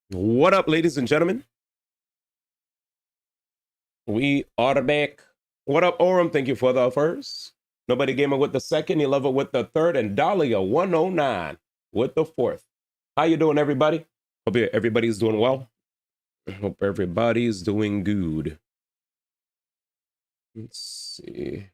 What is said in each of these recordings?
What up, ladies and gentlemen? We are back. What up, Orem? Thank you for the first. Nobody Gamer with the second. You love it with the third. And Dahlia 109 with the fourth. How you doing, everybody? Hope everybody's doing well. Hope everybody's doing good. Let's see.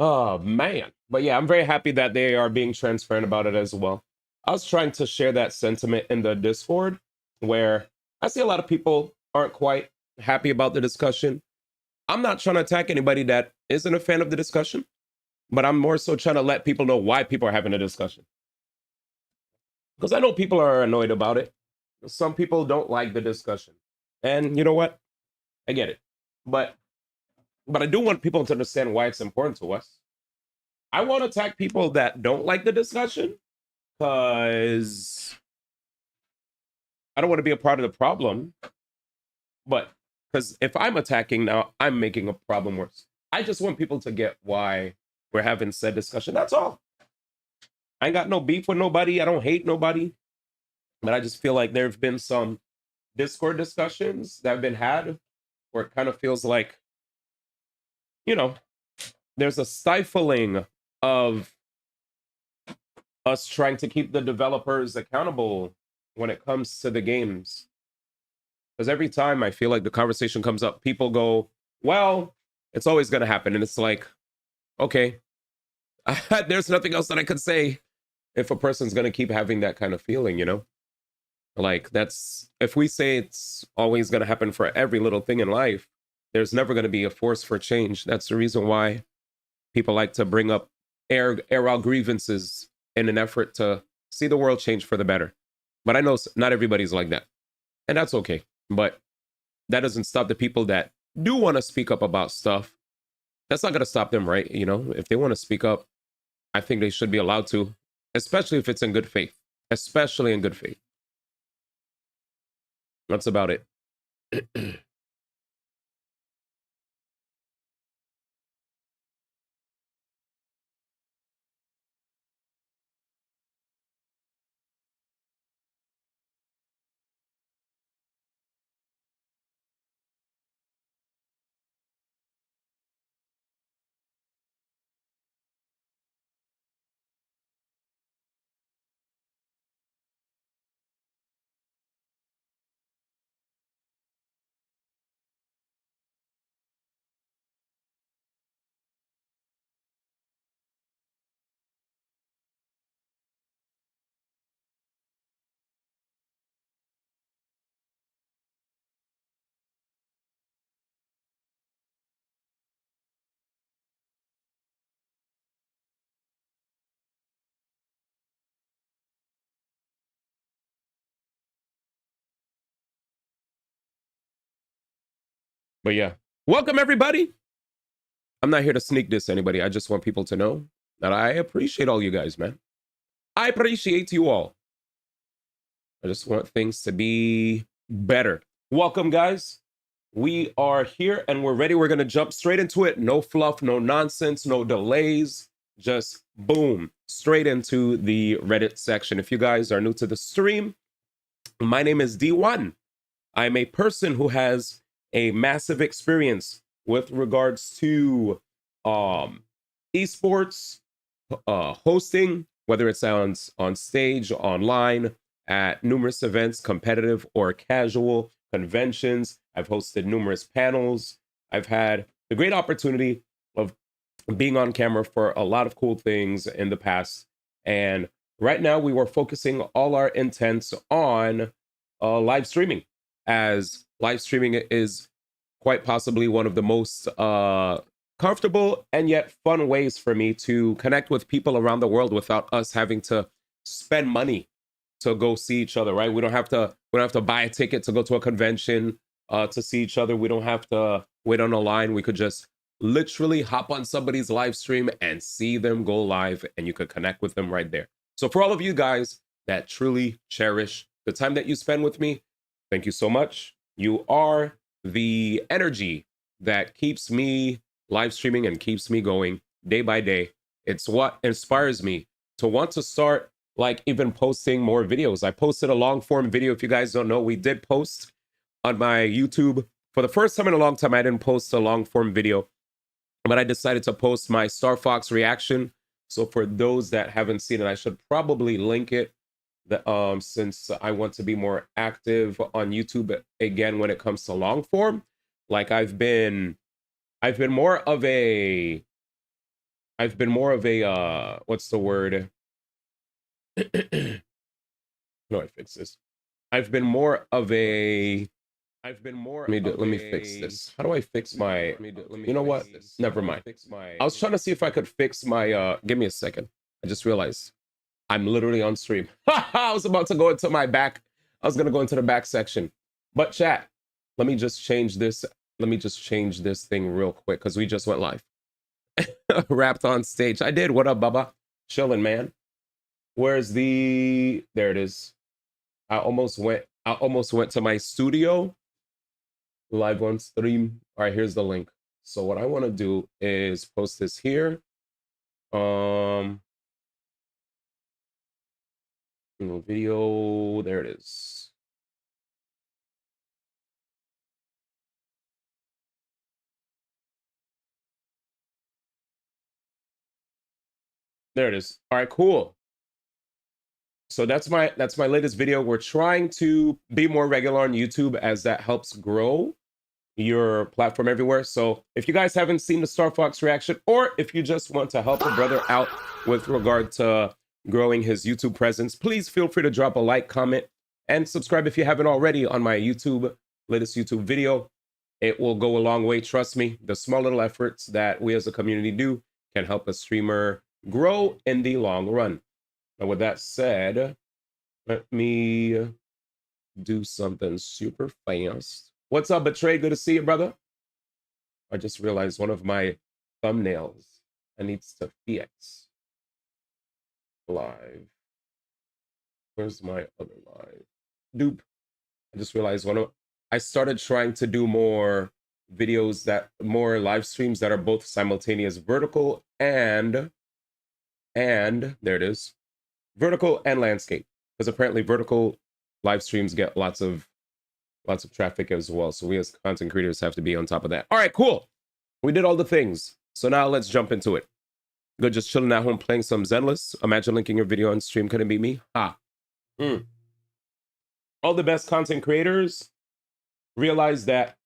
Oh, man. But yeah, I'm very happy that they are being transparent about it as well. I was trying to share that sentiment in the Discord where I see a lot of people aren't quite happy about the discussion. I'm not trying to attack anybody that isn't a fan of the discussion, but I'm more so trying to let people know why people are having a discussion. Because I know people are annoyed about it. Some people don't like the discussion. And you know what? I get it. But I do want people to understand why it's important to us. I want to attack people that don't like the discussion because I don't want to be a part of the problem. But because if I'm attacking now, I'm making a problem worse. I just want people to get why we're having said discussion. That's all. I ain't got no beef with nobody. I don't hate nobody. But I just feel like there have been some Discord discussions that have been had where it kind of feels like, you know, there's a stifling of us trying to keep the developers accountable when it comes to the games. Because every time I feel like the conversation comes up, people go, well, it's always going to happen. And it's like, okay, there's nothing else that I could say if a person's going to keep having that kind of feeling, you know? Like, that's, if we say it's always going to happen for every little thing in life, there's never going to be a force for change. That's the reason why people like to bring up air out grievances in an effort to see the world change for the better. But I know not everybody's like that. And that's okay. But that doesn't stop the people that do want to speak up about stuff. That's not going to stop them, right? You know, if they want to speak up, I think they should be allowed to, especially if it's in good faith. Especially in good faith. That's about it. But yeah, welcome everybody. I'm not here to sneak diss anybody. I just want people to know that I appreciate all you guys, man. I appreciate you all. I just want things to be better. Welcome, guys. We are here and we're ready. We're going to jump straight into it. No fluff, no nonsense, no delays. Just boom, straight into the Reddit section. If you guys are new to the stream, My name is D1. I'm a person who has a massive experience with regards to um, esports, hosting, whether it sounds on stage, online, at numerous events, competitive or casual, conventions. I've hosted numerous panels. I've had the great opportunity of being on camera for a lot of cool things in the past. And right now, we were focusing all our intents on live streaming, as live streaming is quite possibly one of the most comfortable and yet fun ways for me to connect with people around the world without us having to spend money to go see each other, right? We don't have to buy a ticket to go to a convention to see each other. We don't have to wait on a line. We could just literally hop on somebody's live stream and see them go live, and you could connect with them right there. So for all of you guys that truly cherish the time that you spend with me, thank you so much. You are the energy that keeps me live streaming and keeps me going day by day. It's what inspires me to want to start like even posting more videos. I posted a long form video. If you guys don't know, we did post on my YouTube. For the first time in a long time, I didn't post a long form video, but I decided to post my Star Fox reaction. So for those that haven't seen it, I should probably link it, since I want to be more active on YouTube again when it comes to long form. Like I've been more of a what's the word? How do I fix this? I've been more of a let me fix this. How do I fix my you know what? Never mind. I was trying to see if I could fix my give me a second. I just realized I'm literally on stream. I was about to go into my back. I was gonna go into the back section. But chat, let me just change this. Let me just change this thing real quick because we just went live. Wrapped on stage. I did. What up, Bubba? Chilling, man. Where's the there it is. I almost went to my studio live on stream. All right, here's the link. So what I want to do is post this here. Video, there it is. There it is. All right, cool. So that's my latest video. We're trying to be more regular on YouTube as that helps grow your platform everywhere. So if you guys haven't seen the Star Fox reaction, or if you just want to help a brother out with regard to growing his YouTube presence, please feel free to drop a like, comment, and subscribe if you haven't already on my latest YouTube video. It will go a long way. Trust me, the small little efforts that we as a community do can help a streamer grow in the long run. And with that said, let me do something super fast. What's up, Betray? Good to see you, brother. I just realized one of my thumbnails I needs to fix. Live. Where's my other live? Dupe. I just realized I started trying to do more videos more live streams that are both simultaneous vertical and there it is. Vertical and landscape, because apparently vertical live streams get lots of traffic as well. So we as content creators have to be on top of that. All right, cool. We did all the things. So now let's jump into it. Good, just chilling at home playing some Zenless. Imagine linking your video on stream. Couldn't be me. All the best content creators realize that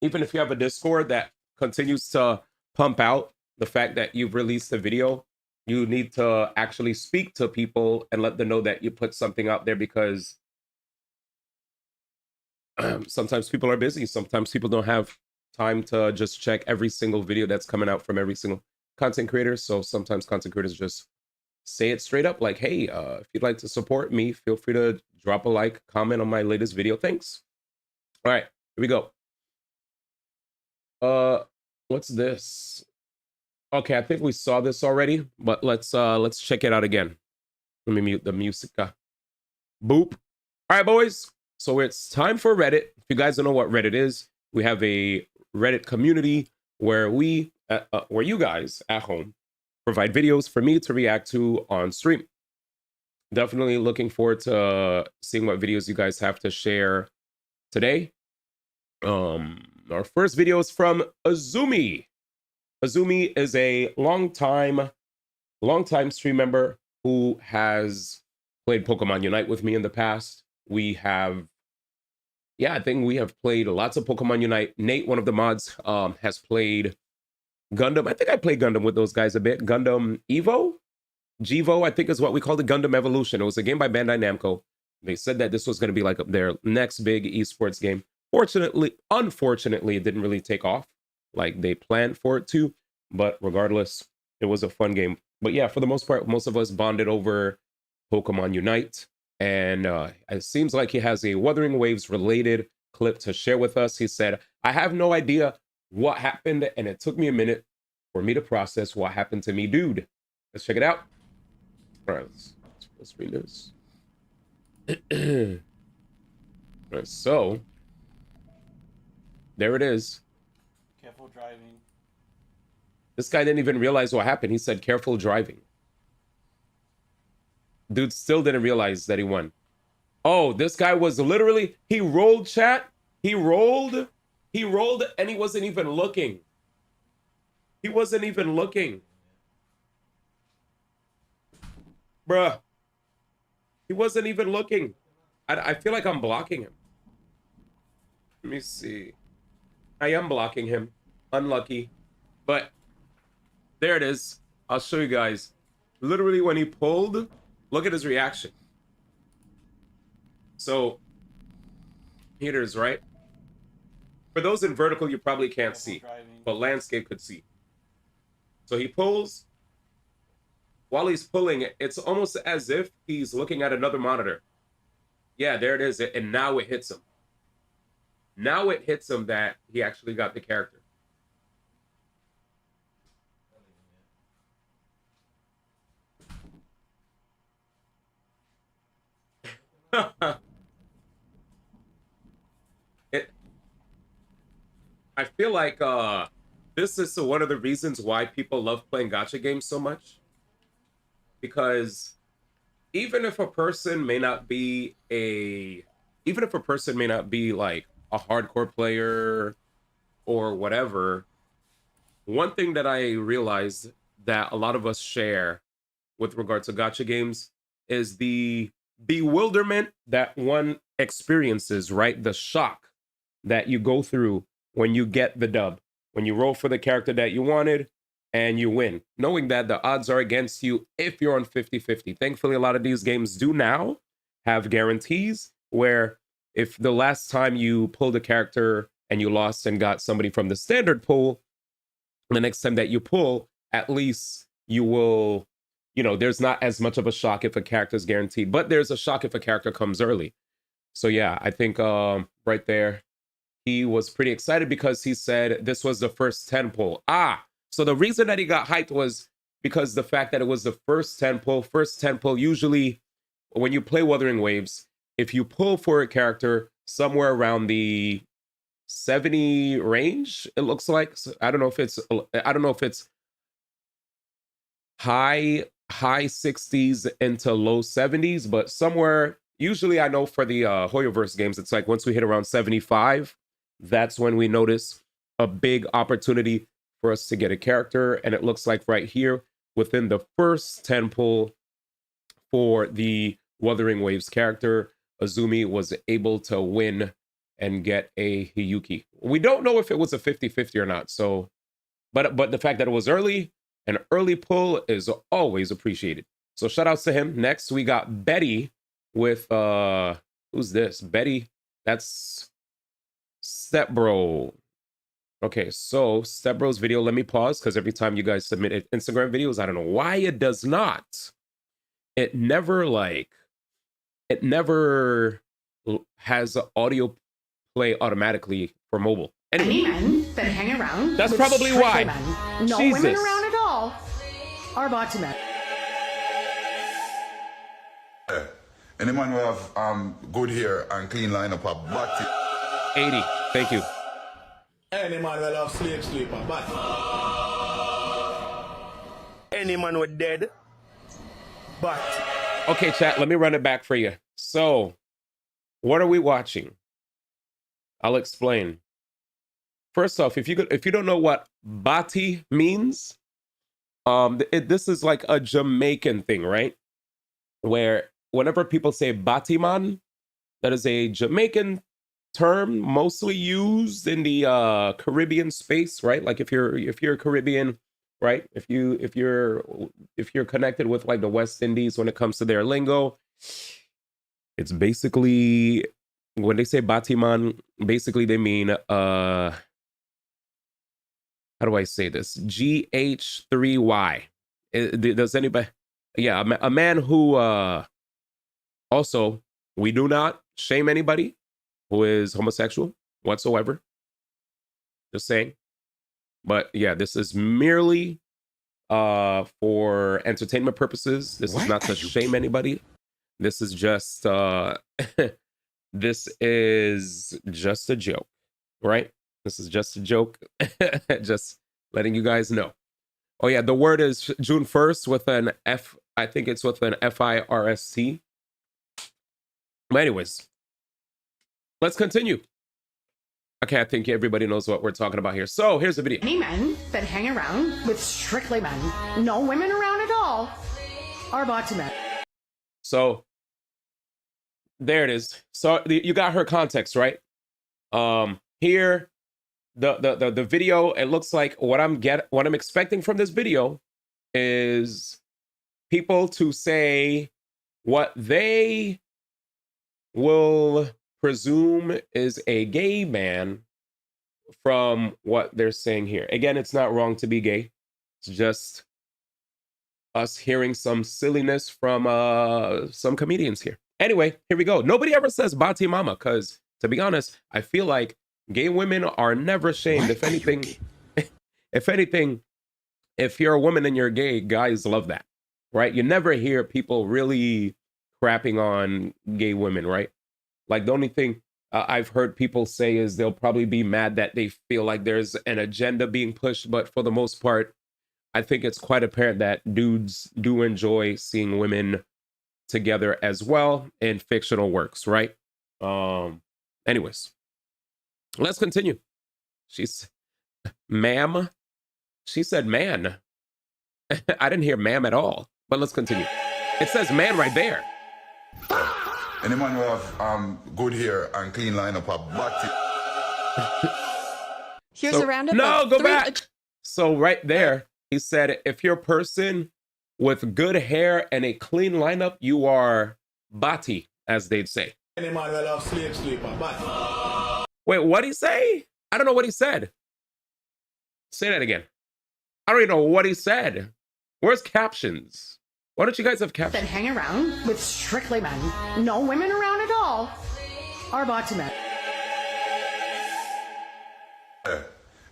even if you have a Discord that continues to pump out the fact that you've released a video, you need to actually speak to people and let them know that you put something out there, because sometimes people are busy. Sometimes people don't have time to just check every single video that's coming out from every single content creator. So sometimes content creators just say it straight up, like, hey, if you'd like to support me, feel free to drop a like, comment on my latest video. Thanks. All right, here we go. What's this? Okay, I think we saw this already, but let's check it out again. Let me mute the music. Boop. All right, boys. So it's time for Reddit. If you guys don't know what Reddit is, we have a Reddit community where you guys at home provide videos for me to react to on stream. definitely looking forward to seeing what videos you guys have to share today. Our first video is from Azumi. Azumi is a longtime stream member who has played Pokemon Unite with me in the past. We have, yeah, I think we have played lots of Pokemon Unite. Nate, one of the mods, has played Gundam. I think I played Gundam with those guys a bit. Gundam Evo? Givo, I think is what we called it. Gundam Evolution. It was a game by Bandai Namco. They said that this was going to be like their next big esports game. Unfortunately, it didn't really take off like they planned for it to. But regardless, it was a fun game. But yeah, for the most part, most of us bonded over Pokemon Unite. And it seems like he has a Wuthering Waves related clip to share with us. He said, I have no idea what happened, and it took me a minute for me to process what happened to me, dude. Let's check it out. All right, let's read this. All right, so there it is. Careful driving. This guy didn't even realize what happened. He said, careful driving. Dude still didn't realize that he won. Oh, this guy was literally, he rolled, chat. He rolled, and he wasn't even looking. He wasn't even looking. Bruh. He wasn't even looking. I feel like I'm blocking him. Let me see. I am blocking him. Unlucky. But there it is. I'll show you guys. Literally when he pulled, look at his reaction. So, here it is, right? For those in vertical, you probably can't see. But landscape could see. So he pulls. While he's pulling, it's almost as if he's looking at another monitor. Yeah, there it is. And now it hits him. Now it hits him that he actually got the character. I feel like this is one of the reasons why people love playing gacha games so much. Because even if a person may not be like a hardcore player or whatever, one thing that I realized that a lot of us share with regard to gacha games is the bewilderment that one experiences, right? The shock that you go through when you get the dub, when you roll for the character that you wanted and you win, knowing that the odds are against you if you're on 50-50. Thankfully, a lot of these games do now have guarantees where if the last time you pulled a character and you lost and got somebody from the standard pool, the next time that you pull, at least you will, you know, there's not as much of a shock if a character is guaranteed, but there's a shock if a character comes early. So yeah, I think right there, he was pretty excited because he said this was the first 10 pull. So the reason that he got hyped was because the fact that it was the first 10 pull, usually when you play Wuthering Waves, if you pull for a character somewhere around the 70 range, it looks like. So I don't know if it's high 60s into low 70s, but somewhere, usually I know for the Hoyoverse games, it's like once we hit around 75, that's when we notice a big opportunity for us to get a character. And it looks like right here, within the first 10 pull for the Wuthering Waves character, Azumi was able to win and get a Hiyuki. We don't know if it was a 50-50 or not. So, but the fact that it was early, an early pull is always appreciated. So shout outs to him. Next, we got Betty with, who's this? Betty, that's Stepbro. Okay, so Stepbro's video, let me pause because every time you guys submit Instagram videos, I don't know why it does not. It never has audio play automatically for mobile. Anyway, any men that hang around. That's probably why. Men, no Jesus. women around at all are bottom men. Any man who have good hair and clean line up a body. 80. Thank you. Any man will have slave sleeper, but any man with dead, but Okay, chat, let me run it back for you. So, what are we watching? I'll explain. First off, if you don't know what bati means, this is like a Jamaican thing, right? Where whenever people say batiman, that is a Jamaican term mostly used in the Caribbean space, right? Like if you're Caribbean, right? If you're connected with like the West Indies when it comes to their lingo, it's basically when they say batiman, basically they mean how do I say this? GH3Y. Does anybody? Yeah, a man who also, we do not shame anybody who is homosexual whatsoever. Just saying. But yeah, this is merely for entertainment purposes. This is not to shame anybody. This is just this is just a joke, right? This is just a joke. Just letting you guys know. Oh yeah, the word is June 1st with an F. I think it's with an FIRST. But anyways, let's continue. Okay, I think everybody knows what we're talking about here. So here's the video. Any men that hang around with strictly men, no women around at all, are bottom. So there it is. So you got her context, right? Here, the video, it looks like what I'm expecting from this video is people to say what they will presume is a gay man from what they're saying here. Again, it's not wrong to be gay. It's just us hearing some silliness from some comedians here. Anyway, here we go. Nobody ever says Bati Mama, because to be honest, I feel like gay women are never shamed. If anything, if you're a woman and you're gay, guys love that, right? You never hear people really crapping on gay women, right? Like the only thing I've heard people say is they'll probably be mad that they feel like there's an agenda being pushed. But for the most part, I think it's quite apparent that dudes do enjoy seeing women together as well in fictional works, right? Anyways, let's continue. She's, ma'am. She said man. I didn't hear ma'am at all, but let's continue. It says man right there. Any man who have good hair and clean lineup a body. Here's So- a roundup. No, of go 3 back. So right there, he said, if you're a person with good hair and a clean lineup, you are bati, as they'd say. Any man will have slave sleeper, but Wait, what'd he say? I don't know what he said. Say that again. I don't even know what he said. Where's captions? Why don't you guys have That captions? hang around with strictly men, no women around at all, are bottom.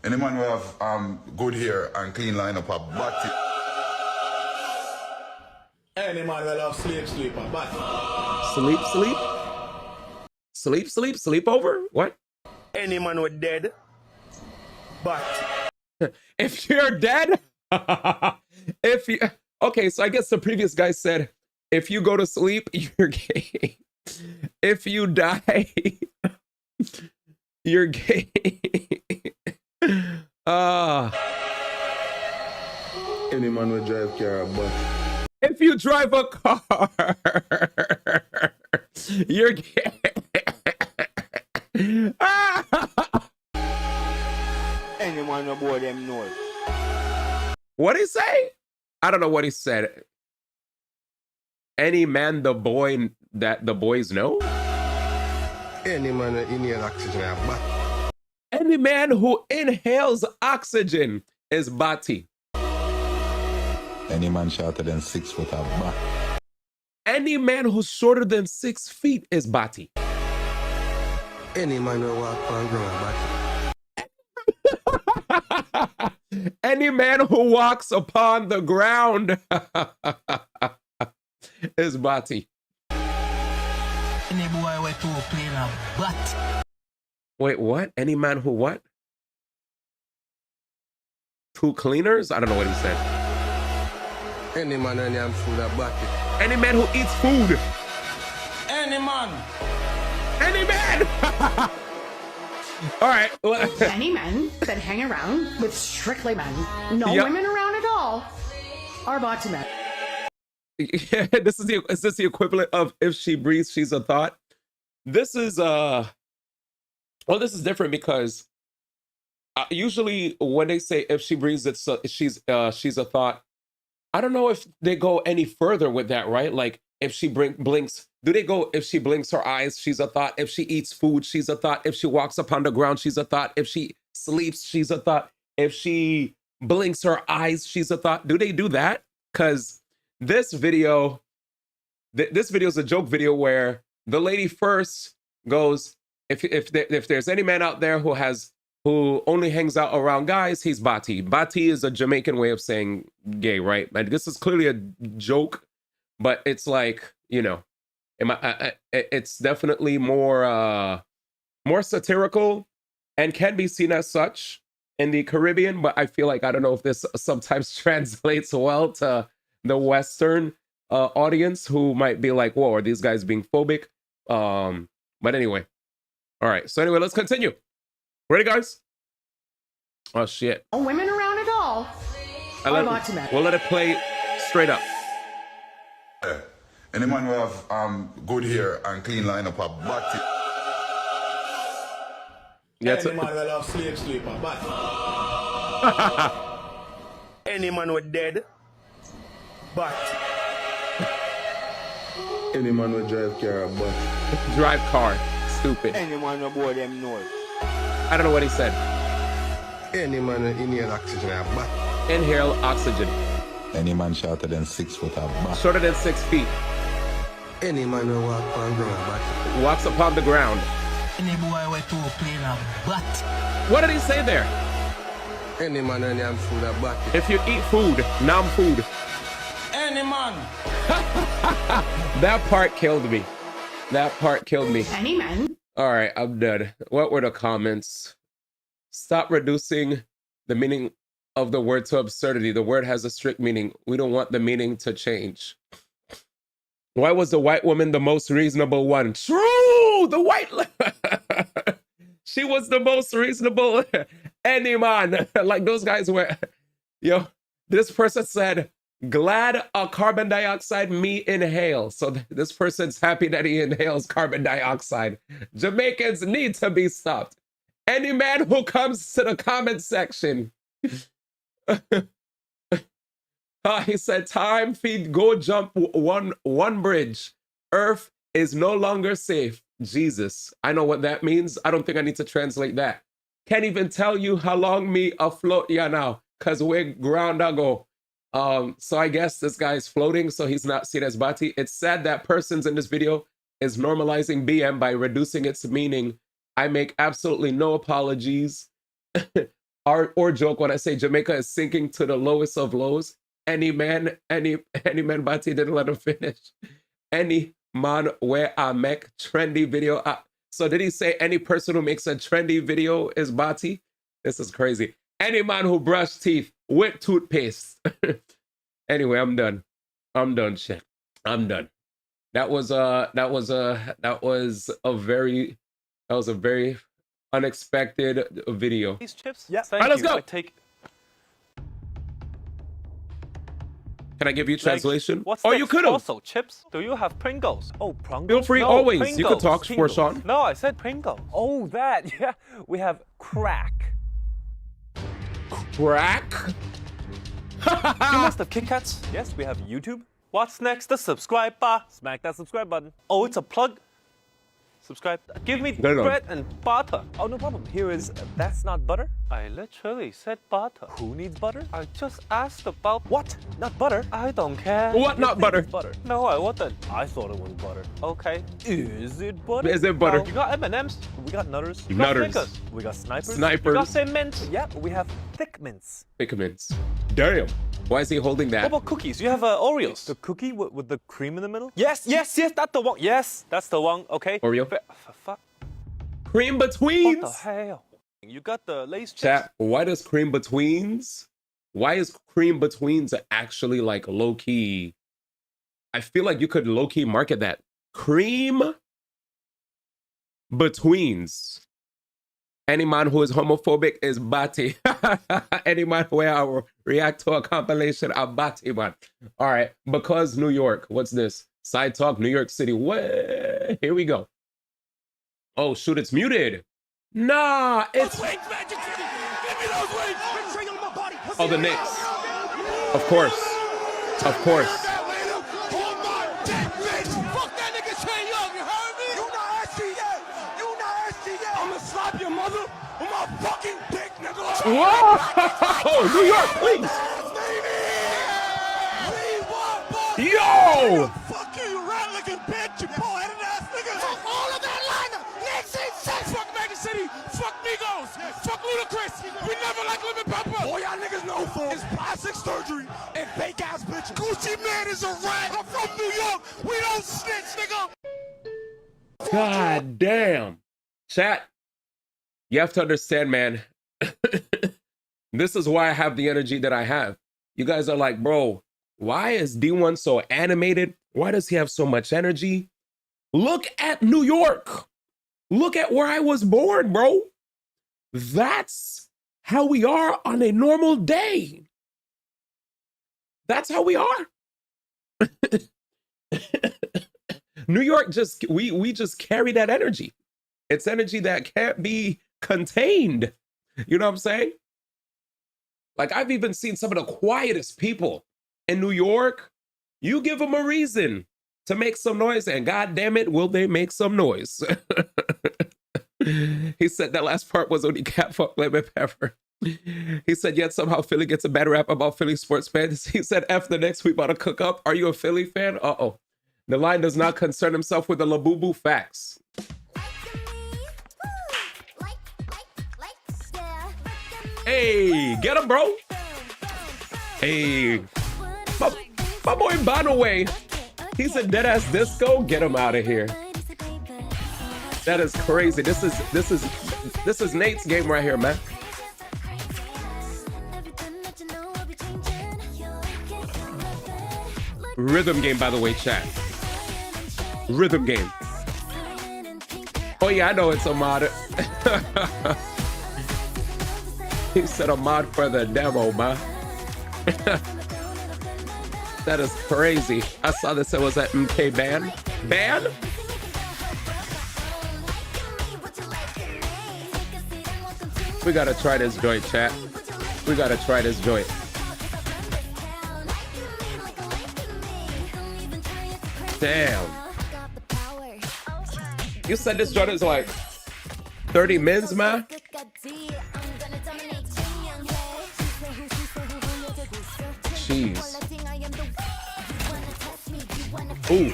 Any man who have good hair and clean lineup a body. any man will have slave sleeper, but Sleep over? What? Any man with dead, but If you're dead, if you, okay, so I guess the previous guy said, if you go to sleep, you're gay. If you die, you're gay. any man will drive car, but If you drive a car, you're gay. any man will board them north. What'd he say? I don't know what he said. Any man the boy that the boys know? Any man will inhale oxygen, but Any man who inhales oxygen is bati. Any man shorter than 6 foot have back. Any man who's shorter than 6 feet is bati. any man will walk on ground, but Any man who walks upon the ground is bati. Any boy with 2 clean a butt. Wait, what? Any man who what? 2 cleaners? I don't know what he said. Any man when I'm food a bucket. Any man who eats food. Any man. Any man. All right. Any men that hang around with strictly men, no Yep. women around at all, are bought men. Yeah, is this the equivalent of if she breathes, she's a thought? This is well, this is different because usually when they say if she breathes, it's she's a thought. I don't know if they go any further with that, right? Like if she blinks, do they go if she blinks her eyes, she's a thought? If she eats food, she's a thought. If she walks upon the ground, she's a thought. If she sleeps, she's a thought. If she blinks her eyes, she's a thought. Do they do that? Because this video is a joke video where the lady first goes, if there's any man out there who only hangs out around guys, he's Bati. Bati is a Jamaican way of saying gay, right? And this is clearly a joke, but it's like, you know, it's definitely more satirical and can be seen as such in the Caribbean, but I feel like I don't know if this sometimes translates well to the Western audience who might be like, whoa, are these guys being phobic? But anyway. All right. So anyway, let's continue. Ready, guys? Oh, shit. No women around at all, are bought men. We'll let it play straight up. Any man who have good hair and clean line up a body. Yeah, Any man will have slave sleeper, but Any man with dead. but Any man with drive car a bucket. Drive car. Stupid. any man will board them north. I don't know what he said. Any man with inhale oxygen a bucket. Inhale oxygen. Any man shorter than 6 foot of back. Shorter than 6 feet. Any man who walk on ground a bucket. Walks upon the ground. Any boy with two playing a butt. What did he say there? Any man when I'm food a bucket. If you eat food, nom food. Any man. That part killed me. That part killed me. Any men All right, I'm done. What were the comments? Stop reducing the meaning of the word to absurdity. The word has a strict meaning. We don't want the meaning to change. Why was the white woman the most reasonable one? True! The white... She was the most reasonable. Any man. Like those guys were... Yo, this person said, glad a carbon dioxide me inhale. So this person's happy that he inhales carbon dioxide. Jamaicans need to be stopped. Any man who comes to the comment section. He said, time feed, go jump one bridge. Earth is no longer safe. Jesus, I know what that means. I don't think I need to translate that. Can't even tell you how long me afloat ya now, because where ground I go. So I guess this guy is floating, so he's not seen as Bati. It's sad that persons in this video is normalizing BM by reducing its meaning. I make absolutely no apologies or joke when I say Jamaica is sinking to the lowest of lows. Any man Bati didn't let him finish. Any man where I make trendy video. So did he say any person who makes a trendy video is Bati? This is crazy. Any man who brush teeth with toothpaste. Anyway, I'm done. I'm done, shit. I'm done. That was a very unexpected video. These chips? Yeah, All right, let's go. I take... Can I give you translation? What's Oh, next? you could have. Also, chips? Do you have Pringles? Oh, Pringles? Feel free No, always. Pringles, You could talk for Pringles. Sean. No, I said Pringles. Oh, that. Yeah, we have crack. Crack? You must have Kit Kats. Yes, we have YouTube. What's next? The subscribe bar. Smack that subscribe button. Oh, it's a plug. Subscribe. Give me No. bread and butter. Oh, no problem. Here is, that's not butter. I literally said butter. Who needs butter? I just asked about... What? Not butter? I don't care. What not butter? Butter. No, I wasn't. I thought it was butter. Okay. Is it butter? Is it butter? No. You got M&M's. We got Nutters. We got Nutters. Snickers. We got Snipers. Snipers. We got Thin Mints. Yeah, we have Thick Mints. Pigments. Damn. Why is he holding that? What about cookies? You have Oreos. The cookie with the cream in the middle? Yes, that's the one. Yes, that's the one. Okay. Oreo? Fuck. Cream What betweens? the hell? You got the Lay's chips. Chat, why does cream betweens Why is cream betweens actually like low key? I feel like you could low key market that. Cream betweens. Any man who is homophobic is batty. Any man who will react to a compilation of batty man. All right, because New York. What's this? Side talk, New York City. What? Here we go. Oh shoot, it's muted. Nah, it's. Oh, the Knicks. Of course. Of course. Whoa! New York, please! Yo! Fuck you, rat-looking bitch, you bull-headed ass nigga! Fuck all of Atlanta! Next fuck Magic City! Fuck Migos! Fuck Ludacris! We never like Lemon Pepper! All y'all niggas know is plastic surgery and fake-ass bitches! Gucci Man is a rat! I'm from New York! We don't snitch, nigga! God damn. Chat, you have to understand, man. This is why I have the energy that I have. You guys are like, bro, why is D1 so animated? Why does he have so much energy? Look at New York. Look at where I was born, bro. That's how we are on a normal day. That's how we are. New York just, we just carry that energy. It's energy that can't be contained. You know what I'm saying? Like, I've even seen some of the quietest people in New York. You give them a reason to make some noise, and God damn it, will they make some noise? He said that last part was only cat fuck Lemon Pepper. He said, yet somehow Philly gets a bad rap about Philly sports fans. He said, F the next we about to cook up. Are you a Philly fan? Uh-oh. The line does not concern himself with the Labubu facts. Hey, get him, bro. Hey, my boy Bonaway. He's a deadass disco. Get him out of here. That is crazy. This is Nate's game right here, man. Rhythm game, by the way, chat. Rhythm game. Oh yeah, I know it's a mod. He said a mod for the demo, man. That is crazy. I saw this. It was at MK Ban. Ban? We gotta try this joint, chat. We gotta try this joint. Damn. You said this joint is like 30 mins, man? Jeez. Ooh.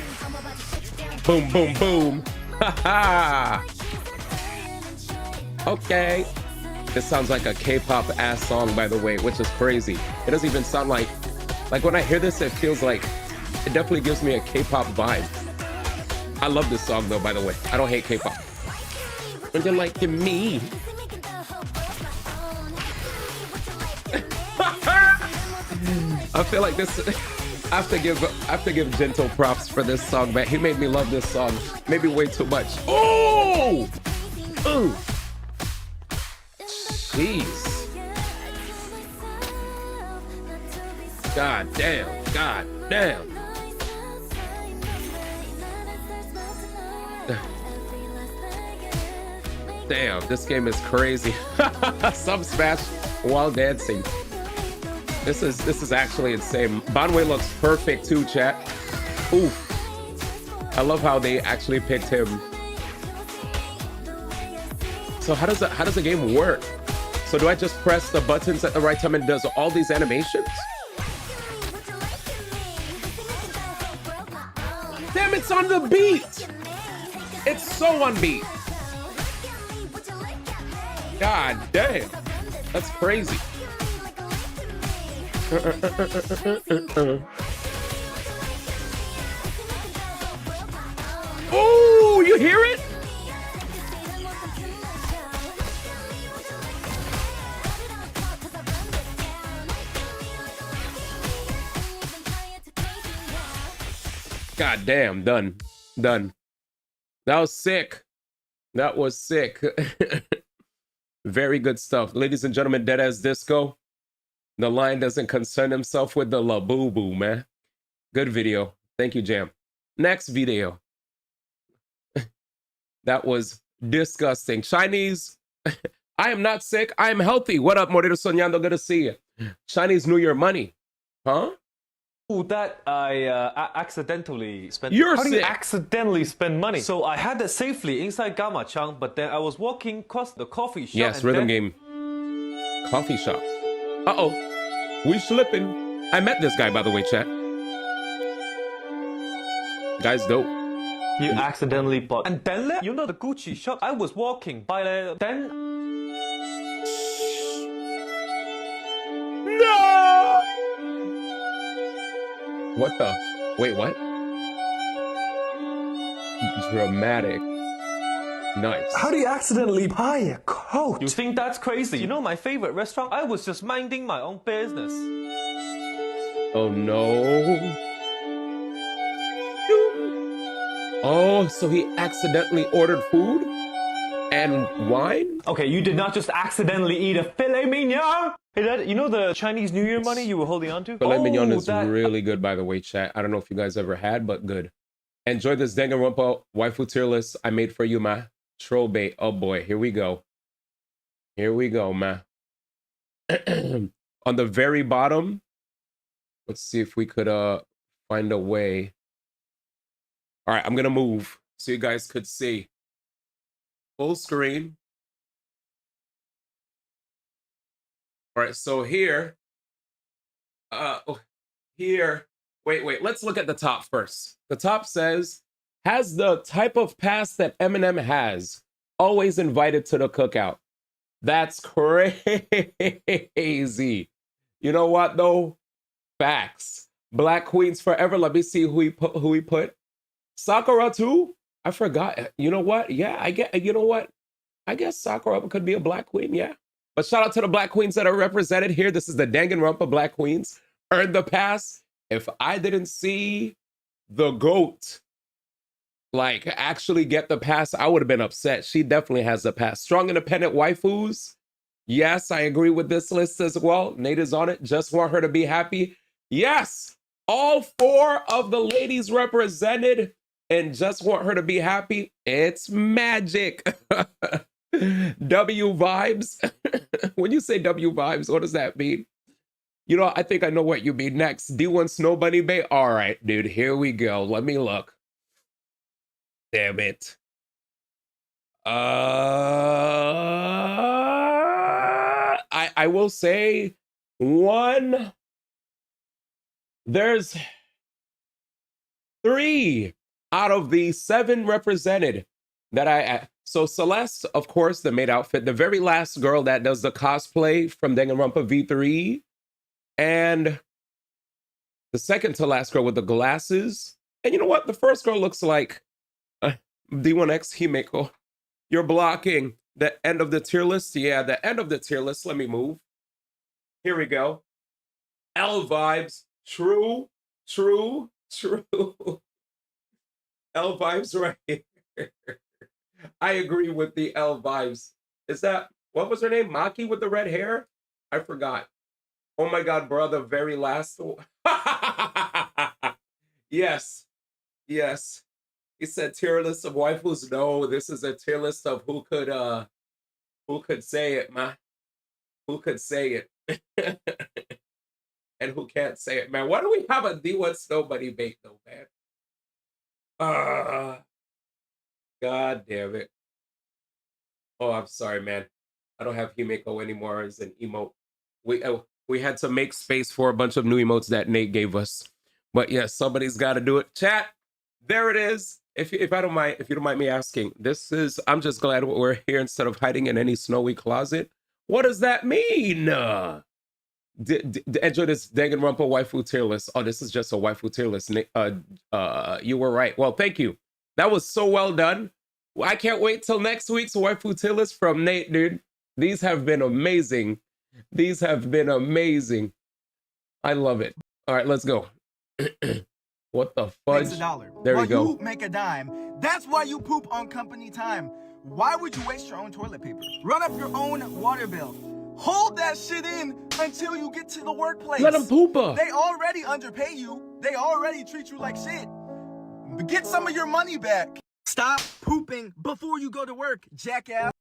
Boom, boom, boom. Ha Okay. This sounds like a K-pop ass song, by the way, which is crazy. It doesn't even sound like when I hear this, it feels like, it definitely gives me a K-pop vibe. I love this song though, by the way. I don't hate K-pop. When you're like me. I feel like this. I have to give Gentle props for this song, man. He made me love this song. Maybe way too much. Oh! Ooh. Jeez. God damn. God damn. Damn, this game is crazy. Sub smash while dancing. This is actually insane. Bonway looks perfect too, chat. Oof. I love how they actually picked him. So how does the game work? So do I just press the buttons at the right time and it does all these animations? Damn, it's on the beat. It's so on beat. God damn. That's crazy. Oh, you hear it? God damn, done. Done. That was sick. That was sick. Very good stuff. Ladies and gentlemen, Deadass Disco. The Lion doesn't concern himself with the la boo boo, man. Good video. Thank you, Jam. Next video. That was disgusting. Chinese. I am not sick. I am healthy. What up, Morito Soñando? Good to see you. Chinese New Year money. Huh? That I accidentally spent. You're How do you sick. accidentally spend money? So I had that safely inside Gamachang, but then I was walking across the coffee shop. Yes, and rhythm then... game. Coffee shop. Uh-oh. We slipping. I met this guy, by the way, chat. Guy's dope. You accidentally bought. And then, you know the Gucci shop? I was walking by there. Then... No! What the? Wait, what? Dramatic. Nice. How do you accidentally buy a coat? You think that's crazy? You know my favorite restaurant? I was just minding my own business. Oh no. Oh, so he accidentally ordered food and wine? Okay, you did not just accidentally eat a filet mignon. Hey, Dad, you know the Chinese New Year money you were holding on to? Filet mignon is really good, by the way, chat. I don't know if you guys ever had, but good. Enjoy this Danganronpa waifu tier list I made for you, ma. Troll bait. Oh boy, here we go. Here we go, ma. On the very bottom, let's see if we could find a way. All right, I'm gonna move so you guys could see. Full screen. All right, so here, wait, let's look at the top first. The top says, has the type of pass that Eminem has, always invited to the cookout. That's crazy. You know what though? Facts. Black Queens forever. Let me see who he put. Sakura too? I forgot. You know what? Yeah, I get, you know what? I guess Sakura could be a Black Queen, yeah. But shout out to the Black Queens that are represented here. This is the Danganronpa Black Queens. Earned the pass. If I didn't see the GOAT, like, actually get the pass, I would have been upset. She definitely has the pass. Strong independent waifus. Yes, I agree with this list as well. Nate is on it. Just want her to be happy. Yes, all 4 of the ladies represented and just want her to be happy. It's magic. W vibes. When you say W vibes, what does that mean? You know, I think I know what you mean. Next, D1 Snow Bunny Bay. All right, dude, here we go. Let me look. Damn it. I will say one. There's 3 out of the 7 represented that so Celeste, of course, the maid outfit, the very last girl that does the cosplay from Danganronpa V3, and the second to last girl with the glasses. And you know what? The first girl looks like D1X Himeko. You're blocking the end of the tier list. Yeah, the end of the tier list. Let me move. Here we go. L vibes. True. L vibes right here. I agree with the L vibes. Is that, what was her name? Maki with the red hair? I forgot. Oh my God, bro, the very last one. Yes. He said tier list of waifus. No, this is a tier list of who could say it, man. Who could say it? And who can't say it, man. Why do we have a D1 Snow Bunny bait though, man? God damn it. Oh, I'm sorry, man. I don't have Himeko anymore as an emote. We had to make space for a bunch of new emotes that Nate gave us. But yes, somebody's got to do it. Chat, there it is. If you don't mind me asking, I'm just glad we're here instead of hiding in any snowy closet. What does that mean? Enjoy this Danganronpa waifu tier list. Oh, this is just a waifu tier list. You were right. Well, thank you. That was so well done. I can't wait till next week's waifu tier list from Nate, dude. These have been amazing. I love it. All right, let's go. What the fudge? Makes $1. There we Well, go. you make a dime. That's why you poop on company time. Why would you waste your own toilet paper? Run up your own water bill. Hold that shit in until you get to the workplace. Let them pooper. They already underpay you. They already treat you like shit. Get some of your money back. Stop pooping before you go to work, jackass.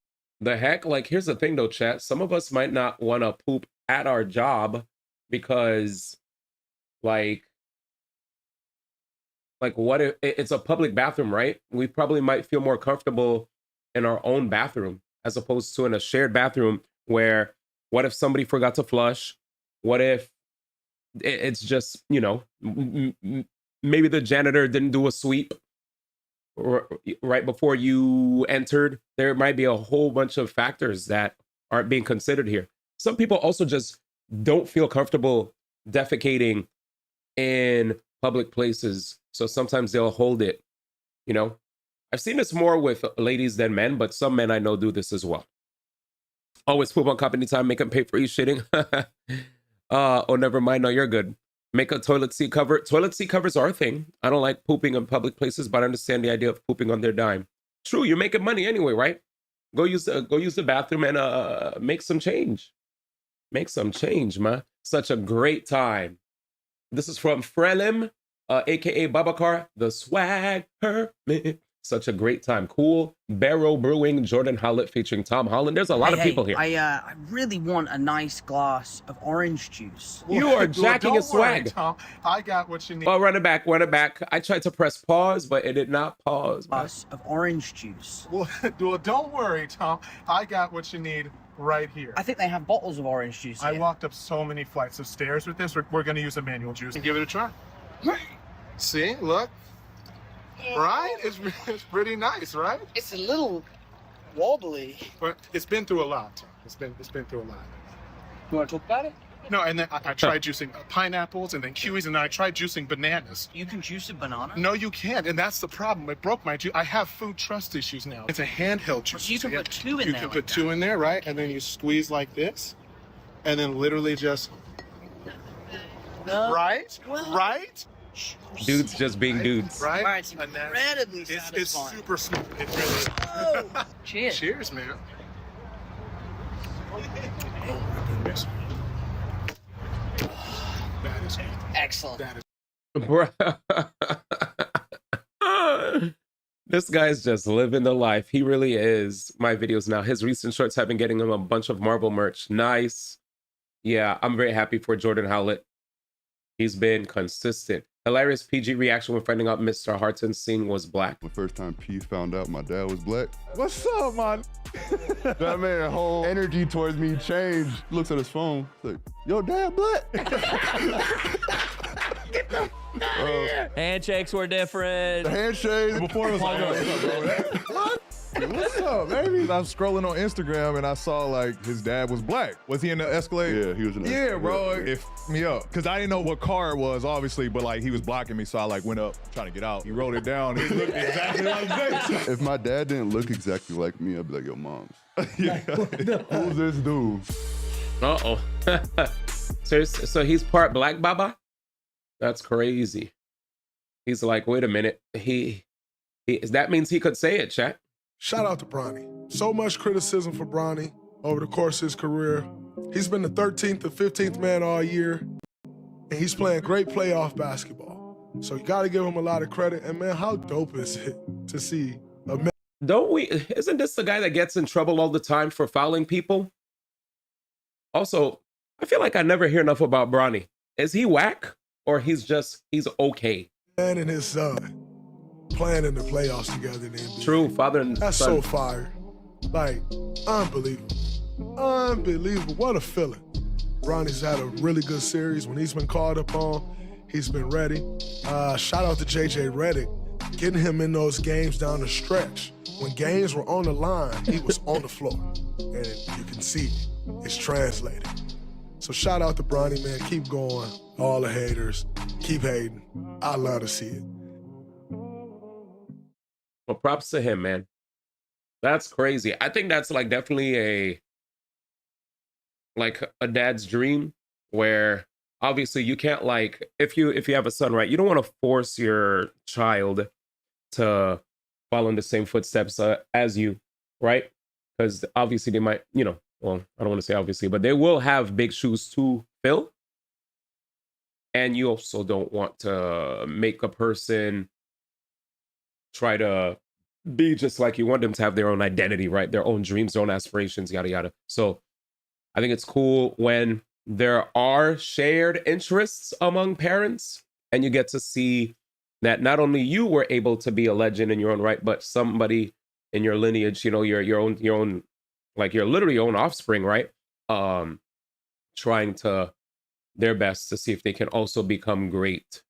The heck? Like, here's the thing though, chat. Some of us might not want to poop at our job because, like what if it's a public bathroom, right? We probably might feel more comfortable in our own bathroom as opposed to in a shared bathroom where, what if somebody forgot to flush? What if it's just, you know, maybe the janitor didn't do a sweep right before you entered? There might be a whole bunch of factors that aren't being considered here. Some people also just don't feel comfortable defecating in public places. So sometimes they'll hold it, you know. I've seen this more with ladies than men, but some men I know do this as well. Always poop on company time, make them pay for each shitting. Oh, never mind. No, you're good. Make a toilet seat cover. Toilet seat covers are a thing. I don't like pooping in public places, but I understand the idea of pooping on their dime. True, you're making money anyway, right? Go use the bathroom and make some change. Make some change, man. Such a great time. This is from Frelim, aka Babacar, the swag hermit. Such a great time. Cool Barrel Brewing, Jordan Howlett featuring Tom Holland. There's a lot of people here. I really want a nice glass of orange juice. You are jacking his swag. Worry, Tom. I got what you need. Oh, run it back, run it back. I tried to press pause, but it did not pause. Glass of orange juice. Well, don't worry, Tom. I got what you need right here. I think they have bottles of orange juice here. I walked up so many flights of stairs with this. We're going to use a manual juice and give it a try. See, look. Right? It's pretty nice, right? It's a little wobbly. But it's been through a lot, Tom. It's been through a lot. You want to talk about it? No, and then I tried juicing pineapples and then kiwis, and then I tried juicing bananas. You can juice a banana? No, you can't, and that's the problem. It broke my juice. I have food trust issues now. It's a handheld juice. So you can put two in there. You can put two in there, right? And then you squeeze like this, and then literally just... No. Right? Well, right? Dudes just being dudes. Right? Right, it's incredibly satisfying. It's super smooth. It really is. Oh, cheers. Cheers, man. That is excellent. That is This guy's just living the life. He really is. My videos now. His recent shorts have been getting him a bunch of Marvel merch. Nice. Yeah, I'm very happy for Jordan Howlett. He's been consistent. Hilarious PG reaction when finding out Mr. Harton's scene was black. The first time P found out my dad was black. What's up, man? That man, whole energy towards me changed. Looks at his phone, like, yo, dad black? Get the handshakes were different. The handshake before it was like, what? What's up, baby? I'm scrolling on Instagram and I saw like his dad was black. Was he in the Escalade? Yeah, he was in the Escalade. Yeah, bro, it f***ed me up. Cause I didn't know what car it was, obviously, but like he was blocking me, so I like went up trying to get out. He wrote it down. He looked exactly like this. If my dad didn't look exactly like me, I'd be like, yo, mom's. Who's this dude? Uh-oh. So he's part black, Baba? That's crazy. He's like, wait a minute. That means he could say it, chat. Shout out to Bronny. So much criticism for Bronny over the course of his career. He's been the 13th or 15th man all year, and he's playing great playoff basketball. So you got to give him a lot of credit. And man, how dope is it to see a man? Isn't this the guy that gets in trouble all the time for fouling people? Also, I feel like I never hear enough about Bronny. Is he whack or he's okay? Man and his son playing in the playoffs together in the NBA. True, father and That's son. so fire. Like, unbelievable. Unbelievable. What a feeling. Bronny's had a really good series. When he's been called upon, he's been ready. Shout out to JJ Redick, getting him in those games down the stretch. When games were on the line, he was on the floor. And you can see it's translated. So shout out to Bronny, man. Keep going. All the haters, keep hating. I love to see it. Well, props to him, man. That's crazy. I think that's like definitely a dad's dream where obviously you can't like if you have a son, right? You don't want to force your child to follow in the same footsteps as you, right? Because obviously they might, you know, well, I don't want to say obviously, but they will have big shoes to fill. And you also don't want to make a person try to be just like you. Want them to have their own identity, right? Their own dreams, their own aspirations, yada, yada. So I think it's cool when there are shared interests among parents and you get to see that not only you were able to be a legend in your own right, but somebody in your lineage, you know, your own, like your literally own offspring, right? Trying to their best to see if they can also become great.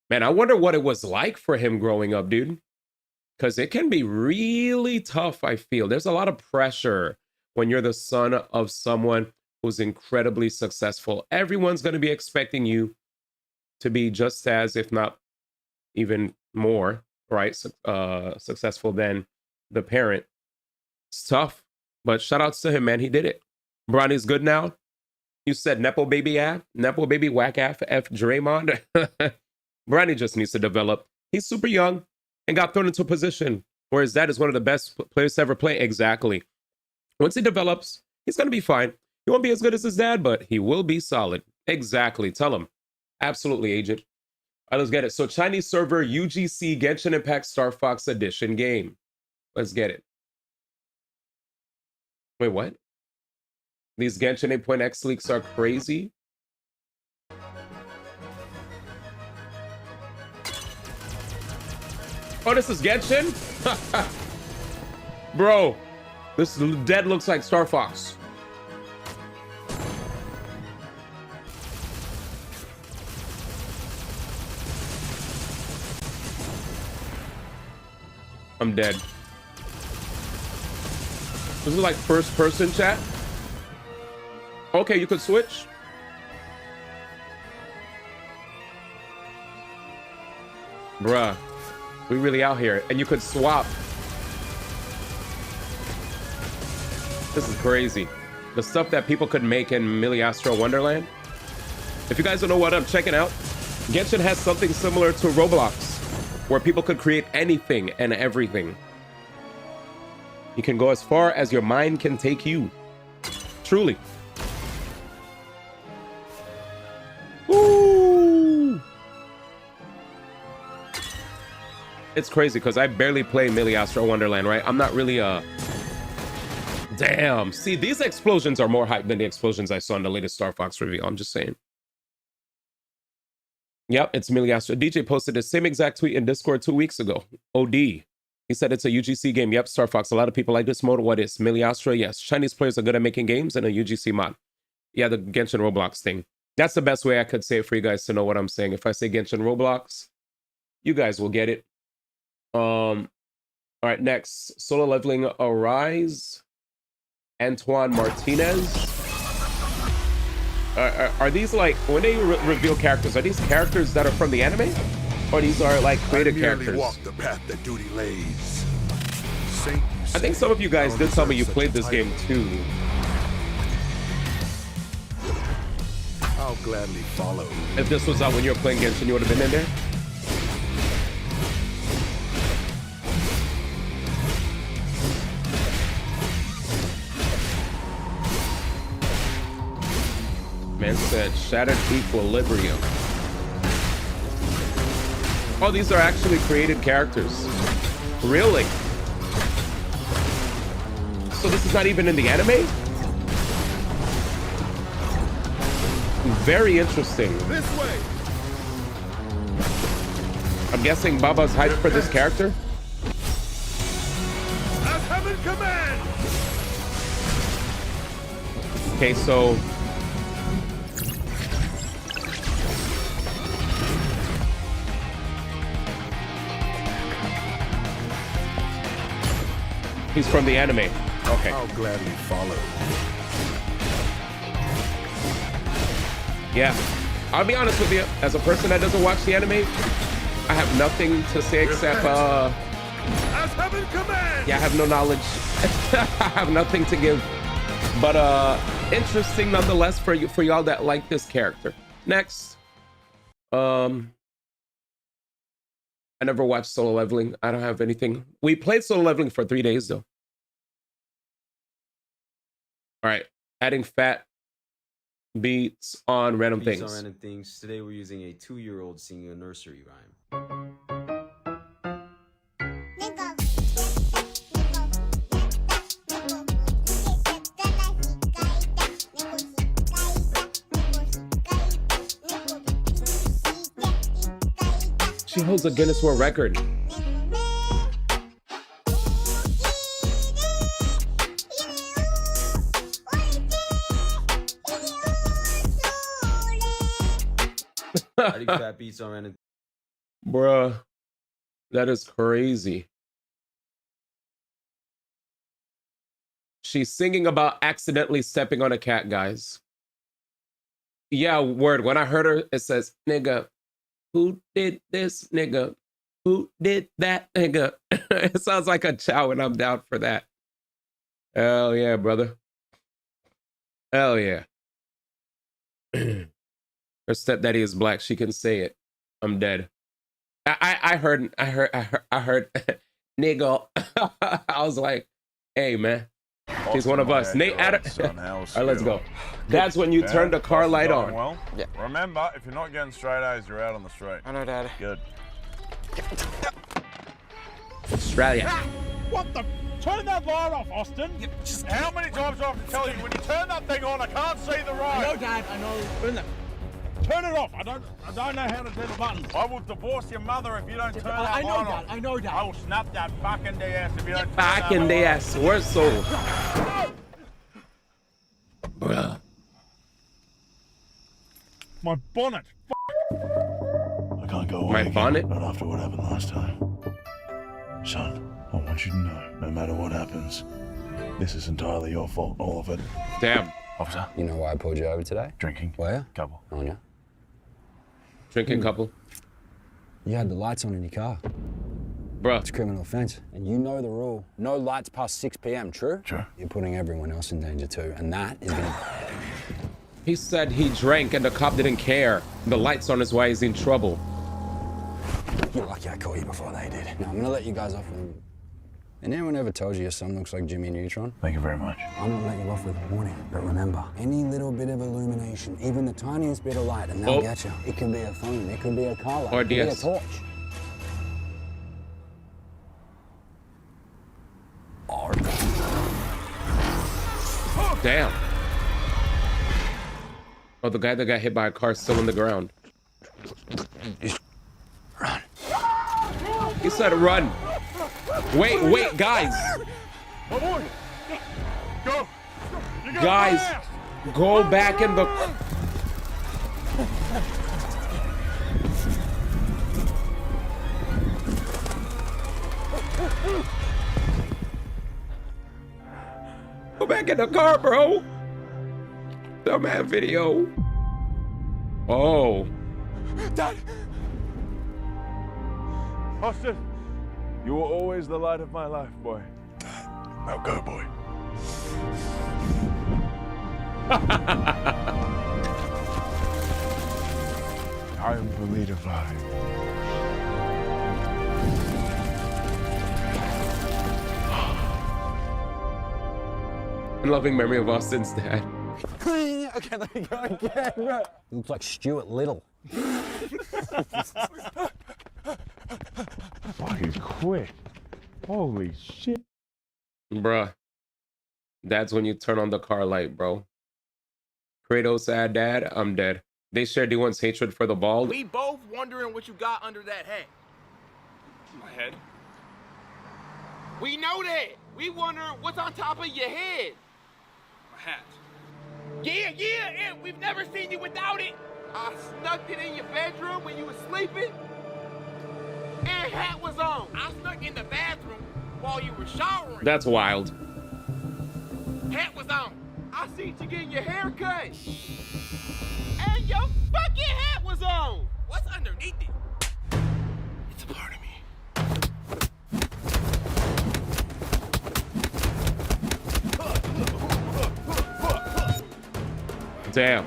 Man, I wonder what it was like for him growing up, dude. Because it can be really tough, I feel. There's a lot of pressure when you're the son of someone who's incredibly successful. Everyone's going to be expecting you to be just as, if not even more, right? Successful than the parent. It's tough, but shout outs to him, man. He did it. Bronny's good now. You said Nepo baby whack F Draymond. Bronny just needs to develop. He's super young and got thrown into a position where his dad is one of the best players to ever play. Exactly. Once he develops, he's going to be fine. He won't be as good as his dad, but he will be solid. Exactly. Tell him. Absolutely, agent. All right, let's get it. So Chinese server UGC Genshin Impact Star Fox Edition game. Let's get it. Wait, what? These Genshin 8.x leaks are crazy. Oh, this is Genshin? Bro, this dead looks like Star Fox. I'm dead. This is like first person chat. Okay, you could switch. Bruh, we really out here. And you could swap. This is crazy. The stuff that people could make in Miliastro Wonderland. If you guys don't know what I'm checking out, Genshin has something similar to Roblox, where people could create anything and everything. You can go as far as your mind can take you. Truly. Ooh. It's crazy because I barely play Miliastro Wonderland, right? I'm not really a... Damn. See, these explosions are more hype than the explosions I saw in the latest Star Fox reveal. I'm just saying. Yep, it's Miliastro. DJ posted the same exact tweet in Discord 2 weeks ago. OD. He said it's a UGC game. Yep, Star Fox. A lot of people like this mode. What is Miliastro? Yes. Chinese players are good at making games and a UGC mod. Yeah, the Genshin Roblox thing. That's the best way I could say it for you guys to know what I'm saying. If I say Genshin Roblox, you guys will get it. All right, next. Solo leveling Arise. Antoine Martinez. Are these like, when they reveal characters, are these characters that are from the anime? Or these are like created characters? Walk the path that duty lays. I think some of you guys did tell me you played this game too. I'll gladly follow. If this was out when you were playing Genshin, you would have been in there? Man said Shattered Equilibrium. Oh, these are actually created characters. Really? So this is not even in the anime? Very interesting. This way. I'm guessing Baba's hyped for this character. As heaven commands. Okay, so he's from the anime. Okay. I'll gladly follow. Yeah. I'll be honest with you. As a person that doesn't watch the anime, I have nothing to say except As heaven commands. yeah, I have no knowledge. I have nothing to give. But interesting nonetheless for y'all that like this character. Next, I never watched Solo Leveling. I don't have anything. We played Solo Leveling for 3 days though. All right, adding fat beats on random things. On random things. Today we're using a 2-year-old singing a nursery rhyme. She holds a Guinness World Record. Adding fat beats on random. Bruh, that is crazy. She's singing about accidentally stepping on a cat, guys. Yeah, word. When I heard her, it says, nigga, who did this, nigga? Who did that, nigga? It sounds like a chow, and I'm down for that. Hell yeah, brother. Hell yeah. Her stepdaddy is black. She can say it. I'm dead. I heard, nigga. I was like, hey, man. She's one of us. Nate, all right, let's go. That's when you turn the car light on. Well, yeah. Remember, if you're not getting straight A's, you're out on the straight. I know, Dad. Good. Australia. What the? Turn that light off, Austin. How many times do I have to tell you, when you turn that thing on, I can't see the road. I know, Dad. I know. Turn it off. I don't know how to do the buttons. I will divorce your mother if you don't turn that light off. I know, Dad. I will snap that back in the ass if you don't turn Back that in the light ass. Where's Soul? Bruh. My bonnet. I can't go away. My again, bonnet? Not after what happened last time. Son, I want you to know, no matter what happens, this is entirely your fault, all of it. Damn. Officer. You know why I pulled you over today? Drinking. Where? Couple. On ya. Drinking couple. You had the lights on in your car. Bruh. It's a criminal offense. And you know the rule. No lights past 6 p.m., true? True. You're putting everyone else in danger too, and that is gonna... He said he drank and the cop didn't care. The lights on is why he's in trouble. You're lucky I caught you before they did. Now, I'm gonna let you guys off with... And anyone ever told you your son looks like Jimmy Neutron? Thank you very much. I'm gonna let you off with a warning, but remember, any little bit of illumination, even the tiniest bit of light, and they'll get you. It could be a phone, it could be a car light, Or it could be a DS. torch. Damn. Oh, the guy that got hit by a car is still on the ground. Run. He said run. Wait, guys. Oh boy. Go. Guys, go back in the... Go back in the car, bro. Dumbass video. Oh. Dad. Austin, you were always the light of my life, boy. Now go, boy. I am the leader fly. In loving memory of Austin's dad. Okay, let me go again, bro. You look like Stuart Little. Fucking quick. Holy shit. Bruh. That's when you turn on the car light, bro. Kratos sad dad, I'm dead. They share D1's hatred for the bald. We both wondering what you got under that hat. My head? We know that. We wondering what's on top of your head. My hat. Yeah, and we've never seen you without it. I snuck it in your bedroom when you was sleeping. And hat was on. I snuck in the bathroom while you were showering. That's wild. Hat was on. I seen you getting your hair cut. And your fucking hat was on. What's underneath it? It's a part of me. Damn.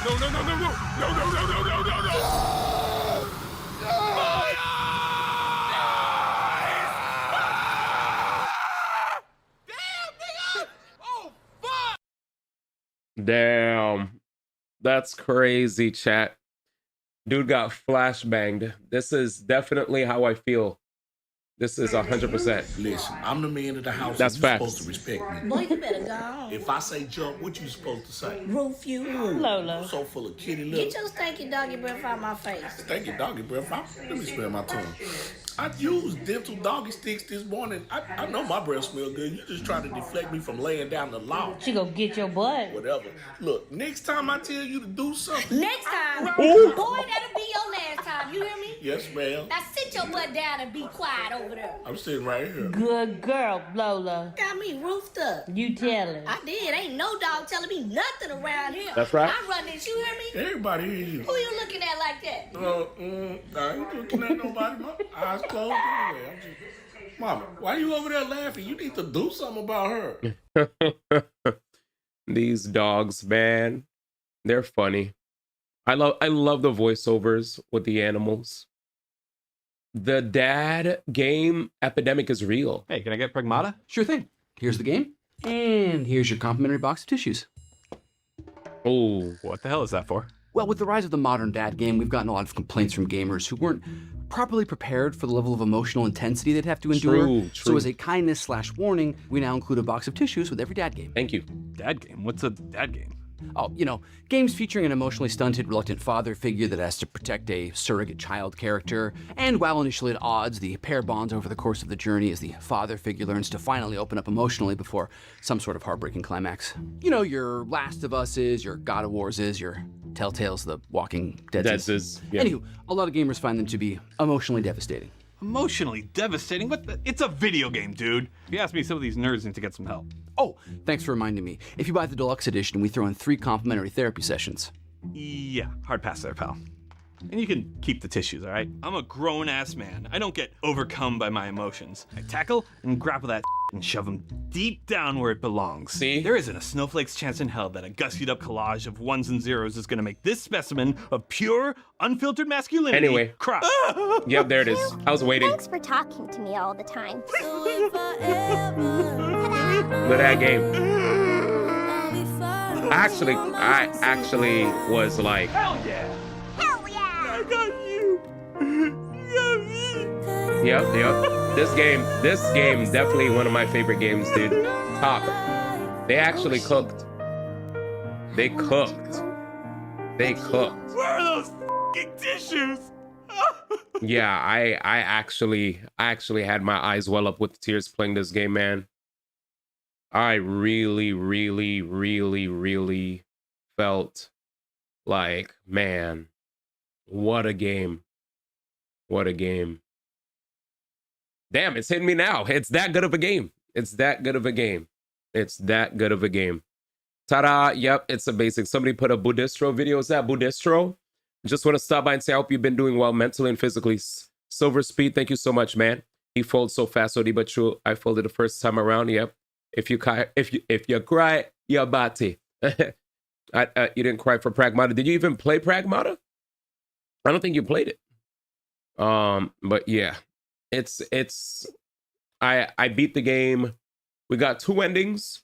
No, no, no, no, no, no, no, no, no, no, no, no. Damn. That's crazy, chat. Dude got flashbanged. This is definitely how I feel. This is 100%. Listen, I'm the man of the house. That's and facts. You're supposed to respect me. Boy, you better go on. If I say jump, what you supposed to say? Roof you. Lola. I'm so full of kitty Get love. your stinky doggy breath out my face. Thank you, doggy breath. Let me spare my tongue. I used dental doggy sticks this morning. I know my breath smell good. You just trying to deflect me from laying down the law. She gonna get your butt. Whatever. Look, next time I tell you to do something. Next time, Ooh. boy, that'll be your last time. You hear me? Yes, ma'am. Now sit your butt down and be quiet over there. I'm sitting right here. Good girl, Lola. Got me roofed up. You tell her. I did. Ain't no dog telling me nothing around here. That's right. I run this. You hear me? Everybody hears you. Who you looking at like that? I ain't looking at nobody. My eyes closed anyway. Mama, why you over there laughing? You need to do something about her. These dogs, man. They're funny. I love the voiceovers with the animals. The dad game epidemic is real. Hey, can I get Pragmata? Sure thing. Here's the game. And here's your complimentary box of tissues. Oh. What the hell is that for? Well, with the rise of the modern dad game, we've gotten a lot of complaints from gamers who weren't properly prepared for the level of emotional intensity they'd have to endure. True. So as a kindness/warning, we now include a box of tissues with every dad game. Thank you. Dad game? What's a dad game? Oh, you know, games featuring an emotionally stunted, reluctant father figure that has to protect a surrogate child character. And while initially at odds, the pair bonds over the course of the journey as the father figure learns to finally open up emotionally before some sort of heartbreaking climax. You know, your Last of Us is, your God of Wars is, your Telltale's The Walking Dead is. Yeah. Anywho, a lot of gamers find them to be emotionally devastating. Emotionally devastating? What the? It's a video game, dude. If you ask me, some of these nerds need to get some help. Oh, thanks for reminding me. If you buy the deluxe edition, we throw in 3 complimentary therapy sessions. Yeah, hard pass there, pal. And you can keep the tissues, all right? I'm a grown-ass man. I don't get overcome by my emotions. I tackle and grapple that and shove them deep down where it belongs. See? There isn't a snowflake's chance in hell that a gussied-up collage of ones and zeros is gonna make this specimen of pure, unfiltered masculinity Anyway. cry. Yep, there it is. I was waiting. Thanks for talking to me all the time. Look at that game. I actually was like, Hell yeah! Hell yeah! I got you! You got me! Yep. This game definitely one of my favorite games, dude. Top. They actually cooked. They cooked. Where are those f***ing tissues? Yeah, I actually had my eyes well up with tears playing this game, man. I really felt like, man, what a game. What a game. Damn, it's hitting me now. It's that good of a game. Ta-da, yep, it's a basic. Somebody put a Budistro video. Is that Budistro? Just want to stop by and say I hope you've been doing well mentally and physically. Silver Speed, thank you so much, man. He folds so fast, Odi, but true. I folded the first time around. Yep. If you cry, you're batty. You didn't cry for Pragmata. Did you even play Pragmata? I don't think you played it. But yeah, I beat the game. We got 2 endings,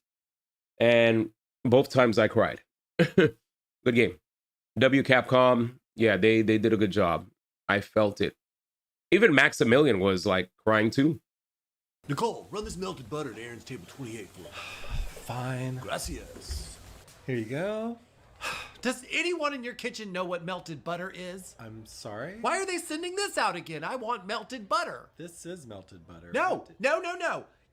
and both times I cried. Good game. W Capcom, yeah, they did a good job. I felt it. Even Maximilian was like crying too. Nicole, run this melted butter to Aaron's table 28 for me. Fine. Gracias. Here you go. Does anyone in your kitchen know what melted butter is? I'm sorry? Why are they sending this out again? I want melted butter. This is melted butter. No.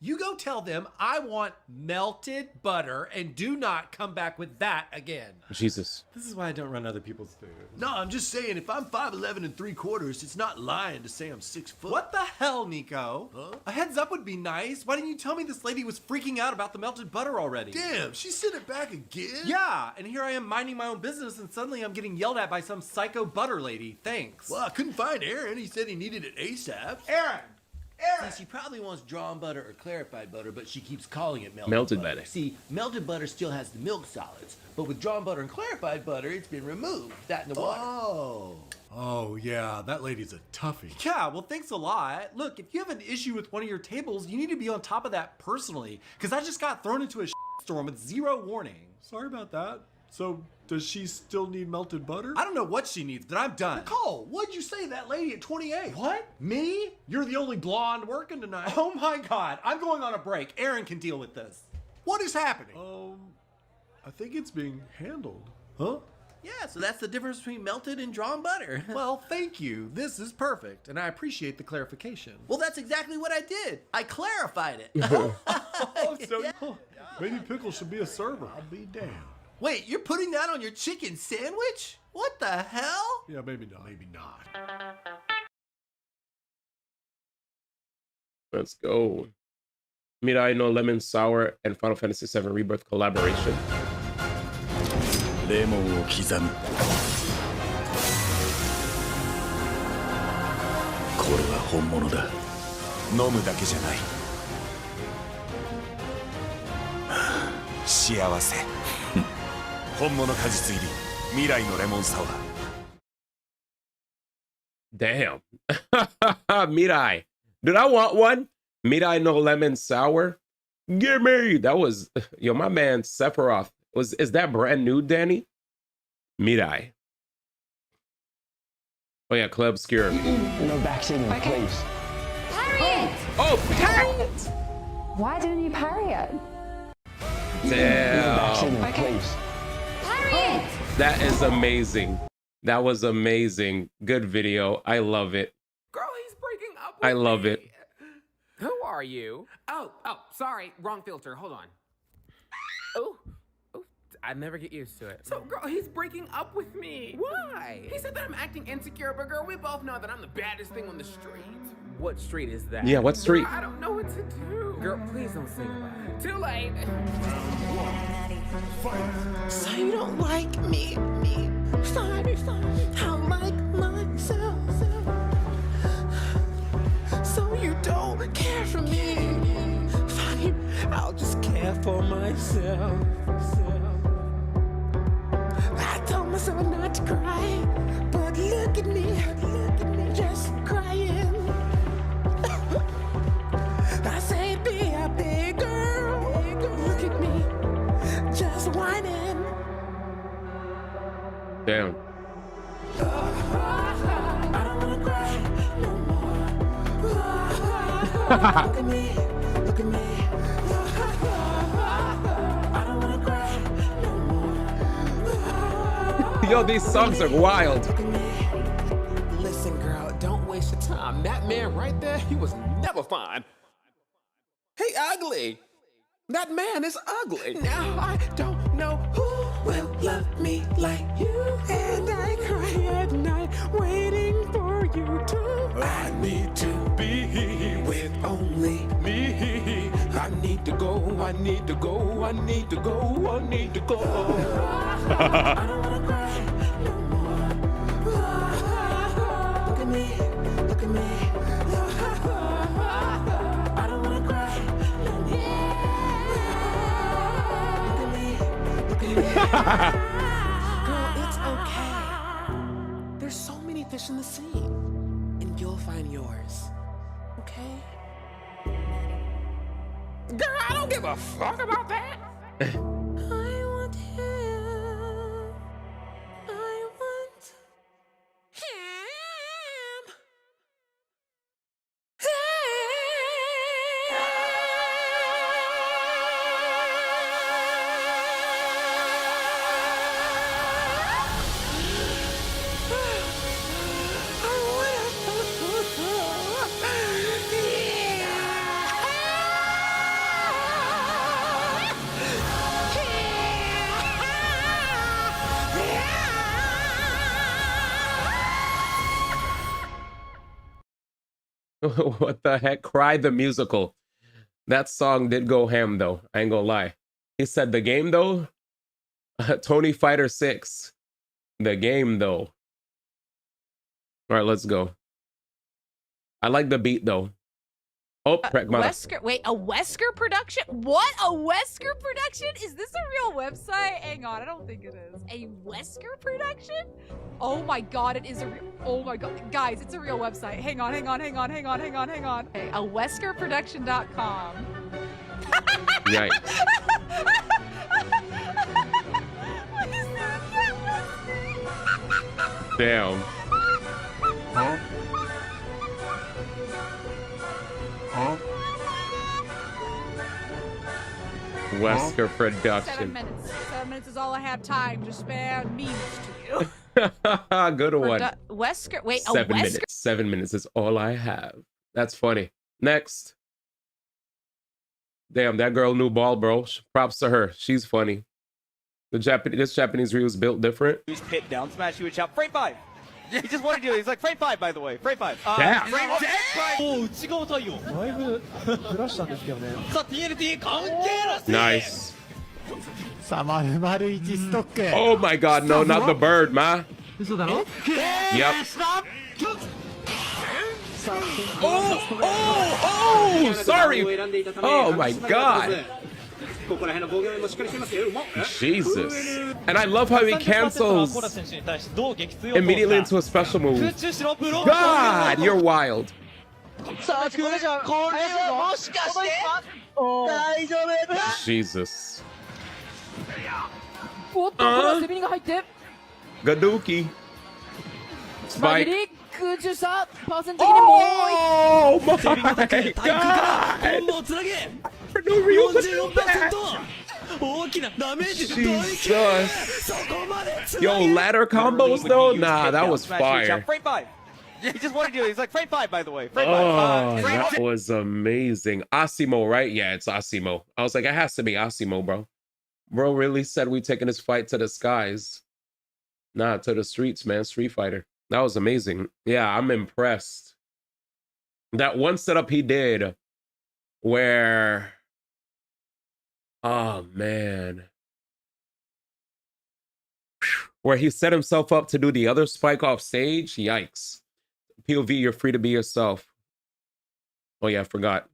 You go tell them I want melted butter and do not come back with that again. Jesus. This is why I don't run other people's food. No, I'm just saying, if I'm 5'11 3/4, it's not lying to say I'm 6 foot. What the hell, Nico? Huh? A heads up would be nice. Why didn't you tell me this lady was freaking out about the melted butter already? Damn, she sent it back again? Yeah, and here I am minding my own business and suddenly I'm getting yelled at by some psycho butter lady. Thanks. Well, I couldn't find Aaron. He said he needed it ASAP. Aaron! See, she probably wants drawn butter or clarified butter, but she keeps calling it Melted butter. See, melted butter still has the milk solids, but with drawn butter and clarified butter, it's been removed. That in the water. Oh, yeah, that lady's a toughie. Yeah, well, thanks a lot. Look, if you have an issue with one of your tables, you need to be on top of that personally, because I just got thrown into a storm with zero warning. Sorry about that. So, does she still need melted butter? I don't know what she needs, but I'm done. Nicole, what'd you say to that lady at 28? What? Me? You're the only blonde working tonight. Oh my God, I'm going on a break. Aaron can deal with this. What is happening? I think it's being handled. Huh? Yeah, so that's the difference between melted and drawn butter. Well, thank you. This is perfect, and I appreciate the clarification. Well, that's exactly what I did. I clarified it. Maybe Pickle should be a server. I'll be damned. Wait, you're putting that on your chicken sandwich? What the hell? Yeah, maybe not. Maybe not. Let's go. Mirai no Lemon Sour and Final Fantasy VII Rebirth collaboration. レモンを刻む。これは本物だ。飲むだけじゃない。幸せ。本物果実入り未来のレモンサワー。Damn. Mirai. Did I want one? Mirai no Lemon Sour? Gimme! That was, yo, my man Sephiroth. Is that brand new, Danny? Mirai. Oh yeah, Club Obscure. No back signal, please. Harriet! Oh, Harriet! Why didn't you parry it? Damn. No back signal, please. Harriet! That is amazing. That was amazing. Good video. I love it. Girl, he's breaking up with I love me. it. Who are you? Oh, sorry. Wrong filter. Hold on. Oh, I never get used to it. So, girl, he's breaking up with me. Why? He said that I'm acting insecure, but girl, we both know that I'm the baddest thing on the street. What street is that? Yeah, what street? Girl, I don't know what to do. Girl, please don't sing about it. Too late. So you don't like me. Fine. I like myself. So you don't care for me. Fine, I'll just care for myself. I told myself not to cry, but look at me, just crying. I say be a big girl, look at me, just whining. Damn. I don't wanna cry no more. Look at me. I don't wanna cry no more. Yo, these songs are wild. Listen, girl, don't waste your time. That man right there, he was never fine. Hey, ugly. That man is ugly. Now I don't know who will love me like you. And I cry at night waiting for you to. I need to be with only me. I need to go. I need to go. I need to go. I need to go. I don't wanna cry no more. Look at me. Look at me. I don't wanna cry no more. Look at me. Girl, it's okay. There's so many fish in the sea, and you'll find yours. Okay? Girl, I don't give a fuck about that. I want him. I want him. What the heck? Cry the musical. That song did go ham though. I ain't gonna lie. He said the game though. Tony Fighter 6. The game though. All right, let's go. I like the beat though. Oh, Pragmata. Wesker, wait, a Wesker production? What? A Wesker production? Is this a real website? Hang on, I don't think it is. A Wesker production? Oh my god, it is a real, oh my god. Guys, it's a real website. Hang on. Okay, a weskerproduction.com. Yikes. What is that? Damn. Huh? Huh? Wesker Production. 7 minutes. 7 minutes is all I have time to spare memes to you. Good one. Wesker, wait, 7 a Wesker. minutes. 7 minutes is all I have. That's funny. Next. Damn, that girl knew ball, bro. Props to her. She's funny. This Japanese reel is built different. He's pit down, smash you with chop. Frame 5. He just wanted to do it. He's like, frame 5, by the way. Frame 5. Damn. Frame 10. おう、内側太陽。だいぶずらしたんですけどね。さあ、TNT 関係なし。 Nice. さあ、丸々1ストック。 Oh my god, no, not the bird, ma. 嘘だろ Yep. Oh, sorry. Oh my god. Jesus. And I love how he cancels immediately into a special move. God, you're wild. Jesus. Gadookie. Spike. Oh my god! For no reason. Jesus. Yo, ladder combos though? Nah, that was fire. Frame 5. He just wanted to do it. He's like, frame 5, by the way. Frame Oh, 5. that was amazing. Asimo, right? Yeah, it's Asimo. I was like, it has to be Asimo, bro. Bro really said we taking this fight to the skies. Nah, to the streets, man. Street Fighter. That was amazing. Yeah, I'm impressed. That one setup he did where... Oh, man. Where he set himself up to do the other spike off stage. Yikes. POV, you're free to be yourself. Oh, yeah, I forgot.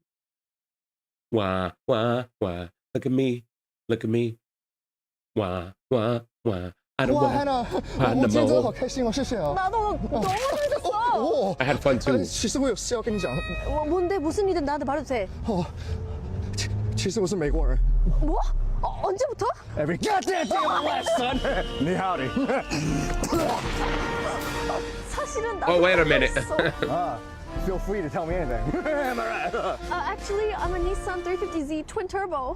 Wah, wah, wah. Look at me. Look at me. Wah, wah, wah. I don't want I had fun too. 其实我有事要跟你讲。뭔데 무슨 일인데 나한테 말해도 돼. 其实我是美国人. 뭐? 언제부터? Every goddamn day of my life, son. 니 howdy. 사실은 나도. Oh, wait a minute. Feel free to tell me anything. Am I right? Actually, I'm a Nissan 350Z twin turbo.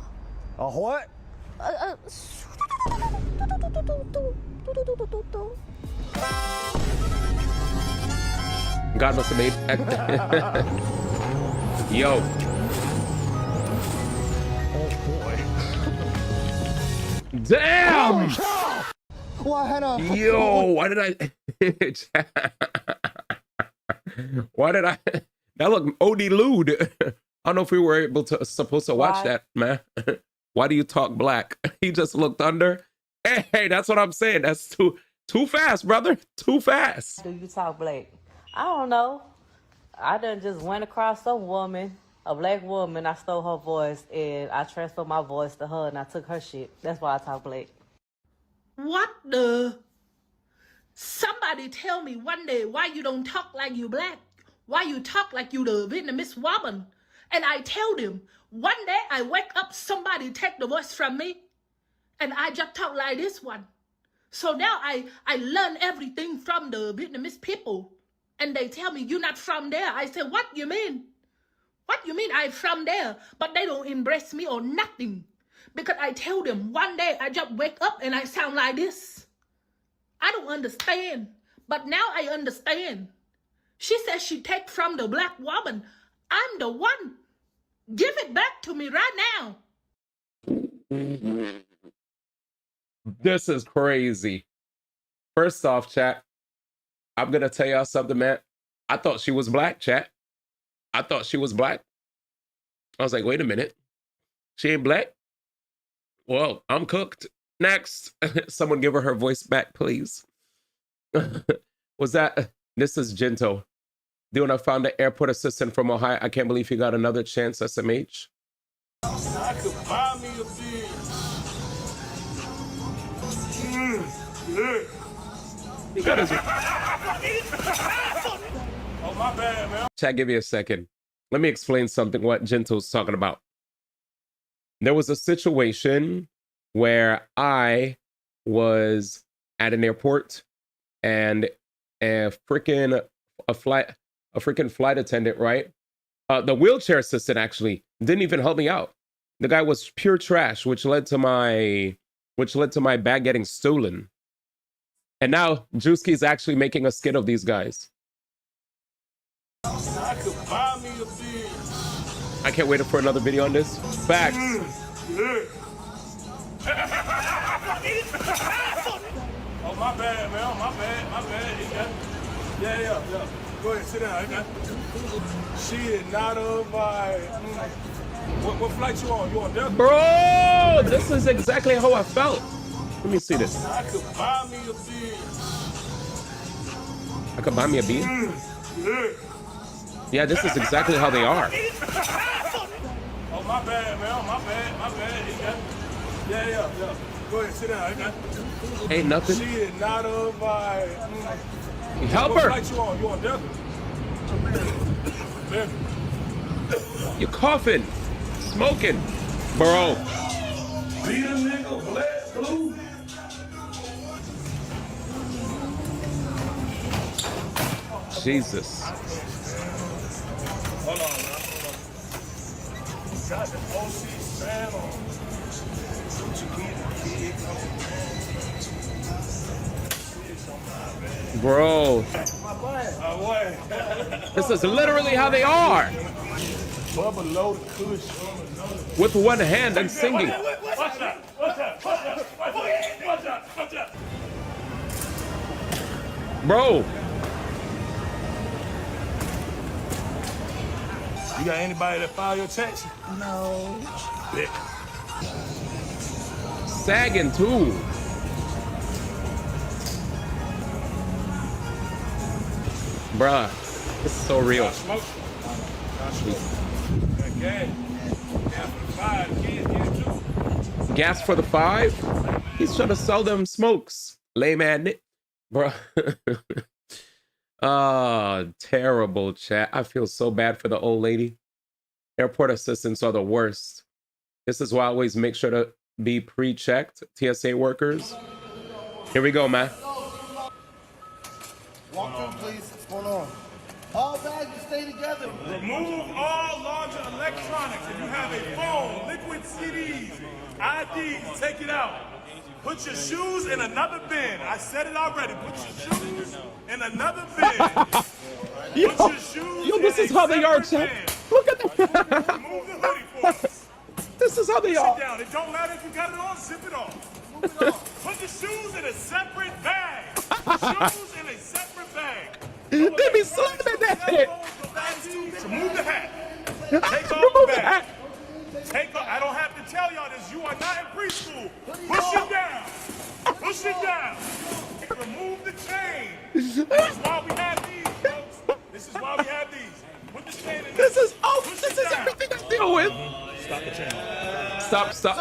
A what? God must have made. Yo. Oh boy. Damn! Yo, why did I? Why did I? That looked OD lewd. I don't know if we were supposed to watch that, man. Why do you talk black? He just looked under. Hey, that's what I'm saying. That's too fast, brother. Too fast. Do you talk black? I don't know. I done just went across some woman, a black woman. I stole her voice and I transferred my voice to her and I took her shit. That's why I talk black. What the? Somebody tell me one day why you don't talk like you black. Why you talk like you the Vietnamese woman. And I tell them, one day I wake up, somebody take the voice from me. And I just talk like this one. So now I learn everything from the Vietnamese people. And they tell me, you're not from there. I say, what you mean? What you mean I'm from there? But they don't embrace me or nothing. Because I tell them, one day I just wake up and I sound like this. I don't understand. But now I understand. She says she take from the black woman. I'm the one. Give it back to me right now. This is crazy. First off, chat, I'm going to tell y'all something, man. I thought she was black, chat. I thought she was black. I was like, wait a minute. She ain't black? Well, I'm cooked. Next. Someone give her voice back, please. Was that... This is Gento. Doing, I found an airport assistant from Ohio. I can't believe he got another chance, SMH. I could buy me a beer. He got his... Oh, my bad, man. Chat, give me a second. Let me explain something what Gentle's talking about. There was a situation where I was at an airport and a freaking flight attendant, right? The wheelchair assistant actually didn't even help me out. The guy was pure trash, which led to my bag getting stolen. And now Drewski's actually making a skit of these guys. I could buy me a beer. I can't wait for another video on this. Facts. Oh, my bad, man. My bad. Yeah. Go ahead, sit down. She is not of my... What flight you on? You on Delta? Bro, this is exactly how I felt. Let me see this. I could buy me a beer. I could buy me a beer? Yeah, this is exactly how they are. Oh, my bad, man. My bad. Yeah. Go ahead, sit down. Ain't nothing. She is not of my... Help what her. Flight you on? You on Delta? You're coughing, smoking, bro. Beat a nigga, black, blue. Jesus. Hold on, man. Got the OC span on. Bro, this is literally how they are. Bubba loaded kush. With one hand and singing. Watch out. Bro. You got anybody that file your tax? No. Bet. Sagging too. Bruh, this is so real. Gas for the 5? He's trying to sell them smokes. Lame man. Bruh. Oh, terrible chat. I feel so bad for the old lady. Airport assistants are the worst. This is why I always make sure to be pre-checked. TSA workers. Here we go, man. Walk through, please. What's going on? All bags stay together. Remove all larger electronics. If you have a phone, liquid CDs, IDs, take it out. Put your shoes in another bin. I said it already. Put your shoes in another bin. Yo, this is how they are, chat. Look at them. Remove the hoodie for us. This is how they Sit are. down. It don't matter if you got it on. Zip it off. Move it off. Put the shoes in a separate bag. Shoes in a separate bag. They be slamming that shit. Remove the hat. Take off the bag. Take off. I don't have to tell y'all this. You are not in preschool. Push it down. Push it down. Remove the chain. This is why we have these, folks. This is why we have these. Put the chain in. This is everything I deal with. Stop the chain. Stop. Sir,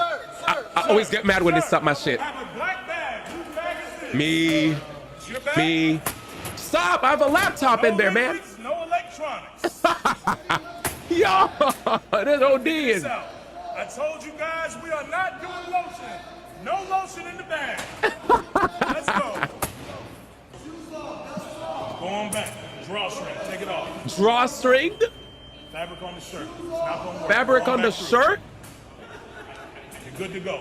I always get mad when they stop my shit. Have a black bag. Whose bag is this? Me. Stop! I have a laptop in there, man. No electronics. Yo, this ODing. I told you guys we are not doing lotion. No lotion in the bag. Let's go. Go on back. Drawstring. Take it off. Drawstring? Fabric on the shirt. It's not gonna work. Fabric on the shirt? You're good to go.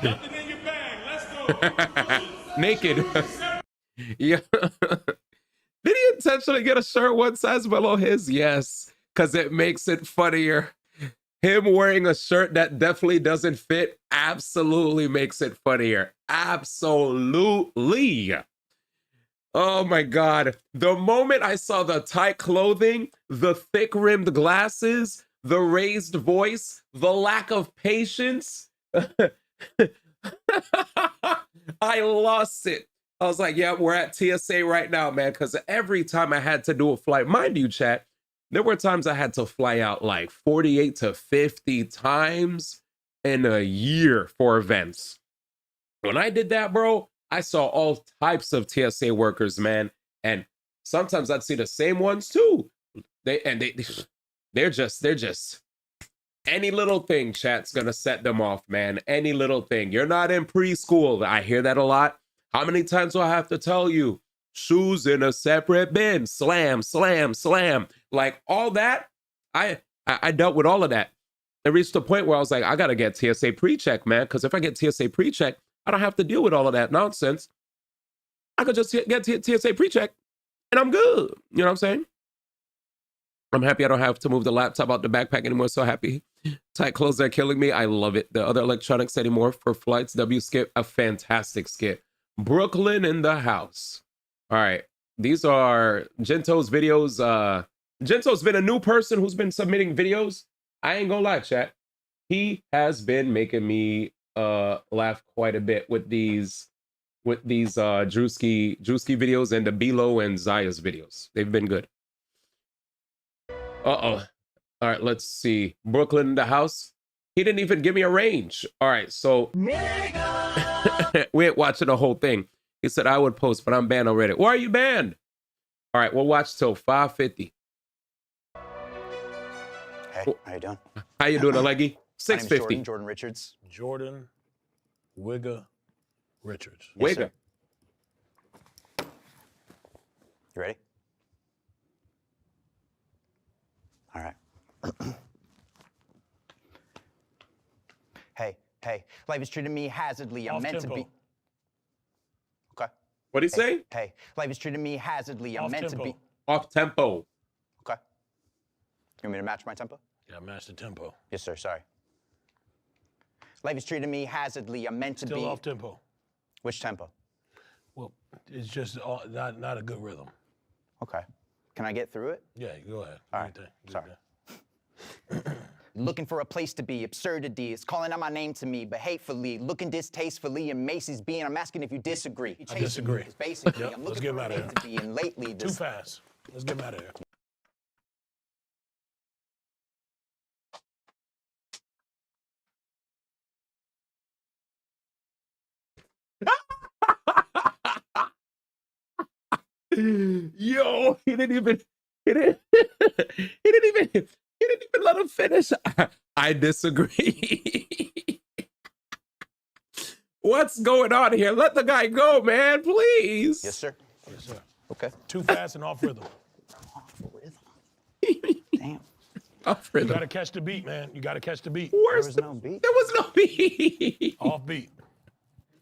Nothing in your bag. Let's go. Naked. Yeah. Did he intentionally get a shirt one size below his? Yes, because it makes it funnier. Him wearing a shirt that definitely doesn't fit absolutely makes it funnier. Absolutely. Oh my God. The moment I saw the tight clothing, the thick rimmed glasses, the raised voice, the lack of patience, I lost it. I was like, yeah, we're at TSA right now, man. Because every time I had to do a flight, mind you, chat, there were times I had to fly out like 48 to 50 times in a year for events. When I did that, bro, I saw all types of TSA workers, man. And sometimes I'd see the same ones too. They're just any little thing, chat's gonna set them off, man. Any little thing. You're not in preschool. I hear that a lot. How many times do I have to tell you? Shoes in a separate bin. Slam, slam, slam. Like all that, I dealt with all of that. It reached a point where I was like, I gotta get TSA pre-check, man. Because if I get TSA pre-check, I don't have to deal with all of that nonsense. I could just get TSA pre-check and I'm good. You know what I'm saying? I'm happy I don't have to move the laptop out the backpack anymore. So happy. Tight clothes are killing me. I love it. The other electronics anymore for flights. W skip, a fantastic skip. Brooklyn in the house. All right. These are Gento's videos. Gento's been a new person who's been submitting videos. I ain't gonna lie, chat. He has been making me laugh quite a bit with these Drewski videos and the Bilo and Zaya's videos. They've been good. Uh-oh. All right, let's see. Brooklyn in the house. He didn't even give me a range. All right, so we ain't watching the whole thing. He said I would post, but I'm banned already. Why are you banned? All right, we'll watch till 5:50. Hey, how you doing? How you doing, Alegi? 6:50. Jordan Richards. Jordan Wigga Richards. Yes, Wigga. You ready? All right. Hey, life is treating me hazardly. I'm meant to be. Okay. What'd he say? Hey, life is treating me hazardly. I'm meant to be. Off tempo. Okay. You want me to match my tempo? Yeah, match the tempo. Yes, sir. Sorry. Life is treating me hazardly. I'm meant to be. Still off tempo. Which tempo? Well, it's just not a good rhythm. Okay. Can I get through it? Yeah, go ahead. All right. Sorry. Looking for a place to be, absurdity is calling out my name to me, but hatefully, looking distastefully, and Macy's being, I'm asking if you disagree. I disagree. Basically, Yep, I'm let's looking get him for a out of name here. to be, and lately, Too this... fast. Let's get him out of here. Yo, he didn't even let him finish. I disagree. What's going on here? Let the guy go, man, please. Yes, sir. Yes, sir. Okay. Too fast and off rhythm. Damn. Off You rhythm. gotta catch the beat, man. You gotta catch the beat. There was no beat. There was no beat. Off beat.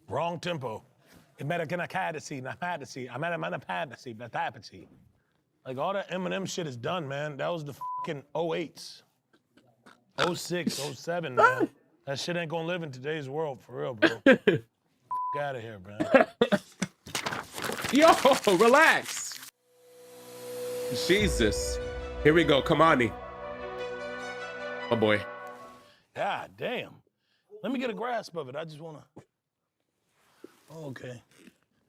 Wrong tempo. Like all that Eminem shit is done, man. That was the fucking 08s. 06, 07, man. That shit ain't gonna live in today's world, for real, bro. Out of here, man. Yo, relax. Jesus. Here we go. Come on, oh boy. God damn. Let me get a grasp of it. I just wanna. Oh, okay.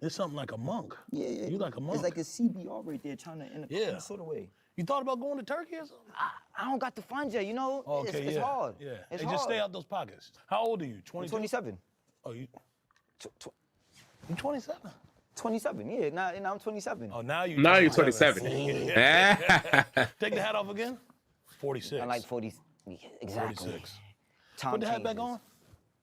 It's something like a monk. Yeah. You like a monk. It's like a CBR right there trying to, in a sort of way. You thought about going to Turkey or something? I don't got the funds yet, you know? Okay, it's hard. Yeah. It's Hey, hard. just stay out those pockets. How old are you? 22? 27. Oh, you 27? 27, yeah. Now I'm 27. Oh, now you're 27. Take the hat off again. 46. I like 40. Yeah, exactly. 46. Time Put the hat back changes. on.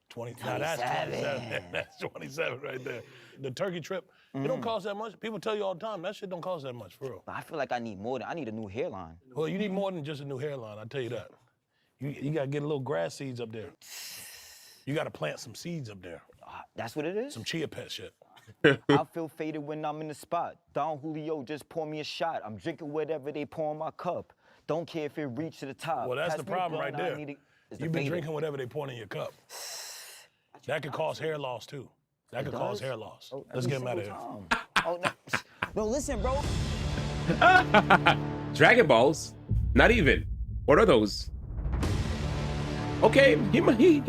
20. Now that's 27. That's 27 right there. The Turkey trip, it don't cost that much. People tell you all the time, that shit don't cost that much, for real. But I feel like I need more. I need a new hairline. Well, you need more than just a new hairline, I'll tell you that. You gotta get a little grass seeds up there. You gotta plant some seeds up there. That's what it is? Some chia pet shit. I feel faded when I'm in the spot. Don Julio just pour me a shot. I'm drinking whatever they pour in my cup. Don't care if it reach to the top. Well, that's Pass the me a problem blunt, right I there. need it. It's You've the been fader. drinking whatever they pour in your cup. That could cause hair loss, too. That could cause hair loss. Oh, Let's every get him out of here. single time. Oh, no, listen, bro. Dragon Balls? Not even. What are those? Okay, he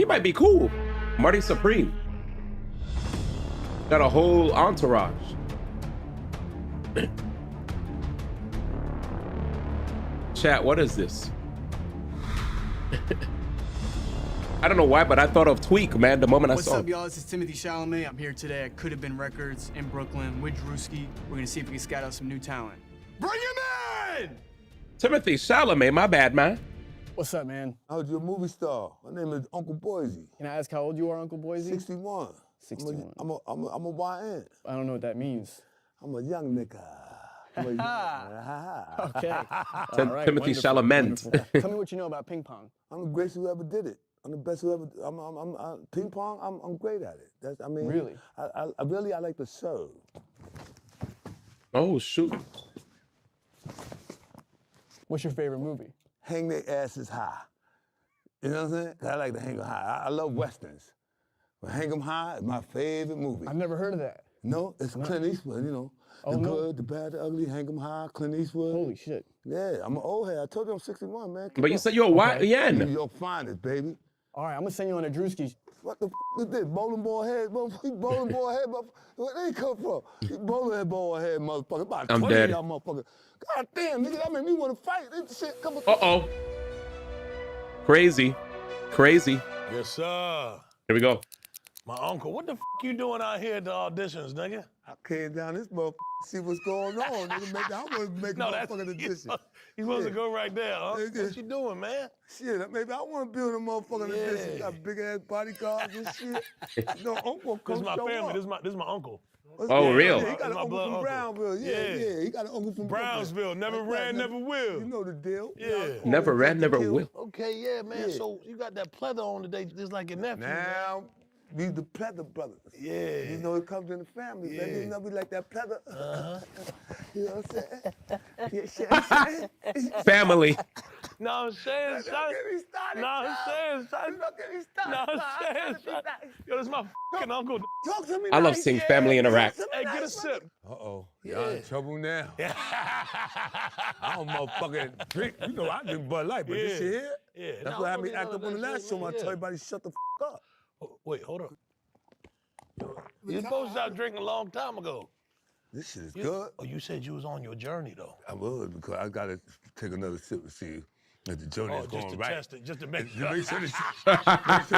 might be cool. Marty Supreme. Got a whole entourage. Chat, what is this? I don't know why, but I thought of Tweak, man, the moment I saw What's up, it. y'all? This is Timothy Chalamet. I'm here today at Could Have Been Records in Brooklyn with Drewski. We're gonna see if we can scout out some new talent. Bring him in! Timothy Chalamet, my bad, man. What's up, man? I was your movie star. My name is Uncle Boise. Can I ask how old you are, Uncle Boise? 61. 61. I'm a YN. I don't know what that means. I'm a young nigga. Okay. All Timothy wonderful, Chalamet. wonderful. Tell me what you know about ping pong. I'm the greatest who ever did it. I'm the best who ever. Ping pong. I'm great at it. Really? I like to serve. Oh shoot. What's your favorite movie? Hang their asses high. You know what I'm saying? 'Cause I like to hang them high. I love westerns. But Hang 'em High is my favorite movie. I've never heard of that. No, it's Clint Eastwood, you know. The good, the bad, the ugly, Hang 'em High, Clint Eastwood. Holy shit. Yeah, I'm an old head. I told you I'm 61, man. But you said you're a YN. New York finest, baby. All right, I'm gonna send you on a Drewski. What the is this? Bowling ball head, motherfucker. Bowling ball head, motherfucker. Where they come from? Bowling ball head, motherfucker. About I'm 20 dead. of y'all motherfuckers. God damn, nigga, that made me want to fight. This shit come Uh-oh. Crazy. Crazy. Yes, sir. Here we go. My uncle, what the you doing out here at the auditions, nigga? I came down this motherfucker see what's going on, nigga. I want to make a motherfucking audition. You supposed to go right there, huh? Nigga. What you doing, man? Shit, maybe I want to build a motherfucking audition. Got big ass bodyguards and shit. No, uncle This come is my show family. up. This is my uncle. Oh, real? Yeah, he got an My uncle blood from uncle. Brownsville. Yeah. He got an uncle from Brownsville. Never ran, never will. You know the deal. Yeah. Never ran, never will. Okay, yeah, man. Yeah. So you got that pleather on today, just like your nephew. Now, we the Pleather brothers. Yeah. You know it comes in the family, baby. Yeah. You know we like that Pleather. You know what I'm saying? Yeah, shit, I'm saying? Family. No, I'm saying, son. Don't get me started, No, I'm son. saying, son. Don't get me started, No, I'm son. saying, son. Yo, this is my fucking uncle. Talk to me I love nice, seeing yeah. family interact. Talk to me Hey, get a nice, sip. Uh-oh. Y'all in trouble now. I don't motherfucking drink. You know I drink Bud Light, but this shit here, Yeah. that's No, what had don't me get act none up of on the that last shit, show. I man. tell Yeah. everybody shut the up. Oh, wait, hold up. You supposed to stop drinking a long time ago. This shit is good. Oh, you said you was on your journey, though. I was, because I gotta take another sip to see if the journey is Just going to right. test it, just to make To sure. make sure the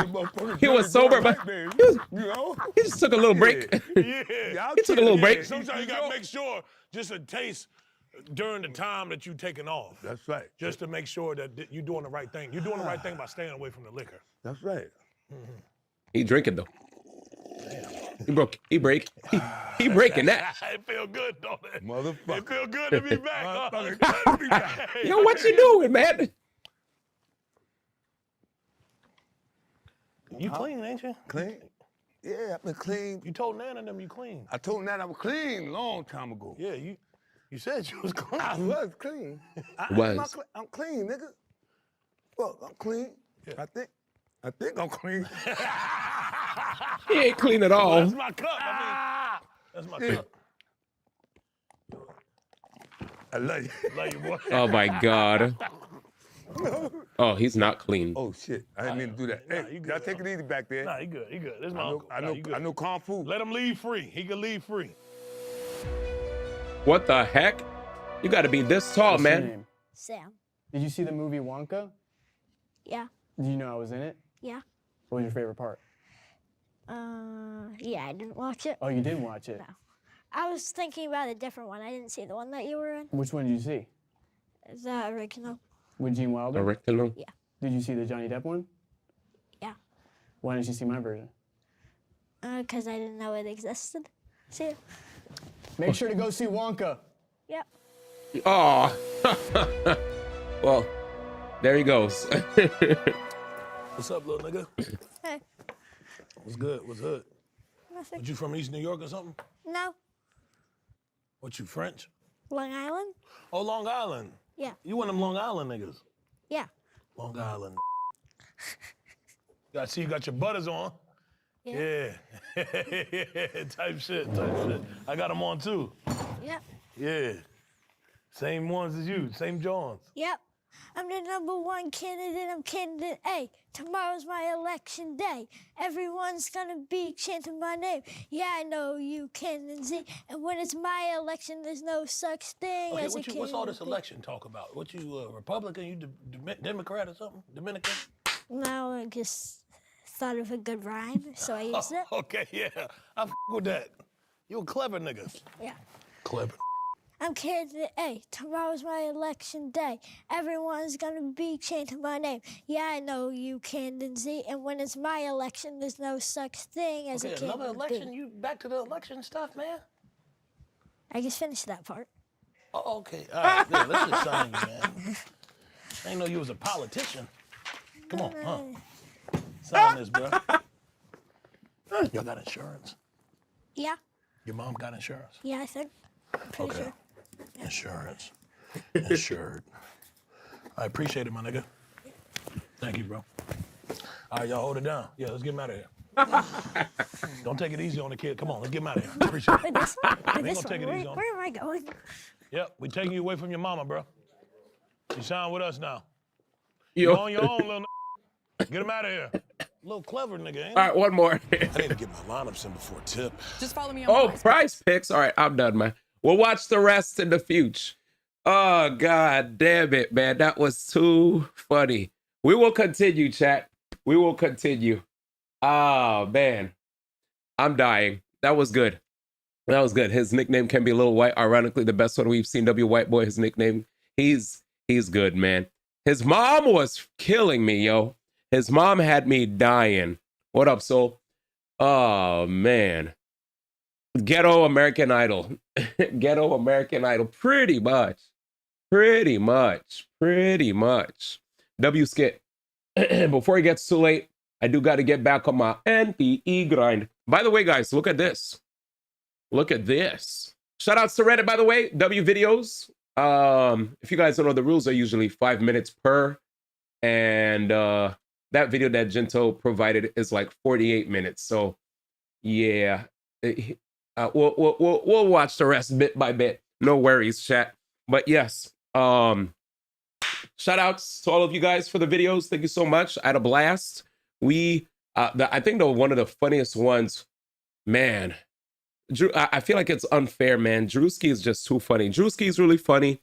motherfucker He was sober, but you know? he just took a little break. Yeah. He took a little break. Sometimes you gotta make sure, just a taste during the time that you taking off. That's right. Just to make sure that you're doing the right thing. You're doing the right thing by staying away from the liquor. That's right. He drinking though. He break. He breaking that. It feel good, don't it? Motherfucker. It feel good to be back. Motherfucker, good to be back. Yo, what you doing, man? You clean, ain't you? Clean? Yeah, I've been clean. You told Nana them you clean. I told Nat I was clean a long time ago. Yeah, you said you was clean. I was clean. I'm clean, nigga. Look, I'm clean. Yeah. I think I'm clean. He ain't clean at all. Well, that's my cup. I mean, that's my cup. I love you. Love you, boy. Oh my God. Oh, he's not clean. Oh shit! I didn't mean to do that. Hey, you y'all take it easy back there. Nah, you good. You good. This is my uncle. I know kung fu. Let him leave free. He can leave free. What the heck? You got to be this tall, What's your man. name? Sam. Did you see the movie Wonka? Yeah. Did you know I was in it? Yeah. What was your favorite part? Yeah, I didn't watch it. Oh, you didn't watch it? No. I was thinking about a different one. I didn't see the one that you were in. Which one did you see? The original. With Gene Wilder? Original. Yeah. Did you see the Johnny Depp one? Yeah. Why didn't you see my version? Because I didn't know it existed. See ya. Make sure to go see Wonka. Yep. Oh. Well, there he goes. What's up, little nigga? Hey. What's good? What's good? Nothing. What, you from East New York or something? No. What, you French? Long Island? Oh, Long Island. Yeah. You one of them Long Island niggas. Yeah. Long Island. I see you got your butters on. Yeah. Type shit. I got them on too. Yep. Yeah. Same ones as you, same Johns. Yep. I'm the #1 candidate. I'm candidate A. Tomorrow's my election day. Everyone's gonna be chanting my name. Yeah, I know you candidate Z. And when it's my election, there's no such thing Okay, as a candidate what's all this B. election talk about? What you Republican? You Democrat or something? Dominican? No, I just thought of a good rhyme, so I used it. Okay, yeah. I'm with that. You a clever nigga. Yeah. Clever. I'm candidate A. Tomorrow's my election day. Everyone's gonna be chanting my name. Yeah, I know you candidate Z. And when it's my election, there's no such thing as a Okay, candidate another election? B. You back to the election stuff, man? I just finished that part. Oh, okay. All right, yeah, let's just sign you, man. I didn't know you was a politician. Come on, huh? Sign this, bro. Y'all got insurance? Yeah, Your mom got insurance? yeah, I think. I'm pretty Okay. sure. Insurance. Insured. I appreciate it, my nigga. Thank you, bro. All right, y'all hold it down. Yeah, let's get him out of here. Don't take it easy on the kid. Come on, let's get him out of here. Appreciate it. Wait, this one? We Wait, ain't this gonna take one. it easy on him. Where am I going? Yep, we taking you away from your mama, bro. You sign with us now. Yo. You on your own, little Get him out of here. Little clever nigga, ain't All right, one more. I need to get my lineups in before tip. Just follow me on Oh, prize picks. All right, I'm done, man. We'll watch the rest in the future. Oh, God damn it, man. That was too funny. We will continue, chat. We will continue. Oh, man. I'm dying. That was good. That was good. His nickname can be a little white. Ironically, the best one we've seen, W White Boy, his nickname. He's good, man. His mom was killing me, yo. His mom had me dying. What up, Soul? Oh, man. Ghetto American Idol. Ghetto American Idol. Pretty much. Pretty much. Pretty much. W Skit. Before it gets too late, I do got to get back on my NTE grind. By the way, guys, look at this. Look at this. Shout outs to Reddit, by the way. W videos. If you guys don't know, the rules are usually 5 minutes per. And that video that Gento provided is like 48 minutes. So, yeah. We'll watch the rest bit by bit. No worries, chat. But yes, shout outs to all of you guys for the videos. Thank you so much. I had a blast. I think one of the funniest ones, man. Drew, I feel like it's unfair, man. Drewski is just too funny. Drewski is really funny.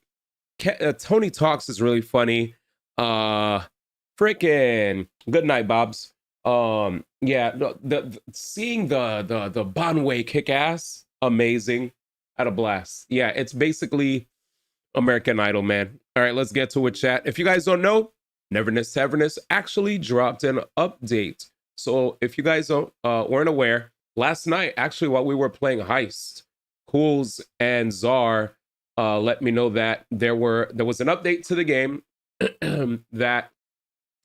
Tony Talks is really funny. Freaking good night, Bobs. Yeah, seeing the Bonway kick ass, amazing. Had a blast. Yeah, it's basically American Idol, man. All right, let's get to it, chat. If you guys don't know, Neverness actually dropped an update. So if you guys weren't aware, last night, actually, while we were playing Heist, Cools and Czar let me know that there was an update to the game that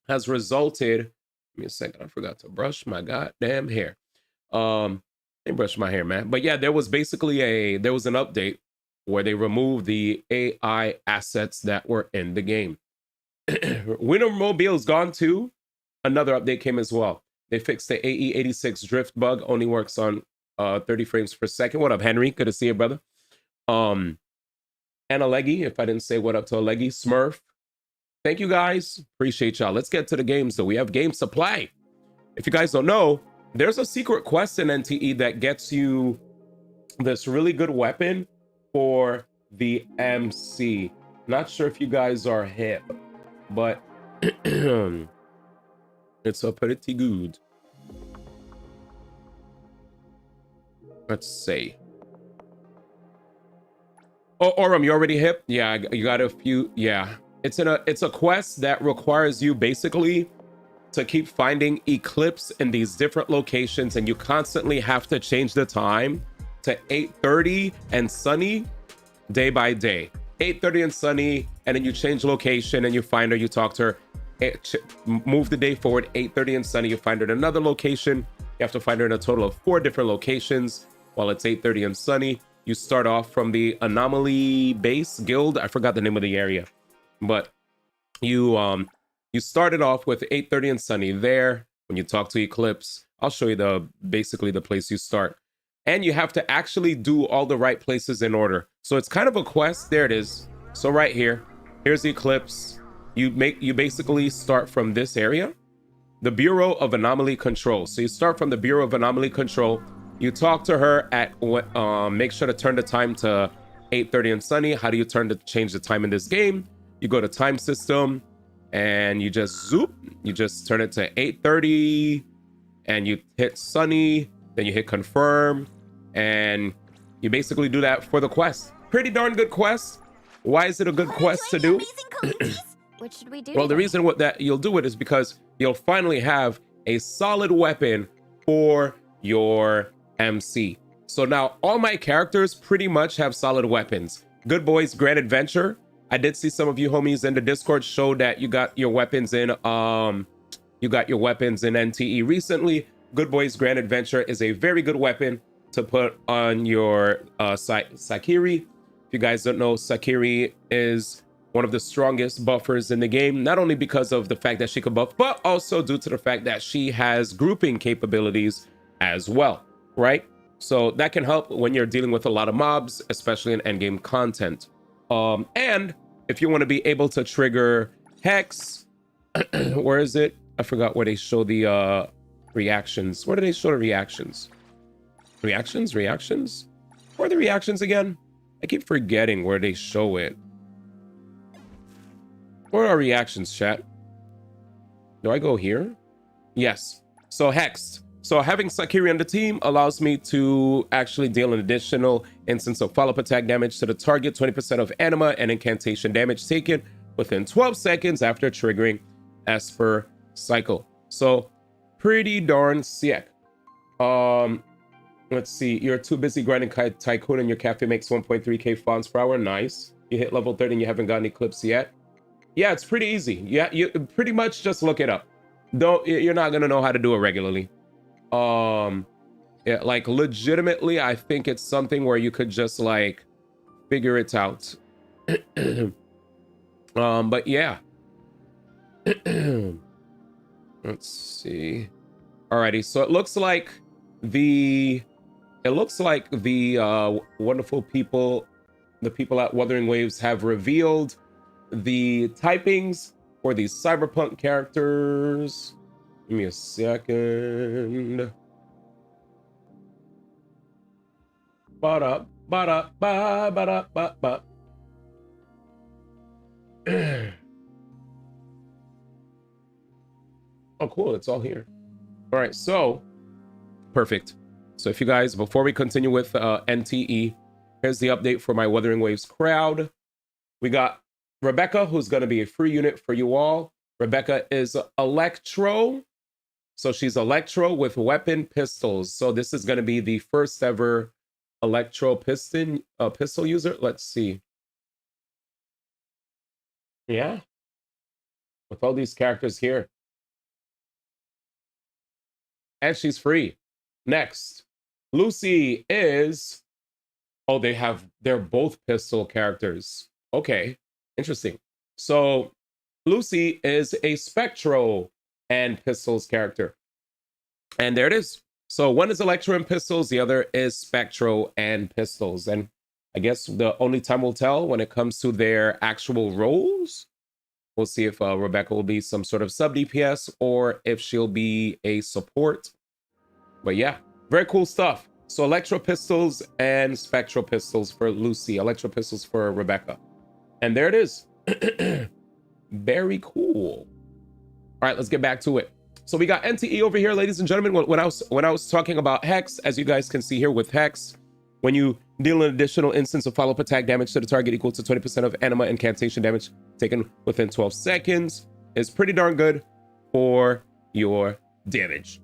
has resulted. Give me a second. I forgot to brush my goddamn hair. I brush my hair, man. But yeah, there was basically an update where they removed the AI assets that were in the game. Wintermobile's gone too. Another update came as well. They fixed the AE86 drift bug. Only works on 30 frames per second. What up, Henry? Good to see you, brother. And Alegi, if I didn't say what up to Alegi. Smurf. Thank you, guys. Appreciate y'all. Let's get to the games, though. We have games to play. If you guys don't know, there's a secret quest in NTE that gets you this really good weapon for the MC. Not sure if you guys are hip, but it's a pretty good. Let's see. Oh, Orum, you already hip? Yeah, you got a few. Yeah, it's a quest that requires you basically to keep finding Eclipse in these different locations, and you constantly have to change the time to 8:30 and sunny day by day. 8:30 and sunny, and then you change location and you find her, you talk to her. Move the day forward, 8:30 and sunny, you find her at another location. You have to find her in a total of 4 different locations while it's 8:30 and sunny. You start off from the Anomaly Base Guild. I forgot the name of the area, but you started off with 8:30 and sunny there. When you talk to Eclipse, I'll show you basically the place you start. And you have to actually do all the right places in order. So it's kind of a quest. There it is. So right here, here's Eclipse. you basically start from this area, the Bureau of Anomaly Control. So you start from the Bureau of Anomaly Control. You talk to her at make sure to turn the time to 8:30 and sunny. How do you change the time in this game? You go to time system and you just you just turn it to 8:30 and you hit sunny, then you hit confirm, and you basically do that for the quest. Pretty darn good quest. Why is it a good quest to do? What should we do? Well, the reason that you'll do it is because you'll finally have a solid weapon for your MC. So now all my characters pretty much have solid weapons. Good Boys Grand Adventure. I did see some of you homies in the Discord show that you got your weapons in NTE recently. Good Boys Grand Adventure is a very good weapon to put on your Sakiri. If you guys don't know, Sakiri is one of the strongest buffers in the game, not only because of the fact that she can buff, but also due to the fact that she has grouping capabilities as well, right? So that can help when you're dealing with a lot of mobs, especially in endgame content. And if you want to be able to trigger Hex, where is it? I forgot where they show the reactions. Where do they show the reactions? Reactions? Where are the reactions again? I keep forgetting where they show it. Where are reactions, chat? Do I go here? Yes. So Hexed. So having Sakiri on the team allows me to actually deal an additional instance of follow-up attack damage to the target, 20% of anima and incantation damage taken within 12 seconds after triggering Esper cycle. So pretty darn sick. Let's see. You're too busy grinding Tycoon and your cafe makes 1.3k fonts per hour. Nice. You hit level 30 and you haven't gotten Eclipse yet. Yeah, it's pretty easy. Yeah, you pretty much just look it up. You're not gonna know how to do it regularly. Yeah, like legitimately, I think it's something where you could just like figure it out. But yeah. Let's see. Alrighty, so it looks like the wonderful people, the people at Wuthering Waves have revealed the typings for these cyberpunk characters. Give me a second. Ba-da, ba-da, ba, ba-da, ba, ba. Oh, cool. It's all here. All right. So, perfect. So if you guys, before we continue with NTE, here's the update for my Wuthering Waves crowd. We got Rebecca, who's going to be a free unit for you all. Rebecca is Electro. So she's Electro with weapon pistols. So this is going to be the first ever Electro pistol user. Let's see. Yeah. With all these characters here. And she's free. Next, Lucy is... Oh, they're both pistol characters. Okay, interesting. So Lucy is a Spectro and pistols character. And there it is. So one is Electro and pistols, the other is Spectro and pistols. And I guess the only time will tell when it comes to their actual roles. We'll see if Rebecca will be some sort of sub DPS or if she'll be a support. But yeah, very cool stuff. So Electro pistols and Spectro pistols for Lucy, Electro pistols for Rebecca. And there it is. Very cool. All right, let's get back to it. So we got NTE over here, ladies and gentlemen. When I was talking about Hex, as you guys can see here with Hex, when you deal an additional instance of follow-up attack damage to the target equal to 20% of anima incantation damage taken within 12 seconds, is pretty darn good for your damage.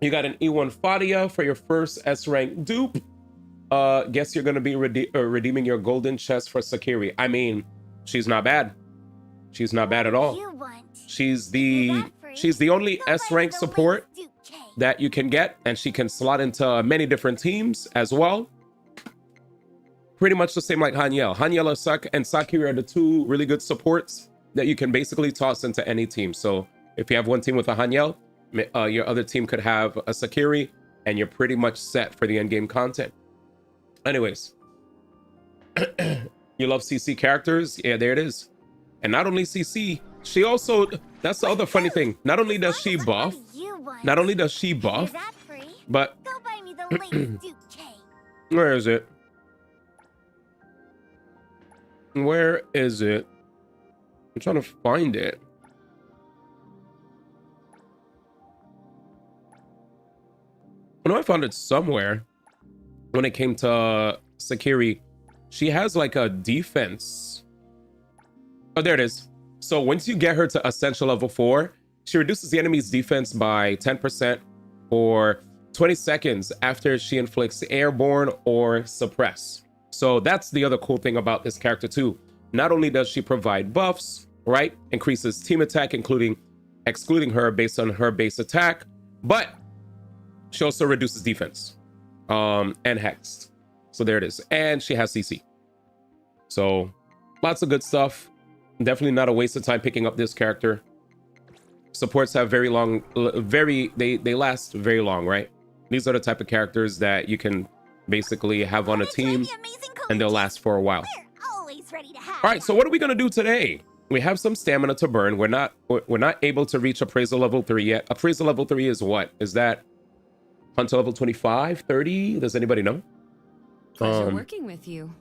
You got an E1 Fadia for your first S-rank dupe. Guess you're going to be redeeming your golden chest for Sakiri. I mean, she's not bad. She's not bad at all. She's the only S-rank support that you can get, and she can slot into many different teams as well. Pretty much the same like Haniel. Haniel and Sakiri are the two really good supports that you can basically toss into any team. So if you have one team with a Haniel, your other team could have a Sakiri, and you're pretty much set for the endgame content. Anyways, you love CC characters? Yeah, there it is. And not only CC, she also, that's the other funny thing. Not only does she buff, but where is it? Where is it? I'm trying to find it. I know I found it somewhere. When it came to Sakiri, she has like a defense. Oh, there it is. So once you get her to Essential Level 4, she reduces the enemy's defense by 10% for 20 seconds after she inflicts Airborne or Suppress. So that's the other cool thing about this character too. Not only does she provide buffs, right? Increases team attack, excluding her based on her base attack, but she also reduces defense and hexed. So there it is. And she has CC. So lots of good stuff. Definitely not a waste of time picking up this character. Supports have very long, they last very long, right? These are the type of characters that you can basically have on a team and they'll last for a while. All right, so what are we gonna do today? We have some stamina to burn. We're not able to reach appraisal level 3 yet. Appraisal level 3 is what? Is that hunter level 25, 30? Does anybody know? Pleasure working with you.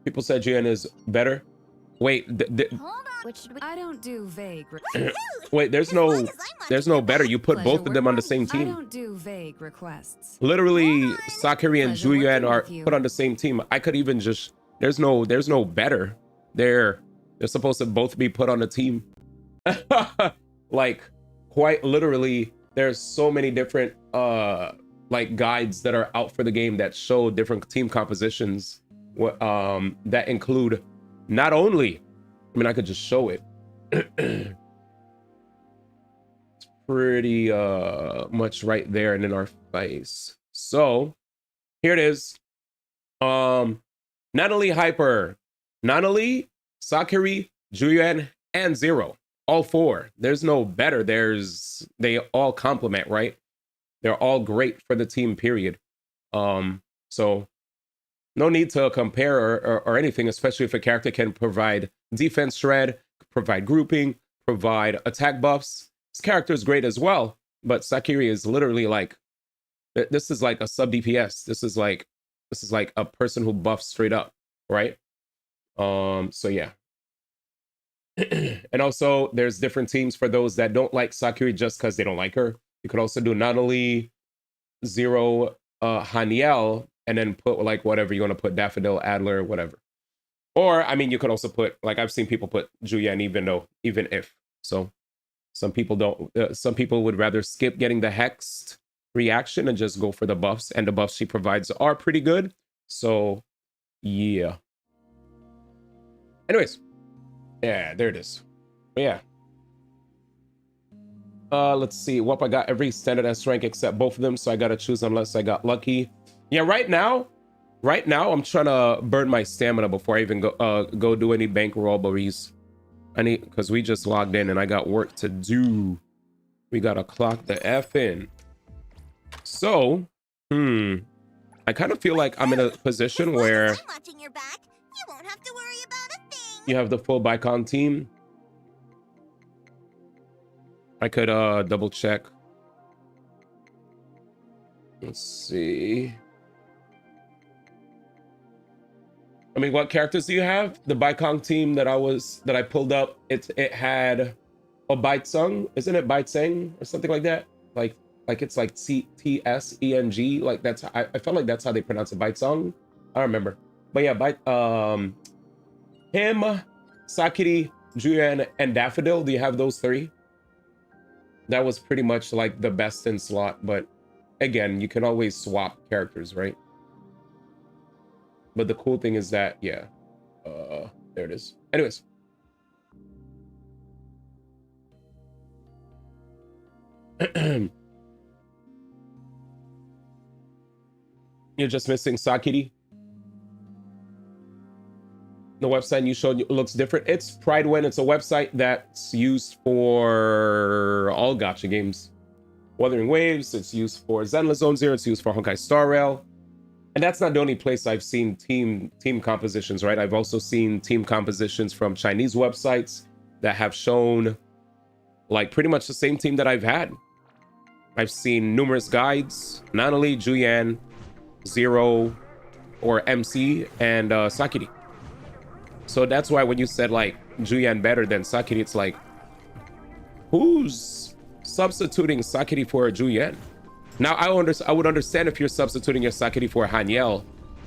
People said GN is better. Wait, I don't do vague. wait, there's no better. You put both of them on the same I team. don't do vague requests. Literally, Sakiri and Pleasure Julian working are with you. put on the same team. I could even just there's no better. They're supposed to both be put on a team. Like quite literally, there's so many different like guides that are out for the game that show different team compositions that include not only, I mean, I could just show it. It's pretty much right there and in our face. So here it is. Natalie Hyper, Natalie, Sakiri, Julian, and Zero. All four. There's no better. They all complement, right? They're all great for the team, period. So no need to compare or anything, especially if a character can provide defense shred, provide grouping, provide attack buffs. This character is great as well, but Sakiri is literally like, this is like a sub DPS. This is like a person who buffs straight up, right? So yeah. And also there's different teams for those that don't like Sakiri just because they don't like her. You could also do Natalie, Zero, Haniel, and then put like whatever you want to put, Daffodil, Adler, whatever. Or I mean, you could also put, like I've seen people put Julian even if. So some people don't, some people would rather skip getting the hexed reaction and just go for the buffs, and the buffs she provides are pretty good. So yeah. Anyways, yeah, there it is. But yeah. Let's see. Well, I got every standard S rank except both of them, so I gotta choose unless I got lucky. Yeah, right now I'm trying to burn my stamina before I even go do any bank robberies. I need, because we just logged in and I got work to do. We gotta clock the F in. So, I kind of feel like I'm in a position where you have the full Bicon team. I could double check. Let's see. I mean, what characters do you have? The Bicon team that I pulled up, it had a Baitsung, isn't it Baitseng or something like that? Like it's like TSENG, like that's, I felt like that's how they pronounce it, Baitsung. I don't remember. But yeah, him, Sakiri, Julian, and Daffodil, do you have those three? That was pretty much like the best in slot, but again, you can always swap characters, right? But the cool thing is that, yeah, there it is. Anyways. You're just missing Sakiri. The website you showed looks different. It's Pridewin. It's a website that's used for all gacha games. Wuthering Waves, it's used for Zenless Zone Zero, it's used for Honkai Star Rail. And that's not the only place I've seen team compositions, right? I've also seen team compositions from Chinese websites. that have shown like pretty much the same team that I've had. I've seen numerous guides, Nanali, Julian, Zero, or MC, and Sakiri. So that's why when you said like Julian better than Sakiri, it's like, who's substituting Sakiri for Julian? Now I would understand if you're substituting your Sakiri for Haniel,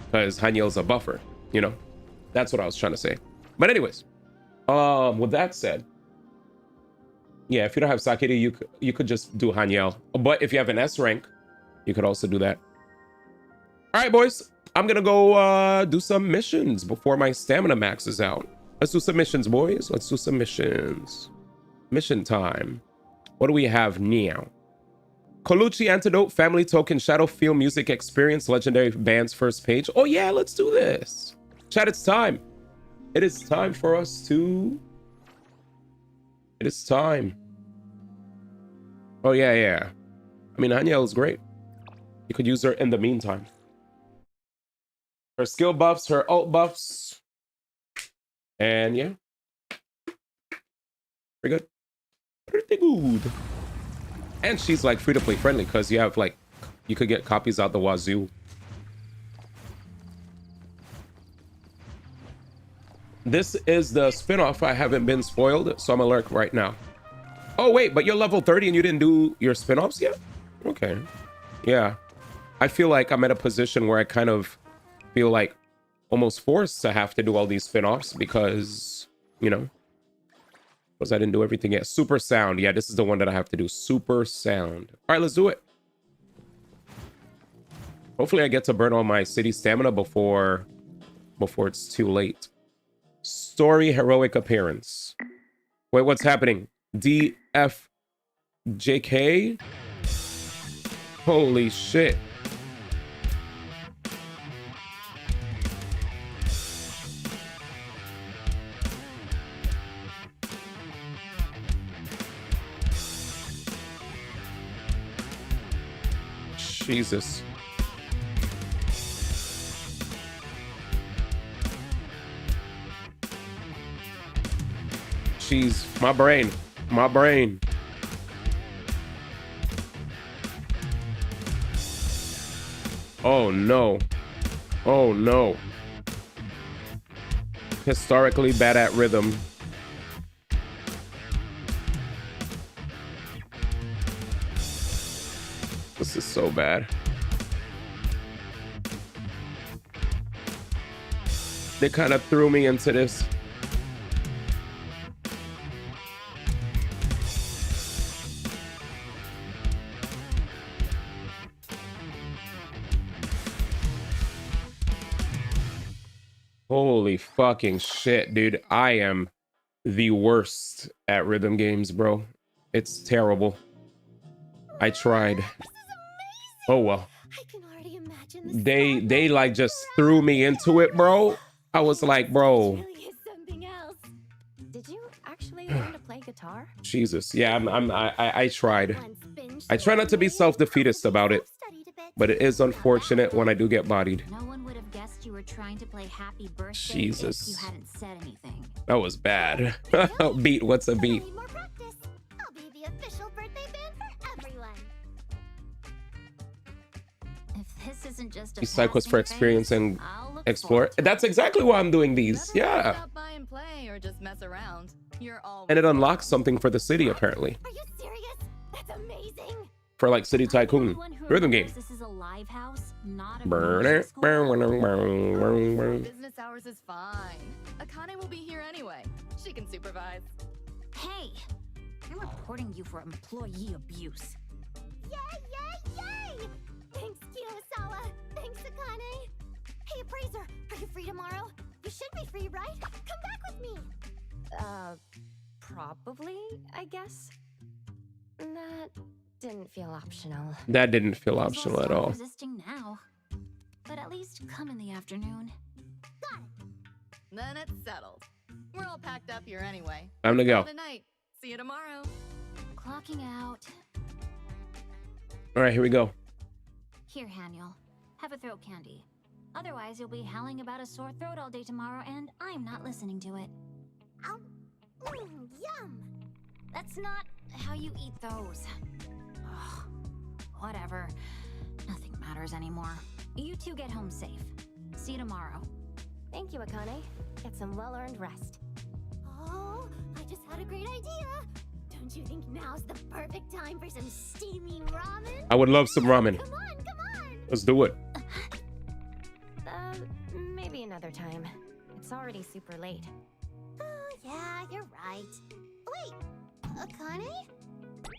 because Haniel's a buffer, you know? That's what I was trying to say. But anyways, with that said, yeah, if you don't have Sakiri, you could just do Haniel. But if you have an S rank, you could also do that. All right, boys, I'm gonna go do some missions before my stamina maxes out. Let's do some missions, boys. Let's do some missions. Mission time. What do we have now? Colucci Antidote, Family Token, Shadowfield Music Experience, Legendary Band's first page. Oh yeah, let's do this. Chat, it's time. It is time for us to... It is time. Oh yeah. I mean, Haniel is great. You could use her in the meantime. Her skill buffs, her ult buffs. And yeah. Pretty good. Pretty good. And she's like free to play friendly because you have like, you could get copies out the wazoo. This is the spinoff. I haven't been spoiled, so I'm gonna lurk right now. Oh wait, but you're level 30 and you didn't do your spinoffs yet? Okay. Yeah. I feel like I'm at a position where I kind of feel like almost forced to have to do all these spinoffs because, you know, because I didn't do everything yet. Super Sound. Yeah, this is the one that I have to do. Super Sound. All right, let's do it. Hopefully I get to burn all my city stamina before it's too late. Story heroic appearance. Wait, what's happening? DFJK? Holy shit. Jesus. Jeez, my brain. Oh no. Oh no. Historically bad at rhythm. This is so bad. They kind of threw me into this. Holy fucking shit, dude. I am the worst at rhythm games, bro. It's terrible. I tried. Oh well. They like just threw me into it, bro. I was like, bro. Did you actually learn to play guitar? Jesus. Yeah, I tried. I try not to be self-defeatist about it, but it is unfortunate when I do get bodied. No one would have guessed you were trying to play Happy Birthday Jesus. if you hadn't said anything. That was bad. Beat, what's a beat? I'll be the official birthday band for everyone. If this isn't just a These cycles for experience and explore. That's exactly why I'm doing these. Yeah. Stop by and play or just mess around. You're all And it unlocks something for the city, apparently. Are you serious? That's amazing. For like City Tycoon. Rhythm game. This is a live house, not a business hours is fine. Akane will be here anyway. She can supervise. Hey, I'm reporting you for employee abuse. Yay! Thanks, Kiyosawa. Thanks, Akane. Hey, Appraiser, are you free tomorrow? You should be free, right? Come back with me. Probably, I guess. That didn't feel optional. That didn't feel optional at all. Resisting now, but at least come in the afternoon. Got it. Then it's settled. We're all packed up here anyway. Time to go. Good night. See you tomorrow. Clocking out. All right, here we go. Here, Haniel. Have a throat candy. Otherwise, you'll be howling about a sore throat all day tomorrow, and I'm not listening to it. Yum! That's not how you eat those. Ugh, whatever. Nothing matters anymore. You two get home safe. See you tomorrow. Thank you, Akane. Get some well-earned rest. Oh, I just had a great idea. Don't you think now's the perfect time for some steamy ramen? I would love some ramen. Come on, come on! Let's do it. Maybe another time. It's already super late. Yeah, you're right. Wait, Akane?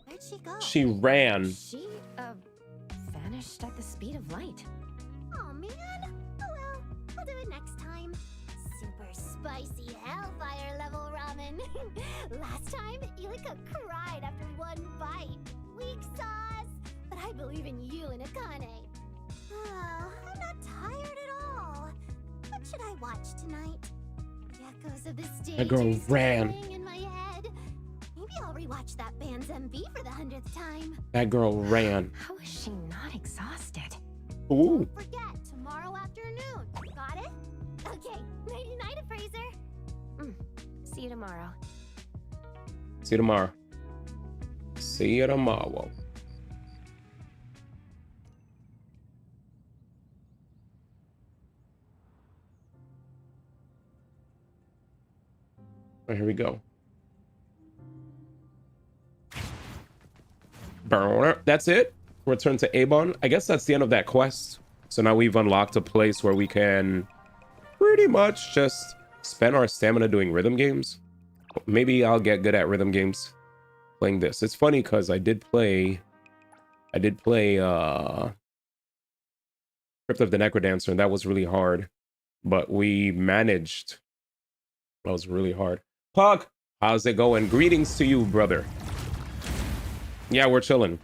Where'd she go? She ran. She, vanished at the speed of light. Oh man. Oh well, we'll do it next time. Super spicy hellfire level ramen. Last time, Ilika cried after one bite. Weak sauce. But I believe in you and Akane. I'm not tired at all. What should I watch tonight? The echoes of the stage That girl are still ran. playing in my head. Maybe I'll rewatch that band's MV for the 100th time. That girl ran. How is she not exhausted? Ooh. Don't forget, tomorrow afternoon. Got it? Okay, nighty-night, Fraser. See you tomorrow. See you tomorrow. See you tomorrow. All right, here we go. That's it. Return to Avon. I guess that's the end of that quest. So now we've unlocked a place where we can pretty much just spend our stamina doing rhythm games. Maybe I'll get good at rhythm games playing this. It's funny because I did play Crypt of the Necrodancer, and that was really hard. But we managed. That was really hard. Puck, how's it going? Greetings to you, brother. Yeah, we're chilling.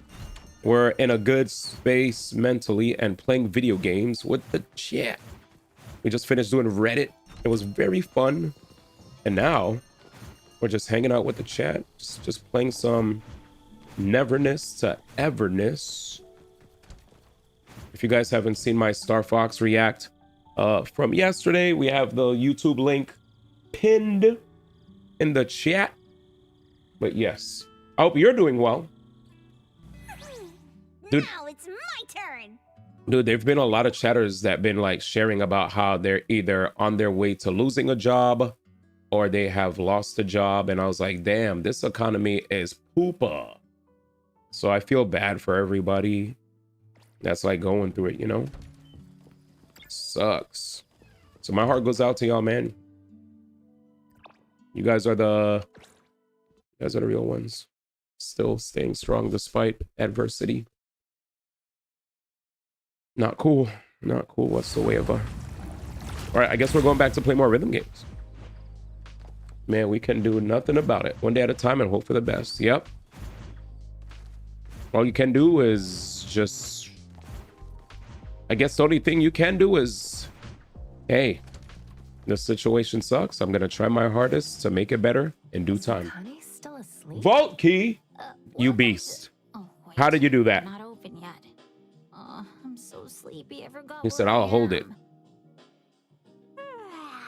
We're in a good space mentally and playing video games with the chat. We just finished doing Reddit. It was very fun. And now we're just hanging out with the chat. Just playing some Neverness to Everness. If you guys haven't seen my Star Fox react from yesterday, we have the YouTube link pinned in the chat. But yes, I hope you're doing well. Dude, Now it's my turn. Dude, there've been a lot of chatters that been like sharing about how they're either on their way to losing a job or they have lost a job. And I was like, damn, this economy is poopa. So I feel bad for everybody that's like going through it, you know? Sucks. So my heart goes out to y'all, man. You guys are the real ones. Still staying strong despite adversity. Not cool. Not cool whatsoever. All right, I guess we're going back to play more rhythm games. Man, we can do nothing about it. One day at a time and hope for the best. Yep. All you can do is just... I guess the only thing you can do is... Hey, this situation sucks. I'm going to try my hardest to make it better in due time. Still asleep? Vault key! You beast. How did you do that? Not open yet. I'm so sleepy. I forgot. He said, I'll hold it.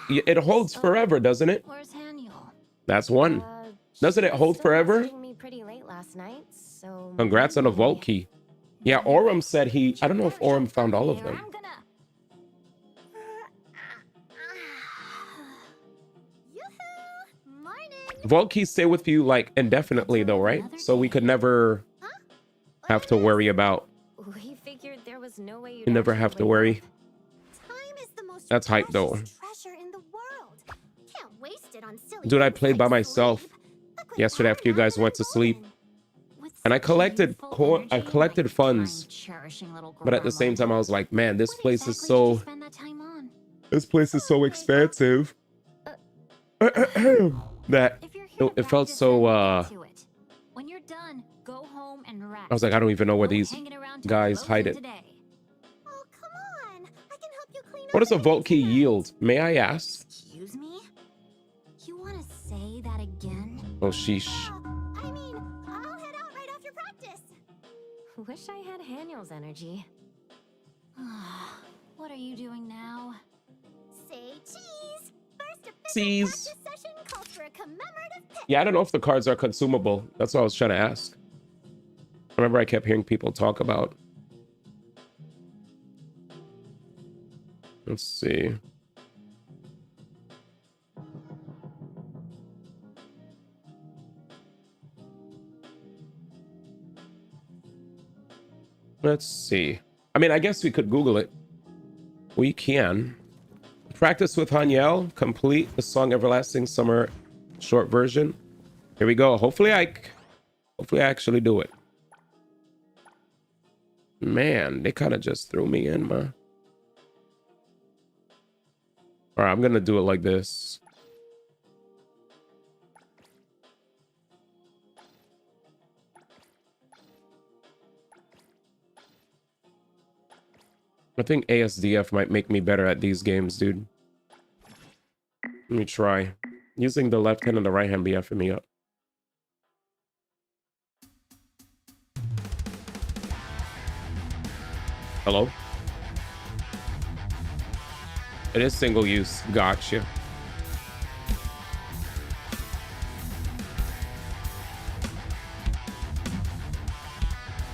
It holds forever, doesn't it? Where's Haniel? That's one. Doesn't it hold forever? Me pretty late last night, so Congrats on a vault key. Yeah, Aurum said he... I don't know if Aurum found all of them. Vault keys stay with you like indefinitely though, right? So we could never have to worry about... we figured there was no way You never have to worry. That's hype though. Treasure in the world. Can't waste it on silly Dude, I played by myself yesterday after you guys went to sleep. And I collected funds. But at the same time, I was like, man, this place is so... This place is so expansive. That it felt so... When you're done, go home and rest. I was like, I don't even know where these guys hide it. What does a vault key yield? May I ask? Excuse me? You want to say that again? Oh, sheesh. I mean, I'll head out right after practice. Wish I had Haniel's energy. What are you doing now? Say cheese. First Seas. Yeah, I don't know if the cards are consumable. That's what I was trying to ask. I remember I kept hearing people talk about. Let's see. Let's see. I mean, I guess we could Google it. We can. Practice with Haniel. Complete the song Everlasting Summer short version. Here we go. Hopefully I actually do it. Man, they kind of just threw me in, man. All right, I'm going to do it like this. I think ASDF might make me better at these games, dude. Let me try. Using the left hand and the right hand be effing me up. Hello? It is single use. Gotcha.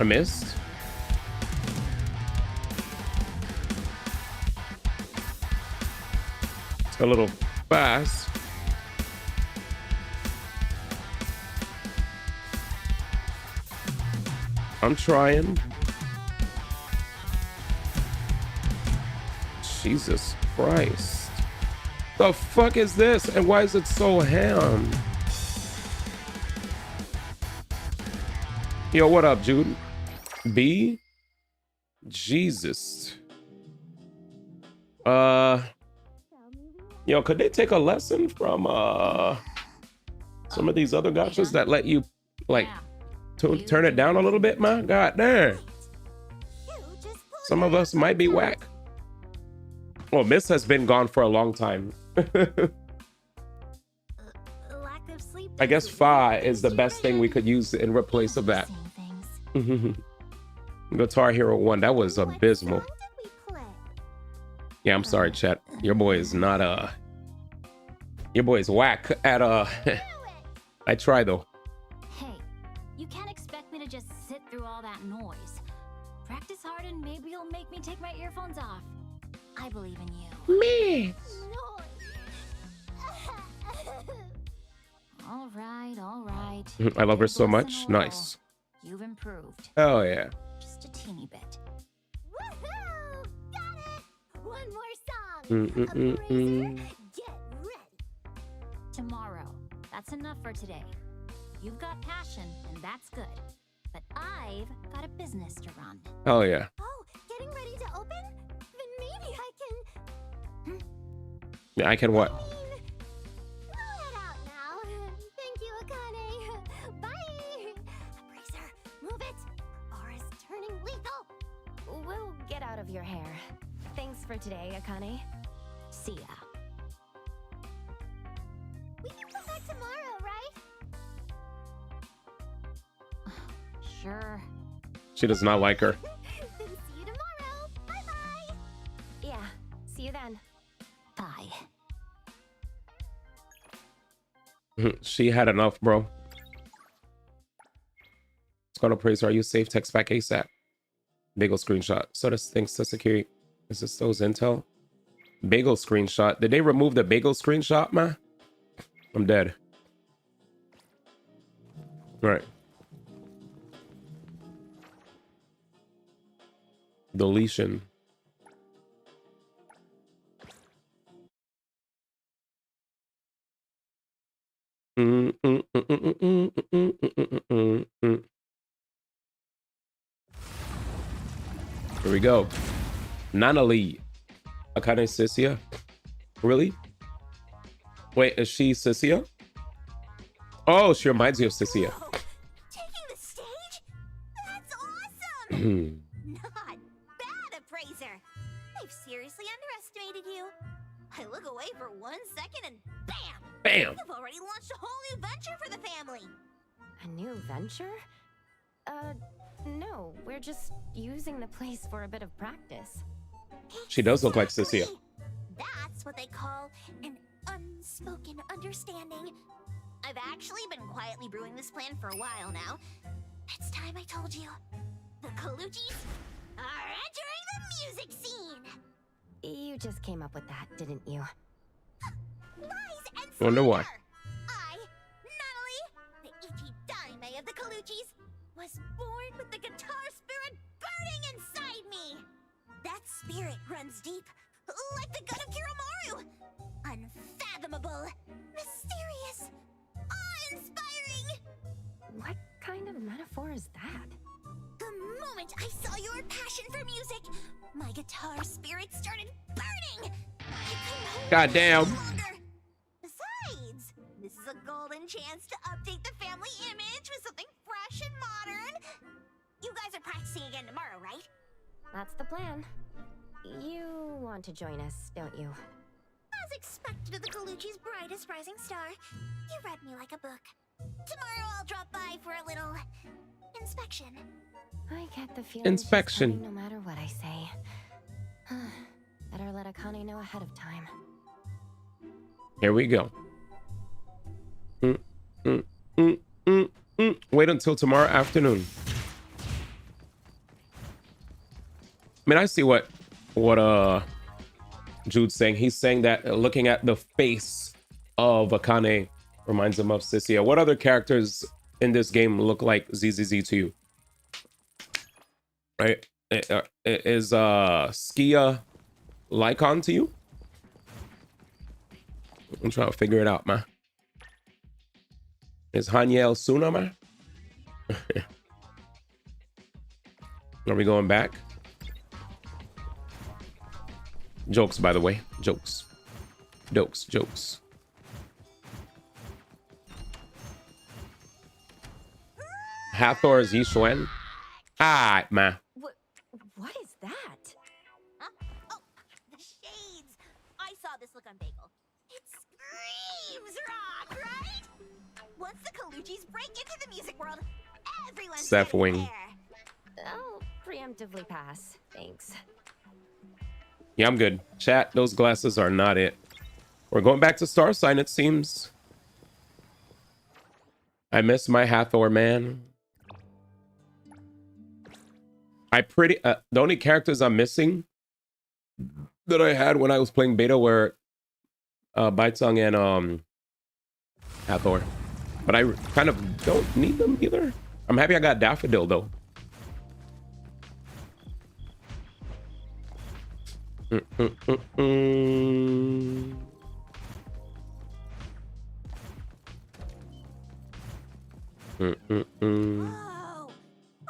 I missed. It's a little fast. I'm trying. Jesus Christ. The fuck is this? And why is it so ham? Yo, what up, Jude? B? Jesus. Yo, could they take a lesson from some of these other gachas that let you like turn it down a little bit, man? God damn. Some of us might be whack. Oh, Miss has been gone for a long time. I guess Fa is the best thing we could use in replace of that. Guitar Hero 1, that was abysmal. Yeah, I'm sorry, chat. Your boy is not your boy is whack at I try though. Hey, you can't expect me to just sit through all that noise. Practice hard and maybe you'll make me take my earphones off. I believe in you. Me. All right, all right. I love her so much. Nice. You've improved. Oh yeah. Just a teeny bit. Woohoo! Got it! One more song. Get ready. Tomorrow. That's enough for today. You've got passion, and that's good. But I've got a business to run. Oh yeah. Oh, getting ready to open? Then maybe I can. Yeah, I can what? I'll head out now. Thank you, Akane. Bye. Bracer, move it. Aura's turning lethal. We'll get out of your hair. Thanks for today, Akane. See ya. We can come back tomorrow, right? Sure. She does not like her. Then see you tomorrow. Bye-bye. Yeah, see you then. Bye. She had enough, bro. It's gonna praise her. Are you safe? Text back ASAP. Bagel screenshot. So this thing's to security. Is this those intel? Bagel screenshot. Did they remove the bagel screenshot, man? I'm dead. All right. Deletion. Here we go. Nana Lee. Akane Sisia? Really? Wait, is she Sisia? Oh, she reminds me of Sisia. Taking the stage? That's awesome! Not bad, Appraiser. They've seriously underestimated you. I look away for 1 second and bam! Bam! You've already launched a whole new venture for the family. A new venture? No, we're just using the place for a bit of practice. She does look like Sisia. That's what they call an unspoken understanding. I've actually been quietly brewing this plan for a while now. It's time I told you. The Colucci's are entering the music scene. You just came up with that, didn't you? Lies and Wonder why. I, Natalie, the xD1x of the Colucci's, was born with the guitar spirit burning inside me. That spirit runs deep, like the gun of Kiromaru. Unfathomable, mysterious, awe-inspiring. What kind of metaphor is that? The moment I saw your passion for music, my guitar spirit started burning. I couldn't hold God it damn. any longer. Besides, this is a golden chance to update the family image with something fresh and modern. You guys are practicing again tomorrow, right? That's the plan. You want to join us, don't you? As expected of the Colucci's brightest rising star, you read me like a book. Tomorrow I'll drop by for a little inspection. I get the feeling Inspection. she's coming no matter what I say. Better let Akane know ahead of time. Here we go. Wait until tomorrow afternoon. I mean, I see what Jude's saying. He's saying that looking at the face of Akane reminds him of Sissia. What other characters in this game look like ZZZ to you? Right? Is Skia Lycon to you? I'm trying to figure it out, man. Is Haniel Suna, man? Are we going back? Jokes, by the way. Jokes. Jokes. Hathor is Yishuan? Ah, man. What is that? Huh? Oh, the shades. I saw this look on Bagel. It screams rock, right? Once the Colucci's break into the music world, everyone's Seth getting Wing. there. I'll preemptively pass. Thanks. Yeah, I'm good. Chat, those glasses are not it. We're going back to Star Sign, it seems. I miss my Hathor, man. The only characters I'm missing that I had when I was playing beta were Baitsung and Hathor. But I kind of don't need them either. I'm happy I got Daffodil though. Whoa!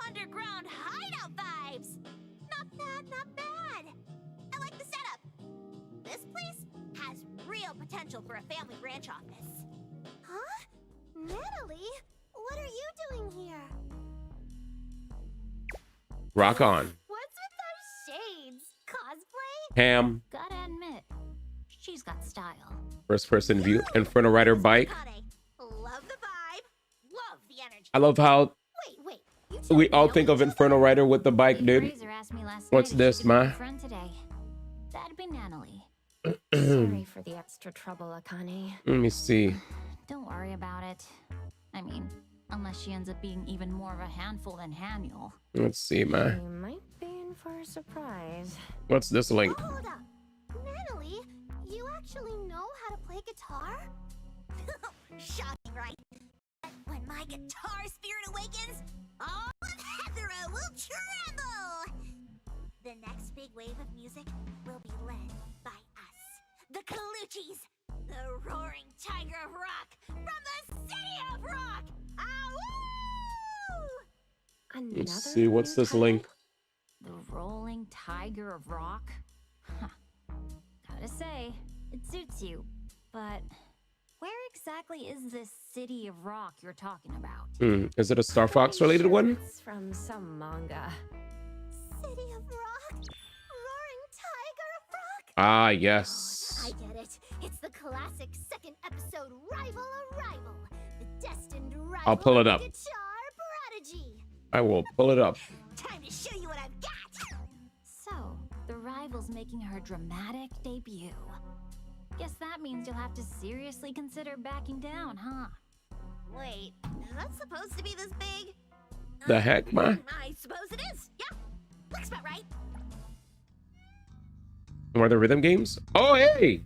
Underground hideout vibes! Not bad, not bad. I like the setup. This place has real potential for a family branch office. Huh? Natalie, what are you doing here? Rock on. What's with those shades? Cosplay? Ham. Gotta admit, she's got style. First person view. Inferno Rider bike. Love the vibe. Love the energy. I love how Wait. we all think of Inferno Rider with the bike, dude. Fraser asked me last What's night if this, she could be ma? my friend today. That'd be Natalie. Sorry for the extra trouble, Akane. Let me see. Don't worry about it. I mean, unless she ends up being even more of a handful than Haniel. Let's see, man. You might be in for a surprise. What's this link? Hold up. Natalie, you actually know how to play guitar? Shocking, right? But when my guitar spirit awakens, all of Hethera will tremble! The next big wave of music will be led by us, the Colucci's, the roaring tiger of rock from the city of rock! Ow! Let's see, what's this link? The rolling tiger of rock? Huh. Gotta say, it suits you, but where exactly is this city of rock you're talking about? Is it a Star Fox related one? It's from some manga. City of rock? Roaring tiger of rock? Ah, yes. I get it. It's the classic second episode rival. The destined rival. I'll pull it up. Guitar prodigy. I will pull it up. Time to show you what I've got. So, the rival's making her dramatic debut. Guess that means you'll have to seriously consider backing down, huh? Wait, is that supposed to be this big? The heck, man? I suppose it is. Yeah, looks about right. Are the rhythm games? Oh, hey!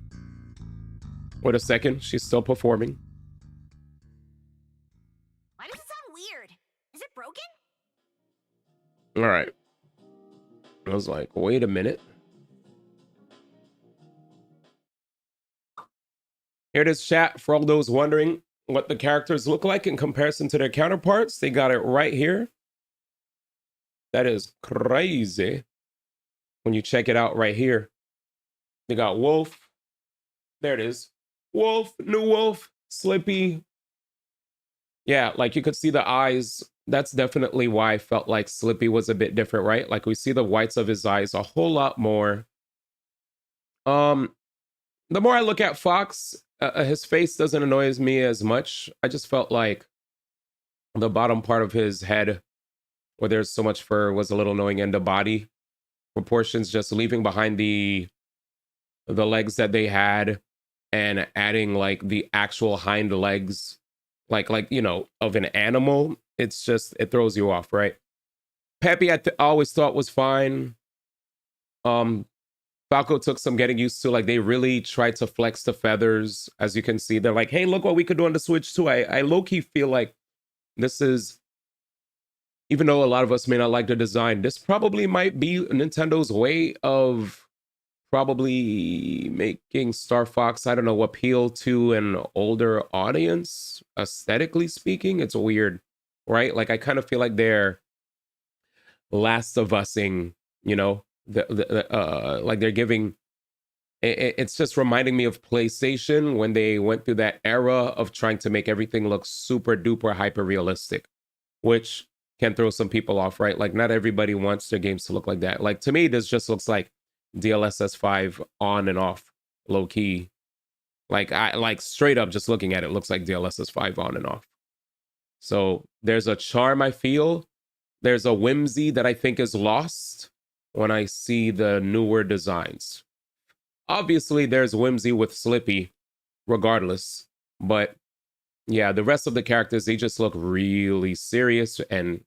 Wait a second, she's still performing. Why does it sound weird? Is it broken? All right. I was like, wait a minute. Here it is, chat. For all those wondering what the characters look like in comparison to their counterparts, they got it right here. That is crazy. When you check it out right here, they got Wolf. There it is. Wolf, new Wolf, Slippy. Yeah, like you could see the eyes. That's definitely why I felt like Slippy was a bit different, right? Like we see the whites of his eyes a whole lot more. The more I look at Fox, his face doesn't annoy me as much. I just felt like the bottom part of his head, where there's so much fur, was a little annoying, and the body proportions, just leaving behind the legs that they had and adding like the actual hind legs, like you know, of an animal. It's just, it throws you off, right? Peppy, I always thought was fine. Falco took some getting used to. Like they really tried to flex the feathers. As you can see, they're like, hey, look what we could do on the Switch too. I low-key feel like this is, even though a lot of us may not like the design, this probably might be Nintendo's way of probably making Star Fox, I don't know, appeal to an older audience, aesthetically speaking. It's weird, right? Like I kind of feel like they're Last of Us-ing, you know, like they're giving, it's just reminding me of PlayStation when they went through that era of trying to make everything look super duper hyper realistic, which can throw some people off, right? Like not everybody wants their games to look like that. Like to me, this just looks like DLSS 5 on and off, low key. Like I like straight up just looking at it, looks like DLSS 5 on and off. So there's a charm I feel. There's a whimsy that I think is lost when I see the newer designs. Obviously, there's whimsy with Slippy, regardless. But yeah, the rest of the characters, they just look really serious and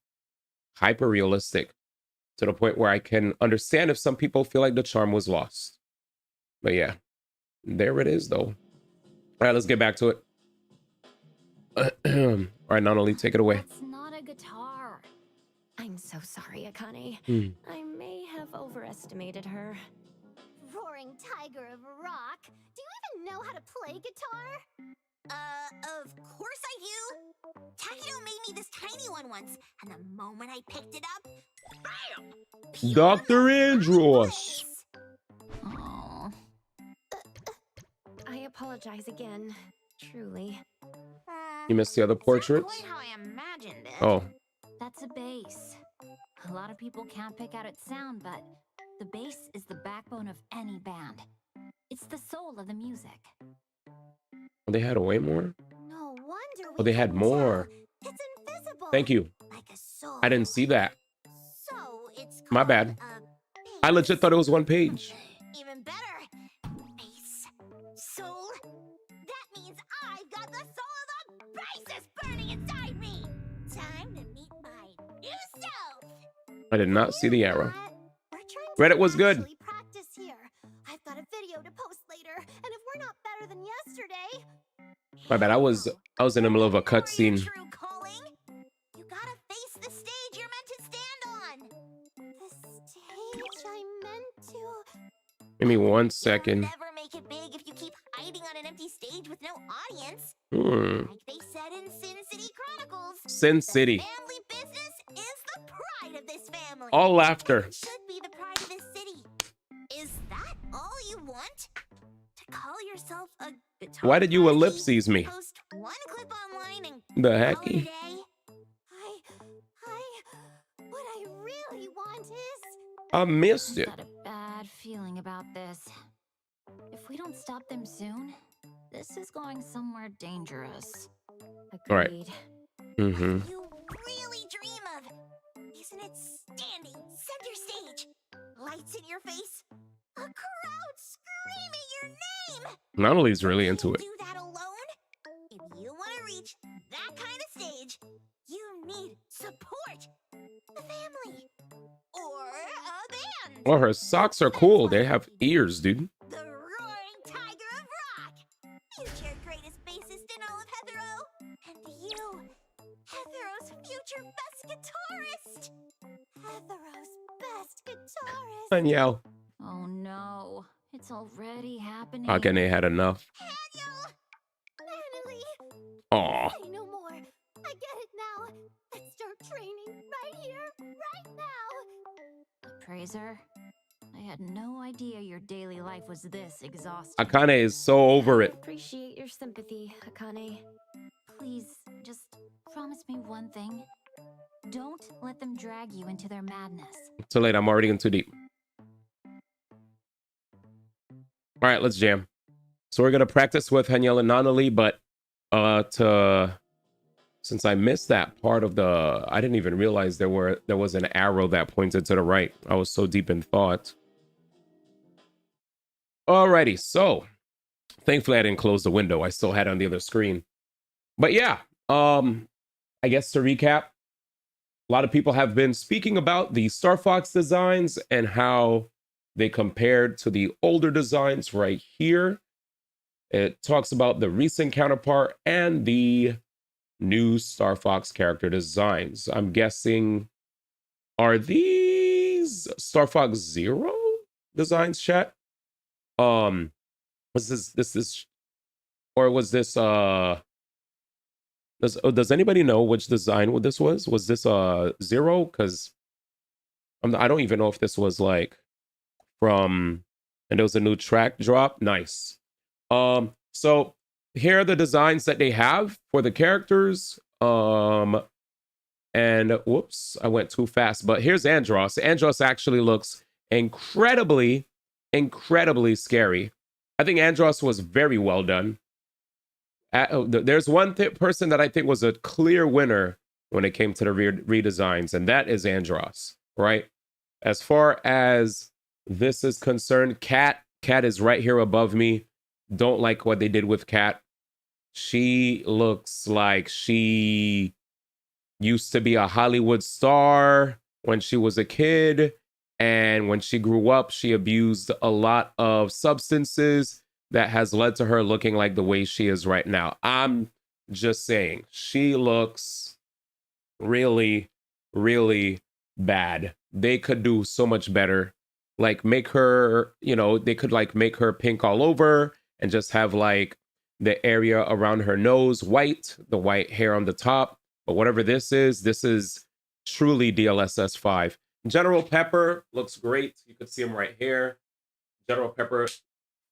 hyper realistic, to the point where I can understand if some people feel like the charm was lost. But yeah, there it is, though. All right, let's get back to it. All right, not only take it away. It's not a guitar. I'm so sorry, Akane. I may have overestimated her. Roaring tiger of rock. Do you even know how to play guitar? Of course I do. Takino made me this tiny one once, and the moment I picked it up, bam! Dr. Andros. Aww. I apologize again. Truly. You missed the other portraits? Quite how I imagined it. Oh. That's a bass. A lot of people can't pick out its sound, but the bass is the backbone of any band. It's the soul of the music. They had way more? No wonder Oh, they had more. It's invisible. Thank you. Like a soul. I didn't see that. So it's My bad. I legit thought it was one page. Even better. Bass. Soul. That means I got the soul of the bassist burning inside me. Time to meet my new self. I did not see the arrow. Reddit was good. Practice here. I've got a video to post later, and if we're not better than yesterday, My bad. I was in the middle of a cutscene. true calling. You gotta face the stage you're meant to stand on. The stage I'm meant to. Give me 1 second. Never make it big if you keep hiding on an empty stage with no audience. Like they said in Sin City Chronicles. Sin City. Family business is the pride of this family. All laughter. It should be the pride of this city. Is that all you want? To call yourself a guitar? Why did you ellipses me? Post one clip online and The call it a hecky? day? What I really want is. I missed it. Got a bad feeling about this. If we don't stop them soon, this is going somewhere dangerous. All right. You really dream of, isn't it standing center stage, lights in your face, a crowd screaming your name? Nanali's really into it. Do that alone. If you want to reach that kind of stage, you need support. A family. Or a band. Well, her socks are cool. They have ears, dude. The roaring tiger of rock. Future greatest bassist in all of Hetero. And you, Hetero's future best guitarist. Hetero's best guitarist. Danielle. Oh no, it's already happening. Akane had enough. Natalie. Aw. Say no more. I get it now. Let's start training right here, right now. Appraiser, I had no idea your daily life was this exhausting. Akane is so over it. Appreciate your sympathy, Akane. Please, just promise me one thing. Don't let them drag you into their madness. Too late. I'm already in too deep. All right, let's jam. So we're gonna practice with Haniel and Nanali, but since I missed that part of the, I didn't even realize there was an arrow that pointed to the right. I was so deep in thought. Alrighty, so thankfully I didn't close the window. I still had it on the other screen. But yeah, I guess to recap, a lot of people have been speaking about the Star Fox designs and how they compared to the older designs right here. It talks about the recent counterpart and the new Star Fox character designs. I'm guessing, are these Star Fox Zero designs, chat? Was this or was this does anybody know which design this was? Was this Zero? Because I don't even know if this was like from, and there was a new track drop. Nice. So here are the designs that they have for the characters. And whoops, I went too fast, but here's Andros. Andros actually looks incredibly scary. I think Andros was very well done. There's one person that I think was a clear winner when it came to the redesigns, and that is Andros, right? As far as this is concerned, Kat is right here above me. Don't like what they did with Kat. She looks like she used to be a Hollywood star when she was a kid, and when she grew up, she abused a lot of substances that has led to her looking like the way she is right now. I'm just saying, she looks really bad. They could do so much better. Like make her, they could like make her pink all over and just have like the area around her nose white, the white hair on the top. But whatever this is truly DLSS 5. General Pepper looks great. You can see him right here. General Pepper,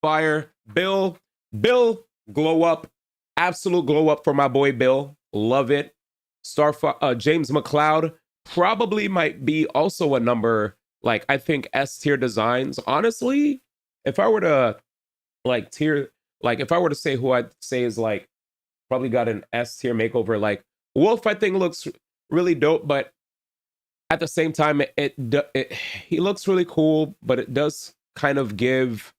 fire. Bill, glow up. Absolute glow up for my boy Bill. Love it. James McLeod probably might be also a number, like I think S tier designs. Honestly, if I were to if I were to say who I'd say is like probably got an S tier makeover, like Wolf I think looks really dope, but at the same time he looks really cool, but it does kind of give,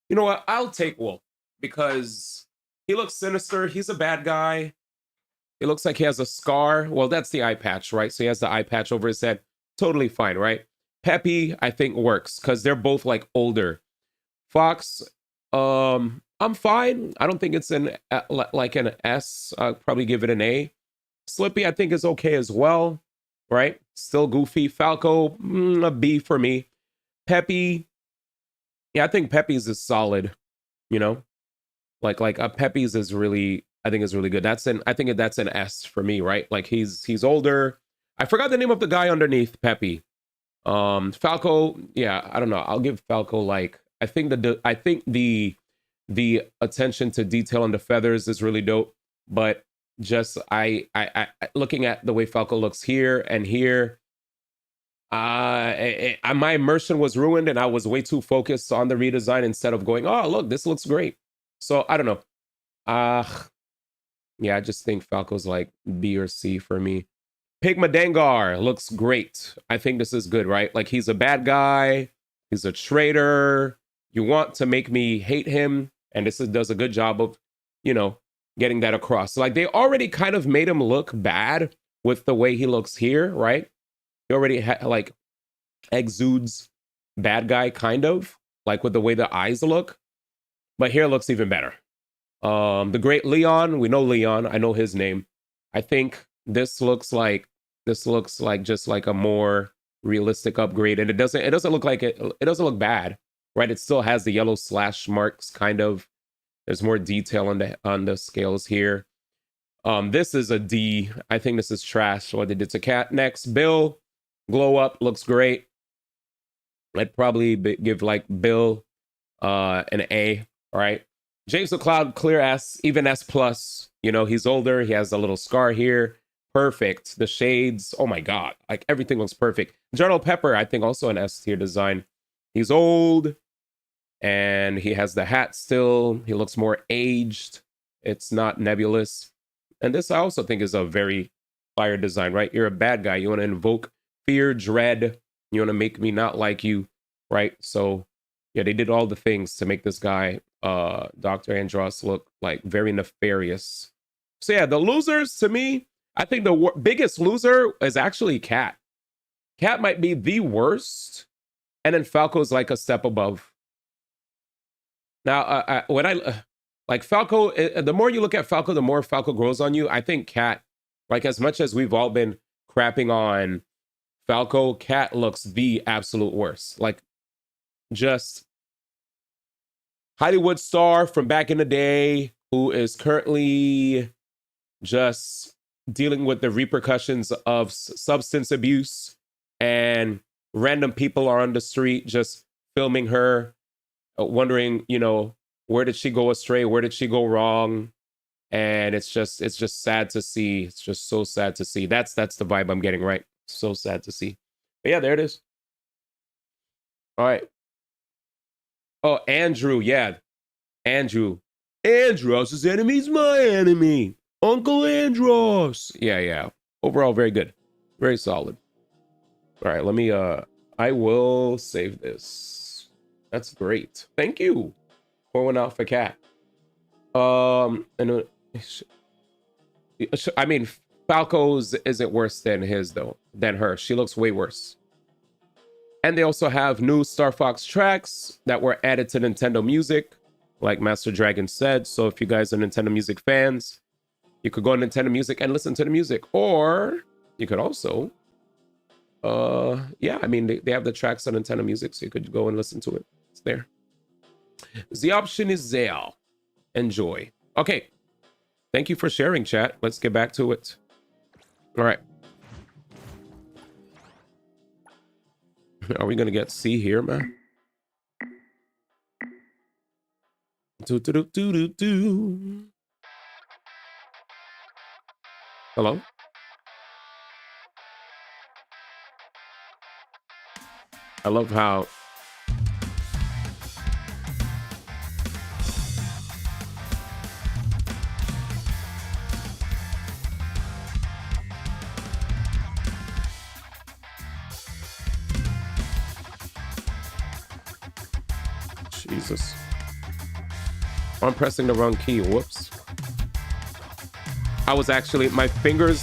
you know what, I'll take Wolf because he looks sinister. He's a bad guy. It looks like he has a scar. Well, that's the eye patch, right? So he has the eye patch over his head. Totally fine, right? Peppy, I think works because they're both like older. Fox, I'm fine. I don't think it's like an S. I'll probably give it an A. Slippy, I think is okay as well, right? Still goofy. Falco, a B for me. Peppy, yeah, I think Peppy's is solid. Like Peppy's is really, I think is really good. I think that's an S for me, right? Like he's older. I forgot the name of the guy underneath Peppy. Falco, yeah, I don't know. I'll give Falco like, I think the attention to detail on the feathers is really dope, but just I looking at the way Falco looks here and here, my immersion was ruined and I was way too focused on the redesign instead of going, oh look, this looks great. So I don't know. Yeah, I just think Falco's like B or C for me. Pigma Dengar looks great. I think this is good, right? Like he's a bad guy. He's a traitor. You want to make me hate him. And does a good job of, you know, getting that across. Like they already kind of made him look bad with the way he looks here, right? He already like exudes bad guy kind of, like with the way the eyes look. But here looks even better. The great Leon, we know Leon, I know his name. I think this looks like just like a more realistic upgrade, and it doesn't look like it doesn't look bad, right? It still has the yellow slash marks kind of. There's more detail on the scales here. This is a D. I think this is trash what they did to Cat. Next, Bill, glow up, looks great. I'd probably give like Bill an A, right? James McCloud, clear S, even S plus. You know, he's older. He has a little scar here. Perfect. The shades. Oh my God. Like everything looks perfect. General Pepper, I think also an S tier design. He's old and he has the hat still. He looks more aged. It's not nebulous. And this I also think is a very fire design, right? You're a bad guy. You want to invoke fear, dread. You want to make me not like you, right? So yeah, they did all the things to make this guy, Dr. Andros, look like very nefarious. So yeah, the losers to me, I think the biggest loser is actually Cat. Cat might be the worst, and then Falco's like a step above. Now, when I like Falco, the more you look at Falco, the more Falco grows on you. I think Cat, like as much as we've all been crapping on Falco, Cat looks the absolute worst. Like just Hollywood star from back in the day who is currently just dealing with the repercussions of substance abuse, and random people are on the street just filming her, wondering, you know, where did she go astray? Where did she go wrong? And it's just sad to see. It's just so sad to see. That's the vibe I'm getting, right? So sad to see. But yeah, there it is. All right. Oh, Andrew, yeah. Andrew, Andros's enemy's my enemy. Uncle Andros. Yeah. Overall, very good. Very solid. All right, let me, I will save this. That's great. Thank you. Pour one out for Cat. And I mean, Falco's isn't worse than his, though, than her. She looks way worse. And they also have new Star Fox tracks that were added to Nintendo Music, like Master Dragon said. So if you guys are Nintendo Music fans, you could go on Nintendo Music and listen to the music. Or you could also, yeah, I mean, they have the tracks on Nintendo Music, so you could go and listen to it. It's there. The option is there. Enjoy. Okay. Thank you for sharing, chat. Let's get back to it. All right. Are we gonna get C here, man? Hello? I love how Jesus. I'm pressing the wrong key. Whoops. I was actually, my fingers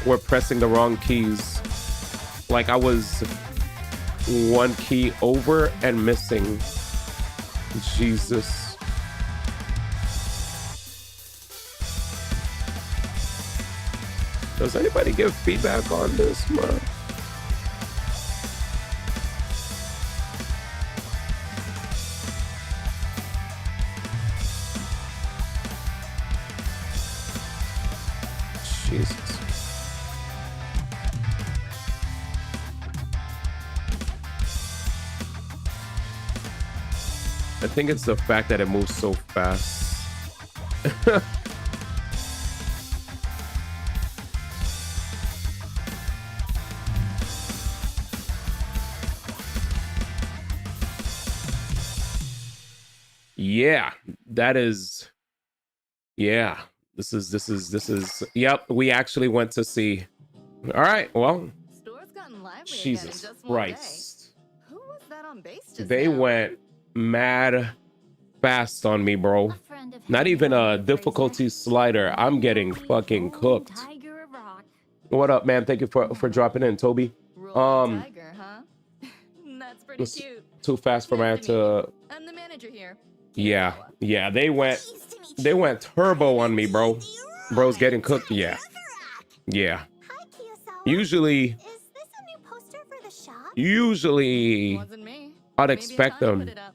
were pressing the wrong keys. Like I was one key over and missing. Jesus. Does anybody give feedback on this, man? Jesus. I think it's the fact that it moves so fast. Yeah, that is, yeah. This is, yep, we actually went to see. All right, well, Jesus Christ. Who was that on base just They now? went mad fast on me, bro. Not even a difficulty slider. I'm getting fucking cooked. What up, man? Thank you for dropping in, Toby. Tiger, huh? That's pretty It's cute. too fast for my to. I'm the manager here. Yeah, yeah. They went turbo on me, bro. Bro's getting cooked. Yeah, yeah. Usually, Wasn't me. I'd Maybe expect Akane them put it up.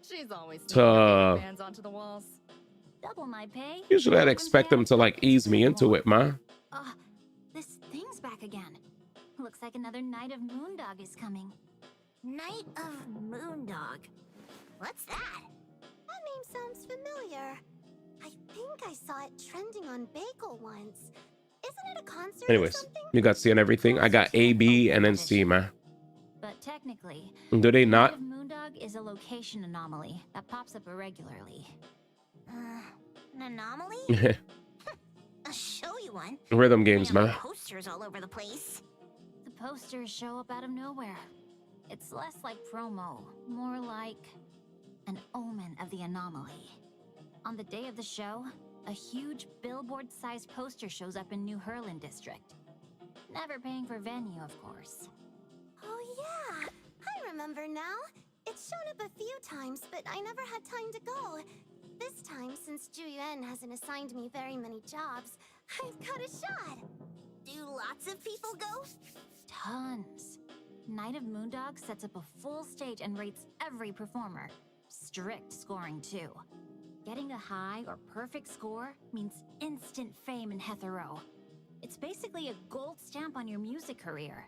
She's always to. fans onto the walls. Double my pay. Usually, I'd expect them to like ease me into it, man. This thing's back again. Looks like another Night of Moondog is coming. Night of Moondog. What's that? That name sounds familiar. I think I saw it trending on Bagel once. Isn't it a concert? Anyways, you got C and everything. I got A, B, and then C, man. But technically, Do they not? Night of Moondog is a location anomaly that pops up irregularly. An anomaly? I'll show you one. Rhythm games, man. Posters all over the place. The posters show up out of nowhere. It's less like promo, more like an omen of the anomaly. On the day of the show, a huge billboard-sized poster shows up in New Hurlin District. Never paying for venue, of course. Oh yeah, I remember now. It's shown up a few times, but I never had time to go. This time, since Juyuan hasn't assigned me very many jobs, I've got a shot. Do lots of people go? Tons. Night of Moondog sets up a full stage and rates every performer. Strict scoring, too. Getting a high or perfect score means instant fame in Hetero. It's basically a gold stamp on your music career.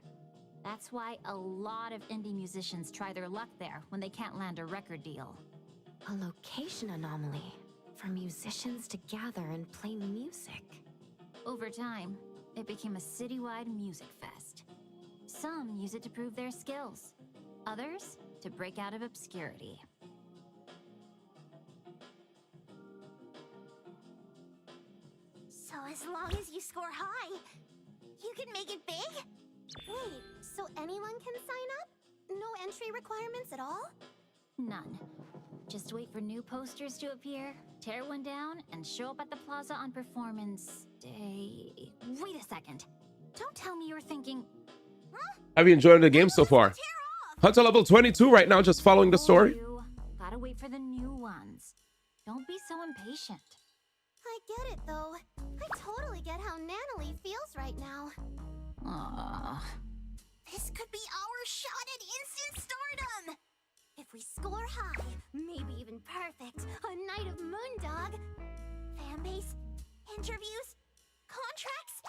That's why a lot of indie musicians try their luck there when they can't land a record deal. A location anomaly for musicians to gather and play music. Over time, it became a citywide music fest. Some use it to prove their skills, others to break out of obscurity. So as long as you score high, you can make it big? Wait, so anyone can sign up? No entry requirements at all? None. Just wait for new posters to appear, tear one down, and show up at the plaza on performance day. Wait a second. Don't tell me you're thinking, Have you enjoyed the game so far? Hunter level 22 right now, just following the story. gotta wait for the new ones. Don't be so impatient. I get it though. I totally get how Natalie feels right now. Aww. This could be our shot at instant stardom! If we score high, maybe even perfect, on Night of Moondog, fan base, interviews, contracts,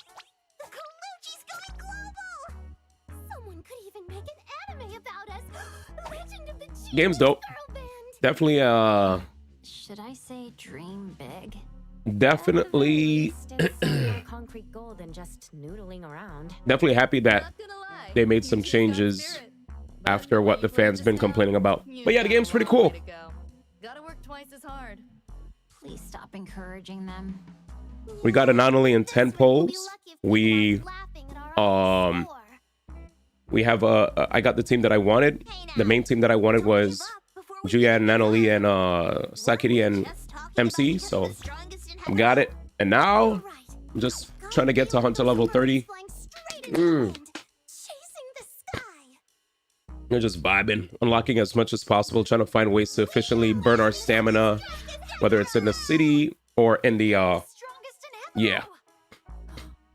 the Kaluchi's going global! Someone could even make an anime about us! Legend of the Genius Game's dope. Girl Band! Definitely, Should I say dream big? definitely, Concrete goal than just noodling around. definitely happy that they made some changes after what the fans been complaining about. But yeah, the game's pretty cool. Gotta work twice as hard. Please stop encouraging them. We got an anomaly in 10 polls. We have I got the team that I wanted. The main team that I wanted was Juya, Nanoli, and Sakiri and MC. So got it. And now I'm just trying to get to Hunter level 30. We're just vibing, unlocking as much as possible, trying to find ways to efficiently burn our stamina, whether it's in the city or in the yeah.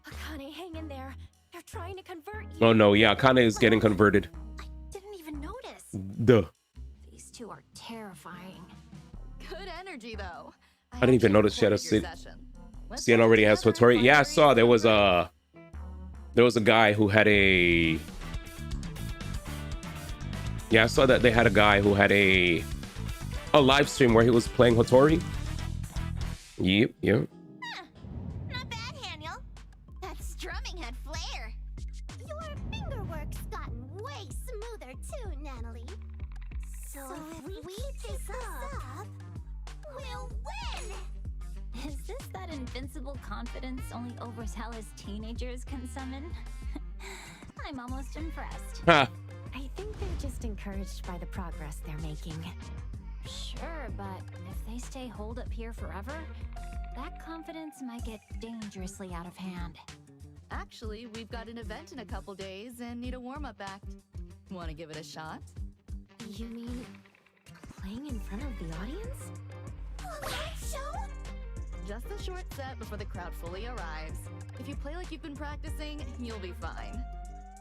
Akane, hang in there. They're trying to convert you. Oh no, yeah, Akane is getting converted. Didn't even notice. Duh. These two are terrifying. Good energy though. I didn't even notice she had a city. Cien already has Satori. Yeah, I saw there was a guy who had a. Yeah, I saw that they had a guy who had a live stream where he was playing Hotori. Yep. Not bad, Haniel. That strumming had flair. Your fingerwork's gotten way smoother too, Natalie. So if we pick this up, we'll win! Is this that invincible confidence only overzealous teenagers can summon? I'm almost impressed. I think they're just encouraged by the progress they're making. Sure, but if they stay holed up here forever, that confidence might get dangerously out of hand. Actually, we've got an event in a couple days and need a warm-up act. Want to give it a shot? You mean playing in front of the audience? A live show? Just a short set before the crowd fully arrives. If you play like you've been practicing, you'll be fine.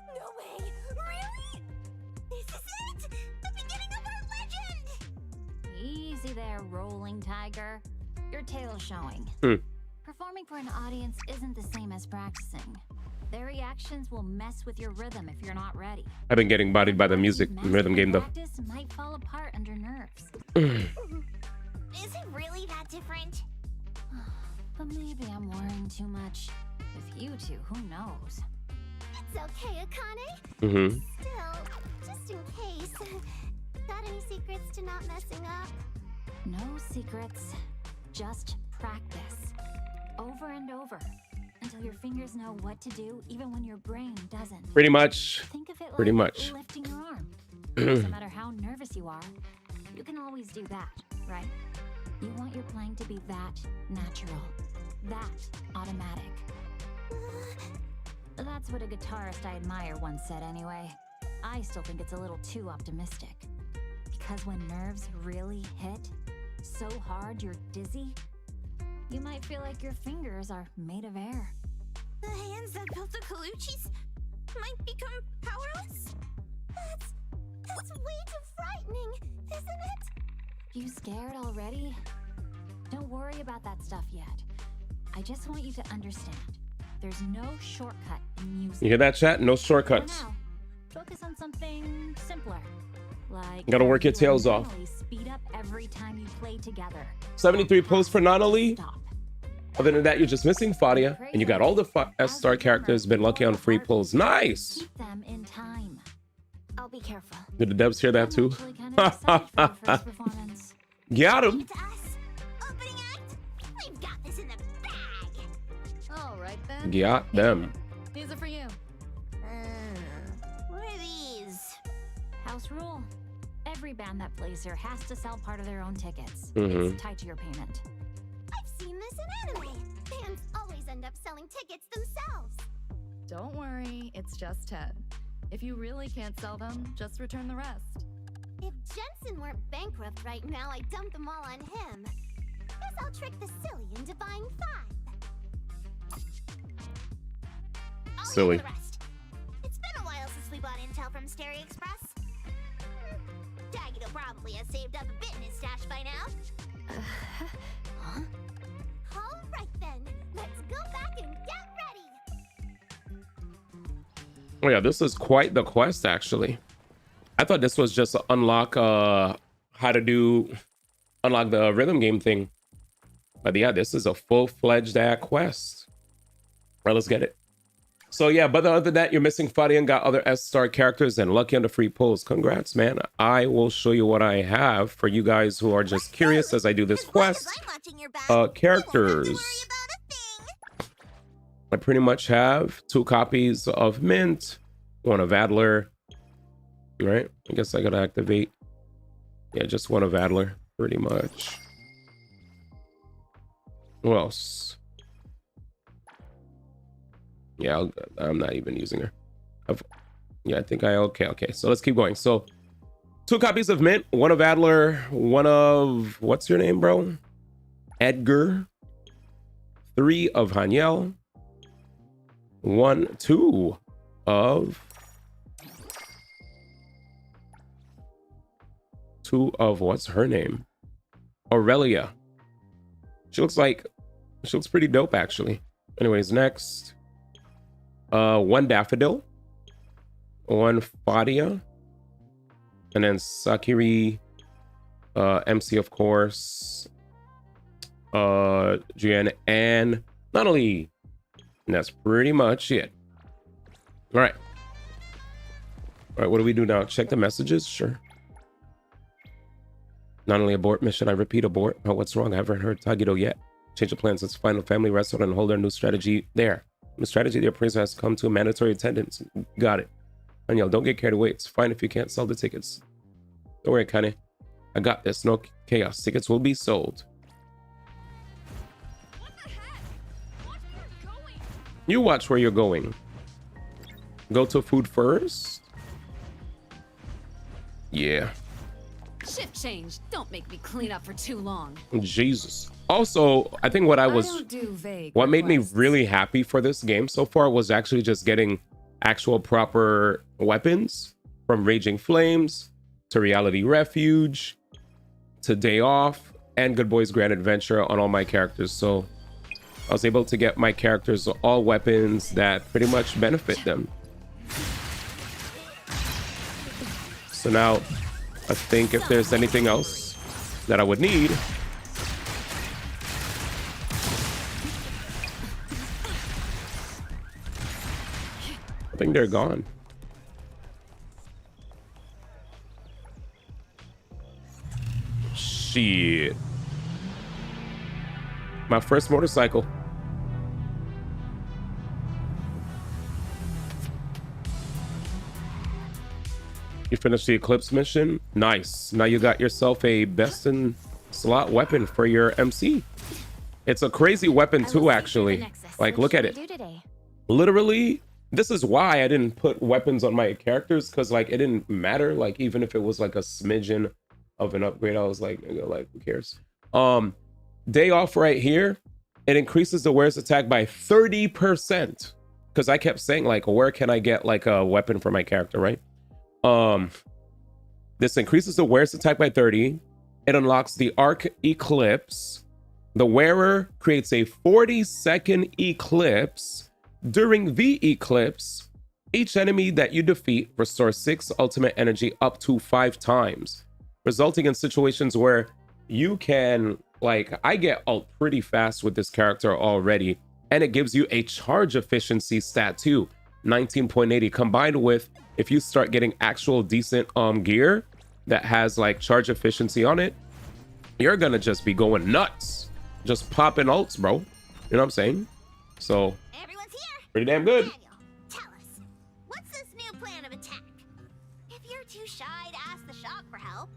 No way! Really? This is it? The beginning of our legend! Easy there, rolling tiger. Your tail's showing. Performing for an audience isn't the same as practicing. Their reactions will mess with your rhythm if you're not ready. I've been getting bodied by the music and rhythm game though. Practice might fall apart under nerves. Is it really that different? But maybe I'm worrying too much. With you two, who knows? It's okay, Akane. Mm-hmm. Still, just in case. Got any secrets to not messing up? No secrets. Just practice. Over and over. Until your fingers know what to do, even when your brain doesn't. Pretty much. Think of it Pretty like much. lifting your arm. No matter how nervous you are, you can always do that, right? You want your playing to be that natural, that automatic. That's what a guitarist I admire once said anyway. I still think it's a little too optimistic. Because when nerves really hit, so hard you're dizzy, you might feel like your fingers are made of air. The hands that built the Colucci's might become powerless? That's way too frightening, isn't it? You scared already? Don't worry about that stuff yet. I just want you to understand. There's no shortcut in music. You hear that, chat? No shortcuts. For now, focus on something simpler. Like Gotta work your tails off. Speed up every time you play together. 73 posts for Nanoli. Other than that, you're just missing Fadia, and you got all the S-star characters. Been lucky on free pulls. Nice. Keep them in time. I'll be careful. Did the devs hear that too? Got him. Opening act? We've got this in the bag. All right then. Got them. These are for you. What are these? House rule. Every band that plays here has to sell part of their own tickets. Mhm. It's tied to your payment. I've seen this in anime. Bands always end up selling tickets themselves. Don't worry, it's just 10. If you really can't sell them, just return the rest. If Jensen weren't bankrupt right now, I'd dump them all on him. Guess I'll trick the silly into buying 5. Silly. The rest. It's been a while since we bought intel from Stereo Express. Daggy'll probably have saved up a bit in his stash by now. Huh? All right then, let's go back and get ready. Oh yeah, this is quite the quest actually. I thought this was just to unlock how to unlock the rhythm game thing. But yeah, this is a full-fledged quest. All right, let's get it. So yeah, but other than that, you're missing Fadia and got other S-star characters and lucky on the free pulls. Congrats, man. I will show you what I have for you guys who are just curious as I do this quest. Characters. I pretty much have 2 copies of Mint, 1 of Adler. Right? I guess I gotta activate. Yeah, just 1 of Adler, pretty much. Who else? Yeah, I'm not even using her. Yeah, I think okay. So let's keep going. So 2 copies of Mint, 1 of Adler, 1 of, what's your name, bro? Edgar. 3 of Haniel. 2 of 2 of what's her name? Aurelia. She looks pretty dope actually. Anyways, next. 1 Daffodil. 1 Fadia. And then Sakiri. MC of course. Jian and Nanoli. And that's pretty much it. All right, what do we do now? Check the messages? Sure. Not only abort mission, I repeat abort. Oh, what's wrong? I haven't heard Tagido yet. Change of plans. Let's find a family restaurant and hold our new strategy there. The strategy, the appraiser has come to a mandatory attendance. Got it. Daniel, don't get carried away. It's fine if you can't sell the tickets. Don't worry, Kane. I got this. No chaos. Tickets will be sold. You watch where you're going. Go to food first. Yeah. Shift change. Don't make me clean up for too long. Jesus. Also, I think what made me really happy for this game so far was actually just getting actual proper weapons, from Raging Flames to Reality Refuge to Day Off and Good Boys Grand Adventure on all my characters. So I was able to get my characters all weapons that pretty much benefit them. So now I think if there's anything else that I would need, I think they're gone. Shit. My first motorcycle. You finished the Eclipse mission? Nice. Now you got yourself a best in slot weapon for your MC. It's a crazy weapon too, actually. Like, look at it. Literally, this is why I didn't put weapons on my characters, because like it didn't matter. Like, even if it was like a smidgen of an upgrade, I was like, who cares? Day Off right here, it increases the wearer's attack by 30%. Because I kept saying, like, where can I get like a weapon for my character, right? This increases the wearer's attack by 30. It unlocks the Arc Eclipse. The wearer creates a 40-second eclipse. During the eclipse, each enemy that you defeat restores 6 ultimate energy up to 5 times, resulting in situations where you can, like, I get ult pretty fast with this character already, and it gives you a charge efficiency stat too, 19.80, combined with, if you start getting actual decent gear that has like charge efficiency on it, you're gonna just be going nuts, just popping ults, bro. You know what I'm saying? So pretty damn good. Daniel, tell us, what's this new plan of attack? If you're too shy to ask the shop for help,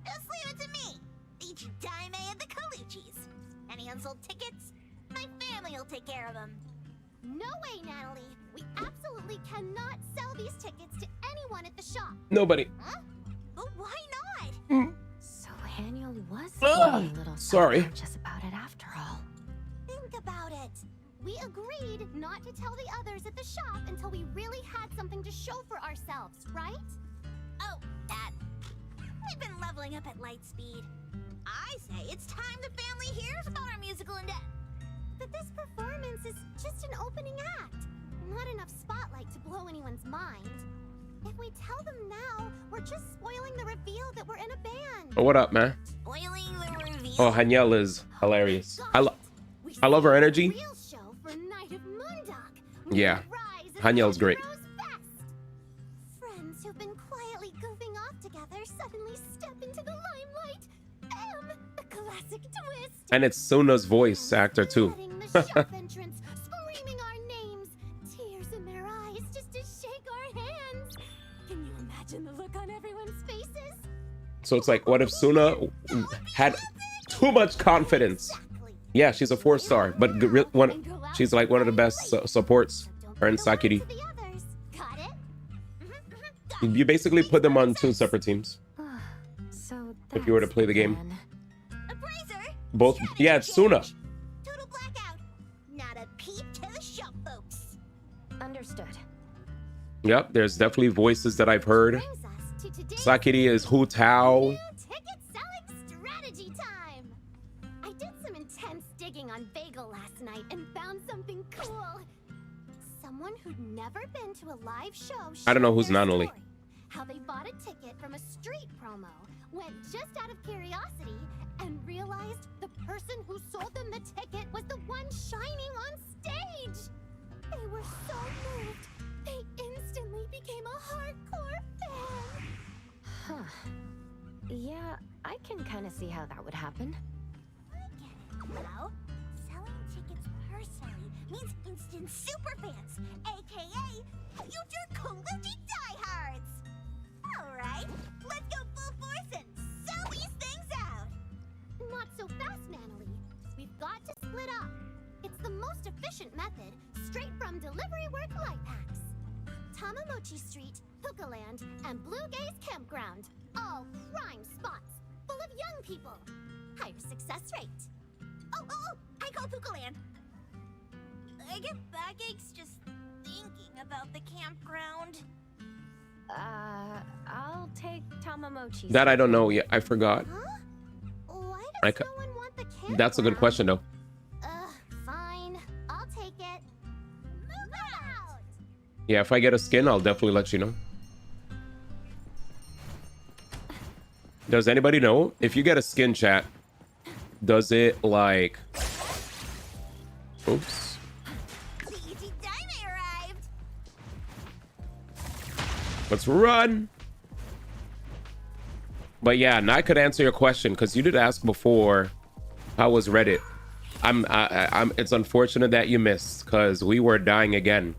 just leave it to me, the Daime of the Colucci's. Any unsold tickets? My family will take care of them. No way, Natalie. We absolutely cannot sell these tickets to anyone at the shop. Nobody. Huh? But why not? So Daniel was feeling a little self-conscious about it after all. Think about it. We agreed not to tell the others at the shop until we really had something to show for ourselves, right? Oh, that. We've been leveling up at light speed. I say it's time the family hears about our musical in depth. But this performance is just an opening act. Not enough spotlight to blow anyone's mind. If we tell them now, we're just spoiling the reveal that we're in a band. Oh, what up, man? Spoiling the reveal. Oh, Haniel is hilarious. I love her energy. Real show for Night of Moondog. Yeah, Haniel's great. Friends who've been quietly goofing off together suddenly step into the limelight. The classic twist. And it's Suna's voice actor too. The shop entrance, screaming our names, tears in their eyes just to shake our hands. Can you imagine the look on everyone's faces? So it's like, what if Suna had too much confidence? Yeah, she's a 4-star, but she's like one of the best supports. Her and Sakiri. You basically put them on 2 separate teams. So if you were to play the game. Both, yeah, it's Suna. Total blackout. Not a peep to the shop, folks. Understood. Yep, there's definitely voices that I've heard. Sakiri is Hu Tao. Ticket selling strategy time. I did some intense digging on Bagel last night and found something cool. Someone who'd never been to a live show. I don't know who's Nanoli. How they bought a ticket from a street promo, went just out of curiosity, and realized the person who sold them the ticket was the one shining on stage. They were so moved, they instantly became a hardcore fan. Huh. Yeah, I can kind of see how that would happen. I get it, though. Selling tickets personally means instant superfans, aka future Colucci diehards. All right, let's go full force and sell these things. efficient method straight from Delivery Work Life Hacks. Tamamochi Street, Hookah Land, and Blue Gaze Campground. All prime spots, full of young people. Higher success rate. Oh, I call Hookah Land. I get backaches just thinking about the campground. I'll take Tamamochi. That I don't know yet. I forgot. Huh? Why does no one want the campground? That's a good question though. Fine. I'll take it. Move out! Yeah, if I get a skin, I'll definitely let you know. Does anybody know if you get a skin, chat? Does it like? Oops. Let's run. But yeah, and I could answer your question because you did ask before. How was Reddit? I'm. It's unfortunate that you missed because we were dying again.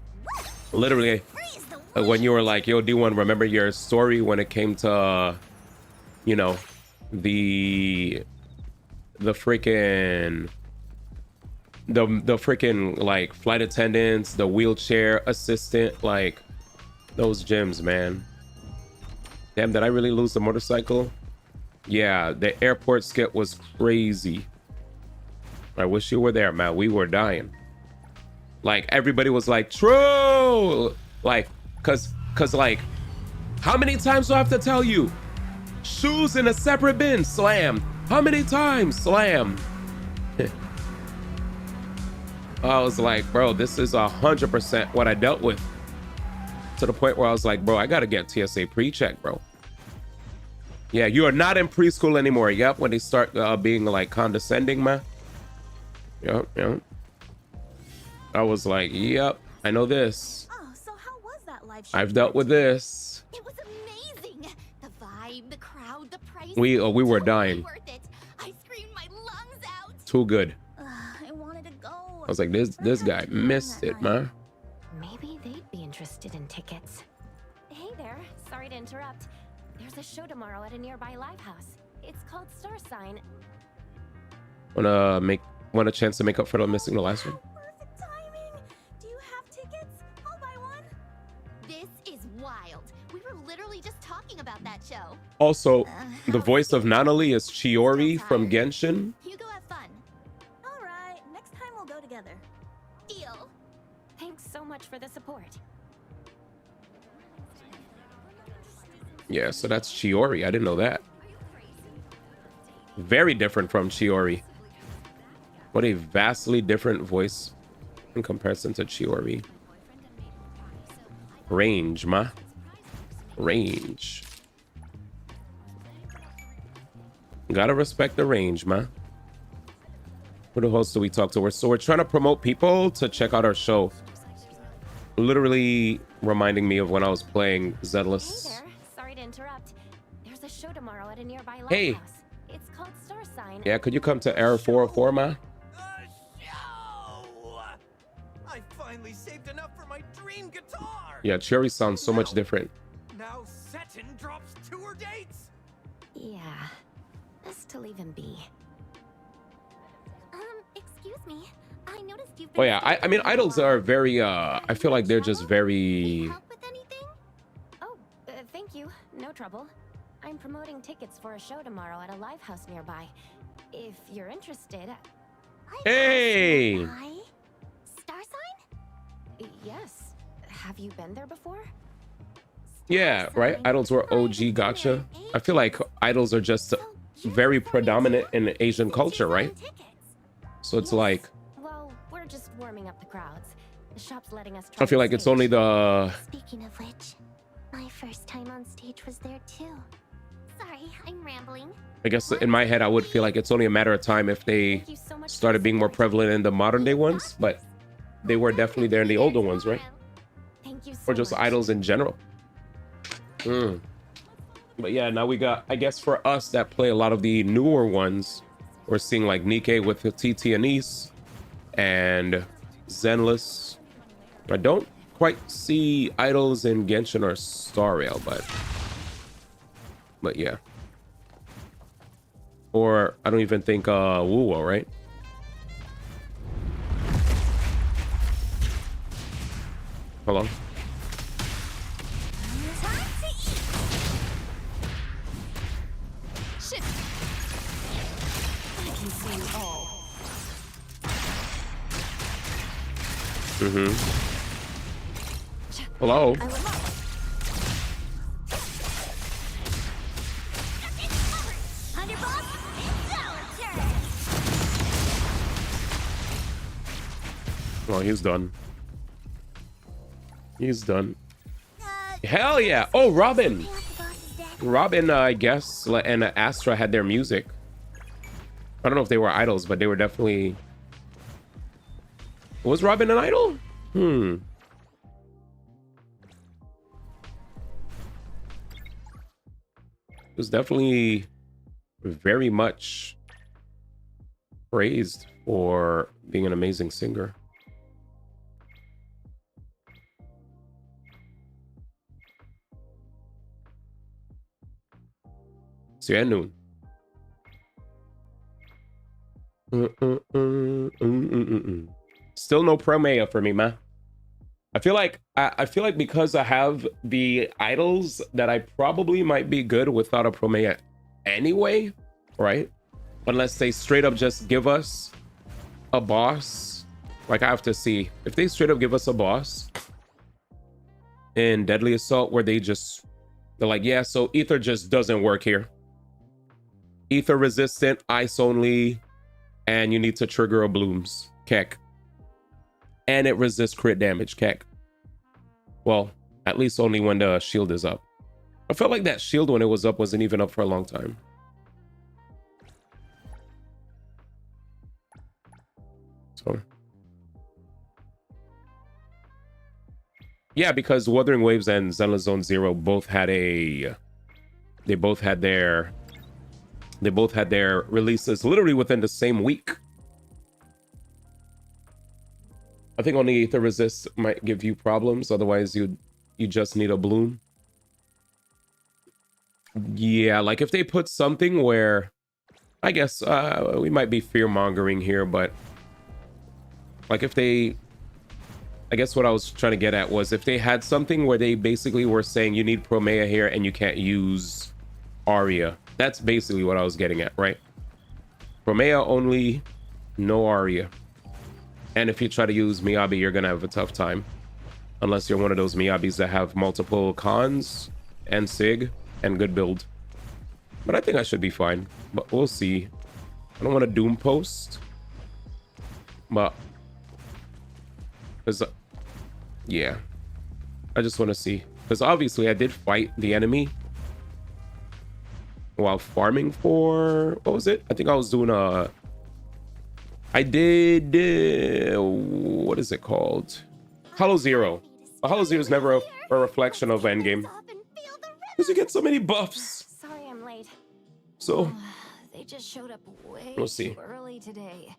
Literally, when you were like, "Yo, D1, remember your story when it came to, you know, the freaking like flight attendants, the wheelchair assistant, like those gyms, man." Damn, did I really lose the motorcycle? Yeah, the airport skit was crazy. I wish you were there, man. We were dying. Like everybody was like, true. Like, cause like, how many times do I have to tell you? Shoes in a separate bin, slam. How many times? Slam. I was like, bro, this is 100% what I dealt with. To the point where I was like, bro, I gotta get TSA pre-check, bro. Yeah, you are not in preschool anymore. Yep, when they start being like condescending, man. Yep. I was like, yep, I know this. Oh, so how was that live show? I've dealt with this. It was amazing. The vibe, the crowd, the price. We were dying. Worth it. I screamed my lungs out. Too good. I wanted to go. I was like, this guy missed it, man. Maybe they'd be interested in tickets. Hey there, sorry to interrupt. There's a show tomorrow at a nearby live house. It's called Star Sign. Want a chance to make up for missing the last one? Perfect timing. Do you have tickets? I'll buy one. This is wild. We were literally just talking about that show. Also, the voice of Nanali is Chiori from Genshin. You go have fun. All right, next time we'll go together. Deal. Thanks so much for the support. Yeah, so that's Chiori. I didn't know that. Very different from Chiori. What a vastly different voice in comparison to Chiori. Range, ma. Range. Gotta respect the range, ma. Who else do we talk to? So we're trying to promote people to check out our show. Literally reminding me of when I was playing Zedless. Hey there, sorry to interrupt. There's a show tomorrow at a nearby live Hey. house. It's called Star Sign. Yeah, could you come to Error 404, ma? I finally saved enough for my dream guitar. Yeah, Chiori sounds so much different. Now Seton drops tour dates. Yeah, best to leave him be. Excuse me. I noticed you've Oh yeah, I mean idols are very I feel like they're just very Thank you. No trouble. I'm promoting tickets for a show tomorrow at a live house nearby. If you're interested. Hey! Star Sign? Yes. Have you been there before? Yeah, right? Idols were OG gotcha. I feel like idols are just very predominant in Asian culture, right? So it's like Well, we're just warming up the crowds. The shop's letting us try. I feel like it's only the Speaking of which, my first time on stage was there too. Sorry, I'm rambling. I guess in my head I would feel like it's only a matter of time if they started being more prevalent in the modern day ones, but they were definitely there in the older ones, right? Thank you so Or just much. idols in general. But yeah, now we got, I guess for us that play a lot of the newer ones, we're seeing like Nikkei with the TT Anise and Zenless. I don't quite see idols in Genshin or Star Rail, but yeah. Or I don't even think Wuwo, right? Hold on. Shit. I can see you all. Hello. Oh, he's done. He's done. Hell yeah. Oh, Robin. Robin, I guess, and Astra had their music. I don't know if they were idols, but they were definitely... Was Robin an idol? It was definitely very much praised for being an amazing singer. See you at noon. Still no Promea for me, man. I feel like because I have the idols that I probably might be good without a Promea anyway, right? Unless they straight up just give us a boss. Like, I have to see if they straight up give us a boss in Deadly Assault where they're like, yeah, so ether just doesn't work here. Ether resistant, ice only, and you need to trigger a blooms. Keck. And it resists crit damage. Keck. Well, at least only when the shield is up. I felt like that shield when it was up wasn't even up for a long time. So. Yeah, because Wuthering Waves and Zenless Zone Zero both had their releases literally within the same week. I think only Ether Resist might give you problems. Otherwise, you just need a bloom. Yeah, like if they put something where, I guess we might be fear-mongering here, but like if they, I guess what I was trying to get at was if they had something where they basically were saying you need Promea here and you can't use Aria. That's basically what I was getting at, right? Promea only, no Aria. And if you try to use Miyabi, you're gonna have a tough time. Unless you're one of those Miyabis that have multiple cons and Sig and good build. But I think I should be fine. But we'll see. I don't want to Doom post. But... yeah. I just want to see. Because obviously I did fight the enemy while farming for... what was it? I think I was doing a... I did... what is it called? Hollow Zero. But Hollow Zero is never a reflection of Endgame. Because you get so many buffs. Sorry I'm late. So... they just showed up way we'll see. too early today.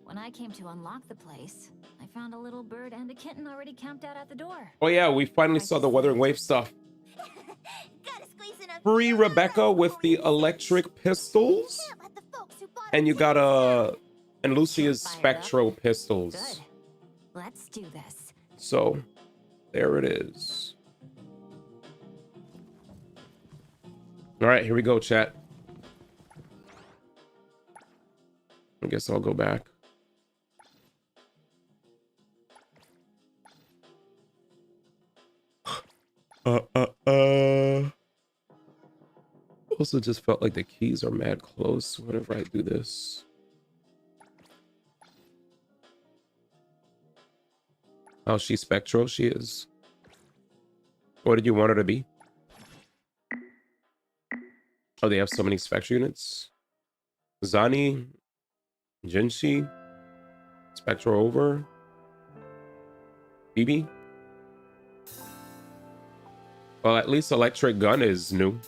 When I came to unlock the place, I found a little bird and a kitten already camped out at the door. Oh yeah, we finally saw the Wuthering Wave stuff. Free Rebecca with the electric pistols. And you got and Lucia's spectral pistols. Good. Let's do this. So, there it is. All right, here we go, chat. I guess I'll go back. Also just felt like the keys are mad close whenever I do this. Oh, she's spectral? She is. What did you want her to be? Oh, they have so many spectral units. Zani, Jinshi, Spectral over, BB. Well, at least Electric Gun is new.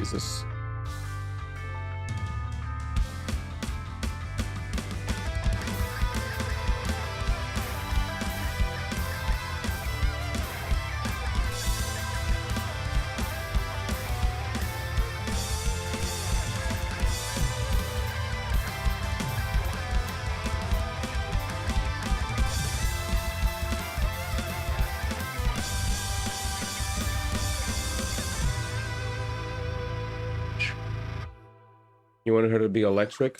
Jesus. You wanted her to be electric?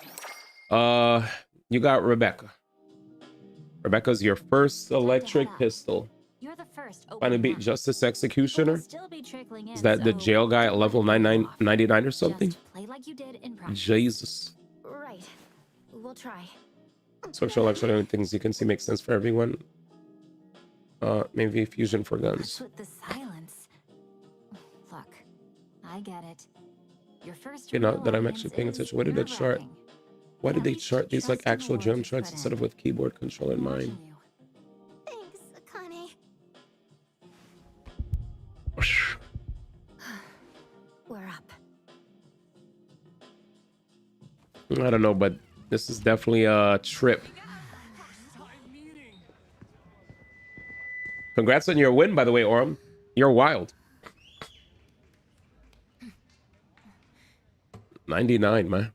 You got Rebecca. Rebecca's your first electric pistol. You're the first. Finally beat Justice Executioner. Is that the jail guy at level 99 or something? Play like you did in practice. Jesus. Right. We'll try. Social electronic things you can see make sense for everyone. Maybe fusion for guns. With the silence. Look, I get it. Your first You know that I'm actually paying attention. What did they chart? Why did they chart these like actual drum charts instead of with keyboard control in mind? Thanks, Akane. We're up. I don't know, but this is definitely a trip. Congrats on your win, by the way, Orem. You're wild. 99, man.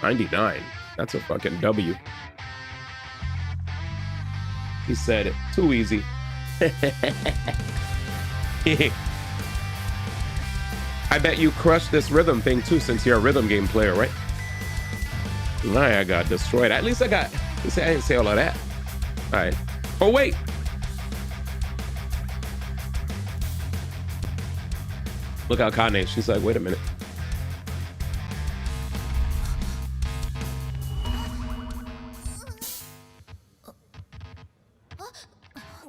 99. That's a fucking W. He said it. Too easy. I bet you crushed this rhythm thing too, since you're a rhythm game player, right? I got destroyed. At least I didn't say all of that. All right. Oh, wait. Look how Kane, she's like, wait a minute.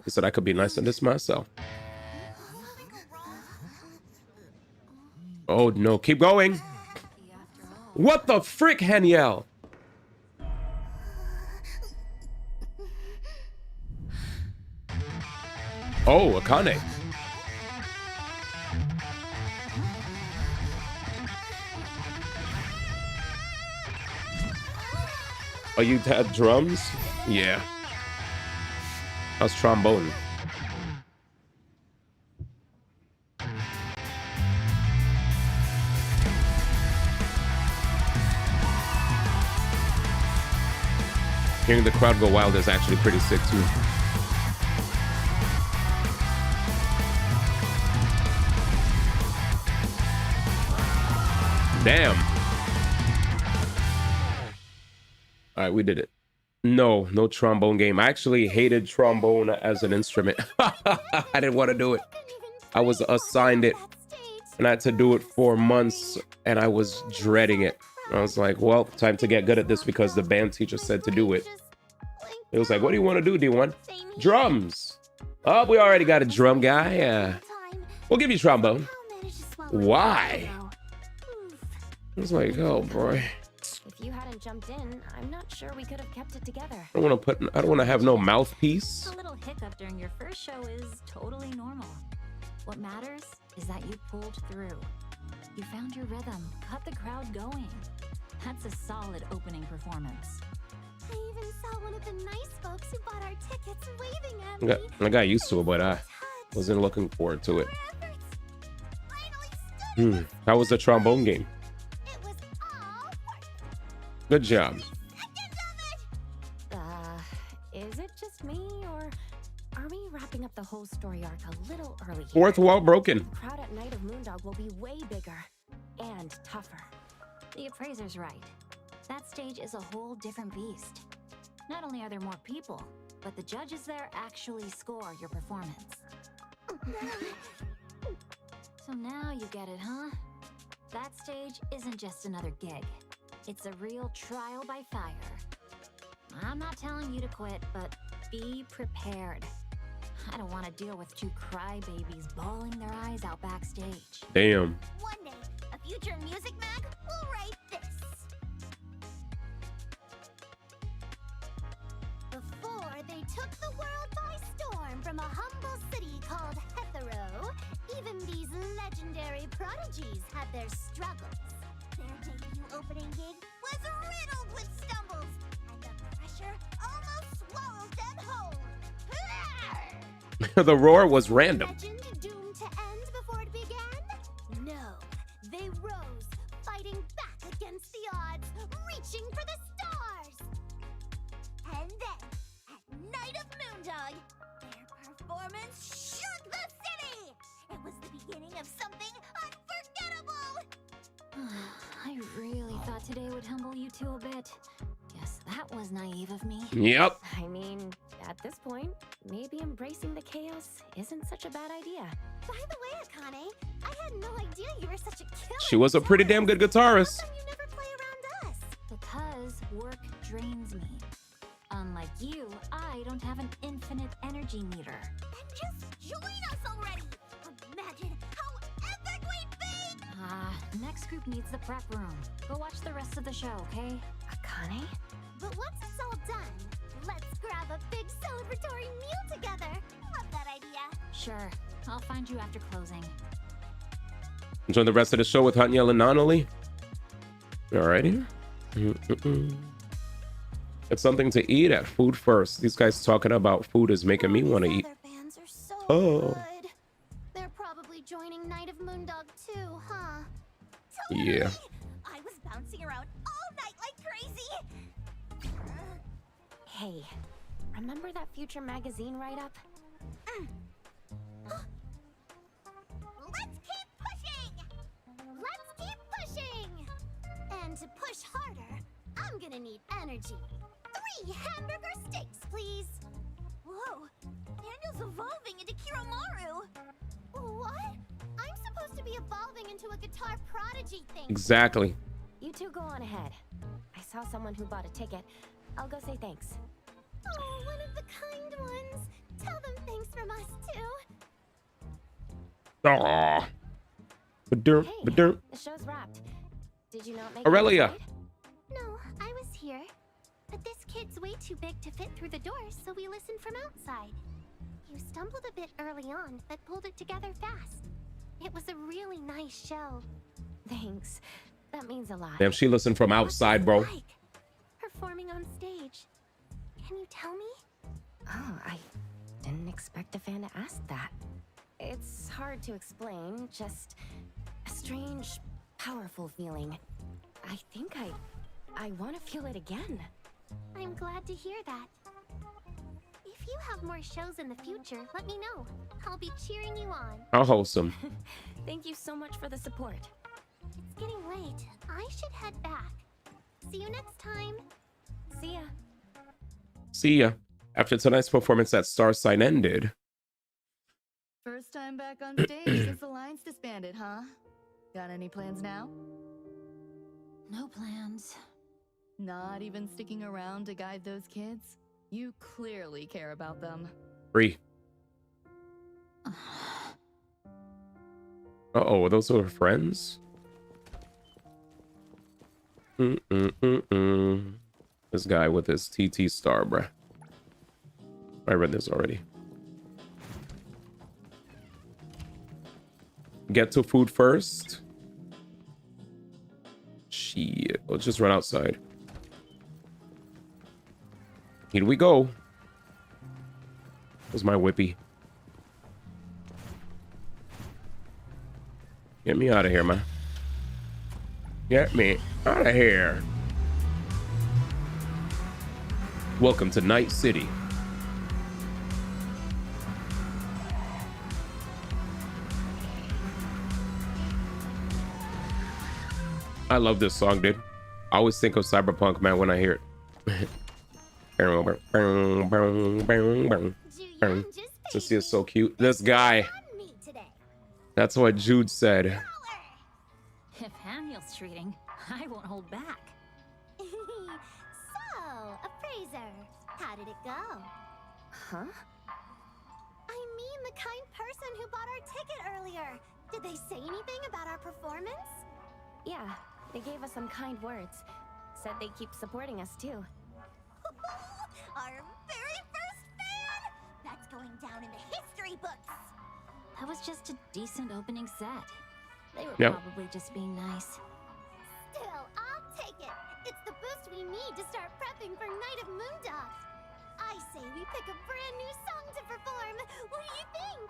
He said I could be nice on this myself. Oh no, keep going. What the frick, Haniel? Oh, Akane. Oh, you had drums? Yeah. How's trombone? Hearing the crowd go wild is actually pretty sick too. Damn. All right, we did it. No trombone game. I actually hated trombone as an instrument. I didn't want to do it. I was assigned it and I had to do it for months and I was dreading it. I was like, well, time to get good at this because the band teacher said to do it. It was like, what do you want to do, D1? Drums. Oh, we already got a drum guy. We'll give you trombone. Why? I was like, oh boy. If you hadn't jumped in, I'm not sure we could have kept it together. I don't want to have no mouthpiece. A little hiccup during your first show is totally normal. What matters is that you pulled through. You found your rhythm, got the crowd going. That's a solid opening performance. I even saw one of the nice folks who bought our tickets waving at me. I got used to it, but I wasn't looking forward to it. How was the trombone game? Good job. Is it just me, or are we wrapping up the whole story arc a little early here? Fourth wall broken. The crowd at Night of Moondog will be way bigger and tougher. The appraiser's right. That stage is a whole different beast. Not only are there more people, but the judges there actually score your performance. So now you get it, huh? That stage isn't just another gig. It's a real trial by fire. I'm not telling you to quit, but be prepared. I don't want to deal with two crybabies bawling their eyes out backstage. Damn. One day, a future music mag will write this. Before they took the world by storm from a humble city called Hetero, even these legendary prodigies had their struggles. Their debut opening gig was riddled with stumbles, and the pressure almost swallowed them whole. The roar was random. Legend doomed to end before it began? No, they rose, fighting back against the odds, reaching for the stars. And then, at Night of Moondog, their performance shook the city. It was the beginning of something unforgettable. I really thought today would humble you two a bit. Guess that was naive of me. Yep. I mean, at this point, maybe embracing the chaos isn't such a bad idea. By the way, Akane, I had no idea you were such a killer. She was a pretty damn good guitarist. How come you never play around us? Because work drains me. Unlike you, I don't have an infinite energy meter. Then just join us already. Imagine how epic we'd be. Next group needs the prep room. Go watch the rest of the show, okay? Akane? But once it's all done, let's grab a big celebratory meal together. Love that idea. Sure. I'll find you after closing. Enjoy the rest of the show with Hanyel and Nonali. Alrighty. It's something to eat at Food First. These guys talking about food is making me want to eat. Bands are so Oh. good. They're probably joining Night of Moondog too, huh? Yeah. I was bouncing around all night like crazy. Hey, remember that Future magazine write-up? Let's keep pushing! Let's keep pushing! And to push harder, I'm gonna need energy. 3 hamburger steaks, please. Whoa, Daniel's evolving into Kiromaru. What? I'm supposed to be evolving into a guitar prodigy thing. Exactly. You two go on ahead. I saw someone who bought a ticket. I'll go say thanks. Oh, one of the kind ones. Tell them thanks from us too. Aww. Ba-dum, ba-dum. The show's wrapped. Did you not make Aurelia. it inside? No, I was here. But this kid's way too big to fit through the doors, so we listened from outside. You stumbled a bit early on, but pulled it together fast. It was a really nice show. Thanks. That means a lot. Damn, she listened from outside, bro. Performing on stage. Can you tell me? Oh, I didn't expect a fan to ask that. It's hard to explain, just a strange, powerful feeling. I think I want to feel it again. I'm glad to hear that. If you have more shows in the future, let me know. I'll be cheering you on. How wholesome. Thank you so much for the support. It's getting late. I should head back. See you next time. See ya. See ya. After tonight's performance at Starsign ended. First time back on stage since the line's disbanded, huh? Got any plans now? No plans. Not even sticking around to guide those kids? You clearly care about them. Free. Uh-oh, are those her friends? This guy with his TT star, bruh. I read this already. Get to food first. Shit. Let's just run outside. Here we go. Where's my whippy? Get me out of here, man. Get me out of here. Welcome to Night City. I love this song, dude. I always think of Cyberpunk, man, when I hear it. Sissy is so cute. This guy. That's what Jude said. If Haniel's treating, I won't hold back. So, appraiser, how did it go? Huh? I mean the kind person who bought our ticket earlier. Did they say anything about our performance? Yeah, they gave us some kind words. Said they keep supporting us too. Our very first books. That was just a decent opening set. They were Yep. probably just being nice. Still, I'll take it. It's the boost we need to start prepping for Night of Moondog. I say we pick a brand new song to perform. What do you think?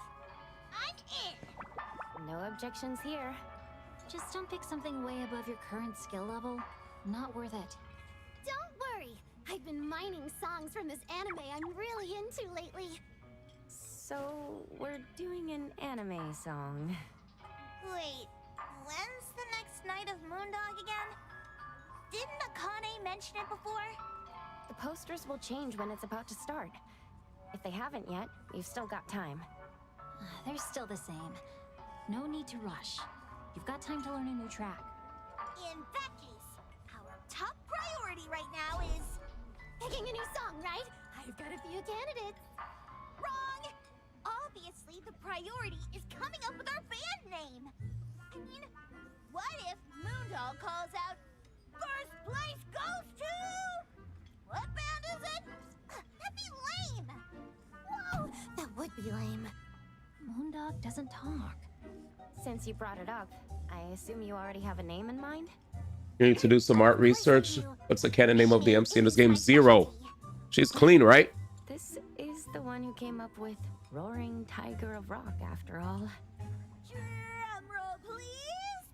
I'm in. No objections here. Just don't pick something way above your current skill level. Not worth it. Don't worry. I've been mining songs from this anime I'm really into lately. So, we're doing an anime song. Wait, when's the next Night of Moondog again? Didn't Akane mention it before? The posters will change when it's about to start. If they haven't yet, you've still got time. They're still the same. No need to rush. You've got time to learn a new track. In that case, our top priority right now is picking a new song, right? I've got a few candidates. Wrong! Obviously, the priority is coming up with our band name. I mean, what if Moondog calls out, "First place goes to..." What band is it? That'd be lame. Whoa, that would be lame. Moondog doesn't talk. Since you brought it up, I assume you already have a name in mind? You need to do some art research. What's the canon name of the MC in this game? Zero. She's clean, right? This is the one who came up with Roaring Tiger of Rock, after all. Drum roll, please.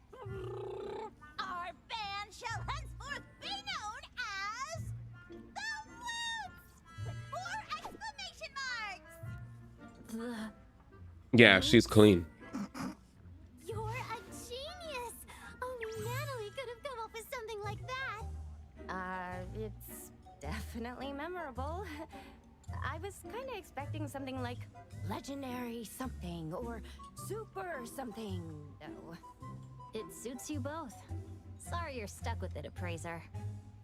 Our band shall henceforth be known as the Woods, with 4 exclamation marks. Yeah, she's clean. You're a genius. Only Natalie could have come up with something like that. It's definitely memorable. I was kind of expecting something like legendary something or super something, though. It suits you both. Sorry you're stuck with it, Appraiser.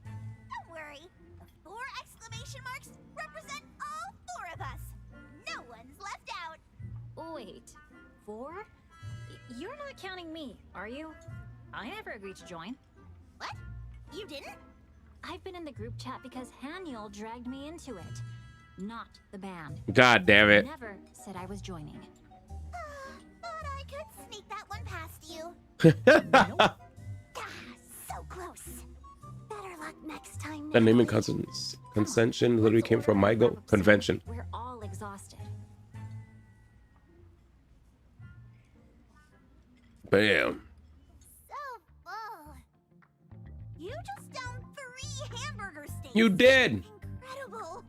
Don't worry. The 4 exclamation marks represent all 4 of us. No one's left out. Wait, 4? You're not counting me, are you? I never agreed to join. What? You didn't? I've been in the group chat because Haniel dragged me into it. Not the band. God damn it. Never said I was joining. Thought I could sneak that one past you. So close. Better luck next time. The naming convention literally came from my convention. We're all exhausted. Bam. So full. You just downed 3 hamburger steaks. You did. Incredible.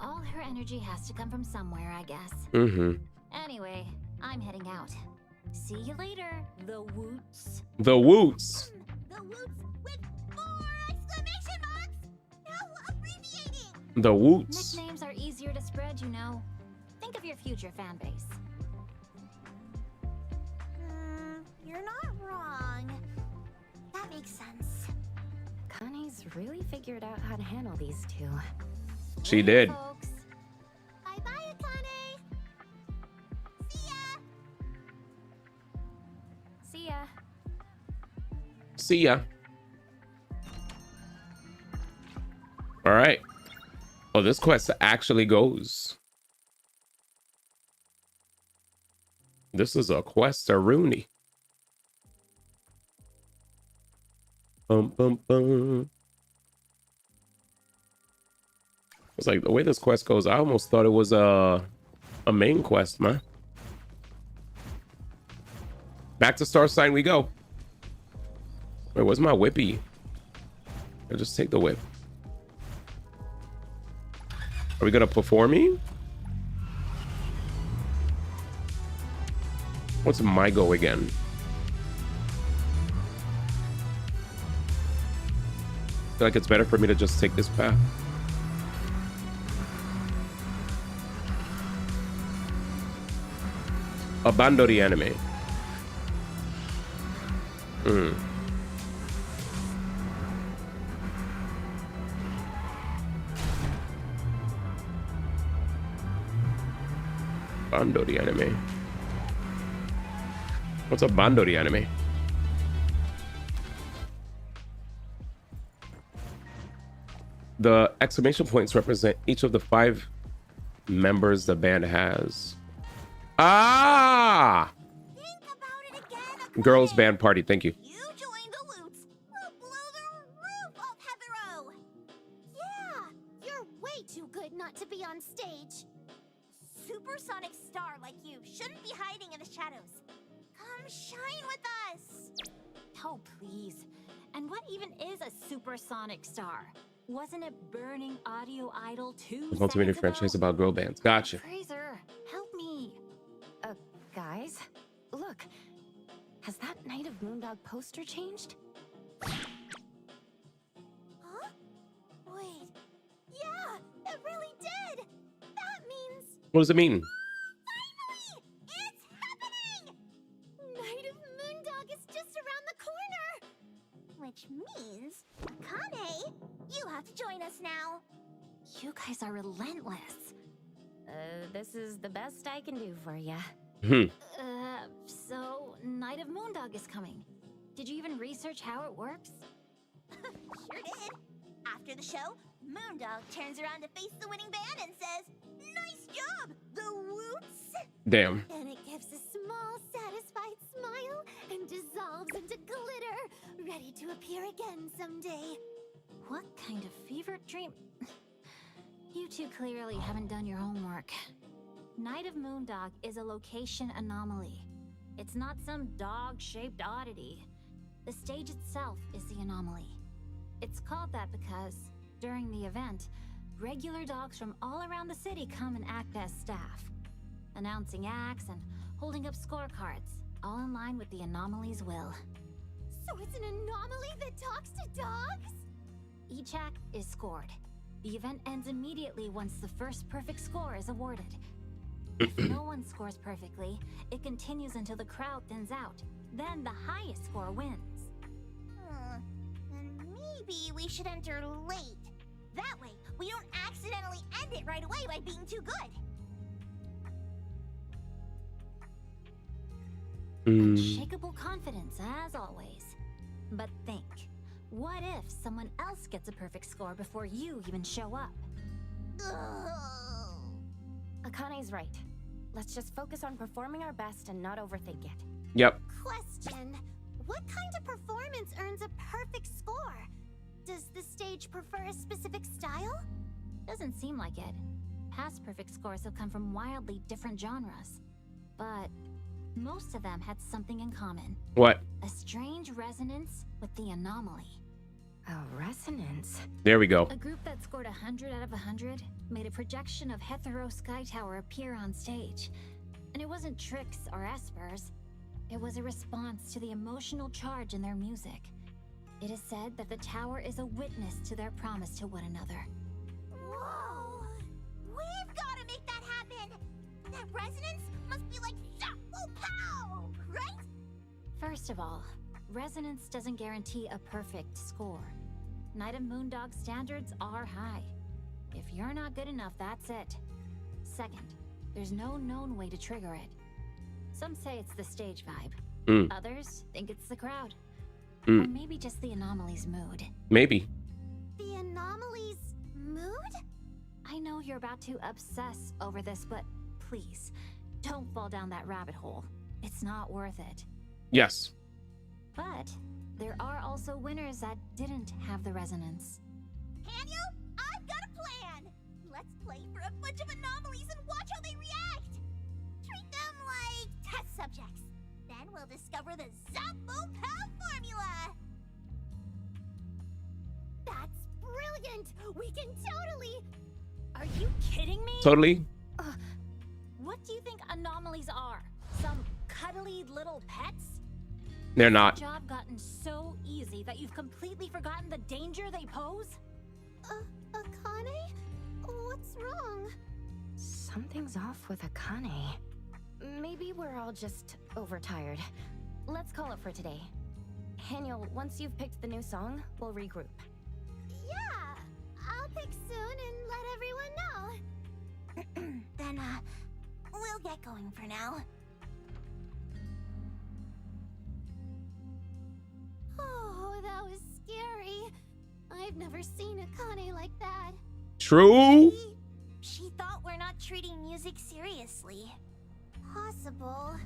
All her energy has to come from somewhere, I guess. Mm-hmm. Anyway, I'm heading out. See you later, the Woots. The Woots. The Woots with 4 exclamation marks. No abbreviating. The Woots. Nicknames are easier to spread, you know. Think of your future fan base. You're not wrong. That makes sense. Kane's really figured out how to handle these two. She did. Bye-bye, Akane. See ya. See ya. See ya. All right. Oh, this quest actually goes. This is a quest-a-rooney. Bum, bum, bum. It's like the way this quest goes, I almost thought it was a main quest, man. Back to Star Sign we go. Wait, where's my whippy? I'll just take the whip. Are we gonna perform? What's my go again? I feel like it's better for me to just take this path. Abandon the anime. Bando the anime. What's a bando the anime? The exclamation points represent each of the 5 members the band has. Ah! Girls band party. Thank you. You joined the Loots. We'll blow the roof off Heathrow. Yeah, you're way too good not to be on stage. Supersonic star like you shouldn't be hiding in the shadows. Come shine with us. Oh, please. And what even is a supersonic star? Wasn't it Burning Audio Idol 2 Multimedia seconds franchise ago? about girl bands. Gotcha. Fraser, help me. Guys, look. Has that Night of Moondog poster changed? Huh? Wait. Yeah, it really did. That means What does it mean? finally, it's happening. Night of Moondog is just around the corner. Which means, Akane, you have to join us now. You guys are relentless. This is the best I can do for ya. So Night of Moondog is coming. Did you even research how it works? Sure did. After the show, Moondog turns around to face the winning band and says, "Nice job, the Woots!" Damn. Then it gives a small, satisfied smile and dissolves into glitter, ready to appear again someday. What kind of fever dream? You two clearly haven't done your homework. Night of Moondog is a location anomaly. It's not some dog-shaped oddity. The stage itself is the anomaly. It's called that because, during the event, regular dogs from all around the city come and act as staff, announcing acts and holding up scorecards, all in line with the anomaly's will. So it's an anomaly that talks to dogs? Each act is scored. The event ends immediately once the first perfect score is awarded. If no one scores perfectly, it continues until the crowd thins out. Then the highest score wins. Then maybe we should enter late. That way, we don't accidentally end it right away by being too good. Unshakable confidence, as always. But think, what if someone else gets a perfect score before you even show up? Akane's right. Let's just focus on performing our best and not overthink it. Yep. Question. What kind of performance earns a perfect score? Does the stage prefer a specific style? Doesn't seem like it. Past perfect scores have come from wildly different genres. But most of them had something in common. What? A strange resonance with the anomaly. A resonance? There we go. A group that scored 100 out of 100 made a projection of Heathrow Sky Tower appear on stage. And it wasn't tricks or espers. It was a response to the emotional charge in their music. It is said that the tower is a witness to their promise to one another. Whoa! We've got to make that happen! That resonance must be like pow, right? First of all, resonance doesn't guarantee a perfect score. Night of Moondog standards are high. If you're not good enough, that's it. Second, there's no known way to trigger it. Some say it's the stage vibe. Others think it's the crowd. Or maybe just the anomaly's mood. Maybe. The anomaly's mood? I know you're about to obsess over this, but please, don't fall down that rabbit hole. It's not worth it. Yes. But there are also winners that didn't have the resonance. Hanyo, I've got a plan! Let's play for a bunch of anomalies and watch how they react! Treat them like test subjects. Then we'll discover the Zap-Boom Pow formula! That's brilliant! We can totally... Are you kidding me? Totally. What do you think anomalies are? Some cuddly little pets? They're not. Job gotten so easy that you've completely forgotten the danger they pose? Akane? What's wrong? Something's off with Akane. Maybe we're all just overtired. Let's call it for today. Haniel, once you've picked the new song, we'll regroup. Yeah, I'll pick soon and let everyone know. Then, we'll get going for now. Oh, that was scary. I've never seen Akane like that. True. She thought we're not treating music seriously. possible.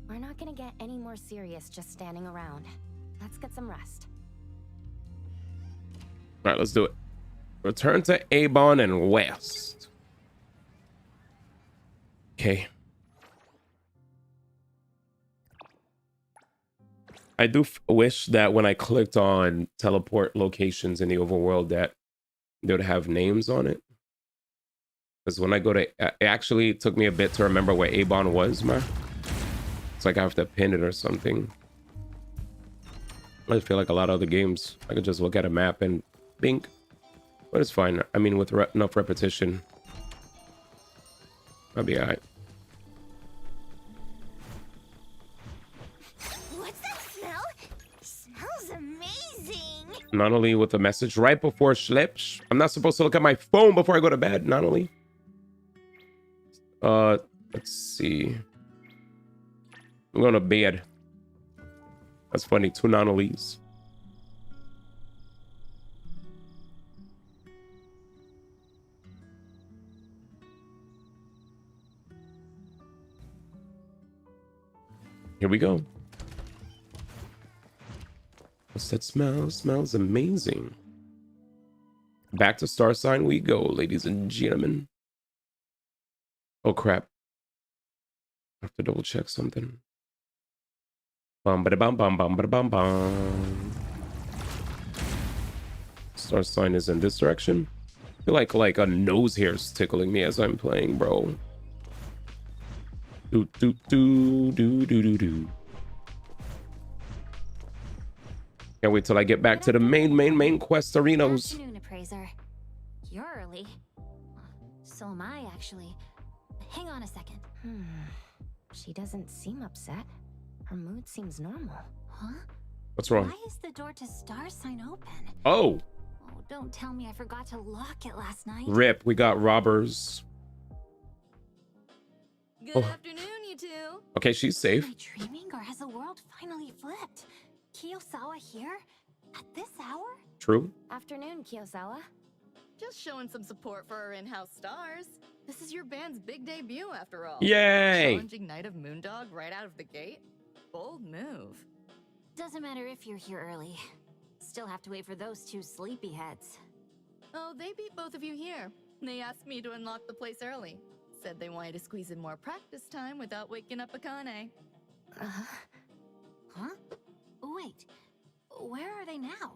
We're not gonna get any more serious just standing around. Let's get some rest. All right, let's do it. Return to Avon and West. Okay. I do wish that when I clicked on teleport locations in the overworld that they would have names on it. Because when I go to, it actually took me a bit to remember where Avon was, man. It's like I have to pin it or something. I feel like a lot of other games, I could just look at a map and bink. But it's fine. I mean, with enough repetition, I'll be alright. What's that smell? Smells amazing. Not only with the message right before Schleps. I'm not supposed to look at my phone before I go to bed. Not only. Let's see. I'm going to bed. That's funny. 2 Nonalies. Here we go. What's that smell? Smells amazing. Back to Star Sign we go, ladies and gentlemen. Oh crap. I have to double check something. Bum ba bum bum bum ba bum bum. Star Sign is in this direction. I feel like a nose hair's tickling me as I'm playing, bro. Do do do do do do do. Can't wait till I get back to the main quest arenas. Afternoon, Appraiser. You're early. So am I, actually. Hang on a second. She doesn't seem upset. Her mood seems normal. Huh? What's wrong? Why is the door to Star Sign open? Oh, Oh, don't tell me I forgot to lock it last night. rip. We got robbers. Good afternoon, you two. Okay, she's safe. Am I dreaming, or has the world finally flipped? Kiyosawa here? At this hour? True. Afternoon, Kiyosawa. Just showing some support for our in-house stars. This is your band's big debut, after all. Yay! Challenging Knight of Moondog right out of the gate? Bold move. Doesn't matter if you're here early. Still have to wait for those 2 sleepyheads. Oh, they beat both of you here. They asked me to unlock the place early. Said they wanted to squeeze in more practice time without waking up Akane. Huh? Wait, where are they now?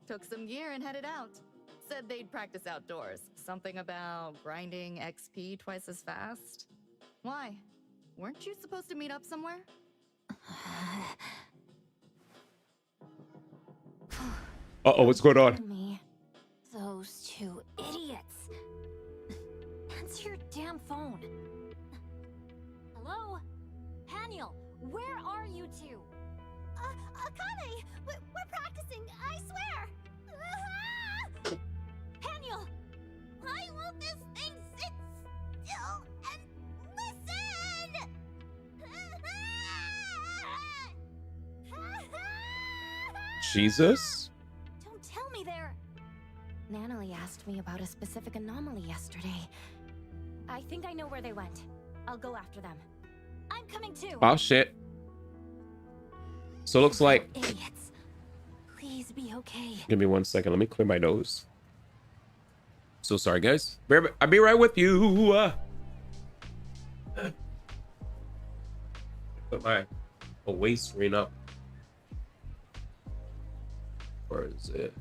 Took some gear and headed out. Said they'd practice outdoors. Something about grinding XP twice as fast. Why? Weren't you supposed to meet up somewhere? Uh-oh, what's going on? Me. Those 2 idiots. Answer your damn phone. Hello? Haniel, where are you 2? Akane! We're practicing, I swear! Haniel! Why won't this thing sit still and listen? Jesus? Don't tell me they're... Nanalie asked me about a specific anomaly yesterday. I think I know where they went. I'll go after them. I'm coming too. Oh shit. So it looks like... Idiots. Please be okay. Give me 1 second. Let me clear my nose. So sorry, guys. I'll be right with you. Put my away screen up. Where is it?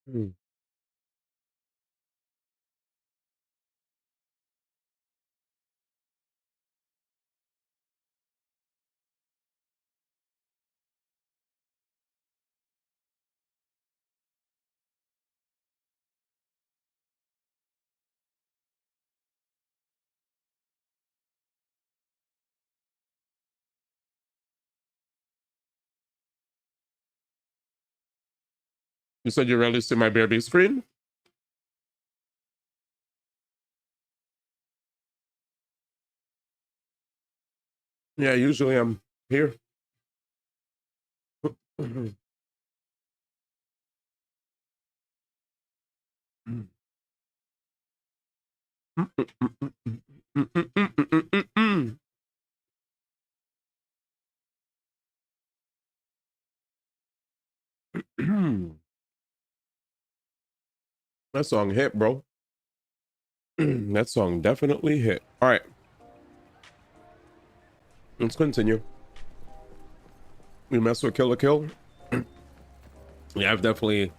Mm. You said you rarely see my baby screen? Yeah, usually I'm here. That song hit, bro. That song definitely hit. All right. Let's continue. We mess with Kill la Kill. Yeah, I've definitely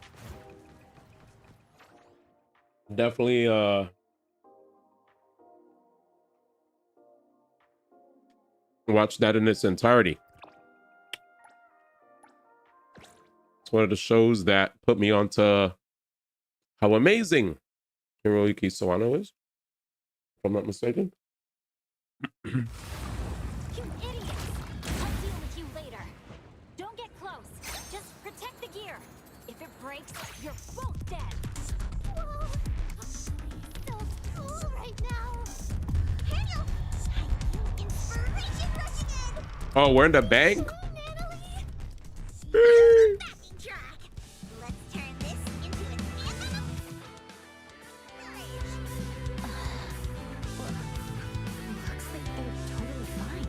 watched that in its entirety. It's one of the shows that put me onto how amazing Hiroyuki Sawano is, if I'm not mistaken. You idiots! I'll deal with you later. Don't get close. Just protect the gear. If it breaks, you're both dead. Whoa! So cool right now. Daniel! I feel inspiration rushing in. Oh, we're in the bank? Backing track. Let's turn this into an anthem. Looks like they're totally fine.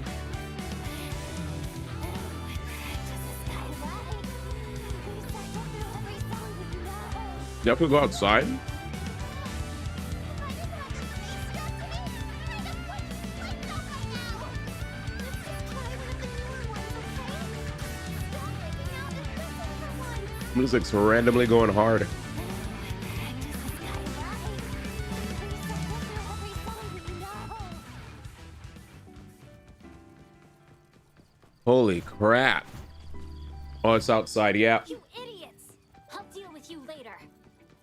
You have to go outside? Music's randomly going hard. Holy crap. Oh, it's outside, yeah. You idiots! I'll deal with you later.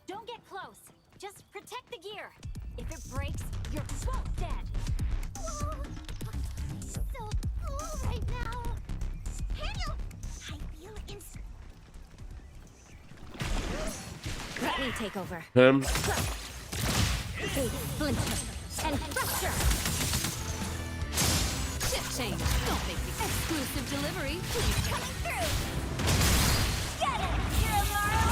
Don't get close. Just protect the gear. If it breaks, you're both dead. Whoa! So cool right now. Daniel! I feel Let me take over. Him. Big splinter and fracture. Shift change. Don't make me exclusive delivery. Please coming through. Get it, Kiramaru!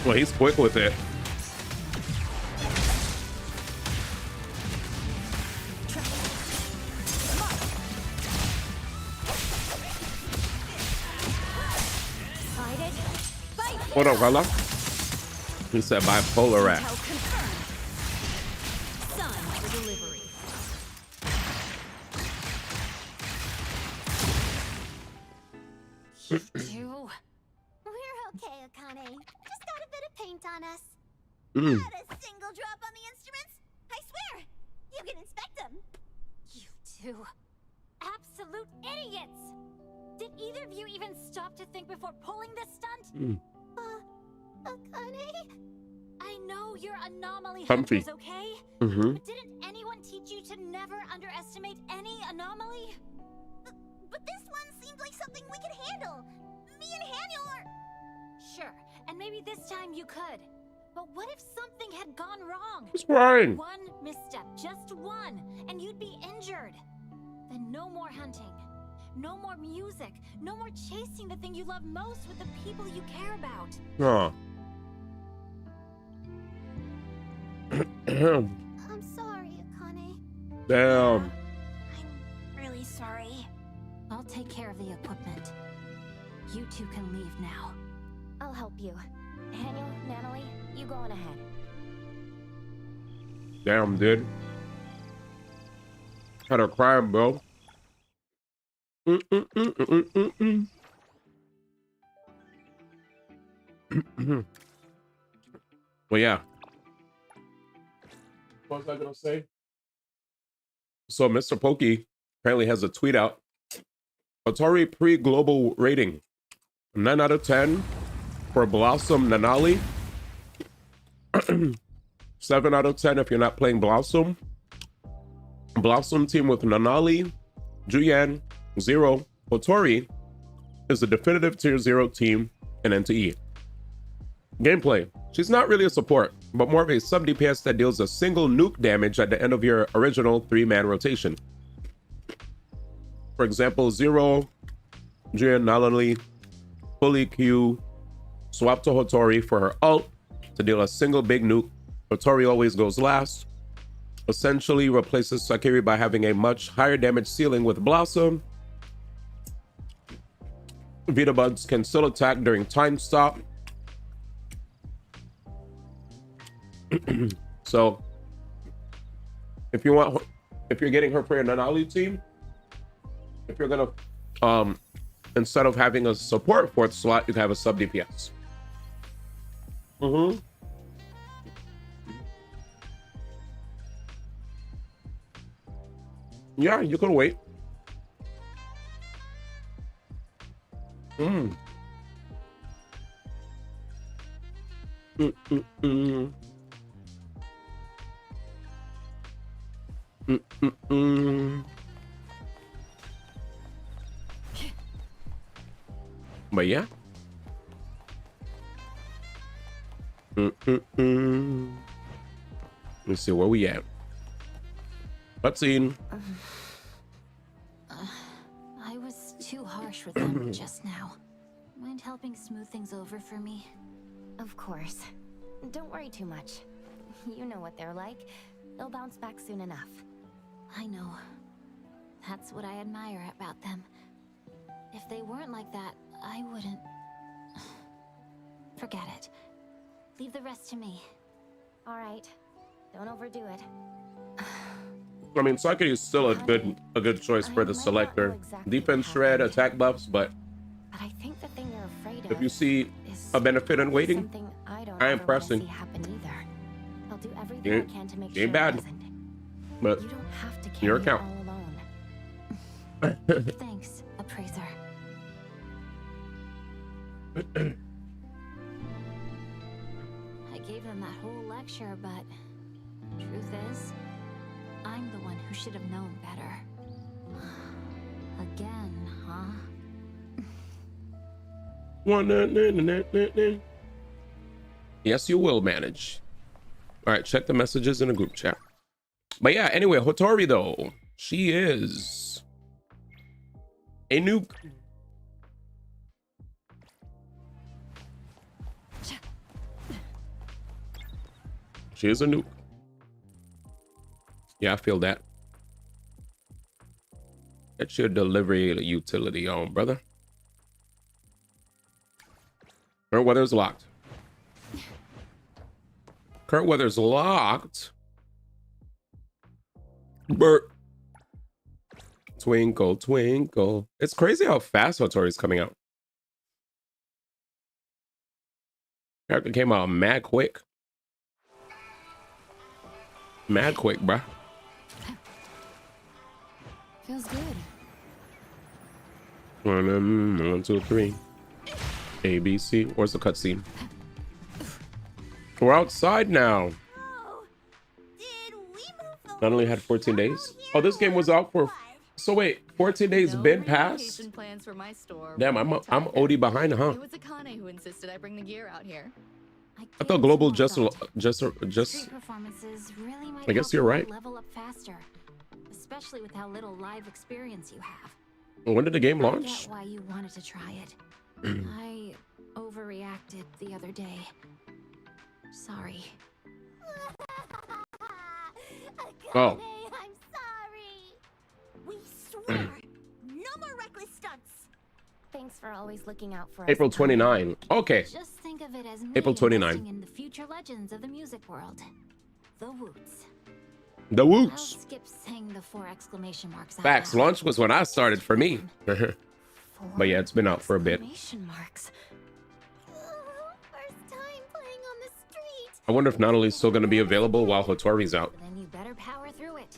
Well, he's quick with it. What up, fella? He said bipolar rap. Son for delivery. You two. We're okay, Akane. Just got a bit of paint on us. Not a single drop on the instruments. I swear. You can inspect them. You two. Absolute idiots. Did either of you even stop to think before pulling this stunt? Akane? I know you're anomaly Comfy. hunters, okay? But didn't anyone teach you to never underestimate any anomaly? But this one seemed like something we could handle. Me and Haniel are... Sure, and maybe this time you could. But what if something had gone wrong? It's fine. One misstep, just one, and you'd be injured. Then no more hunting. No more music. No more chasing the thing you love most with the people you care about. Oh. I'm sorry, Akane. Damn. Really sorry. I'll take care of the equipment. You two can leave now. I'll help you. Daniel, Natalie, you go on ahead. Damn, dude. Had her crying, bro. Well, yeah. What was I gonna say? So Mr. Pokey apparently has a tweet out. Atari pre-global rating. 9 out of 10 for Blossom Nanali. 7 out of 10 if you're not playing Blossom. Blossom team with Nanali, Juyan, 0. Hotori is the definitive tier 0 team in NTE. Gameplay. She's not really a support, but more of a sub DPS that deals a single nuke damage at the end of your original 3-man rotation. For example, 0, Juyan Nanali, fully Q, swap to Hotori for her ult to deal a single big nuke. Hotori always goes last. Essentially replaces Sakiri by having a much higher damage ceiling with Blossom. Vita Buds can still attack during time stop. So if you're getting her for your Nanali team, if you're gonna instead of having a support 4th slot, you can have a sub DPS. Yeah, you can wait. But yeah. Let's see where we at. Cutscene. I was too harsh with them just now. Mind helping smooth things over for me? Of course. Don't worry too much. You know what they're like. They'll bounce back soon enough. I know. That's what I admire about them. If they weren't like that, I wouldn't... Forget it. Leave the rest to me. All right. Don't overdo it. I mean, Sakiri is still a good choice for the selector. Defense shred, attack buffs, but I think the thing you're afraid of if you see a benefit in waiting, I am pressing. I'll do everything I can to make sure ain't bad, but you don't have to carry your it account. all alone. Thanks, appraiser. I gave them that whole lecture, but truth is, I'm the one who should have known better. Again, huh? Yes, you will manage. All right, check the messages in the group chat. But yeah, anyway, Hotori though, she is a nuke. She is a nuke. Yeah, I feel that. Get your delivery utility on, brother. Current weather's locked. Current weather's locked. Bert. Twinkle, twinkle. It's crazy how fast Hotori's coming out. Character came out mad quick. Mad quick, bruh. Feels good. 1, 2, 3. A, B, C. Where's the cutscene? We're outside now. Not only had 14 days. Oh, this game was out for. So wait, 14 days been passed. Plans for my store. Damn, I'm OD behind, huh? It was Akane who insisted I bring the gear out here. I thought global just. Performances really might I guess you're right. level up faster, especially with how little live experience you have. When did the game I launch? get why you wanted to try it. I overreacted the other day. Sorry. Oh. I'm sorry. We swear, no more reckless stunts. Thanks for always looking out for us. April 29. Okay. Just Think of it as me April 29. investing in the future legends of the music world. The Woots. The I'll Woots. skip saying the 4 exclamation marks. out Facts. loud. Launch was when I started for me. But yeah, it's been out for a bit. Exclamation marks. First time playing on the street. I wonder if Natalie's still going to be available while Hotori's out. Then you better power through it.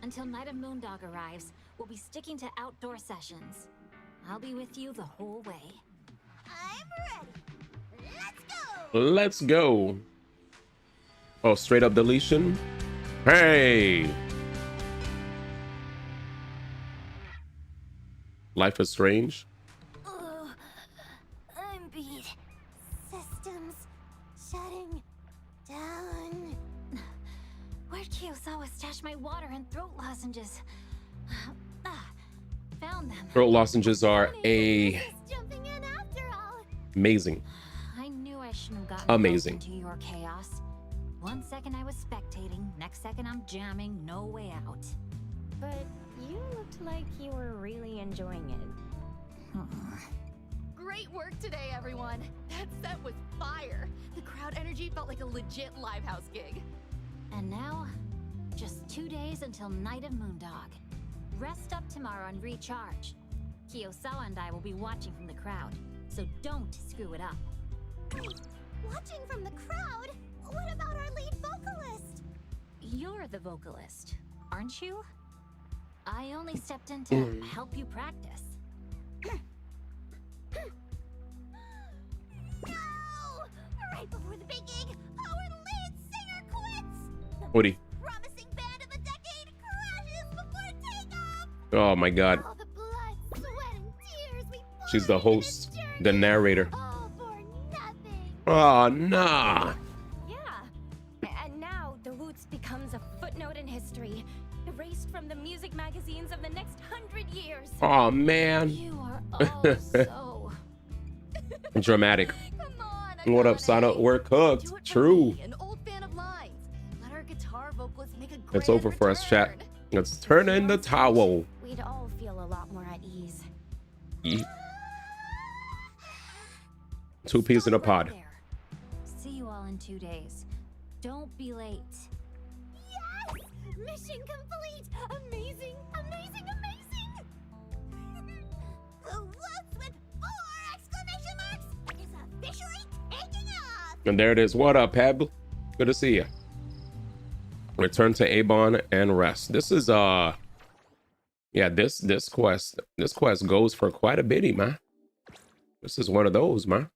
Until Night of Moondog arrives, we'll be sticking to outdoor sessions. I'll be with you the whole way. I'm ready. Let's go. Let's go. Oh, straight up deletion. Hey. Life is Strange. Oh, I'm beat. Systems shutting down. Where'd Kiyosawa stash my water and throat lozenges? Found them. Throat lozenges are Jumping in after all. amazing. I knew I shouldn't have gotten Amazing. into your chaos. One second I was spectating, next second I'm jamming, no way out. But you looked like you were really enjoying it. Great work today, everyone. That set was fire. The crowd energy felt like a legit live house gig. And now, just 2 days until Night of Moondog. Rest up tomorrow and recharge. Kiyosawa and I will be watching from the crowd, so don't screw it up. Wait, watching from the crowd? What about our lead vocalist? You're the vocalist, aren't you? I only stepped in to help you practice. No! Right before the big gig, our lead singer quits. Woody. Promising band of the decade crashes before takeoff. Oh my god. All the blood, sweat, and tears we poured She's the into this host, journey, the narrator. all for nothing. Oh, nah. Yeah. And now the Woots becomes a footnote in history, erased from the music magazines of the next 100 years. Oh, man. You are all so... Dramatic. Come on, What up, Sana? We're cooked. True. an old fan of mine. Let our guitar vocalist make a grand It's over for us, chat. Let's turn in the towel. We'd all feel a lot more at ease. Yeet. 2 peas in a pod. There. See you all in 2 days. Don't be late. Yes! Mission complete! Amazing, amazing, amazing! The Woots with 4 exclamation marks is officially taking off! And there it is. What up, Peb? Good to see you. Return to Avon and rest. This is yeah, this quest goes for quite a bitty, man. This is one of those, man.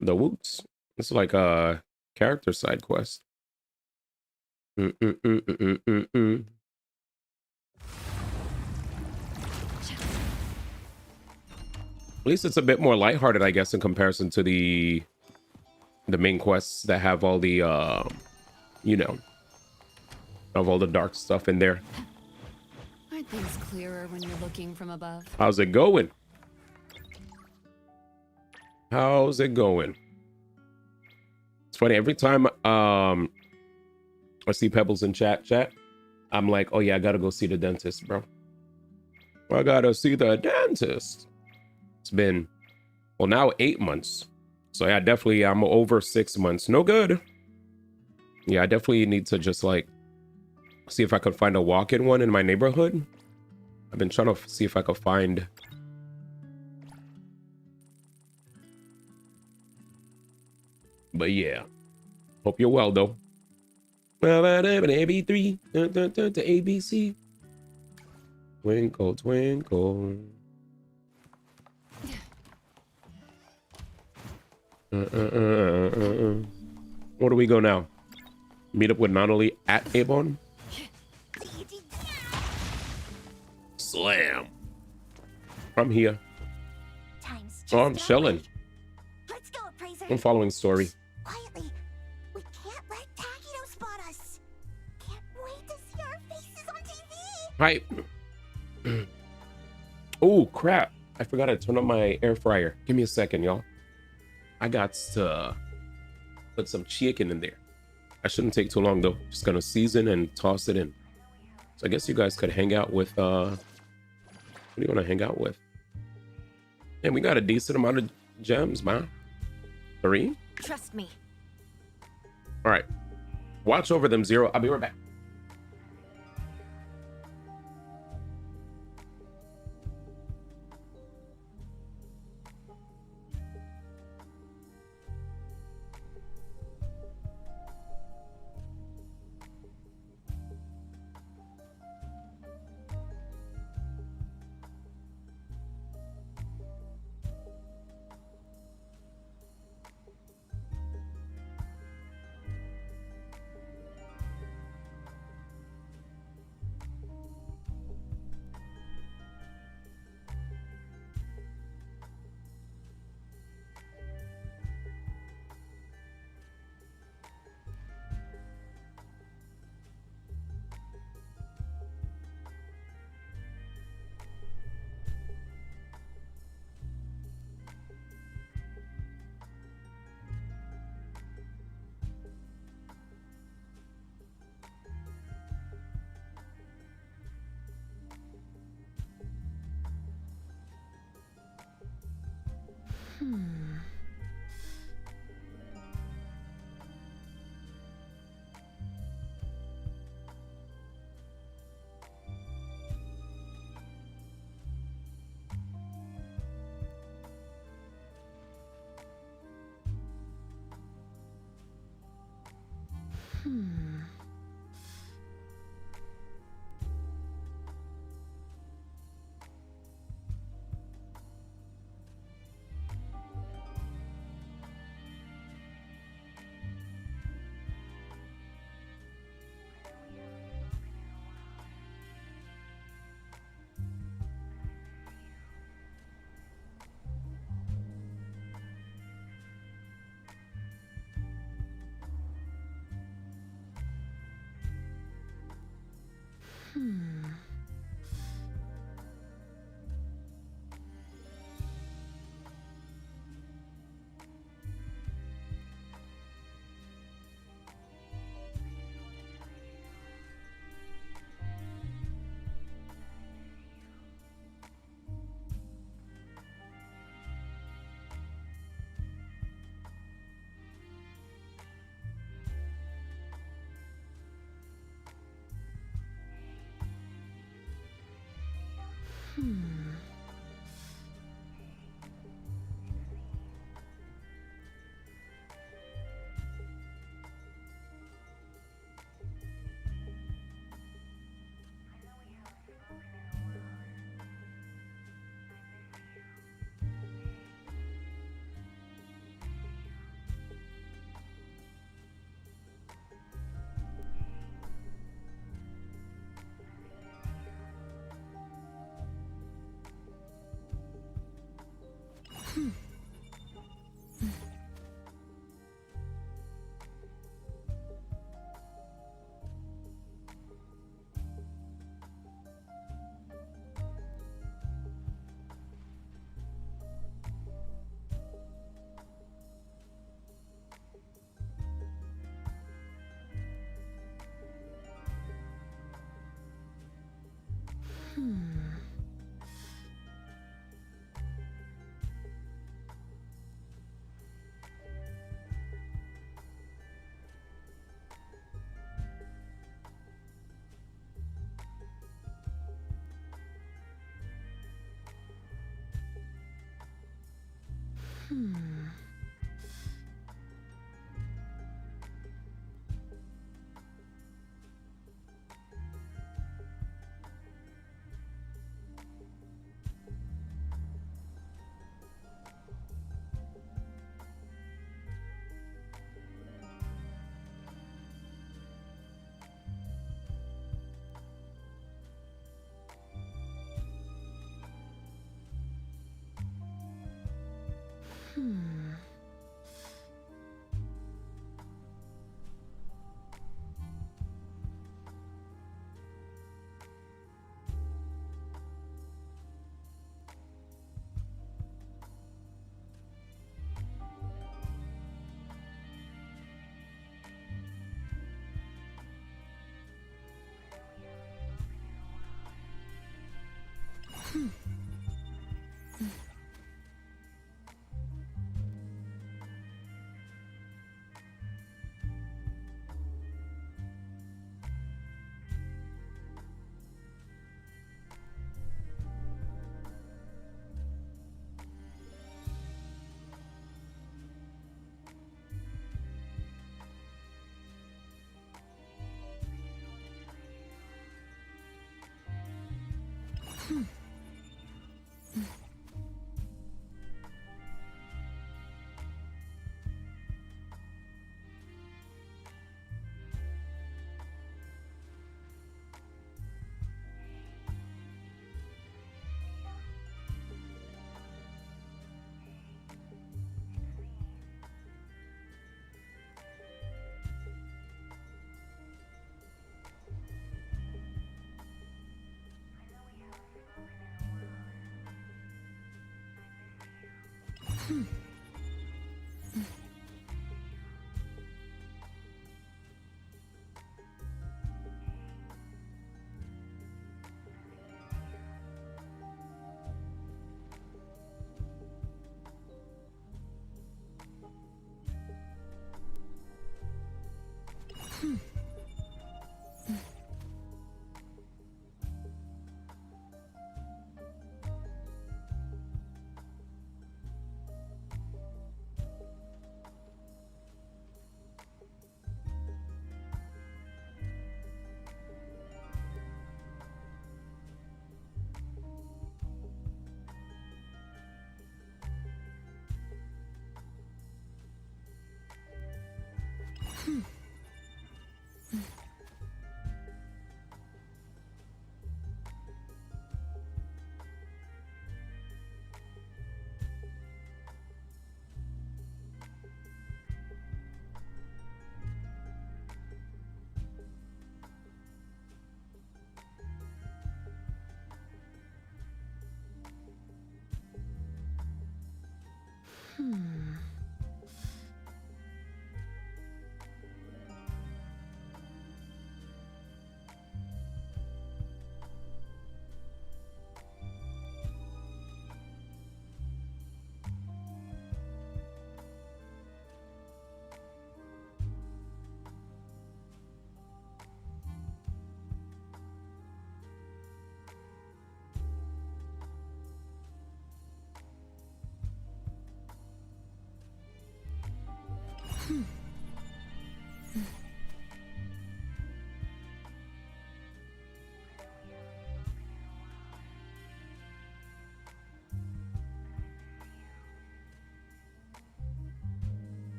The Woots. It's like a character side quest. At least it's a bit more lighthearted, I guess, in comparison to the main quests that have all the you know, of all the dark stuff in there. Aren't things clearer when you're looking from above? How's it going? How's it going? It's funny, every time I see Pebbles in chat, I'm like, oh yeah, I gotta go see the dentist, bro. I gotta see the dentist. It's been, well, now 8 months. So yeah, definitely I'm over 6 months. No good. Yeah, I definitely need to just like see if I could find a walk-in one in my neighborhood. I've been trying to see if I could find. But yeah, hope you're well though. AB3 to ABC. Twinkle, twinkle. Where do we go now? Meet up with Natalie at Avon. Slam. I'm here. Oh, I'm chilling. Let's go, Appraiser. I'm following story. Quietly. We can't let Takido spot us. Can't wait to see our faces on TV. Hype. Oh, crap. I forgot to turn on my air fryer. Give me a second, y'all. I got to put some chicken in there. I shouldn't take too long, though. Just gonna season and toss it in. So I guess you guys could hang out with, what do you want to hang out with? And we got a decent amount of gems, man. 3. Trust me. All right. Watch over them, Zero. I'll be right back.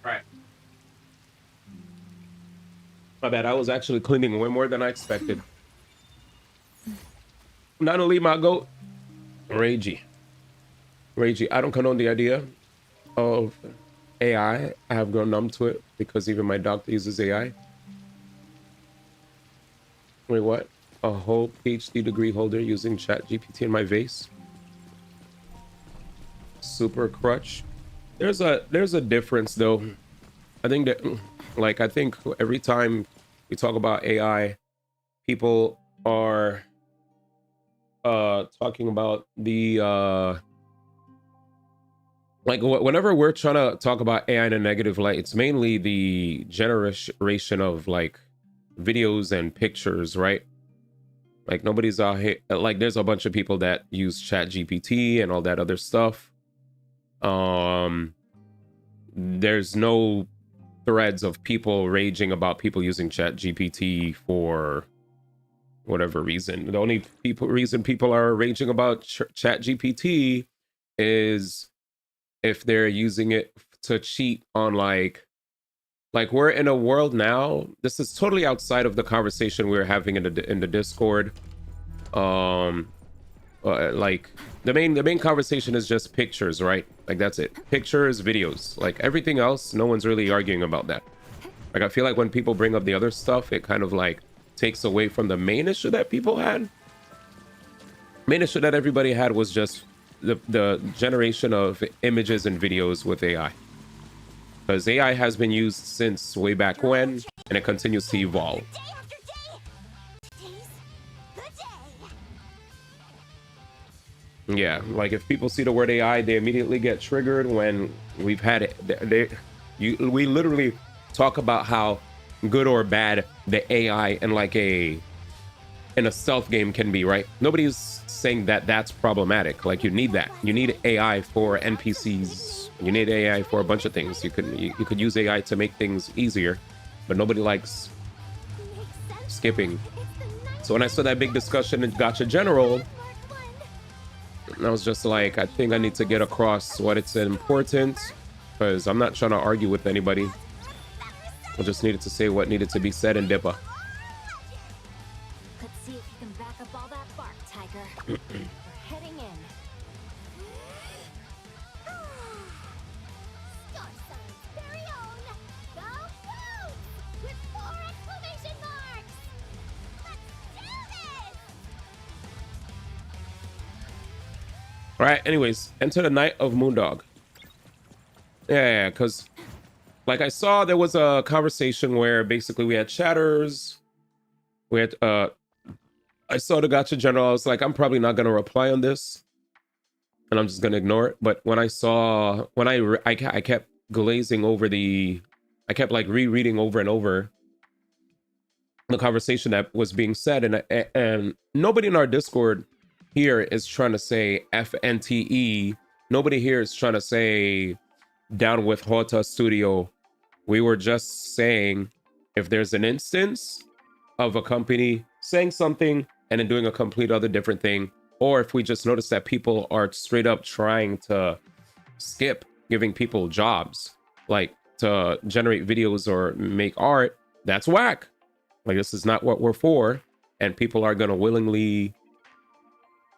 Right. My bad. I was actually cleaning way more than I expected. Not only my goat, Ragey. Ragey, I don't condone the idea of AI. I have grown numb to it because even my doctor uses AI. Wait, what? A whole PhD degree holder using ChatGPT in my vase? Super crutch. There's a difference though. I think that, like, I think every time we talk about AI, people are talking about the like whenever we're trying to talk about AI in a negative light, it's mainly the generation of like videos and pictures, right? Like nobody's out here, like there's a bunch of people that use ChatGPT and all that other stuff. There's no threads of people raging about people using ChatGPT for whatever reason. The only reason people are raging about ChatGPT is if they're using it to cheat on like we're in a world now. This is totally outside of the conversation we were having in the Discord. Like the main conversation is just pictures, right? Like that's it. Pictures, videos, like everything else, no one's really arguing about that. Like I feel like when people bring up the other stuff, it kind of like takes away from the main issue that people had. Main issue that everybody had was just the generation of images and videos with AI. Because AI has been used since way back when, and it continues to evolve. Yeah, like if people see the word AI, they immediately get triggered when we've had it. We literally talk about how good or bad the AI in like in a stealth game can be, right? Nobody's saying that that's problematic. Like you need that. You need AI for NPCs. You need AI for a bunch of things. You could use AI to make things easier, but nobody likes skipping. So when I saw that big discussion in Gacha General, I was just like, I think I need to get across what it's important, because I'm not trying to argue with anybody. I just needed to say what needed to be said in Dippa. Let's see if you can back up all that bark, Tiger. We're heading in. Star Sign's very own Go Boots! With 4 exclamation marks! Let's do this! All right, anyways, enter the Night of Moondog. Yeah, because like I saw there was a conversation where basically we had chatters. We had I saw the Gacha General. I was like, I'm probably not gonna reply on this, and I'm just gonna ignore it. But when I saw, I kept glazing over I kept like rereading over and over the conversation that was being said, and nobody in our Discord here is trying to say NTE. Nobody here is trying to say down with Hota Studio. We were just saying if there's an instance of a company saying something and then doing a complete other different thing, or if we just notice that people are straight up trying to skip giving people jobs, like to generate videos or make art, that's whack. Like, this is not what we're for. And people are going to willingly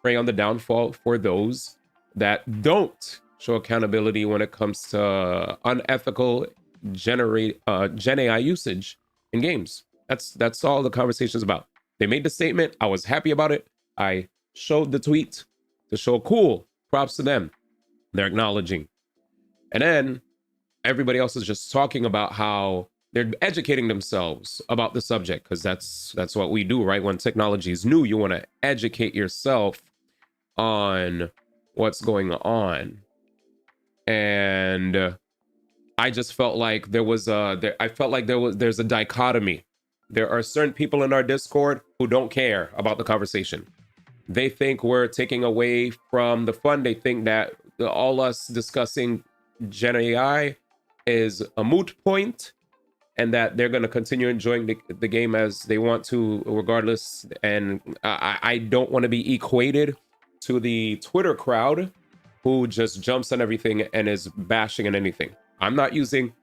prey on the downfall for those that don't show accountability when it comes to unethical Gen AI usage in games. That's all the conversation's about. They made the statement. I was happy about it. I showed the tweet to show cool. Props to them. They're acknowledging. And then everybody else is just talking about how they're educating themselves about the subject, because that's what we do, right? When technology is new, you want to educate yourself on what's going on. And I just felt like there's a dichotomy. There are certain people in our Discord who don't care about the conversation. They think we're taking away from the fun. They think that all us discussing Gen AI is a moot point, and that they're going to continue enjoying the game as they want to, regardless. And I don't want to be equated to the Twitter crowd who just jumps on everything and is bashing on anything. I'm not using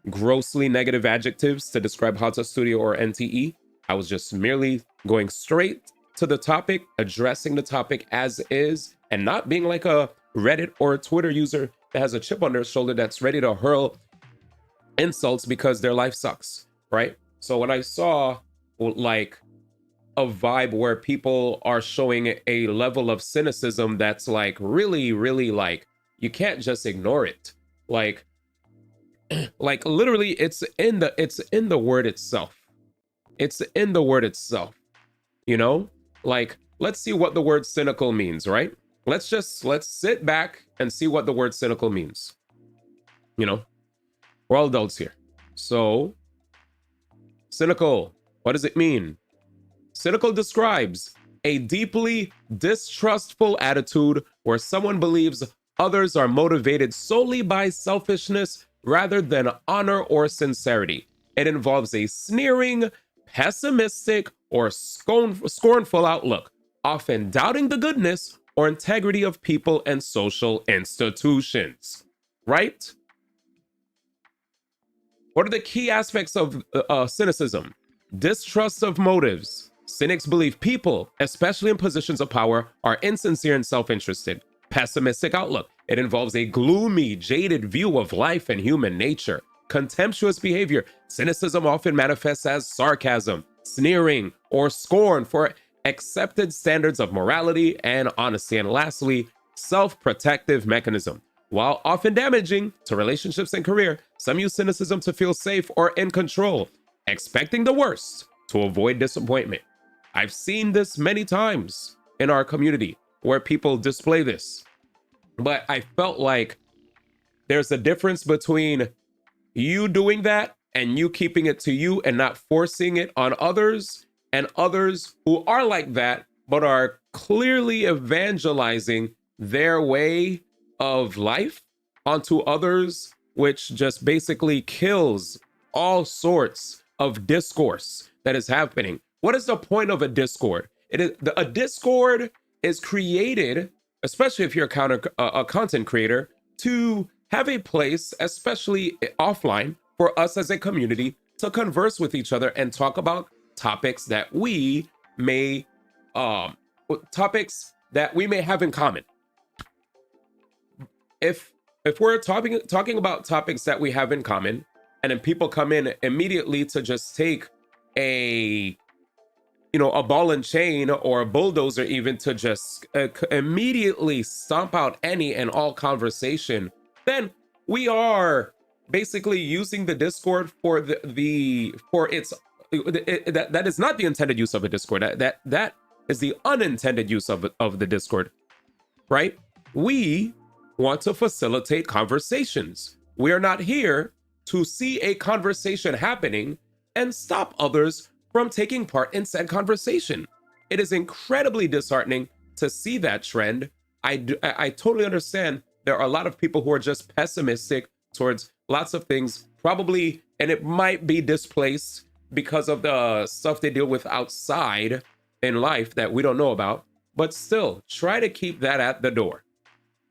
grossly negative adjectives to describe Hata Studio or NTE. I was just merely going straight to the topic, addressing the topic as is, and not being like a Reddit or a Twitter user that has a chip on their shoulder that's ready to hurl insults because their life sucks, right? So when I saw like a vibe where people are showing a level of cynicism that's like really, really, like, you can't just ignore it. Like literally it's in the word itself. It's in the word itself, you know? Like, let's see what the word cynical means, right? Let's sit back and see what the word cynical means. You know, we're all adults here. So, cynical, what does it mean? Cynical describes a deeply distrustful attitude where someone believes others are motivated solely by selfishness rather than honor or sincerity. It involves a sneering, pessimistic, or scornful outlook, often doubting the goodness or integrity of people and social institutions, right? What are the key aspects of cynicism? Distrust of motives. Cynics believe people, especially in positions of power, are insincere and self-interested. Pessimistic outlook. It involves a gloomy, jaded view of life and human nature. Contemptuous behavior. Cynicism often manifests as sarcasm, sneering, or scorn for accepted standards of morality and honesty. And lastly, self-protective mechanism. While often damaging to relationships and career, some use cynicism to feel safe or in control, expecting the worst to avoid disappointment. I've seen this many times in our community where people display this, but I felt like there's a difference between you doing that and you keeping it to you and not forcing it on others, and others who are like that but are clearly evangelizing their way of life onto others, which just basically kills all sorts of discourse that is happening. What is the point of a Discord? A Discord is created, especially if you're a content creator, to have a place, especially offline, for us as a community to converse with each other and talk about topics that we may have in common. If we're talking about topics that we have in common, and then people come in immediately to just take a ball and chain or a bulldozer, even to just immediately stomp out any and all conversation, then we are basically using the Discord for that is not the intended use of a Discord. That is the unintended use of the Discord, right? We want to facilitate conversations. We are not here to see a conversation happening and stop others from taking part in said conversation. It is incredibly disheartening to see that trend. I totally understand there are a lot of people who are just pessimistic towards lots of things, probably, and it might be displaced because of the stuff they deal with outside in life that we don't know about, but still try to keep that at the door.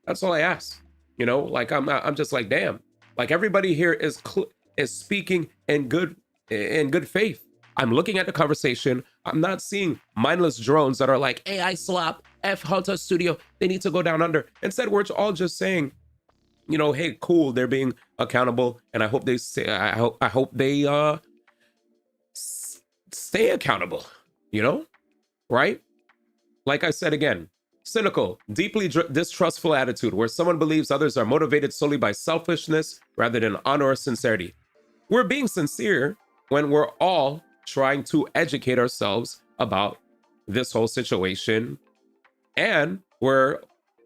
That's all I ask. Like I'm just like, damn, like everybody here is is speaking in good faith. I'm looking at the conversation. I'm not seeing mindless drones that are like AI slop, F Hunter Studio, they need to go down under. Instead, we're all just saying, you know, hey, cool, they're being accountable, and I hope they say, I hope they stay accountable, you know, right? Like I said again, cynical, deeply distrustful attitude where someone believes others are motivated solely by selfishness rather than honor or sincerity. We're being sincere when we're all trying to educate ourselves about this whole situation. And we're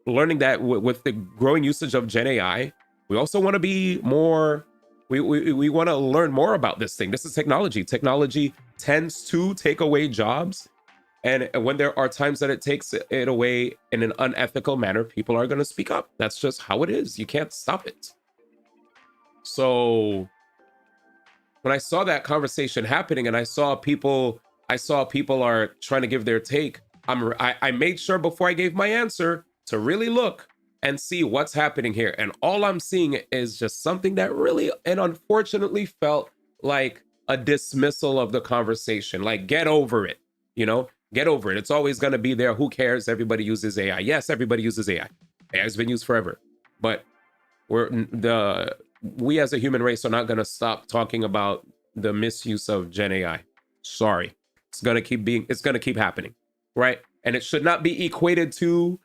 learning that with the growing usage of Gen AI, we also want to be more, we want to learn more about this thing. This is technology. Technology tends to take away jobs. And when there are times that it takes it away in an unethical manner, people are going to speak up. That's just how it is. You can't stop it. So when I saw that conversation happening and I saw people are trying to give their take, I made sure before I gave my answer to really look and see what's happening here. And all I'm seeing is just something that really and unfortunately felt like a dismissal of the conversation. Like, get over it, you know? Get over it. It's always going to be there. Who cares? Everybody uses AI. Yes, everybody uses AI. AI has been used forever. But we as a human race are not going to stop talking about the misuse of Gen AI. Sorry. It's going to keep happening, right? And it should not be equated to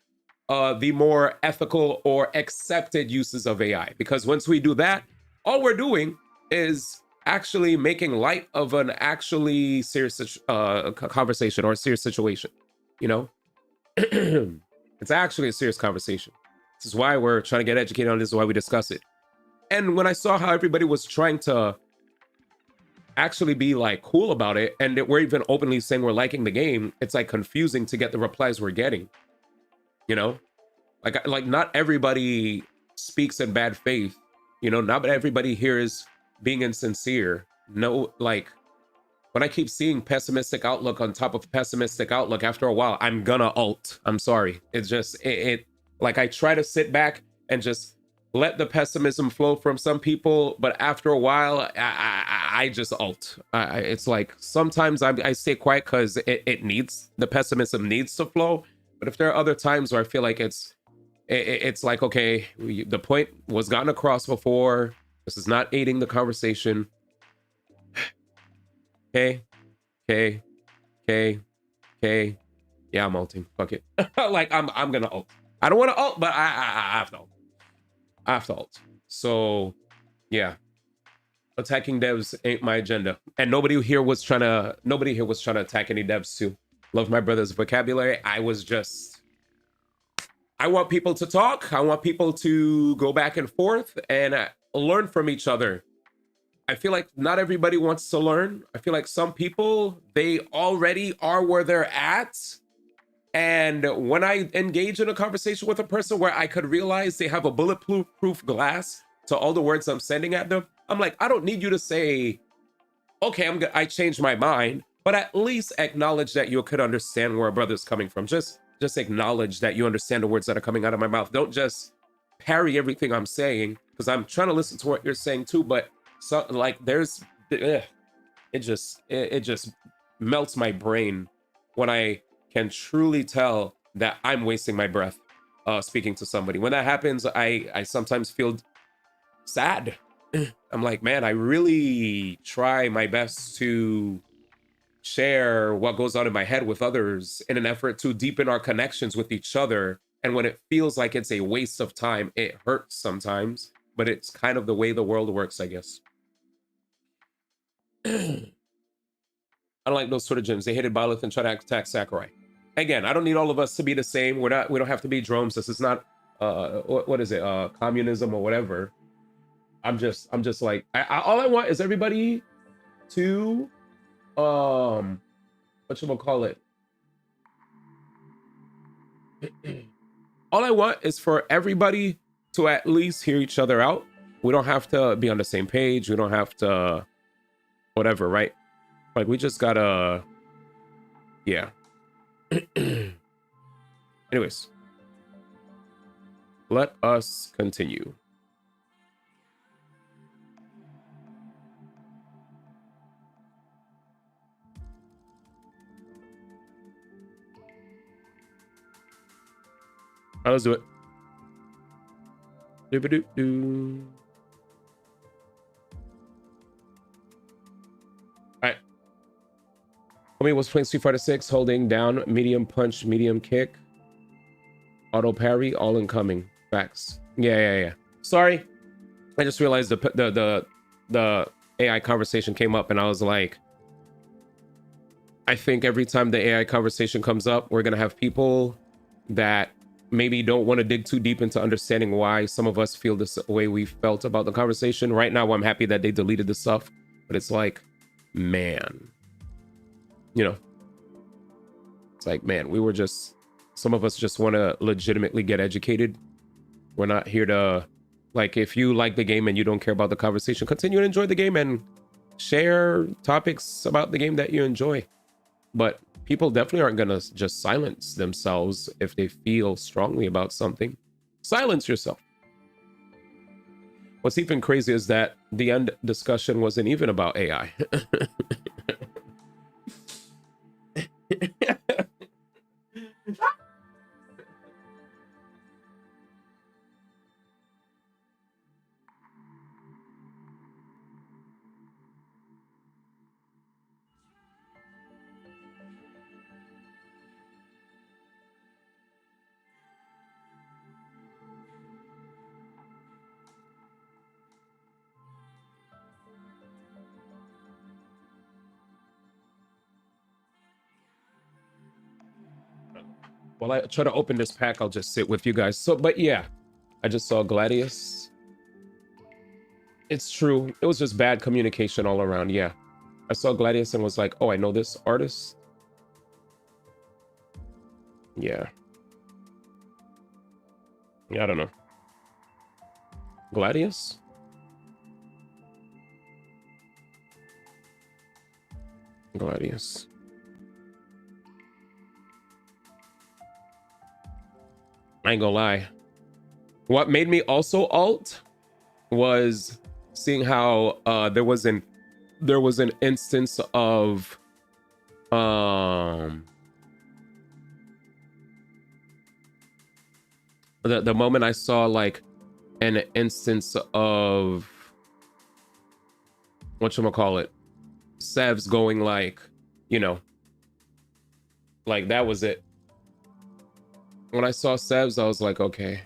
the more ethical or accepted uses of AI. Because once we do that, all we're doing is actually making light of an actually serious conversation or a serious situation, you know? It's actually a serious conversation. This is why we're trying to get educated on this, is why we discuss it. And when I saw how everybody was trying to actually be like cool about it, and that we're even openly saying we're liking the game, it's like confusing to get the replies we're getting, you know? Like not everybody speaks in bad faith, you know? Not everybody here is being insincere. No, like when I keep seeing pessimistic outlook on top of pessimistic outlook, after a while, I'm gonna alt. I'm sorry. It's just, like I try to sit back and just let the pessimism flow from some people, but after a while, I just alt. It's like sometimes I stay quiet because the pessimism needs to flow. But if there are other times where I feel like it's like, okay, the point was gotten across before. This is not aiding the conversation. Okay. Yeah, I'm ulting. Fuck it. Like I'm gonna ult. I don't want to ult, but I have to ult. I have to ult. So yeah. Attacking devs ain't my agenda. And nobody here was trying to attack any devs too. Love my brother's vocabulary. I want people to talk. I want people to go back and forth and learn from each other. I feel like not everybody wants to learn. I feel like some people, they already are where they're at. And when I engage in a conversation with a person where I could realize they have a bulletproof glass to all the words I'm sending at them, I'm like, I don't need you to say, okay, I changed my mind, but at least acknowledge that you could understand where a brother's coming from. Just acknowledge that you understand the words that are coming out of my mouth. Don't just parry everything I'm saying, because I'm trying to listen to what you're saying too, but so like it just melts my brain when I can truly tell that I'm wasting my breath speaking to somebody. When that happens, I sometimes feel sad. I'm like, man, I really try my best to share what goes on in my head with others in an effort to deepen our connections with each other. And when it feels like it's a waste of time, it hurts sometimes, but it's kind of the way the world works, I guess. I don't like those Twitter gyms. They hated Byleth and try to attack Sakurai. Again, I don't need all of us to be the same. We don't have to be drones. This is not what is it? Communism or whatever. I'm just like, all I want is everybody to whatchamacallit? All I want is for everybody to at least hear each other out. We don't have to be on the same page. We don't have to whatever, right? Like, we just gotta, yeah. Anyways, let us continue. All right, let's do it. Doo-ba-doo-doo. All right. Homie was playing Street Fighter 6, holding down medium punch, medium kick, auto parry, all incoming. Facts. Yeah. Sorry, I just realized the AI conversation came up, and I was like, I think every time the AI conversation comes up, we're gonna have people that maybe don't want to dig too deep into understanding why some of us feel this way we felt about the conversation. Right now, I'm happy that they deleted the stuff, but it's like, man, you know, it's like, man, we were just, some of us just want to legitimately get educated. We're not here to, like, if you like the game and you don't care about the conversation, continue to enjoy the game and share topics about the game that you enjoy. But people definitely aren't going to just silence themselves if they feel strongly about something. Silence yourself. What's even crazy is that the end discussion wasn't even about AI. While I try to open this pack, I'll just sit with you guys. So, but yeah, I just saw Gladius. It's true. It was just bad communication all around. Yeah. I saw Gladius and was like, oh, I know this artist. Yeah. Yeah, I don't know. Gladius? Gladius. I ain't gonna lie. What made me also alt was seeing how there was an instance of the moment I saw like an instance of whatchamacallit, Sevs going like, you know, like that was it. When I saw Sevs, I was like, okay.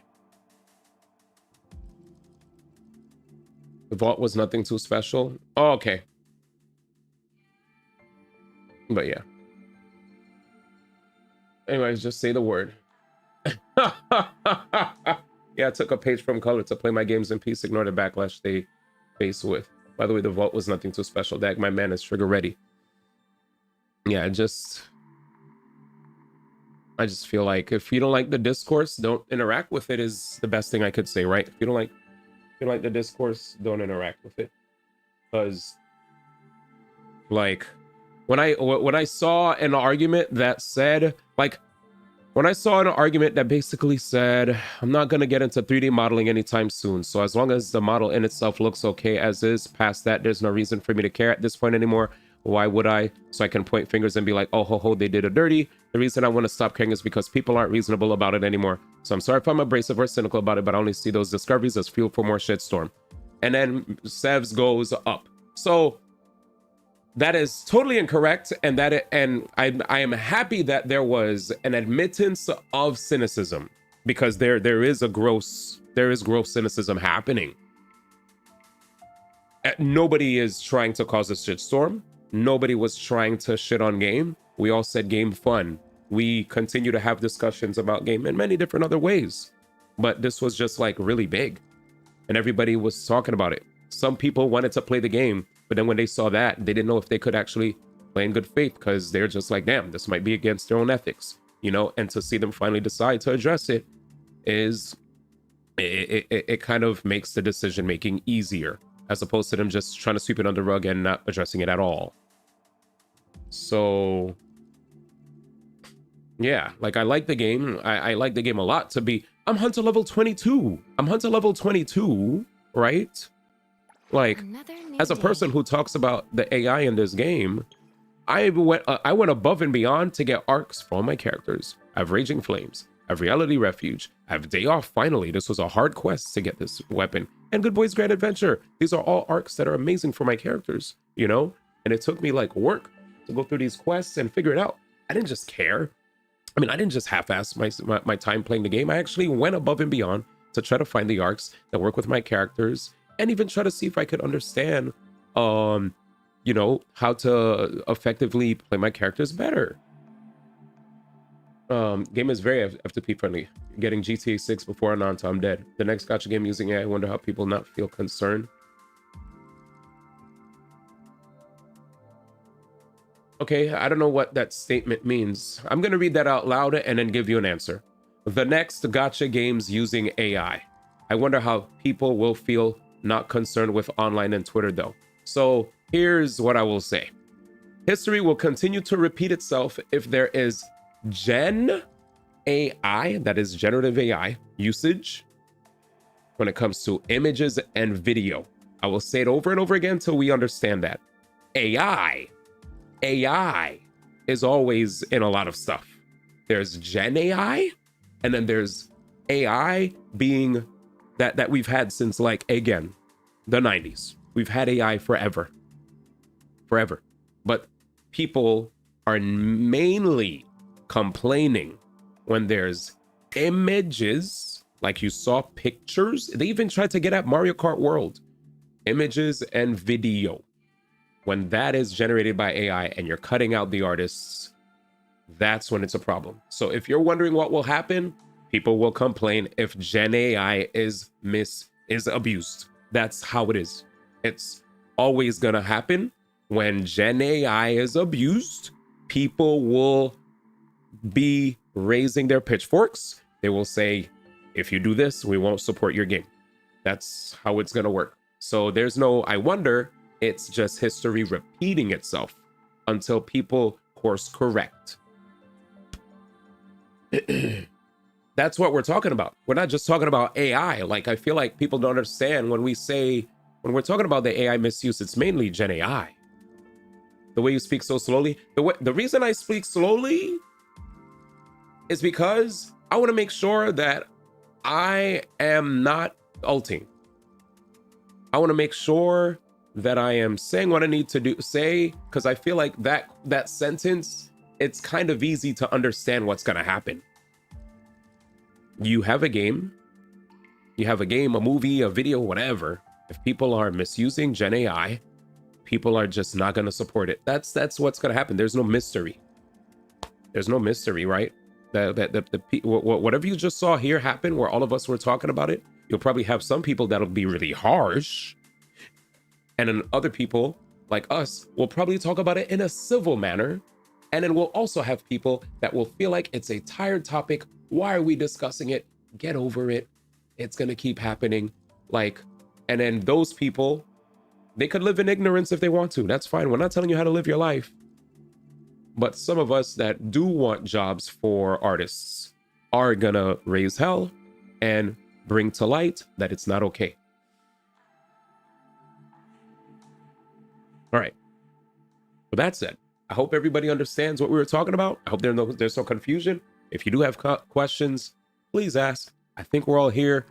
The vault was nothing too special. Oh, okay. But yeah. Anyways, just say the word. Yeah, I took a page from Color to play my games in peace. Ignore the backlash they face with. By the way, the vault was nothing too special. Dag, my man is trigger ready. Yeah, I just feel like if you don't like the discourse, don't interact with it is the best thing I could say, right? If you don't like the discourse, don't interact with it. Because like when I saw an argument that said, like, when I saw an argument that basically said, I'm not going to get into 3D modeling anytime soon. So as long as the model in itself looks okay as is, past that, there's no reason for me to care at this point anymore. Why would I? So I can point fingers and be like, oh, ho, they did a dirty. The reason I want to stop caring is because people aren't reasonable about it anymore. So I'm sorry if I'm abrasive or cynical about it, but I only see those discoveries as fuel for more shitstorm. And then Sevs goes up. So that is totally incorrect. And I am happy that there was an admittance of cynicism, because there is gross cynicism happening. Nobody is trying to cause a shitstorm. Nobody was trying to shit on game. We all said game fun. We continue to have discussions about game in many different other ways. But this was just like really big. And everybody was talking about it. Some people wanted to play the game, but then when they saw that, they didn't know if they could actually play in good faith, because they're just like, damn, this might be against their own ethics, you know? And to see them finally decide to address it is, it kind of makes the decision making easier, as opposed to them just trying to sweep it under the rug and not addressing it at all. So yeah, like I like the game. I like the game a lot. I'm Hunter level 22. I'm Hunter level 22, right? Like, as a person who talks about the AI in this game, I went above and beyond to get arcs for all my characters. I have Raging Flames, I I have Reality Refuge. I have Day Off, finally. This was a hard quest to get this weapon. And Good Boy's Grand Adventure. These are all arcs that are amazing for my characters, you know? And it took me like work to go through these quests and figure it out. I didn't just care. I mean, I didn't just half-ass my time playing the game. I actually went above and beyond to try to find the arcs that work with my characters and even try to see if I could understand, you know, how to effectively play my characters better. Game is very FTP friendly. Getting GTA 6 before Ananta, I'm dead. The next gacha game using AI, I wonder how people not feel concerned. Okay, I don't know what that statement means. I'm gonna read that out loud and then give you an answer. The next gacha games using AI. I wonder how people will feel not concerned with online and Twitter though. So here's what I will say. History will continue to repeat itself if there is Gen AI, that is generative AI usage when it comes to images and video. I will say it over and over again until we understand that. AI is always in a lot of stuff. There's Gen AI, and then there's AI being that we've had since, like, again, the 90s. We've had AI forever. But people are mainly complaining when there's images, like you saw pictures. They even tried to get at Mario Kart World. Images and video. When that is generated by AI and you're cutting out the artists, that's when it's a problem. So if you're wondering what will happen, people will complain if Gen AI is abused. That's how it is. It's always gonna happen. When Gen AI is abused, people will be raising their pitchforks. They will say, if you do this, we won't support your game. That's how it's gonna work. So there's no, I wonder, it's just history repeating itself until people course correct. That's what we're talking about. We're not just talking about AI. Like, I feel like people don't understand when we're talking about the AI misuse, it's mainly Gen AI. The way you speak so slowly. The reason I speak slowly is because I want to make sure that I am not ulting. I want to make sure that I am saying what I need to say, because I feel like that sentence, it's kind of easy to understand what's going to happen. You have a game, a movie, a video, whatever. If people are misusing Gen AI, people are just not going to support it. That's what's going to happen. There's no mystery. There's no mystery, right? Whatever you just saw here happen, where all of us were talking about it, you'll probably have some people that'll be really harsh, and then other people like us will probably talk about it in a civil manner. And then we'll also have people that will feel like it's a tired topic. Why are we discussing it? Get over it. It's going to keep happening. Like, and then those people, they could live in ignorance if they want to. That's fine. We're not telling you how to live your life. But some of us that do want jobs for artists are going to raise hell and bring to light that it's not okay. All right. With that said, I hope everybody understands what we were talking about. I hope there's no confusion. If you do have questions, please ask. I think we're all here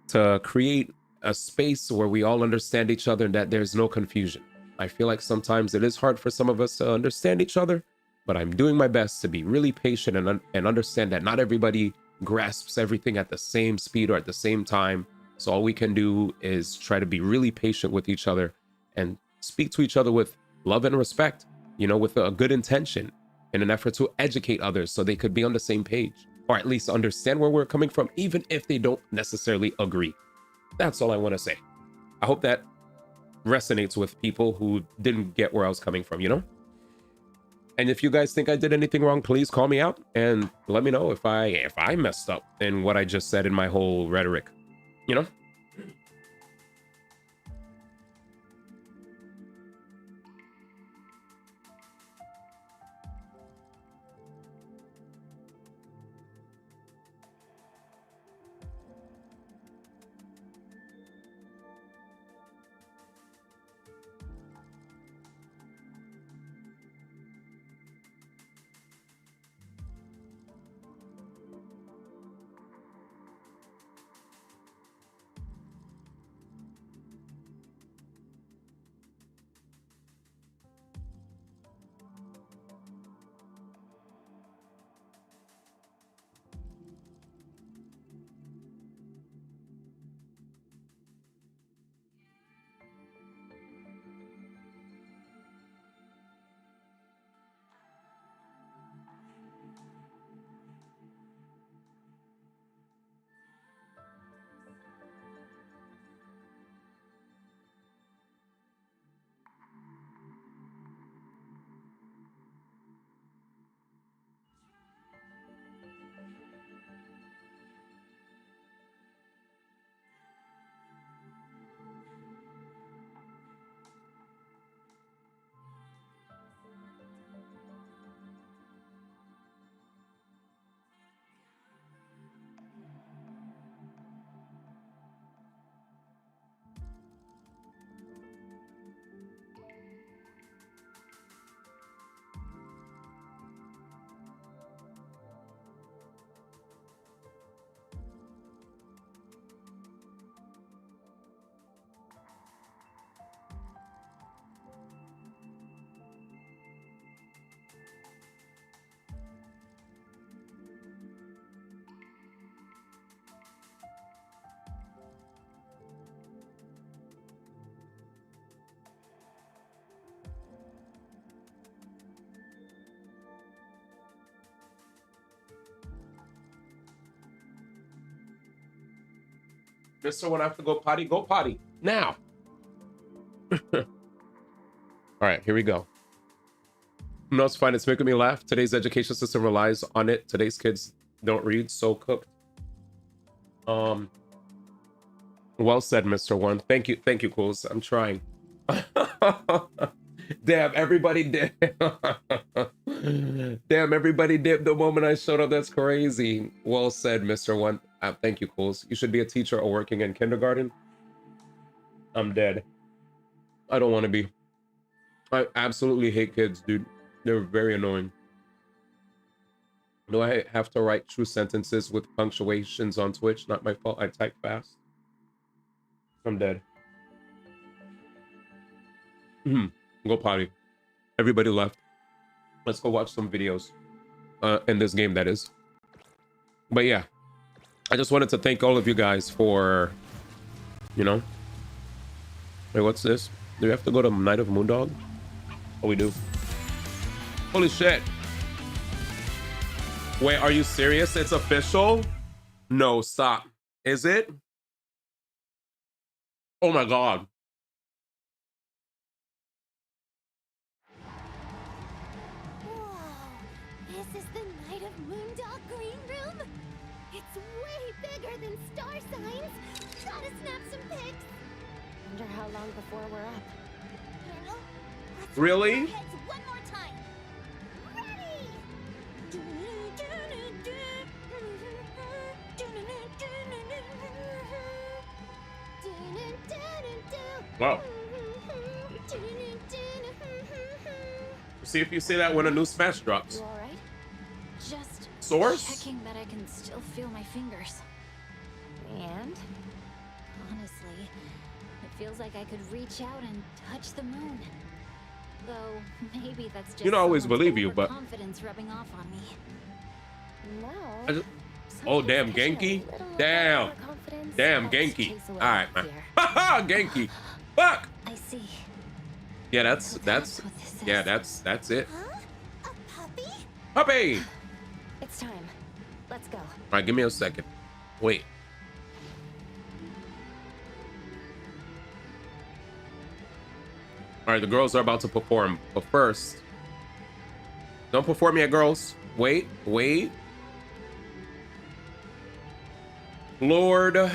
to create a space where we all understand each other and that there's no confusion. I feel like sometimes it is hard for some of us to understand each other, but I'm doing my best to be really patient and understand that not everybody grasps everything at the same speed or at the same time. So all we can do is try to be really patient with each other and speak to each other with love and respect, you know, with a good intention in an effort to educate others so they could be on the same page, or at least understand where we're coming from, even if they don't necessarily agree. That's all I want to say. I hope that resonates with people who didn't get where I was coming from, you know? And if you guys think I did anything wrong, please call me out and let me know if I messed up in what I just said in my whole rhetoric, you know? Mr. One, I have to go potty. Go potty now. All right, here we go. No, it's fine. It's making me laugh. Today's education system relies on it. Today's kids don't read. So cooked. Well said, Mr. One. Thank you, Cools. I'm trying. Damn, everybody did. Damn, everybody did the moment I showed up. That's crazy. Well said, Mr. One. Thank you, Cools. You should be a teacher or working in kindergarten. I'm dead. I don't want to be. I absolutely hate kids, dude. They're very annoying. Do I have to write true sentences with punctuations on Twitch? Not my fault. I type fast. I'm dead. Go potty. Everybody left. Let's go watch some videos. In this game, that is. But yeah. I just wanted to thank all of you guys for, you know. Wait, what's this? Do we have to go to Night of Moondog? Oh, we do. Holy shit. Wait, are you serious? It's official? No, stop. Is it? Oh my god. This is the Night of Moondog Green Room? It's way bigger than star signs. Gotta snap some pics. Wonder how long before we're up. Really? Heads one more time. Ready! Wow. See if you say that when a new Smash drops. You all right? Just Source? checking that I can still feel my fingers. And? Honestly, it feels like I could reach out and touch the moon. Though maybe that's just You know, I always someone's believe you, but confidence rubbing off on me. No. I just, oh damn, Genki. Damn. Damn, Genki. Alright, man. Haha, Genki. Fuck. I see. Yeah, that's it. Puppy! It's time. Let's go. Alright, give me a second. Wait. Alright, the girls are about to perform. But first, don't perform yet, girls. Wait. Lord.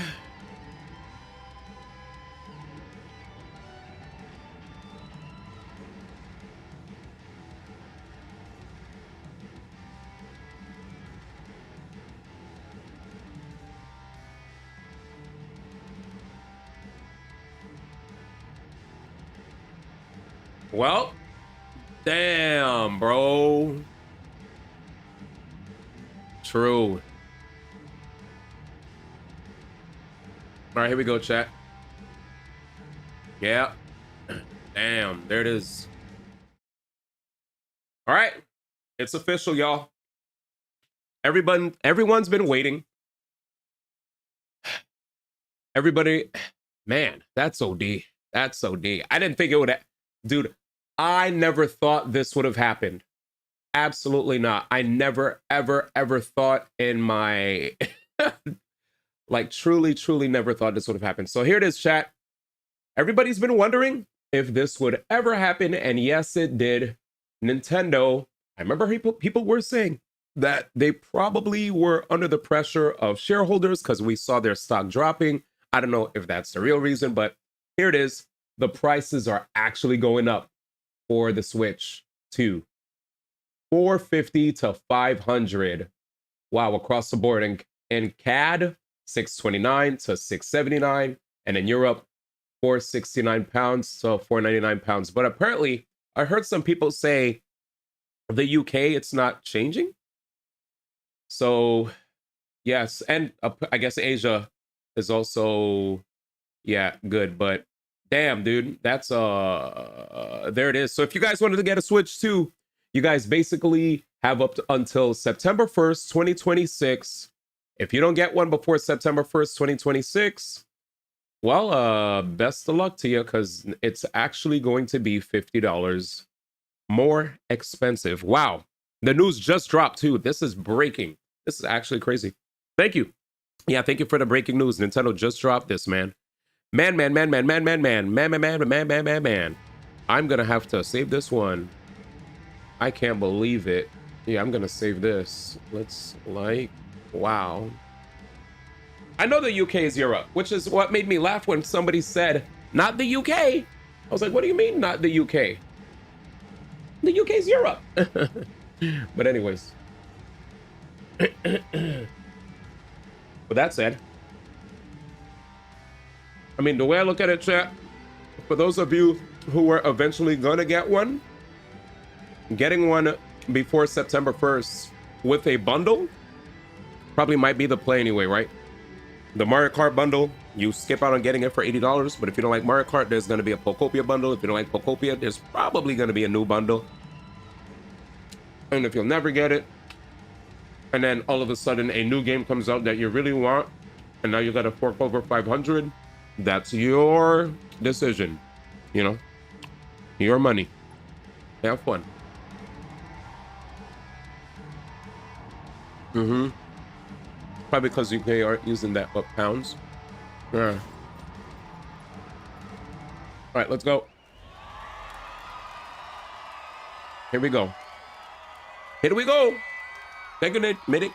Well, damn, bro. True. All right, here we go, chat. Yeah. Damn, there it is. All right, it's official, y'all. Everyone's been waiting. Everybody, man, that's OD. That's OD. I didn't think it would. Dude, I never thought this would have happened. Absolutely not. I never, ever thought in my, like truly never thought this would have happened. So here it is, chat. Everybody's been wondering if this would ever happen. And yes, it did. Nintendo, I remember people were saying that they probably were under the pressure of shareholders because we saw their stock dropping. I don't know if that's the real reason, but here it is. The prices are actually going up for the Switch 2. $450 to $500. Wow, across the board. In CAD, $629 to $679. And in Europe, £469 to £499. But apparently, I heard some people say the UK, it's not changing. So, yes. And I guess Asia is also, yeah, good. But damn, dude, that's there it is. So if you guys wanted to get a Switch 2, you guys basically have up to until September 1st, 2026. If you don't get one before September 1st, 2026, well, best of luck to you, because it's actually going to be $50 more expensive. Wow. The news just dropped too. This is breaking. This is actually crazy. Thank you. Yeah, thank you for the breaking news. Nintendo just dropped this, man. Man. I'm gonna have to save this one. I can't believe it. Yeah, I'm gonna save this. Let's like, wow. I know the UK is Europe, which is what made me laugh when somebody said, not the UK. I was like, what do you mean, not the UK? The UK is Europe. But anyways. With that said, I mean, the way I look at it, chat, for those of you who are eventually gonna get one, getting one before September 1st with a bundle probably might be the play anyway, right? The Mario Kart bundle, you skip out on getting it for $80, but if you don't like Mario Kart, there's gonna be a Pokopia bundle. If you don't like Pokopia, there's probably gonna be a new bundle. And if you'll never get it, and then all of a sudden a new game comes out that you really want, and now you gotta fork over $500, that's your decision, you know? Your money. Have fun. Probably because UK aren't using that but pounds. Yeah. All right, let's go. Here we go. Here we go. Take a minute.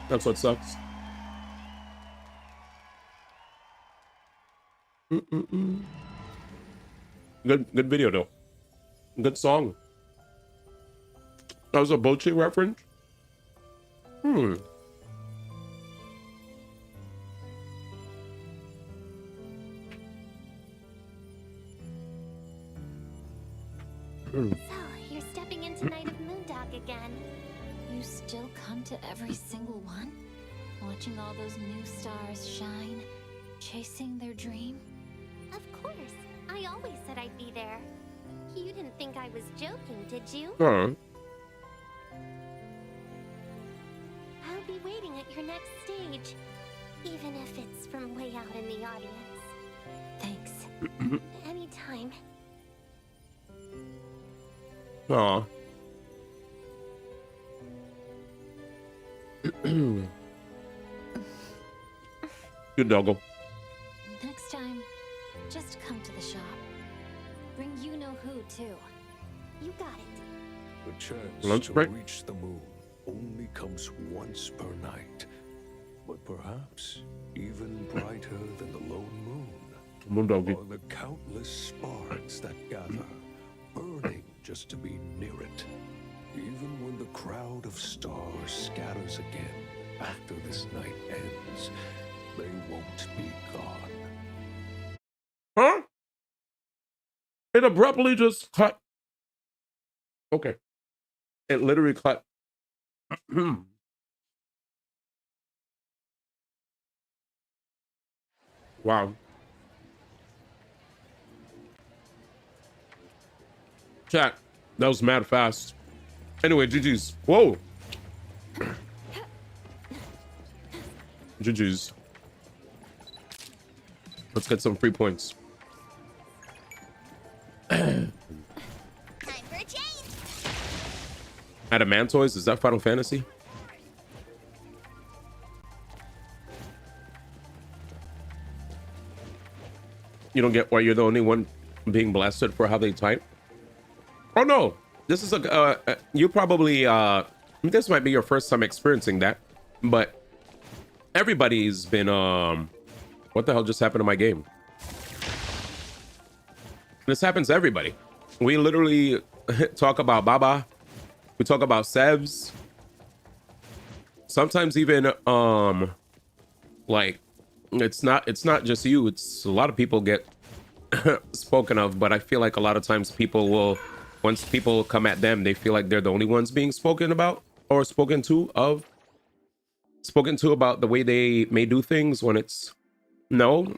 That's what sucks. Good video though. Good song. That was a Bochi reference. So, you're stepping into Night of Moondog again. You still come to every single one? Watching all those new stars shine? Chasing their dream? Of course. I always said I'd be there. You didn't think I was joking, did you? Huh. I'll be waiting at your next stage. Even if it's from way out in the audience. Thanks. Anytime. Aw. Good doggo. Next time, just come to the shop. Bring you-know-who, too. You got it. The chance Lunch to break? reach the moon only comes once per night, but perhaps even brighter than the lone moon are the countless sparks that gather, burning just to be near it. Even when the crowd of stars scatters again after this night ends, they won't be gone. Huh? It abruptly just cut. Okay. It literally cut. Wow. Chat. That was mad fast. Anyway, GG's. Whoa. GG's. Let's get some free points. Time for a change. Adamantoids? Is that Final Fantasy? You don't get why you're the only one being blasted for how they type? Oh no, this is you probably this might be your first time experiencing that, but everybody's been what the hell just happened to my game? This happens to everybody. We literally talk about Baba, we talk about Sevs, sometimes even like it's not just you, it's a lot of people get spoken of, but I feel like a lot of times people will, once people come at them, they feel like they're the only ones being spoken about or spoken to about the way they may do things, when it's no.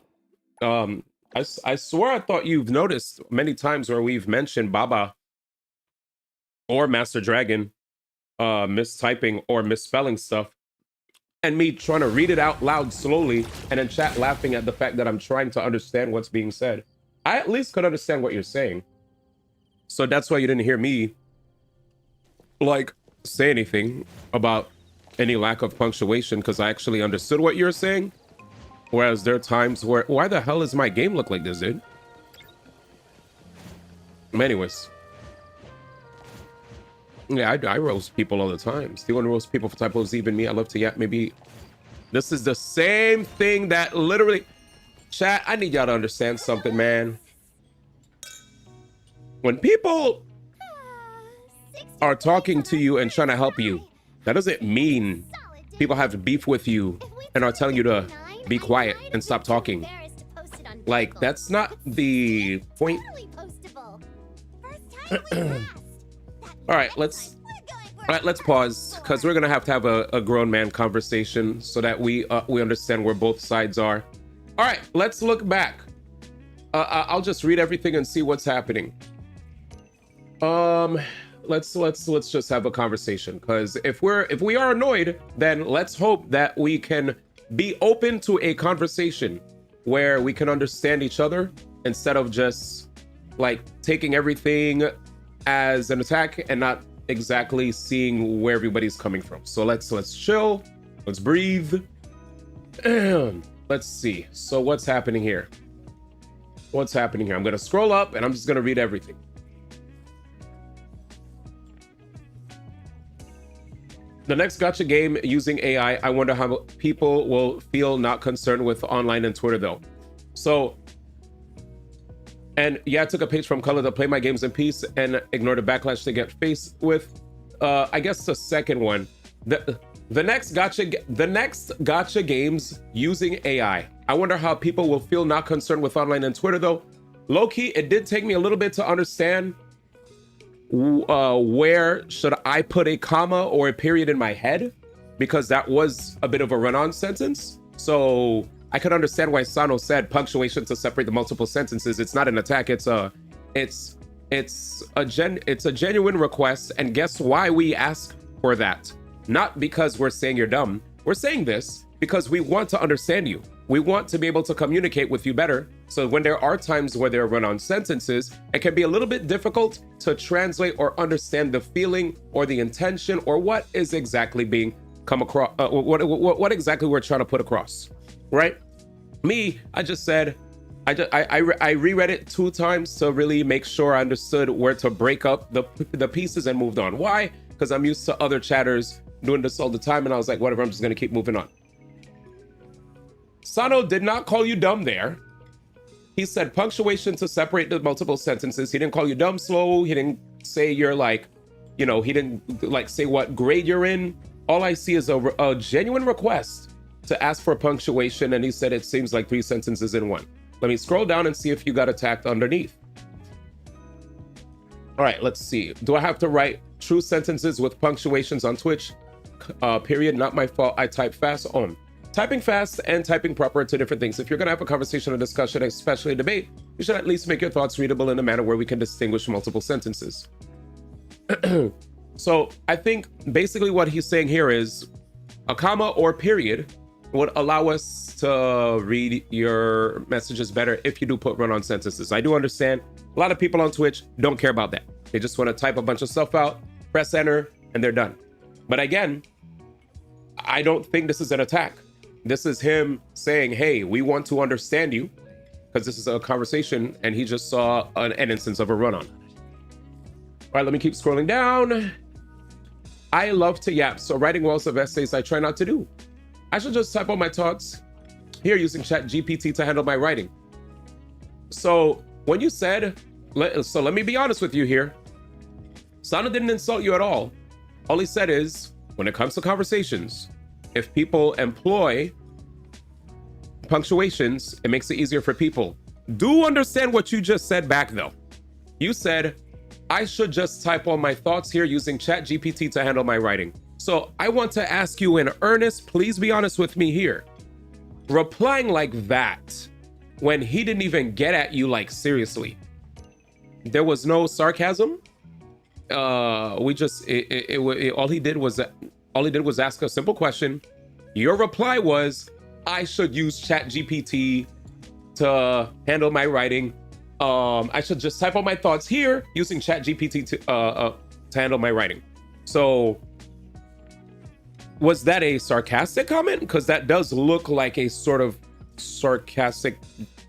I swear I thought you've noticed many times where we've mentioned Baba or Master Dragon mistyping or misspelling stuff, and me trying to read it out loud slowly, and then chat laughing at the fact that I'm trying to understand what's being said. I at least could understand what you're saying. So that's why you didn't hear me like say anything about any lack of punctuation, because I actually understood what you're saying. Whereas there are times where, why the hell does my game look like this, dude? Anyways. Yeah, I roast people all the time. Stealing roast people for typos, even me. I love to yap. Maybe this is the same thing that literally... Chat, I need y'all to understand something, man. When people are talking to you and trying to help you, that doesn't mean people have beef with you and are telling you to be quiet and stop talking. Like, that's not the point. All right, let's pause, because we're gonna have to have a grown man conversation so that we understand where both sides are. All right, let's look back. I'll just read everything and see what's happening. Let's just have a conversation, because if we are annoyed, then let's hope that we can be open to a conversation where we can understand each other instead of just like taking everything as an attack and not exactly seeing where everybody's coming from. So let's chill, let's breathe. Let's see. So what's happening here? I'm gonna scroll up and I'm just gonna read everything. The next gacha game using AI, I wonder how people will feel not concerned with online and Twitter though. So, and yeah, I took a page from Color to play my games in peace and ignore the backlash they get faced with. I guess the second one, the next gacha games using AI. I wonder how people will feel not concerned with online and Twitter though. Low-key, it did take me a little bit to understand where should I put a comma or a period in my head, because that was a bit of a run-on sentence. So I could understand why Sano said punctuation to separate the multiple sentences. It's not an attack. It's a genuine request. And guess why we ask for that? Not because we're saying you're dumb. We're saying this because we want to understand you. We want to be able to communicate with you better. So when there are times where there are run-on sentences, it can be a little bit difficult to translate or understand the feeling or the intention or what is exactly being come across, what exactly we're trying to put across, right? Me, I just said, I reread it 2 times to really make sure I understood where to break up the pieces and moved on. Why? Because I'm used to other chatters doing this all the time, and I was like, whatever, I'm just gonna keep moving on. Sano did not call you dumb there. He said punctuation to separate the multiple sentences. He didn't call you dumb, slow. He didn't say you're like, you know, he didn't like say what grade you're in. All I see is a genuine request to ask for punctuation, and he said it seems like 3 sentences in one. Let me scroll down and see if you got attacked underneath. All right, let's see. Do I have to write true sentences with punctuations on Twitch? Period, not my fault. I type fast. Typing fast and typing proper are 2 different things. If you're gonna have a conversation or discussion, especially a debate, you should at least make your thoughts readable in a manner where we can distinguish multiple sentences. So I think basically what he's saying here is a comma or period would allow us to read your messages better if you do put run-on sentences. I do understand a lot of people on Twitch don't care about that. They just want to type a bunch of stuff out, press enter, and they're done. But again, I don't think this is an attack. This is him saying, hey, we want to understand you, because this is a conversation, and he just saw an instance of a run-on. All right, let me keep scrolling down. I love to yap, so writing walls of essays I try not to do. I should just type out my thoughts here using ChatGPT to handle my writing. So when you said, so let me be honest with you here. Sana didn't insult you at all. All he said is, when it comes to conversations, if people employ punctuations, it makes it easier for people. Do understand what you just said back though. You said, I should just type all my thoughts here using ChatGPT to handle my writing. So I want to ask you in earnest, please be honest with me here. Replying like that, when he didn't even get at you like seriously. There was no sarcasm. All he did was ask a simple question. Your reply was, I should use ChatGPT to handle my writing. I should just type out my thoughts here using ChatGPT to handle my writing. So was that a sarcastic comment? Because that does look like a sort of sarcastic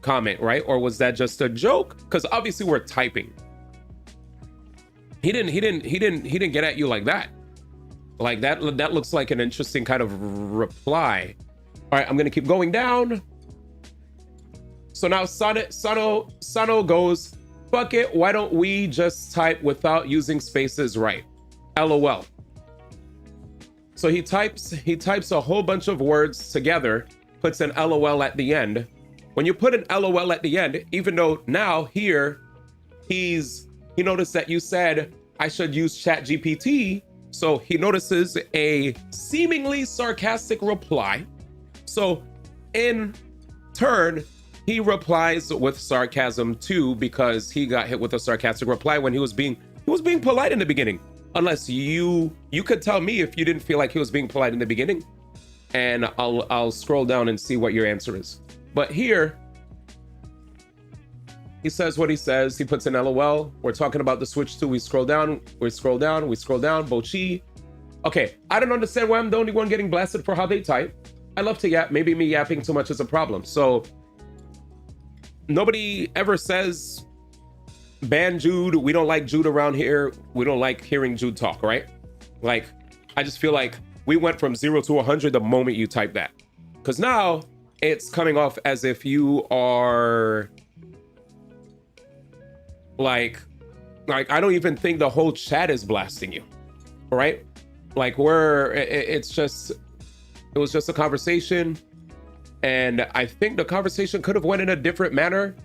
comment, right? Or was that just a joke? Because obviously we're typing. He didn't get at you like that. Like that looks like an interesting kind of reply. All right, I'm gonna keep going down. So now Sano goes, fuck it, why don't we just type without using spaces, right? LOL. So he types a whole bunch of words together, puts an LOL at the end. When you put an LOL at the end, even though now here, he noticed that you said, I should use ChatGPT. So he notices a seemingly sarcastic reply. So in turn, he replies with sarcasm too, because he got hit with a sarcastic reply when he was being polite in the beginning. Unless you could tell me if you didn't feel like he was being polite in the beginning, and I'll scroll down and see what your answer is. But here, he says what he says. He puts an LOL. We're talking about the Switch 2. We scroll down. Bochi. Okay, I don't understand why I'm the only one getting blasted for how they type. I love to yap. Maybe me yapping too much is a problem. So nobody ever says, ban Jude. We don't like Jude around here. We don't like hearing Jude talk, right? Like, I just feel like we went from 0 to 100 the moment you type that. Because now it's coming off as if you are like I don't even think the whole chat is blasting you, right? Like it was just a conversation, and I think the conversation could have went in a different manner.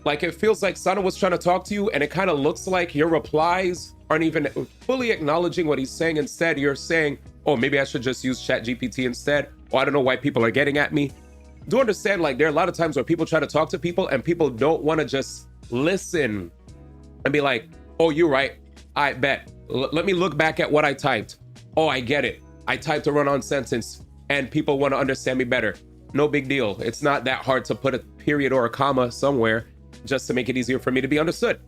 Like, it feels like Sana was trying to talk to you, and it kind of looks like your replies aren't even fully acknowledging what he's saying. Instead, you're saying, oh, maybe I should just use ChatGPT instead. Or I don't know why people are getting at me. Do understand, like, there are a lot of times where people try to talk to people and people don't want to just listen and be like, oh, you're right. I bet. Let me look back at what I typed. Oh, I get it. I typed a run-on sentence and people want to understand me better. No big deal. It's not that hard to put a period or a comma somewhere just to make it easier for me to be understood.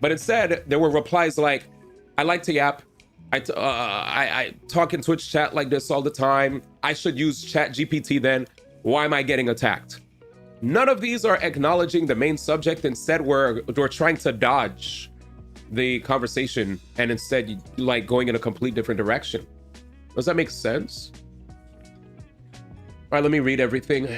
But instead, there were replies like, I like to yap. I talk in Twitch chat like this all the time. I should use ChatGPT then. Why am I getting attacked? None of these are acknowledging the main subject. Instead, we're trying to dodge the conversation and instead like going in a complete different direction. Does that make sense? All right, let me read everything.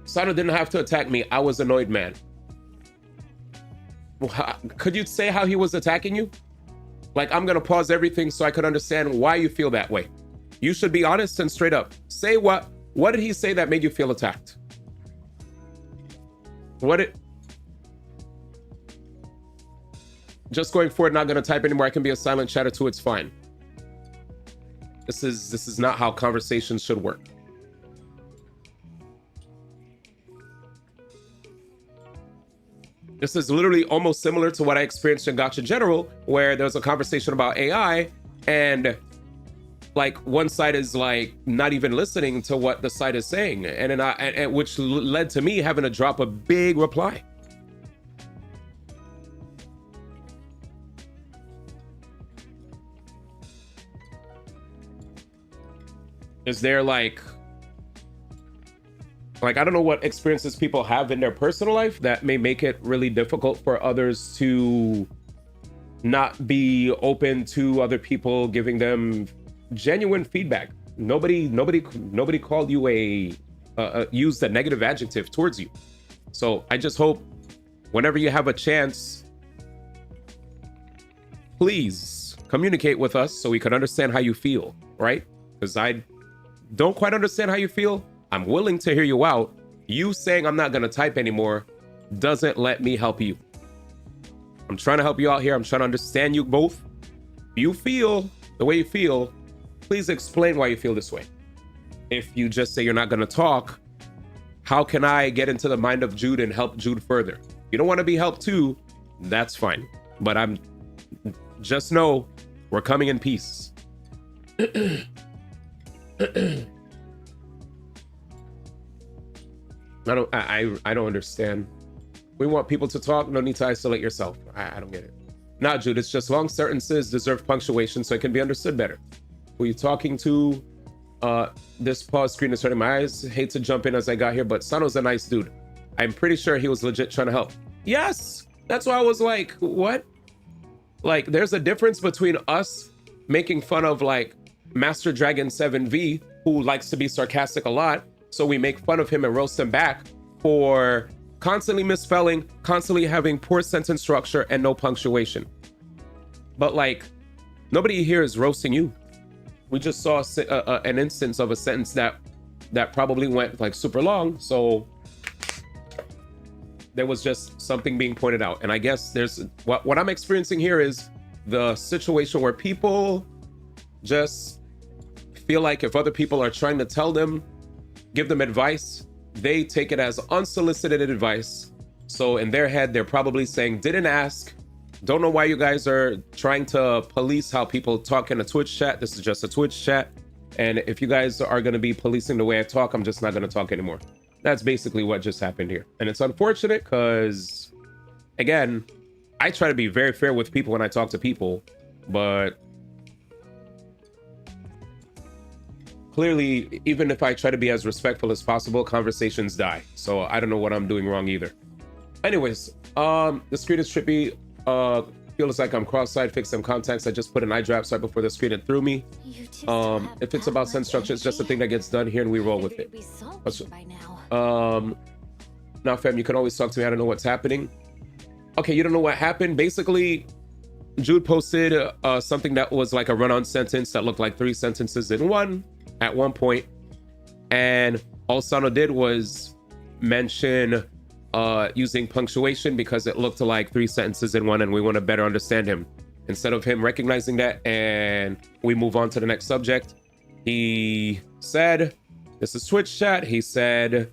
Sano didn't have to attack me. I was annoyed, man. Could you say how he was attacking you? Like, I'm gonna pause everything so I could understand why you feel that way. You should be honest and straight up. Say what did he say that made you feel attacked? Just going forward, not gonna type anymore. I can be a silent chatter too, it's fine. This is not how conversations should work. This is literally almost similar to what I experienced in Gotcha General, where there was a conversation about AI and like one side is like not even listening to what the side is saying, and which led to me having to drop a big reply. Is there like I don't know what experiences people have in their personal life that may make it really difficult for others to not be open to other people giving them genuine feedback. Nobody called you used a negative adjective towards you. So I just hope whenever you have a chance, please communicate with us so we can understand how you feel, right? Because I don't quite understand how you feel. I'm willing to hear you out. You saying I'm not going to type anymore doesn't let me help you. I'm trying to help you out here. I'm trying to understand you both. If you feel the way you feel, please explain why you feel this way. If you just say you're not going to talk, how can I get into the mind of Jude and help Jude further? If you don't want to be helped too, that's fine. But just know we're coming in peace. I don't understand. We want people to talk. No need to isolate yourself. I don't get it. Nah, Jude, it's just long sentences deserve punctuation so it can be understood better. Who you talking to? This pause screen is hurting my eyes. Hate to jump in as I got here, but Sano's a nice dude. I'm pretty sure he was legit trying to help. Yes, that's why I was like, what? Like, there's a difference between us making fun of like Master Dragon 7V, who likes to be sarcastic a lot. So we make fun of him and roast him back for constantly misspelling, constantly having poor sentence structure and no punctuation. But like, nobody here is roasting you. We just saw an instance of a sentence that probably went like super long. So there was just something being pointed out. And I guess there's what I'm experiencing here is the situation where people just feel like if other people are trying to tell them, give them advice, they take it as unsolicited advice. So in their head, they're probably saying, didn't ask, don't know why you guys are trying to police how people talk in a Twitch chat. This is just a Twitch chat. And if you guys are going to be policing the way I talk, I'm just not going to talk anymore. That's basically what just happened here. And it's unfortunate because, again, I try to be very fair with people when I talk to people, but clearly, even if I try to be as respectful as possible, conversations die. So I don't know what I'm doing wrong either. Anyways, the screen is trippy. Feels like I'm cross-eyed. Fix some contacts. I just put an eye drops right before the screen and threw me. If it's about sentence structure, it's just a thing that gets done here and we roll with it. Now, fam, you can always talk to me. I don't know what's happening. Okay, you don't know what happened. Basically, Jude posted something that was like a run-on sentence that looked like 3 sentences in one at one point, and all Sano did was mention using punctuation because it looked like 3 sentences in one and we want to better understand him. Instead of him recognizing that and we move on to the next subject, he said, this is Twitch chat, he said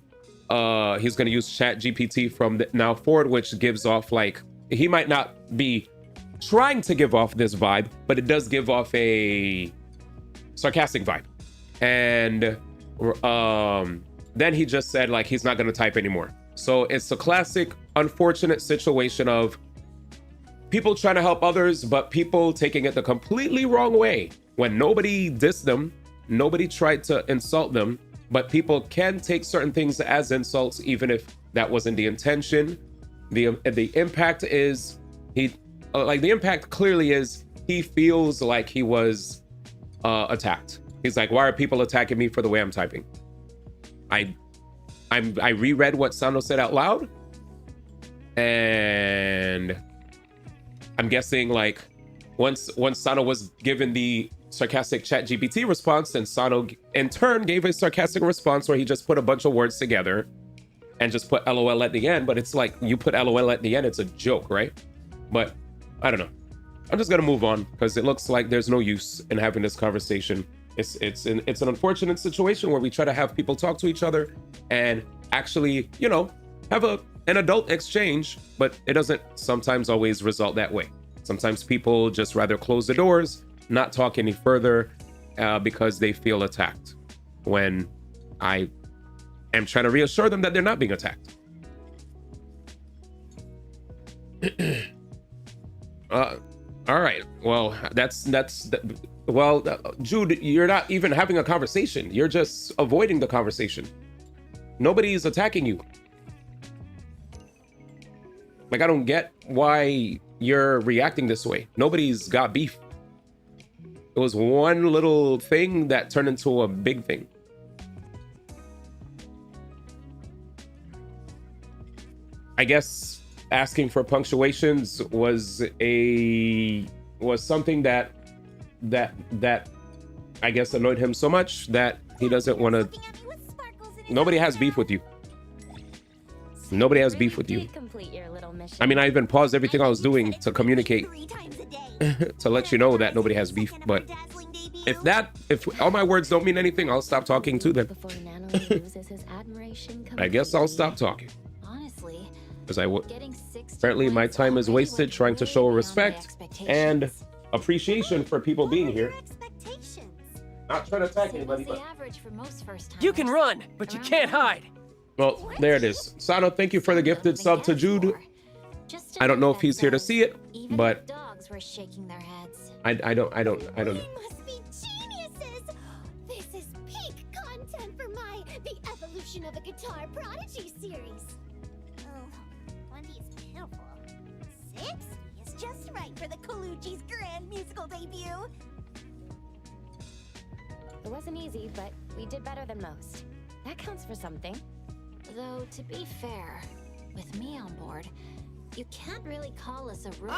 he's going to use Chat GPT from now forward, which gives off like, he might not be trying to give off this vibe, but it does give off a sarcastic vibe. And then he just said like he's not going to type anymore. So it's a classic unfortunate situation of people trying to help others, but people taking it the completely wrong way when nobody dissed them nobody tried to insult them, but people can take certain things as insults, even if that wasn't the intention. The impact is the impact clearly is he feels like he was attacked. He's like, why are people attacking me for the way I'm typing? I reread what Sano said out loud, and I'm guessing like once Sano was given the sarcastic ChatGPT response, and Sano in turn gave a sarcastic response where he just put a bunch of words together and just put LOL at the end. But it's like, you put LOL at the end, it's a joke, right? But I don't know. I'm just gonna move on because it looks like there's no use in having this conversation. It's an unfortunate situation where we try to have people talk to each other and actually, you know, have an adult exchange, but it doesn't sometimes always result that way. Sometimes people just rather close the doors, not talk any further because they feel attacked, when I am trying to reassure them that they're not being attacked. All right. Well, Jude, you're not even having a conversation. You're just avoiding the conversation. Nobody's attacking you. Like, I don't get why you're reacting this way. Nobody's got beef. It was one little thing that turned into a big thing. I guess asking for punctuations was something that I guess annoyed him so much that he doesn't want to. Nobody has beef with you. Nobody has beef with you. I mean, I even paused everything I was doing to communicate to let you know that nobody has beef. But if all my words don't mean anything, I'll stop talking to them. I guess I'll stop talking. Because apparently my time is wasted trying to show respect and appreciation for people being here. Not trying to attack anybody, but you can run, but you can't hide. Well, there it is. Sano, thank you for the gifted sub to Jude. I don't know if he's here to see it, but I don't know. Must be geniuses! This is peak content for The Evolution of a Guitar Prodigy series. Oh, 20 is pitiful. 60 is just right for the Colucci's grand musical debut. It wasn't easy, but we did better than most. That counts for something. Though, to be fair, with me on board, you can't really call us a rookie.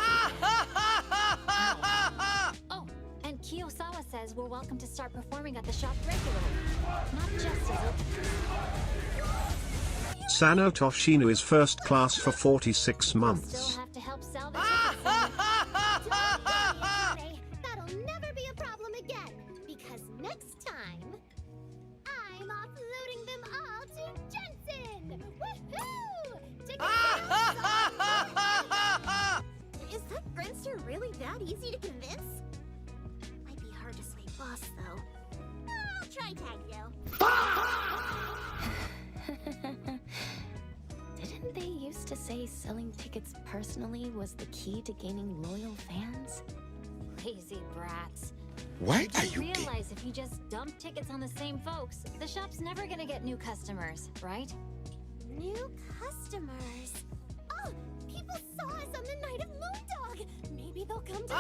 Oh, and Kiyosawa says we're welcome to start performing at the shop regularly, not just as a... Sano Toshino is first class for 46 months. Still have to help sell the That'll never be a problem again, because next time, I'm offloading them all to Jensen! Woohoo! Is that Grinster really that easy to convince? Might be hard to sway boss, though. I'll try tag you. Didn't they used to say selling tickets personally was the key to gaining loyal fans? lazy brats. Why are You you realize if you just dump tickets on the same folks, the shop's never gonna get new customers, right? New customers. Oh, people saw us on the night of Moondog. Maybe they'll come to the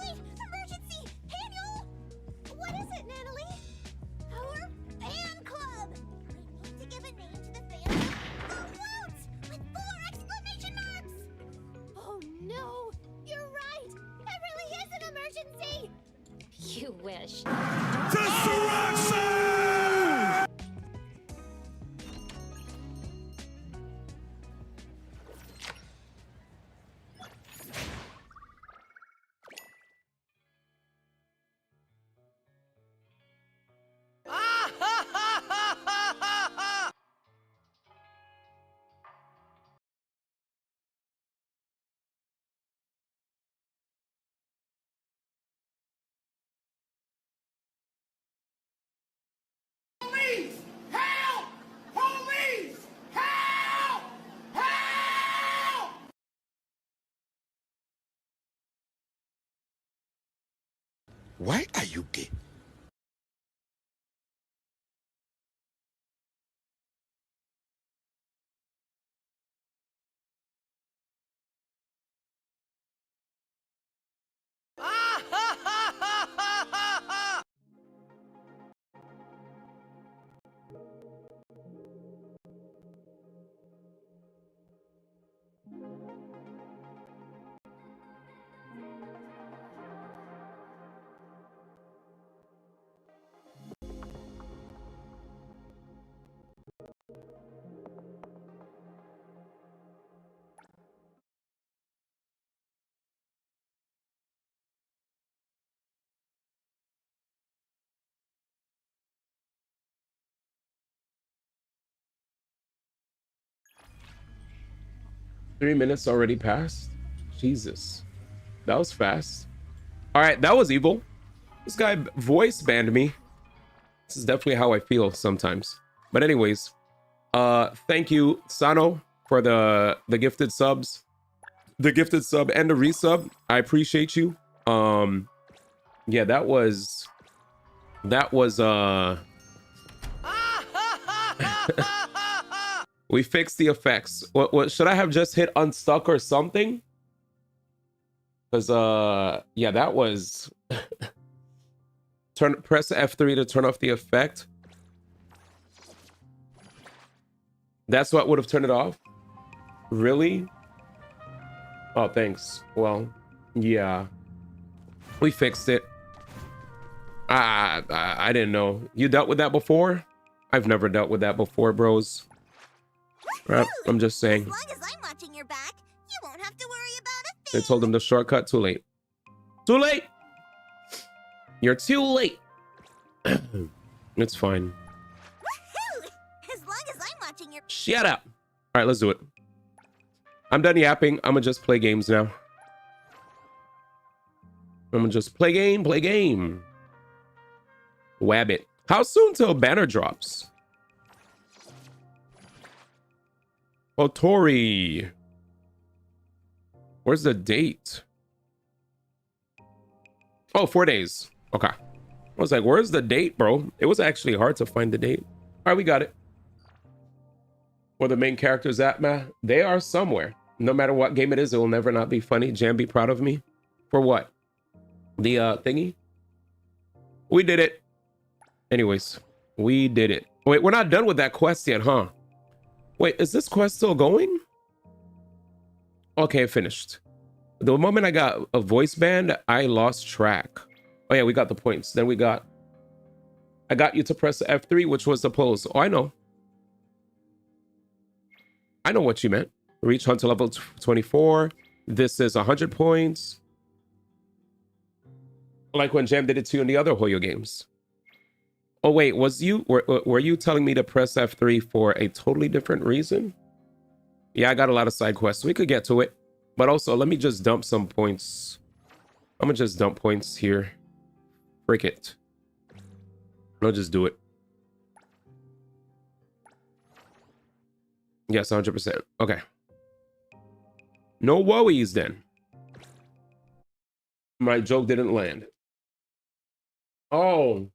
Wait, emergency! Daniel! What is it, Natalie? Our fan club! I need to give a name to the fan club. Woot! With 4 exclamation marks! Oh no! You're right! It really is an emergency! You wish. Destruction! Why are you gay? Three minutes already passed. Jesus, that was fast. All right, that was evil. This guy voice banned me. This is definitely how I feel sometimes. But anyways, thank you, Sano, for the gifted subs, the gifted sub and the resub. I appreciate you. Yeah, that was we fixed the effects. What should I have just hit unstuck or something? Because yeah, that was press F3 to turn off the effect. That's what would have turned it off. Really? Oh, thanks. Well, yeah, we fixed it. I didn't know. You dealt with that before? I've never dealt with that before, bros. I'm just saying. As long as I'm watching your back, you won't have to worry about it. They told him the shortcut. Too late. Too late. You're too late. It's fine. As long as I'm watching your. Shut up. All right, let's do it. I'm done yapping. I'm gonna just play games now. I'm gonna just play game. Wabbit. How soon till banner drops? Oh, Tori. Where's the date? Oh, 4 days. Okay. I was like, where's the date, bro? It was actually hard to find the date. All right, we got it. Where the main characters at, man? They are somewhere. No matter what game it is, it will never not be funny. Jam, be proud of me. For what? The thingy? We did it. Anyways, we did it. Wait, we're not done with that quest yet, huh? Wait, is this quest still going? Okay, finished. The moment I got a voice band, I lost track. Oh yeah, we got the points. Then I got you to press F3, which was the pose. Oh, I know what you meant. Reach hunter level 24. This is 100 points. Like when Jam did it to you in the other Hoyo games. Oh wait, were you telling me to press F3 for a totally different reason? Yeah, I got a lot of side quests. We could get to it. But also, let me just dump some points. I'm gonna just dump points here. Frick it. I'll just do it. Yes, 100%. Okay. No worries then. My joke didn't land. Oh.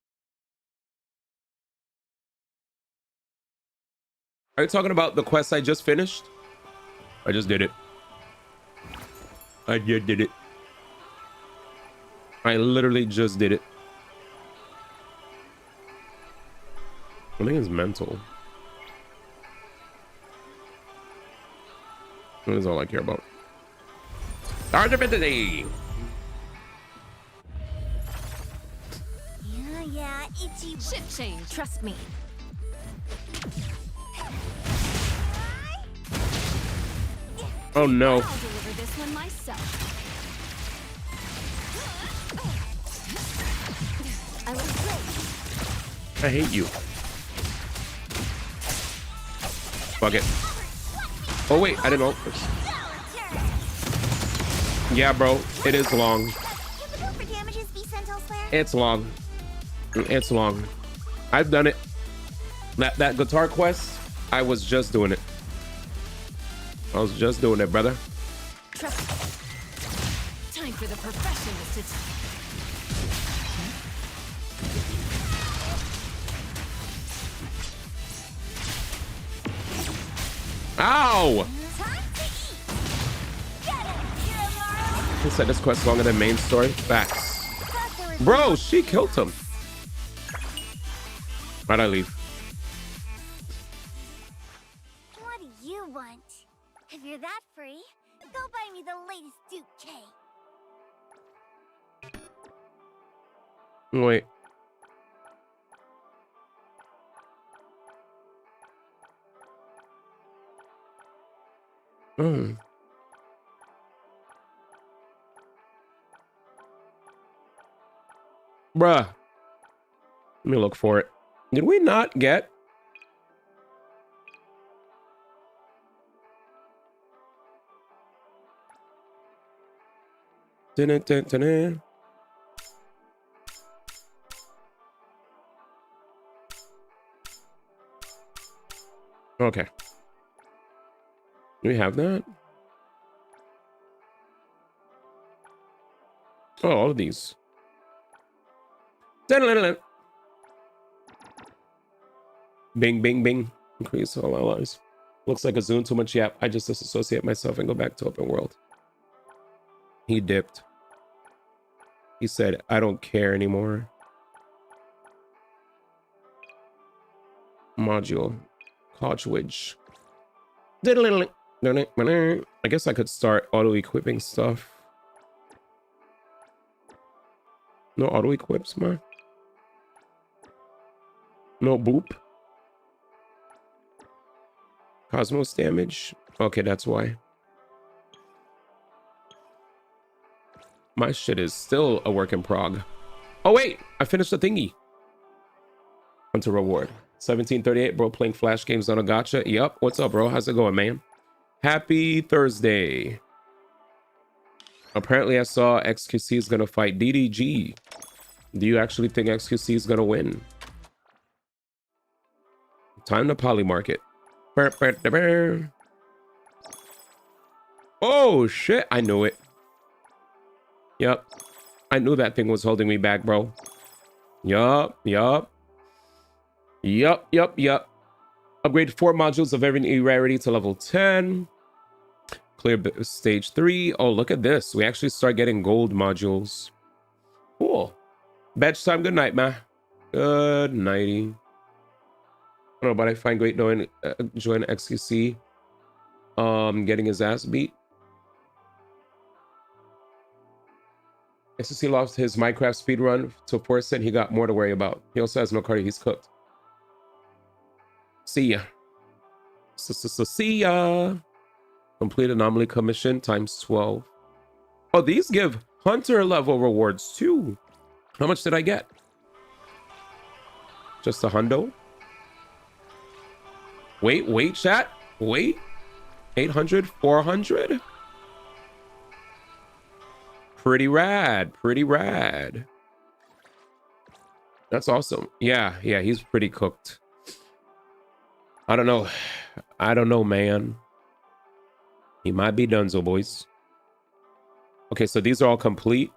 Are you talking about the quest I just finished? I just did it. I just did it. I literally just did it. I think it's mental. That's all I care about. Argumentation. Yeah, itchy. Shit change. Trust me. Oh no. I'll deliver this one myself. I was great. I hate you. Fuck it. Oh wait, I didn't know. Yeah, bro, it is long. It's long. It's long. I've done it. That guitar quest, I was just doing it. I was just doing it, brother. Trust me. Time for the professionals to Ow! He said this quest longer than main story. Facts. Bro, she killed him. Why'd I leave? What do you want? If you're that free, go buy me the latest Duke K. Wait. Bruh. Let me look for it. Did we not get? Dun-dun-dun-dun-dun. Okay. Do we have that? Oh, all of these. Dun-dun-dun-dun. Bing, bing, bing. Increase all our lives. Looks like a Zoom too much. Yep. I just disassociate myself and go back to open world. He dipped. He said, I don't care anymore. Module. Cartridge. I guess I could start auto-equipping stuff. No auto-equips, man. No boop. Cosmos damage. Okay, that's why. My shit is still a work in prog. Oh, wait. I finished the thingy. Hunter reward. 1738, bro, playing Flash games on a gacha. Yup. What's up, bro? How's it going, man? Happy Thursday. Apparently, I saw XQC is going to fight DDG. Do you actually think XQC is going to win? Time to poly market. Oh, shit. I knew it. Yup. I knew that thing was holding me back, bro. Yup. Upgrade 4 modules of every rarity to level 10. Clear stage 3. Oh, look at this. We actually start getting gold modules. Cool. Batch time. Good night, man. Good nighty. I don't know, but I find great knowing join XQC. Getting his ass beat. XQC lost his Minecraft speedrun to force it. He got more to worry about. He also has no cardio. He's cooked. See ya. See ya. Complete anomaly commission times 12. Oh, these give hunter level rewards too. How much did I get? Just a hundo? Wait, chat. Wait. 800, 400? Pretty rad. That's awesome. Yeah, he's pretty cooked. I don't know, man. He might be donezo, boys. Okay, so these are all complete.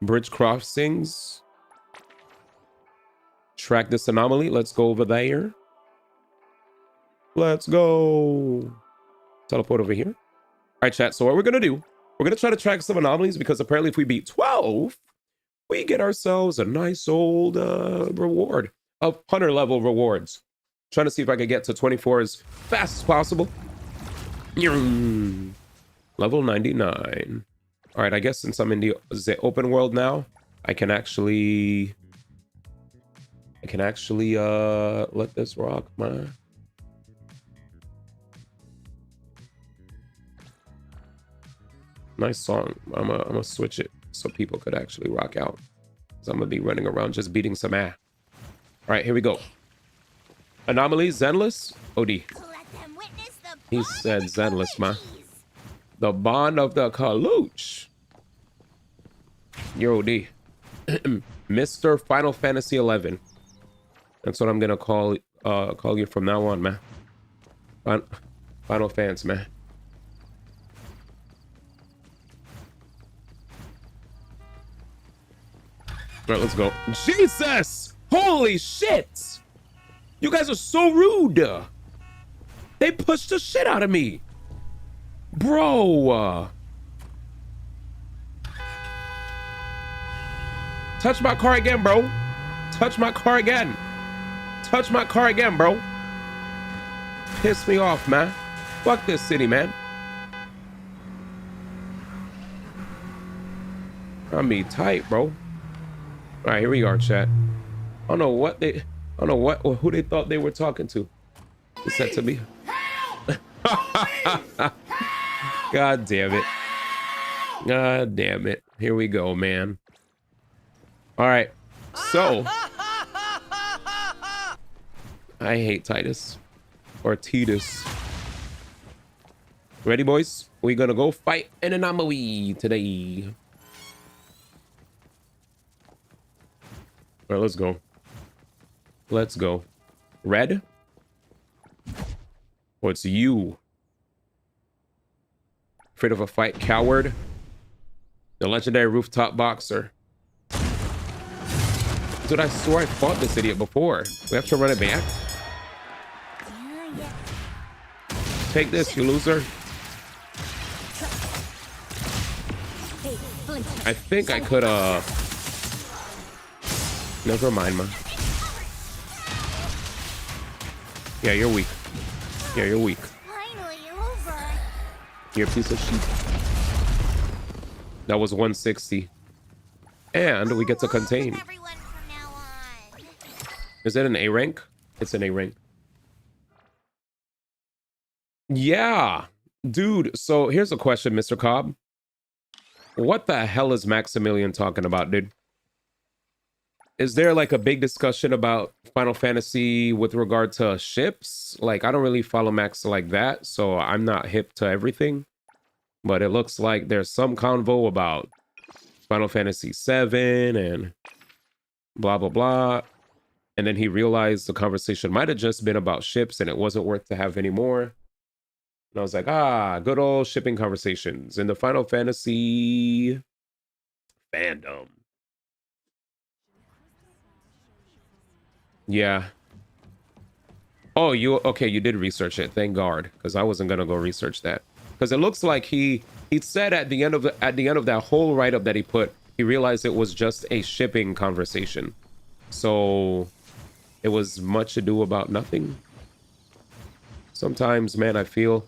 Bridge crossings. Track this anomaly. Let's go over there. Let's go. Teleport over here. All right, chat. So what we're going to do, we're going to try to track some anomalies because apparently if we beat 12, we get ourselves a nice old reward of hunter level rewards. Trying to see if I can get to 24 as fast as possible. Level 99. All right, I guess since I'm in the open world now, I can actually let this rock, man. Nice song. I'm gonna switch it so people could actually rock out. So I'm gonna be running around just beating some ass. All right, here we go. Anomaly, Zenless, OD. He said Zenless, man. The bond of the Kaluch. You're OD. Mr. Final Fantasy 11. That's what I'm gonna call you from now on, man. Final fans, man. All right, let's go. Jesus! Holy shit! You guys are so rude. They pushed the shit out of me. Bro. Touch my car again, bro. Touch my car again. Touch my car again, bro. Piss me off, man. Fuck this city, man. I mean, tight, bro. All right, here we are, chat. I don't know who they thought they were talking to. He said to me. God damn it. God damn it. Here we go, man. All right. So I hate Titus or Titus. Ready, boys? We're gonna go fight an anomaly today. All right, let's go. Let's go. Red? Oh, it's you. Afraid of a fight, coward? The legendary rooftop boxer. Dude, I swore I fought this idiot before. We have to run it back. Take this, you loser. I think I could, never mind, man. Yeah, you're weak. Yeah, you're weak. You're a piece of shit. That was 160. And we get to contain. Is it an A rank? It's an A rank. Yeah. Dude, so here's a question, Mr. Cobb. What the hell is Maximilian talking about, dude? Is there like a big discussion about Final Fantasy with regard to ships? Like, I don't really follow Max like that, so I'm not hip to everything. But it looks like there's some convo about Final Fantasy 7 and blah, blah, blah. And then he realized the conversation might have just been about ships and it wasn't worth to have anymore. And I was like, good old shipping conversations in the Final Fantasy fandom. Yeah. Oh, you did research it. Thank God, because I wasn't gonna go research that. Because it looks like he said at the end of that whole write-up that he put, he realized it was just a shipping conversation. So it was much ado about nothing. Sometimes, man, I feel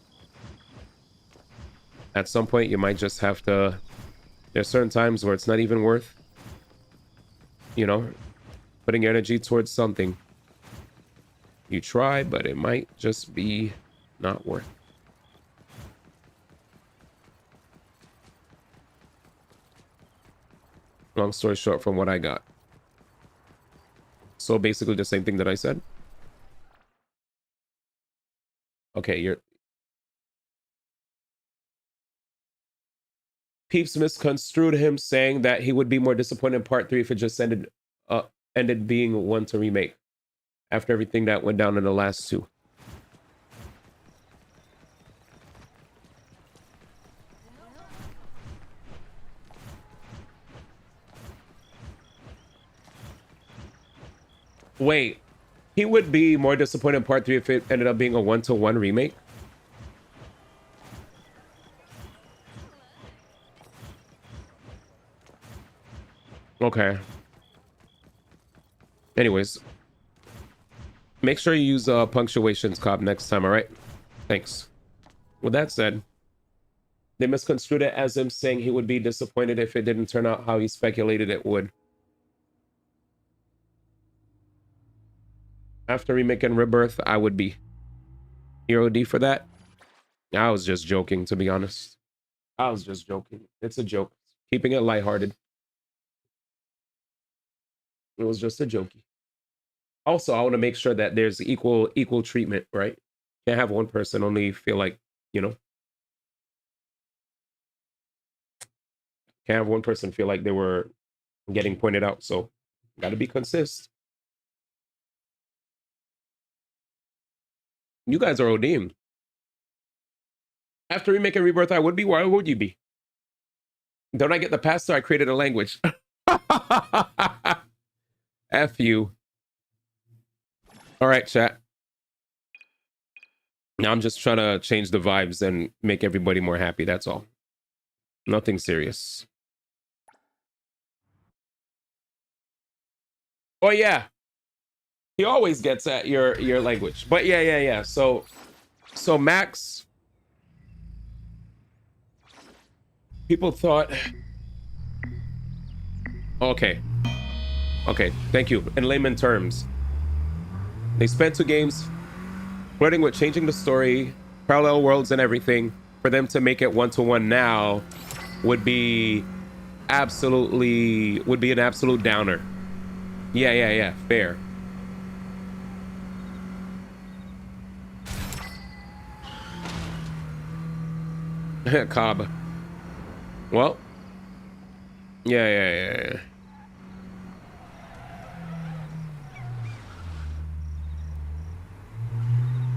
at some point you might just have to, there's certain times where it's not even worth, you know, putting energy towards something. You try, but it might just be not worth. Long story short, from what I got. So basically the same thing that I said. Okay, Peeps misconstrued him saying that he would be more disappointed in part 3 if it just ended being one to remake after everything that went down in the last two. Wait, he would be more disappointed in part 3 if it ended up being a 1-to-1 remake? Okay. Anyways, make sure you use punctuations, Cobb, next time, all right? Thanks. With that said, they misconstrued it as him saying he would be disappointed if it didn't turn out how he speculated it would. After remaking Rebirth, I would be. Hero D for that? I was just joking, to be honest. I was just joking. It's a joke. Keeping it lighthearted. It was just a jokey. Also, I want to make sure that there's equal treatment, right? Can't have one person only feel like, you know. Can't have one person feel like they were getting pointed out. So, got to be consistent. You guys are ODing. After remaking Rebirth, I would be. Why would you be? Don't I get the pass? So I created a language. F you. All right, chat. Now I'm just trying to change the vibes and make everybody more happy. That's all. Nothing serious. Oh yeah, he always gets at your language. But yeah. So Max, people thought. Okay. Thank you. In layman terms, they spent 2 games flirting with changing the story, parallel worlds, and everything. For them to make it 1-to-1 now would be an absolute downer. Yeah. Fair. Cobb. Well. Yeah.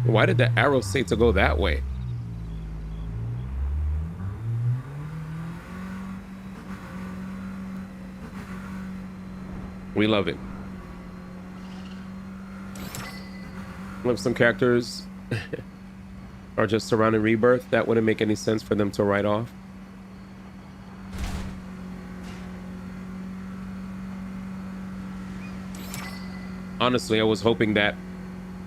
Why did the arrow say to go that way? We love it. Love some characters are just surrounding Rebirth. That wouldn't make any sense for them to write off. Honestly, I was hoping that,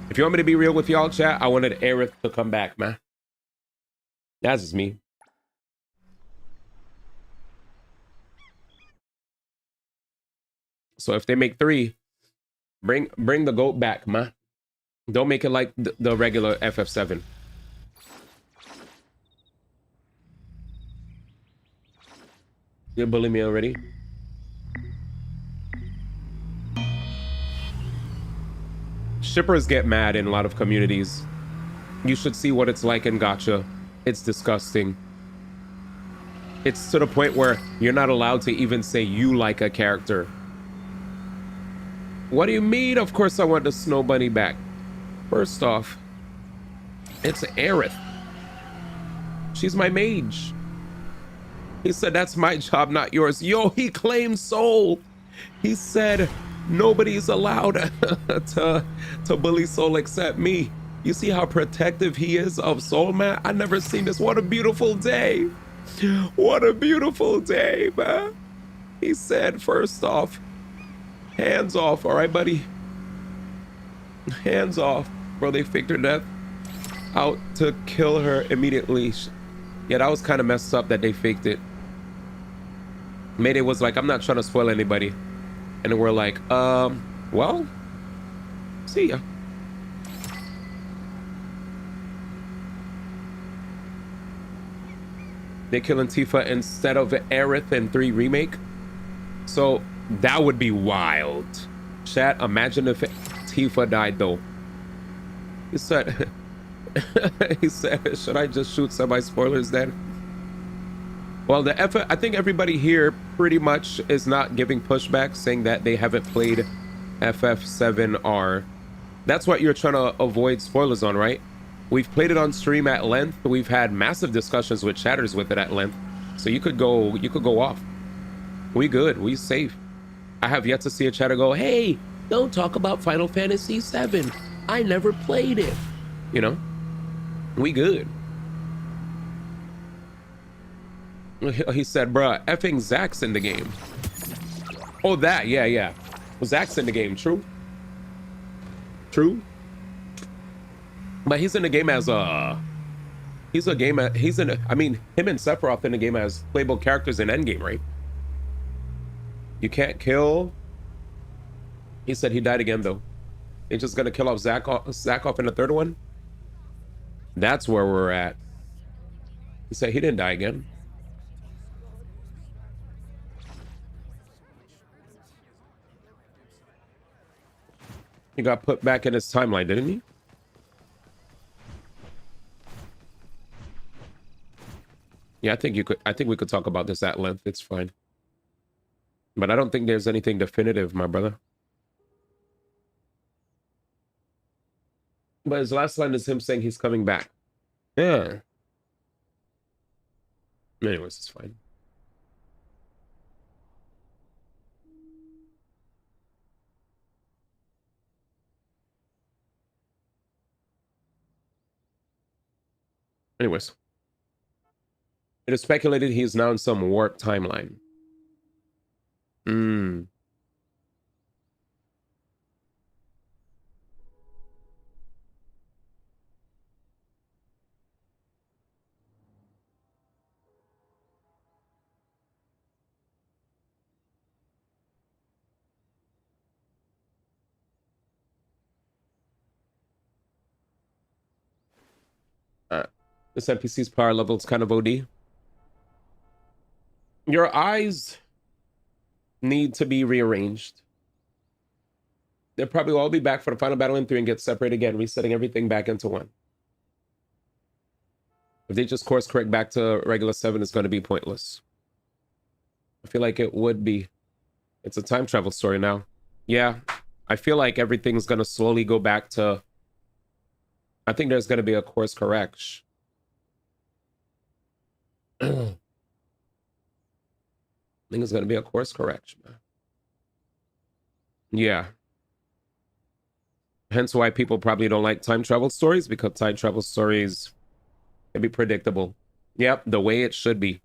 if you want me to be real with y'all, chat, I wanted Aerith to come back, man. That's just me. So if they make 3, bring the goat back, man. Don't make it like the regular FF7. You bully me already? Shippers get mad in a lot of communities. You should see what it's like in Gacha. It's disgusting. It's to the point where you're not allowed to even say you like a character. What do you mean? Of course I want the Snow Bunny back. First off, it's Aerith. She's my mage. He said, that's my job, not yours. Yo, he claimed Soul. He said, nobody's allowed to bully Soul except me. You see how protective he is of Soul, man? I never seen this. What a beautiful day. What a beautiful day, man. He said, first off, hands off, all right, buddy? Hands off. Bro, they faked her death out to kill her immediately. Yeah, that was kind of messed up that they faked it. Mayday was like, I'm not trying to spoil anybody. And then we're like, well, see ya. They're killing Tifa instead of Aerith in 3 Remake. So that would be wild. Chat, imagine if Tifa died though. He said, he said, should I just shoot semi-spoilers then? Well, I think everybody here pretty much is not giving pushback, saying that they haven't played FF7R. That's what you're trying to avoid spoilers on, right? We've played it on stream at length. We've had massive discussions with chatters with it at length. So you could go off. We good, we safe. I have yet to see a chatter go, hey, don't talk about Final Fantasy VII. I never played it. You know, we good. He said, bruh, effing Zach's in the game. Oh, that, yeah. Well, Zach's in the game, true. But he's in the game as I mean, him and Sephiroth in the game as playable characters in Endgame, right? You can't kill. He said he died again, though. They're just gonna kill off Zach off in the 3rd one? That's where we're at. He said he didn't die again. He got put back in his timeline, didn't he? Yeah, I think we could talk about this at length. It's fine. But I don't think there's anything definitive, my brother. But his last line is him saying he's coming back. Yeah. Anyways, it's fine. Anyways, it is speculated he is now in some warp timeline. This NPC's power level is kind of OD. Your eyes need to be rearranged. They'll probably all be back for the final battle in 3 and get separated again, resetting everything back into 1. If they just course correct back to regular 7, it's going to be pointless. I feel like it would be. It's a time travel story now. Yeah, I feel like everything's going to slowly go back to... I think there's going to be a course correction. I think it's going to be a course correction, man. Yeah. Hence why people probably don't like time travel stories, because time travel stories can be predictable. Yep, the way it should be.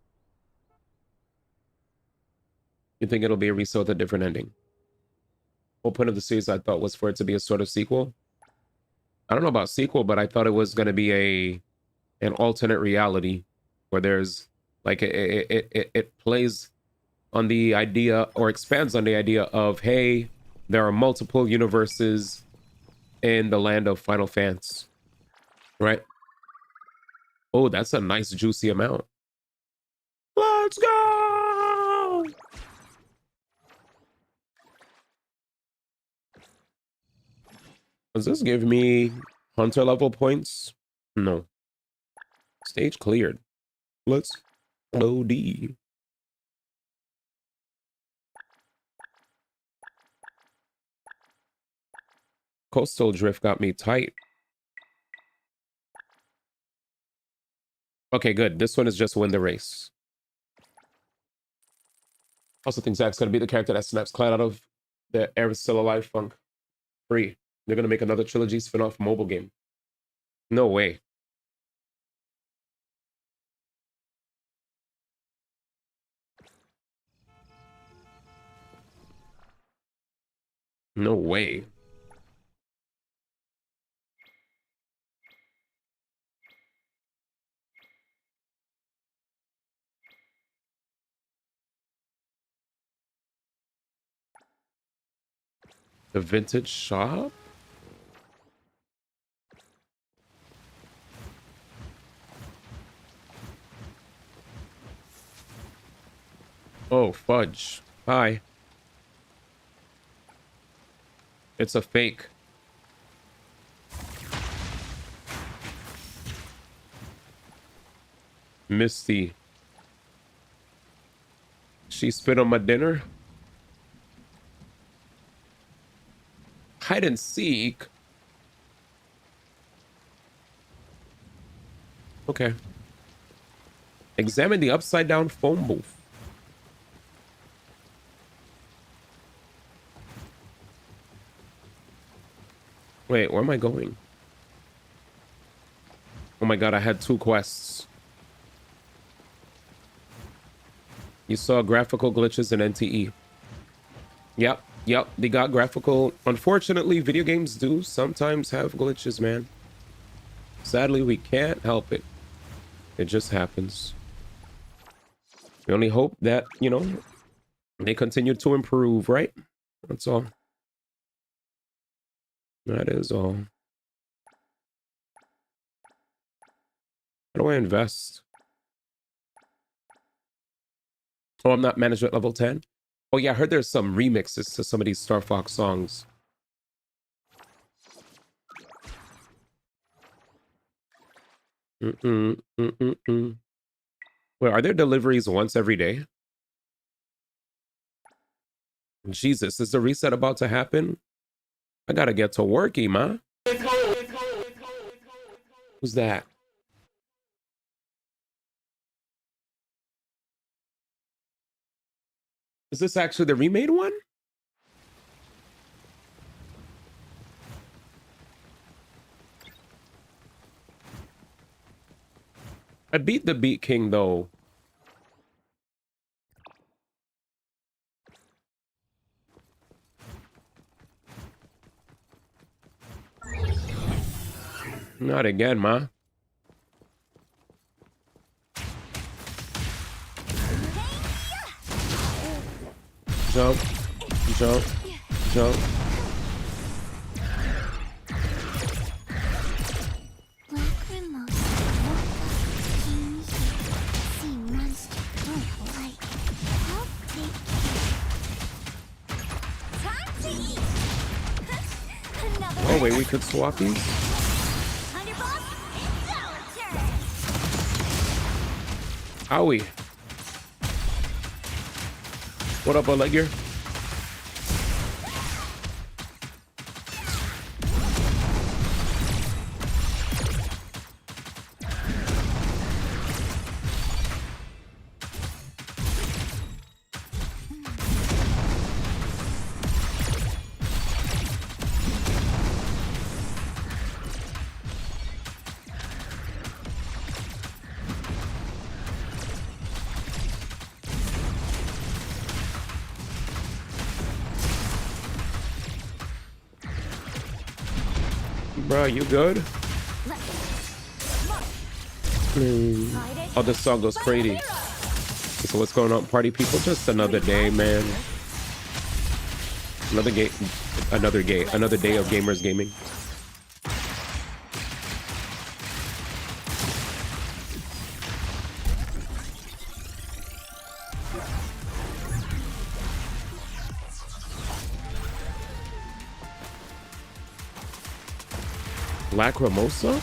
You think it'll be a reset with a different ending? Whole point of the series I thought was for it to be a sort of sequel. I don't know about sequel, but I thought it was going to be an alternate reality where there's like it plays on the idea or expands on the idea of, hey, there are multiple universes in the land of Final Fantasy, right? Oh, that's a nice juicy amount. Let's go. Does this give me hunter level points? No. Stage cleared. Let's OD. Coastal drift got me tight. Okay, good. This one is just win the race. Also think Zach's gonna be the character that snaps Cloud out of the Air Still Alive funk. Free. They're gonna make another trilogy spin-off mobile game. No way. No way. The vintage shop? Oh, fudge. Hi. It's a fake. Misty. She spit on my dinner? Hide and seek? Okay. Examine the upside down phone booth. Wait, where am I going? Oh my god, I had 2 quests. You saw graphical glitches in NTE. Yep, they got graphical. Unfortunately, video games do sometimes have glitches, man. Sadly, we can't help it. It just happens. We only hope that, you know, they continue to improve, right? That's all. That is all. How do I invest? Oh, I'm not management level 10? Oh yeah, I heard there's some remixes to some of these Star Fox songs. Wait, are there deliveries once every day? Jesus, is the reset about to happen? I gotta get to worky, ma. Who's that? Is this actually the remade one? I beat the Beat King though. Not again, ma. Jump, jump, jump. Oh wait, we could swap these? Owie. What up, Olegir? Bro, you good? Oh, this song goes crazy. So what's going on, party people? Just another day, man. Another day of gamers gaming. Lacrimosa?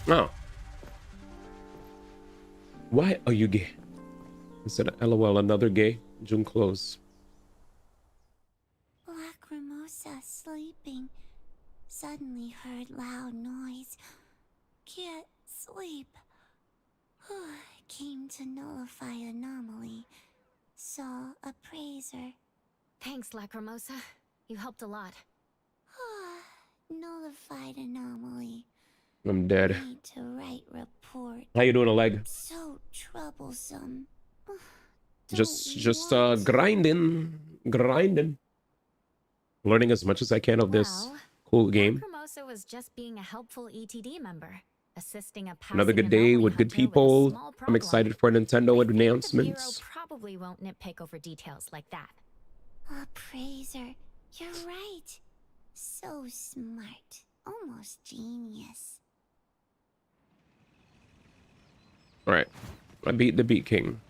No. Why are you gay? Instead of LOL, another gay. June close. Lacrimosa sleeping. Suddenly heard loud noise. Can't sleep. Came to nullify anomaly. Saw appraiser. Thanks, Lacrimosa. You helped a lot. Nullified anomaly. I'm dead. Need to write report. How you doing, Oleg? So troublesome. Just grinding. Learning as much as I can of this cool game. Lacrimosa was just being a helpful ETD member. Assisting a Another good day with good people. I'm excited for Nintendo announcements. The Bureau probably won't nitpick over details like that. Appraiser, you're right. So smart. Almost genius. Alright. I beat the Beat King.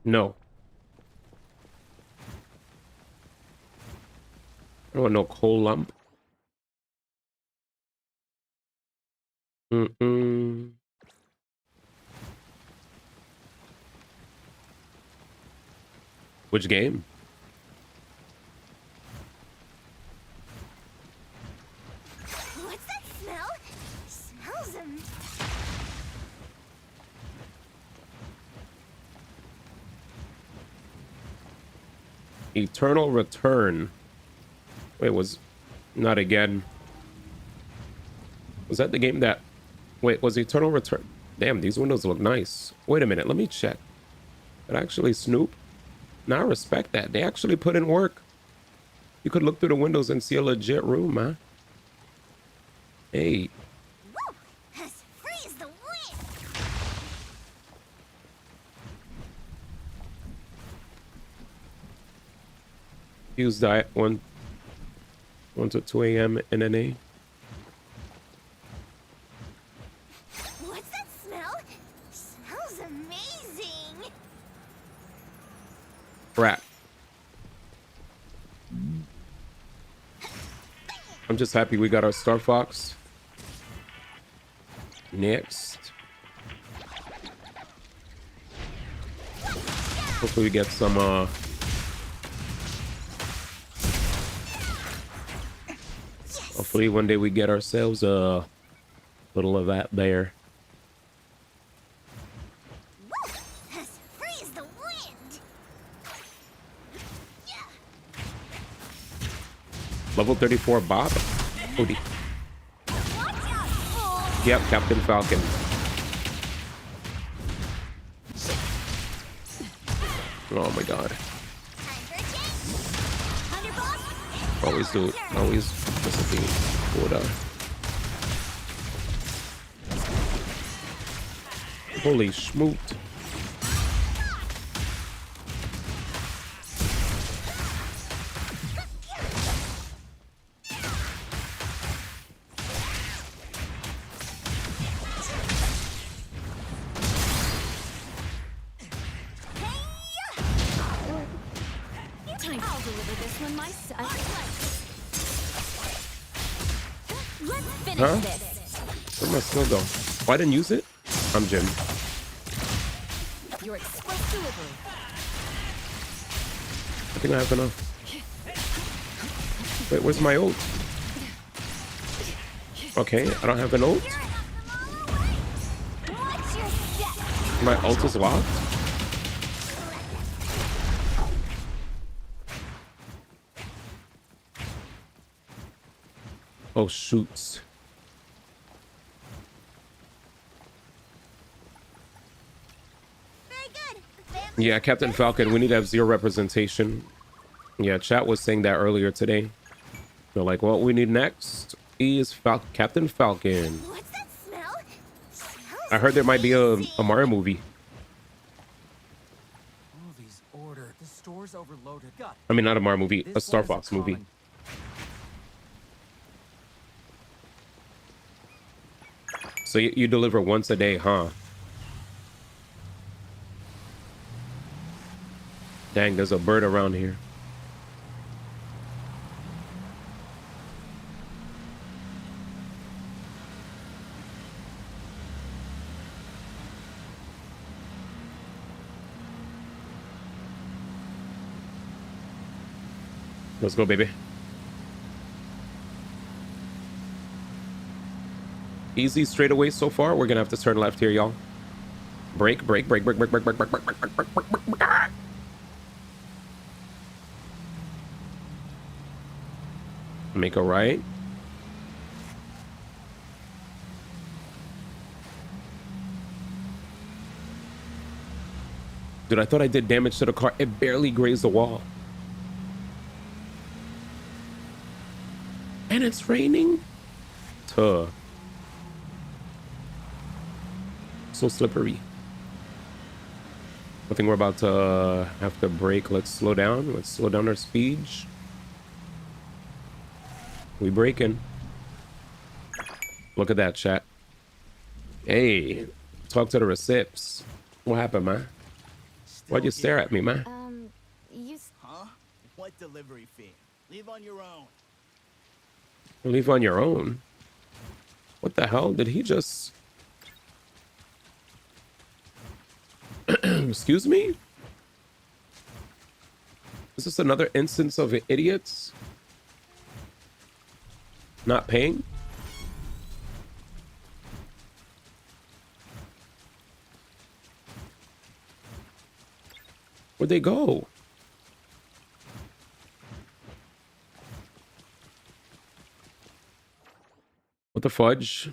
No. I don't want no coal lump. Which game? What's that smell? Smells Eternal Return. Wait, was not again. Was that the game that... Wait, was Eternal Return... Damn, these windows look nice. Wait a minute, let me check. Did I actually snoop? Now I respect that. They actually put in work. You could look through the windows and see a legit room, man. Hey. as free as the wind. Fuse diet 1 to 2 a.m. NNA. What's that smell? Smells amazing. Crap. I'm just happy we got our Star Fox. Next. Hopefully we get some hopefully one day we get ourselves a little of that there. Level 34 Bob. Odie. Yep, Captain Falcon. Oh my god. Always do it. Always disappear. Order. Holy schmoot. I'll deliver this one myself. Let's finish Huh? this. Where'd my skill go? Oh, I didn't use it? I'm Jim. Your express delivery. I think I have enough. Wait, where's my ult? Okay, I don't have an ult. My ult is locked. Oh, shoots. Yeah, Captain Falcon, we need to have 0 representation. Yeah, chat was saying that earlier today. They're like, what we need next is Captain Falcon. What's that smell? I heard there might be a Mario movie. All these order. The store's overloaded. God. I mean, not a Mario movie, a Star Fox movie. So you deliver once a day, huh? Dang, there's a bird around here. Let's go, baby. Easy straightaway so far. We're gonna have to turn left here, y'all. Break, break, break, break, break, break, break, break, break, break, break, break, break, break, break. Make a right. Dude, I thought I did damage to the car. It barely grazed the wall. And it's raining? Tuh. So slippery. I think we're about to have to brake. Let's slow down. Let's slow down our speed. We braking. Look at that, chat. Hey, talk to the recips. What happened, man? Why'd you stare at me, man? Huh? What delivery fee? Leave on your own. Leave on your own. What the hell? Did he just... Excuse me? Is this another instance of idiots not paying? Where'd they go? What the fudge?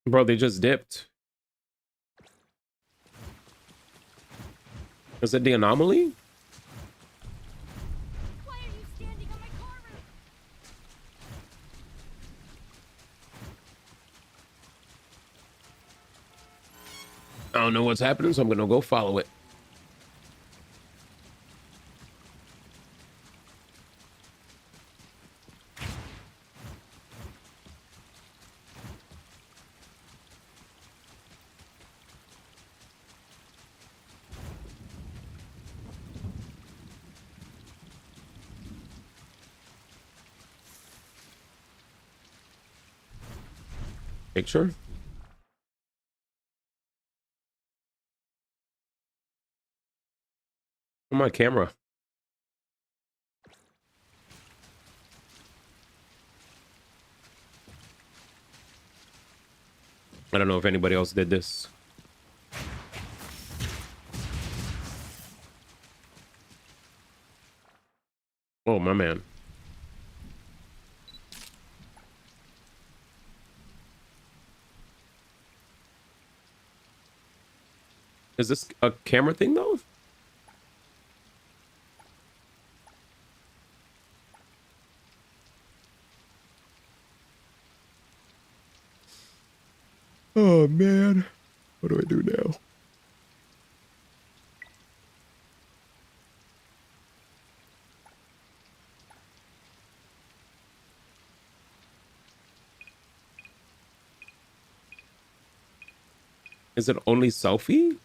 Bro, they just dipped. Is it the anomaly? Why are you standing on my car roof? I don't know what's happening, so I'm gonna go follow it. Picture. On my camera. I don't know if anybody else did this. Oh, my man. Is this a camera thing though? Oh man, what do I do now? Is it only selfie?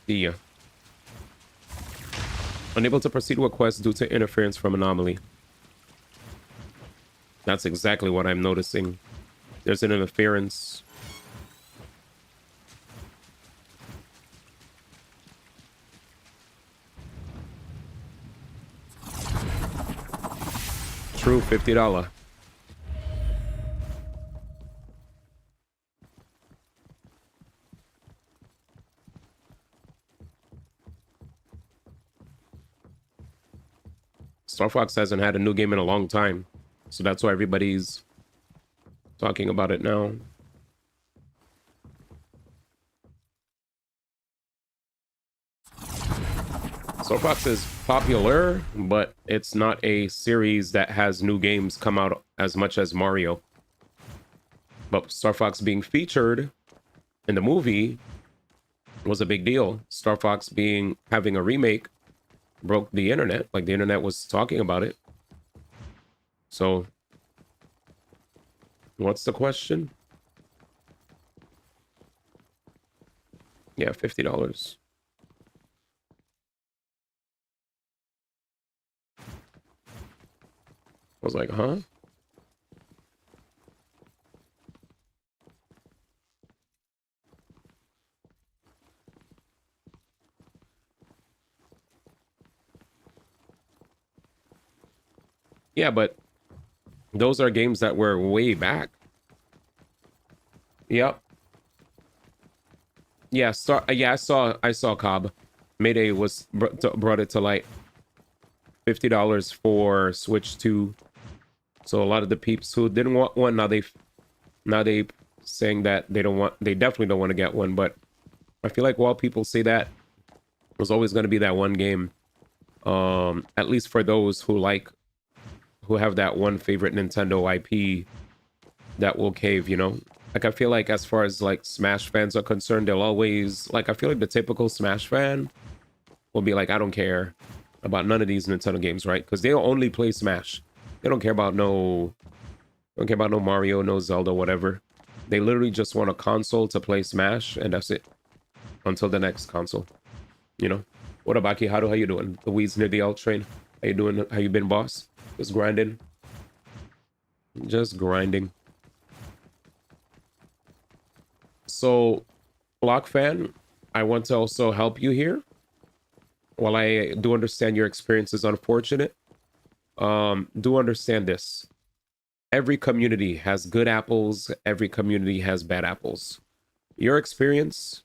Yeah. Unable to proceed with quest due to interference from anomaly. That's exactly what I'm noticing. There's an interference. True, $50. Star Fox hasn't had a new game in a long time, so that's why everybody's talking about it now. Star Fox is popular, but it's not a series that has new games come out as much as Mario. But Star Fox being featured in the movie was a big deal. Star Fox having a remake broke the internet. Like, the internet was talking about it. So, what's the question? Yeah, $50. I was like, huh? Yeah, but those are games that were way back. Yep. Yeah, I saw Cobb. Mayday was brought it to like $50 for Switch 2. So a lot of the peeps who didn't want one, now they saying that they definitely don't want to get one. But I feel like while people say that, there's always going to be that one game, at least for those who have that one favorite Nintendo IP that will cave, you know? Like, I feel like as far as like Smash fans are concerned, they'll always, like, I feel like the typical Smash fan will be like, I don't care about none of these Nintendo games, right? Because they'll only play Smash. They don't care about no Mario, no Zelda, whatever. They literally just want a console to play Smash, and that's it. Until the next console, you know? What about you? How you doing? The weeds near the L train. How you doing? How you been, boss? Just grinding. Just grinding. So, Block fan, I want to also help you here. While I do understand your experience is unfortunate, do understand this. Every community has good apples. Every community has bad apples. Your experience,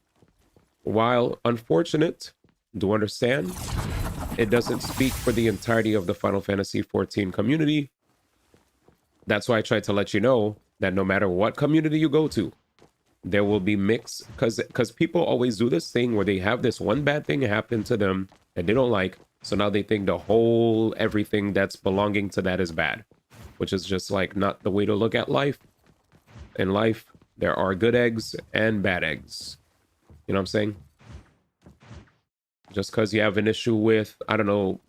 while unfortunate, do understand, it doesn't speak for the entirety of the Final Fantasy XIV community. That's why I tried to let you know that no matter what community you go to, there will be mix, because people always do this thing where they have this one bad thing happen to them that they don't like, so now they think the whole everything that's belonging to that is bad, which is just like not the way to look at life. In life, there are good eggs and bad eggs. You know what I'm saying? Just because you have an issue with, I don't know,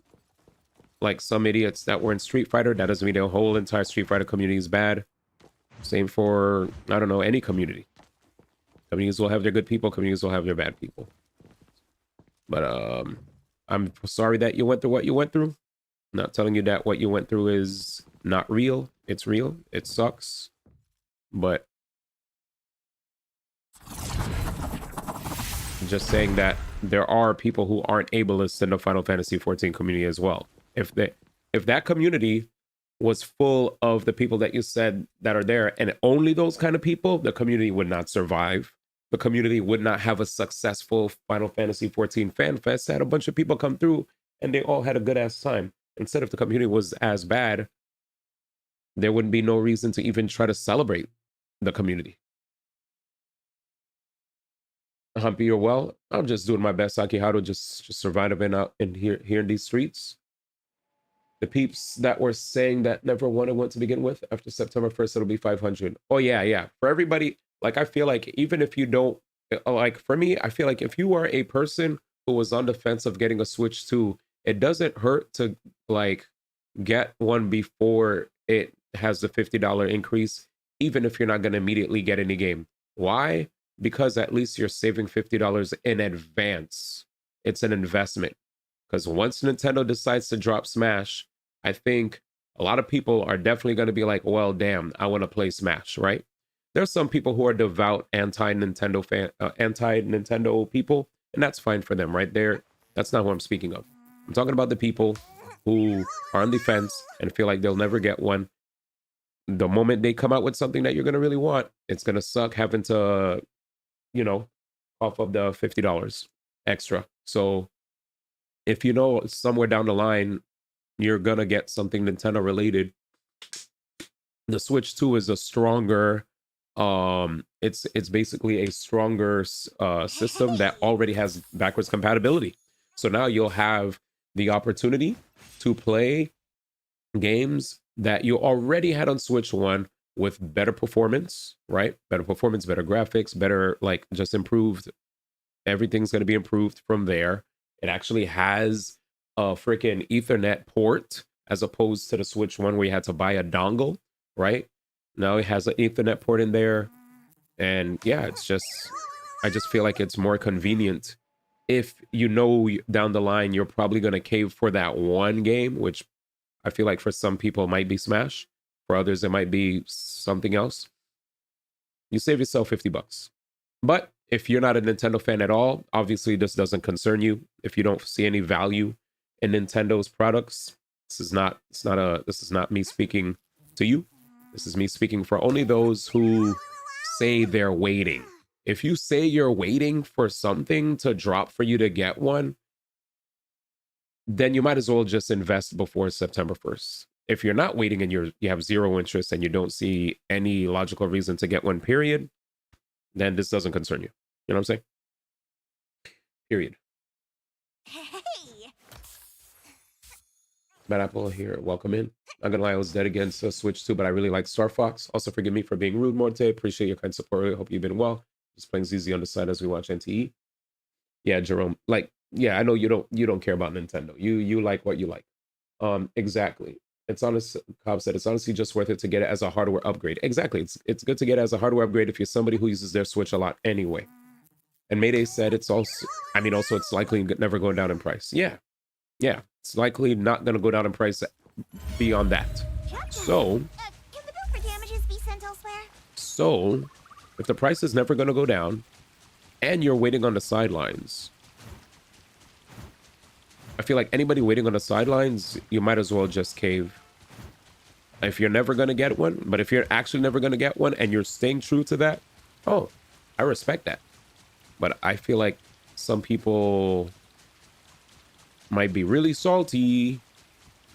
like some idiots that were in Street Fighter, that doesn't mean the whole entire Street Fighter community is bad. Same for, I don't know, any community. Communities will have their good people, communities will have their bad people. But I'm sorry that you went through what you went through. I'm not telling you that what you went through is not real. It's real. It sucks. But just saying that there are people who aren't ableist in the Final Fantasy 14 community as well. If that community was full of the people that you said that are there, and only those kind of people, the community would not survive. The community would not have a successful Final Fantasy 14 fan fest. Had a bunch of people come through and they all had a good ass time. Instead, if the community was as bad, there wouldn't be no reason to even try to celebrate the community. Humpy, you're well. I'm just doing my best, Saki, how to just surviving out in here in these streets. The peeps that were saying that never wanted one to begin with, after September 1st, it'll be 500. Oh, yeah. For everybody, like, I feel like even if you don't, like, for me, I feel like if you are a person who was on the fence of getting a Switch 2, it doesn't hurt to, like, get one before it has the $50 increase, even if you're not going to immediately get any game. Why? Because at least you're saving $50 in advance. It's an investment. Because once Nintendo decides to drop Smash, I think a lot of people are definitely going to be like, well, damn, I want to play Smash, right? There's some people who are devout anti-Nintendo people, and that's fine for them, right? That's not who I'm speaking of. I'm talking about the people who are on the fence and feel like they'll never get one. The moment they come out with something that you're going to really want, it's going to suck having to, off of the $50 extra. So if you know somewhere down the line, you're going to get something Nintendo related, the Switch 2 is a stronger, it's basically a stronger system that already has backwards compatibility. So now you'll have the opportunity to play games that you already had on Switch 1 with better performance, right? Better performance, better graphics, better, like, just improved. Everything's going to be improved from there. It actually has a freaking Ethernet port as opposed to the Switch 1 where you had to buy a dongle, right? Now it has an Ethernet port in there. And yeah, I just feel like it's more convenient. If you know down the line, you're probably going to cave for that one game, which I feel like for some people it might be Smash. For others, it might be something else. You save yourself $50. But if you're not a Nintendo fan at all, obviously this doesn't concern you. If you don't see any value in Nintendo's products, this is not me speaking to you. This is me speaking for only those who say they're waiting. If you say you're waiting for something to drop for you to get one, then you might as well just invest before September 1st. If you're not waiting and you have zero interest and you don't see any logical reason to get one, period, then this doesn't concern you. You know what I'm saying? Period. Hey! Bad Apple here. Welcome in. Not gonna lie, I was dead against Switch 2, but I really like Star Fox. Also, forgive me for being rude, Morte. Appreciate your kind support. Really hope you've been well. Just playing ZZ on the side as we watch NTE. Yeah, Jerome. Like, yeah, I know you don't care about Nintendo. You like what you like. Exactly. It's honestly, Cobb said, it's honestly just worth it to get it as a hardware upgrade. Exactly. It's good to get it as a hardware upgrade if you're somebody who uses their Switch a lot anyway. And Mayday said it's also it's likely never going down in price. Yeah. It's likely not going to go down in price beyond that. So, Can the bill for damages be sent elsewhere? So, if the price is never going to go down and you're waiting on the sidelines, I feel like anybody waiting on the sidelines, you might as well just cave. If you're never going to get one, but if you're actually never going to get one and you're staying true to that, oh, I respect that. But I feel like some people might be really salty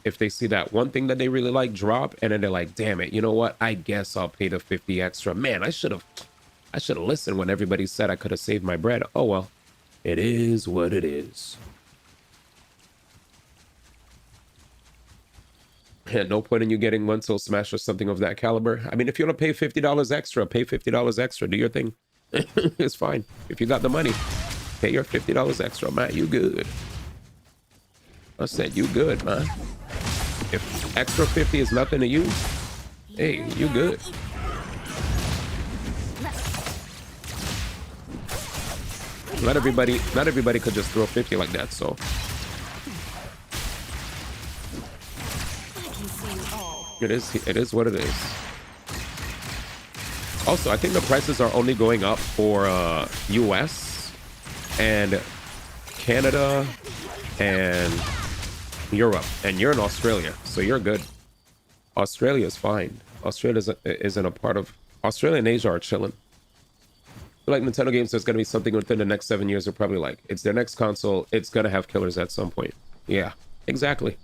if they see that one thing that they really like drop and then they're like, damn it, you know what? I guess I'll pay the 50 extra. Man, I should have listened when everybody said I could have saved my bread. Oh, well, it is what it is. Yeah, no point in you getting one till Smash or something of that caliber. I mean, if you want to pay $50 extra, pay $50 extra. Do your thing. It's fine. If you got the money, pay your $50 extra, man. You good. I said you good, man. If extra 50 is nothing to you, hey, you good. Not everybody could just throw 50 like that, so. It is what it is. Also, I think the prices are only going up for US. and Canada and Europe, and you're in Australia, so you're good. Australia is fine. Australia isn't a part of Australia and Asia are chilling. Like Nintendo games, there's gonna be something within the next 7 years. They're probably like, it's their next console. It's gonna have killers at some point. Yeah, exactly.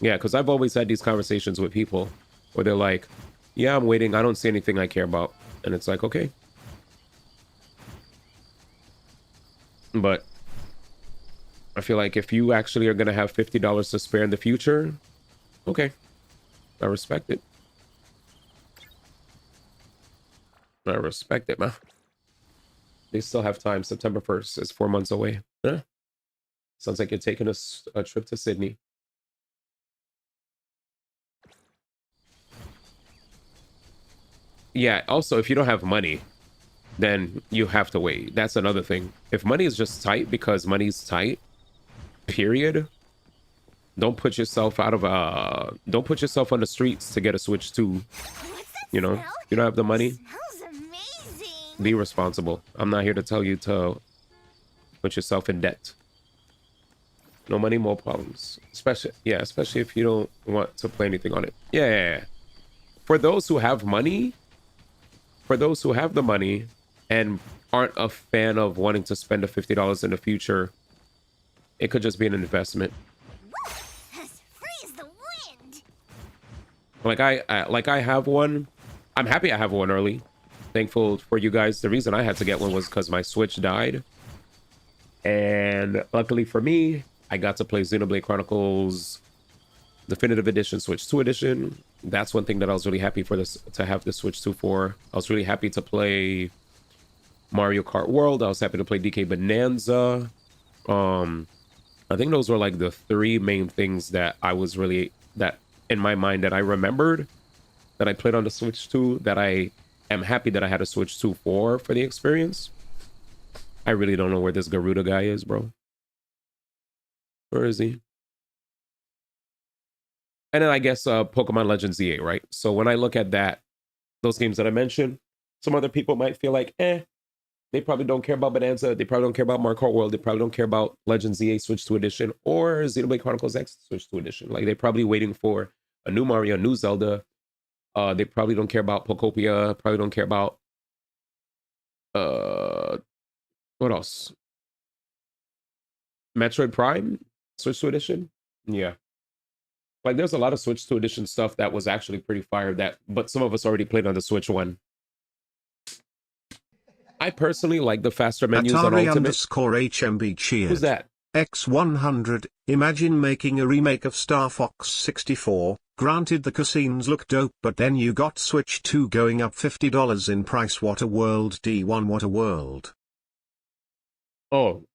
Yeah, because I've always had these conversations with people where they're like, yeah, I'm waiting. I don't see anything I care about. And it's like, okay. But I feel like if you actually are going to have $50 to spare in the future, okay. I respect it. I respect it, man. They still have time. September 1st is 4 months away. Huh? Sounds like you're taking a trip to Sydney. Yeah, also, if you don't have money, then you have to wait. That's another thing. If money is just tight because money's tight, period, don't put yourself out of don't put yourself on the streets to get a Switch 2. You know, you don't have the money. Be responsible. I'm not here to tell you to put yourself in debt. No money, more problems. Especially if you don't want to play anything on it. Yeah. For those who have money, for those who have the money and aren't a fan of wanting to spend the $50 in the future, it could just be an investment. Like I have one. I'm happy I have one early. Thankful for you guys. The reason I had to get one was because my Switch died. And luckily for me, I got to play Xenoblade Chronicles Definitive Edition, Switch 2 Edition. That's one thing that I was really happy for this to have the Switch 2 for. I was really happy to play Mario Kart World. I was happy to play DK Bonanza. I think those were like the three main things that I was really, that in my mind that I remembered that I played on the Switch 2, that I am happy that I had a Switch 2 for the experience. I really don't know where this Garuda guy is, bro. Where is he? And then I guess Pokemon Legends Z8, right? So when I look at that, those games that I mentioned, some other people might feel like, they probably don't care about Bonanza. They probably don't care about Mario Kart World. They probably don't care about Legends Z8 Switch 2 Edition or Xenoblade Chronicles X Switch 2 Edition. Like, they're probably waiting for a new Mario, a new Zelda. They probably don't care about Pokopia. Probably don't care about what else? Metroid Prime Switch 2 Edition. Yeah. Like, there's a lot of Switch 2 Edition stuff that was actually pretty fire, but some of us already played on the Switch 1. I personally like the faster menus on Ultimate. Atari_HMB cheered. Who's that? X100, imagine making a remake of Star Fox 64. Granted the cutscenes look dope, but then you got Switch 2 going up $50 in price. What a world, D1, what a world. Oh,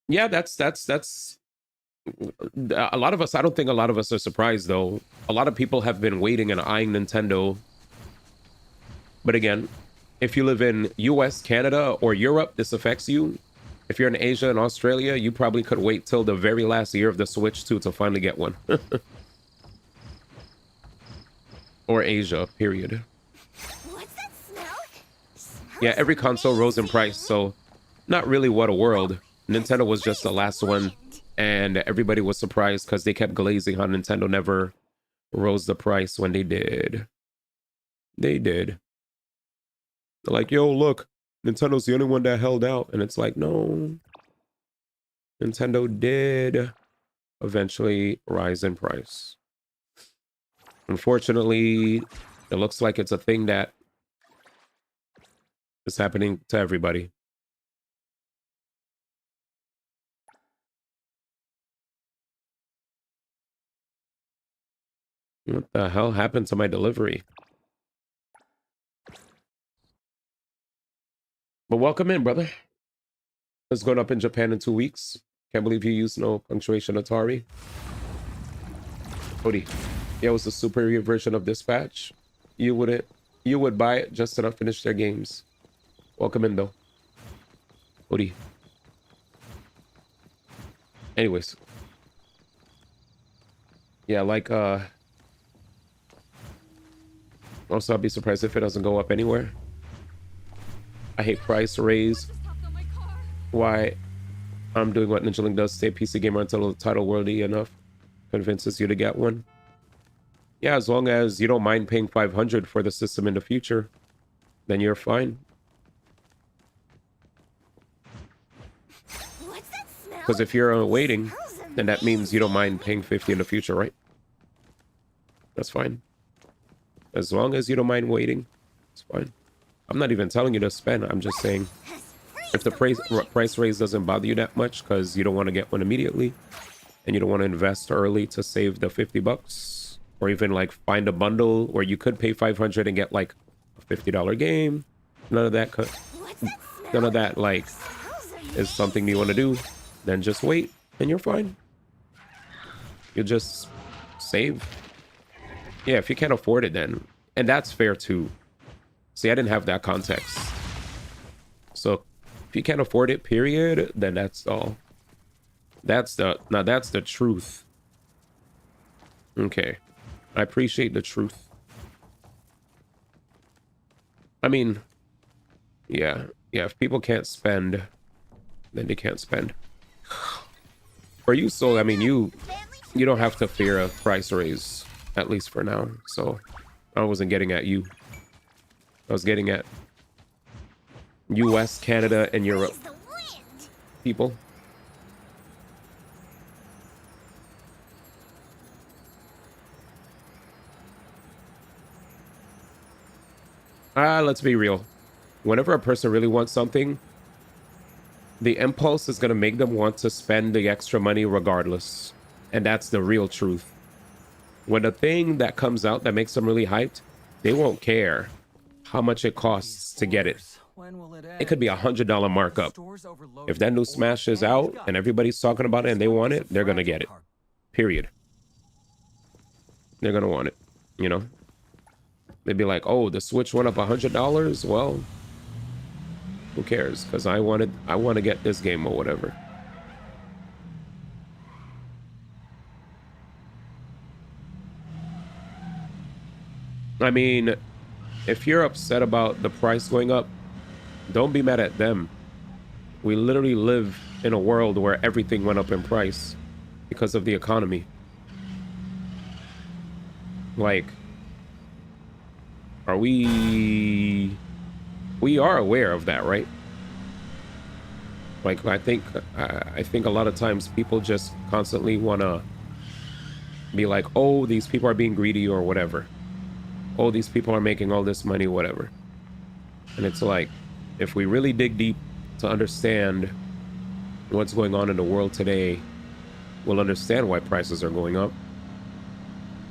yeah, that's a lot of us. I don't think a lot of us are surprised, though. A lot of people have been waiting and eyeing Nintendo. But again, if you live in US, Canada, or Europe, this affects you. If you're in Asia and Australia, you probably could wait till the very last year of the Switch 2 to finally get one. Or Asia, period. What's that smell? Yeah, every console rose in price, so not really what a world. Nintendo was just the last one, and everybody was surprised because they kept glazing how Nintendo never rose the price when they did. They did. They're like, yo, look, Nintendo's the only one that held out. And it's like, no. Nintendo did eventually rise in price. Unfortunately, it looks like it's a thing that is happening to everybody. What the hell happened to my delivery? But welcome in, brother. It's going up in Japan in 2 weeks. Can't believe you used no punctuation, Atari. Cody, yeah, it was the superior version of Dispatch. You would buy it just to not finish their games. Welcome in, though. Cody. Anyways. Yeah, like, also, I'd be surprised if it doesn't go up anywhere. I hate price raise. why I'm doing what Ninja Link does, stay a PC gamer until the title worthy enough convinces you to get one. Yeah, as long as you don't mind paying $500 for the system in the future, then you're fine. Because if you're waiting, then that means you don't mind paying $50 in the future, right? That's fine. As long as you don't mind waiting, it's fine. I'm not even telling you to spend. I'm just saying, if the price raise doesn't bother you that much because you don't want to get one immediately and you don't want to invest early to save the $50, or even like find a bundle where you could pay $500 and get like a $50 game, none of that like is something you want to do, then just wait and you're fine. You just save. Yeah, if you can't afford it, then, and that's fair too. See, I didn't have that context. So if you can't afford it, period, then that's all. That's the truth. Okay. I appreciate the truth. I mean, yeah, if people can't spend, then they can't spend. For you, Soul, I mean, you don't have to fear a price raise, at least for now. So I wasn't getting at you. I was getting at US, Canada, and Europe people. Let's be real. Whenever a person really wants something, the impulse is going to make them want to spend the extra money regardless. And that's the real truth. When a thing that comes out that makes them really hyped, they won't care how much it costs to get it. It could be $100 markup. If that new Smash is out and everybody's talking about it and they want it, they're going to get it. Period. They're going to want it, you know? They'd be like, oh, the Switch went up $100? Well, who cares? Because I want to get this game or whatever. I mean, if you're upset about the price going up, don't be mad at them. We literally live in a world where everything went up in price because of the economy. Like, we are aware of that, right? Like, I think a lot of times people just constantly want to be like, oh, these people are being greedy or whatever. Oh, these people are making all this money, whatever. And it's like, if we really dig deep to understand what's going on in the world today, we'll understand why prices are going up.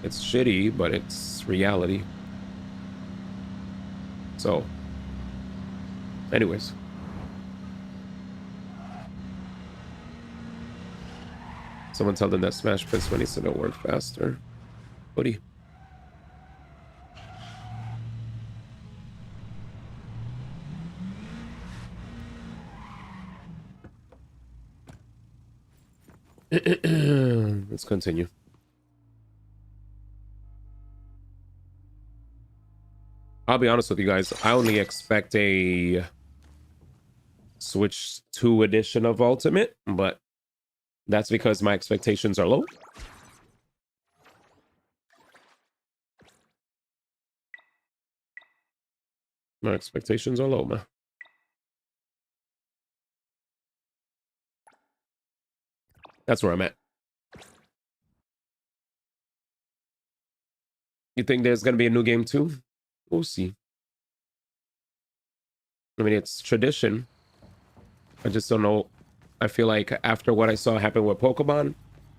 It's shitty, but it's reality. So, anyways. Someone tell them that Smash Prince money so they'll work faster. Hoodie. Let's continue. I'll be honest with you guys. I only expect a Switch 2 edition of Ultimate, but that's because my expectations are low. My expectations are low, man. That's where I'm at. You think there's going to be a new game too? We'll see. I mean, it's tradition. I just don't know. I feel like after what I saw happen with Pokemon,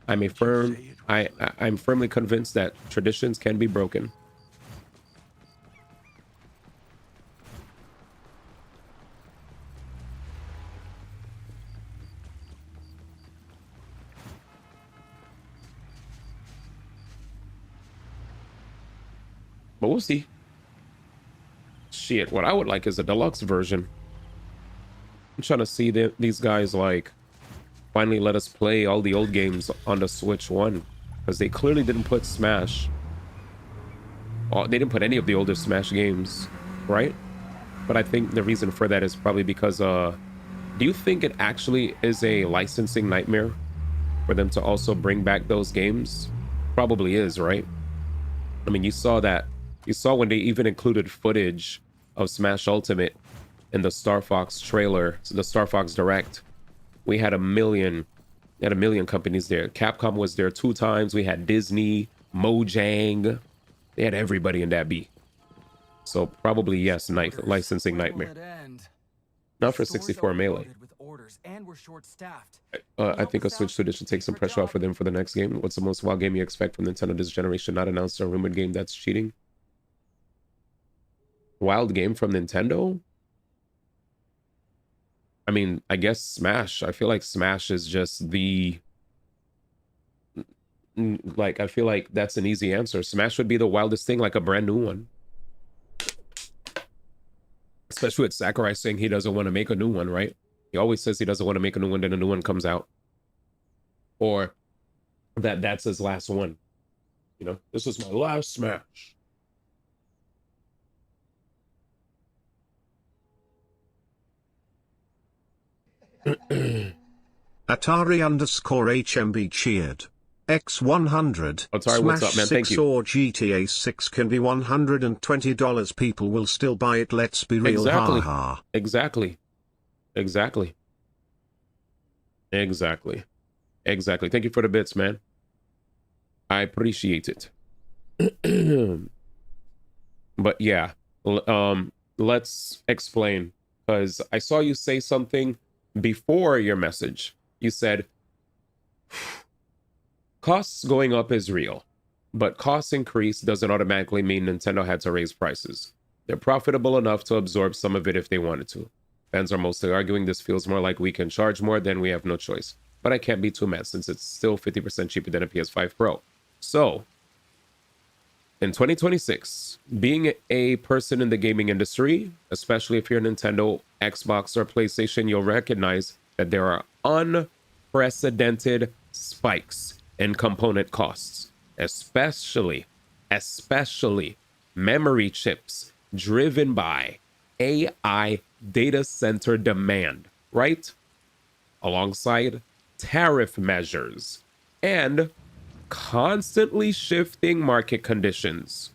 I'm firmly convinced that traditions can be broken. But we'll see. Shit, what I would like is a deluxe version. I'm trying to see these guys like finally let us play all the old games on the Switch 1, because they clearly didn't put Smash. Oh, they didn't put any of the older Smash games, right? But I think the reason for that is probably because Do you think it actually is a licensing nightmare for them to also bring back those games? Probably is, right? I mean, you saw when they even included footage of Smash Ultimate in the Star Fox trailer, the Star Fox Direct. We had a million companies there. Capcom was there 2 times. We had Disney, Mojang. They had everybody in that B. So probably yes, licensing nightmare. Not for 64 Melee. I think a Switch 2 should take some pressure off of them for the next game. What's the most wild game you expect from Nintendo this generation? Not announced or rumored game that's cheating? Wild game from Nintendo? I mean, I guess Smash. I feel like Smash is just the... Like, I feel like that's an easy answer. Smash would be the wildest thing, like a brand new one. Especially with Sakurai saying he doesn't want to make a new one, right? He always says he doesn't want to make a new one, then a new one comes out. Or that's his last one. You know, this is my last Smash. Atari_HMB cheered. X100. Atari, Smash what's up, man? Thank 6 you. or GTA 6 can be $120. People will still buy it. Let's be real. Exactly. Ha ha. Exactly. Exactly. Exactly. Exactly. Thank you for the bits, man. I appreciate it. But yeah, let's explain, because I saw you say something before your message. You said costs going up is real, but costs increase doesn't automatically mean Nintendo had to raise prices. They're profitable enough to absorb some of it if they wanted to. Fans are mostly arguing this feels more like we can charge more, then we have no choice. But I can't be too mad since it's still 50% cheaper than a PS5 Pro. So, in 2026, being a person in the gaming industry, especially if you're Nintendo, Xbox, or PlayStation, you'll recognize that there are unprecedented spikes in component costs, especially memory chips driven by AI data center demand, right? Alongside tariff measures and constantly shifting market conditions.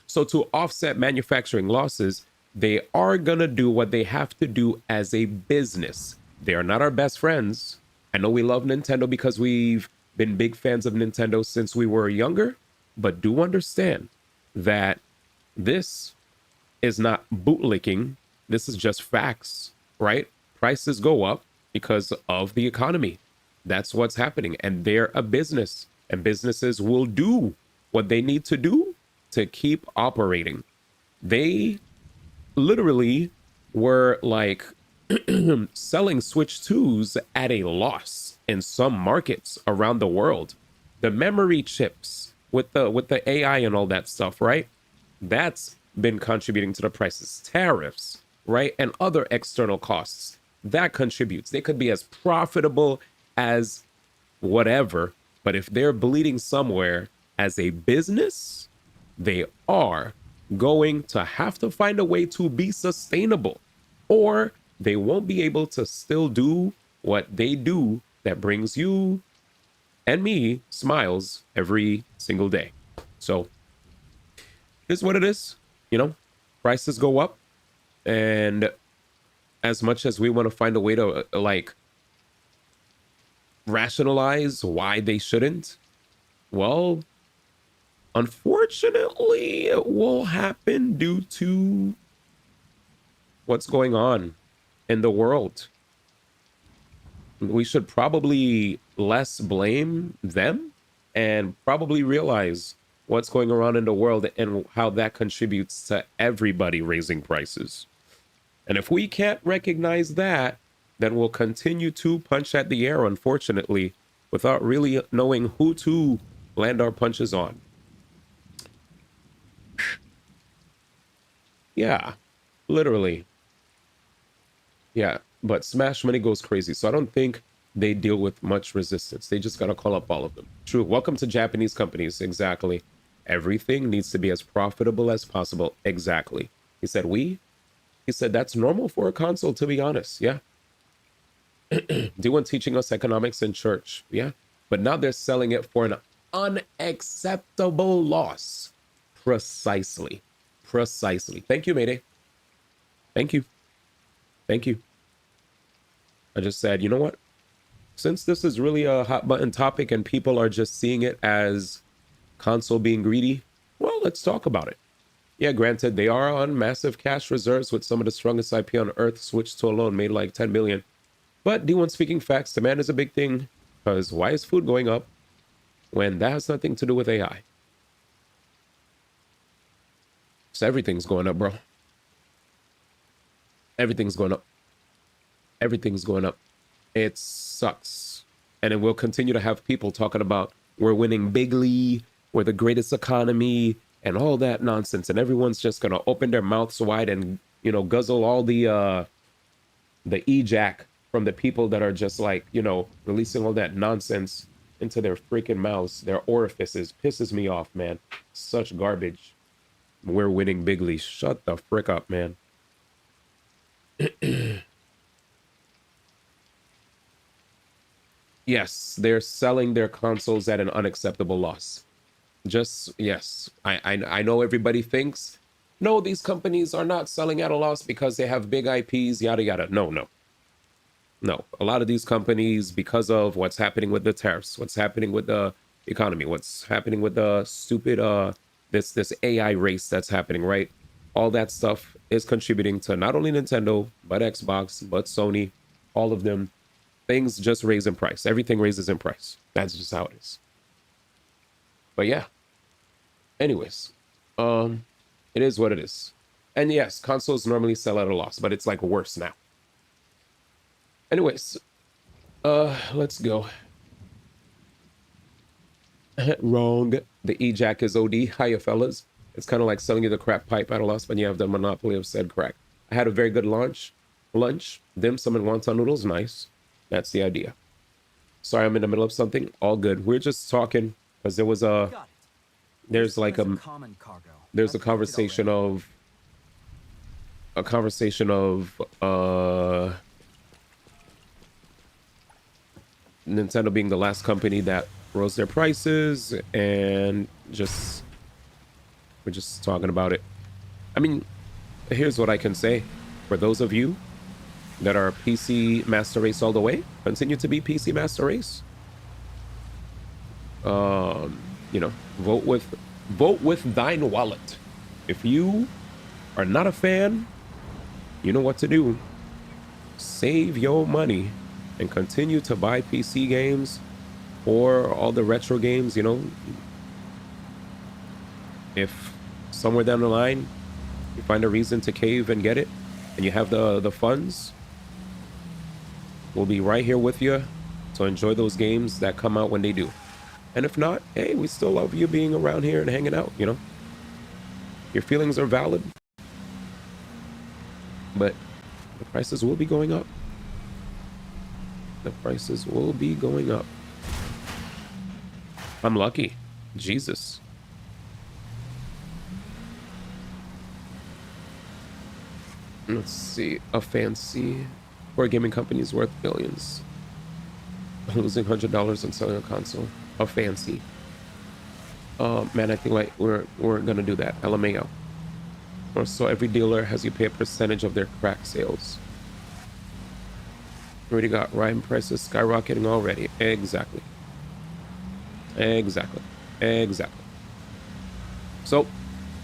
So to offset manufacturing losses, they are gonna do what they have to do as a business. They are not our best friends. I know we love Nintendo because we've been big fans of Nintendo since we were younger, but do understand that this is not bootlicking. This is just facts, right? Prices go up because of the economy. That's what's happening. And they're a business, and businesses will do what they need to do to keep operating. They literally were like selling Switch 2s at a loss in some markets around the world. The memory chips with the AI and all that stuff, right? That's been contributing to the prices. Tariffs, right? And other external costs. That contributes. They could be as profitable as whatever, but if they're bleeding somewhere as a business, they are going to have to find a way to be sustainable, or they won't be able to still do what they do that brings you and me smiles every single day. So here's what it is. You know, prices go up, and as much as we want to find a way to like rationalize why they shouldn't, well, unfortunately, it will happen due to what's going on in the world. We should probably less blame them and probably realize what's going on in the world and how that contributes to everybody raising prices. And if we can't recognize that, then we'll continue to punch at the air, unfortunately, without really knowing who to land our punches on. Yeah, literally. Yeah, but Smash Money goes crazy, so I don't think they deal with much resistance. They just gotta call up all of them. True. Welcome to Japanese companies. Exactly. Everything needs to be as profitable as possible. Exactly. He said, we? He said, that's normal for a console, to be honest. Yeah. D1 teaching us economics in church. Yeah. But now they're selling it for an unacceptable loss. Precisely. Precisely. Thank you, Mayday. Thank you. Thank you. I just said, you know what? Since this is really a hot button topic and people are just seeing it as console being greedy, well, let's talk about it. Yeah, granted, they are on massive cash reserves with some of the strongest IP on Earth. Switch 2 alone made like 10 billion. But D1 speaking facts, demand is a big thing. Because why is food going up when that has nothing to do with AI? So everything's going up, bro. Everything's going up. Everything's going up. It sucks. And it will continue to have people talking about we're winning bigly, we're the greatest economy, and all that nonsense. And everyone's just going to open their mouths wide and, you know, guzzle all the e-jack from the people that are just like, you know, releasing all that nonsense into their freaking mouths, their orifices. Pisses me off, man. Such garbage. We're winning bigly. Shut the frick up, man. Yes, they're selling their consoles at an unacceptable loss. Just, yes. I know everybody thinks, no, these companies are not selling at a loss because they have big IPs, yada, yada. No, no. No, a lot of these companies, because of what's happening with the tariffs, what's happening with the economy, what's happening with the stupid, this AI race that's happening, right? All that stuff is contributing to not only Nintendo, but Xbox, but Sony, all of them. Things just raise in price. Everything raises in price. That's just how it is. But yeah. Anyways, it is what it is. And yes, consoles normally sell at a loss, but it's like worse now. Anyways, let's go. Wrong. The E-Jack is OD. Hiya, fellas. It's kind of like selling you the crack pipe at a loss when you have the monopoly of said crack. I had a very good lunch. Dim sum and wonton noodles. Nice. That's the idea. Sorry, I'm in the middle of something. All good. We're just talking because there was there's like there's a conversation of Nintendo being the last company that rose their prices, and we're just talking about it. I mean, here's what I can say. For those of you that are PC Master Race all the way, continue to be PC Master Race. You know, vote with thine wallet. If you are not a fan, you know what to do. Save your money and continue to buy PC games or all the retro games, you know. If somewhere down the line you find a reason to cave and get it, and you have the funds, we'll be right here with you to enjoy those games that come out when they do. And if not, hey, we still love you being around here and hanging out, you know. Your feelings are valid, but the prices will be going up. The prices will be going up. I'm lucky. Jesus. Let's see. A fancy for a gaming company is worth billions. Losing $100 on selling a console. A fancy. Man, I think like we're gonna do that. LMAO. Or so every dealer has you pay a percentage of their crack sales. Already got rhyme prices skyrocketing already. Exactly. Exactly. Exactly. So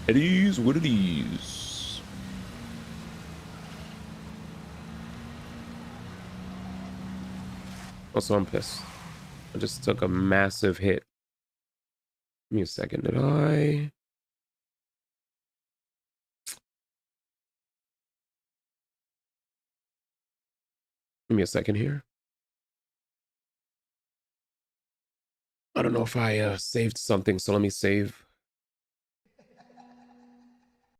it is what it is. Also, I'm pissed. I just took a massive hit. Give me a second. Did I? Give me a second here. I don't know if I saved something, so let me save.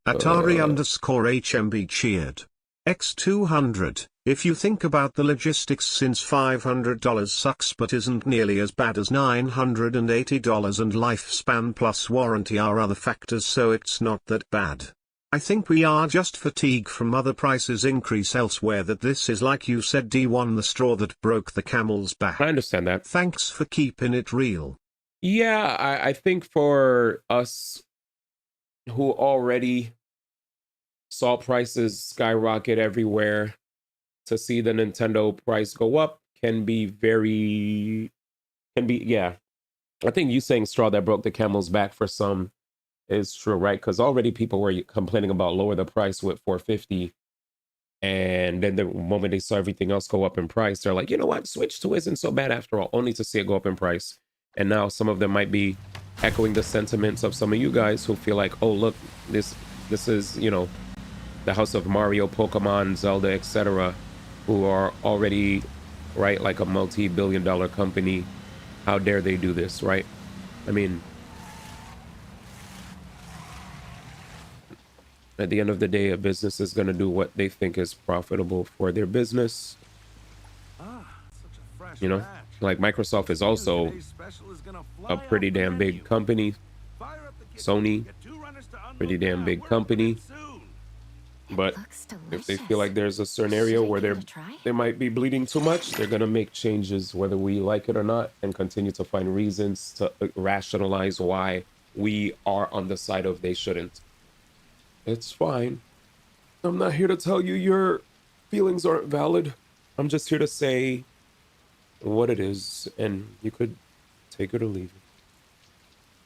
Atari _HMB cheered. X200, if you think about the logistics, since $500 sucks but isn't nearly as bad as $980, and lifespan plus warranty are other factors, so it's not that bad. I think we are just fatigued from other prices increase elsewhere, that this is, like you said, D1, the straw that broke the camel's back. I understand that. Thanks for keeping it real. Yeah, I think for us who already saw prices skyrocket everywhere, to see the Nintendo price go up can be yeah. I think you saying straw that broke the camel's back for some is true, right? Because already people were complaining about lower the price with 450, and then the moment they saw everything else go up in price, they're like, you know what, Switch 2 isn't so bad after all, only to see it go up in price. And now some of them might be echoing the sentiments of some of you guys who feel like, oh look, this is, you know, the house of Mario, Pokemon, Zelda, etc., who are already, right, like a multi-billion-dollar company. How dare they do this, right? I mean, at the end of the day, a business is going to do what they think is profitable for their business. You know, like Microsoft is also a pretty damn big company. Sony, pretty damn big company. But if they feel like there's a certain area where they might be bleeding too much, they're going to make changes whether we like it or not, and continue to find reasons to rationalize why we are on the side of they shouldn't. It's fine. I'm not here to tell you your feelings aren't valid. I'm just here to say what it is, and you could take it or leave it.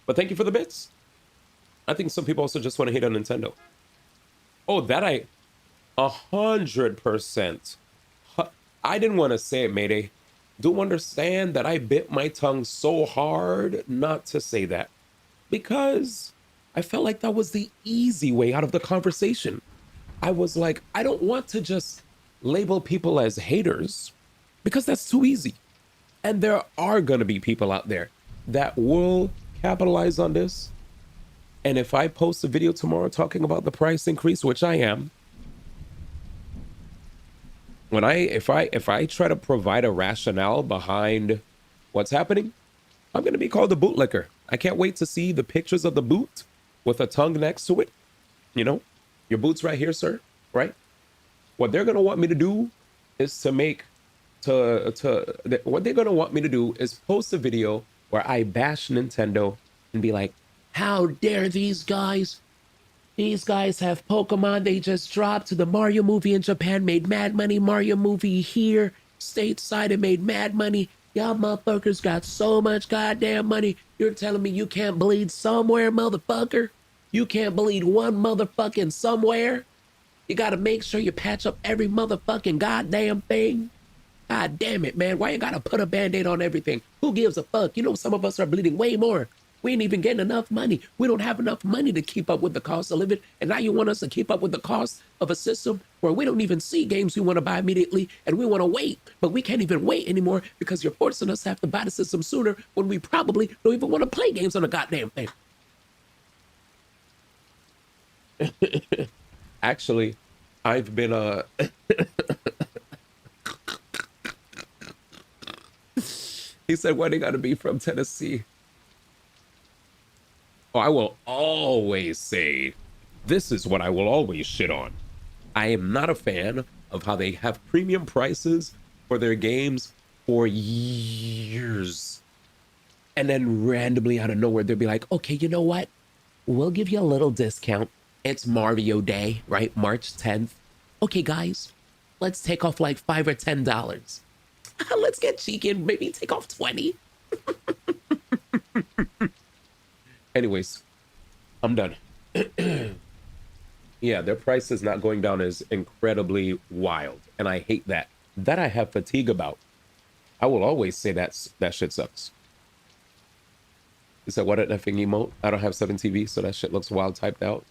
But thank you for the bits. I think some people also just want to hate on Nintendo. Oh, that 100%. I didn't want to say it, Mayday. Do understand that I bit my tongue so hard not to say that, because I felt like that was the easy way out of the conversation. I was like, I don't want to just label people as haters, because that's too easy. And there are going to be people out there that will capitalize on this. And if I post a video tomorrow talking about the price increase, which I am, if I try to provide a rationale behind what's happening, I'm going to be called a bootlicker. I can't wait to see the pictures of the boot with a tongue next to it. You know, your boot's right here, sir, right? What they're going to want me to do is what they're going to want me to do is post a video where I bash Nintendo and be like, how dare these guys? These guys have Pokemon they just dropped. The Mario movie in Japan made mad money. Mario movie here, stateside, it made mad money. Y'all motherfuckers got so much goddamn money. You're telling me you can't bleed somewhere, motherfucker? You can't bleed one motherfucking somewhere? You gotta make sure you patch up every motherfucking goddamn thing? God damn it, man. Why you gotta put a band-aid on everything? Who gives a fuck? You know, some of us are bleeding way more. We ain't even getting enough money. We don't have enough money to keep up with the cost of living. And now you want us to keep up with the cost of a system where we don't even see games we want to buy immediately, and we want to wait. But we can't even wait anymore because you're forcing us to have to buy the system sooner when we probably don't even want to play games on the goddamn thing. Actually, I've been He said, why they gotta be from Tennessee? Oh, I will always say, this is what I will always shit on. I am not a fan of how they have premium prices for their games for years. And then randomly out of nowhere, they'll be like, okay, you know what? We'll give you a little discount. It's Mario Day, right? March 10th. Okay, guys, let's take off like $5 or $10. Let's get cheeky and maybe take off 20. Anyways, I'm done. Yeah, their price is not going down is incredibly wild, and I hate that. That I have fatigue about. I will always say that shit sucks. Is that what an effing emote? I don't have 7 TV, so that shit looks wild typed out.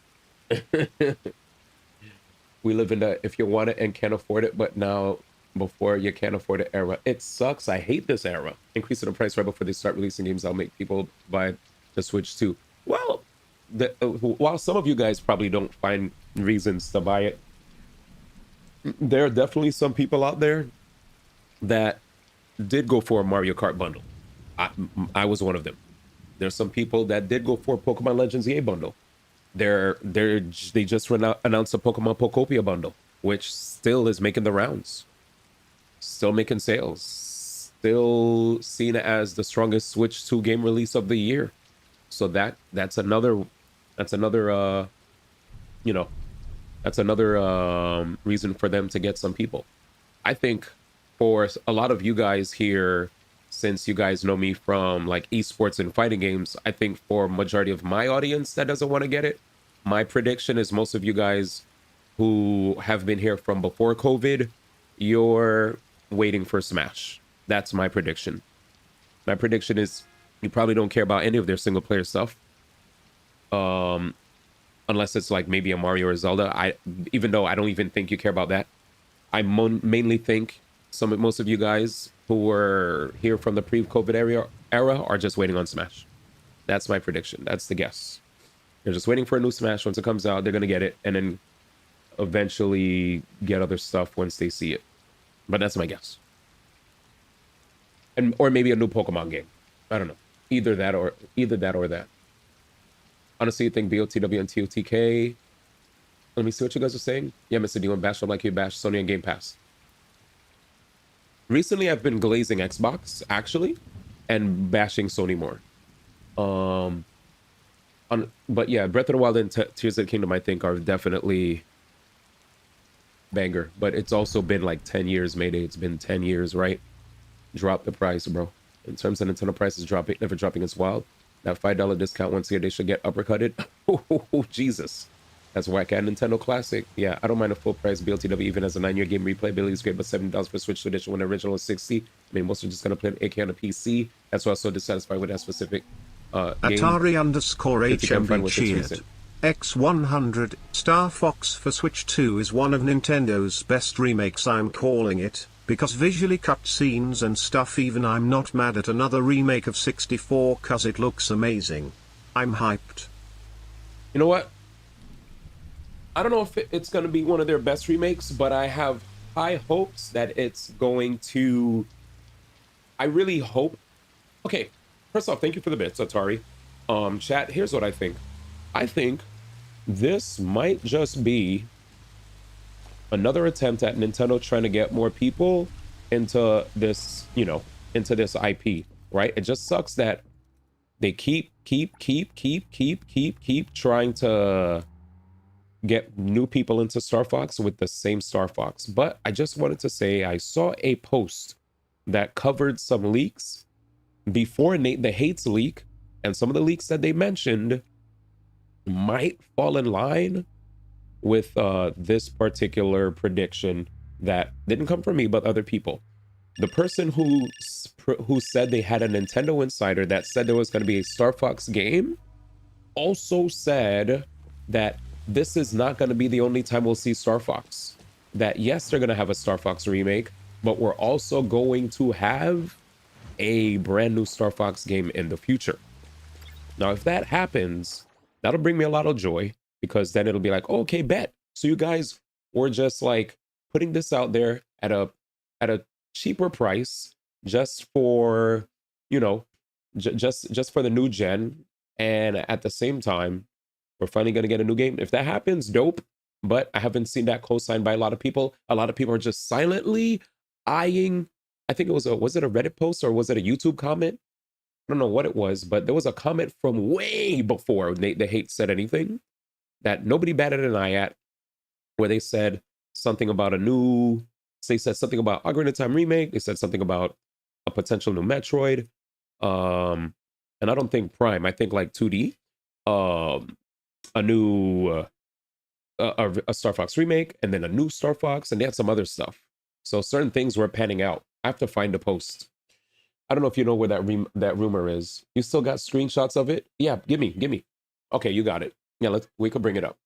We live in the if you want it and can't afford it, but now before you can't afford it era. It sucks. I hate this era. Increasing the price right before they start releasing games, I'll make people buy the Switch too. Well, while some of you guys probably don't find reasons to buy it, there are definitely some people out there that did go for a Mario Kart bundle. I was one of them. There's some people that did go for a Pokemon Legends EA bundle. they just announced a Pokemon Pokopia bundle, which still is making the rounds, still making sales, still seen as the strongest Switch 2 game release of the year. So that's another you know, that's another reason for them to get some people. I think for a lot of you guys here, since you guys know me from like esports and fighting games, I think for majority of my audience that doesn't want to get it, my prediction is most of you guys who have been here from before COVID, you're waiting for Smash. That's my prediction. My prediction is you probably don't care about any of their single player stuff. Unless it's like maybe a Mario or Zelda. Even though I don't even think you care about that. I mainly think most of you guys who were here from the pre-COVID era are just waiting on Smash. That's my prediction. That's the guess. They're just waiting for a new Smash. Once it comes out, they're gonna get it, and then eventually get other stuff once they see it. But that's my guess. Or maybe a new Pokemon game. I don't know. Either that or that. Honestly, I think BOTW and TOTK. Let me see what you guys are saying. Yeah, Mr. D1 bash up like you bash Sony and Game Pass. Recently, I've been glazing Xbox, actually, and bashing Sony more. But yeah, Breath of the Wild and Tears of the Kingdom, I think, are definitely banger. But it's also been like 10 years, Mayday. It's been 10 years, right? Drop the price, bro. In terms of Nintendo prices dropping, never dropping as wild. That $5 discount once a year, they should get uppercutted. Oh, Jesus. That's whack at Nintendo Classic. Yeah, I don't mind a full price BLTW even as a 9-year game. Replayability is great, but $70 for Switch 2 edition when the original is $60. I mean, most are just going to play an AK on a PC. That's why I'm so dissatisfied with that specific game. Atari_HMV cheered. X100 Star Fox for Switch 2 is one of Nintendo's best remakes, I'm calling it. Because visually cut scenes and stuff, even I'm not mad at another remake of 64 cause it looks amazing. I'm hyped. You know what? I don't know if it's going to be one of their best remakes, but I have high hopes that it's going to... I really hope... Okay, first off, thank you for the bits, Atari. Chat, here's what I think. I think this might just be another attempt at Nintendo trying to get more people into this, into this IP, right? It just sucks that they keep trying to get new people into Star Fox with the same Star Fox. But I just wanted to say I saw a post that covered some leaks before the Hates leak, and some of the leaks that they mentioned might fall in line with this particular prediction that didn't come from me but other people. The person who said they had a Nintendo insider that said there was going to be a Star Fox game also said that this is not going to be the only time we'll see Star Fox. That yes, they're going to have a Star Fox remake, but we're also going to have a brand new Star Fox game in the future. Now, if that happens, that'll bring me a lot of joy, because then it'll be like, oh, okay, bet. So you guys were just like putting this out there at a cheaper price just for, just for the new gen. And at the same time, we're finally going to get a new game. If that happens, dope. But I haven't seen that co-signed by a lot of people. A lot of people are just silently eyeing. I think was it a Reddit post or was it a YouTube comment? I don't know what it was, but there was a comment from way before the Hate said anything that nobody batted an eye at, where they said something about they said something about Ocarina of Time remake. They said something about a potential new Metroid. And I don't think Prime, I think like 2D. A new a Star Fox remake, and then a new Star Fox, and they had some other stuff. So certain things were panning out. I have to find the post. I don't know if you know where that rumor is. You still got screenshots of it? Yeah, give me. Okay, you got it. Yeah, we could bring it up.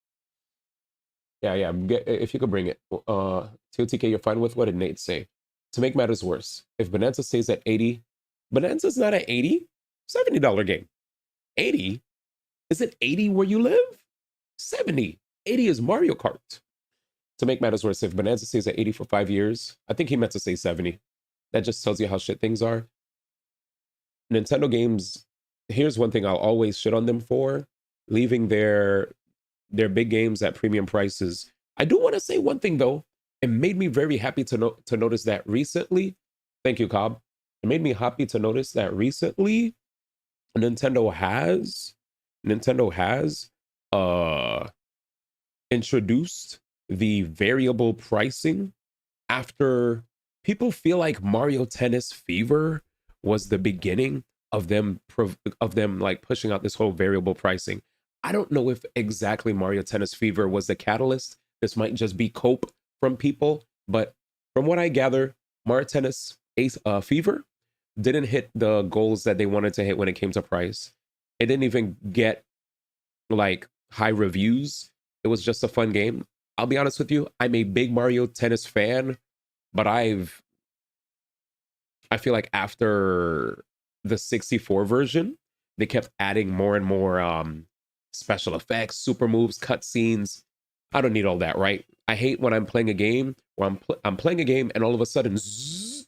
Yeah. If you could bring it. TOTK, you're fine with what did Nate say? To make matters worse, if Bonanza stays at 80, Bonanza's not at 80. $70 game. 80? Is it 80 where you live? 70. 80 is Mario Kart. To make matters worse, if Bonanza stays at 80 for 5 years, I think he meant to say 70. That just tells you how shit things are. Nintendo games, here's one thing I'll always shit on them for, leaving their their big games at premium prices. I do want to say one thing though. It made me very happy to notice that recently. Thank you, Cobb. It made me happy to notice that recently Nintendo has introduced the variable pricing after people feel like Mario Tennis Fever was the beginning of them like pushing out this whole variable pricing. I don't know if exactly Mario Tennis Fever was the catalyst. This might just be cope from people, but from what I gather, Mario Tennis Fever didn't hit the goals that they wanted to hit when it came to price. It didn't even get like high reviews. It was just a fun game. I'll be honest with you, I'm a big Mario Tennis fan, but I feel like after the 64 version, they kept adding more and more special effects, super moves, cutscenes. I don't need all that, right? I hate when I'm playing a game where I'm playing a game and all of a sudden, zzz,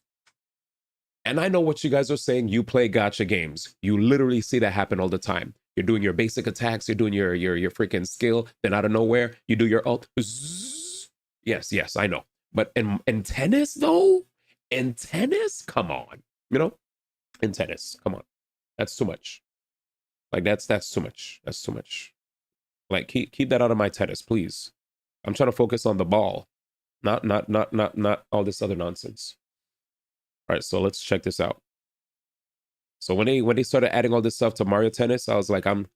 and I know what you guys are saying. You play gacha games. You literally see that happen all the time. You're doing your basic attacks. You're doing your freaking skill. Then out of nowhere, you do your ult. Zzz. Yes, I know. But in tennis though, in tennis, come on, you know, in tennis, come on, that's too much. Like that's too much. That's too much. Like keep that out of my tennis, please. I'm trying to focus on the ball, not all this other nonsense. All right, so let's check this out. So when they started adding all this stuff to Mario Tennis, I was like, I don't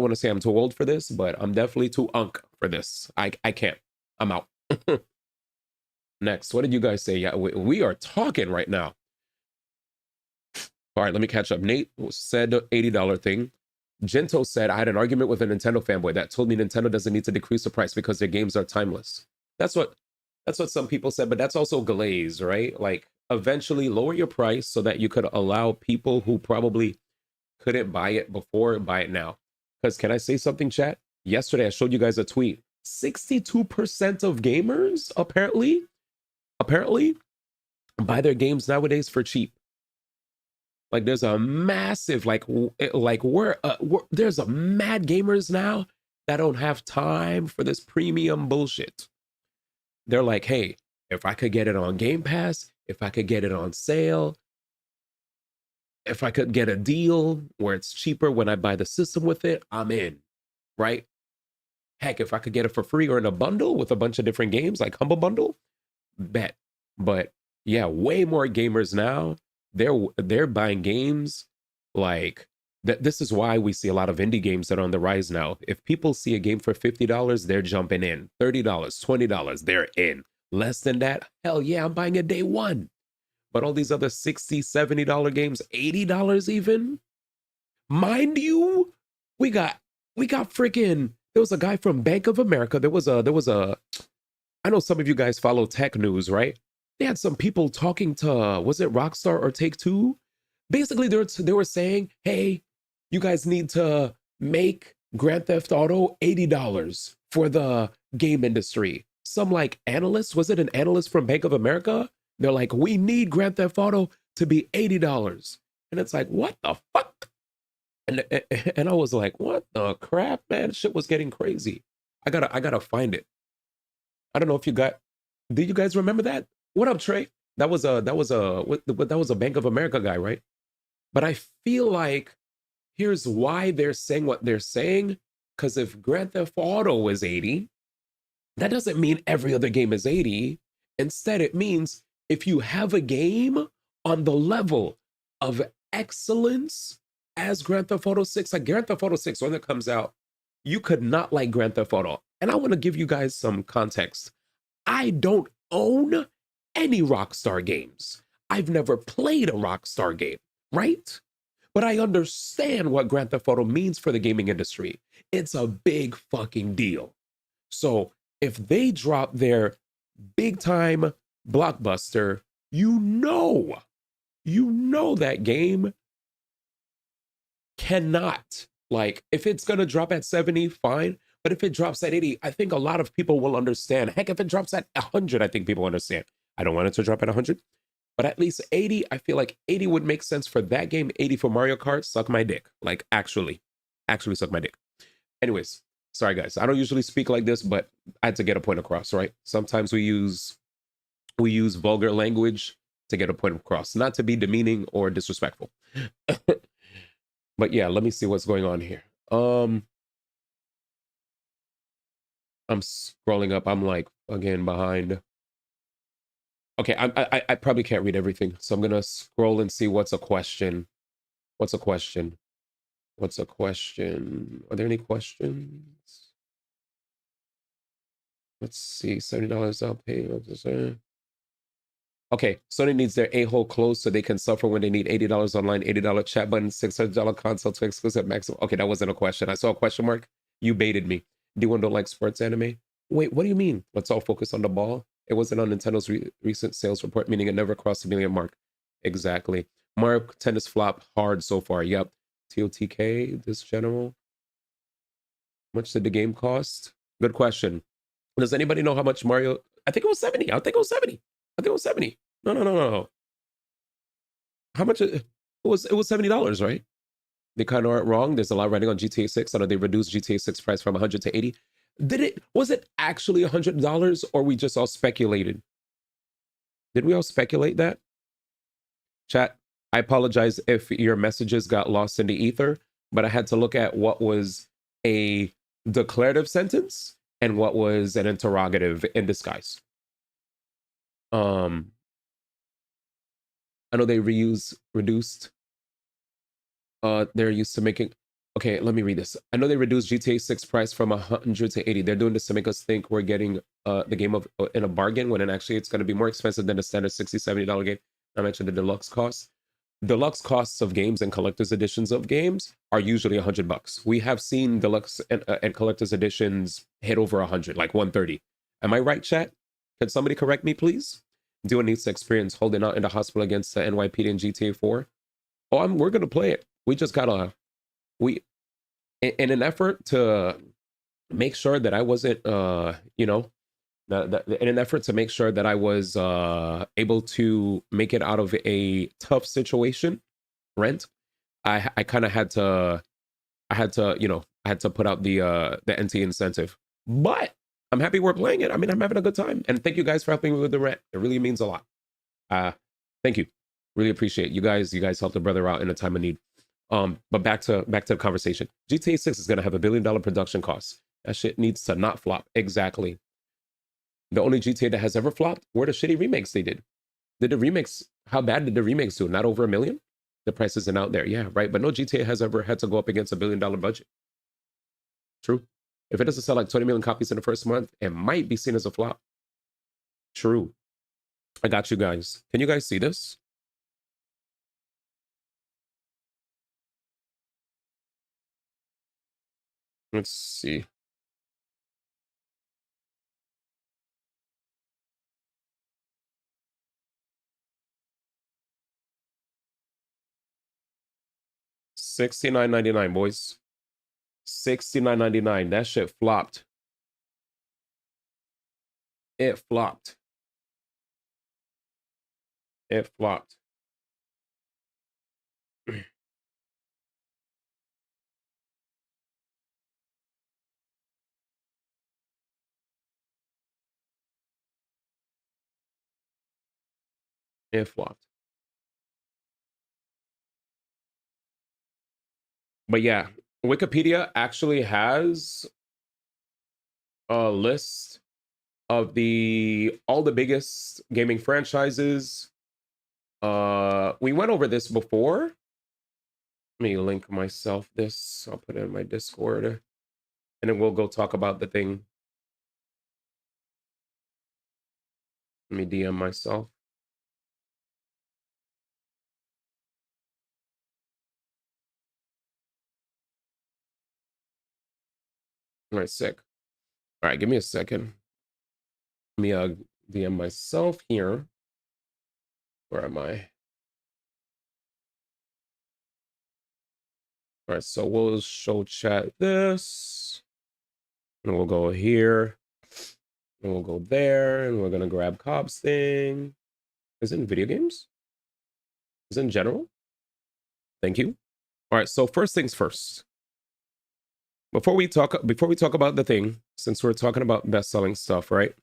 want to say I'm too old for this, but I'm definitely too unk for this. I can't. I'm out. Next, what did you guys say? Yeah, we are talking right now. All right, let me catch up. Nate said the $80 thing. Gento said, I had an argument with a Nintendo fanboy that told me Nintendo doesn't need to decrease the price because their games are timeless. That's what some people said, but that's also glaze, right? Like, eventually lower your price so that you could allow people who probably couldn't buy it before buy it now. Because can I say something, chat? Yesterday, I showed you guys a tweet. 62% of gamers, apparently, buy their games nowadays for cheap. Like there's a massive, there's a mad gamers now that don't have time for this premium bullshit. They're like, hey, if I could get it on Game Pass, if I could get it on sale, if I could get a deal where it's cheaper when I buy the system with it, I'm in, right? Heck, if I could get it for free or in a bundle with a bunch of different games, like Humble Bundle, bet. But yeah, way more gamers now. They're buying games like that. This is why we see a lot of indie games that are on the rise now. If people see a game for $50, they're jumping in. $30, $20, they're in. Less than that, hell yeah, I'm buying it day one. But all these other $60, $70 games, $80 even. Mind you, we got freaking, there was a guy from Bank of America. There was a, I know some of you guys follow tech news, right? They had some people talking to, was it Rockstar or Take-Two? Basically, they were saying, hey, you guys need to make Grand Theft Auto $80 for the game industry. Some like analysts, was it an analyst from Bank of America? They're like, we need Grand Theft Auto to be $80. And it's like, what the fuck? And I was like, what the crap, man? Shit was getting crazy. I gotta find it. I don't know if did you guys remember that? What up, Trey? That was a Bank of America guy, right? But I feel like here's why they're saying what they're saying. Because if Grand Theft Auto is 80, that doesn't mean every other game is 80. Instead, it means if you have a game on the level of excellence as Grand Theft Auto 6, like Grand Theft Auto 6, when it comes out, you could not like Grand Theft Auto. And I want to give you guys some context. I don't own any Rockstar games. I've never played a Rockstar game, right? But I understand what Grand Theft Auto means for the gaming industry. It's a big fucking deal. So if they drop their big time blockbuster, you know that game cannot, like, if it's gonna drop at 70, fine. But if it drops at 80, I think a lot of people will understand. Heck, if it drops at 100, I think people understand. I don't want it to drop at 100, but at least 80, I feel like 80 would make sense for that game. 80 for Mario Kart, suck my dick. Like, actually suck my dick. Anyways, Sorry, guys. I don't usually speak like this, but I had to get a point across, right? Sometimes we use vulgar language to get a point across, not to be demeaning or disrespectful. But yeah, let me see what's going on here. I'm scrolling up. I'm like again behind. Okay, I probably can't read everything, so I'm gonna scroll and see what's a question. What's a question? What's a question? Are there any questions? Let's see. $70 I'll pay. Okay, Sony needs their a-hole closed so they can suffer when they need $80 online, $80 chat button, $600 console to exclusive maximum. Okay, that wasn't a question. I saw a question mark. You baited me. D1 don't like sports anime. Wait, what do you mean? Let's all focus on the ball. It wasn't on Nintendo's recent sales report, meaning it never crossed the million mark. Exactly. Mario Tennis flop hard so far. Yep. TOTK, this general. How much did the game cost? Good question. Does anybody know how much Mario? I think it was 70. I think it was 70. I think it was 70. No. How much? It was $70, right? They kind of aren't wrong. There's a lot riding on GTA 6. I know they reduced GTA 6 price from 100 to 80. Was it actually $100 or we just all speculated? Did we all speculate that? Chat, I apologize if your messages got lost in the ether, but I had to look at what was a declarative sentence and what was an interrogative in disguise. I know they reduced. They're used to making. Okay, let me read this. I know they reduced GTA 6 price from 100 to 80. They're doing this to make us think we're getting the game in a bargain when actually it's going to be more expensive than the standard $60, $70 game. I mentioned the deluxe costs. Deluxe costs of games and collector's editions of games are usually $100. We have seen deluxe and collector's editions hit over 100, like 130. Am I right, chat? Can somebody correct me, please? Doing needs to experience holding out in the hospital against the NYPD in GTA 4. Oh, we're gonna play it. We just gotta in an effort to make sure that I wasn't in an effort to make sure that I was able to make it out of a tough situation, rent, I kind of had to put out the NTE incentive. But I'm happy we're playing it. I mean, I'm having a good time. And thank you guys for helping me with the rent. It really means a lot. Thank you. Really appreciate it. You guys helped a brother out in a time of need. But back to the conversation. GTA 6 is gonna have $1 billion production costs. That shit needs to not flop. Exactly. The only GTA that has ever flopped were the shitty remakes they did. How bad did the remakes do? Not over $1 million? The price isn't out there. Yeah, right. But no GTA has ever had to go up against $1 billion budget. True. If it doesn't sell like 20 million copies in the first month, it might be seen as a flop. True. I got you guys. Can you guys see this? Let's see. $69.99, boys. $69.99. That shit flopped. It flopped. It flopped. It flopped. But yeah, Wikipedia actually has a list of all the biggest gaming franchises. We went over this before. Let me link myself this. I'll put it in my Discord. And then we'll go talk about the thing. Let me DM myself. All right, sick. All right, give me a second. Let me DM myself here. Where am I? All right, so we'll show chat this. And we'll go here. And we'll go there. And we're going to grab Cobb's thing. Is it in video games? Is it in general? Thank you. All right, so first things first. Before we talk about the thing, since we're talking about best-selling stuff, right?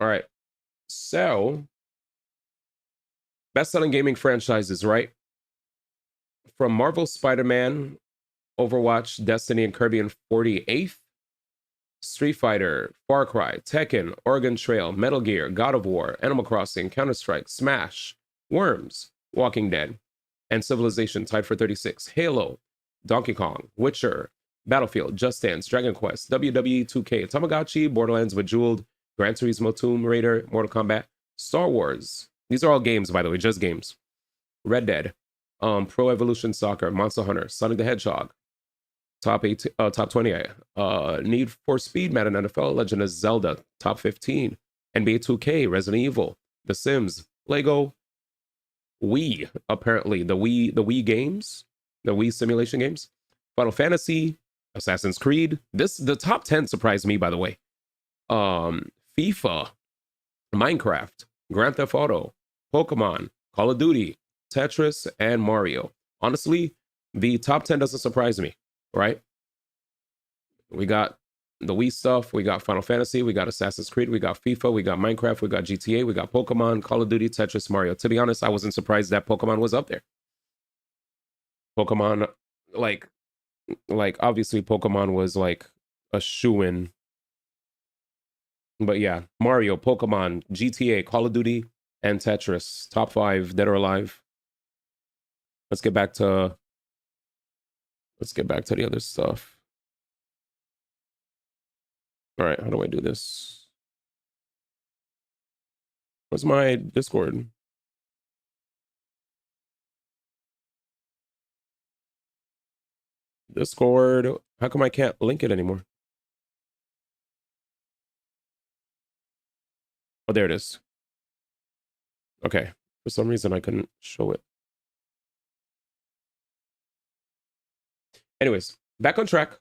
All right. So, best-selling gaming franchises, right? From Marvel Spider-Man, Overwatch, Destiny, and Kirby in 48th. Street Fighter, Far Cry, Tekken, Oregon Trail, Metal Gear, God of War, Animal Crossing, Counter-Strike, Smash, Worms, Walking Dead, and Civilization tied for 36. Halo, Donkey Kong, Witcher, Battlefield, Just Dance, Dragon Quest, WWE 2K, Tamagotchi, Borderlands, Bejeweled, Gran Turismo, Tomb Raider, Mortal Kombat, Star Wars. These are all games, by the way, just games. Red Dead, Pro Evolution Soccer, Monster Hunter, Sonic the Hedgehog, top 20, Need for Speed, Madden NFL, Legend of Zelda, top 15, NBA 2K, Resident Evil, The Sims, Lego, Wii, apparently the Wii games, the Wii simulation games, Final Fantasy, Assassin's Creed. The top 10 surprised me, by the way. FIFA, Minecraft, Grand Theft Auto, Pokemon, Call of Duty, Tetris, and Mario. Honestly, the top 10 doesn't surprise me, right? We got the Wii stuff, we got Final Fantasy, we got Assassin's Creed, we got FIFA, we got Minecraft, we got GTA, we got Pokemon, Call of Duty, Tetris, Mario. To be honest, I wasn't surprised that Pokemon was up there. Pokemon, like obviously Pokemon was like a shoo-in. But yeah, Mario, Pokemon, GTA, Call of Duty, and Tetris. Top 5, dead or alive. Let's get back to the other stuff. All right, how do I do this? Where's my Discord? Discord. How come I can't link it anymore? Oh, there it is. Okay. For some reason, I couldn't show it. Anyways, back on track.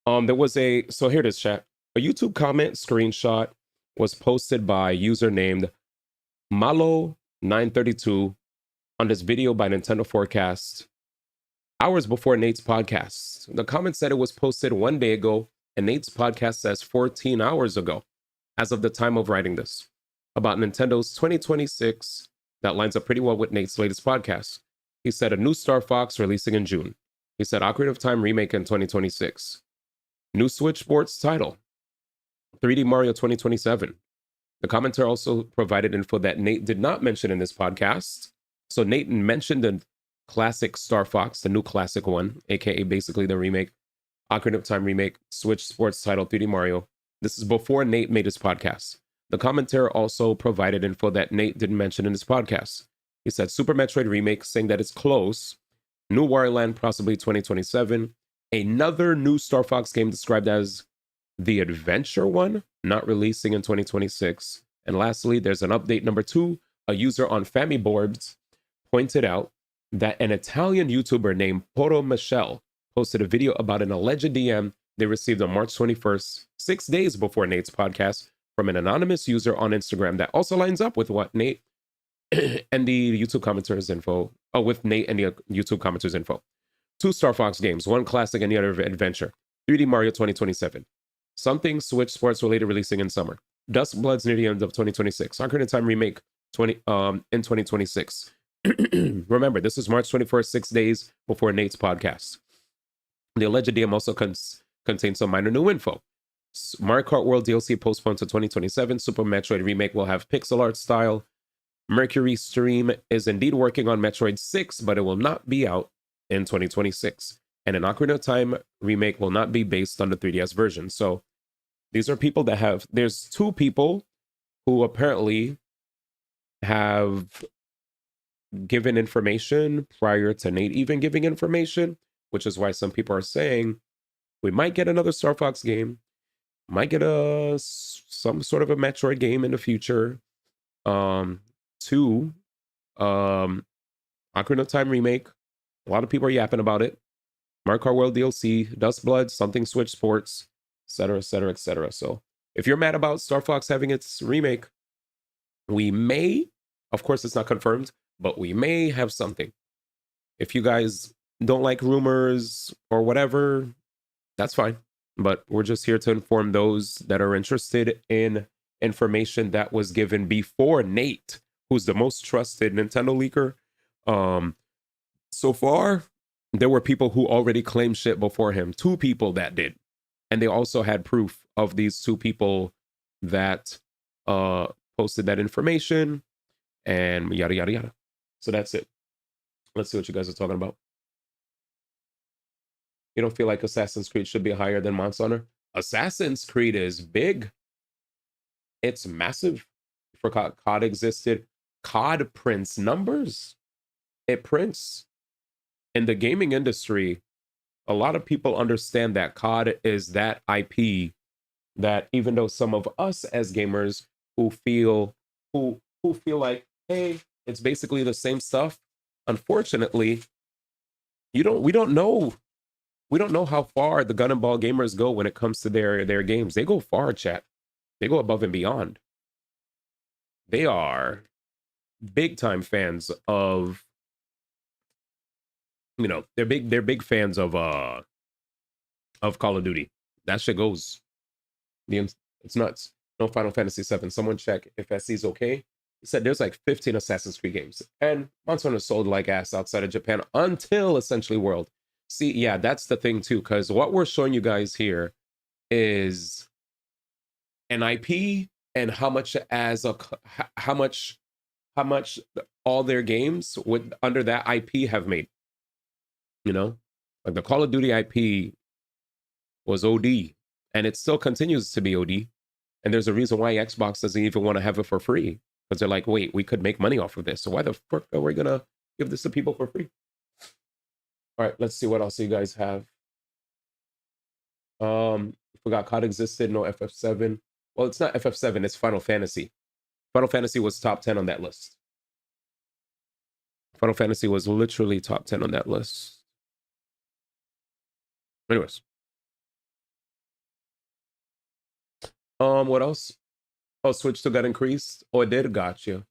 There was so here it is, chat. A YouTube comment screenshot was posted by a user named Malo932 on this video by Nintendo Forecast hours before Nate's podcast. The comment said it was posted 1 day ago, and Nate's podcast says 14 hours ago, as of the time of writing this, about Nintendo's 2026. That lines up pretty well with Nate's latest podcast. He said a new Star Fox releasing in June. He said Ocarina of Time remake in 2026. New Switch Sports title. 3D Mario 2027. The commenter also provided info that Nate did not mention in this podcast. So Nate mentioned the classic Star Fox, the new classic one, aka basically the remake, Ocarina of Time remake, Switch Sports title, 3D Mario. This is before Nate made his podcast. The commenter also provided info that Nate didn't mention in his podcast. He said Super Metroid remake, saying that it's close. New Wario Land possibly 2027. Another new Star Fox game described as the adventure one, not releasing in 2026. And lastly, there's an update number 2. A user on Famiboards pointed out that an Italian YouTuber named Poro Michelle posted a video about an alleged DM they received on March 21st, 6 days before Nate's podcast, from an anonymous user on Instagram that also lines up with what Nate and the YouTube commenters info, with Nate and the YouTube commenters info. 2 Star Fox games, one classic and the other adventure. 3D Mario 2027. Something Switch Sports related releasing in summer. Dust Bloods near the end of 2026. Ocarina of Time remake in 2026. Remember, this is March 21st, 6 days before Nate's podcast. The alleged DM also contains some minor new info. Mario Kart World DLC postponed to 2027. Super Metroid remake will have pixel art style. Mercury Stream is indeed working on Metroid 6, but it will not be out in 2026. And an Ocarina of Time remake will not be based on the 3DS version. So these are people that have... There's 2 people who apparently have given information prior to Nate even giving information, which is why some people are saying we might get another Star Fox game, might get some sort of a Metroid game in the future. 2, Ocarina of Time remake. A lot of people are yapping about it. Mario Kart World DLC, Dust Blood, something Switch Sports, etc., etc., etc. So if you're mad about Star Fox having its remake, we may, of course it's not confirmed, but we may have something. If you guys don't like rumors or whatever, that's fine. But we're just here to inform those that are interested in information that was given before Nate, who's the most trusted Nintendo leaker. So far, there were people who already claimed shit before him. 2 people that did. And they also had proof of these 2 people that posted that information and yada, yada, yada. So that's it. Let's see what you guys are talking about. You don't feel like Assassin's Creed should be higher than Monster Hunter? Assassin's Creed is big. It's massive. For COD existed. COD prints numbers. It prints. In the gaming industry, a lot of people understand that COD is that IP that even though some of us as gamers who feel like, hey, it's basically the same stuff, unfortunately, we don't know how far the gun and ball gamers go when it comes to their games. They go far, chat. They go above and beyond. They are big time fans of, you know, they're big fans of Call of Duty. That shit goes. It's nuts. No Final Fantasy 7. Someone check if SC's okay. He said there's like 15 Assassin's Creed games, and Monster Hunter sold like ass outside of Japan until essentially World. See, yeah, that's the thing too, because what we're showing you guys here is an IP and how much all their games with under that IP have made. You know, like the Call of Duty IP was OD, and it still continues to be OD. And there's a reason why Xbox doesn't even want to have it for free, because they're like, wait, we could make money off of this. So why the fuck are we gonna give this to people for free? All right, let's see what else you guys have. Forgot COD existed, no FF7. Well, it's not FF7, it's Final Fantasy. Final Fantasy was top 10 on that list. Final Fantasy was literally top 10 on that list. Anyways. What else? Oh, Switch still got increased? Oh, it did? Gotcha.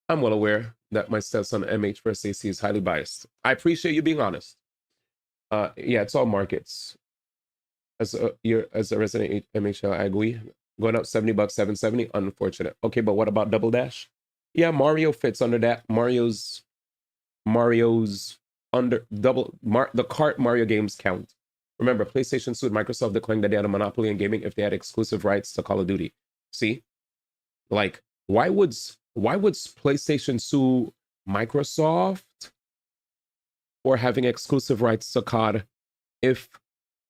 I'm well aware that my stepson MH for SAC is highly biased. I appreciate you being honest. Yeah, it's all markets. As a resident MH, I agree. Going up $70, $770. Unfortunate. Okay, but what about Double Dash? Yeah, Mario fits under that. Mario's under the cart Mario games count. Remember, PlayStation sued Microsoft declaring that they had a monopoly in gaming if they had exclusive rights to Call of Duty. See, like, why would PlayStation sue Microsoft for having exclusive rights to COD if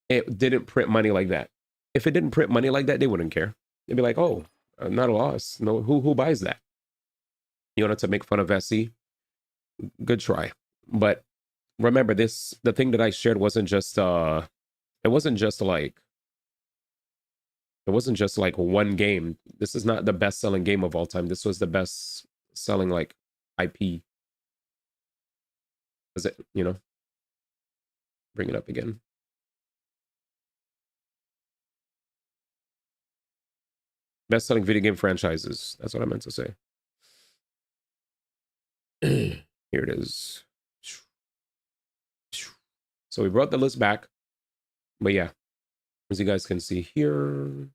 it didn't print money like that? If it didn't print money like that, they wouldn't care. They'd be like, oh, not a loss. No, who buys that? You wanted to make fun of SC? Good try. But remember, the thing that I shared wasn't just it wasn't just like one game. This is not the best selling game of all time. This was the best selling like IP. Is it, you know? Bring it up again. Best selling video game franchises. That's what I meant to say. Here it is. So we brought the list back. But yeah, as you guys can see here,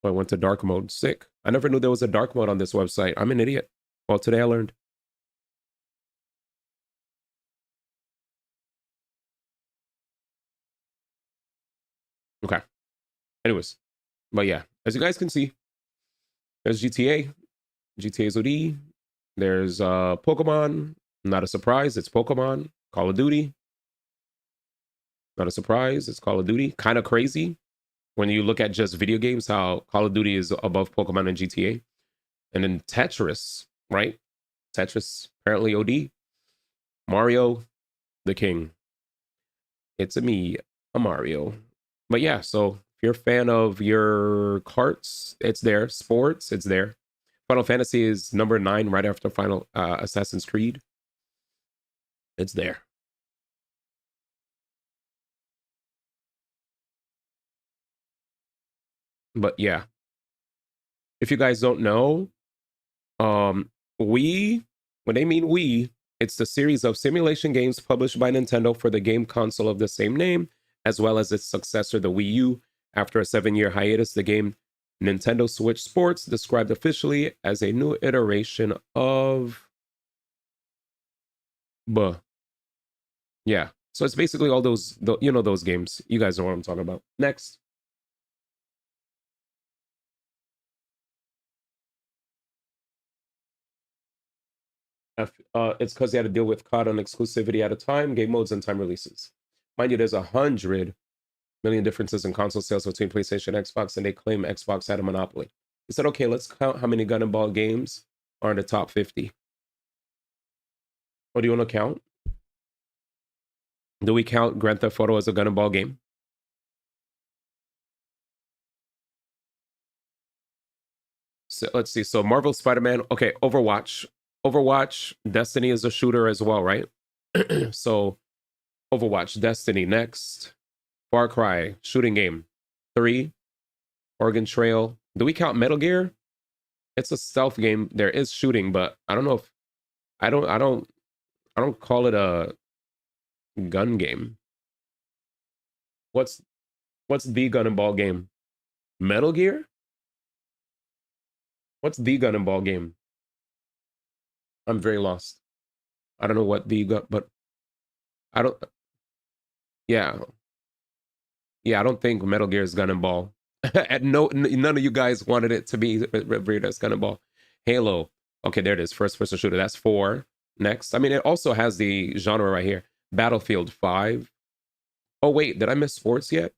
I went to dark mode. Sick. I never knew there was a dark mode on this website. I'm an idiot. Well, today I learned. Okay. Anyways, but yeah, as you guys can see, there's GTA. GTA's OD. There's Pokemon. Not a surprise. It's Pokemon. Call of Duty. Not a surprise. It's Call of Duty. Kind of crazy when you look at just video games, how Call of Duty is above Pokemon and GTA. And then Tetris, right? Tetris, apparently OD. Mario, the king. It's a me, a Mario. But yeah, so if you're a fan of your carts, it's there. Sports, it's there. Final Fantasy is number 9 right after Final Assassin's Creed. It's there. But yeah, if you guys don't know, when they mean we, It's the series of simulation games published by Nintendo for the game console of the same name, as well as its successor, the Wii U. After a 7-year hiatus, the game Nintendo Switch Sports, described officially as a new iteration of... Yeah. So it's basically all those, you know, those games. You guys know what I'm talking about. Next. It's because they had to deal with COD on exclusivity at a time, game modes, and time releases. Mind you, there's 100 million differences in console sales between PlayStation and Xbox, and they claim Xbox had a monopoly. He said, okay, let's count how many Gun and Ball games are in the top 50. What do you want to count? Do we count Grand Theft Auto as a Gun and Ball game? So let's see. So Marvel Spider-Man. Okay, Overwatch. Overwatch, Destiny is a shooter as well, right? So Overwatch, Destiny, next. Far Cry, shooting game. 3. Oregon Trail. Do we count Metal Gear? It's a stealth game. There is shooting, but I don't know if I don't call it a gun game. What's the Gun and Ball game? Metal Gear? What's the Gun and Ball game? I'm very lost. I don't know what the gun, but I don't. Yeah, I don't think Metal Gear is Gun and Ball. And none of you guys wanted it to be revered as Gun and Ball. Halo. Okay, there it is. First person shooter. That's 4. Next. I mean, it also has the genre right here. Battlefield 5. Oh, wait. Did I miss sports yet?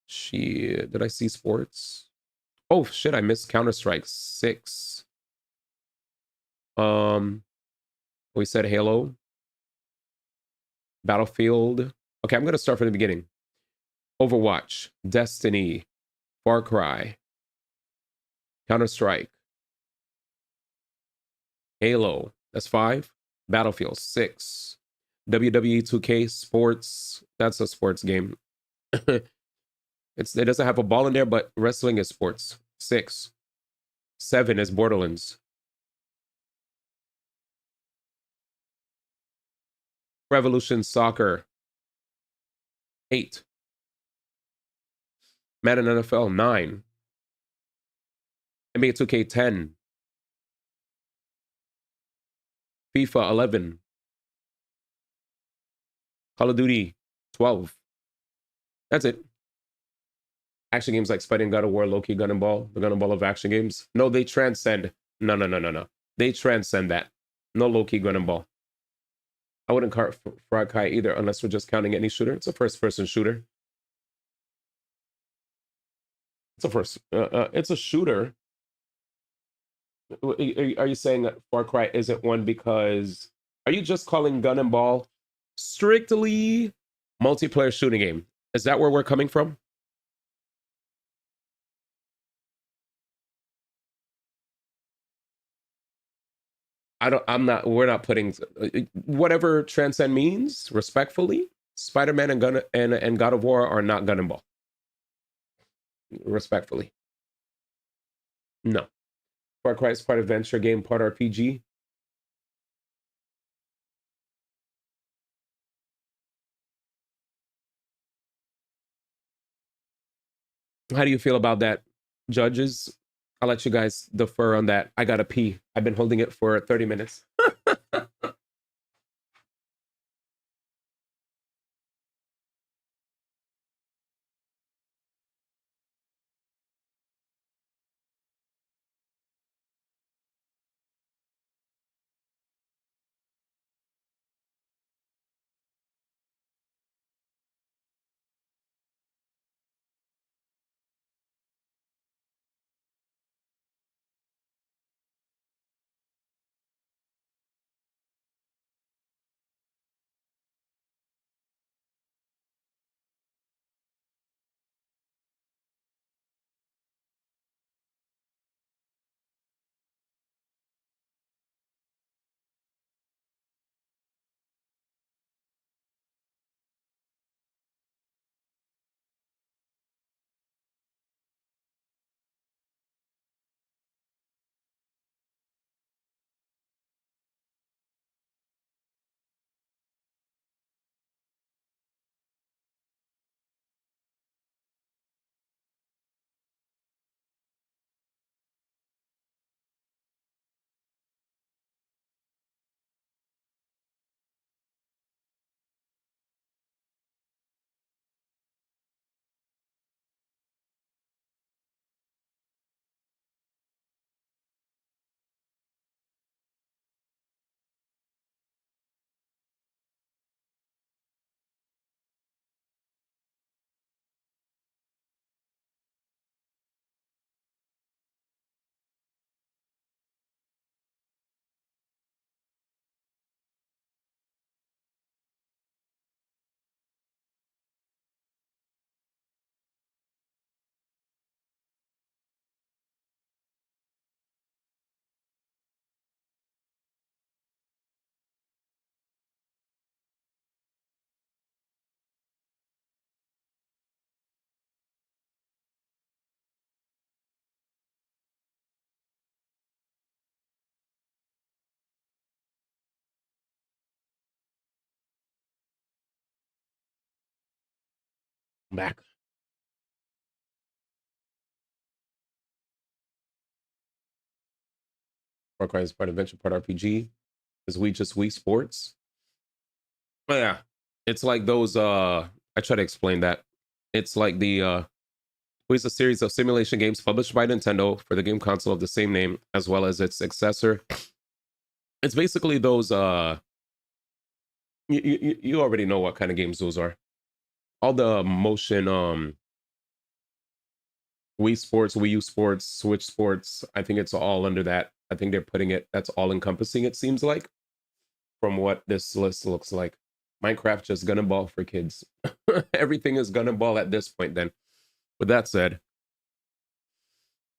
Shit. Did I see sports? Oh, shit. I missed Counter-Strike 6. We said Halo. Battlefield. Okay, I'm going to start from the beginning. Overwatch, Destiny, Far Cry, Counter-Strike, Halo, that's 5. Battlefield, 6. WWE 2K Sports, that's a sports game. It doesn't have a ball in there, but wrestling is sports. 6. 7 is Borderlands. Revolution Soccer, 8. Madden NFL, 9. NBA 2K, 10. FIFA, 11. Call of Duty, 12. That's it. Action games like Fighting God of War, Loki, Gun and Ball, the Gun and Ball of action games. No, they transcend. No. They transcend that. No Loki, Gun and Ball. I wouldn't count Far Cry either, unless we're just counting any shooter. It's a first-person shooter. It's a shooter. Are you saying that Far Cry isn't one because... Are you just calling Gun and Ball strictly multiplayer shooting game? Is that where we're coming from? We're not putting... Whatever transcend means, respectfully, Spider-Man and God of War are not Gun and Ball. Respectfully. No. Far Cry is part adventure game, part RPG. How do you feel about that, judges? I'll let you guys defer on that. I gotta pee. I've been holding it for 30 minutes. Back. Far Cry is part adventure, part RPG. Is Wii Sports? Oh, yeah. It's like those I try to explain that. It's like the Wii is a series of simulation games published by Nintendo for the game console of the same name, as well as its successor. It's basically those you already know what kind of games those are. All the motion Wii Sports, Wii U Sports, Switch Sports, I think it's all under that. I think they're putting it, that's all encompassing, it seems like, from what this list looks like. Minecraft just gonna ball for kids. Everything is gonna ball at this point then. With that said,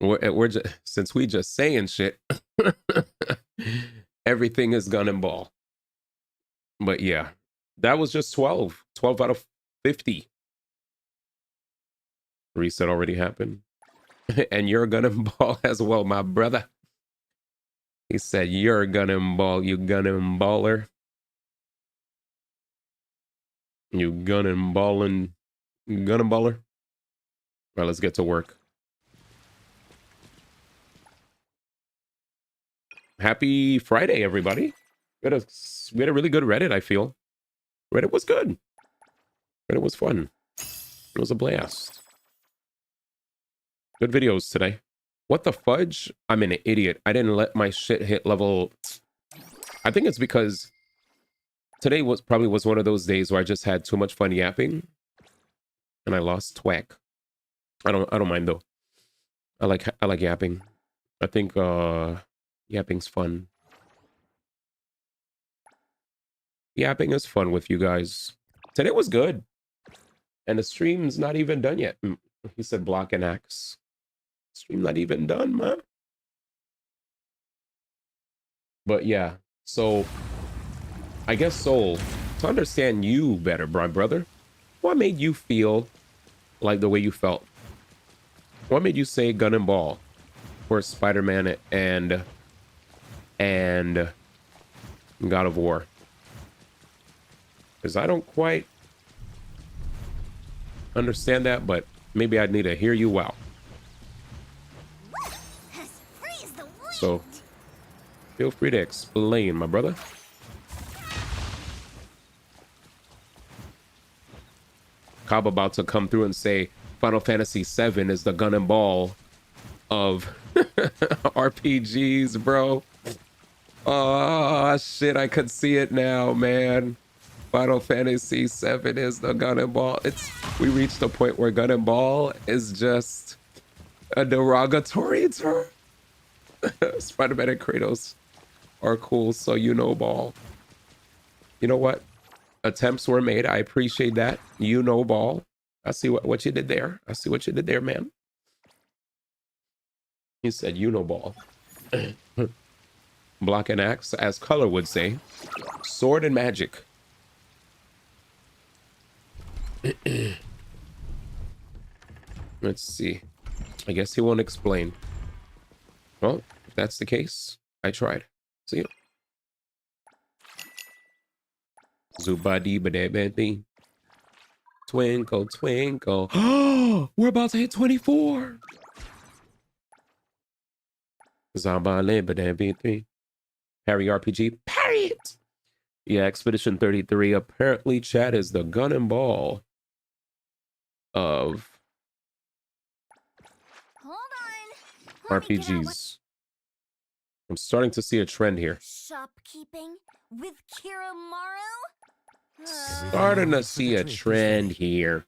we're just, since we just saying shit, everything is gonna ball. But yeah, that was just 12 out of 50. Reset already happened. And you're gonna ball as well, my brother. He said, you're gonna ball, you gonna baller. You gonna baller. All right, let's get to work. Happy Friday, everybody. We had a really good Reddit, I feel. Reddit was good. Reddit was fun. It was a blast. Good videos today. What the fudge? I'm an idiot. I didn't let my shit hit level. I think it's because today probably was one of those days where I just had too much fun yapping, and I lost twack. I don't mind though. I like yapping. I think yapping's fun. Yapping is fun with you guys. Today was good, and the stream's not even done yet. He said block and axe. Stream not even done, man. But yeah, so I guess Soul, to understand you better, my brother, what made you feel like the way you felt? What made you say gun and ball for Spider-Man and God of War? Because I don't quite understand that, but maybe I'd need to hear you out. So feel free to explain, my brother. Cobb about to come through and say Final Fantasy VII is the gun and ball of RPGs, bro. Oh, shit, I could see it now, man. Final Fantasy VII is the gun and ball. We reached a point where gun and ball is just a derogatory term. Spider-Man and Kratos are cool, so you know ball. You know what? Attempts were made. I appreciate that. You know ball. I see what you did there. I see what you did there, man. He said you know ball. Block and axe, as Color would say. Sword and magic. Let's see. I guess he won't explain. Well, if that's the case, I tried. See you. Zubadi-ba-da-ba-dee. Twinkle, twinkle. We're about to hit 24. Zaba-le-ba-da-ba-dee. Harry RPG. Parry it! Yeah, Expedition 33. Apparently, chat is the gun and ball of RPGs. I'm starting to see a trend here. Shopkeeping with Kiramaru? Starting to see a trend here.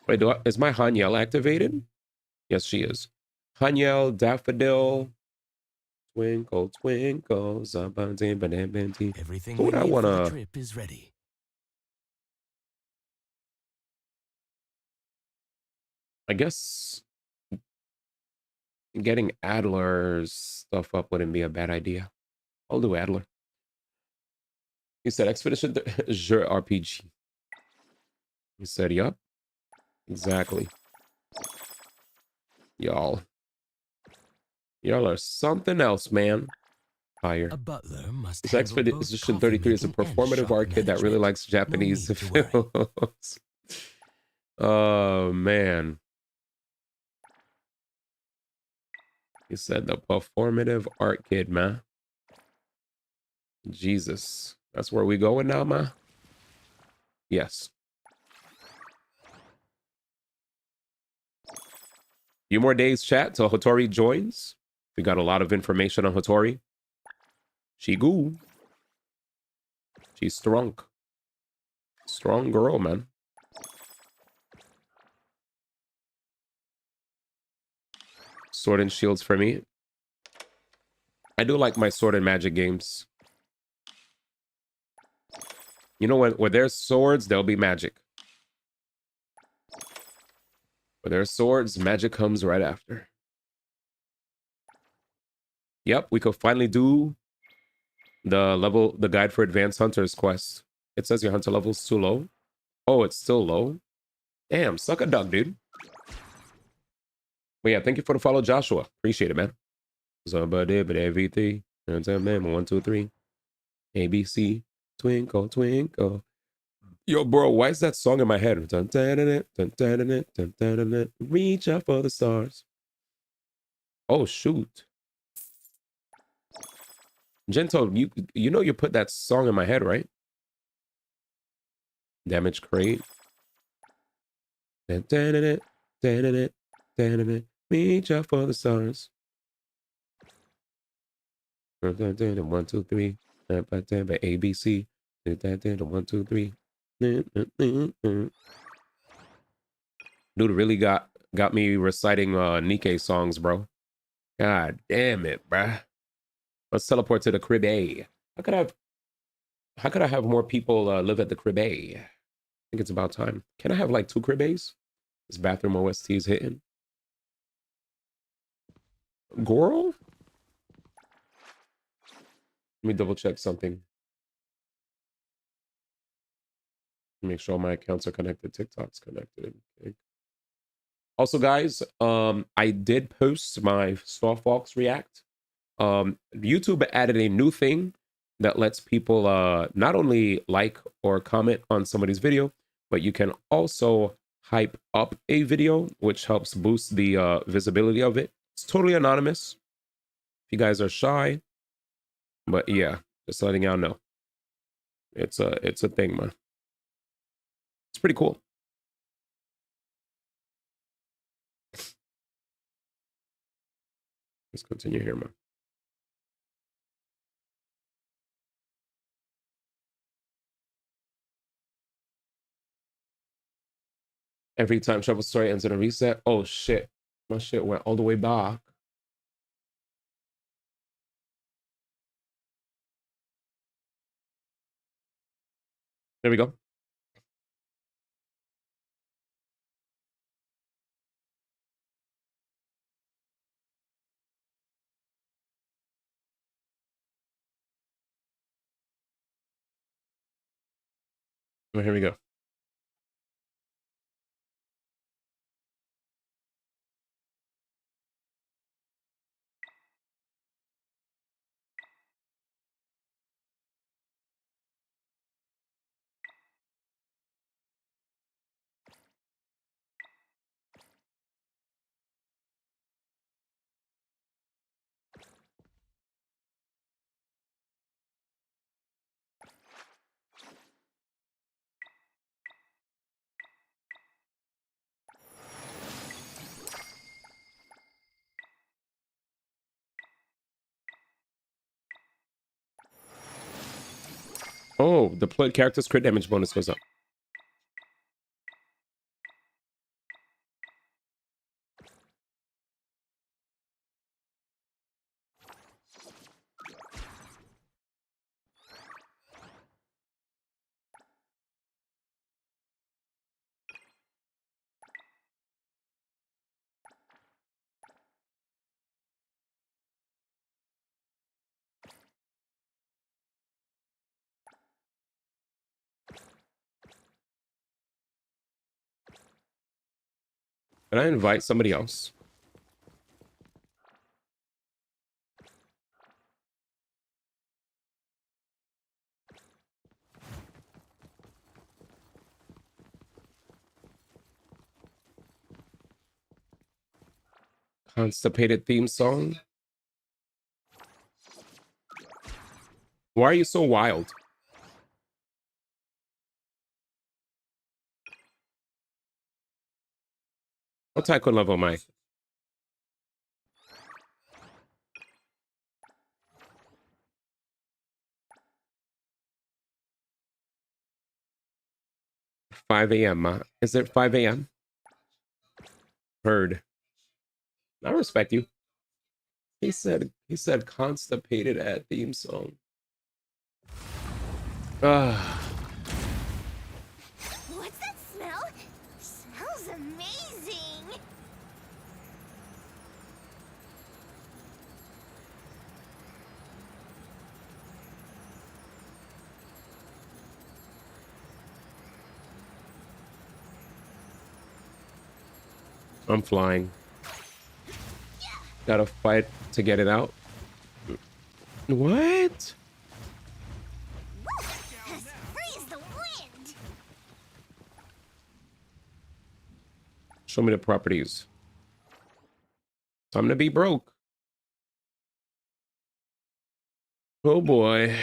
Wait, is my Hanyel activated? Yes, she is. Hanyel, Daffodil, Twinkle, Twinkle, Everything we need for the trip is ready. I guess getting Adler's stuff up wouldn't be a bad idea. I'll do Adler. He said Expedition Jeu RPG. He said, yup. Exactly. Y'all are something else, man. Higher. A butler must This Expedition 33 is a performative arcade that really likes Japanese films. Oh, man. He said the performative art kid, man. Jesus. That's where we going now, man? Yes. Few more days chat till Hattori joins. We got a lot of information on Hattori. She goo. She's strong. Strong girl, man. Sword and Shields for me. I do like my Sword and Magic games. You know, where there's swords, there'll be magic. Where there's swords, magic comes right after. Yep, we could finally do the guide for advanced hunters quest. It says your hunter level's too low. Oh, it's still low. Damn, suck a duck, dude. But yeah, thank you for the follow, Joshua. Appreciate it, man. Somebody but everything. 1, 2, 3. ABC. Twinkle, twinkle. Yo, bro, why is that song in my head? Dun, dun, dun, dun, dun, dun, dun, dun, dun, dun, dun. Reach out for the stars. Oh, shoot. Gento, you know you put that song in my head, right? Damage crate. Dun, dun, dun, dun, dun, dun, dun, dun, dun. Reach out for the stars. 1, 2, 3. ABC. 1, 2, 3. Dude really got me reciting Nikkei songs, bro. God damn it, bruh. Let's teleport to the crib A. How could I have more people live at the crib A? I think it's about time. Can I have like 2 crib A's? This bathroom OST is hitting. Girl? Let me double check something. Make sure all my accounts are connected. TikTok's connected. Okay. Also, guys, I did post my Star Fox React. YouTube added a new thing that lets people not only like or comment on somebody's video, but you can also hype up a video, which helps boost the visibility of it. It's totally anonymous if you guys are shy, but yeah, just letting y'all know. It's a thing, man. It's pretty cool. Let's continue here, man. Every time Travel Story ends in a reset. Oh shit. My shit went all the way back. There we go. Oh, here we go. Oh, deployed character's crit damage bonus goes up. Can I invite somebody else? Constipated theme song. Why are you so wild? What tycoon level am I? $5 a.m. Is it 5 a.m.? Heard. I respect you. He said constipated at theme song. What's that smell? Smells amazing. I'm flying. Gotta fight to get it out. What? Freeze the wind. Show me the properties. Time to be broke. Oh boy.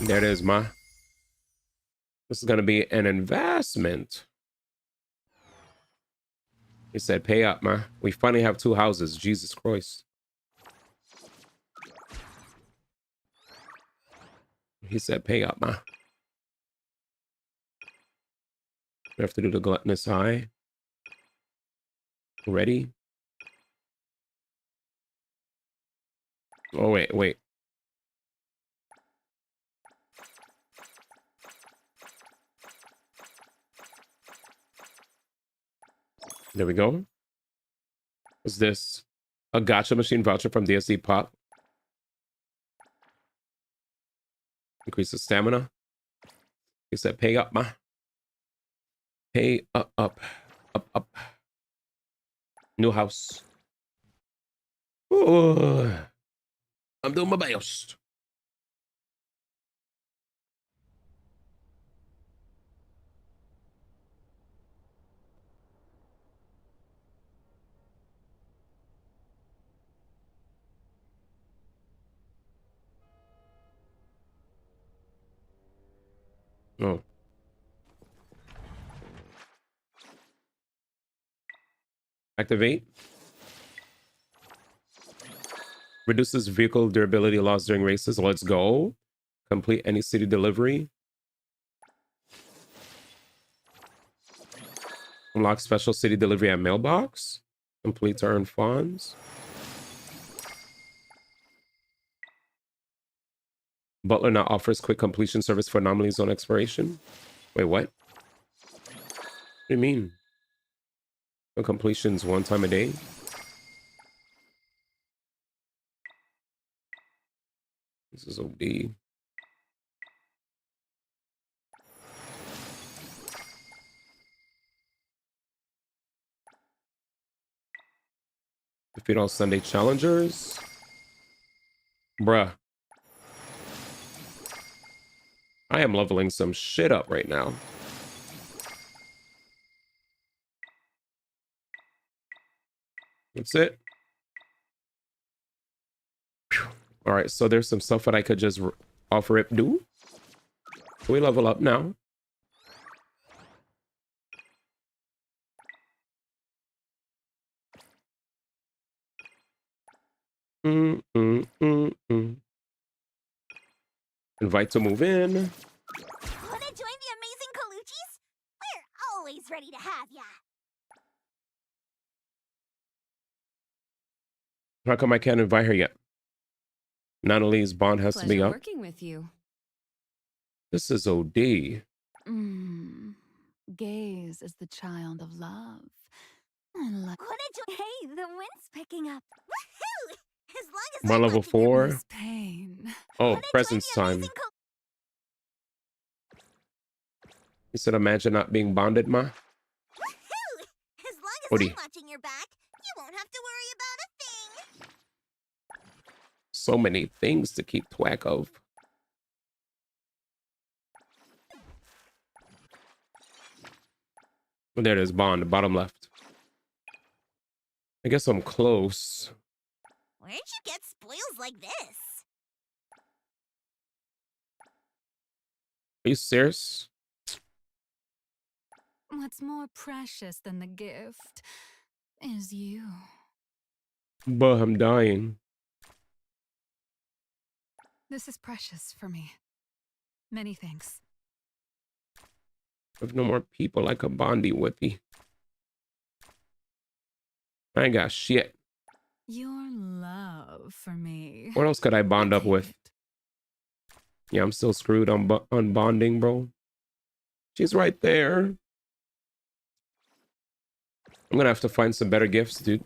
There it is, ma. This is gonna be an investment. He said, pay up, ma. We finally have 2 houses. Jesus Christ. He said, pay up, ma. We have to do the gluttonous high. Ready? Oh, wait. There we go. What's this? A gotcha machine voucher from DSD Pop. Increases stamina. He said, pay up, ma. Pay up. New house. Ooh. I'm doing my best. Oh. Activate. Reduces vehicle durability loss during races. Let's go. Complete any city delivery. Unlock special city delivery at mailbox. Complete to earn funds. Butler now offers quick completion service for anomalies on expiration. Wait, what? What do you mean? The completions 1 time a day? This is OD. Defeat all Sunday challengers. Bruh. I am leveling some shit up right now. That's it. All right, so there's some stuff that I could just offer it do. Can we level up now? Invite to move in. Wanna join the amazing Colucci's? We're always ready to have ya. How come I can't invite her yet? Natalie's bond has to be up. Working with you. This is OD. Gaze is the child of love. Wanna join? Hey, the wind's picking up. Woohoo! As long as My level 4. Pain. Oh, presence time. You said imagine not being bonded, ma. Woohoo! As long as Odie. I'm watching your back, you won't have to worry about a thing. So many things to keep track of. There it is, bond, bottom left. I guess I'm close. Where'd you get spoils like this? Are you serious? What's more precious than the gift is you. But I'm dying. This is precious for me. Many thanks. If no more people I could bondy with you. I ain't got shit. Your love for me. What else could I bond up with? Yeah, I'm still screwed on bonding, bro. She's right there. I'm gonna have to find some better gifts, dude.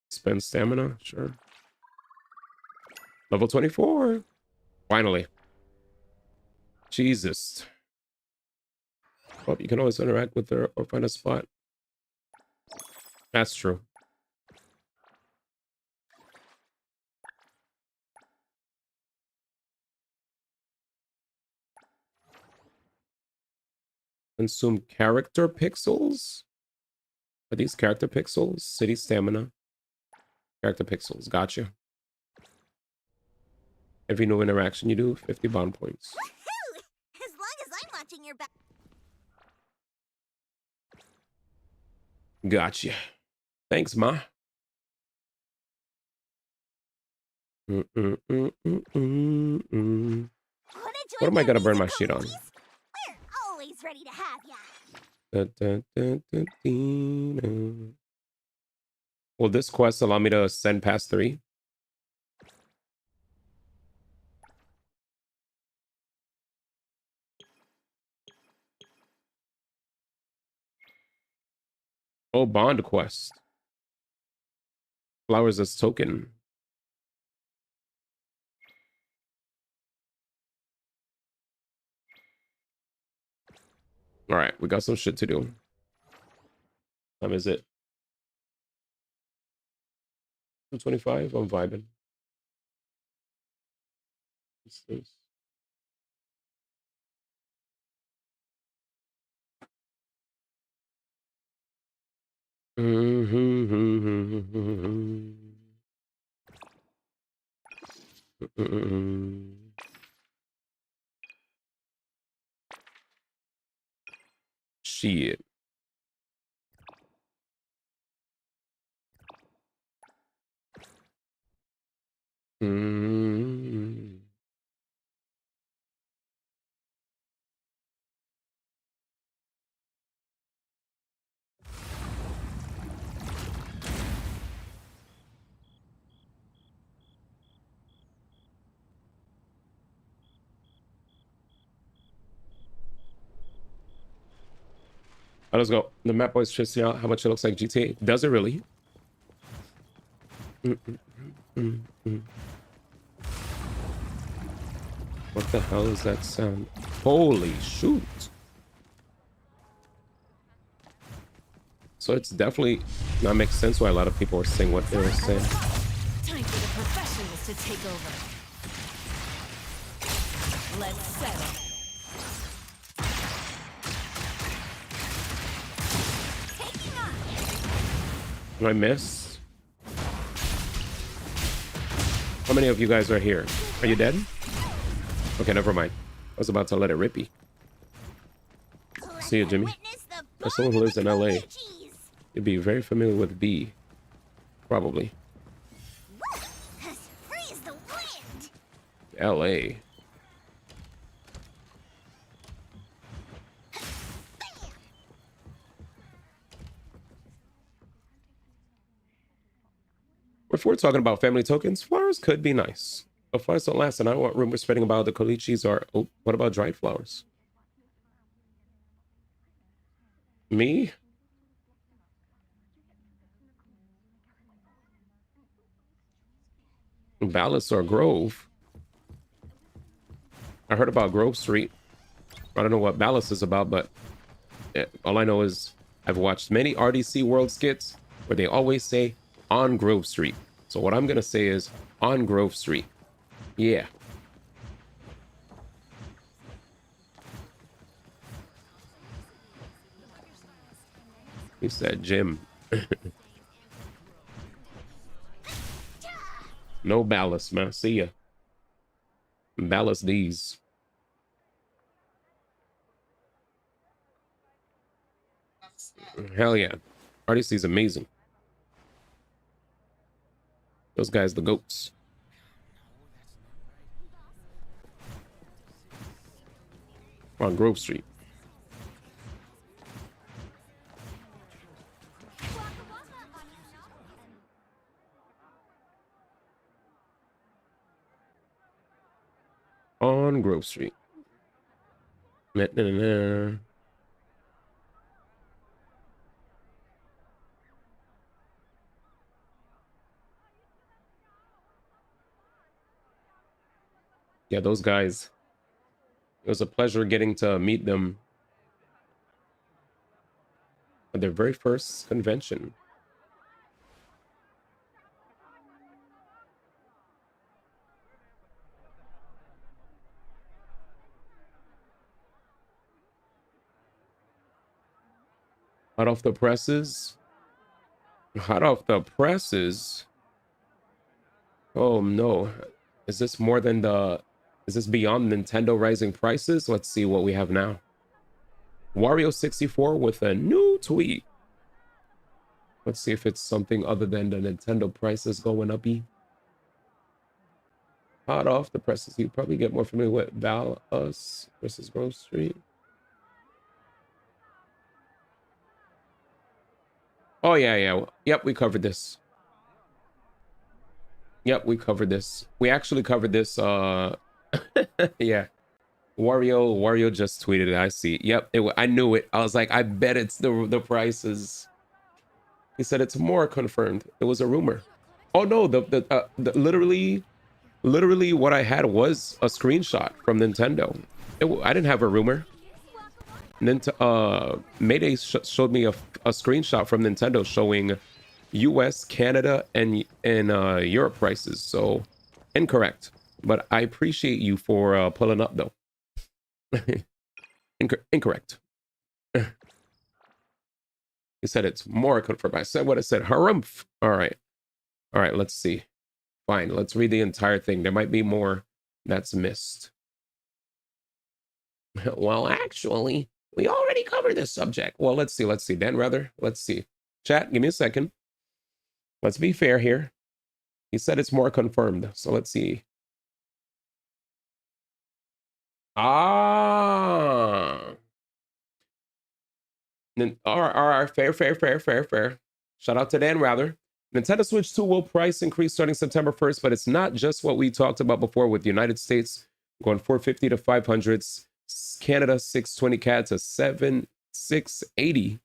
Spend stamina, sure. Level 24. Finally. Jesus. Well, you can always interact with her or find a spot. That's true. Consume character pixels? Are these character pixels? City stamina. Character pixels. Gotcha. Every new interaction you do, 50 bond points. Woohoo! As long as I'm watching your back. Gotcha. Thanks, Ma. What am I gonna burn my shit on? We're always ready to have ya. Will this quest allow me to ascend past 3? Oh, bond quest. Flowers as token. All right, we got some shit to do. Time is it? 2:25. I'm vibing. What's this? Shit. Let's go. The map always trips me out how much it looks like GTA. Does it really? What the hell is that sound? Holy shoot. So it's definitely that makes sense why a lot of people were saying what they were saying. Time for the professionals to take over. Let's settle. Did I miss? How many of you guys are here? Are you dead? Okay, never mind. I was about to let it rippy. See you, Jimmy. As someone who lives in LA, you'd be very familiar with B. Probably. Freeze the wind. LA. If we're talking about family tokens, flowers could be nice. But flowers don't last, and I don't want rumors spreading about the colichis or... Oh, what about dried flowers? Me? Ballas or Grove? I heard about Grove Street. I don't know what Ballas is about, but all I know is I've watched many RDC World skits where they always say on Grove Street. So what I'm gonna say is on Grove Street. Yeah. He said Jim. No ballast, man. See ya. Ballast these. Hell yeah. RDC's amazing. Those guys, the goats. On Grove Street. On Grove Street. Na, na, na, na. Yeah, those guys. It was a pleasure getting to meet them at their very first convention. Hot off the presses. Hot off the presses. Oh no. Is this more than the... Is this beyond Nintendo rising prices? Let's see what we have now. Wario64 with a new tweet. Let's see if it's something other than the Nintendo prices going up-y. Hot off the presses. You probably get more familiar with Val Us versus Grove Street. Oh, yeah. Yep, we covered this. Yep, we covered this. We actually covered this. Yeah. Wario just tweeted it. I see. Yep, I knew it. I was like, I bet it's the prices. He said it's more confirmed. It was a rumor. Oh no, the literally what I had was a screenshot from Nintendo. I didn't have a rumor. Mayday showed me a screenshot from Nintendo showing US, Canada, and Europe prices. So incorrect. But I appreciate you for pulling up though. Incorrect. He said it's more confirmed. I said what I said. Harumph. All right. Let's see. Fine. Let's read the entire thing. There might be more that's missed. Well, actually, we already covered this subject. Well, let's see. Dan, rather. Let's see. Chat, give me a second. Let's be fair here. He said it's more confirmed. So let's see. Fair. Shout out to Dan, rather. Nintendo Switch 2 will price increase starting September 1st, but it's not just what we talked about before with the United States going 450 to 500, Canada 620 CAD to 680,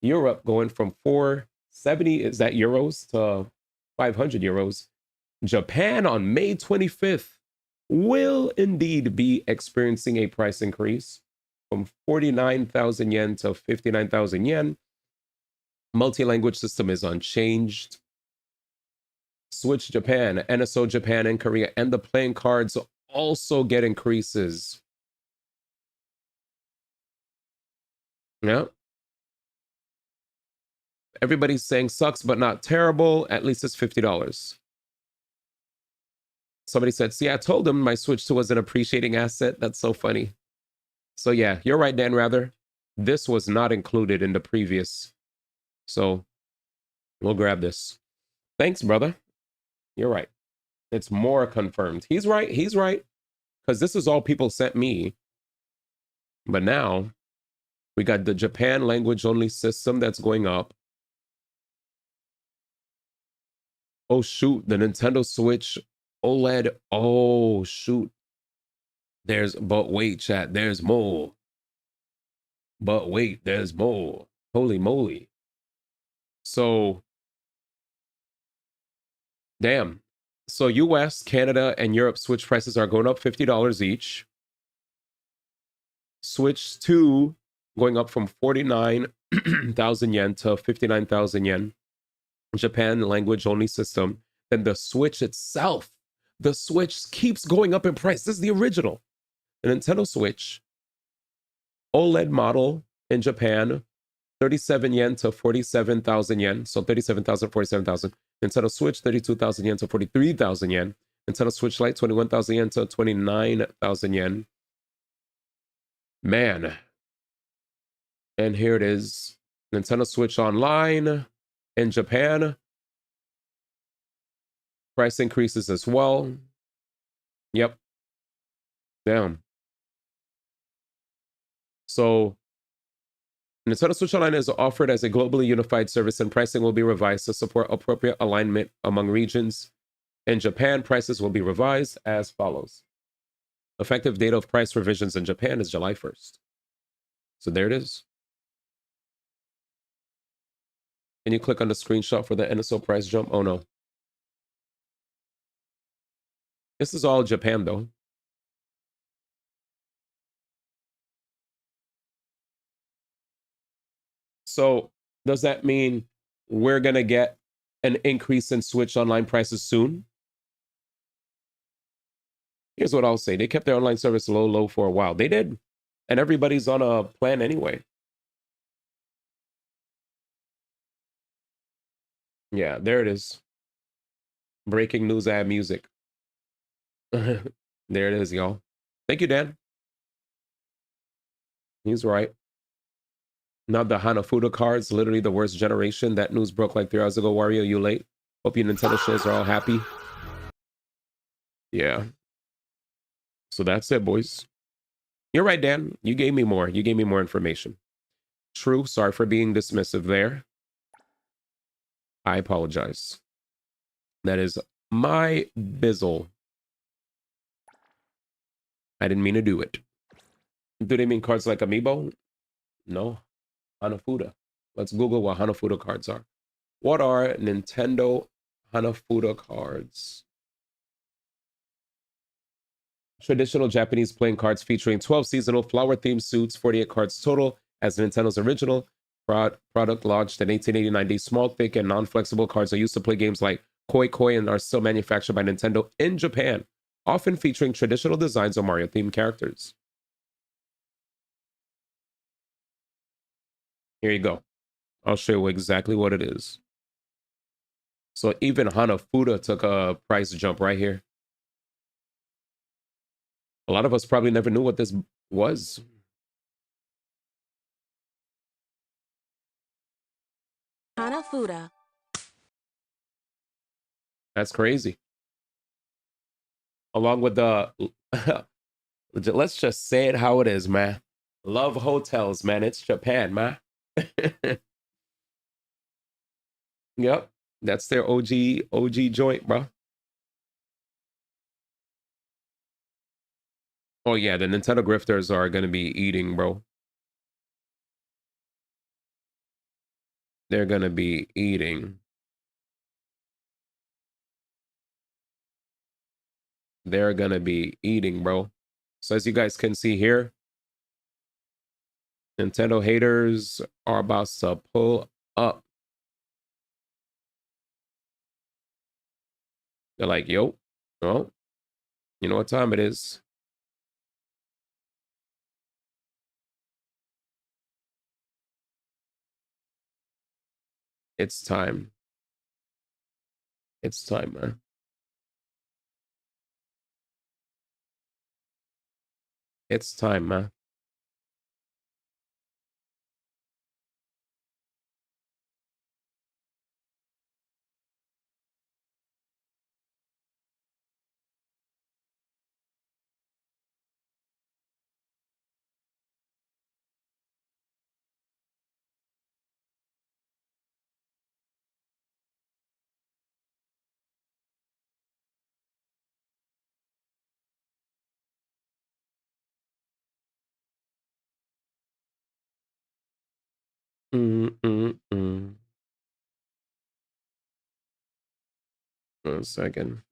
Europe going from 470, is that euros, to 500 euros. Japan on May 25th will indeed be experiencing a price increase from 49,000 yen to 59,000 yen. Multi-language system is unchanged. Switch Japan, NSO Japan, and Korea, and the playing cards also get increases. Yeah. Everybody's saying sucks, but not terrible. At least it's $50. Somebody said, see, I told him my Switch 2 was an appreciating asset. That's so funny. So yeah, you're right, Dan, rather. This was not included in the previous. So we'll grab this. Thanks, brother. You're right. It's more confirmed. He's right. Because this is all people sent me. But now we got the Japan language only system that's going up. Oh, shoot. The Nintendo Switch OLED. Oh, shoot. But wait, chat. There's more. But wait, there's more. Holy moly. So, damn. So US, Canada, and Europe Switch prices are going up $50 each. Switch 2 going up from 49 thousand yen to 59,000 yen. Japan language only system. Then the Switch itself, the Switch keeps going up in price. This is the original. The Nintendo Switch OLED model in Japan, 37 yen to 47,000 yen. So 37,000, 47,000. Nintendo Switch, 32,000 yen to 43,000 yen. Nintendo Switch Lite, 21,000 yen to 29,000 yen. Man. And here it is. Nintendo Switch Online in Japan. Price increases as well. Yep. Damn. So Nintendo Switch Online is offered as a globally unified service, and pricing will be revised to support appropriate alignment among regions. In Japan, prices will be revised as follows. Effective date of price revisions in Japan is July 1st. So there it is. Can you click on the screenshot for the NSO price jump? Oh no. This is all Japan though. So does that mean we're going to get an increase in Switch Online prices soon? Here's what I'll say. They kept their online service low for a while. They did. And everybody's on a plan anyway. Yeah, there it is. Breaking news ad music. There it is, y'all. Thank you, Dan. He's right. Not the Hanafuda cards, literally the worst generation. That news broke like 3 hours ago. Wario, you late? Hope your Nintendo shows are all happy. Yeah. So that's it, boys. You're right, Dan. You gave me more. You gave me more information. True. Sorry for being dismissive there. I apologize. That is my bizzle. I didn't mean to do it. Do they mean cards like Amiibo? No. Hanafuda. Let's Google what Hanafuda cards are. What are Nintendo Hanafuda cards? Traditional Japanese playing cards featuring 12 seasonal flower-themed suits, 48 cards total, as Nintendo's original product launched in 1889. These small, thick, and non-flexible cards are used to play games like Koi Koi and are still manufactured by Nintendo in Japan, often featuring traditional designs of Mario-themed characters. Here you go. I'll show you exactly what it is. So even Hanafuda took a price jump right here. A lot of us probably never knew what this was. Hanafuda. That's crazy. Along with the, let's just say it how it is, man. Love hotels, man. It's Japan, man. Yep. That's their OG joint, bro. Oh yeah, the Nintendo grifters are gonna be eating, bro. They're gonna be eating. They're gonna be eating, bro. So as you guys can see here, Nintendo haters are about to pull up. They're like, yo, oh, you know what time it is. It's time. It's time, man. It's time, man. One second.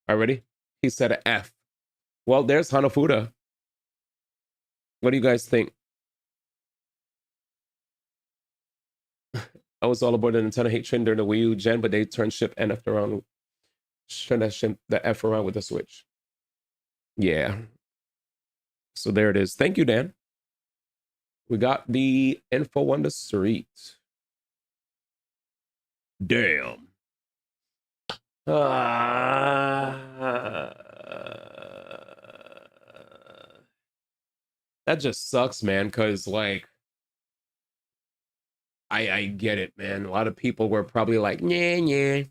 All right, ready? He said a F. Well, there's Hanafuda. What do you guys think? I was all aboard the Nintendo hate train during the Wii U gen, but they turned ship NF around, turned that ship the F around with the Switch. Yeah. So there it is. Thank you, Dan. We got the info on the street. Damn. That just sucks, man, because, like, I get it, man. A lot of people were probably like, yeah,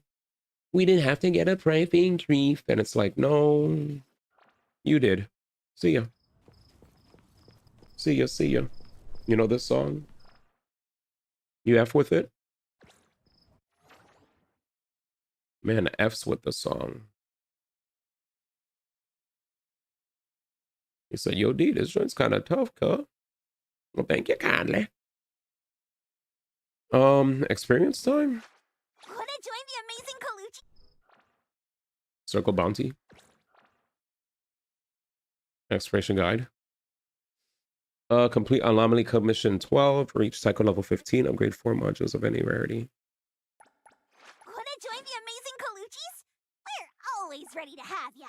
we didn't have to get a price increase. And it's like, no, you did. See ya. See ya, see ya. You know this song? You F with it? Man, F's with the song. He said, yo, D, this joint's kind of tough, cuz. Well, thank you kindly. Experience time? Wanna join the amazing Colucci? Circle bounty. Expiration guide. Complete anomaly commission 12. Reach cycle level 15. Upgrade 4 modules of any rarity. Wanna join the amazing Colucci's? We're always ready to have ya.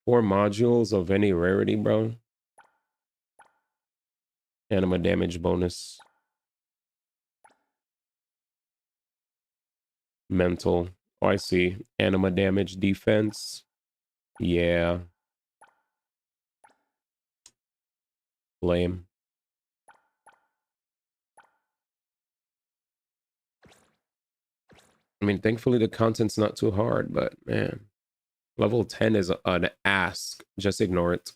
4 modules of any rarity, bro. Anima damage bonus. Mental. Oh, I see. Anima damage defense. Yeah. Lame. I mean, thankfully the content's not too hard, but man. Level 10 is an ask. Just ignore it.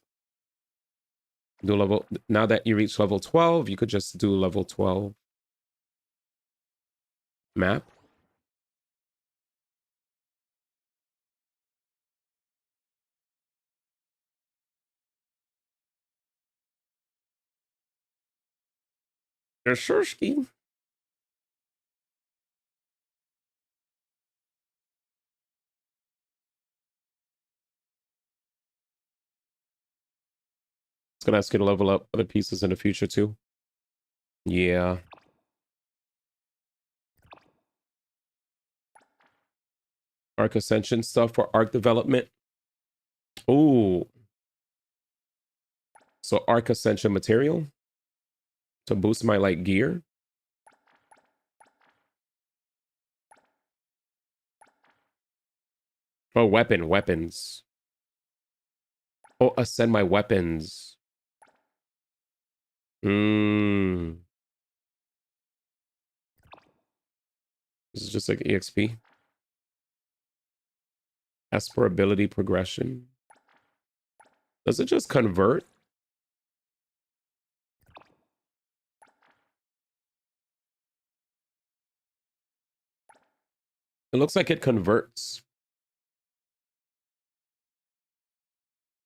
Do level... Now that you reach level 12, you could just do level 12. Map. Shursky. It's gonna ask you to level up other pieces in the future too. Yeah. Arc Ascension stuff for arc development. Ooh. So Arc Ascension material to boost my like gear. Oh, weapons. Oh, ascend my weapons. This is just like EXP. As for ability progression. Does it just convert? It looks like it converts.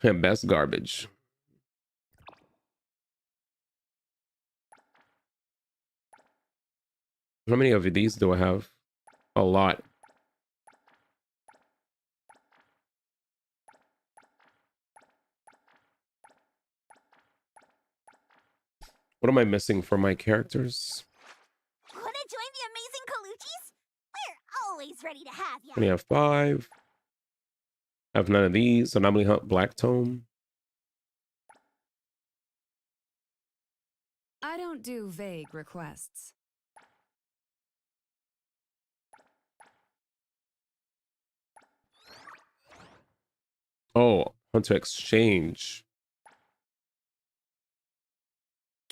And best garbage. How many of these do I have? A lot. What am I missing for my characters? Wanna join the amazing Colucci's? We're always ready to have ya. I only have 5. I have none of these. Anomaly Hunt Black Tome. I don't do vague requests. Oh, Hunter Exchange.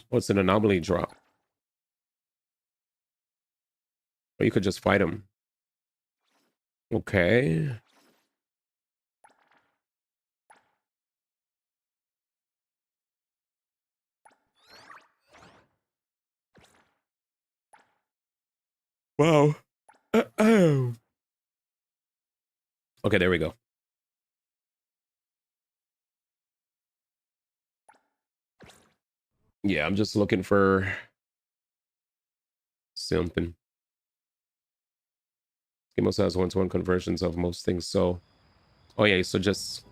What's an anomaly drop? Or you could just fight him. Okay. Wow. Okay, there we go. Yeah, I'm just looking for something. Game also has 1-to-1 conversions of most things, so oh yeah, so just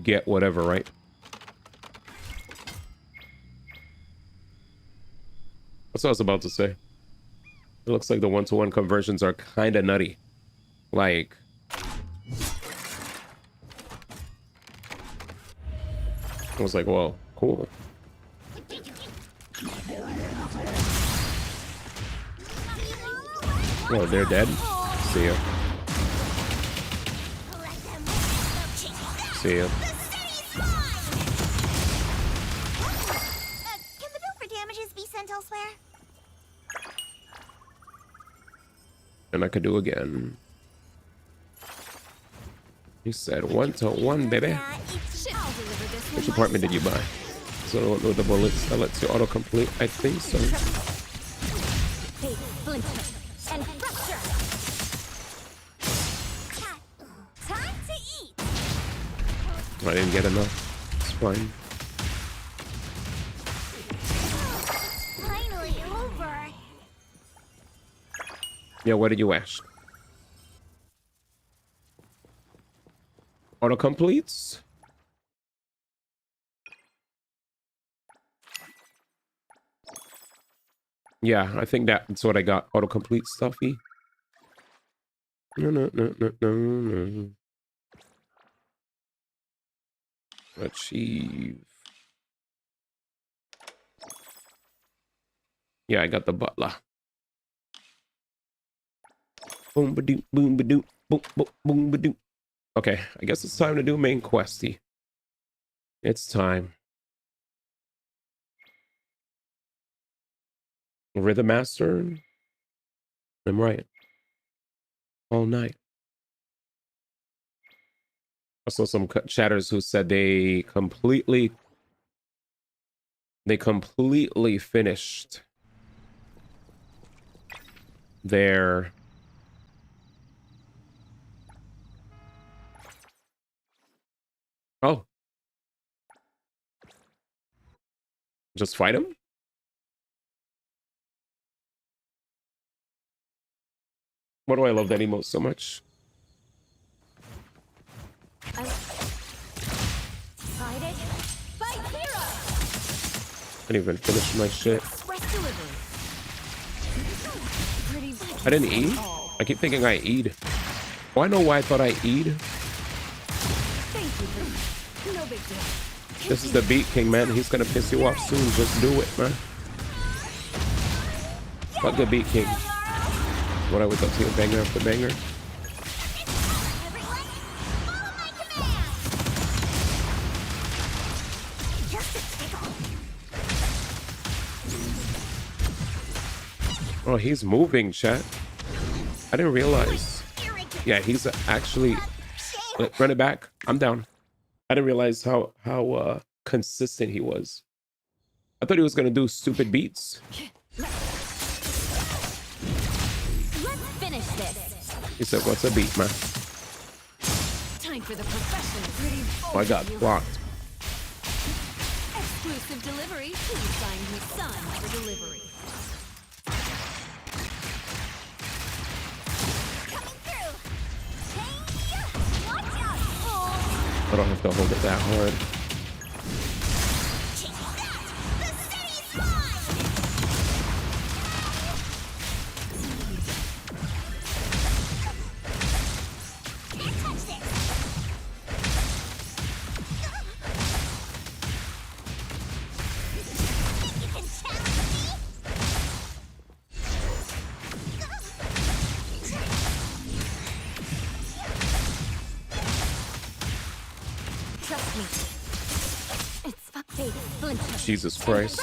get whatever, right? That's what I was about to say. It looks like the 1-to-1 conversions are kind of nutty. Like, I was like, whoa, cool. Oh, they're dead. See ya. See ya. Can the bill for damages be sent elsewhere? And I could do again. He said 1-to-1, baby. Which apartment did you buy? So with the bullets that lets you autocomplete? I think so. And rupture. Time to eat. I didn't get enough. It's fine. Finally over. Yeah, what did you ask? Autocompletes? Yeah, I think that's what I got. Autocomplete stuffy. No. Achieve. Yeah, I got the butler. Boom ba doo, boom ba doo, boom boom ba doo. Okay, I guess it's time to do main questy. It's time. Rhythm Master. I'm right. All night. I saw some chatters who said they completely finished their just fight him? Why do I love that emote so much? I didn't even finish my shit. I didn't eat? I keep thinking I eat. Oh, I know why I thought I eat. No big deal. This is the Beat King, man. He's gonna piss you off soon. Just do it, man. Fuck the Beat King. What I wake up to a banger after banger. Oh, he's moving, chat. I didn't realize. Yeah, he's actually... Run it back. I'm down. I didn't realize how consistent he was. I thought he was gonna do stupid beats. Let's finish this. He said, "What's a beat, man?" Time for the professional. Oh, I got blocked. Exclusive delivery. Please sign your son for delivery. I don't have to hold it that hard. Jesus Christ.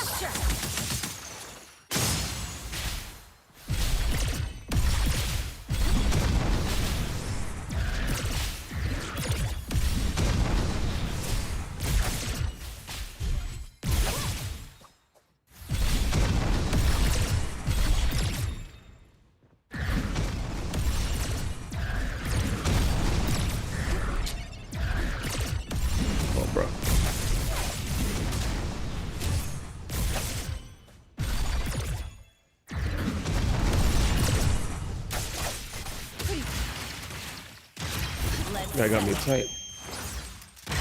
Oh, bro. That got me tight.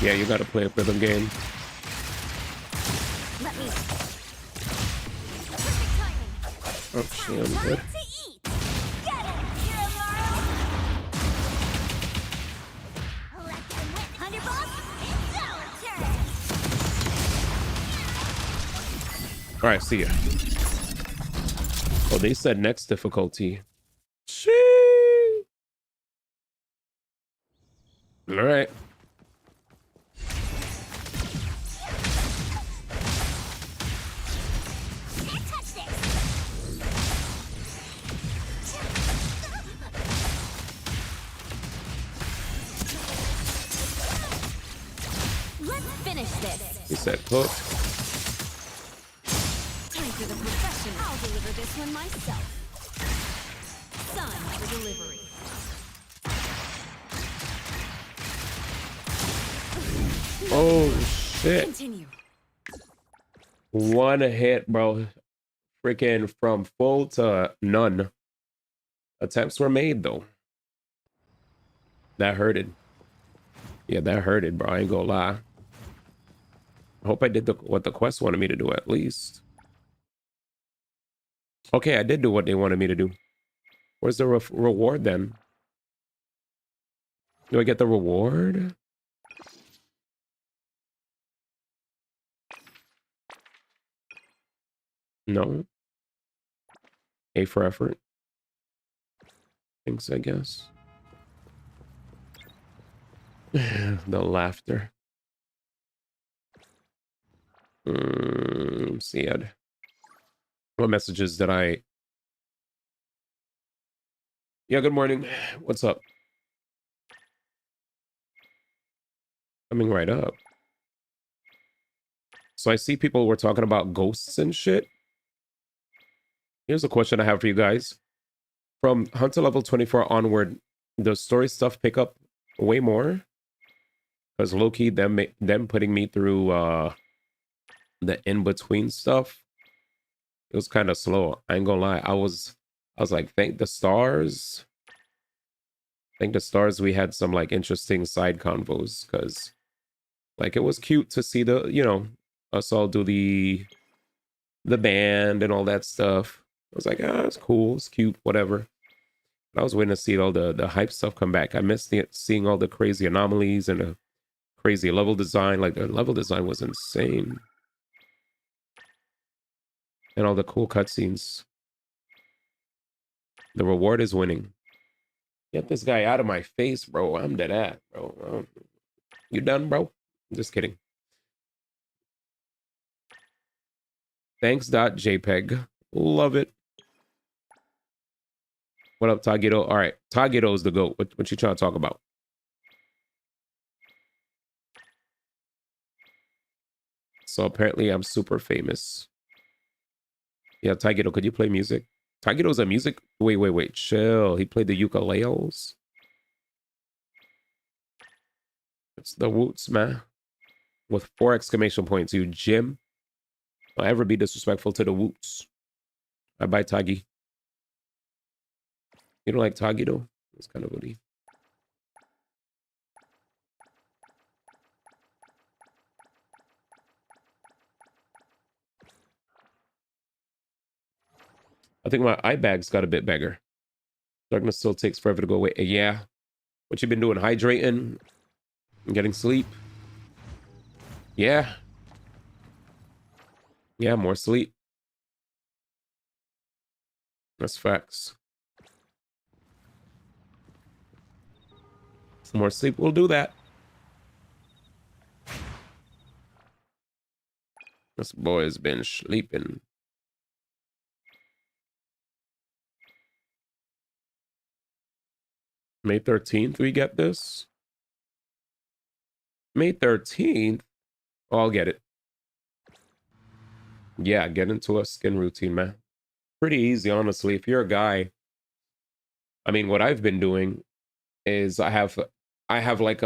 Yeah, you gotta play a rhythm game. Let me. Actually, I'm good. All right, see ya. Oh, they said next difficulty. Sheesh. All right. Let's finish this. He said hooked. Time for the profession. I'll deliver this one myself. Sign for delivery. Oh shit. Continue. One hit, bro. Freaking from full to none. Attempts were made though. That hurted. Yeah, that hurted, bro. I ain't gonna lie. I hope I did what the quest wanted me to do at least. Okay, I did do what they wanted me to do. Where's the reward then? Do I get the reward? No. A for effort. Thanks, I guess. The laughter. See it. What messages did I... Yeah, good morning. What's up? Coming right up. So I see people were talking about ghosts and shit. Here's a question I have for you guys. From Hunter level 24 onward, does story stuff pick up way more? Because low-key, them putting me through the in-between stuff, it was kind of slow. I ain't gonna lie. I was like, thank the stars. Thank the stars we had some like interesting side convos, because like it was cute to see the, you know, us all do the band and all that stuff. I was like, ah, it's cool, it's cute, whatever. I was waiting to see all the hype stuff come back. I missed seeing all the crazy anomalies and the crazy level design. Like the level design was insane. And all the cool cutscenes. The reward is winning. Get this guy out of my face, bro. I'm dead ass, bro. You done, bro? Just kidding. Thanks.jpg. Love it. What up, Tagito? All right. Tagito's the GOAT. What you trying to talk about? So apparently I'm super famous. Yeah, Tagito, could you play music? Tagito's a music... Wait. Chill. He played the ukuleles. It's the Woots, man. With 4 exclamation points. You, Jim. Don't ever be disrespectful to the Woots. Bye-bye, Tagi. You don't like Tagito? It's kind of woody. I think my eye bag's got a bit bigger. Darkness still takes forever to go away. Yeah. What you been doing? Hydrating? Getting sleep? Yeah. Yeah, more sleep. That's facts. Some more sleep will do that. This boy's been sleeping. May 13th, we get this? May 13th? Oh, I'll get it. Yeah, get into a skin routine, man. Pretty easy, honestly. If you're a guy, I mean, what I've been doing is I have like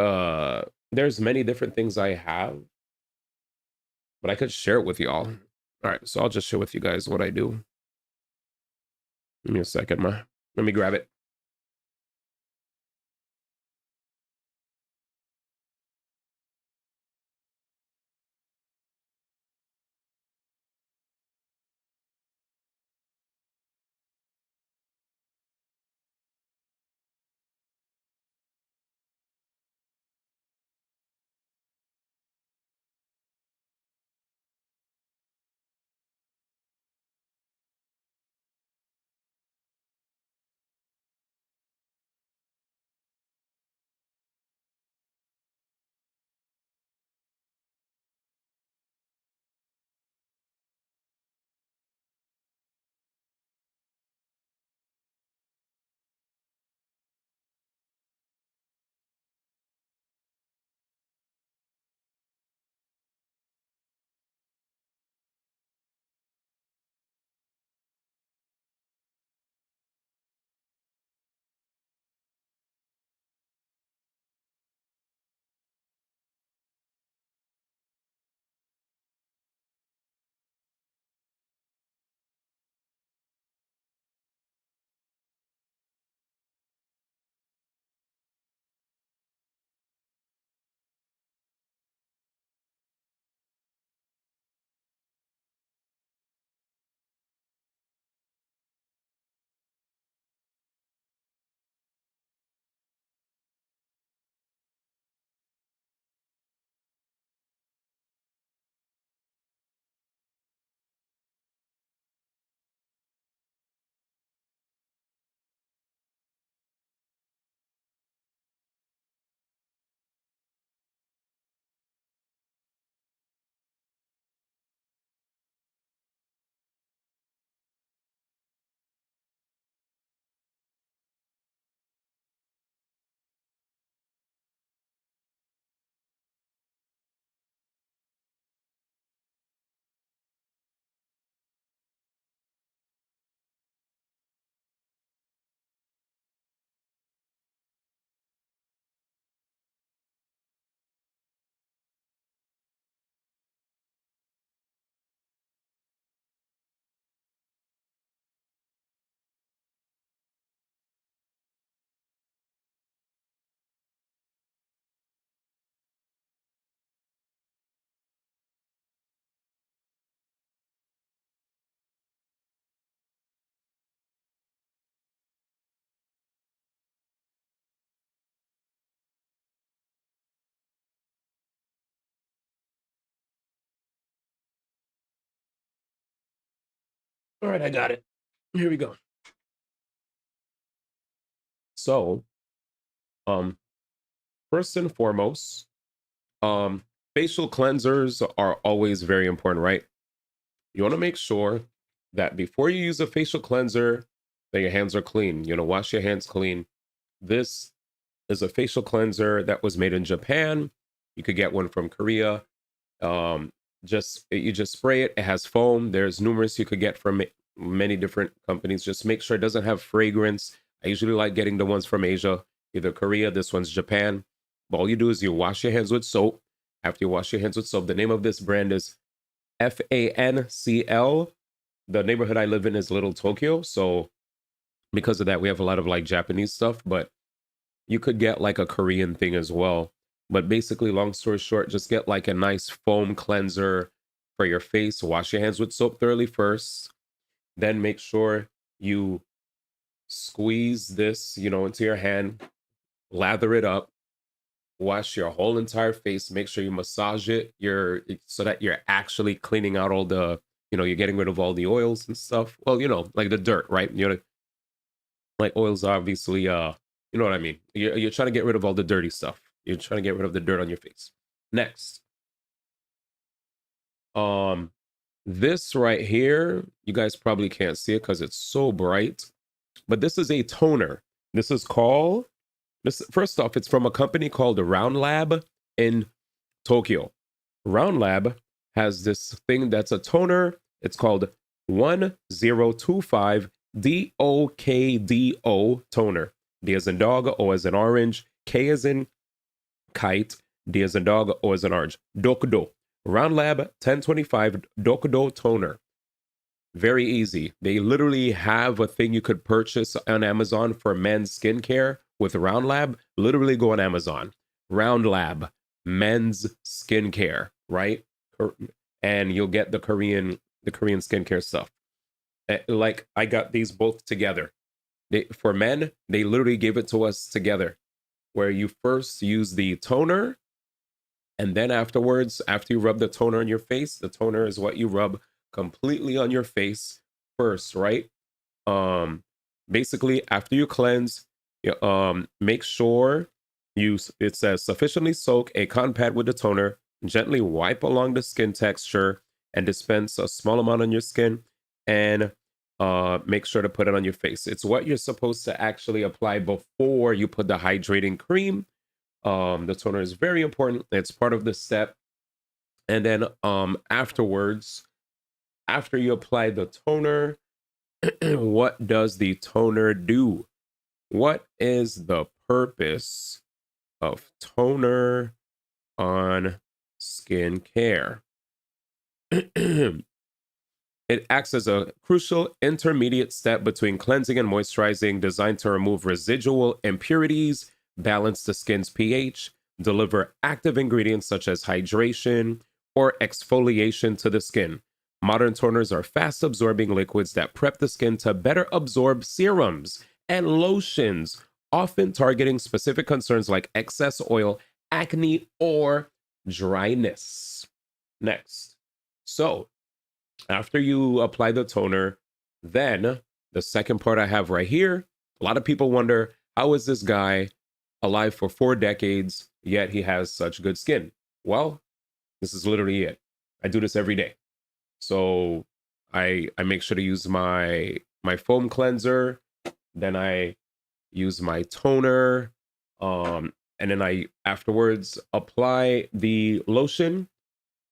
there's many different things I have, but I could share it with y'all. All right, so I'll just share with you guys what I do. Give me a second, man. Let me grab it. All right, I got it. Here we go. So, first and foremost, facial cleansers are always very important, right? You want to make sure that before you use a facial cleanser, that your hands are clean. You know, wash your hands clean. This is a facial cleanser that was made in Japan. You could get one from Korea. You just spray it. It has foam. There's numerous you could get from many different companies. Just make sure it doesn't have fragrance. I usually like getting the ones from Asia, either Korea. This one's Japan. But all you do is you wash your hands with soap. After you wash your hands with soap, the name of this brand is FANCL. The neighborhood I live in is Little Tokyo, so because of that, we have a lot of like Japanese stuff, but you could get like a Korean thing as well. But basically, long story short, just get like a nice foam cleanser for your face. Wash your hands with soap thoroughly first. Then make sure you squeeze this, you know, into your hand, lather it up, wash your whole entire face. Make sure you massage it so that you're actually cleaning out all the, you know, you're getting rid of all the oils and stuff. Well, you know, like the dirt, right? You know, like oils are obviously, you know what I mean? You're trying to get rid of all the dirty stuff. You're trying to get rid of the dirt on your face. Next. This right here, you guys probably can't see it because it's so bright, but this is a toner. This is called, first off, it's from a company called Round Lab in Tokyo. Round Lab has this thing that's a toner. It's called 1025 DOKDO toner. D as in dog, O as in orange, K as in kite, D as in dog, O as in orange. Dokudo. Round Lab 1025 Dokudo toner. Very easy. They literally have a thing you could purchase on Amazon for men's skincare with Round Lab. Literally go on Amazon. Round Lab men's skincare, right? And you'll get the Korean skincare stuff. Like I got these both together. For men, they literally gave it to us together, where you first use the toner, and then afterwards, after you rub the toner on your face, the toner is what you rub completely on your face first, right? Basically, after you cleanse, make sure it says sufficiently soak a cotton pad with the toner, gently wipe along the skin texture, and dispense a small amount on your skin, and make sure to put it on your face. It's what you're supposed to actually apply before you put the hydrating cream. The toner is very important. It's part of the step. And then afterwards, after you apply the toner, what does the toner do? What is the purpose of toner on skincare? It acts as a crucial intermediate step between cleansing and moisturizing, designed to remove residual impurities, balance the skin's pH, deliver active ingredients such as hydration or exfoliation to the skin. Modern toners are fast-absorbing liquids that prep the skin to better absorb serums and lotions, often targeting specific concerns like excess oil, acne, or dryness. Next. So, after you apply the toner, then the second part I have right here, a lot of people wonder, how is this guy alive for 4 decades, yet he has such good skin? Well, this is literally it. I do this every day. So I make sure to use my foam cleanser, then I use my toner, and then I afterwards apply the lotion.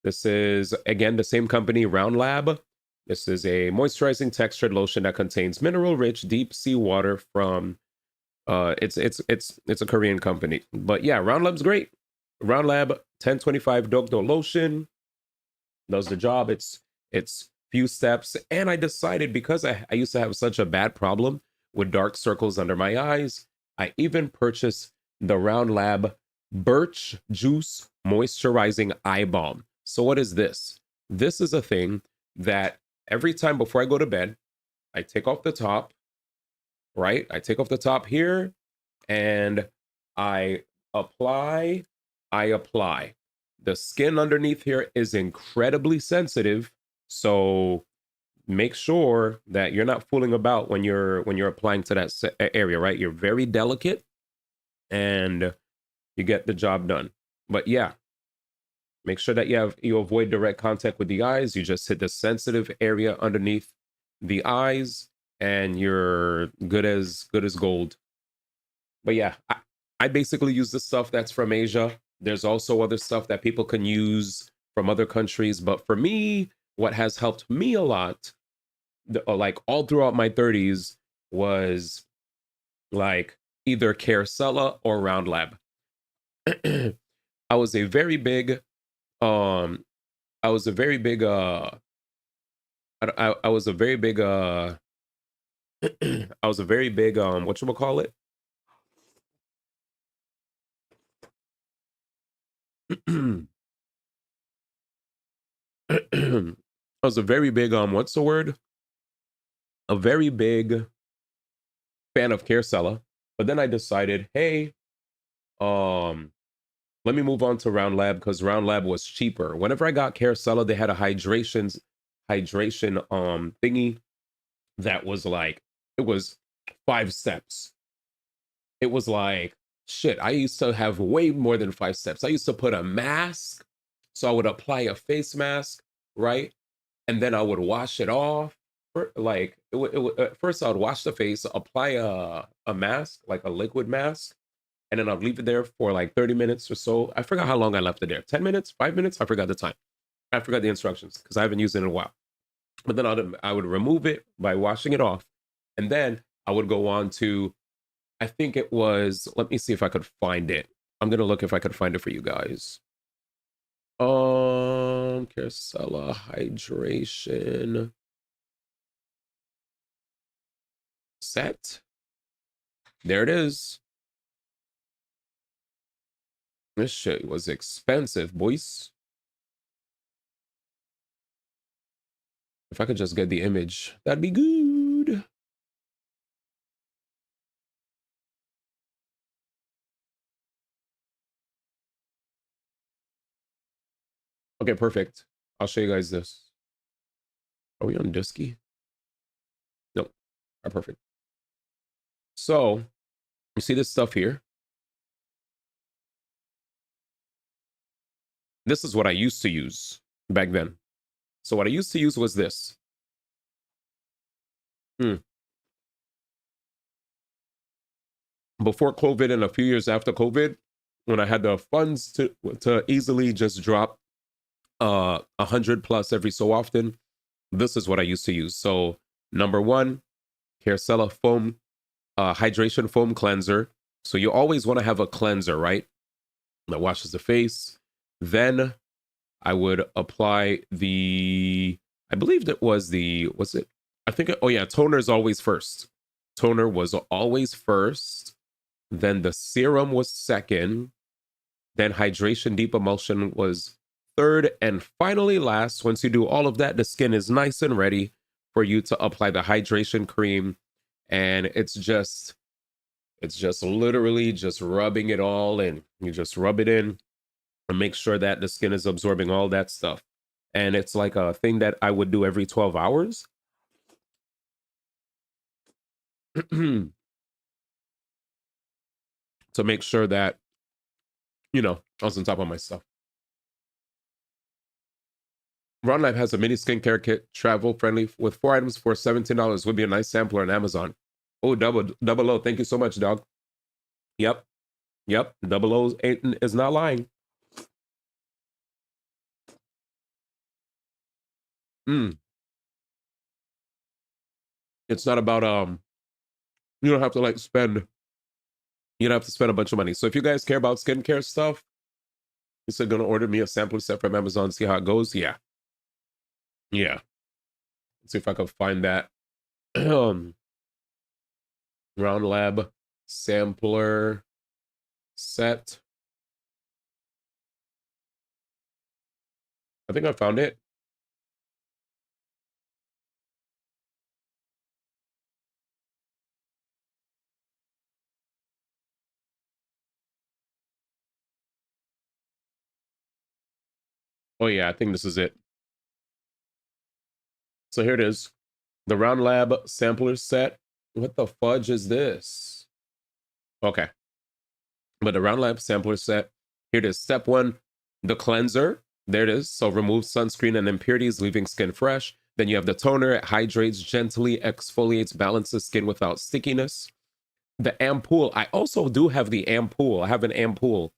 This is, again, the same company, Round Lab. This is a moisturizing textured lotion that contains mineral-rich deep sea water from, it's a Korean company. But yeah, Round Lab's great. Round Lab 1025 Dokdo lotion does the job. It's few steps. And I decided, because I used to have such a bad problem with dark circles under my eyes, I even purchased the Round Lab Birch Juice Moisturizing Eye Balm. So what is this? This is a thing that every time before I go to bed, I take off the top, right? I take off the top here and I apply. The skin underneath here is incredibly sensitive. So make sure that you're not fooling about when you're applying to that area, right? You're very delicate and you get the job done. But yeah, make sure that you avoid direct contact with the eyes. You just hit the sensitive area underneath the eyes and you're good as gold. But yeah, I basically use the stuff that's from Asia. There's also other stuff that people can use from other countries. But for me, what has helped me a lot, like all throughout my 30s, was like either Carcella or Round Lab. I was a very big, I was a very big, I was a very big, I was a very big, whatchamacallit? I was a very big, what's the word? A very big fan of Carcella. But then I decided, hey, let me move on to Round Lab because Round Lab was cheaper. Whenever I got Carcella, they had a hydration thingy that was like, it was 5 steps. It was like, shit, I used to have way more than 5 steps. I used to put a mask. So I would apply a face mask, right? And then I would wash it off. Like, first I would wash the face, apply a mask, like a liquid mask, and then I'd leave it there for like 30 minutes or so. I forgot how long I left it there. 10 minutes, 5 minutes? I forgot the time. I forgot the instructions because I haven't used it in a while. But then I would remove it by washing it off. And then I would go on to, I think it was, let me see if I could find it. I'm going to look if I could find it for you guys. Carcella hydration set. There it is. This shit was expensive, boys. If I could just get the image, that'd be good. Okay, perfect. I'll show you guys this. Are we on Disky? Nope. All right, perfect. So, you see this stuff here? This is what I used to use back then. So what I used to use was this. Before COVID and a few years after COVID, when I had the funds to easily just drop 100 plus every so often, this is what I used to use. So number 1, Carcella foam, hydration foam cleanser. So you always want to have a cleanser, right? That washes the face. Then I would apply I believe that was toner is always first. Toner was always first. Then the serum was second. Then hydration deep emulsion was third. And finally last, once you do all of that, the skin is nice and ready for you to apply the hydration cream. And it's just literally just rubbing it all in. You just rub it in and make sure that the skin is absorbing all that stuff. And it's like a thing that I would do every 12 hours. To make sure that, I was on top of my stuff. Round Lab has a mini skincare kit, travel friendly, with 4 items for $17. Would be a nice sampler on Amazon. Oh, double O. Thank you so much, dog. Yep. Double O is not lying. It's not about you don't have to spend a bunch of money. So if you guys care about skincare stuff, you said gonna order me a sampler set from Amazon, see how it goes. Yeah. Let's see if I can find that. Round Lab sampler set. I think I found it. Oh yeah, I think this is it. So here it is. The Round Lab sampler set. What the fudge is this? Okay. But the Round Lab sampler set. Here it is. Step 1, the cleanser. There it is. So remove sunscreen and impurities, leaving skin fresh. Then you have the toner. It hydrates, gently exfoliates, balances skin without stickiness. The ampoule. I also do have the ampoule. I have an ampoule.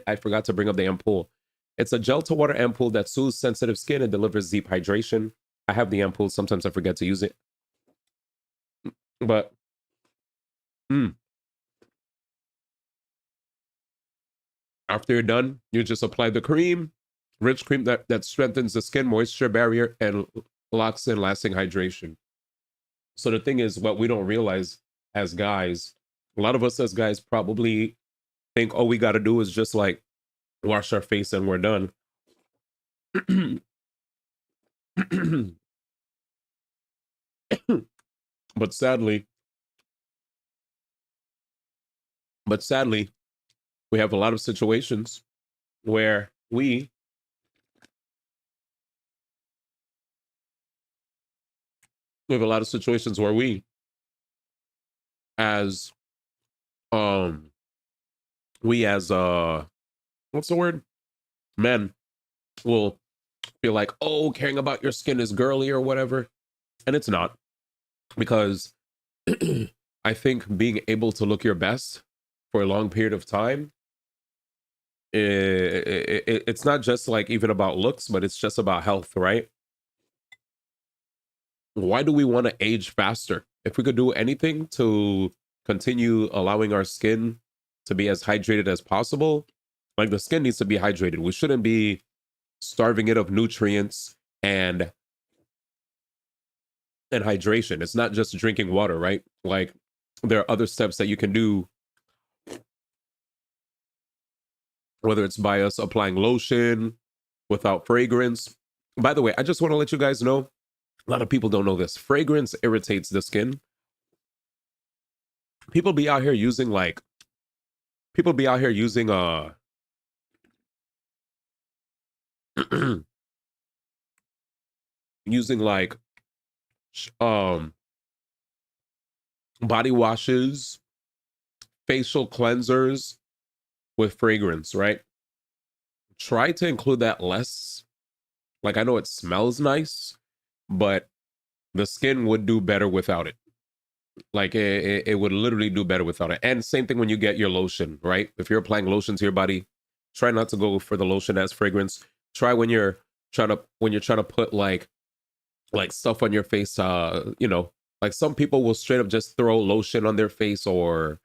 I forgot to bring up the ampoule. It's a gel to water ampoule that soothes sensitive skin and delivers deep hydration. I have the ampoule. Sometimes I forget to use it. But, after you're done, you just apply the cream, rich cream that strengthens the skin moisture barrier and locks in lasting hydration. So the thing is, what we don't realize as guys, a lot of us as guys probably think all we got to do is just like wash our face and we're done. But sadly, we have a lot of situations where we have a lot of situations where we as what's the word? Men will feel like, oh, caring about your skin is girly or whatever. And it's not. Because I think being able to look your best for a long period of time, it's not just like even about looks, but it's just about health, right? Why do we want to age faster? If we could do anything to continue allowing our skin to be as hydrated as possible, like the skin needs to be hydrated. We shouldn't be starving it of nutrients and hydration. It's not just drinking water, right? Like there are other steps that you can do, whether it's by us applying lotion without fragrance. By the way, I just want to let you guys know, a lot of people don't know this. Fragrance irritates the skin. People be out here using using like body washes, facial cleansers with fragrance, right? Try to include that less. Like, I know it smells nice, but the skin would do better without it. Like it would literally do better without it. And same thing when you get your lotion, right? If you're applying lotion to your body, try not to go for the lotion as fragrance. Try when you're trying to put like stuff on your face, like some people will straight up just throw lotion on their face or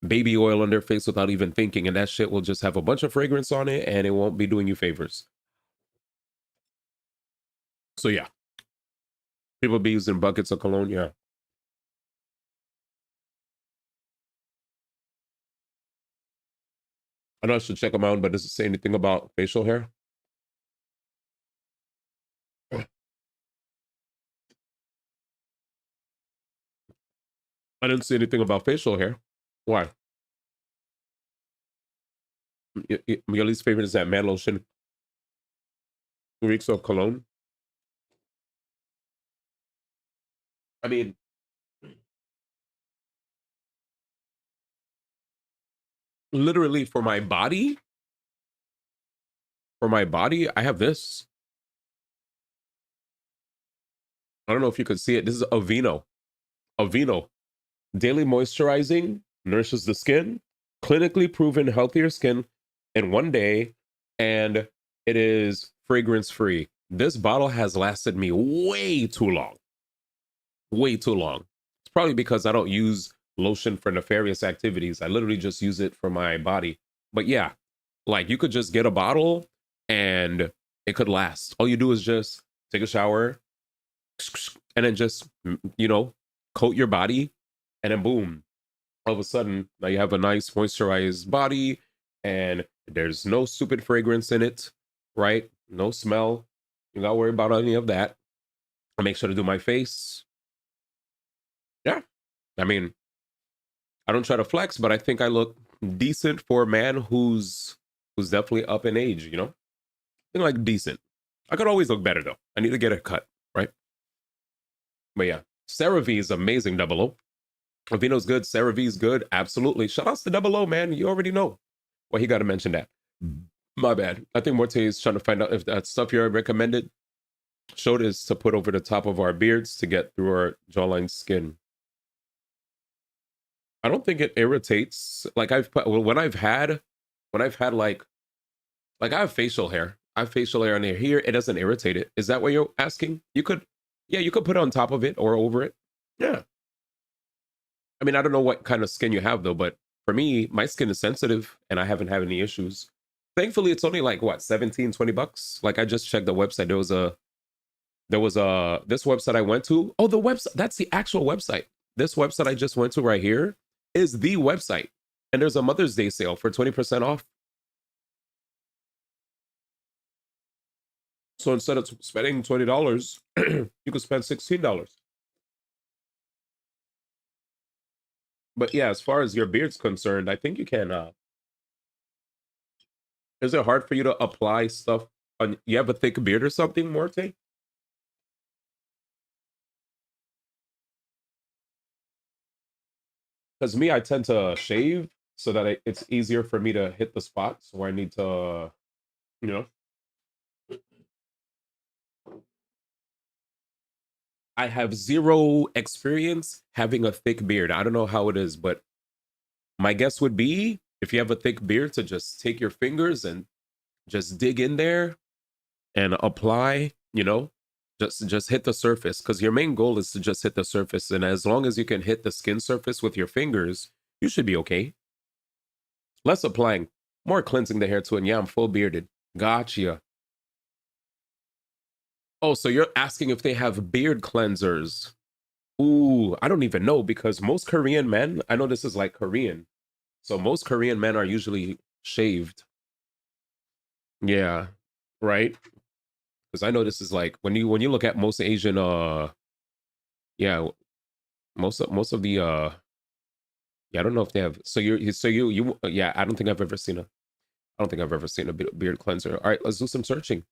baby oil on their face without even thinking, and that shit will just have a bunch of fragrance on it and it won't be doing you favors. So yeah, people be using buckets of cologne. Yeah, I know I should check them out, but does it say anything about facial hair? I didn't see anything about facial hair. Why? Your least favorite is that man lotion reeks of cologne. I mean, literally for my body, I have this. I don't know if you could see it. This is Aveeno. Daily moisturizing, nourishes the skin, clinically proven healthier skin in 1 day, and it is fragrance free. This bottle has lasted me way too long. Way too long. It's probably because I don't use lotion for nefarious activities. I literally just use it for my body. But yeah, like you could just get a bottle and it could last. All you do is just take a shower and then just, coat your body, and then boom, all of a sudden now you have a nice moisturized body and there's no stupid fragrance in it, right? No smell. You gotta worry about any of that. I make sure to do my face. Yeah. I mean, I don't try to flex, but I think I look decent for a man who's definitely up in age, I think like decent. I could always look better though. I need to get a cut, right? But yeah, CeraVe is amazing, Double O. Vino's good, CeraVe's good, absolutely. Shout outs to Double O, man. You already know. Well, he got to mention that. My bad. I think Morte is trying to find out if that stuff you recommended showed is to put over the top of our beards to get through our jawline skin. I don't think it irritates. Like when I've had like I have facial hair. I have facial hair on here. It doesn't irritate it. Is that what you're asking? You could put it on top of it or over it. Yeah. I mean, I don't know what kind of skin you have though, but for me, my skin is sensitive and I haven't had any issues. Thankfully, it's only like what, 17, 20 bucks. Like I just checked the website. There was this website I went to. Oh, the website, that's the actual website. This website I just went to right here is the website. And there's a Mother's Day sale for 20% off. So instead of spending $20, you could spend $16. But yeah, as far as your beard's concerned, I think you can. Is it hard for you to apply stuff on? You have a thick beard or something, Morte? Because me, I tend to shave so that it's easier for me to hit the spots where I need to, you know. I have zero experience having a thick beard. I don't know how it is, but my guess would be if you have a thick beard to just take your fingers and just dig in there and apply, you know, just hit the surface, because your main goal is to just hit the surface. And as long as you can hit the skin surface with your fingers, you should be okay. Less applying, more cleansing the hair to it. And yeah, I'm full bearded. Gotcha. Oh, so you're asking if they have beard cleansers. Ooh, I don't even know, because most Korean men, I know this is like Korean, so most Korean men are usually shaved. Yeah, right? Because I know this is like when you look at most Asian yeah, most of the yeah, I don't know if they have, so you yeah, I don't think I've ever seen a beard cleanser. All right, let's do some searching.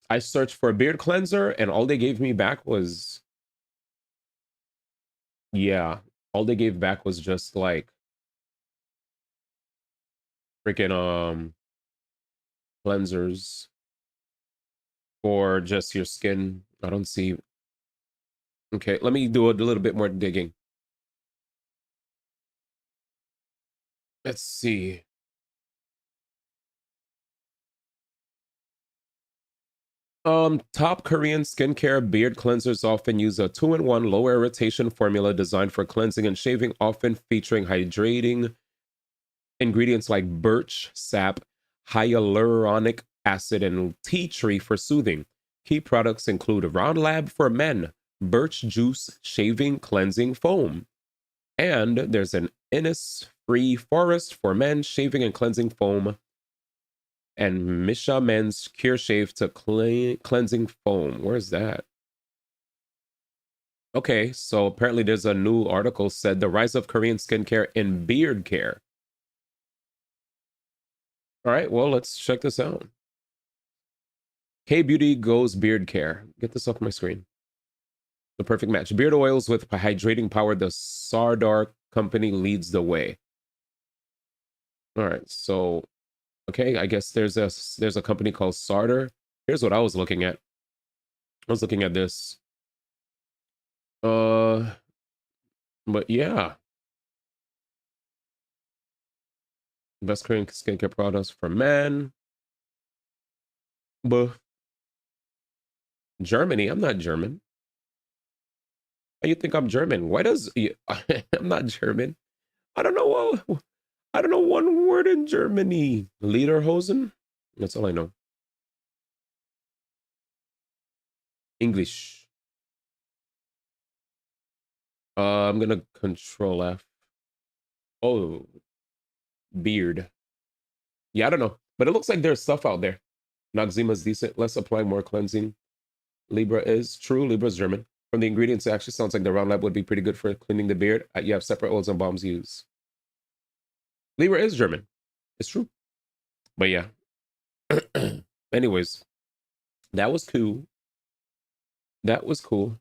I searched for a beard cleanser and all they gave me back was, yeah, all they gave back was just like freaking cleansers for just your skin. I don't see. Okay, let me do a little bit more digging. Let's see. Top Korean skincare beard cleansers often use a 2-in-1 low irritation formula designed for cleansing and shaving, often featuring hydrating ingredients like birch sap, hyaluronic acid, and tea tree for soothing. Key products include Round Lab for men, birch juice shaving cleansing foam, and there's an Innis-free forest for men shaving and cleansing foam, and Misha Men's Cure Shave to cleansing foam. Where's that? Okay, so apparently there's a new article said the rise of Korean skincare in beard care. All right, well, let's check this out. K-Beauty Goes Beard Care. Get this off my screen. The perfect match. Beard oils with hydrating power. The Sardar company leads the way. All right, so okay, I guess there's a company called Sardar. Here's what I was looking at. I was looking at this. But yeah. Best Korean skincare products for men. But Germany, I'm not German. How you think I'm German? Why does I'm not German? I don't know. I don't know one word in Germany. Lederhosen? That's all I know. English. I'm gonna Control F. Oh, beard. Yeah, I don't know, but it looks like there's stuff out there. Noxzema's decent. Let's apply more cleansing. Libra is true. Libra's German. From the ingredients, it actually sounds like the Round Lab would be pretty good for cleaning the beard. You have separate oils and balms used. Libra is German. It's true. But yeah. Anyways, that was cool. That was cool.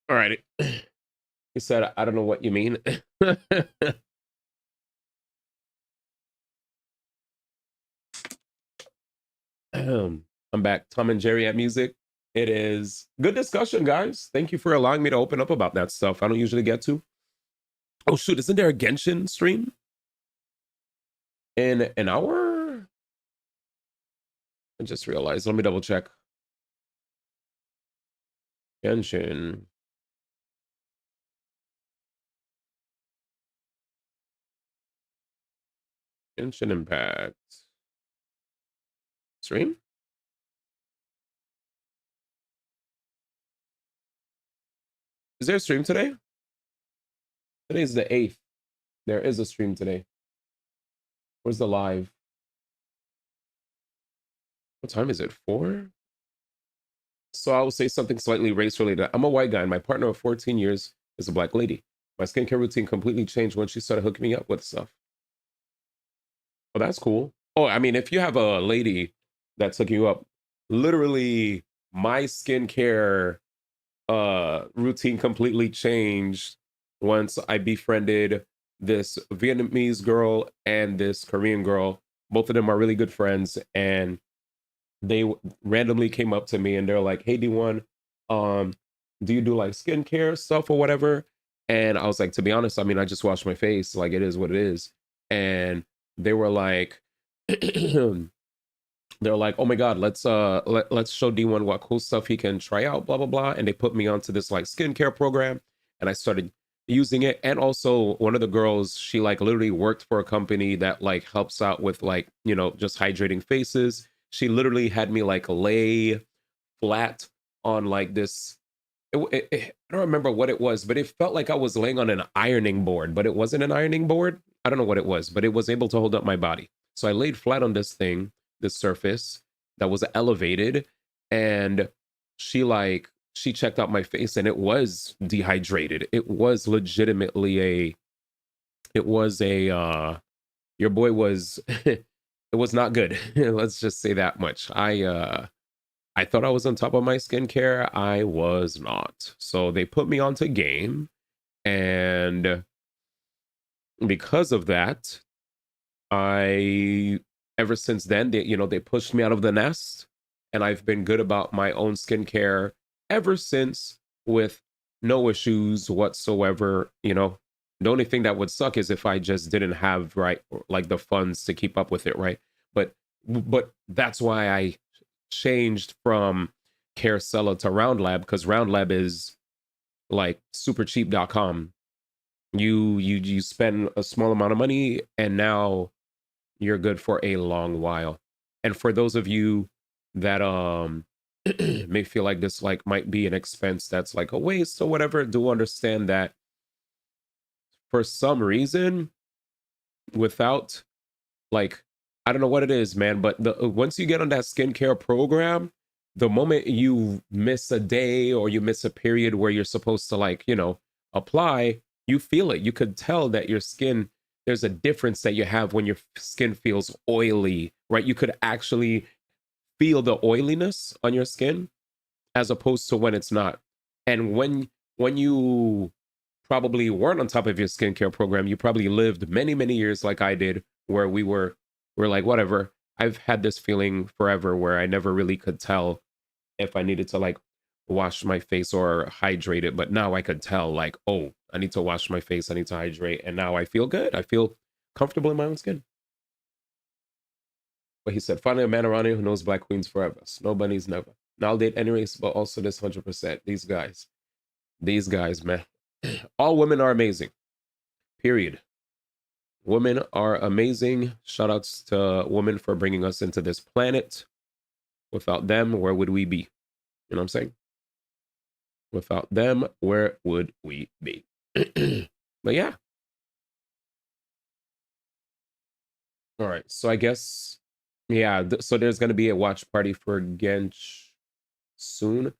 All right. He said, I don't know what you mean. I'm back. Tom and Jerry at music. It is good discussion, guys. Thank you for allowing me to open up about that stuff. I don't usually get to. Oh, shoot. Isn't there a Genshin stream in an hour? I just realized. Let me double check. Genshin. Genshin Impact. Stream? Is there a stream today? Today's the 8th. There is a stream today. Where's the live? What time is it? 4? So I will say something slightly race related. I'm a white guy and my partner of 14 years is a black lady. My skincare routine completely changed when she started hooking me up with stuff. Oh, that's cool. Oh, I mean, if you have a lady that's hooking you up, literally my skincare routine completely changed once I befriended this Vietnamese girl and this Korean girl. Both of them are really good friends, and they randomly came up to me and they're like, "Hey, D1, do you do like skincare stuff or whatever?" And I was like, to be honest, I mean, I just wash my face. Like, it is what it is. And they were like, they're like, "Oh my God, let's show D1 what cool stuff he can try out, blah, blah, blah." And they put me onto this like skincare program and I started using it. And also one of the girls, she like literally worked for a company that like helps out with like, you know, just hydrating faces. She literally had me like lay flat on like this. I don't remember what it was, but it felt like I was laying on an ironing board, but it wasn't an ironing board. I don't know what it was, but it was able to hold up my body. So I laid flat on this thing, this surface that was elevated, and she checked out my face and it was dehydrated. It was legitimately your boy was it was not good. Let's just say that much. I thought I was on top of my skincare. I was not. So they put me onto game, and because of that, ever since then, they pushed me out of the nest, and I've been good about my own skincare ever since, with no issues whatsoever. The only thing that would suck is if I just didn't have like the funds to keep up with it, right? But that's why I changed from Carousella to Round Lab, because Round Lab is like supercheap.com. You spend a small amount of money and now you're good for a long while. And for those of you that may feel like this like might be an expense that's like a waste or whatever, do understand that for some reason, without like, I don't know what it is, man, but once you get on that skincare program, the moment you miss a day or you miss a period where you're supposed to apply, you feel it. You could tell that your skin, there's a difference that you have when your skin feels oily, right? You could actually feel the oiliness on your skin. as opposed to when it's not. And when you probably weren't on top of your skincare program, you probably lived many, many years like I did, where we're like, whatever. I've had this feeling forever where I never really could tell if I needed to like wash my face or hydrate it. But now I could tell like, oh, I need to wash my face. I need to hydrate. And now I feel good. I feel comfortable in my own skin. But he said, finally a man around here who knows black queens forever. Snow bunnies never. Now I'll date any race, but also this 100%. These guys, man. All women are amazing. Period. Women are amazing. Shout outs to women for bringing us into this planet. Without them, where would we be? You know what I'm saying? Without them, where would we be? But yeah. All right. So I guess, yeah. So there's going to be a watch party for Gench soon.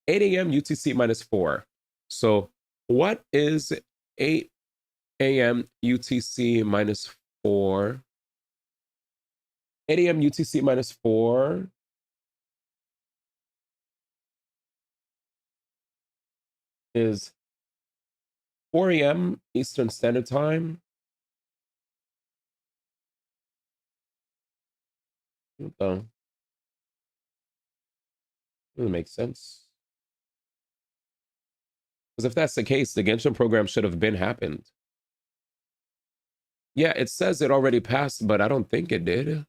8 a.m. UTC -4. So what is 8 a.m. UTC -4? 8 a.m. UTC -4 is 4 a.m. Eastern Standard Time. Doesn't make sense. Because if that's the case, the Genshin program should have been happened. Yeah, it says it already passed, but I don't think it did.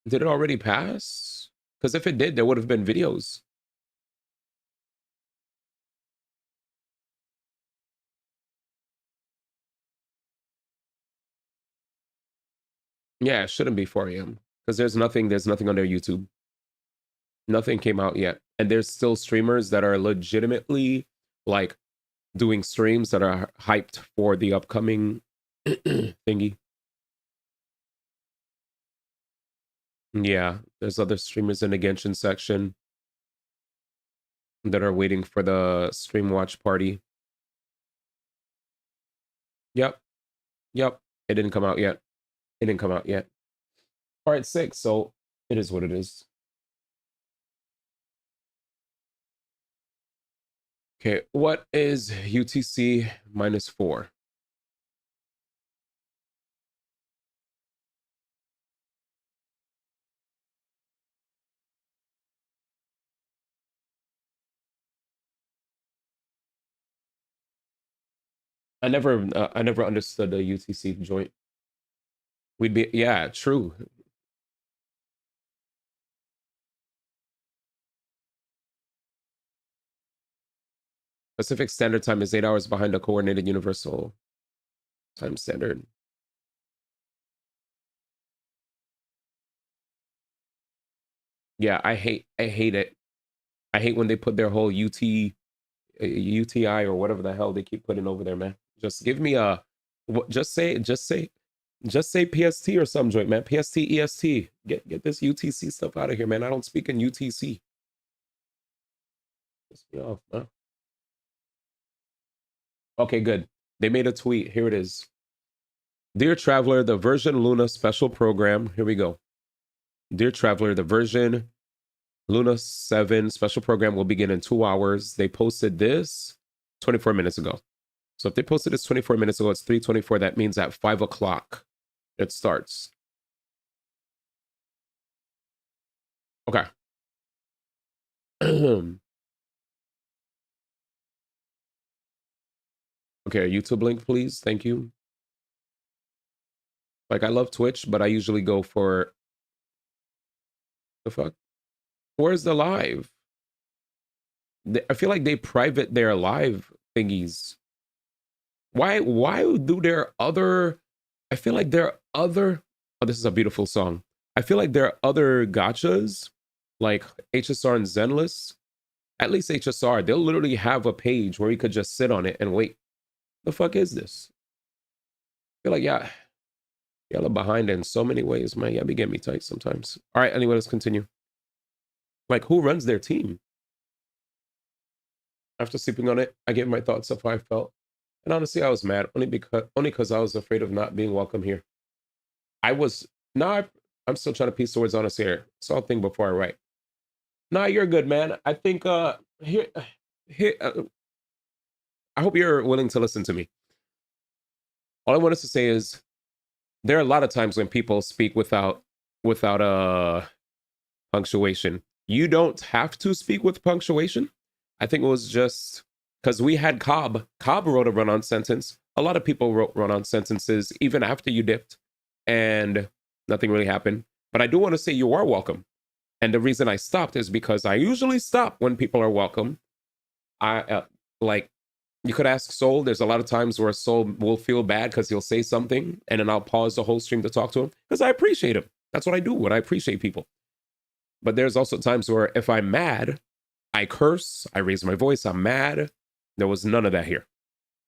Did it already pass? Because if it did, there would have been videos. Yeah, it shouldn't be 4 a.m. because there's nothing on their YouTube. Nothing came out yet. And there's still streamers that are legitimately like doing streams that are hyped for the upcoming thingy. Yeah, there's other streamers in the Genshin section that are waiting for the stream watch party. Yep. It didn't come out yet. All right, 6. So it is what it is. Okay, what is UTC -4? I never understood the UTC joint. We'd be, yeah, true. Pacific Standard Time is 8 hours behind the Coordinated Universal Time Standard. Yeah, I hate it. I hate when they put their whole UTI or whatever the hell they keep putting over there, man. Just give me a, just say PST or some joint, man. PST, EST. Get this UTC stuff out of here, man. I don't speak in UTC. Piss me off, man. Okay, good. They made a tweet. Here it is. Dear Traveler, the version Luna special program. Here we go. Dear Traveler, the version Luna 7 special program will begin in 2 hours. They posted this 24 minutes ago. So if they posted this 24 minutes ago, it's 3:24. That means at 5 o'clock it starts. Okay. Okay, YouTube link, please. Thank you. Like, I love Twitch, but I usually go for... The fuck? Where's the live? I feel like they private their live thingies. Why do their other... I feel like there are other... Oh, this is a beautiful song. I feel like there are other gachas, like HSR and Zenless. At least HSR, they'll literally have a page where you could just sit on it and wait. The fuck is this? I feel like, yeah, y'all are behind in so many ways, man. Y'all be getting me tight sometimes. All right, anyway, let's continue. Like, who runs their team? After sleeping on it, I gave my thoughts of how I felt. And honestly, I was mad, only because I was afraid of not being welcome here. I'm still trying to piece the words honest here. So I'll think before I write. Nah, you're good, man. I think here I hope you're willing to listen to me. All I wanted to say is there are a lot of times when people speak without punctuation. You don't have to speak with punctuation. I think it was just because we had Cobb. Cobb wrote a run-on sentence. A lot of people wrote run-on sentences even after you dipped, and nothing really happened. But I do want to say you are welcome. And the reason I stopped is because I usually stop when people are welcome. Like, you could ask Soul. There's a lot of times where Soul will feel bad because he'll say something, and then I'll pause the whole stream to talk to him because I appreciate him. That's what I do when I appreciate people. But there's also times where if I'm mad, I curse, I raise my voice, I'm mad. There was none of that here.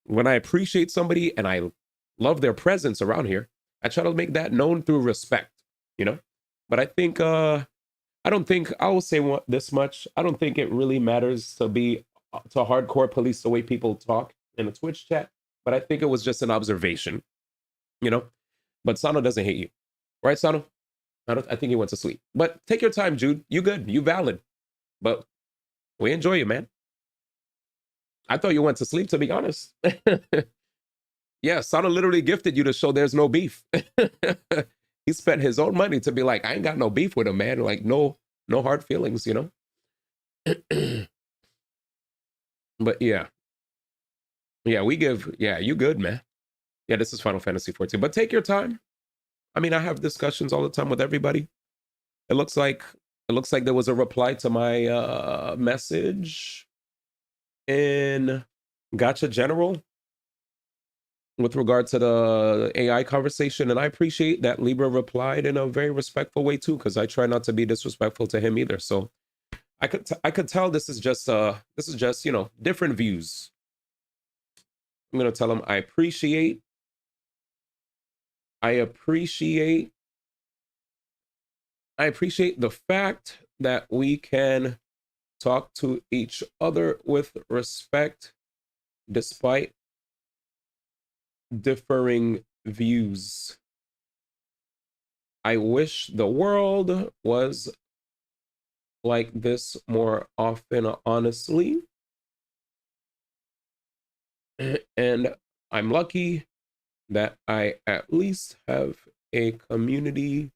When I appreciate somebody and I love their presence around here, I try to make that known through respect, you know? But I think, I don't think, I will say this much, I don't think it really matters to hardcore police the way people talk in a Twitch chat, but I think it was just an observation, you know? But Sano doesn't hate you. Right, Sano? I think he went to sleep. But take your time, Jude. You good. You valid. But we enjoy you, man. I thought you went to sleep, to be honest. Yeah, Sano literally gifted you to show there's no beef. He spent his own money to be like, I ain't got no beef with him, man. Like, no hard feelings, you know? But yeah. Yeah, you good, man. Yeah, this is Final Fantasy 14. But take your time. I mean, I have discussions all the time with everybody. It looks like there was a reply to my message in Gotcha General with regard to the AI conversation, and I appreciate that Libra replied in a very respectful way too, because I try not to be disrespectful to him either. So I could tell this is just you know, different views. I'm gonna tell him I appreciate the fact that we can talk to each other with respect despite differing views. I wish the world was like this more often, honestly. And I'm lucky that I at least have a community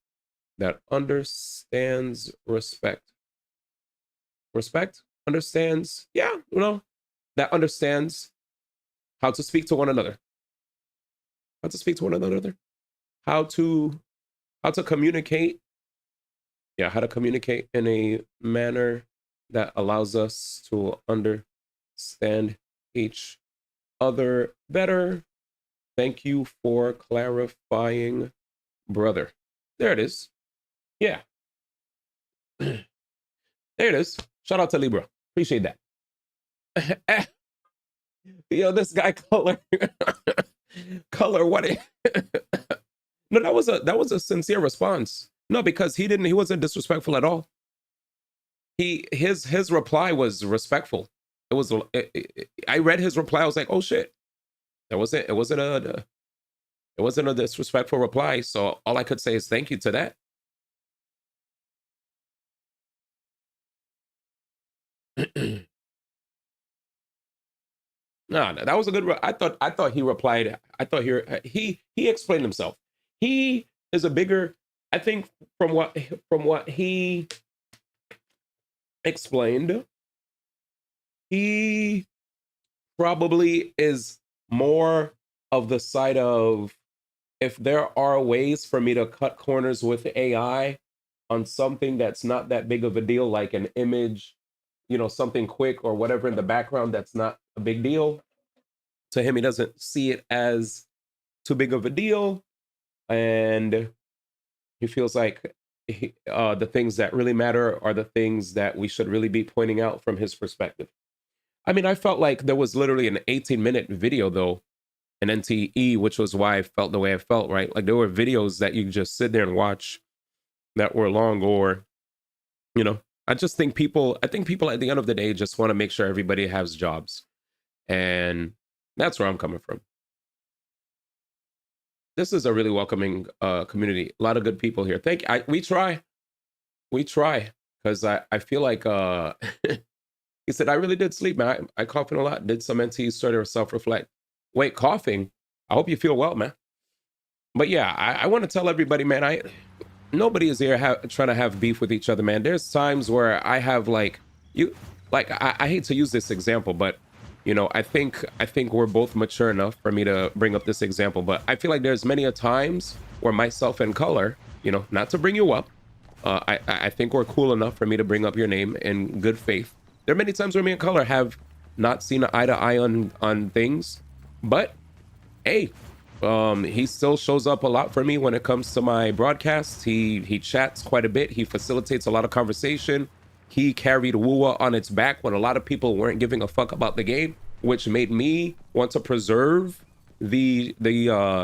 that understands respect. Understands, yeah, you know, that understands how to speak to one another. How to communicate. Yeah, how to communicate in a manner that allows us to understand each other better. Thank you for clarifying, brother. There it is. Yeah. There it is. Shout out to Libra. Appreciate that. Yo, this guy color. Color what? No, that was a sincere response. No, because he wasn't disrespectful at all. His reply was respectful. It was. I read his reply. I was like, oh shit. It wasn't a disrespectful reply. So all I could say is thank you to that. No, that was a good. I thought he replied. I thought he explained himself. He is a bigger. I think from what he explained, he probably is more of the side of, if there are ways for me to cut corners with AI on something that's not that big of a deal, like an image, you know, something quick or whatever in the background that's not a big deal. To him, he doesn't see it as too big of a deal. And he feels like the things that really matter are the things that we should really be pointing out from his perspective. I mean, I felt like there was literally an 18-minute video, though, in NTE, which was why I felt the way I felt, right? Like there were videos that you just sit there and watch that were long, or, you know, I think people at the end of the day just want to make sure everybody has jobs. And that's where I'm coming from. This is a really welcoming community. A lot of good people here. We try. because I feel like he said, I really did sleep, man. I coughed a lot, did some NTE, started to self-reflect. Wait, coughing? I hope you feel well, man. But yeah, I want to tell everybody, man, nobody is here trying to have beef with each other, man. There's times where I have I hate to use this example, but you know, I think we're both mature enough for me to bring up this example. But I feel like there's many a times where myself and Color, you know, not to bring you up, I think we're cool enough for me to bring up your name in good faith. There are many times where me and Color have not seen eye to eye on things, but hey, he still shows up a lot for me when it comes to my broadcasts. He chats quite a bit. He facilitates a lot of conversation. He carried WUWA on its back when a lot of people weren't giving a fuck about the game, which made me want to preserve the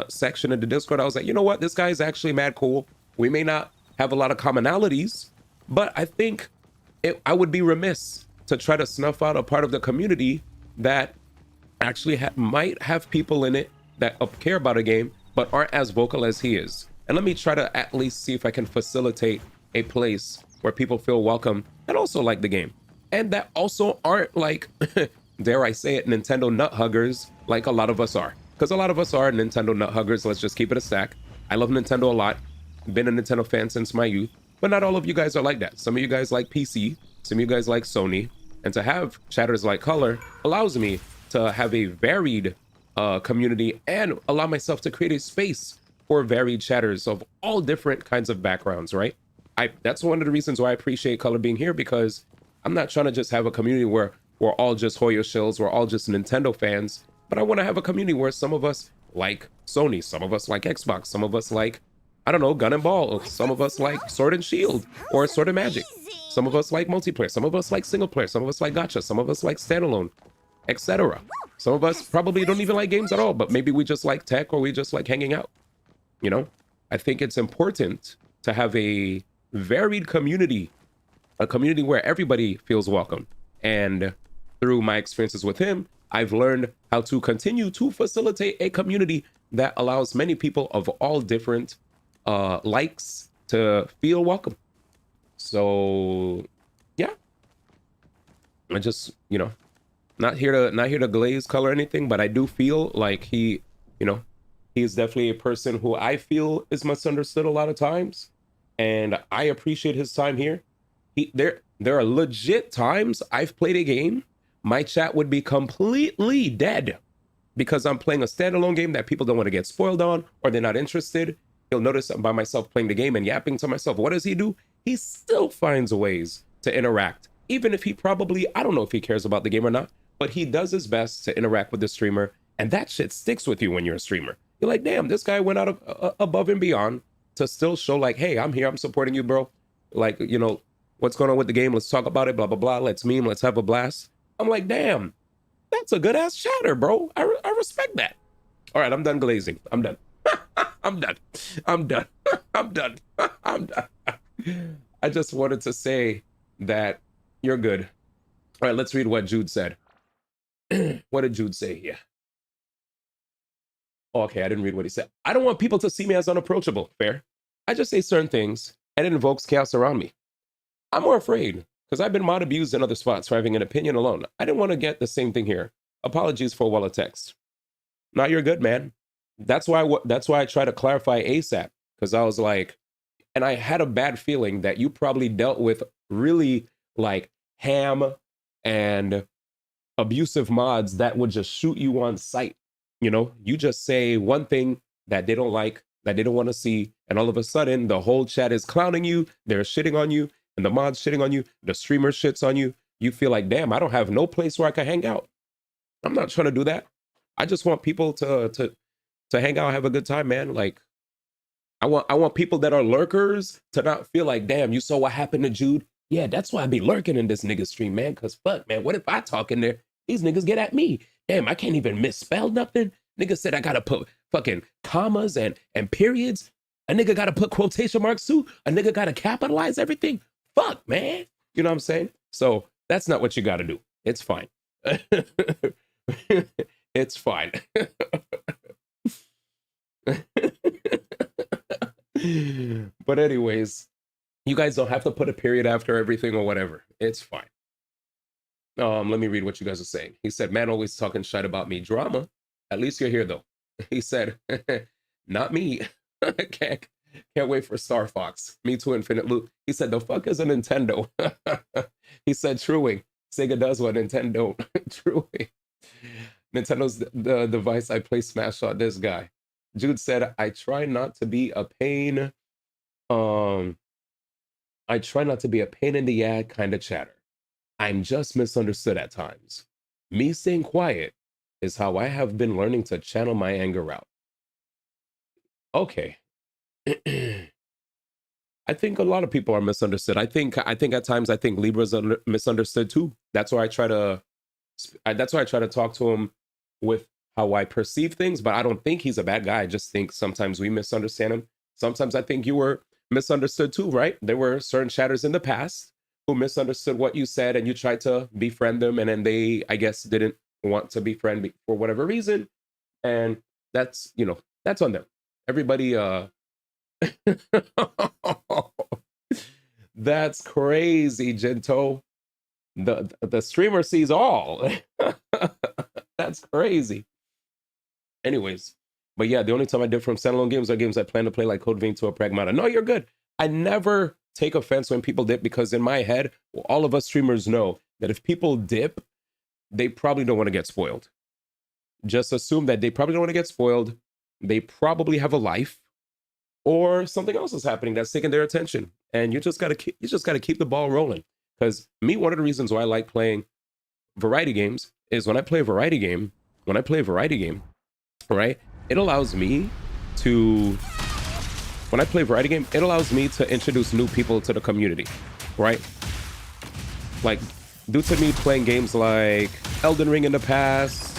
section of the Discord. I was like, you know what? This guy is actually mad cool. We may not have a lot of commonalities, but I think I would be remiss to try to snuff out a part of the community that actually might have people in it that care about a game, but aren't as vocal as he is. And let me try to at least see if I can facilitate a place where people feel welcome and also like the game. And that also aren't like, dare I say it, Nintendo nut huggers like a lot of us are. Because a lot of us are Nintendo nut huggers, let's just keep it a stack. I love Nintendo a lot, been a Nintendo fan since my youth, but not all of you guys are like that. Some of you guys like PC, some of you guys like Sony, and to have chatters like Color allows me to have a varied community and allow myself to create a space for varied chatters of all different kinds of backgrounds, right? That's one of the reasons why I appreciate Color being here, because I'm not trying to just have a community where we're all just Hoyo shills, we're all just Nintendo fans, but I want to have a community where some of us like Sony, some of us like Xbox, some of us like, I don't know, Gun and Ball, some of us like Sword and Shield or Sword and Magic, some of us like multiplayer, some of us like single player, some of us like gacha, some of us like standalone, etc. Some of us probably don't even like games at all, but maybe we just like tech or we just like hanging out. You know, I think it's important to have a varied community, a community where everybody feels welcome. And through my experiences with him, I've learned how to continue to facilitate a community that allows many people of all different likes to feel welcome. So yeah, I just, you know, not here to glaze Color or anything, but I do feel like he, you know, he's definitely a person who I feel is misunderstood a lot of times, and I appreciate his time here. There are legit times I've played a game, my chat would be completely dead because I'm playing a standalone game that people don't want to get spoiled on, or they're not interested. You'll notice by myself playing the game and yapping to myself, what does he do? He still finds ways to interact, even if he probably, I don't know if he cares about the game or not, but he does his best to interact with the streamer, and that shit sticks with you when you're a streamer. You're like, damn, this guy went out of above and beyond to still show like, hey, I'm here, I'm supporting you, bro. Like, you know, what's going on with the game? Let's talk about it, blah, blah, blah. Let's meme, let's have a blast. I'm like, damn, that's a good ass chatter, bro. I respect that. All right, I'm done glazing. I'm done. I'm done. I'm done. I'm done. I'm done. I just wanted to say that you're good. All right, let's read what Jude said. What did Jude say here? Oh, okay, I didn't read what he said. I don't want people to see me as unapproachable. Fair. I just say certain things and it invokes chaos around me. I'm more afraid because I've been mod abused in other spots for having an opinion alone. I didn't want to get the same thing here. Apologies for a wall of text. Now you're good, man. That's why I try to clarify ASAP, because I was like, and I had a bad feeling that you probably dealt with really like ham and abusive mods that would just shoot you on sight. You know, you just say one thing that they don't like, that they don't want to see, and all of a sudden the whole chat is clowning you, they're shitting on you, and the mod's shitting on you, the streamer shits on you. You feel like, damn, I don't have no place where I can hang out. I'm not trying to do that. I just want people to hang out, have a good time, man. Like, I want people that are lurkers to not feel like, damn, you saw what happened to Jude? Yeah, that's why I be lurking in this nigga stream, man. Cause fuck, man, what if I talk in there? These niggas get at me. Damn, I can't even misspell nothing. Nigga said I gotta put fucking commas and periods. A nigga gotta put quotation marks too. A nigga gotta capitalize everything. Fuck, man. You know what I'm saying? So that's not what you gotta do. It's fine. It's fine. But anyways, You guys don't have to put a period after everything or whatever. It's fine. Let me read what you guys are saying. He said, man, always talking shit about me. Drama. At least you're here, though. He said, not me. can't, can't wait for Star Fox. Me too, Infinite Loop. He said, the fuck is a Nintendo? He said, truing. Sega does what Nintendo don't. Truing. Nintendo's the device I play Smash on. This guy. Jude said, I try not to be a pain. I try not to be a pain in the ass kind of chatter. I'm just misunderstood at times. Me staying quiet is how I have been learning to channel my anger out. Okay. I think a lot of people are misunderstood. I think at times Libra's misunderstood too. That's why I try to talk to him with how I perceive things, but I don't think he's a bad guy. I just think sometimes we misunderstand him. Sometimes I think you were misunderstood too, right? There were certain chatters in the past who misunderstood what you said and you tried to befriend them, and then they, I guess, didn't want to befriend for whatever reason. And that's, that's on them. Everybody, that's crazy, Gento. The streamer sees all. That's crazy. Anyways, but yeah, the only time I dip from standalone games are games I plan to play, like Code Vein to a Pragmata. No, you're good. I never take offense when people dip, because in my head, all of us streamers know that if people dip, they probably don't want to get spoiled. Just assume that they probably don't want to get spoiled. They probably have a life, or something else is happening that's taking their attention, and you just gotta keep the ball rolling. Because me, one of the reasons why I like playing variety games is when I play a variety game, right? It allows me to, when I play a variety game, it allows me to introduce new people to the community, right? Like, due to me playing games like Elden Ring in the past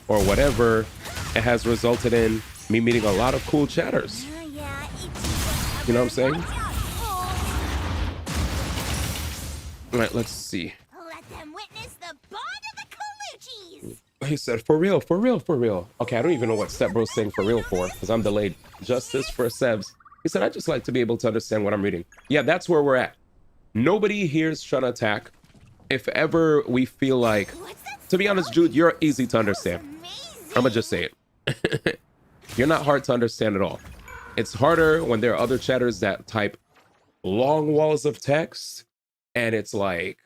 or whatever, it has resulted in me meeting a lot of cool chatters. You know what I'm saying? All right, let's see. Let them witness the bond of the Colucci's. He said, for real, for real, for real. Okay, I don't even know what Step Bro's saying for real for, because I'm delayed. Justice for Sebs. He said, I just like to be able to understand what I'm reading. Yeah, that's where we're at. Nobody here is trying to attack. If ever we feel like, to be honest, Jude, you're easy to understand. I'm gonna just say it. You're not hard to understand at all. It's harder when there are other chatters that type long walls of text, and it's like,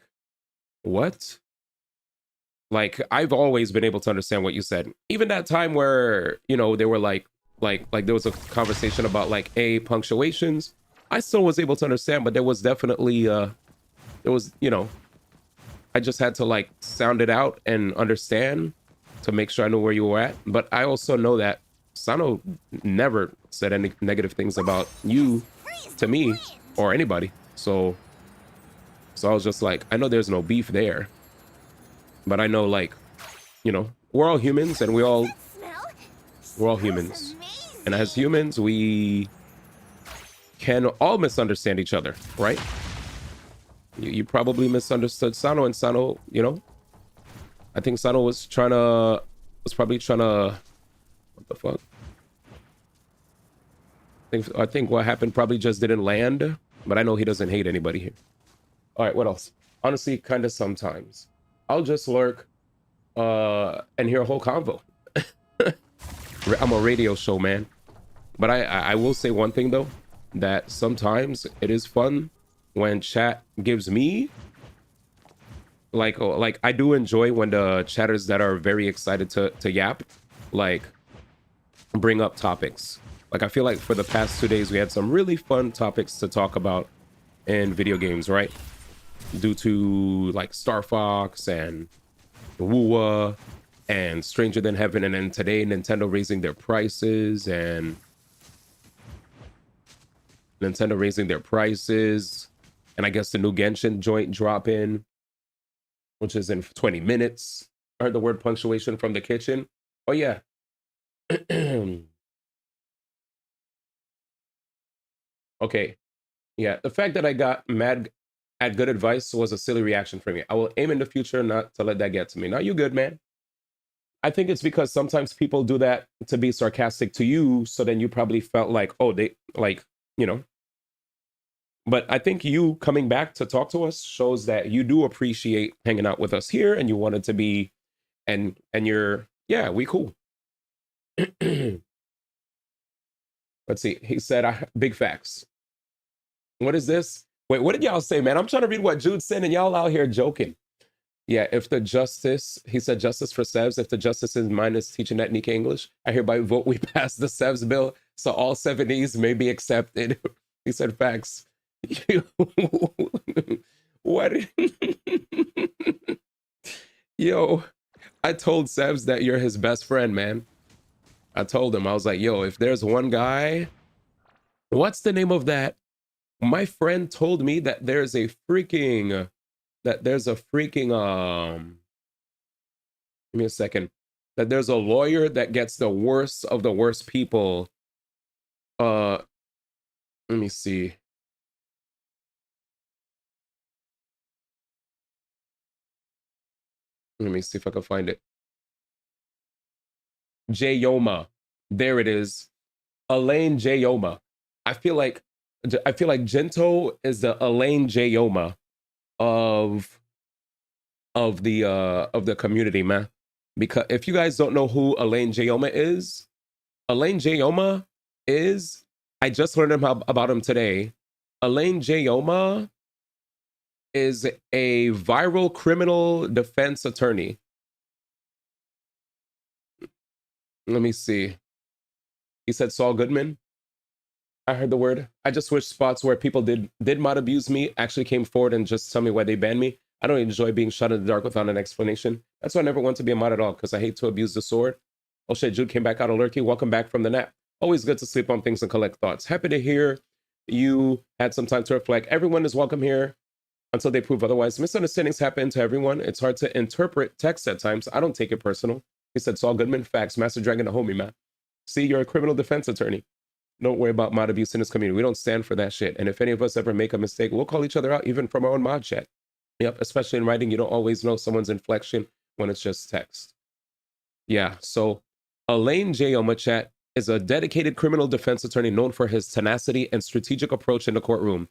what? Like, I've always been able to understand what you said. Even that time where, they were like there was a conversation about like punctuations. I still was able to understand, but there was definitely, I just had to like sound it out and understand to make sure I knew where you were at. But I also know that Sano never said any negative things about you to me or anybody. So I was just like, I know there's no beef there, but I know, like, we're all humans, and we're all humans. And as humans, we can all misunderstand each other, right? You probably misunderstood Sano, and Sano, I think Sano was probably trying to, what the fuck? I think what happened probably just didn't land, but I know he doesn't hate anybody here. All right, what else? Honestly, kind of sometimes. I'll just lurk and hear a whole convo. I'm a radio show, man. But I will say one thing, though, that sometimes it is fun when chat gives me, like I do enjoy when the chatters that are very excited to yap, like, bring up topics. Like, I feel like for the past 2 days, we had some really fun topics to talk about in video games, right? Due to like Star Fox and Wua and Stranger Than Heaven, and then today Nintendo raising their prices, and I guess the new Genshin joint drop in, which is in 20 minutes. I heard the word punctuation from the kitchen. Oh yeah. Okay. Yeah, the fact that I got mad at good advice was a silly reaction for me. I will aim in the future not to let that get to me. Now, you good, man. I think it's because sometimes people do that to be sarcastic to you, so then you probably felt like, oh, they, like, But I think you coming back to talk to us shows that you do appreciate hanging out with us here, and you wanted to be, and you're, yeah, we cool. Let's see. He said, big facts. What is this? Wait, what did y'all say, man? I'm trying to read what Jude said, and y'all out here joking. Yeah, if the justice, he said justice for Sevs, if the justice in mind is teaching that Nikkei English, I hereby vote we pass the Sevs bill so all 70s may be accepted. He said facts. What? Yo, I told Sevs that you're his best friend, man. I told him, I was like, yo, if there's one guy, what's the name of that? My friend told me that there's a freaking, give me a second, that there's a lawyer that gets the worst of the worst people. Let me see. Let me see if I can find it. Jayoma. There it is. Elaine Jayoma. I feel like Gento is the Elaine Jayoma of the community, man. Because if you guys don't know who Elaine Jayoma is, I just learned about him today. Elaine Jayoma is a viral criminal defense attorney. Let me see. He said Saul Goodman. I heard the word. I just wish spots where people did mod abuse me actually came forward and just tell me why they banned me. I don't enjoy being shot in the dark without an explanation. That's why I never want to be a mod at all, because I hate to abuse the sword. Oh shit, Jude came back out of Lurky. Welcome back from the nap. Always good to sleep on things and collect thoughts. Happy to hear you had some time to reflect. Everyone is welcome here until they prove otherwise. Misunderstandings happen to everyone. It's hard to interpret text at times. I don't take it personal. He said, Saul Goodman, facts, Master Dragon, the homie, man. See, you're a criminal defense attorney. Don't worry about mod abuse in this community. We don't stand for that shit. And if any of us ever make a mistake, we'll call each other out, even from our own mod chat. Yep, especially in writing, you don't always know someone's inflection when it's just text. Yeah, so Elaine Jayoma chat is a dedicated criminal defense attorney known for his tenacity and strategic approach in the courtroom.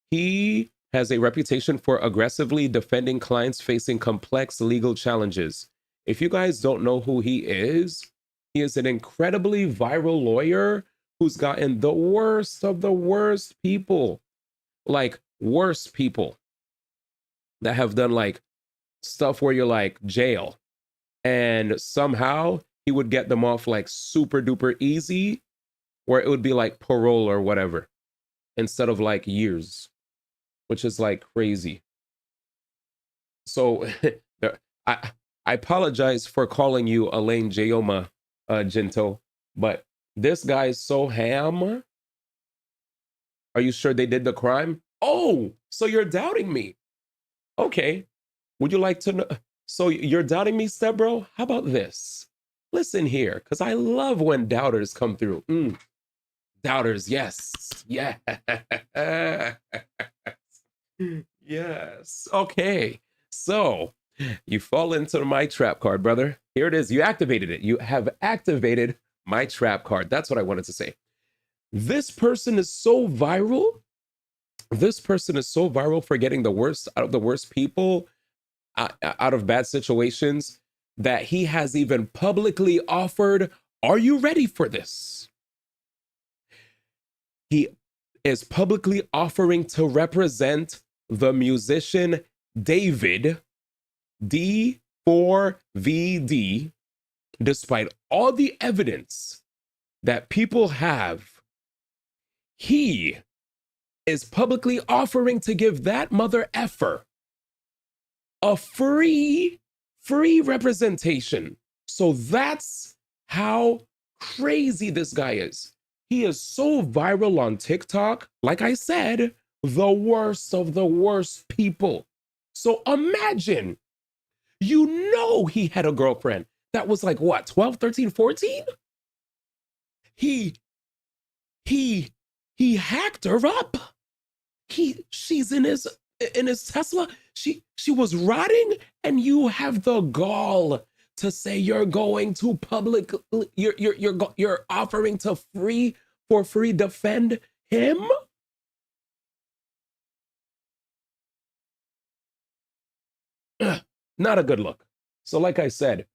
He has a reputation for aggressively defending clients facing complex legal challenges. If you guys don't know who he is an incredibly viral lawyer who's gotten the worst of the worst people, like worst people that have done like stuff where you're like jail, and somehow he would get them off like super duper easy, where it would be like parole or whatever instead of like years, which is like crazy. So I apologize for calling you Elaine Jayoma, Gento, but this guy is so ham. Are you sure they did the crime? Oh, so you're doubting me. Okay. Would you like to know? So you're doubting me, stepbro? How about this? Listen here, because I love when doubters come through. Doubters, yes. Yeah. Yes. Okay. So you fall into my trap card, brother. Here it is. You activated it. You have activated my trap card. That's what I wanted to say. This person is so viral. This person is so viral for getting the worst out of the worst people out of bad situations that he has even publicly offered, are you ready for this? He is publicly offering to represent the musician David, D4VD, despite all the evidence that people have. He is publicly offering to give that mother effer a free representation. So that's how crazy this guy is. He is so viral on TikTok, like I said, the worst of the worst people. So imagine, you know, he had a girlfriend that was like, what, 12, 13, 14? He hacked her up. She's in his Tesla. She was rotting, and you have the gall to say you're going to public, you're offering to for free defend him? Not a good look. So like I said,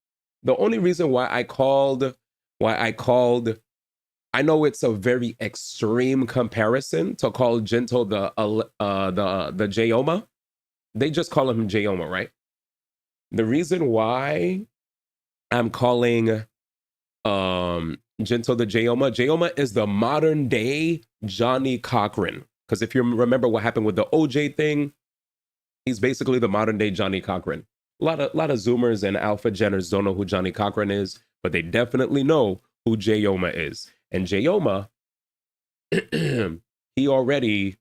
the only reason why I called, I know it's a very extreme comparison to call Jinto the Jayoma. They just call him Jayoma, right? The reason why I'm calling Jinto the Jayoma is the modern day Johnny Cochran. Because if you remember what happened with the OJ thing, he's basically the modern day Johnny Cochran. A lot of Zoomers and Alpha Genners don't know who Johnny Cochran is, but they definitely know who Jayoma is. And Jayoma, he already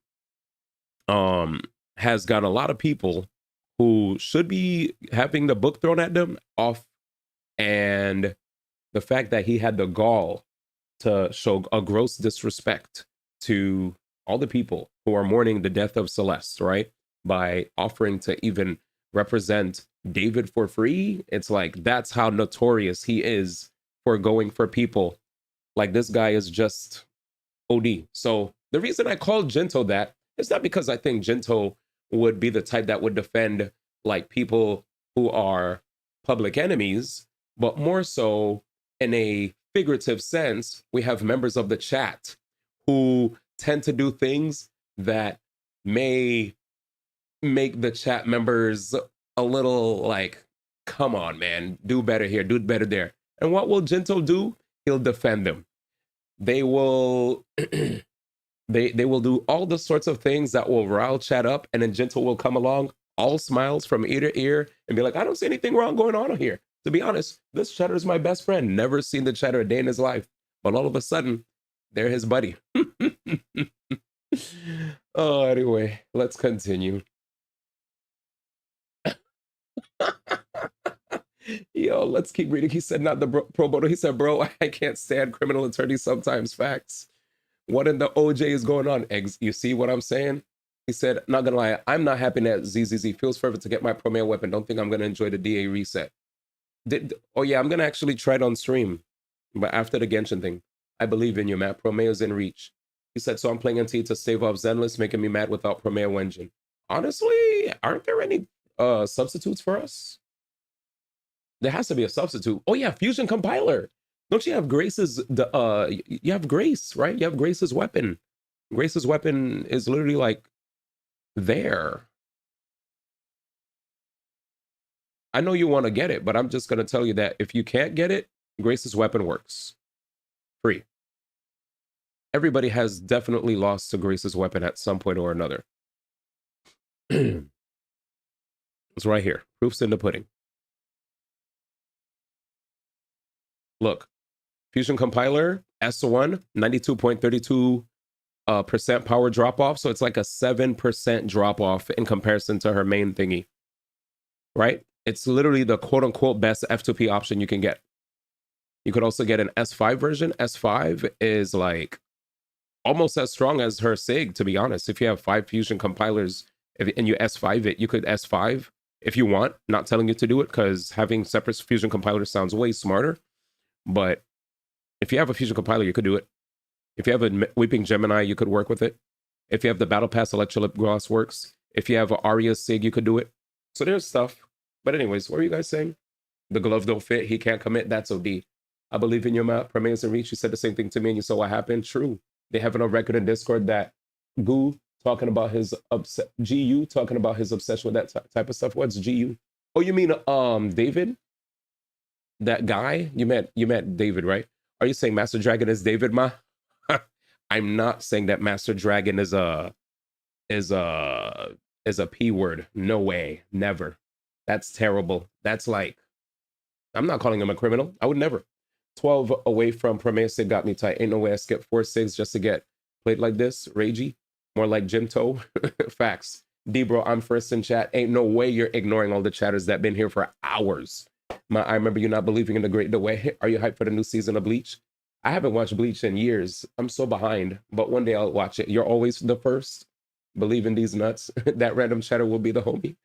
has got a lot of people who should be having the book thrown at them off. And the fact that he had the gall to show a gross disrespect to all the people who are mourning the death of Celeste, right? By offering to even represent David for free. It's like, that's how notorious he is for going for people. Like, this guy is just OD. So the reason I called Jinto that is not because I think Jinto would be the type that would defend like people who are public enemies, but more so in a figurative sense. We have members of the chat who tend to do things that may make the chat members a little like, come on, man, do better here, do better there. And what will Jinto do? He'll defend them. They will they will do all the sorts of things that will rile chat up, and then Jinto will come along, all smiles from ear to ear, and be like, I don't see anything wrong going on here. To be honest, this chatter is my best friend. Never seen the chatter a day in his life. But all of a sudden, they're his buddy. Oh, anyway, let's continue. Yo, let's keep reading. He said, not the pro bono. He said, bro, I can't stand criminal attorneys sometimes. Facts. What in the OJ is going on? Eggs, you see what I'm saying? He said, not gonna lie, I'm not happy that ZZZ feels fervent to get my Promare weapon. Don't think I'm gonna enjoy the DA reset. Oh yeah, I'm gonna actually try it on stream. But after the Genshin thing, I believe in you, Matt. Promare is in reach. He said, so I'm playing NTE to stave off Zenless, making me mad without Promare Wenjin. Honestly, aren't there any substitutes for us? There has to be a substitute. Oh yeah, Fusion Compiler. Don't you have Grace's you have Grace, right? You have Grace's weapon. Grace's weapon is literally like there. I know you want to get it, but I'm just gonna tell you that if you can't get it, Grace's weapon works. Free. Everybody has definitely lost to Grace's weapon at some point or another. It's right here. Proof's in the pudding. Look, Fusion Compiler, S1, 92.32% power drop off. So it's like a 7% drop off in comparison to her main thingy, right? It's literally the quote unquote best F2P option you can get. You could also get an S5 version. S5 is like almost as strong as her SIG, to be honest. If you have 5 Fusion compilers and you S5 it, you could S5 if you want. Not telling you to do it because having separate Fusion compilers sounds way smarter. But if you have a Fusion compiler, you could do it. If you have a Weeping Gemini, you could work with it. If you have the Battle Pass, Electrolip Gloss works. If you have an Aria SIG, you could do it. So there's stuff. But anyways, what were you guys saying? The glove don't fit. He can't commit. That's OD. I believe in your map. Premier's in reach. You said the same thing to me and you saw what happened. True. They have it on record in Discord that GU talking about his GU talking about his obsession with that type of stuff. What's GU? Oh, you mean David? That guy? You meant David, right? Are you saying Master Dragon is David, ma? I'm not saying that Master Dragon is a P word. No way. Never. That's terrible. That's like, I'm not calling him a criminal. I would never. 12 away from Premier Sig got me tight. Ain't no way I skipped 4-6 just to get played like this. Ragey. More like Jinto. Facts. D-bro, I'm first in chat. Ain't no way you're ignoring all the chatters that been here for hours. I remember you not believing in the great way. Are you hyped for the new season of Bleach? I haven't watched Bleach in years. I'm so behind, but one day I'll watch it. You're always the first. Believe in these nuts. That random chatter will be the homie.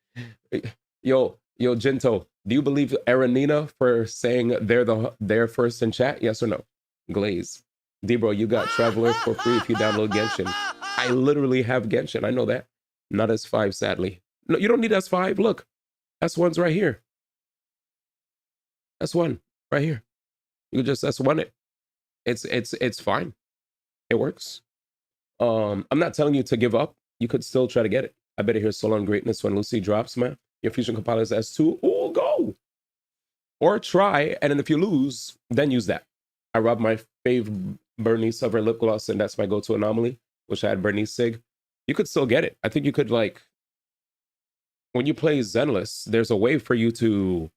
Yo, Jinto, do you believe Aranina for saying they're first in chat? Yes or no? Glaze. D-bro, you got Traveler for free if you download Genshin. I literally have Genshin. I know that. Not S5, sadly. No, you don't need S5. Look, S1's right here. S1 right here. You could just S1 it. It's fine. It works. I'm not telling you to give up. You could still try to get it. I bet here's Soul on Greatness when Lucy drops, man. Your fusion compiler is S2. Oh, go! Or try, and then if you lose, then use that. I robbed my fave Bernice of her lip gloss, and that's my go-to anomaly, which I had Bernice Sig. You could still get it. I think you could, like, when you play Zenless, there's a way for you to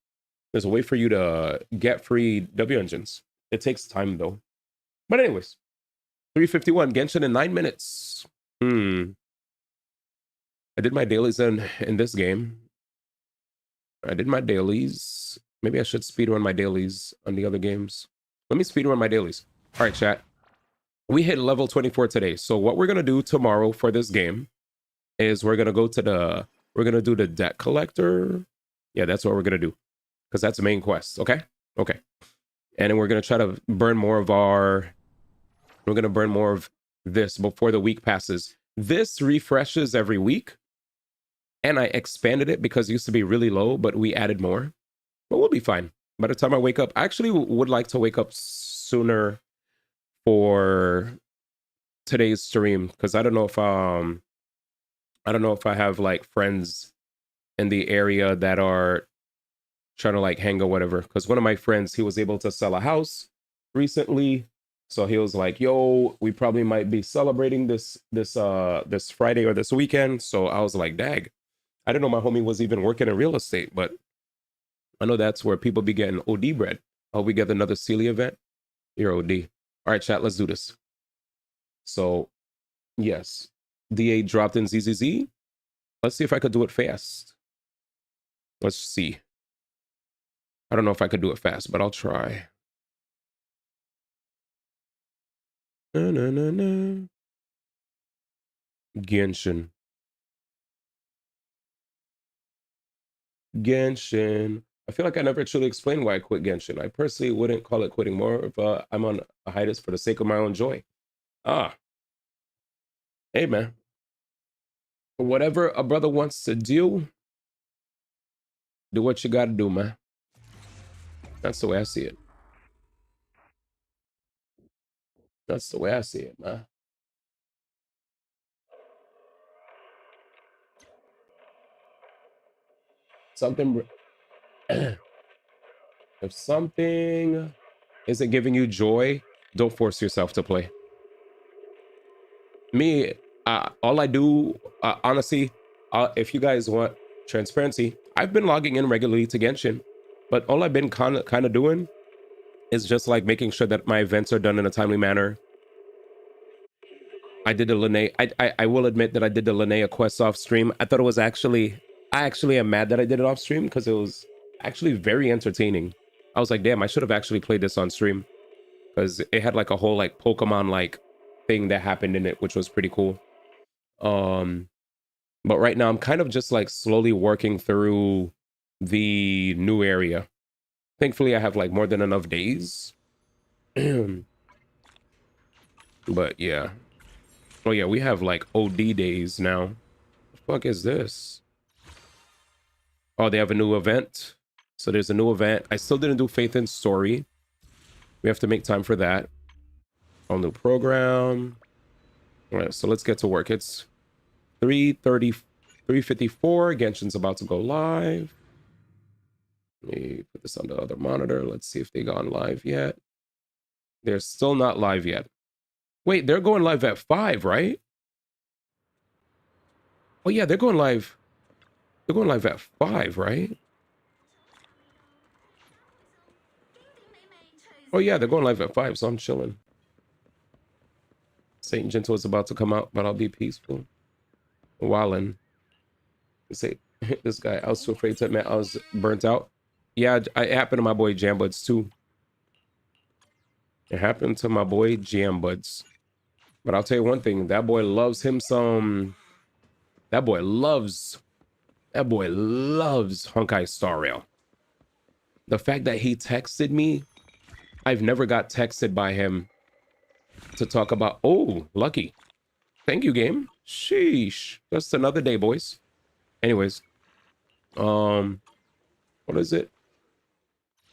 get free W engines. It takes time though. But anyways, 351 Genshin in 9 minutes. I did my dailies in this game. I did my dailies. Maybe I should speedrun my dailies on the other games. Let me speedrun my dailies. All right, chat. We hit level 24 today. So what we're going to do tomorrow for this game is we're going to go to we're going to do the debt collector. Yeah, that's what we're going to do. Because that's the main quest. Okay? Okay. And then we're going to try to burn more of we're going to burn more of this before the week passes. This refreshes every week. And I expanded it because it used to be really low, but we added more. But we'll be fine. By the time I wake up, I actually would like to wake up sooner for today's stream. Because I don't know if I have like friends in the area that are trying to like hang or whatever. Because one of my friends, he was able to sell a house recently. So he was like, yo, we probably might be celebrating this Friday or this weekend. So I was like, dag. I didn't know my homie was even working in real estate, but I know that's where people be getting OD bread. Oh, we get another Celia event. You're OD. All right, chat, let's do this. So, yes. DA dropped in ZZZ. Let's see if I could do it fast. Let's see. I don't know if I could do it fast, but I'll try. Genshin. Genshin. I feel like I never truly explained why I quit Genshin. I personally wouldn't call it quitting, more of I'm on a hiatus for the sake of my own joy. Ah. Hey, man. Whatever a brother wants to do what you gotta do, man. That's the way I see it. That's the way I see it, man. Something... If something isn't giving you joy, don't force yourself to play. Me, all I do, honestly, if you guys want transparency, I've been logging in regularly to Genshin, but all I've been kind of doing is just like making sure that my events are done in a timely manner. I did the Linnea. I will admit that I did the Linnea quest off stream. I thought it was actually, I actually am mad that I did it off stream because it was actually very entertaining. I was like, damn, I should have actually played this on stream because it had like a whole like Pokemon like thing that happened in it, which was pretty cool. But right now I'm kind of just like slowly working through the new area. Thankfully I have like more than enough days. But yeah. Oh yeah, we have like OD days now. What the fuck is this? Oh, they have a new event. So there's a new event. I still didn't do Faith and Story. We have to make time for that. All new program. All right, so let's get to work. It's 3:54. Genshin's about to go live. Let me put this on the other monitor. Let's see if they gone live yet. They're still not live yet. Wait, they're going live at 5, right? Oh yeah, they're going live. They're going live at 5, right? Oh yeah, they're going live at 5, so I'm chilling. Saint Gentle is about to come out, but I'll be peaceful. Wallin. Say this guy, I was too afraid to admit I was burnt out. Yeah, it happened to my boy Jambuds too. It happened to my boy Jambuds. But I'll tell you one thing, that boy loves him some. That boy loves Honkai Star Rail. The fact that he texted me, I've never got texted by him to talk about. Oh, lucky. Thank you, game. Sheesh. Just another day, boys. Anyways, what is it?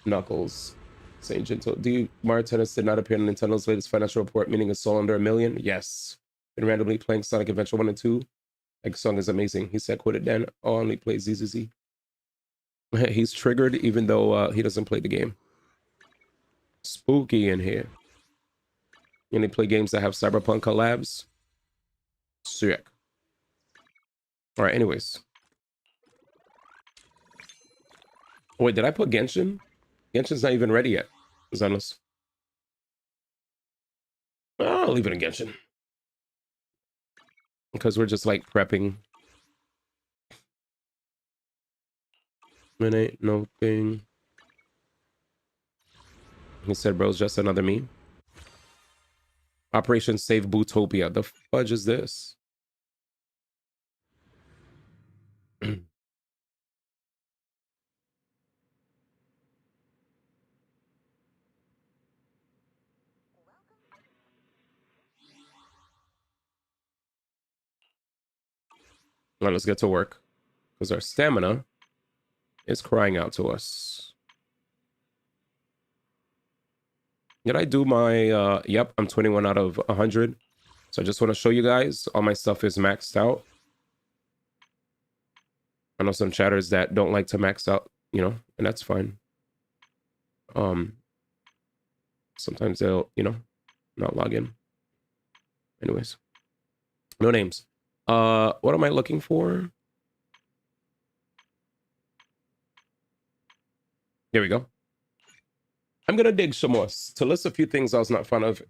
Knuckles. Saint Gentle. Do Mario Tennis did not appear in Nintendo's latest financial report, meaning it's sold under $1 million? Yes. Been randomly playing Sonic Adventure 1 and 2. Like, song is amazing. He said, quit it, Dan. Oh, only plays ZZZ. He's triggered even though he doesn't play the game. Spooky in here. You only play games that have Cyberpunk collabs? Sick. All right, anyways. Wait, did I put Genshin? Genshin's not even ready yet. Zenless. I'll leave it in Genshin. Because we're just like prepping. It ain't no thing. He said, bro's just another meme. Operation Save Bootopia. The fudge is this? All right, let's get to work. Because our stamina is crying out to us. Did I do my, yep, I'm 21 out of 100. So I just want to show you guys, all my stuff is maxed out. I know some chatters that don't like to max out, you know, and that's fine. Sometimes they'll, you know, not log in. Anyways, no names. What am I looking for? Here we go. I'm gonna dig some more to list a few things I was not fond of.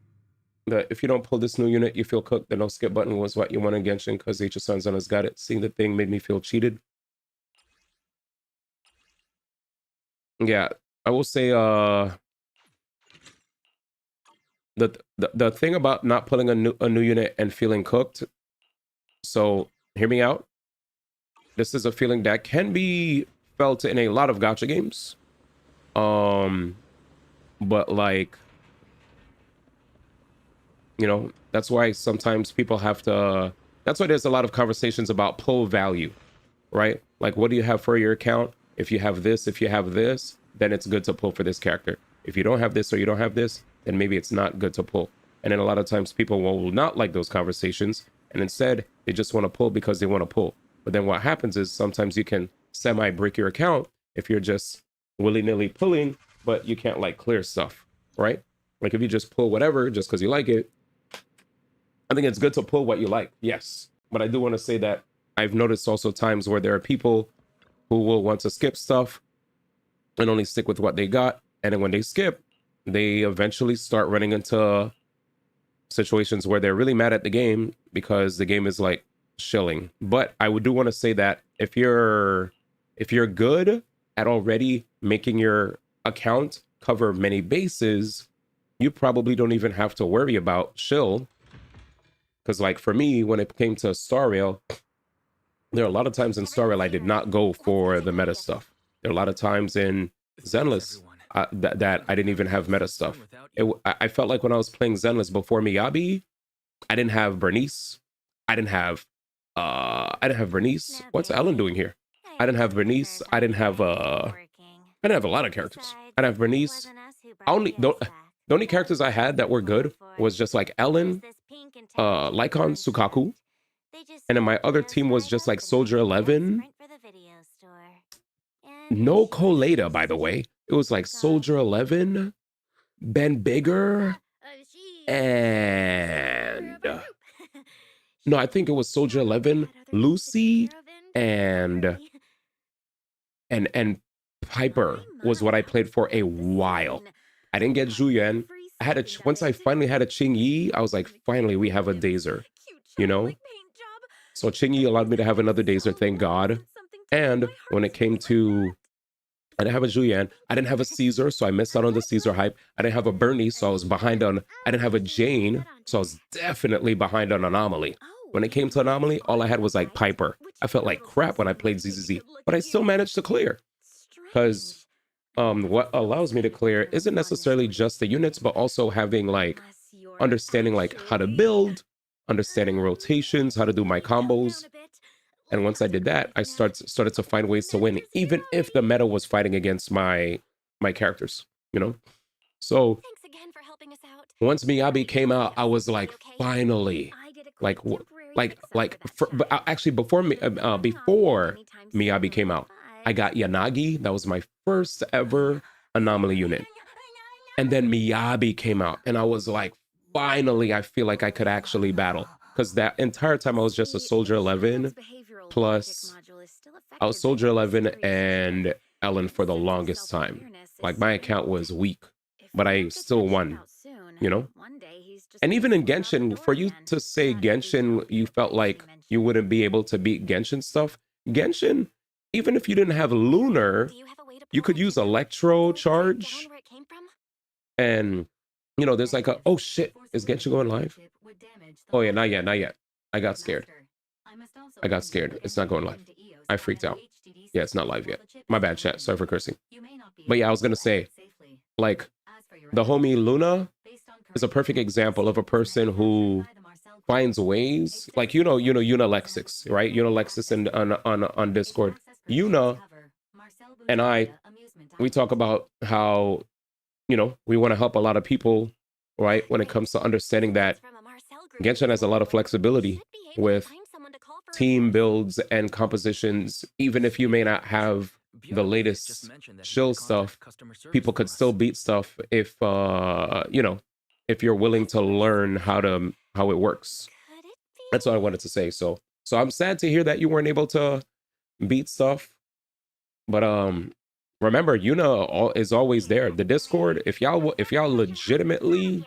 That if you don't pull this new unit, you feel cooked. The no skip button was what you want in Genshin because H Sun's on has got it. Seeing the thing made me feel cheated. Yeah, I will say the thing about not pulling a new unit and feeling cooked. So hear me out. This is a feeling that can be felt in a lot of gacha games. But like, you know, that's why sometimes people have to, that's why there's a lot of conversations about pull value, right? Like, what do you have for your account? If you have this, then it's good to pull for this character. If you don't have this or you don't have this, then maybe it's not good to pull. And then a lot of times people will not like those conversations. And instead, they just want to pull because they want to pull. But then what happens is sometimes you can semi-break your account if you're just willy-nilly pulling, but you can't like clear stuff, right? Like if you just pull whatever just because you like it, I think it's good to pull what you like, yes. But I do want to say that I've noticed also times where there are people who will want to skip stuff and only stick with what they got. And then when they skip, they eventually start running into situations where they're really mad at the game because the game is like shilling. But I do want to say that if you're good at already making your account cover many bases, you probably don't even have to worry about shill. Because like for me, when it came to Star Rail, there are a lot of times in Star Rail I did not go for the meta stuff. There are a lot of times in Zenless that I didn't even have meta stuff. I felt like when I was playing Zenless before Miyabi, I didn't have Bernice. I didn't have Bernice. What's Ellen doing here? I didn't have Bernice. I didn't have a lot of characters. I didn't have Bernice. The only characters I had that were good was just like Ellen, Lycon, Sukaku. And then my other team was just like Soldier 11. No Colada, by the way. It was like Soldier 11, Ben Bigger, and no, I think it was Soldier 11, Lucy, and Piper was what I played for a while. I didn't get Juyen. I had once I finally had a Ching Yi, I was like, finally we have a Dazer, you know? So Ching Yi allowed me to have another Dazer, thank God. And when it came to, I didn't have a Juyen, I didn't have a Caesar, so I missed out on the Caesar hype. I didn't have a Bernie, so I was behind on, I didn't have a Jane, so I was definitely behind on Anomaly. When it came to Anomaly, all I had was like Piper. I felt like crap when I played ZZZ, but I still managed to clear. Because what allows me to clear isn't necessarily just the units, but also having like understanding like how to build, understanding rotations, how to do my combos. And once I did that, I started to find ways to win, even if the meta was fighting against my my characters, you know? So once Miyabi came out, I was like, finally, like, actually before Miyabi came out, I got Yanagi. That was my first ever anomaly unit. And then Miyabi came out, and I was like, finally, I feel like I could actually battle. Because that entire time I was just a Soldier 11, plus I was Soldier 11 and Ellen for the longest time. Like, my account was weak, but I still won, you know? And even in Genshin, for you to say Genshin, you felt like you wouldn't be able to beat Genshin stuff. Genshin, even if you didn't have Lunar, you could use Electro Charge. And, you know, there's like a, oh shit, is Genshin going live? Oh yeah, not yet, not yet. I got scared. I got scared. It's not going live. I freaked out. Yeah, it's not live yet. My bad, chat. Sorry for cursing. But yeah, I was gonna say, like, the homie Luna is a perfect example of a person who finds ways, like, you know Yuna Lexix, right? Yuna Lexix and on Discord. Yuna and I, we talk about how, you know, we want to help a lot of people, right? When it comes to understanding that Genshin has a lot of flexibility with team builds and compositions. Even if you may not have the latest chill stuff, people could still beat stuff if, you know, if you're willing to learn how it works. That's what I wanted to say. So I'm sad to hear that you weren't able to beat stuff, but remember, Yuna is always there. The Discord, if y'all legitimately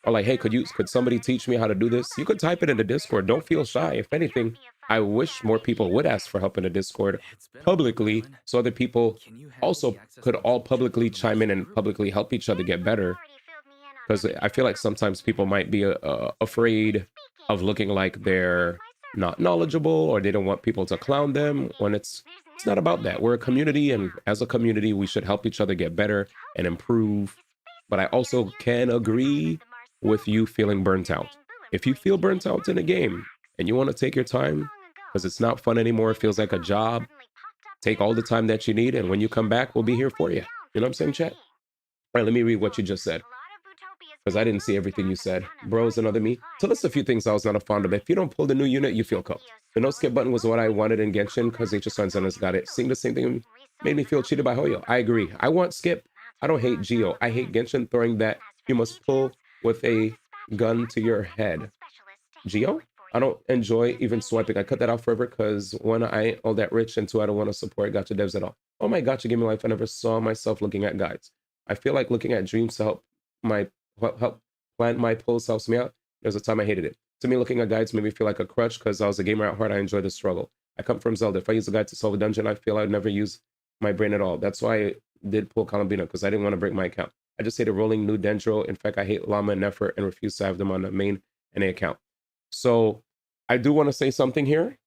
are like, hey, could somebody teach me how to do this? You could type it in the Discord. Don't feel shy. If anything, I wish more people would ask for help in the Discord publicly, so other people also could all publicly chime in and publicly help each other get better. Because I feel like sometimes people might be afraid of looking like they're not knowledgeable, or they don't want people to clown them, when it's not about that. We're a community, and as a community, we should help each other get better and improve. But I also can agree with you feeling burnt out. If you feel burnt out in a game and you want to take your time because it's not fun anymore, it feels like a job, take all the time that you need, and when you come back, we'll be here for you. You know what I'm saying, chat? All right, let me read what you just said, because I didn't see everything you said. Bro's another me. So that's a few things I was not a fond of. If you don't pull the new unit, you feel cooked. The no skip button was what I wanted in Genshin because H.S. Sons got it. Seeing the same thing made me feel cheated by Hoyo. I agree. I want skip. I don't hate Geo. I hate Genshin throwing that you must pull with a gun to your head. Geo? I don't enjoy even swiping. I cut that out forever because one, I ain't all that rich, and two, I don't want to support gacha devs at all. Oh my gacha gaming life, I never saw myself looking at guides. I feel like looking at dreams to help plan my pulls helps me out. There's a time I hated it. To me, looking at guides made me feel like a crutch because I was a gamer at heart. I enjoy the struggle. I come from Zelda. If I use a guide to solve a dungeon, I feel I'd never use my brain at all. That's why I did pull Columbina, because I didn't want to break my account. I just hated rolling new Dendro. In fact, I hate Llama and Nefer and refuse to have them on the main NA account. So I do want to say something here.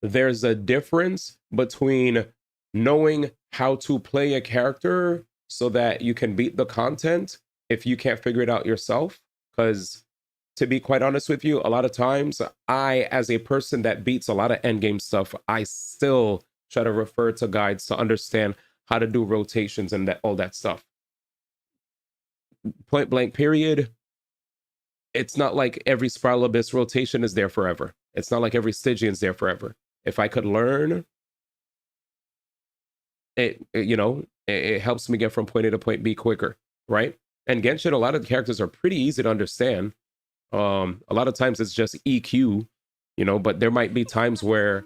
There's a difference between knowing how to play a character so that you can beat the content if you can't figure it out yourself. Because to be quite honest with you, a lot of times I, as a person that beats a lot of endgame stuff, I still try to refer to guides to understand how to do rotations and all that stuff. Point blank period. It's not like every Spiral Abyss rotation is there forever. It's not like every Stygian is there forever. If I could learn, it helps me get from point A to point B quicker, right? And Genshin, a lot of the characters are pretty easy to understand. A lot of times it's just EQ, but there might be times where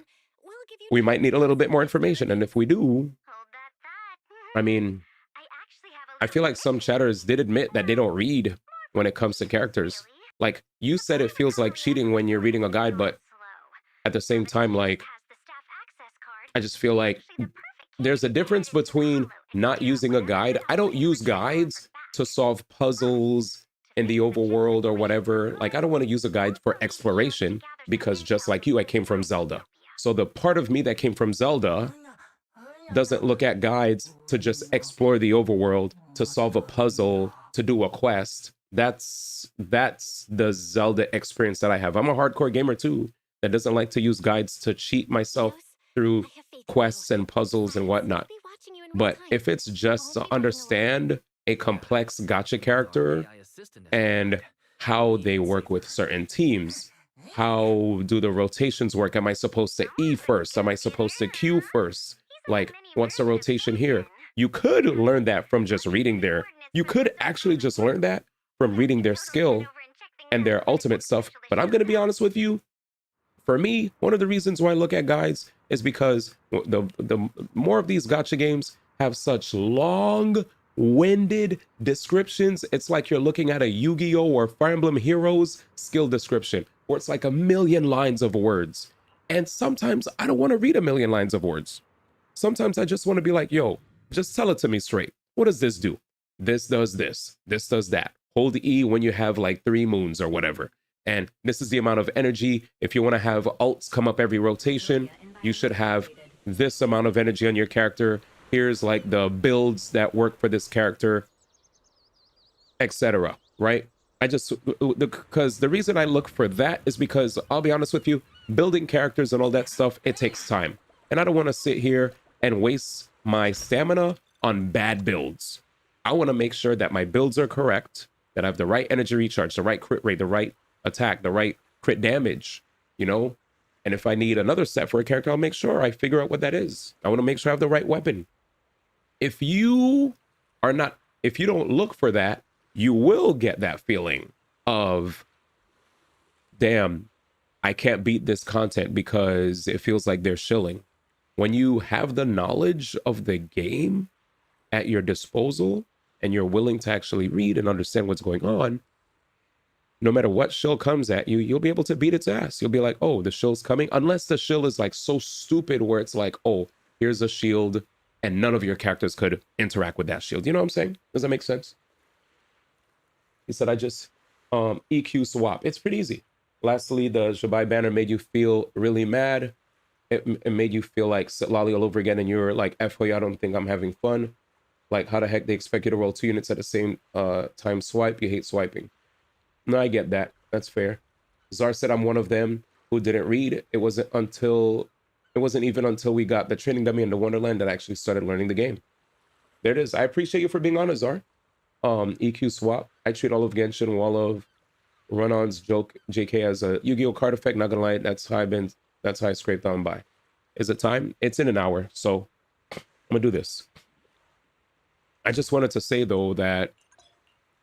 we might need a little bit more information. And if we do, I mean, I feel like some chatters did admit that they don't read when it comes to characters. Like you said, it feels like cheating when you're reading a guide, but at the same time, like, I just feel like there's a difference between not using a guide. I don't use guides to solve puzzles in the overworld or whatever. Like, I don't want to use a guide for exploration because just like you, I came from Zelda. So the part of me that came from Zelda doesn't look at guides to just explore the overworld, to solve a puzzle, to do a quest. That's the Zelda experience that I have. I'm a hardcore gamer too, that doesn't like to use guides to cheat myself through quests and puzzles and whatnot. But if it's just to understand a complex gacha character and how they work with certain teams, how do the rotations work? Am I supposed to E first? Am I supposed to Q first? Like, what's the rotation here? You could learn that from just reading their, you could actually just learn that from reading their skill and their ultimate stuff. But I'm going to be honest with you. For me, one of the reasons why I look at guides is because the more of these gacha games have such long-winded descriptions. It's like you're looking at a Yu-Gi-Oh! Or Fire Emblem Heroes skill description, where it's like a million lines of words. And sometimes I don't want to read a million lines of words. Sometimes I just want to be like, yo, just tell it to me straight. What does this do? This does this. This does that. Hold E when you have like 3 moons or whatever. And this is the amount of energy. If you want to have ults come up every rotation, you should have this amount of energy on your character. Here's like the builds that work for this character, etc. Right? I just, because the reason I look for that is because I'll be honest with you, building characters and all that stuff, it takes time. And I don't want to sit here and waste my stamina on bad builds. I want to make sure that my builds are correct, that I have the right energy recharge, the right crit rate, the right attack, the right crit damage, you know? And if I need another set for a character, I'll make sure I figure out what that is. I want to make sure I have the right weapon. If you don't look for that, you will get that feeling of, damn, I can't beat this content because it feels like they're shilling. When you have the knowledge of the game at your disposal and you're willing to actually read and understand what's going on, no matter what shill comes at you, you'll be able to beat its ass. You'll be like, oh, the shill's coming. Unless the shill is like so stupid where it's like, oh, here's a shield and none of your characters could interact with that shield. You know what I'm saying? Does that make sense? He said, I just EQ swap. It's pretty easy. Lastly, the Jabai banner made you feel really mad. It made you feel like lolly all over again, and you were like, F, I don't think I'm having fun. Like, how the heck they expect you to roll 2 units at the same time swipe? You hate swiping. No, I get that. That's fair. Czar said I'm one of them who didn't read. It wasn't even until we got the training dummy into Wonderland that I actually started learning the game. There it is. I appreciate you for being honest, Czar. EQ swap. I treat all of Genshin, wall of run-ons, joke JK as a Yu-Gi-Oh card effect. Not gonna lie, that's how I scraped on by. Is it time? It's in an hour, so I'm gonna do this. I just wanted to say though that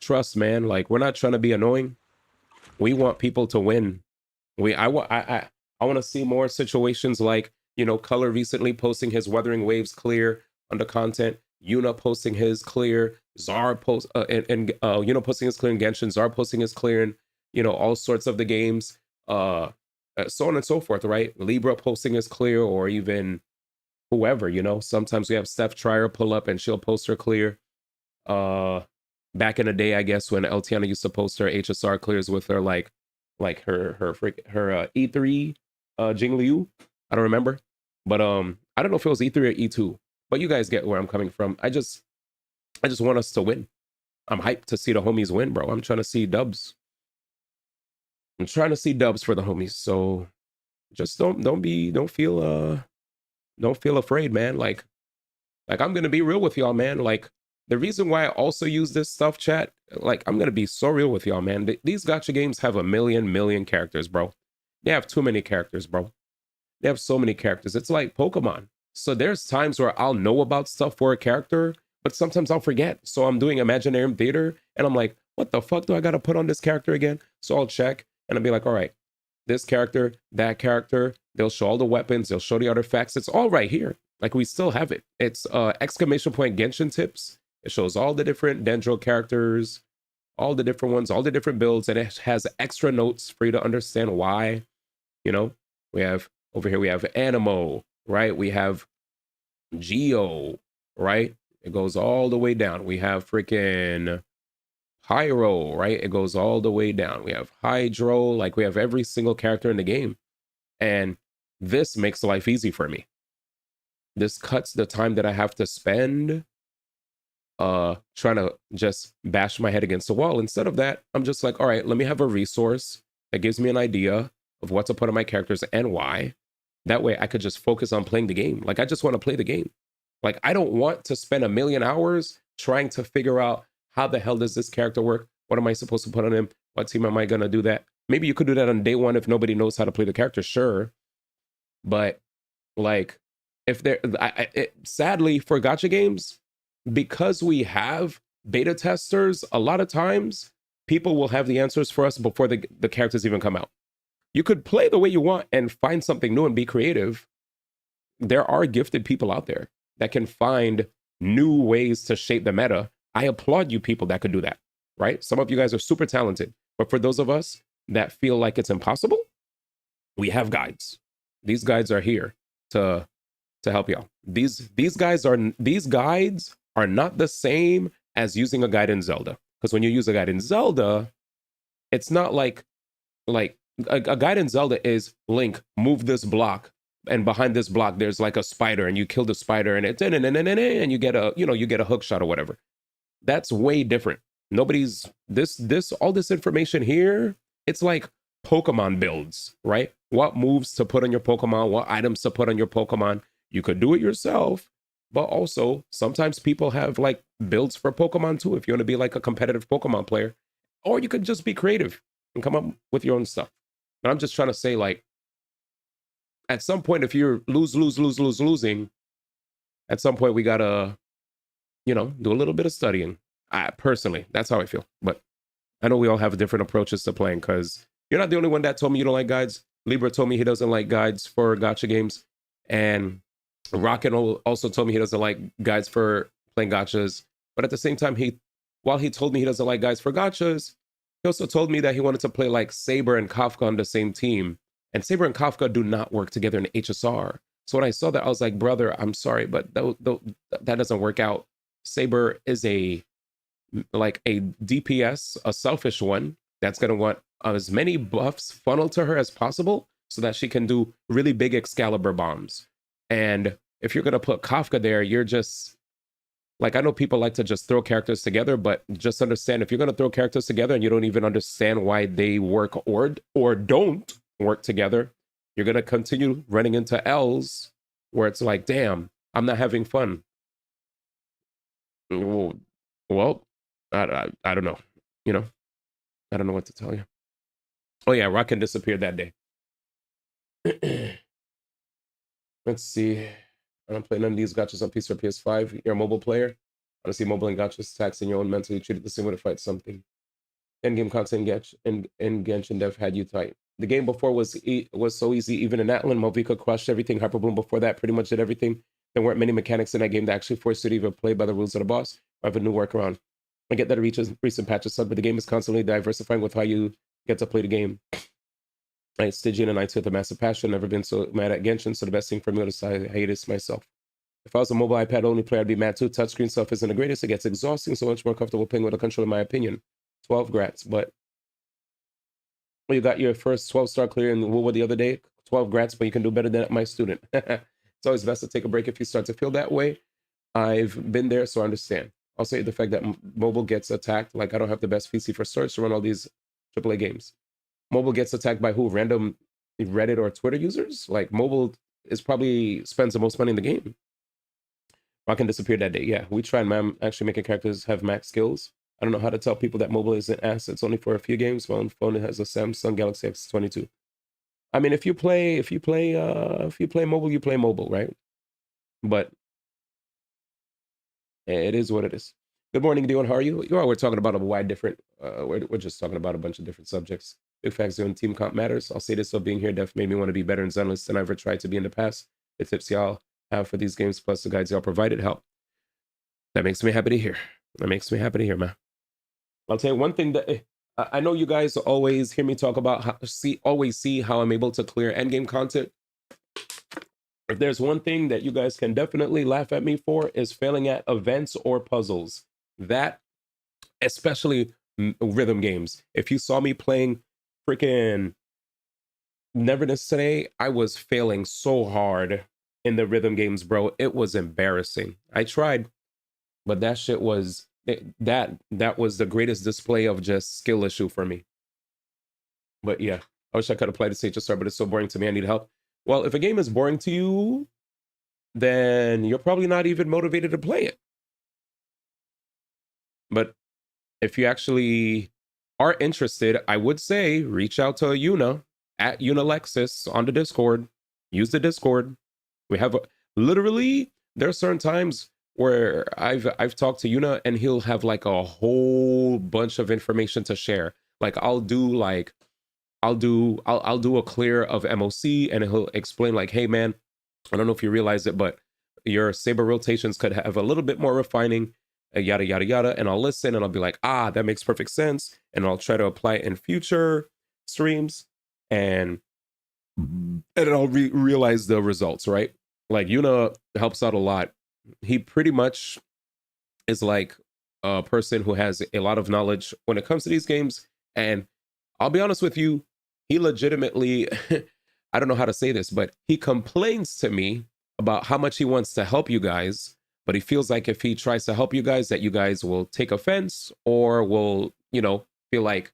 trust, man, like we're not trying to be annoying. We want people to win. I want to see more situations like, you know, Color recently posting his Wuthering Waves clear under content, Yuna posting his clear, Czar Yuna posting his clear in Genshin, Czar posting his clear in, you know, all sorts of the games, so on and so forth, right? Libra posting his clear, or even whoever, you know. Sometimes we have Steph Trier pull up and she'll post her clear. Back in the day, I guess, when Eltiana used to post her HSR clears with her like her E3 Jingliu. I don't remember, but I don't know if it was E3 or E2, but you guys get where I'm coming from. I just want us to win. I'm hyped to see the homies win, bro. I'm trying to see dubs. I'm trying to see dubs for the homies. So just don't feel afraid, man. Like I'm gonna be real with y'all, man. Like, the reason why I also use this stuff, chat, like, I'm gonna be so real with y'all, man. These gacha games have a million characters, bro. They have too many characters, bro. They have so many characters. It's like Pokemon. So there's times where I'll know about stuff for a character, but sometimes I'll forget. So I'm doing Imaginarium Theater, and I'm like, what the fuck do I gotta put on this character again? So I'll check, and I'll be like, all right, this character, that character, they'll show all the weapons, they'll show the artifacts. It's all right here. Like, we still have it. It's exclamation point Genshin tips. It shows all the different Dendro characters, all the different ones, all the different builds, and it has extra notes for you to understand why. You know, we have over here, we have Animo, right? We have Geo, right? It goes all the way down. We have freaking Pyro, right? It goes all the way down. We have Hydro, like we have every single character in the game. And this makes life easy for me. This cuts the time that I have to spend trying to just bash my head against the wall. Instead of that, I'm just like, all right, let me have a resource that gives me an idea of what to put on my characters and why. That way I could just focus on playing the game. Like, I just want to play the game. Like, I don't want to spend 1,000,000 hours trying to figure out how the hell does this character work? What am I supposed to put on him? What team am I going to do that? Maybe you could do that on day one if nobody knows how to play the character, sure. But like, if there, sadly for gacha games, because we have beta testers, a lot of times people will have the answers for us before the characters even come out. You could play the way you want and find something new and be creative. There are gifted people out there that can find new ways to shape the meta. I applaud you people that could do that, right? Some of you guys are super talented, but for those of us that feel like it's impossible, we have guides. These guides are here to help y'all. These guides are not the same as using a guide in Zelda. Because when you use a guide in Zelda, it's not like a guide in Zelda is Link, move this block, and behind this block there's like a spider, and you kill the spider, and it and you get a hook shot or whatever. That's way different. Nobody's all this information here. It's like Pokemon builds, right? What moves to put on your Pokemon, what items to put on your Pokemon. You could do it yourself, but also sometimes people have like builds for Pokemon too, if you want to be like a competitive Pokemon player. Or you could just be creative and come up with your own stuff. And I'm just trying to say, like, at some point, if you're losing, at some point we gotta, do a little bit of studying. Personally, that's how I feel. But I know we all have different approaches to playing, because you're not the only one that told me you don't like guides. Libra told me he doesn't like guides for gacha games. And Rockin' also told me he doesn't like guides for playing gachas. But at the same time, while he told me he doesn't like guides for gachas, he also told me that he wanted to play like Saber and Kafka on the same team. And Saber and Kafka do not work together in HSR. So when I saw that, I was like, brother, I'm sorry, but that doesn't work out. Saber is a DPS, a selfish one, that's going to want as many buffs funneled to her as possible so that she can do really big Excalibur bombs. And if you're going to put Kafka there, you're just, like, I know people like to just throw characters together, but just understand, if you're going to throw characters together and you don't even understand why they work or don't work together, you're going to continue running into L's where it's like, damn, I'm not having fun. Well, I don't know, I don't know what to tell you. Oh yeah, Rockin' disappeared that day. Let's see. I don't play none of these gachas on PC or PS5. You're a mobile player. Honestly, mobile and gachas taxing your own mentally. Treated the same way to fight something. Endgame content in Genshin Dev had you tight. The game before was so easy. Even in Atlan, Movika crushed everything. Hyperbloom before that pretty much did everything. There weren't many mechanics in that game that actually forced you to even play by the rules of the boss or have a new workaround. I get that it recent patches suck, but the game is constantly diversifying with how you get to play the game. Right, Stygian and I took a massive passion. Never been so mad at Genshin, so the best thing for me was to hate this myself. If I was a mobile iPad only player, I'd be mad too. Touchscreen stuff isn't the greatest. It gets exhausting, so much more comfortable playing with a controller, in my opinion. 12 grats, but you got your first 12-star clear in WoW the other day. 12 grats, but you can do better than my student. It's always best to take a break if you start to feel that way. I've been there, so I understand. I'll say the fact that mobile gets attacked, like I don't have the best PC for storage to run all these AAA games. Mobile gets attacked by who? Random Reddit or Twitter users? Like, mobile is probably spends the most money in the game. Rockin' disappeared that day. Yeah, we tried, man, actually making characters have max skills. I don't know how to tell people that mobile isn't assets only for a few games. My own phone has a Samsung Galaxy S22. I mean, if you play mobile, you play mobile, right? But it is what it is. Good morning, Dion. How are you? We're talking about a wide different. We're just talking about a bunch of different subjects. Big facts doing team comp matters. I'll say this: so being here def made me want to be better in Zenless than I ever tried to be in the past. The tips y'all have for these games, plus the guides y'all provided, help. That makes me happy to hear. That makes me happy to hear, man. I'll tell you one thing that I know you guys always hear me talk about. Always see how I'm able to clear endgame content. If there's one thing that you guys can definitely laugh at me for, is failing at events or puzzles. That, especially rhythm games. If you saw me playing freaking Neverness today, I was failing so hard in the rhythm games, bro. It was embarrassing. I tried, but that shit was that was the greatest display of just skill issue for me. But yeah, I wish I could have played the HSR, but it's so boring to me. I need help. Well, if a game is boring to you, then you're probably not even motivated to play it. But if you actually are interested, I would say reach out to Yuna at Unalexis on the Discord. Use the Discord. We have literally, there are certain times where I've talked to Yuna and he'll have like a whole bunch of information to share. Like I'll do a clear of MOC and he'll explain like, hey man, I don't know if you realize it, but your saber rotations could have a little bit more refining, yada yada yada. And I'll listen and I'll be like, ah, that makes perfect sense. And I'll try to apply it in future streams and I'll realize the results, right? Like Yuna helps out a lot. He pretty much is like a person who has a lot of knowledge when it comes to these games. And I'll be honest with you, he legitimately, I don't know how to say this, but he complains to me about how much he wants to help you guys, but he feels like if he tries to help you guys, that you guys will take offense or will, you know, feel like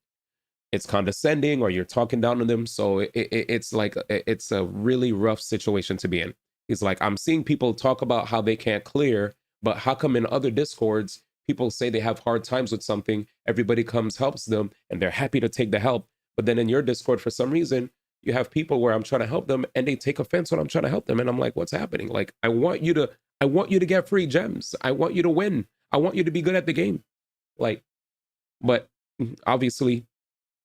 it's condescending or you're talking down to them. So it's like, it's a really rough situation to be in. He's like, I'm seeing people talk about how they can't clear, but how come in other Discords, people say they have hard times with something, everybody comes, helps them, and they're happy to take the help. But then in your Discord, for some reason, you have people where I'm trying to help them and they take offense when I'm trying to help them. And I'm like, what's happening? Like, I want you to get free gems. I want you to win. I want you to be good at the game. Like, but obviously,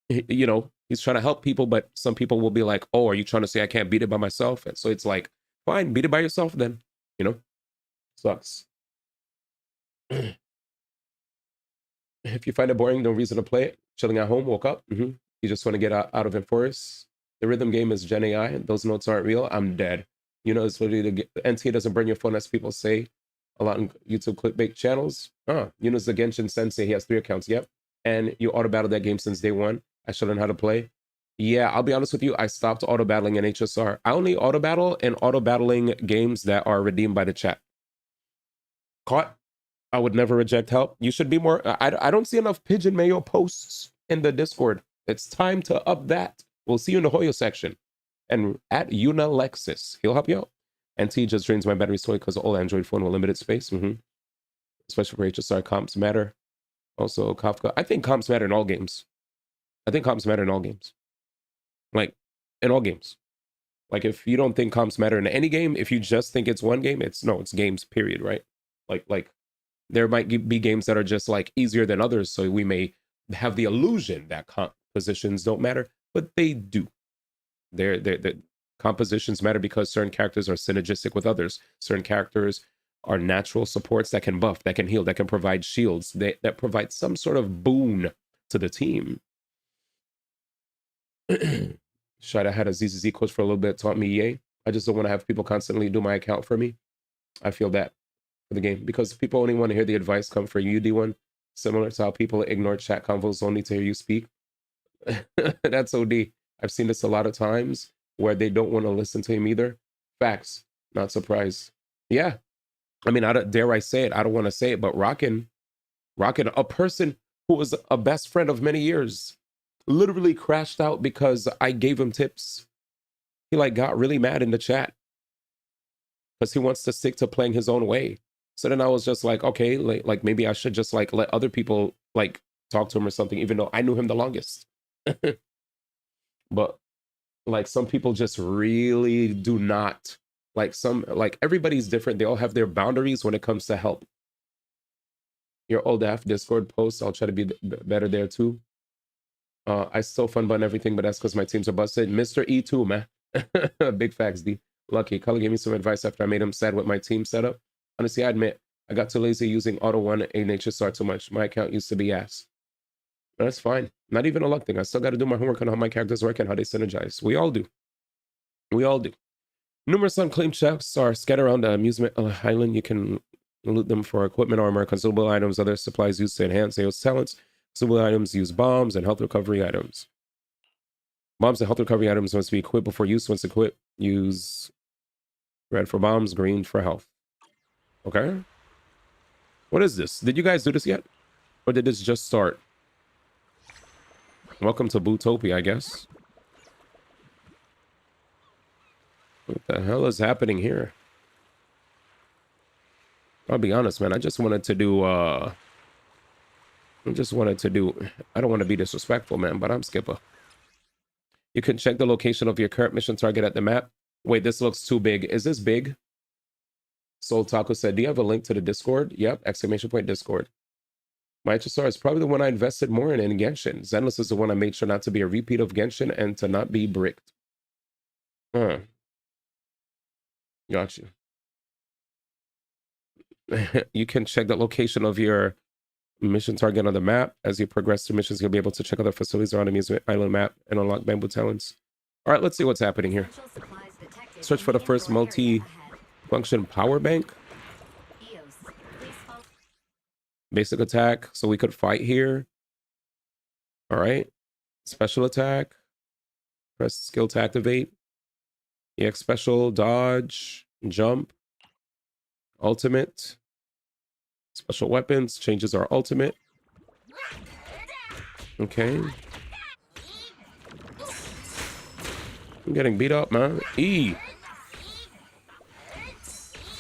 you know, he's trying to help people, but some people will be like, oh, are you trying to say I can't beat it by myself? And so it's like, fine, beat it by yourself then, you know? Sucks. If you find it boring, no reason to play it. Chilling at home, woke up. You just want to get out of Enforce. The rhythm game is Gen AI. Those notes aren't real. I'm dead. You know, it's literally the NTE doesn't burn your phone as people say a lot on YouTube clickbait channels. You know, the Genshin Sensei. He has 3 accounts. Yep. And you auto battle that game since day 1. I should learn how to play. Yeah, I'll be honest with you. I stopped auto battling in HSR. I only auto battle in auto battling games that are redeemed by the chat. Caught. I would never reject help. You should be more. I don't see enough Pigeon Mayo posts in the Discord. It's time to up that. We'll see you in the Hoyo section. And at Unalexis, he'll help you out. NT just drains my battery slowly because all Android phone will limited space. Especially for HSR, comps matter. Also, Kafka. I think comps matter in all games. Like, in all games. Like, if you don't think comps matter in any game, if you just think it's one game, it's games, period, right? Like there might be games that are just like easier than others, so we may have the illusion that compositions don't matter, but they do. Their compositions matter because certain characters are synergistic with others. Certain characters are natural supports that can buff, that can heal, that can provide shields, that provide some sort of boon to the team. Shida had a ZZZ coach for a little bit, taught me yay. I just don't want to have people constantly do my account for me. I feel that for the game because people only want to hear the advice come for you, D1. Similar to how people ignore chat convos only to hear you speak. That's OD. I've seen this a lot of times where they don't want to listen to him either. Facts. Not surprised. Yeah. I mean, dare I say it? I don't want to say it, but Rockin', a person who was a best friend of many years, literally crashed out because I gave him tips. He like got really mad in the chat because he wants to stick to playing his own way. So then I was just like, okay, like maybe I should just like let other people like talk to him or something, even though I knew him the longest. But like some people just really do not like everybody's different. They all have their boundaries when it comes to help. Your old AF Discord posts, I'll try to be better there too. I still fun button everything, but that's because my teams are busted. Mr. E2, man. Big facts, D. Lucky. Color gave me some advice after I made him sad with my team setup. Honestly, I admit, I got too lazy using Auto 1 in HSR too much. My account used to be ass. That's fine. Not even a luck thing. I still got to do my homework on how my characters work and how they synergize. We all do. We all do. Numerous unclaimed chests are scattered around the amusement island. You can loot them for equipment, armor, consumable items, other supplies used to enhance sales talents. Consumable items use bombs and health recovery items. Bombs and health recovery items must be equipped before use. Once equipped, use red for bombs, green for health. Okay. What is this? Did you guys do this yet? Or did this just start? Welcome to Bootopia, I guess. What the hell is happening here? I'll be honest, man. I just wanted to do I don't want to be disrespectful, man, but I'm Skipper. You can check the location of your current mission target at the map. Wait, this looks too big. Is this big? Soul Taco said, do you have a link to the Discord? Yep, exclamation point Discord. My HSR is probably the one I invested more in Genshin. Zenless is the one I made sure not to be a repeat of Genshin and to not be bricked. Huh. Got you. You can check the location of your mission target on the map. As you progress through missions, you'll be able to check other facilities around the Amusement Island map and unlock bamboo talents. All right, let's see what's happening here. Search for the first multi-function power bank. Basic attack, so we could fight here. All right. Special attack. Press skill to activate. EX special, dodge, jump. Ultimate. Special weapons, changes our ultimate. Okay. I'm getting beat up, man. E.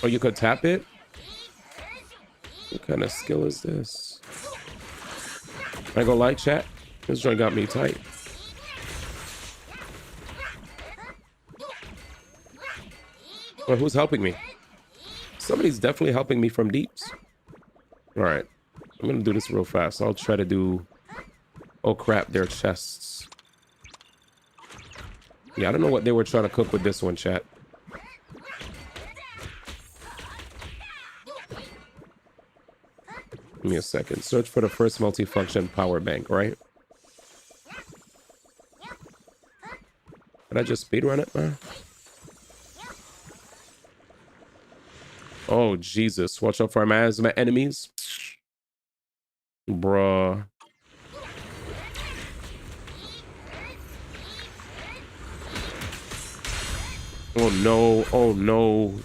Oh, you could tap it? What kind of skill is this? I go like chat. This joint got me tight. Well, who's helping me? Somebody's definitely helping me from deeps. All right, I'm gonna do this real fast. I'll try to do. Oh crap! Their chests. Yeah, I don't know what they were trying to cook with this one, chat. Give me a second. Search for the first multifunction power bank, right? Did I just speedrun it, man? Oh, Jesus. Watch out for my enemies. Bruh. Oh, no. Oh, no.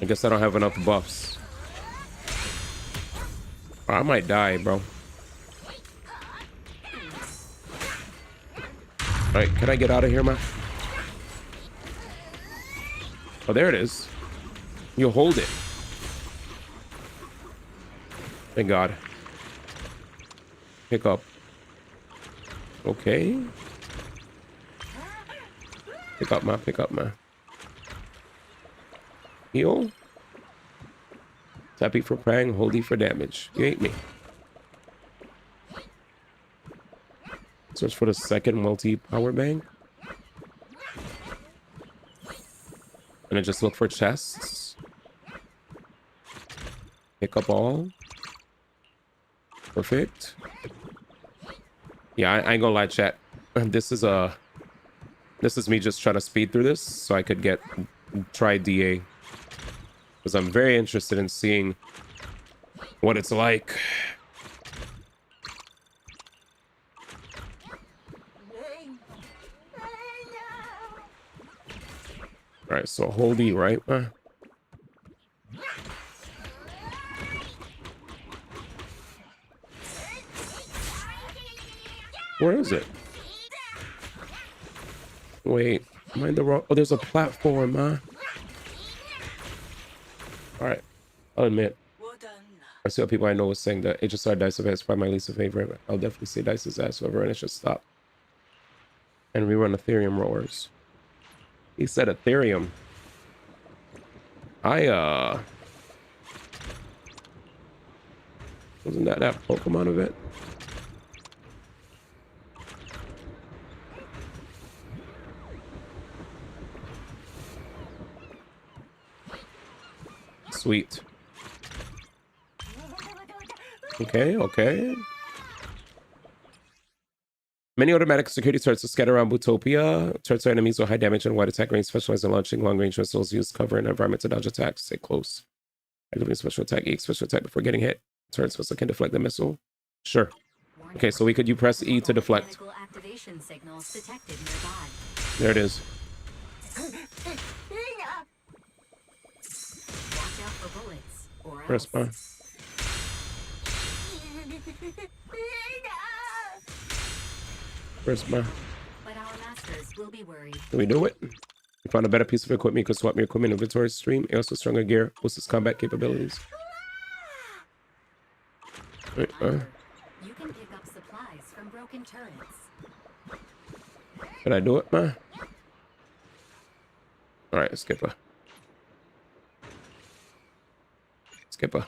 I guess I don't have enough buffs. I might die, bro. All right, can I get out of here, man? Oh, there it is. You hold it. Thank God. Pick up. Okay. Pick up, man. Pick up, man. Heal. Tap E for prang, hold E for damage. You ate me. Search for the second multi-power bank. And then just look for chests. Pick up all. Perfect. Yeah, I ain't gonna lie, chat. This is me just trying to speed through this so I could try DA. Because I'm very interested in seeing what it's like. All right, so hold E, right? Where is it? Wait, am I in the wrong? Oh, there's a platform, huh? All right, I'll admit. I see what people I know was saying that HSR Dice of is probably my least favorite. I'll definitely say Dice's ass whoever, and it should stop. And rerun Ethereum roars. He said Ethereum. Wasn't that Pokemon event? Sweet. Okay, okay. Many automatic security turrets to scatter around Bootopia. Turrets are enemies with high damage and wide attack range, specialized in launching long-range missiles. Use cover and environment to dodge attacks. Stay close. Activating special attack. E special attack before getting hit. Turrets also can deflect the missile. Sure. Okay, so you press E to deflect. There it is. Press bar. Where's my... But our masters will be worried. Can we do it? You found a better piece of equipment, you could swap your equipment inventory stream. It also stronger gear, boosts its combat capabilities. Wait, You can pick up supplies from broken turrets. Can I do it, man? Alright, Skipper. Skipper.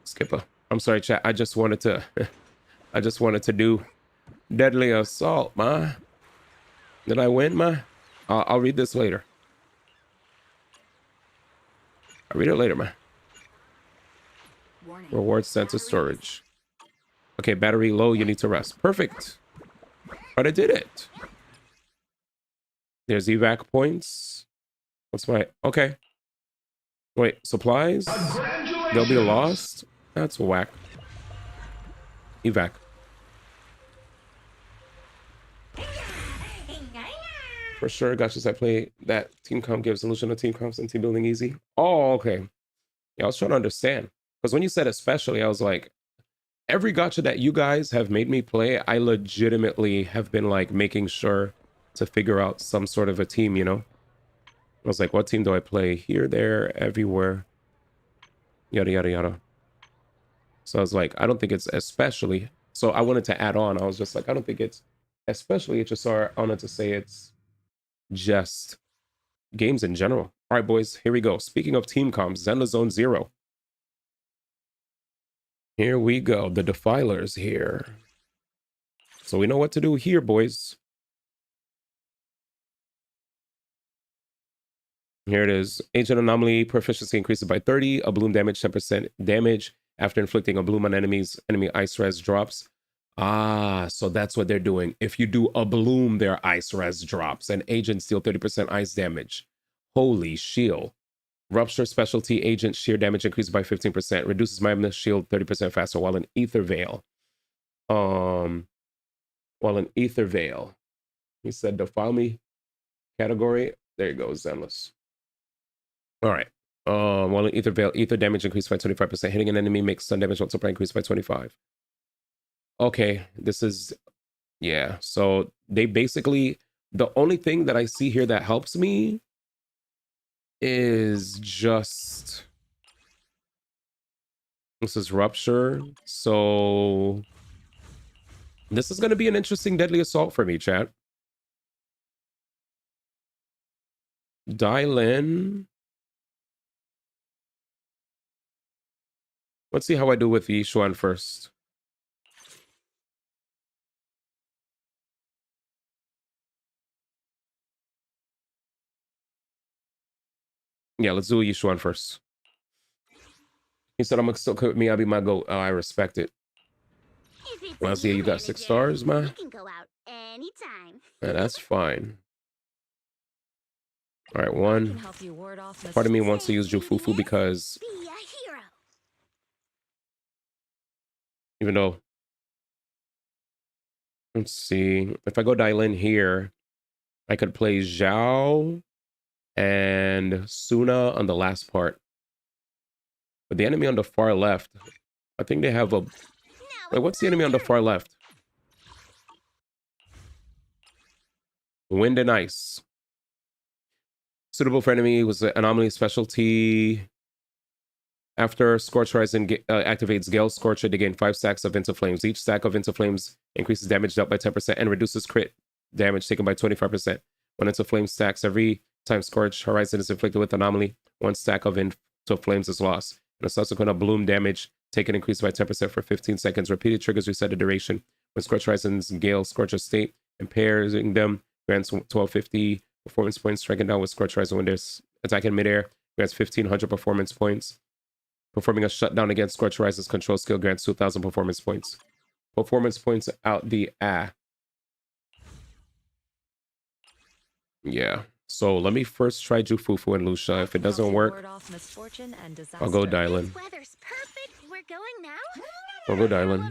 Skipper. I'm sorry, chat. I just wanted to I just wanted to do deadly assault, man. Did I win, man? I'll read this later. I'll read it later, man. Reward sent to storage. Okay, battery low, you need to rest. Perfect. But I did it. There's evac points. What's my... Okay. Wait, supplies? They'll be lost? That's whack. Evac. For sure, gotchas I play that team comp gives illusion of team comps and team building easy. Oh, okay. Yeah, I was trying to understand. Because when you said especially, I was like, every gotcha that you guys have made me play, I legitimately have been like making sure to figure out some sort of a team, you know? I was like, what team do I play? Here, there, everywhere. Yada, yada, yada. So I was like, I don't think it's especially. So I wanted to add on. I was just like, I don't think it's especially HSR. I wanted to say it's just games in general. All right, boys, here we go. Speaking of team comps, Zenless Zone 0. Here we go. The Defilers here. So we know what to do here, boys. Here it is. Agent Anomaly proficiency increases by 30. A bloom damage 10% damage after inflicting a bloom on enemies. Enemy ice res drops. Ah, so that's what they're doing. If you do a bloom, their ice res drops. And agents deal 30% ice damage. Holy shield. Rupture specialty agent sheer damage increases by 15%. Reduces my shield 30% faster while in Ether Veil. He said defile me category. There you go, Zenless. All right. While in Ether Veil, ether damage increased by 25%. Hitting an enemy makes stun damage multiplier increased by 25. Okay, this is, yeah. So they basically, the only thing that I see here that helps me is just, this is Rupture. So this is going to be an interesting deadly assault for me, chat. Dial in. Let's see how I do with the Yishuan first. Yeah, let's do a Yishuan first. He said, I'm gonna still cook me, I'll be my goat. Oh, I respect it. Well, see, you got 6 stars, man. can go out anytime. Yeah, that's fine. All right, one. Part of me wants to use Jufufu because even though, let's see, if I go dial in here, I could play Zhao and Suna on the last part. But the enemy on the far left, I think they have a... Wait, what's the enemy on the far left? Wind and Ice. Suitable for enemy was an anomaly specialty. After Scorch Horizon activates Gale Scorcher to gain 5 stacks of Interflames. Each stack of Interflames increases damage dealt by 10% and reduces crit damage taken by 25%. When Interflame stacks, every time Scorch Horizon is inflicted with anomaly, 1 stack of Interflames is lost. And a subsequent bloom damage taken increased by 10% for 15 seconds. Repeated triggers reset the duration. When Scorch Horizon's Gale Scorcher state, impairing them grants 1250 performance points. Striking down with Scorch Horizon when there's attack in midair grants 1500 performance points. Performing a shutdown against Scorch Horizon's control skill grants 2000 performance points. Performance points out the Yeah. So let me first try Jufufu and Lucia. If it doesn't work, I'll go dial in. Weather's perfect. We're going now. I'll go dial in.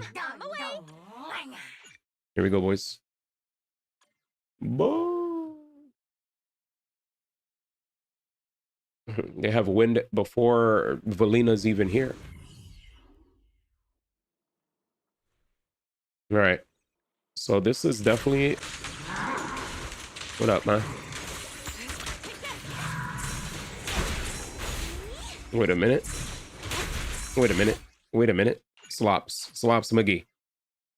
Here we go, boys. They have wind before Valina's even here. All right. So this is definitely What up, man? Wait a minute. Wait a minute. Wait a minute. Slops McGee.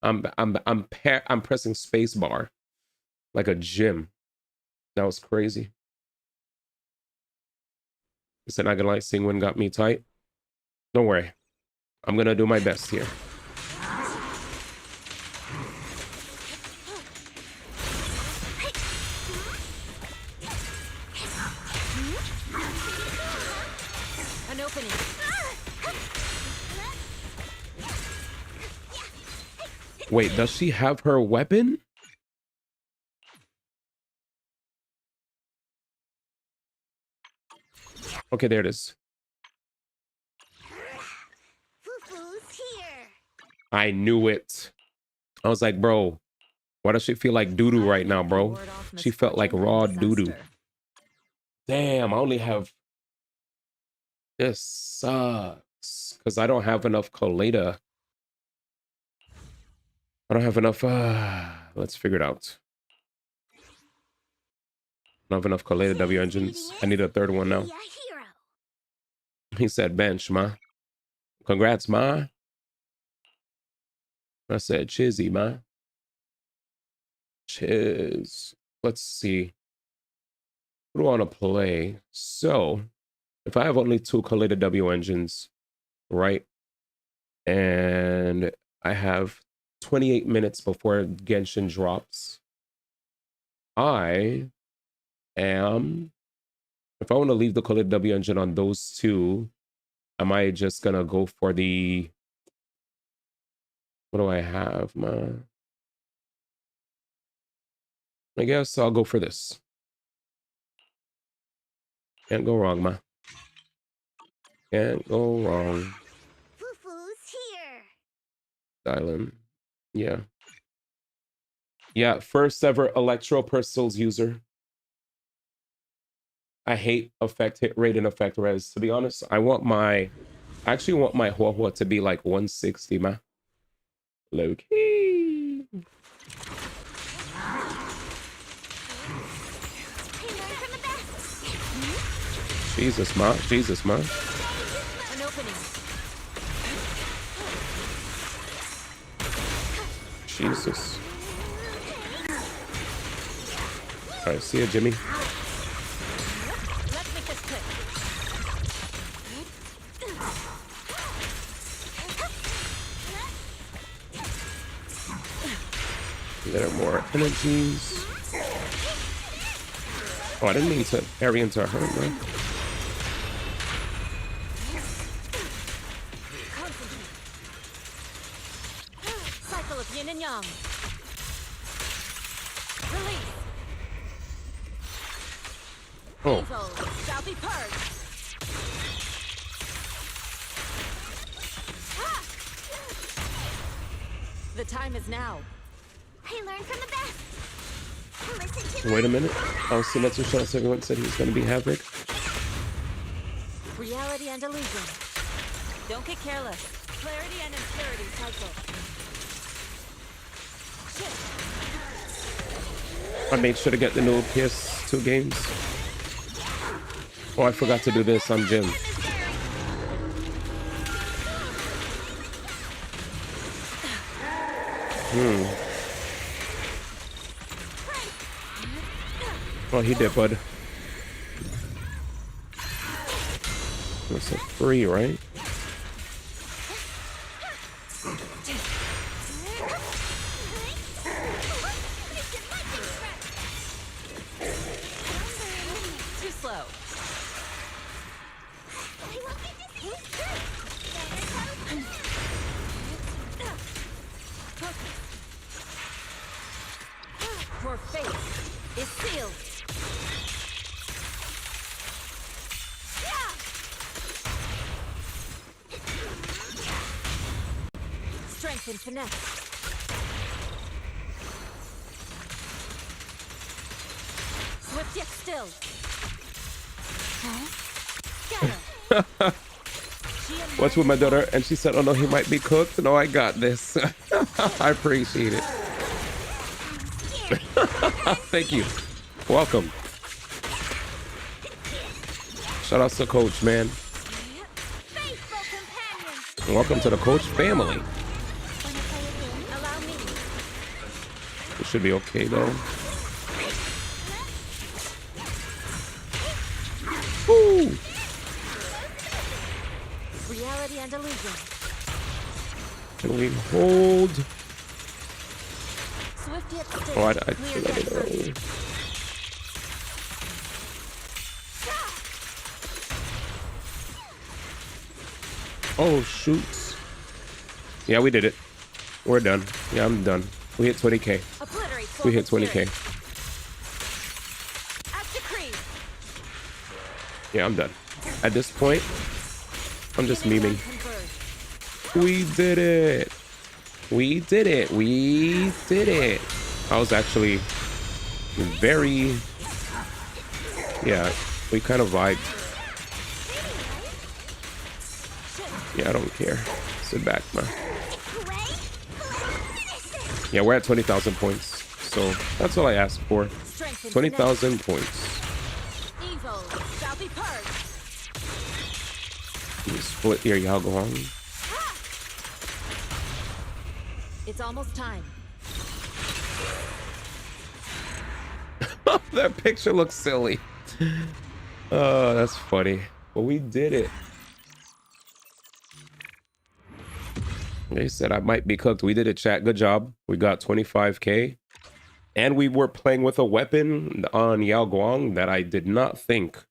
I'm pressing space bar like a gym. That was crazy. Is it not gonna like seeing when got me tight? Don't worry. I'm gonna do my best here. An opening. Wait, does she have her weapon? Okay, there it is. I knew it. I was like, bro, why does she feel like doo-doo right now, bro? She felt like raw doo-doo. Damn, I only have... This sucks. Because I don't have enough Colada. I don't have enough... let's figure it out. I don't have enough Colada W engines. I need a third one now. He said bench, ma. Congrats, ma. I said chizzy, ma. Chiz. Let's see. What do I want to play? So, if I have only 2 Colada W engines, right? And I have 28 minutes before Genshin drops. I am... If I want to leave the Colada W engine on those 2, am I just going to go for the... What do I have, man? I guess I'll go for this. Can't go wrong, ma. Can't go wrong. Dylan. Yeah. Yeah, first ever Electro Pistols user. I hate effect hit rate and effect res. To be honest, I actually want my Hua to be like 160, ma. Low key. Jesus, ma. Jesus, ma. An opening. Jesus. All right, see ya, Jimmy. Let's make this quick. There are more energies. Oh, I didn't mean to parry into her, man. Cycle of yin and yang. Release. Oh. Evil shall be purged. The time is now. I learned from the best. Listen to Wait a minute. I was seeing that two shots. Everyone said he was going to be Havoc. Reality and illusion. Don't get careless. Clarity and impurity cycle. I made sure to get the new PS2 games. Oh, I forgot to do this on Jim. Oh, he did, bud. That's a free, right? Too slow. Your fate is sealed. Strength and finesse. Swift yet still. What's with my daughter? And she said, oh no, he might be cooked. No, I got this. I appreciate it. Thank you. Welcome. Shout out to Coach, man. Welcome to the Coach family. It should be okay though. Woo! Reality and illusion. Can we hold? Swift yet still. Oh, I let it early. Oh, shoots. Yeah, we did it. We're done. Yeah, I'm done. We hit 20K. We hit 20K. Yeah, I'm done. At this point, I'm just memeing. We did it. We did it. We did it. I was actually very... Yeah, we kind of vibed. Yeah, I don't care. Sit back, man. Yeah, we're at 20,000 points. So that's all I asked for. 20,000 points. You split your Yaoguang. It's almost time. That picture looks silly. Oh, that's funny. But we did it. They said I might be cooked. We did it, chat. Good job. We got 25K. And we were playing with a weapon on Yaoguang that I did not think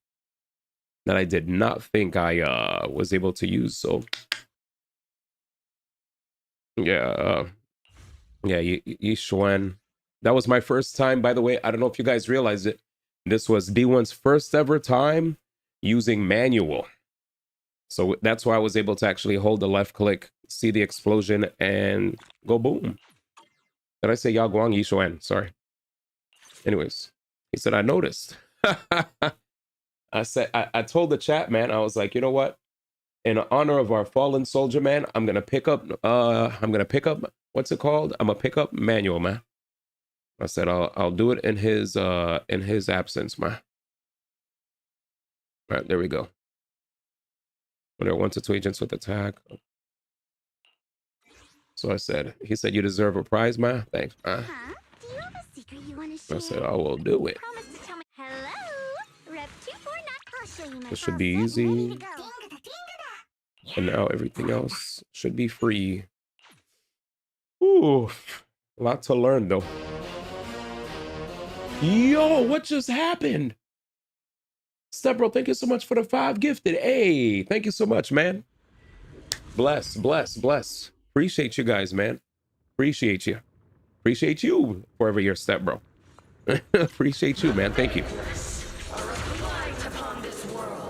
I was able to use. So yeah, Yi Xuan. That was my first time, by the way. I don't know if you guys realize it. This was D1's first ever time using manual. So that's why I was able to actually hold the left click, see the explosion, and go boom. Did I say Yaoguang? Yi Xuan, sorry. Anyways, he said, I noticed. I told the chat, man, I was like, you know what? In honor of our fallen soldier, man, I'm gonna pick up, what's it called? I'm gonna pick up manual, man. I said, I'll do it in his absence, man. All right, there we go. When there are 1 to 2 agents with attack. So he said, you deserve a prize, man. Thanks, man. Huh? Do you have a secret you want to share? I said, I will do it. Promise to tell me. Hello? Rep 249. I'll show you my This should be easy. go. And now everything else should be free. Ooh, a lot to learn, though. Yo, what just happened? Stepbro, thank you so much for the 5 gifted. Hey, thank you so much, man. Bless, bless, bless. Appreciate you guys, man. Appreciate you. Appreciate you for every year, Stepbro. Appreciate you, man. Thank you.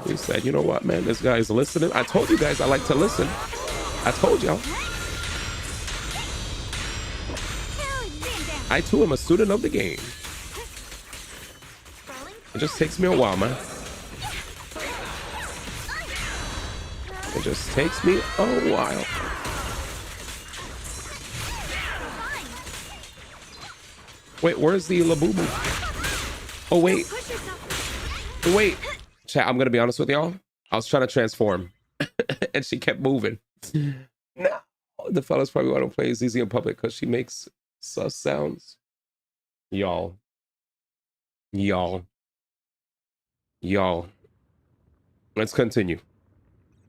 He said, you know what, man? This guy is listening. I told you guys I like to listen. I told y'all. I, too, am a student of the game. It just takes me a while, man. It just takes me a while. Wait, where's the Labubu? Oh, wait. Wait. Chat, I'm going to be honest with y'all. I was trying to transform. And she kept moving. No. The fellas probably want to play ZZ in public because she makes sus sounds. Y'all. Let's continue.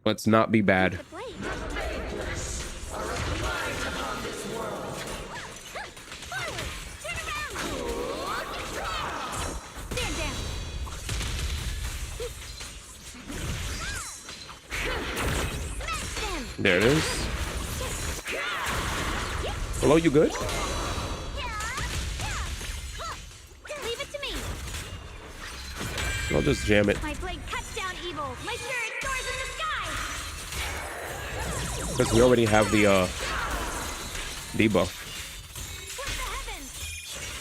Let's not be bad. There it is. Hello, you good? Leave it to me. I'll just jam it. My blade cuts down evil. My spirit soars in the sky. Because we already have the debuff.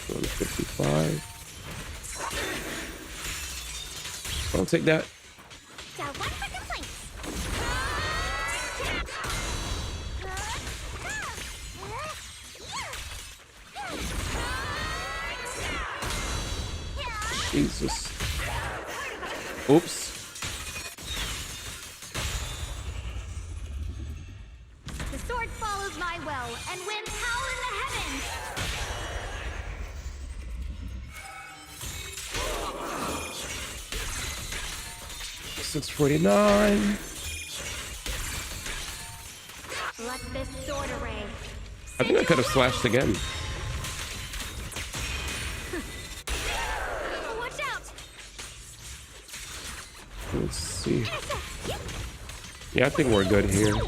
155. I'll take that. Jesus. Oops. The sword follows my will, and winds howl in the heavens. 649. Let this sword array. I think I could have slashed again. Watch out! Let's see. Yeah, I think we're good here. The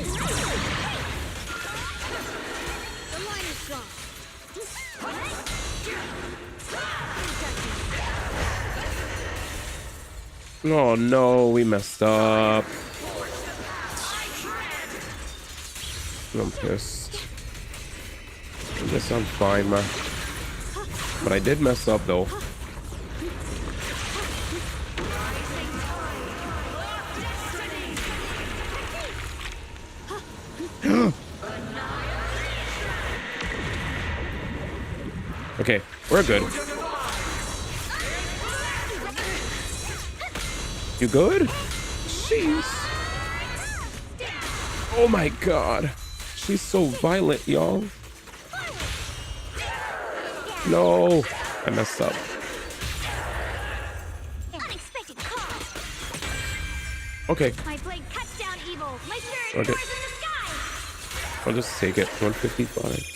line is gone. Oh no, we messed up. I'm pissed. I guess I'm fine, man. But I did mess up though. Okay, we're good. You good? Jeez. Oh my god. She's so violent, y'all. No. I messed up. Unexpected call. Okay. My blade cuts down evil. My spirit Okay. soars in the sky. I'll just take it. 155.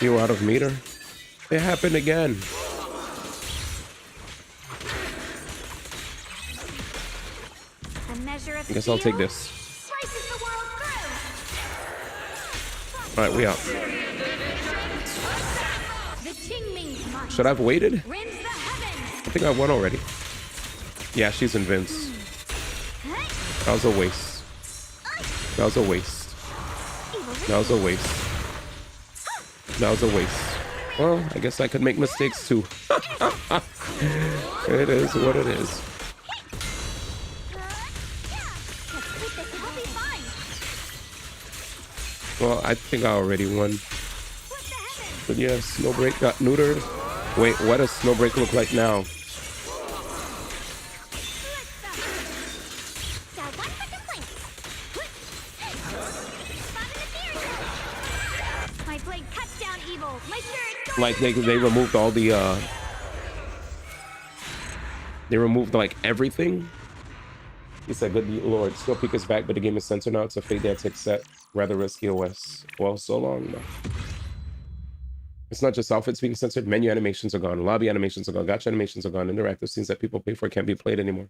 You out of meter? It happened again. A measure of I guess I'll take steel this. slices the world through. Alright, we out. The Qingming's might Should I have waited? rends the heavens. I think I won already. Yeah, she's in Vince. That was a waste. That was a waste. That was a waste. That was a waste. Well, I guess I could make mistakes too. It is what it is. Well, I think I already won. But yeah, Snowbreak got neutered. Wait, what does Snowbreak look like now? My blade cuts down evil. My spirit Like they removed all the they removed like everything. He said, good lord, Snow Peak is back, but the game is censored now. It's a Fate Dance set. Rather risky OS. Well, so long now. It's not just outfits being censored. Menu animations are gone. Lobby animations are gone. Gacha animations are gone. Interactive scenes that people pay for can't be played anymore.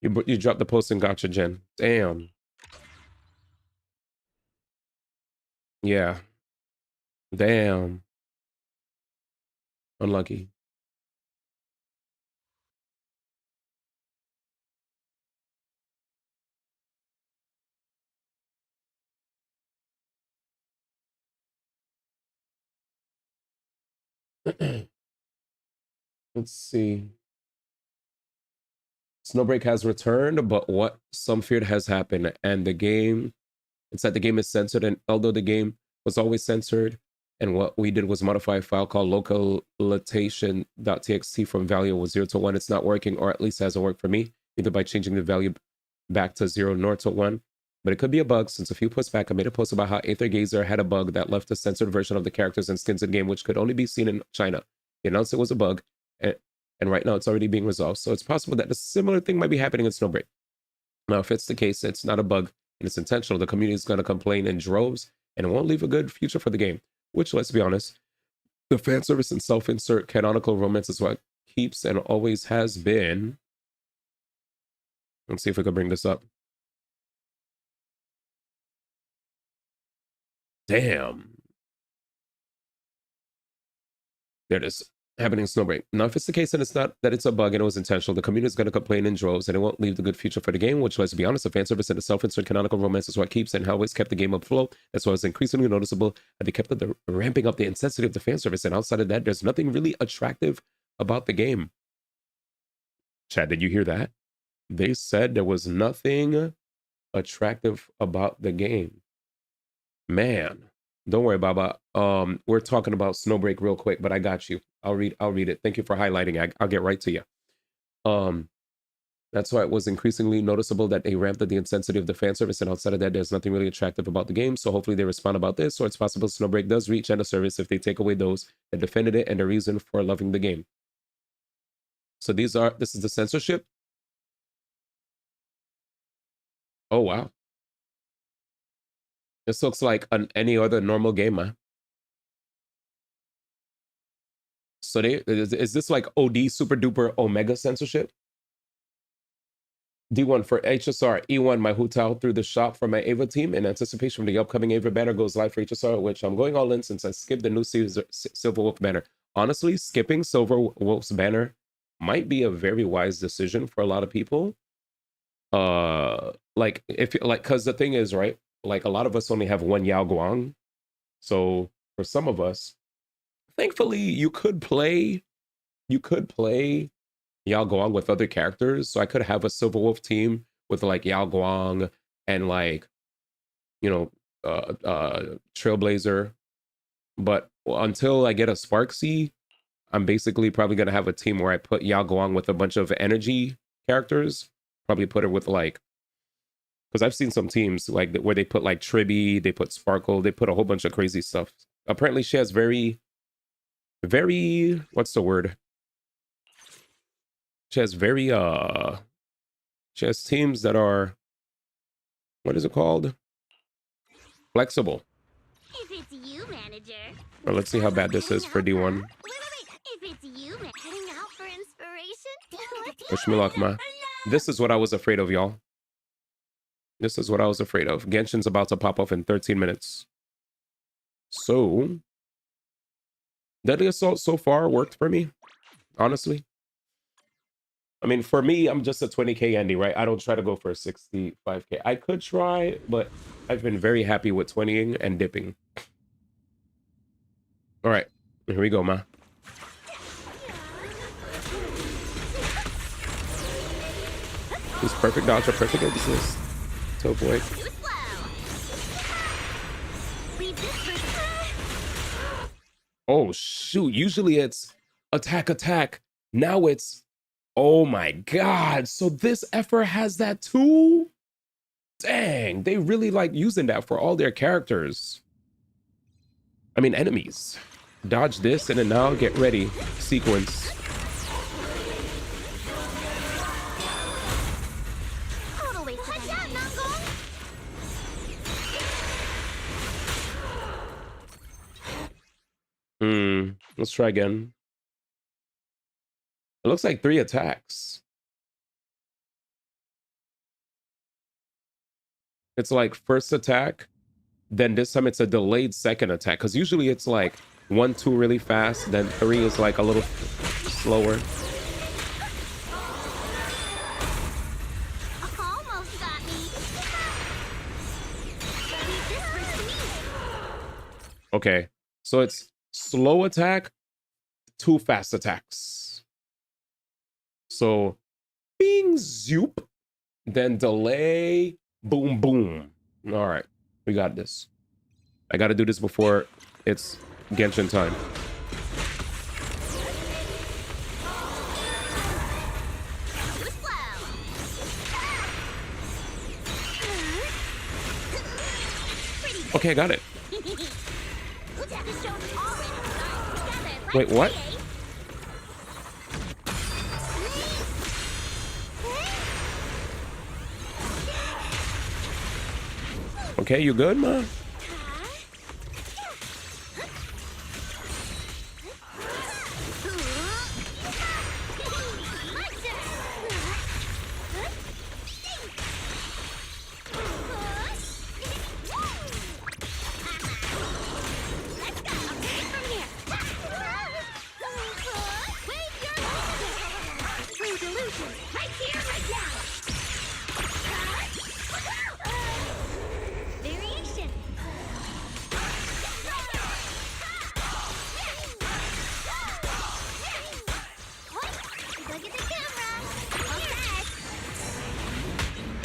You dropped the post in Gacha Gen. Damn. Yeah. Damn. Unlucky. Let's see. Snowbreak has returned, but what some feared has happened, and the game, it's that the game is censored, and although the game was always censored, and what we did was modify a file called localization.txt from value was 0 to 1. It's not working, or at least hasn't worked for me, either by changing the value back to 0 nor to 1. But it could be a bug, since a few posts back, I made a post about how Aether Gazer had a bug that left a censored version of the characters and skins in game, which could only be seen in China. He announced it was a bug, and right now it's already being resolved. So it's possible that a similar thing might be happening in Snowbreak. Now, if it's the case, it's not a bug and it's intentional. The community is going to complain in droves, and it won't leave a good future for the game. Which, let's be honest, the fan service and self-insert canonical romance is what keeps and always has been. Let's see if we can bring this up. Damn. There it is. Happening in Snowbreak. Now, if it's the case and it's not that it's a bug and it was intentional, the community is going to complain in droves and it won't leave the good future for the game, which, let's be honest, the fan service and the self-insert canonical romance is what keeps and always kept the game afloat. That's why it's increasingly noticeable that they kept ramping up the intensity of the fan service, and outside of that, there's nothing really attractive about the game. Chad, did you hear that? They said there was nothing attractive about the game. Man. Don't worry, Baba. We're talking about Snowbreak real quick, but I got you. I'll read it. Thank you for highlighting. I'll get right to you. That's why it was increasingly noticeable that they ramped up the intensity of the fan service, and outside of that, there's nothing really attractive about the game. So hopefully they respond about this, or it's possible Snowbreak does reach end of service if they take away those that defended it and the reason for loving the game. So this is the censorship. Oh wow. This looks like any other normal game, man. So is this like OD super duper Omega censorship? D1 for HSR, E1 my Hutao through the shop for my Ava team in anticipation for the upcoming Ava banner goes live for HSR, which I'm going all in since I skipped the new Silver Wolf banner. Honestly, skipping Silver Wolf's banner might be a very wise decision for a lot of people. Like because the thing is, right, like a lot of us only have one Yao Guang. So for some of us, thankfully you could play Yao Guang with other characters. So I could have a Silver Wolf team with like Yao Guang and like, you know, Trailblazer. But until I get a Sparksy, I'm basically probably going to have a team where I put Yao Guang with a bunch of energy characters. Probably put her with like, because I've seen some teams like where they put like Tribby, they put Sparkle, they put a whole bunch of crazy stuff. Apparently she has very, what's the word? She has very, she has teams that are, what is it called? Flexible. If it's you, manager. Well, let's see how bad this is for D1. Wait. If it's you, heading out for inspiration. Wish me luck, ma. This is what I was afraid of, y'all. This is what I was afraid of. Genshin's about to pop off in 13 minutes. So, Deadly Assault so far worked for me, honestly. I mean, for me, I'm just a 20k Andy, right? I don't try to go for a 65k. I could try, but I've been very happy with 20ing and dipping. All right, here we go, ma. This perfect dodge or perfect assist. Oh boy. Oh shoot, usually it's attack. Now it's, oh my god, so this effort has that too? Dang, they really like using that for all their characters. I mean enemies. Dodge this and then now get ready. Sequence. Let's try again. It looks like 3 attacks. It's like first attack, then this time it's a delayed second attack. Because usually it's like 1, 2 really fast, then 3 is like a little slower. Almost got me. Okay, so it's slow attack, 2 fast attacks. So, bing, zoop, then delay, boom, boom. All right, we got this. I got to do this before it's Genshin time. Okay, I got it. Wait, what? Okay, you good, ma?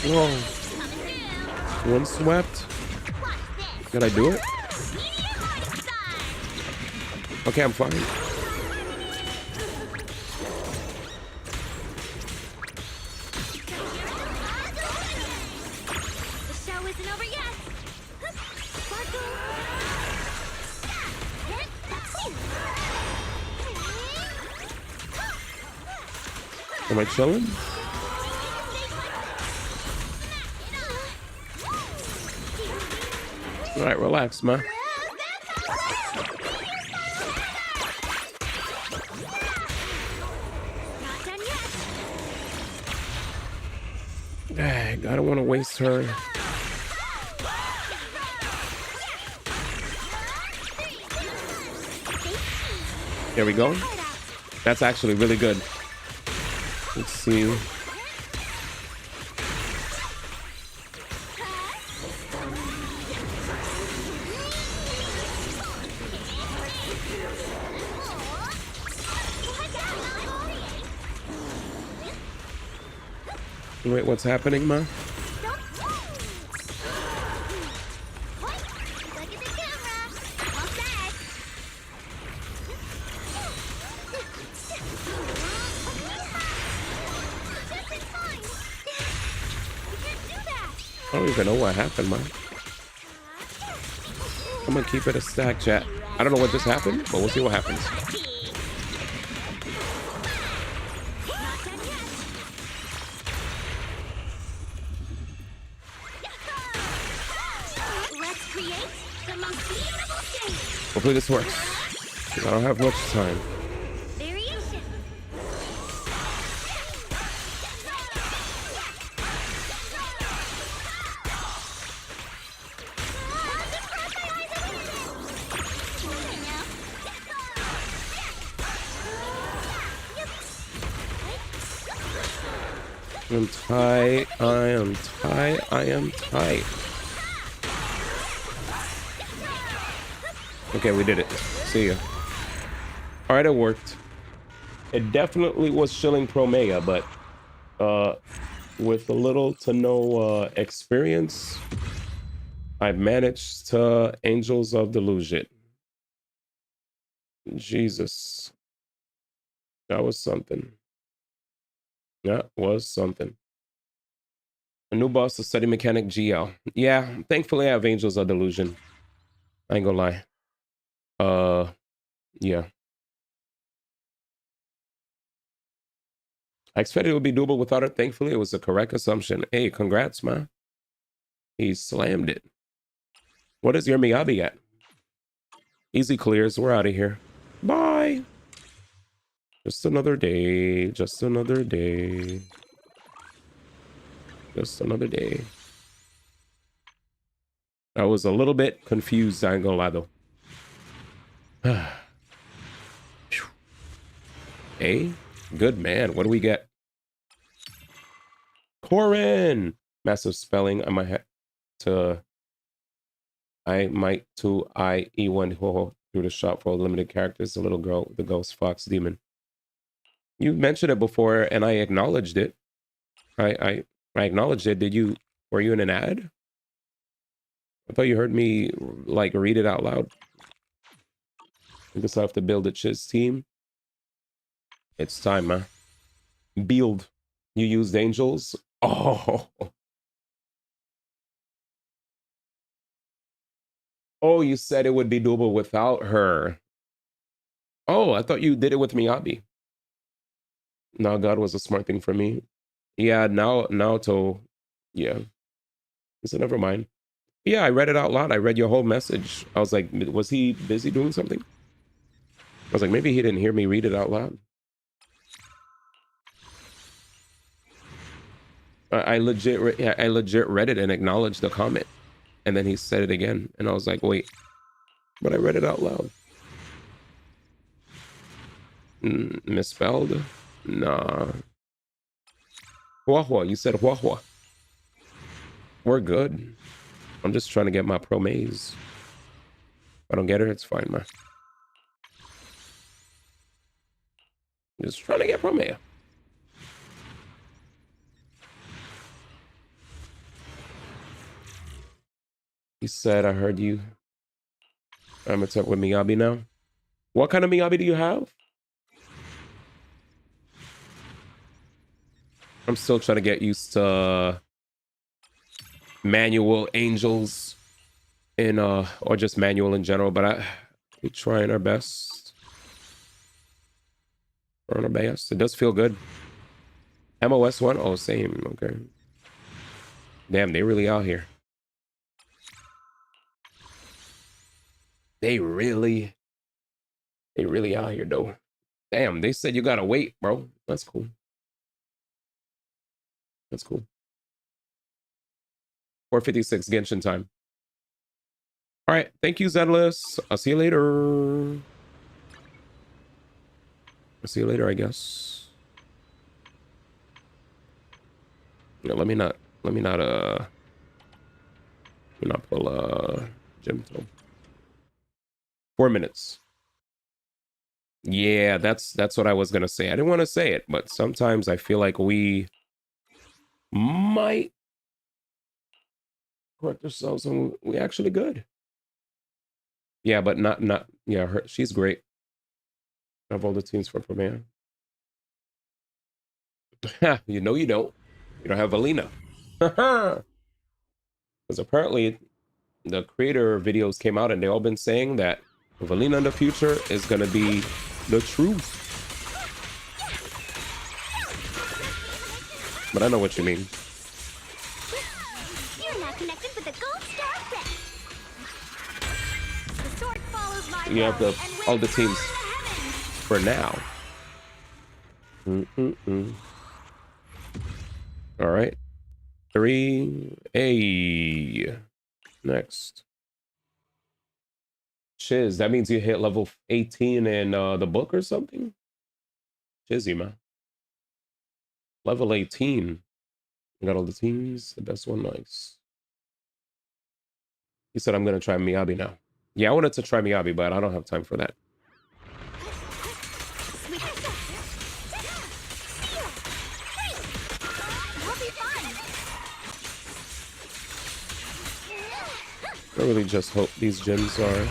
Whoa. One swept. Did I do it? Okay, I'm fine. isn't over yet. Sparkle. Am I chilling? All right, relax, man. Dang, I don't want to waste her. There we go. That's actually really good. Let's see. Wait, what's happening, ma? I don't even know what happened, man. I'm gonna keep it a stack, chat. I don't know what just happened, but we'll see what happens. Hopefully this works. I don't have much time. I'm tight. I am tight. I am tight. Okay, we did it. See ya. All right, it worked. It definitely was shilling Promea, but with a little to no experience, I managed to Angels of Delusion. Jesus. That was something. That was something. A new boss, a study mechanic GL. Yeah, thankfully I have Angels of Delusion. I ain't gonna lie. Yeah. I expected it would be doable without it. Thankfully, it was the correct assumption. Hey, congrats, man. He slammed it. What is your Miyabi at? Easy clears. We're out of here. Bye. Just another day. Just another day. Just another day. I was a little bit confused, I ain't gonna lie though. Hey, good man. What do we get? Corin! Massive spelling. I might have to E1 through the shop for limited characters. The little girl, the ghost fox demon. You mentioned it before and I acknowledged it. I acknowledged it. Were you in an ad? I thought you heard me like read it out loud. I guess I have to build a Chiz team. It's time, man. Build. You used angels? Oh. Oh, you said it would be doable without her. Oh, I thought you did it with Miyabi. No, God was a smart thing for me. Yeah, now yeah. So never mind. Yeah, I read it out loud. I read your whole message. I was like, was he busy doing something? I was like, maybe he didn't hear me read it out loud. I legit read it and acknowledged the comment. And then he said it again. And I was like, wait, but I read it out loud. Misspelled? Nah. Huahua, you said Huahua. We're good. I'm just trying to get my pro maze. If I don't get her, it's fine, man. Just trying to get pro maze. He said, I heard you. I'm gonna talk with Miyabi now. What kind of Miyabi do you have? I'm still trying to get used to manual angels in or just manual in general, but we're trying our best. Trying our best. It does feel good. MOS 1? Oh, same. Okay. Damn, they really out here. They really out here though. Damn, they said you gotta wait, bro. That's cool. That's cool. 4:56 Genshin time. All right, thank you, Zedless. I'll see you later. I'll see you later, I guess. No, let me not pull gym tool. 4 minutes. Yeah, that's what I was gonna say. I didn't want to say it, but sometimes I feel like we might correct ourselves and we actually good. Yeah, but not yeah, she's great. Of all the teams for Premier. You know you don't. You don't have Alina. Because apparently the creator videos came out and they all been saying that Valina in the future is gonna be the truth. But I know what you mean. You're not connected with the gold star bet. The sword follows my You have all the teams for now. All right. 3A. Next. Chiz, that means you hit level 18 in the book or something? Chizzy, man. Level 18. You got all the teams. The best one, nice. He said, I'm going to try Miyabi now. Yeah, I wanted to try Miyabi, but I don't have time for that. I really just hope these gyms are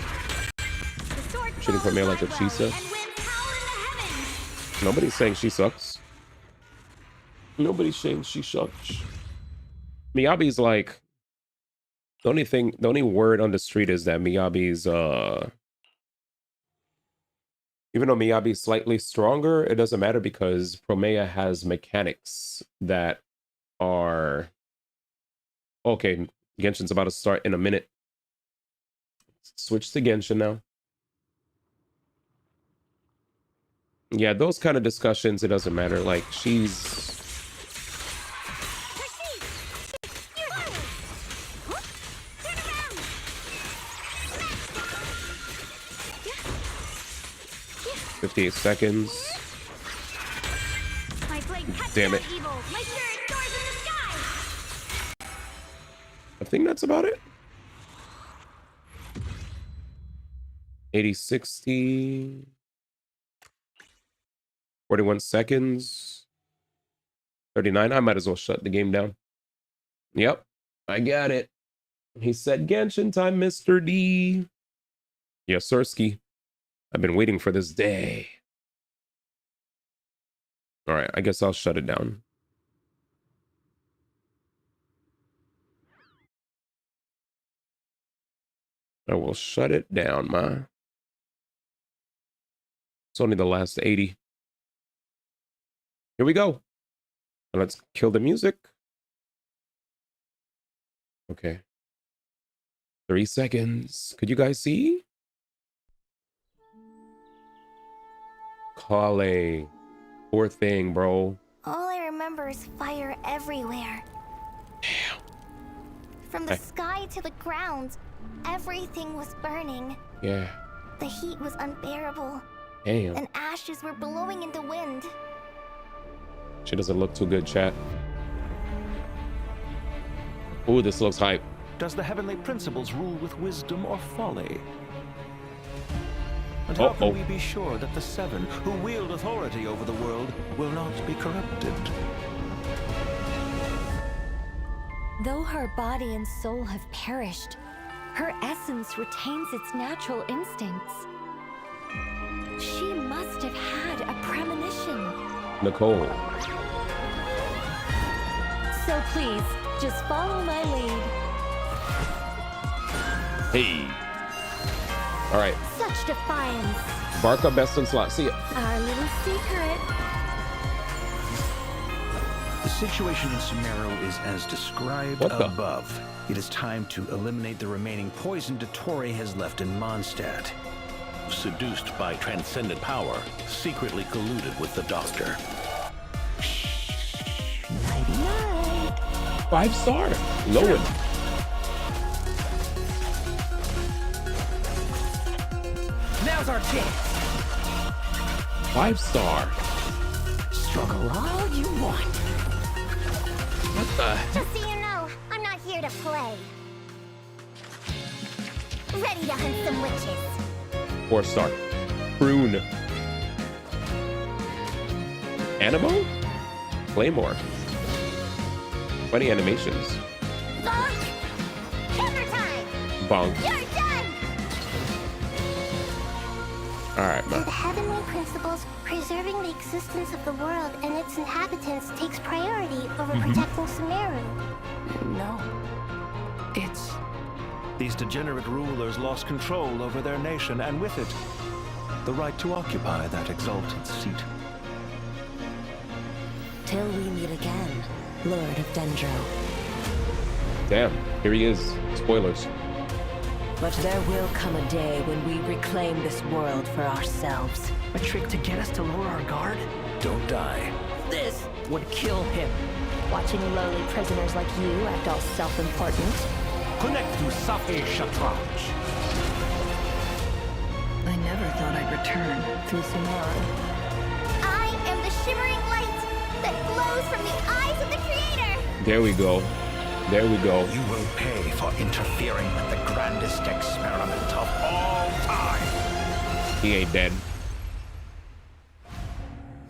shooting for me like a Chisa. Nobody's saying she sucks. Nobody's saying she sucks. Miyabi's like the only word on the street is that Miyabi's even though Miyabi's slightly stronger, it doesn't matter because Promea has mechanics that are okay. Genshin's about to start in a minute. Switch to Genshin now. Yeah, those kind of discussions, it doesn't matter. Like, she's... "58 seconds. Damn it. I think that's about it. 80, 60. 41 seconds. 39. I might as well shut the game down. Yep, I got it. He said Genshin time, Mr. D. Yes, Sirski. I've been waiting for this day. All right, I guess I'll shut it down. I will shut it down, ma. It's only the last 80. Here we go. Let's kill the music. Okay. 3 seconds. Could you guys see? Kale. Poor thing, bro. All I remember is fire everywhere. Damn. From the sky to the ground, everything was burning. Yeah. The heat was unbearable. Damn. And ashes were blowing in the wind. She doesn't look too good, chat. Ooh, this looks hype. Does the heavenly principles rule with wisdom or folly? And how can we be sure that the seven who wield authority over the world will not be corrupted? Though her body and soul have perished, her essence retains its natural instincts. She must have had a premonition. Nicole. So please, Just follow my lead. Hey. All right. Such defiance. Barca best in slot. See ya. Our little secret. The situation in Sumeru is as described above. It is time to eliminate the remaining poison Dottore has left in Mondstadt. Seduced by transcendent power, secretly colluded with the Doctor. Nighty-night. 5-star. Lowen. Now's our chance. 5-star. Struggle all you want. What the? Just so you know, I'm not here to play. Ready to hunt some witches. 4-star. Prune. Animo? Claymore. Funny animations. Bonk! Hammer time! Bonk. You're done! Alright, To man. the heavenly principles, preserving the existence of the world and its inhabitants takes priority over protecting Sumeru. No. It's... These degenerate rulers lost control over their nation, and with it, the right to occupy that exalted seat. Till we meet again, Lord of Dendro. Damn, here he is. Spoilers. But there will come a day when we reclaim this world for ourselves. A trick to get us to lower our guard? Don't die. This would kill him. Watching lowly prisoners like you act all self-important. Connect to Safi Shatranj. I never thought I'd return through Sumeru. I am the shimmering light that glows from the eyes of the Creator! There we go. There we go. You will pay for interfering with the grandest experiment of all time. He ain't dead.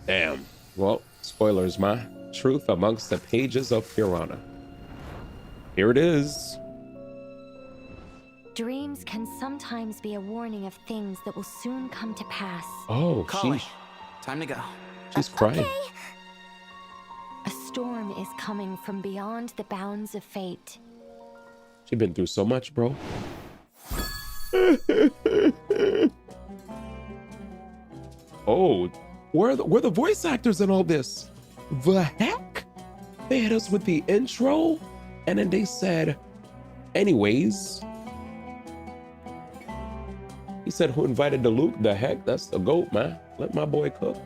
Damn. Well, spoilers, ma. Truth amongst the pages of Piranha. Here it is. Dreams can sometimes be a warning of things that will soon come to pass. Oh, Calling. Time to go. She's crying. A storm is coming from beyond the bounds of fate. She's been through so much, bro. Oh, where are the voice actors in all this? The heck? They hit us with the intro, and then they said, anyways. He said, who invited the Luke? The heck? That's the GOAT, man. Let my boy cook.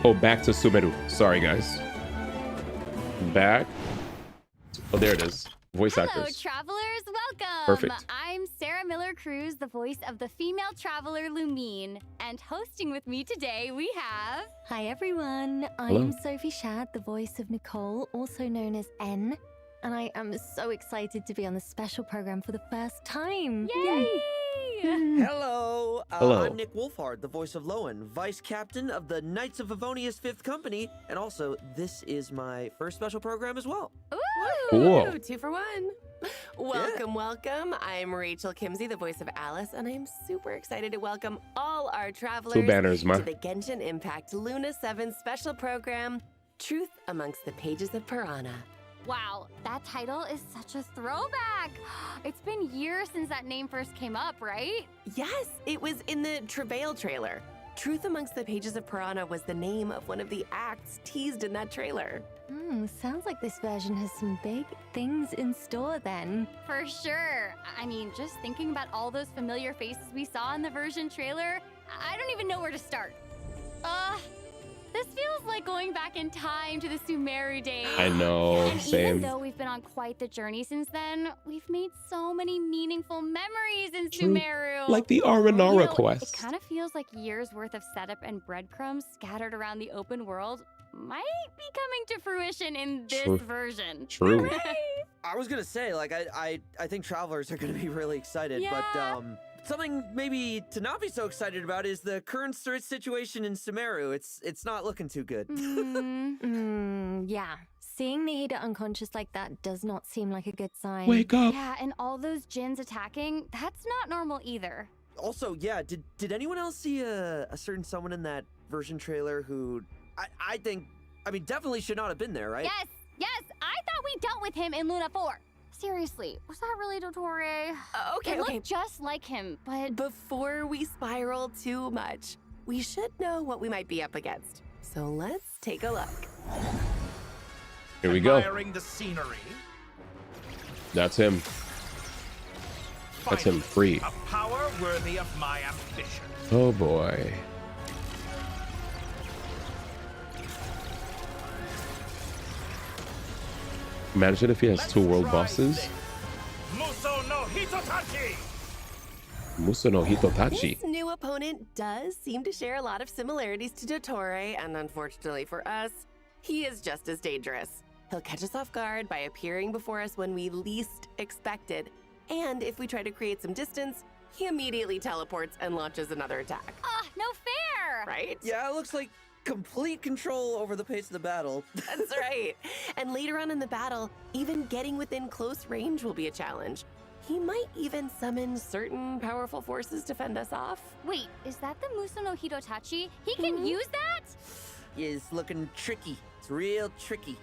Oh, back to Sumeru. Sorry, guys. Back. Oh, there it is. Voice Hello, actors. travelers. Welcome. Perfect. I'm Sarah Miller-Cruz, the voice of the female traveler Lumine. And hosting with me today, we have... Hi, everyone. Hello. I'm Sophie Shad, the voice of Nicole, also known as N. And I am so excited to be on this special program for the first time. Yay! Hello. Hello. I'm Nick Wolfhard, the voice of Lowen, vice captain of the Knights of Favonia's 5th Company, and also this is my first special program as well. Cool. 2 for 1. Welcome, welcome. I'm Rachel Kimsey, the voice of Alice, and I'm super excited to welcome all our travelers 2 banners, ma. to the Genshin Impact Luna 7 special program, Truth Amongst the Pages of Piranha. Wow, that title is such a throwback. It's been years since that name first came up, right? Yes, it was in the Travail trailer. Truth Amongst the Pages of Piranha was the name of one of the acts teased in that trailer. Sounds like this version has some big things in store then. For sure. I mean, just thinking about all those familiar faces we saw in the version trailer, I don't even know where to start. This feels like going back in time to the Sumeru days. I know, And same. even though we've been on quite the journey since then, we've made so many meaningful memories in Sumeru. Like the Aranara It quest. kind of feels like years worth of setup and breadcrumbs scattered around the open world might be coming to fruition in this True. version. True. I was gonna say, like, I think travelers are gonna be really excited, but something maybe to not be so excited about is the current situation in Sumeru. It's not looking too good. Yeah. Seeing Nihida unconscious like that does not seem like a good sign. Wake up. Yeah, and all those djinns attacking, that's not normal either. Also, yeah, did anyone else see a certain someone in that version trailer who I think, I mean, definitely should not have been there, right? Yes, I thought we dealt with him in Luna 4. Seriously, was that really Dottore? It looked just like him, but... Before we spiral too much, we should know what we might be up against. So let's take a look. Here we go. Admiring the scenery. That's him. That's him free. A power worthy of my ambition. Oh boy. Imagine if he has two world bosses. Muso no Hitotachi. Muso no Hitotachi. This new opponent does seem to share a lot of similarities to Dottore, and unfortunately for us, he is just as dangerous. He'll catch us off guard by appearing before us when we least expect it, and if we try to create some distance, he immediately teleports and launches another attack. No fair! Right? Yeah, it looks like complete control over the pace of the battle. That's right. And later on in the battle, even getting within close range will be a challenge. He might even summon certain powerful forces to fend us off. Wait, is that the Muso no Hitotachi? He can use that? Is looking tricky. It's real tricky.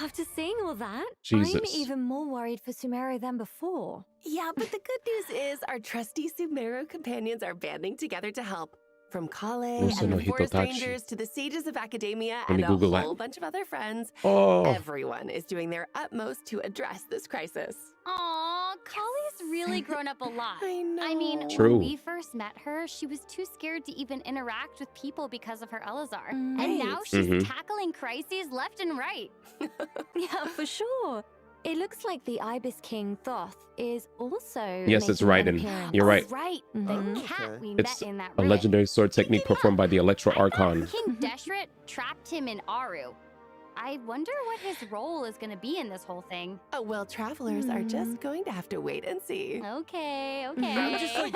After seeing all that, Jesus. I'm even more worried for Sumeru than before. Yeah, but the good news is our trusty Sumeru companions are banding together to help. From Kale Muso and no the Forest Hitotachi. Rangers to the Sages of Academia Let me and a Google that. whole bunch of other friends, Oh. everyone is doing their utmost to address this crisis. Aw, Kali's really grown up a lot. I know. I mean, True. when we first met her, she was too scared to even interact with people because of her Elazar. And Right. now she's Mhm. tackling crises left and right. Yeah, for sure. It looks like the Ibis King Thoth is also. Yes, it's making an Raiden. appearance. You're right. Right, Mhm. the cat we It's met in that a rift. legendary sword technique performed by the Electro Archon. King Deshret trapped him in Aru. I wonder what his role is going to be in this whole thing. Oh, well, travelers are just going to have to wait and see. Okay. I'm just like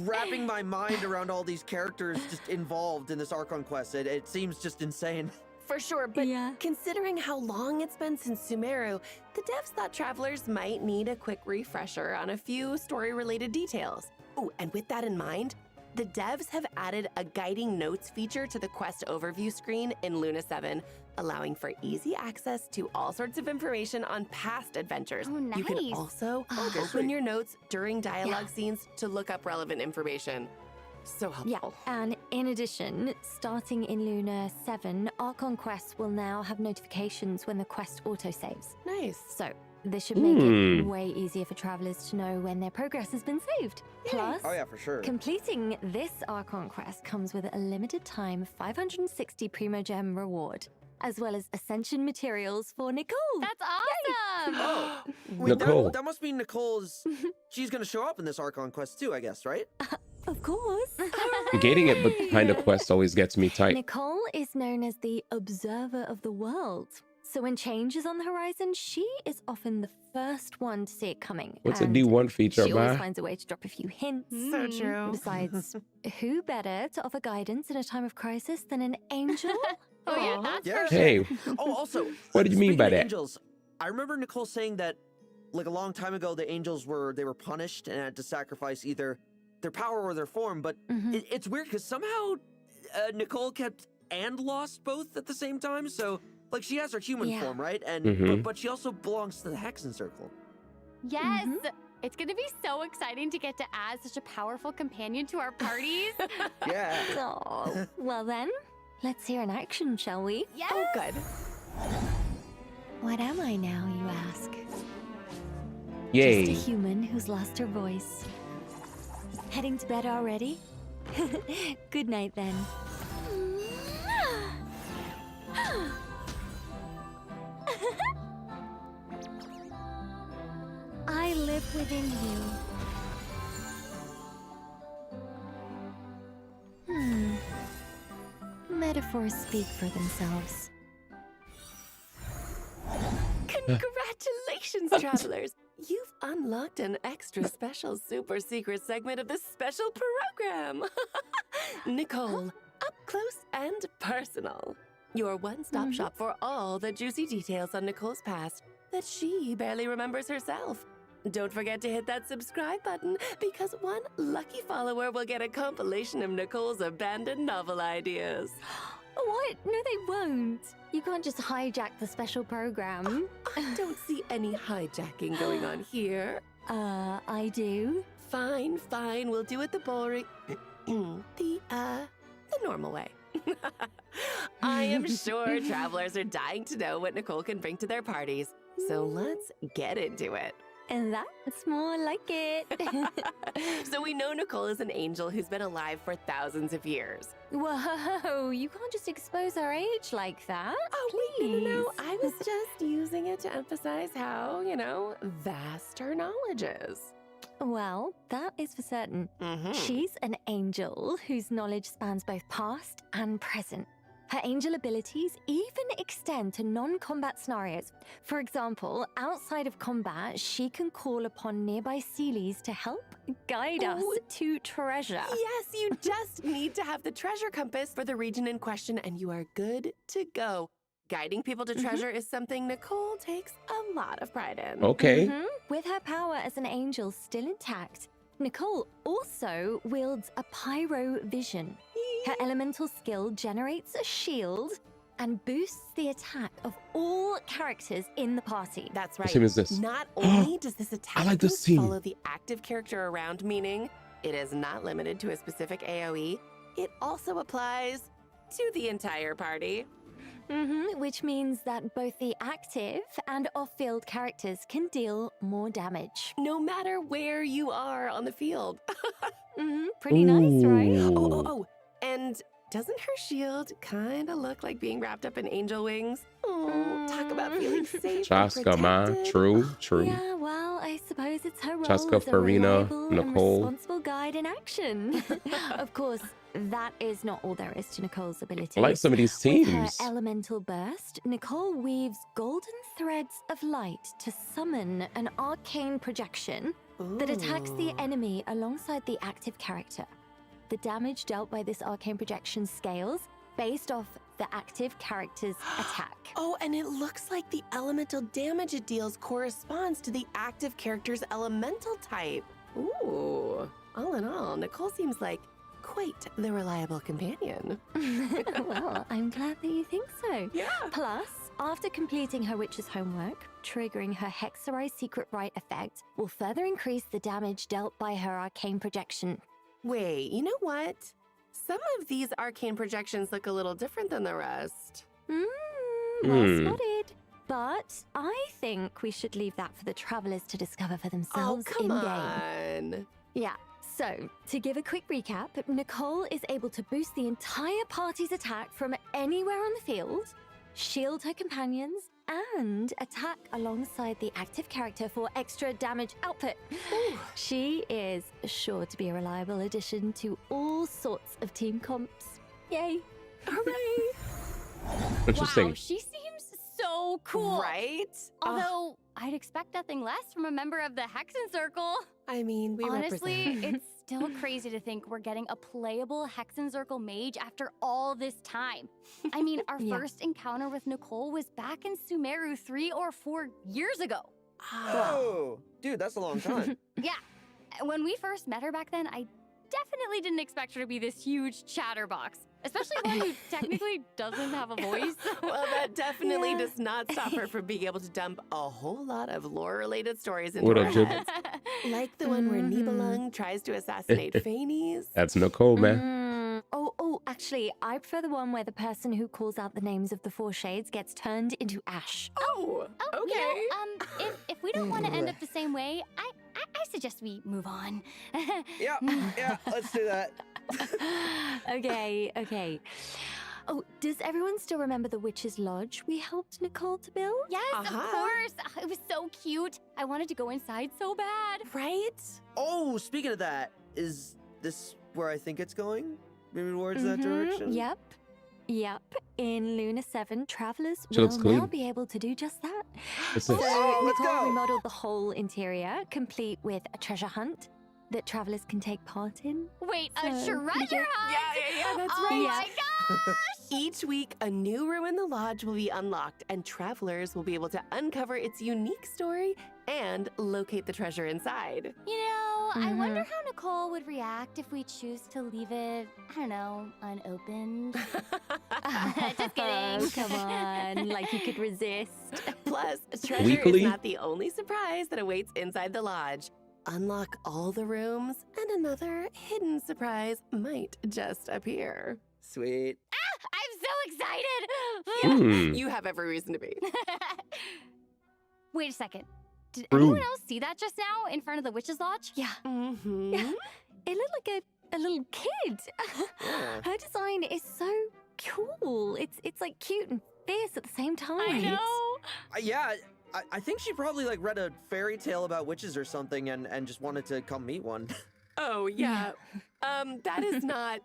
wrapping my mind around all these characters just involved in this Archon quest. It seems just insane. For sure, but considering how long it's been since Sumeru, the devs thought travelers might need a quick refresher on a few story-related details. Oh, and with that in mind, the devs have added a guiding notes feature to the quest overview screen in Luna 7, allowing for easy access to all sorts of information on past adventures. Oh, You can nice. also open your notes during dialogue scenes to look up relevant information. So helpful. Yeah, and in addition, starting in Luna 7, Archon quests will now have notifications when the quest autosaves. Nice. So, this should make it way easier for travelers to know when their progress has been saved. Plus, Oh yeah, for sure. completing this Archon quest comes with a limited time 560 Primo Gem reward, as well as Ascension materials for Nicole. That's awesome! Oh, wait, Nicole. that must mean Nicole's. She's gonna show up in this Archon quest too, I guess, right? Of course. Gating it behind a quest always gets me tight. Nicole is known as the observer of the world. So when change is on the horizon, she is often the first one to see it coming. What's a and D1 feature, She always man? finds a way to drop a few hints. So true. Besides, who better to offer guidance in a time of crisis than an angel? Oh, yeah, that's Yeah. for sure. Hey, Oh, also, what do you mean speaking by of that? Angels, I remember Nicole saying that, like a long time ago, the angels were punished and had to sacrifice either their power or their form. But it's weird because somehow Nicole kept and lost both at the same time. So like she has her human Yeah. form, right? And Mhm. but she also belongs to the Hexen Circle. Yes! It's gonna be so exciting to get to add such a powerful companion to our parties. Yeah. Oh, well then, let's hear an action, shall we? Yes! Oh, good. What am I now, you ask? Yay. Just a human who's lost her voice. Heading to bed already? Good night then. within you. Metaphors speak for themselves. Congratulations, travelers! You've unlocked an extra special super secret segment of this special program. Nicole, up close and personal. Your one-stop shop for all the juicy details on Nicole's past that she barely remembers herself. Don't forget to hit that subscribe button because one lucky follower will get a compilation of Nicole's abandoned novel ideas. What? No, they won't. You can't just hijack the special program. I don't see any hijacking going on here. I do. Fine, fine. We'll do it the boring... the normal way. I am sure travelers are dying to know what Nicole can bring to their parties. So let's get into it. And that's more like it. So we know Nicole is an angel who's been alive for thousands of years. Whoa, you can't just expose her age like that. Oh, wait, no. I was just using it to emphasize how, vast her knowledge is. Well, that is for certain. She's an angel whose knowledge spans both past and present. Her angel abilities even extend to non-combat scenarios. For example, outside of combat, she can call upon nearby Sealies to help guide us to treasure. Yes, you just need to have the treasure compass for the region in question and you are good to go. Guiding people to treasure is something Nicole takes a lot of pride in. Okay. With her power as an angel still intact, Nicole also wields a pyro vision. Her elemental skill generates a shield and boosts the attack of all characters in the party. That's What right. team is this? Not only does this attack I like this team. follow the active character around, meaning it is not limited to a specific AoE, it also applies to the entire party. Which means that both the active and off-field characters can deal more damage. No matter where you are on the field. Pretty nice, right? Oh, and doesn't her shield kind of look like being wrapped up in angel wings? Oh, talk about feeling safe. Chaska, man. True. Yeah, well, I suppose it's her role Chaska, as a Farina, reliable and Nicole. responsible guide in action. Of course, that is not all there is to Nicole's abilities. I like some of these With her teams. elemental burst, Nicole weaves golden threads of light to summon an arcane projection that attacks the enemy alongside the active character. The damage dealt by this arcane projection scales based off the active character's attack. Oh, and it looks like the elemental damage it deals corresponds to the active character's elemental type. Ooh, all in all, Nicole seems like quite the reliable companion. Well, I'm glad that you think so. Yeah. Plus, after completing her witch's homework, triggering her Hexarai Secret Rite effect will further increase the damage dealt by her arcane projection. Wait, you know what? Some of these arcane projections look a little different than the rest. Well spotted. But I think we should leave that for the travelers to discover for themselves come in-game. on. Yeah, so to give a quick recap, Nicole is able to boost the entire party's attack from anywhere on the field, shield her companions, and attack alongside the active character for extra damage output. She is sure to be a reliable addition to all sorts of team comps. Yay! Hooray! Interesting. Wow, she seems so cool. Right? Although, I'd expect nothing less from a member of the Hexen Circle. I mean, we Honestly, represent. it's still crazy to think we're getting a playable Hexen Circle mage after all this time. I mean, our first encounter with Nicole was back in Sumeru 3 or 4 years ago. Oh, dude, that's a long time. Yeah, when we first met her back then, I definitely didn't expect her to be this huge chatterbox. Especially one who technically doesn't have a voice. Well, that definitely does not stop her from being able to dump a whole lot of lore-related stories into What our up, Jib? heads. Like the one where Nibelung tries to assassinate Phanes. That's Nicole, man. Actually, I prefer the one where the person who calls out the names of the four shades gets turned into ash. Oh, okay. If we don't want to end up the same way, I suggest we move on. Yeah, let's do that. Okay. Oh, does everyone still remember the Witch's Lodge we helped Nicole to build? Yes, of course. It was so cute. I wanted to go inside so bad. Right? Oh, speaking of that, is this where I think it's going? Maybe towards that direction? Yep. In Luna 7, travelers She looks will clean. now be able to do just that. What's So this? let's Nicole go. remodeled the whole interior, complete with a treasure hunt that travelers can take part in. Wait, a So, treasure hunt? Yeah, that's Oh right. my gosh! Each week, a new room in the lodge will be unlocked, and travelers will be able to uncover its unique story and locate the treasure inside. You know, I wonder how Nicole would react if we choose to leave it, I don't know, unopened. Just kidding. Oh, come on, like you could resist. Plus, treasure Weekly? is not the only surprise that awaits inside the lodge. Unlock all the rooms, and another hidden surprise might just appear. Sweet. I'm so excited! Hmm. You have every reason to be. Wait a second. Did True. anyone else see that just now in front of the Witch's Lodge? Yeah. Mm-hmm. It looked like a little kid. Her design is so cool. It's like cute and fierce at the same time. I know. Yeah, I think she probably like read a fairy tale about witches or something and just wanted to come meet one. Oh, yeah. That is not.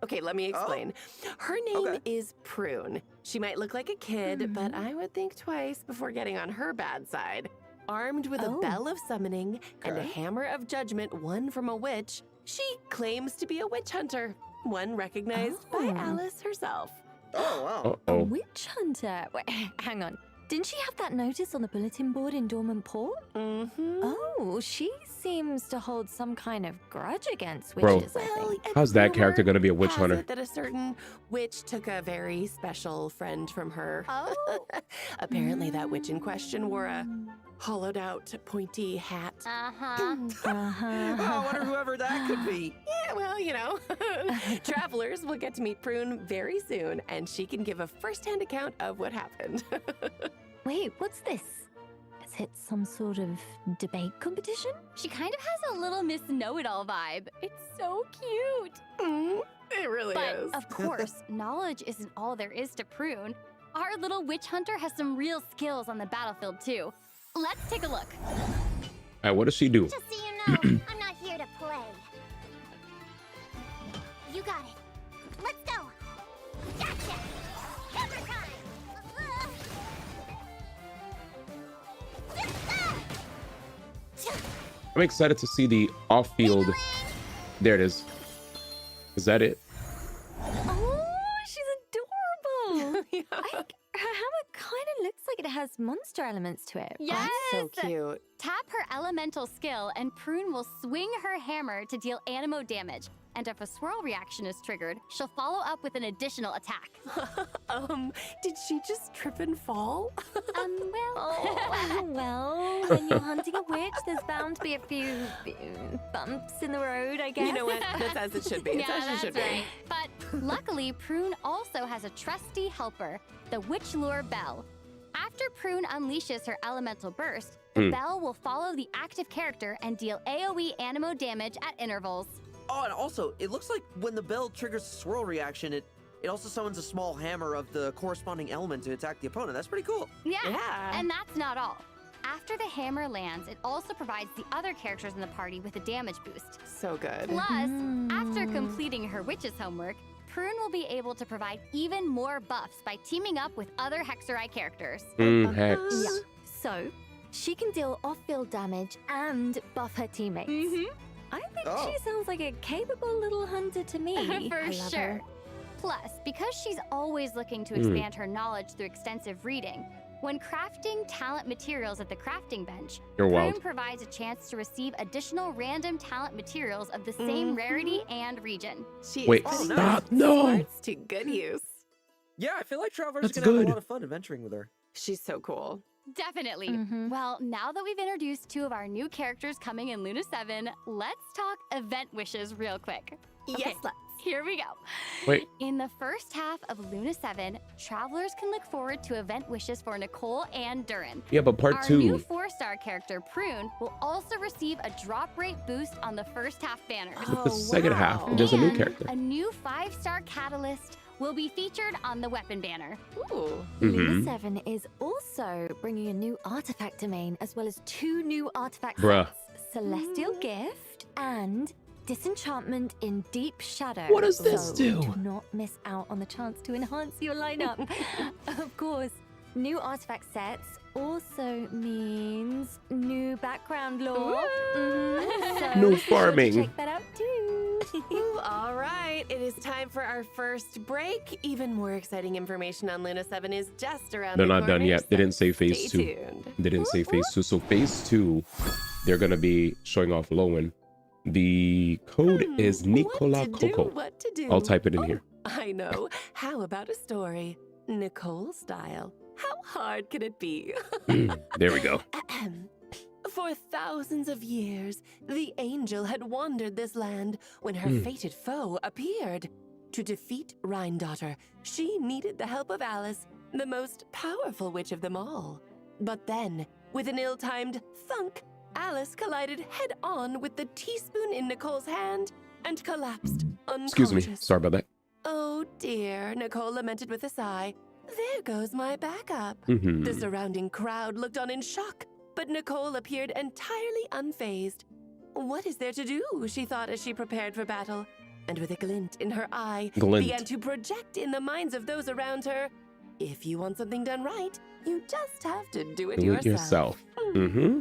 Okay, let me explain. Her name is Prune. She might look like a kid, but I would think twice before getting on her bad side. Armed with a bell of summoning and a hammer of judgment won from a witch, she claims to be a witch hunter, one recognized by Alice herself. Oh, wow. A Uh-oh. witch hunter. Wait, hang on. Didn't she have that notice on the bulletin board in Dormant Port? Mm-hmm. Oh, she seems to hold some kind of grudge against Bro. witches, I think. How's that character gonna be a witch Has hunter? it that a certain witch took a very special friend from her. Oh. Apparently, that witch in question wore a hollowed out, pointy hat. Uh-huh. Oh, I wonder whoever that could be. Yeah, well, you know. Travelers will get to meet Prune very soon, and she can give a first-hand account of what happened. Wait, what's this? Is it some sort of debate competition? She kind of has a little Miss Know-It-All vibe. It's so cute. It really But is. of course, knowledge isn't all there is to Prune. Our little witch hunter has some real skills on the battlefield too. Let's take a look. Alright, what does she do? Just so you know, I'm not here to play. You got it. Let's go. Gotcha. Hammer time. I'm excited to see the off-field. There it is. Is that it? Oh, she's adorable. I think her hammer kind of looks like it has monster elements to it. Yes! So cute. Tap her elemental skill and Prune will swing her hammer to deal anemo damage. And if a swirl reaction is triggered, she'll follow up with an additional attack. Did she just trip and fall? Well, when you're hunting a witch, there's bound to be a few bumps in the road, I guess. You know what? That's as it should be. It's Yeah, as it that's should be. right. But luckily, Prune also has a trusty helper, the Witch Lure Bell. After Prune unleashes her elemental burst, the bell will follow the active character and deal AoE anemo damage at intervals. Oh, and also, it looks like when the bell triggers a swirl reaction, it also summons a small hammer of the corresponding element to attack the opponent. That's pretty cool. Yeah, and that's not all. After the hammer lands, it also provides the other characters in the party with a damage boost. So good. Plus, after completing her witch's homework, Prune will be able to provide even more buffs by teaming up with other Hexerai characters. Hex. Yeah. So, she can deal off-field damage and buff her teammates. I think she sounds like a capable little hunter to me. For I love sure. her. Plus, because she's always looking to expand her knowledge through extensive reading, when crafting talent materials at the crafting bench, You're Prune wild. provides a chance to receive additional random talent materials of the same rarity and region. She Wait, is stop. No. smarts to good use. Yeah, I feel like travelers That's are gonna have good. a lot of fun adventuring with her. She's so cool. Definitely. Well, now that we've introduced two of our new characters coming in Luna 7, let's talk event wishes real quick. Yes, let's. Here we go. Wait. In the first half of Luna 7, travelers can look forward to event wishes for Nicole and Durin. Yeah, but part Our 2. new 4-star character, Prune, will also receive a drop rate boost on the first half banners. But the second half, there's a new And character. a new 5-star catalyst will be featured on the weapon banner. Ooh. Mhm. Luna 7 is also bringing a new artifact domain as well as 2 new artifact Bruh. sets. Celestial Gift and Disenchantment in Deep Shadow. What does this So do? Do not miss out on the chance to enhance your lineup. Of course, new artifact sets also means new background lore. So New be sure to farming. check that out too. Ooh, all right, it is time for our first break. Even more exciting information on Luna 7 is just around They're the not done corner, yet. They so didn't say phase stay 2. tuned. They didn't say phase 2. So phase 2, they're gonna be showing off Lowen. The code is Nicola Coco. What to do? I'll type it in here. I know. How about a story? Nicole style. How hard can it be? There we go. For thousands of years, the angel had wandered this land when her fated foe appeared. To defeat Rhindaughter, she needed the help of Alice, the most powerful witch of them all. But then, with an ill-timed thunk, Alice collided head-on with the teaspoon in Nicole's hand and collapsed unconscious. Excuse me. Sorry about that. Oh dear, Nicole lamented with a sigh. There goes my backup. Mhm. The surrounding crowd looked on in shock, but Nicole appeared entirely unfazed. What is there to do, she thought as she prepared for battle, and with a glint in her eye, Glint. began to project in the minds of those around her. If you want something done right, you just have to do it Do it yourself. yourself. Mm-hmm.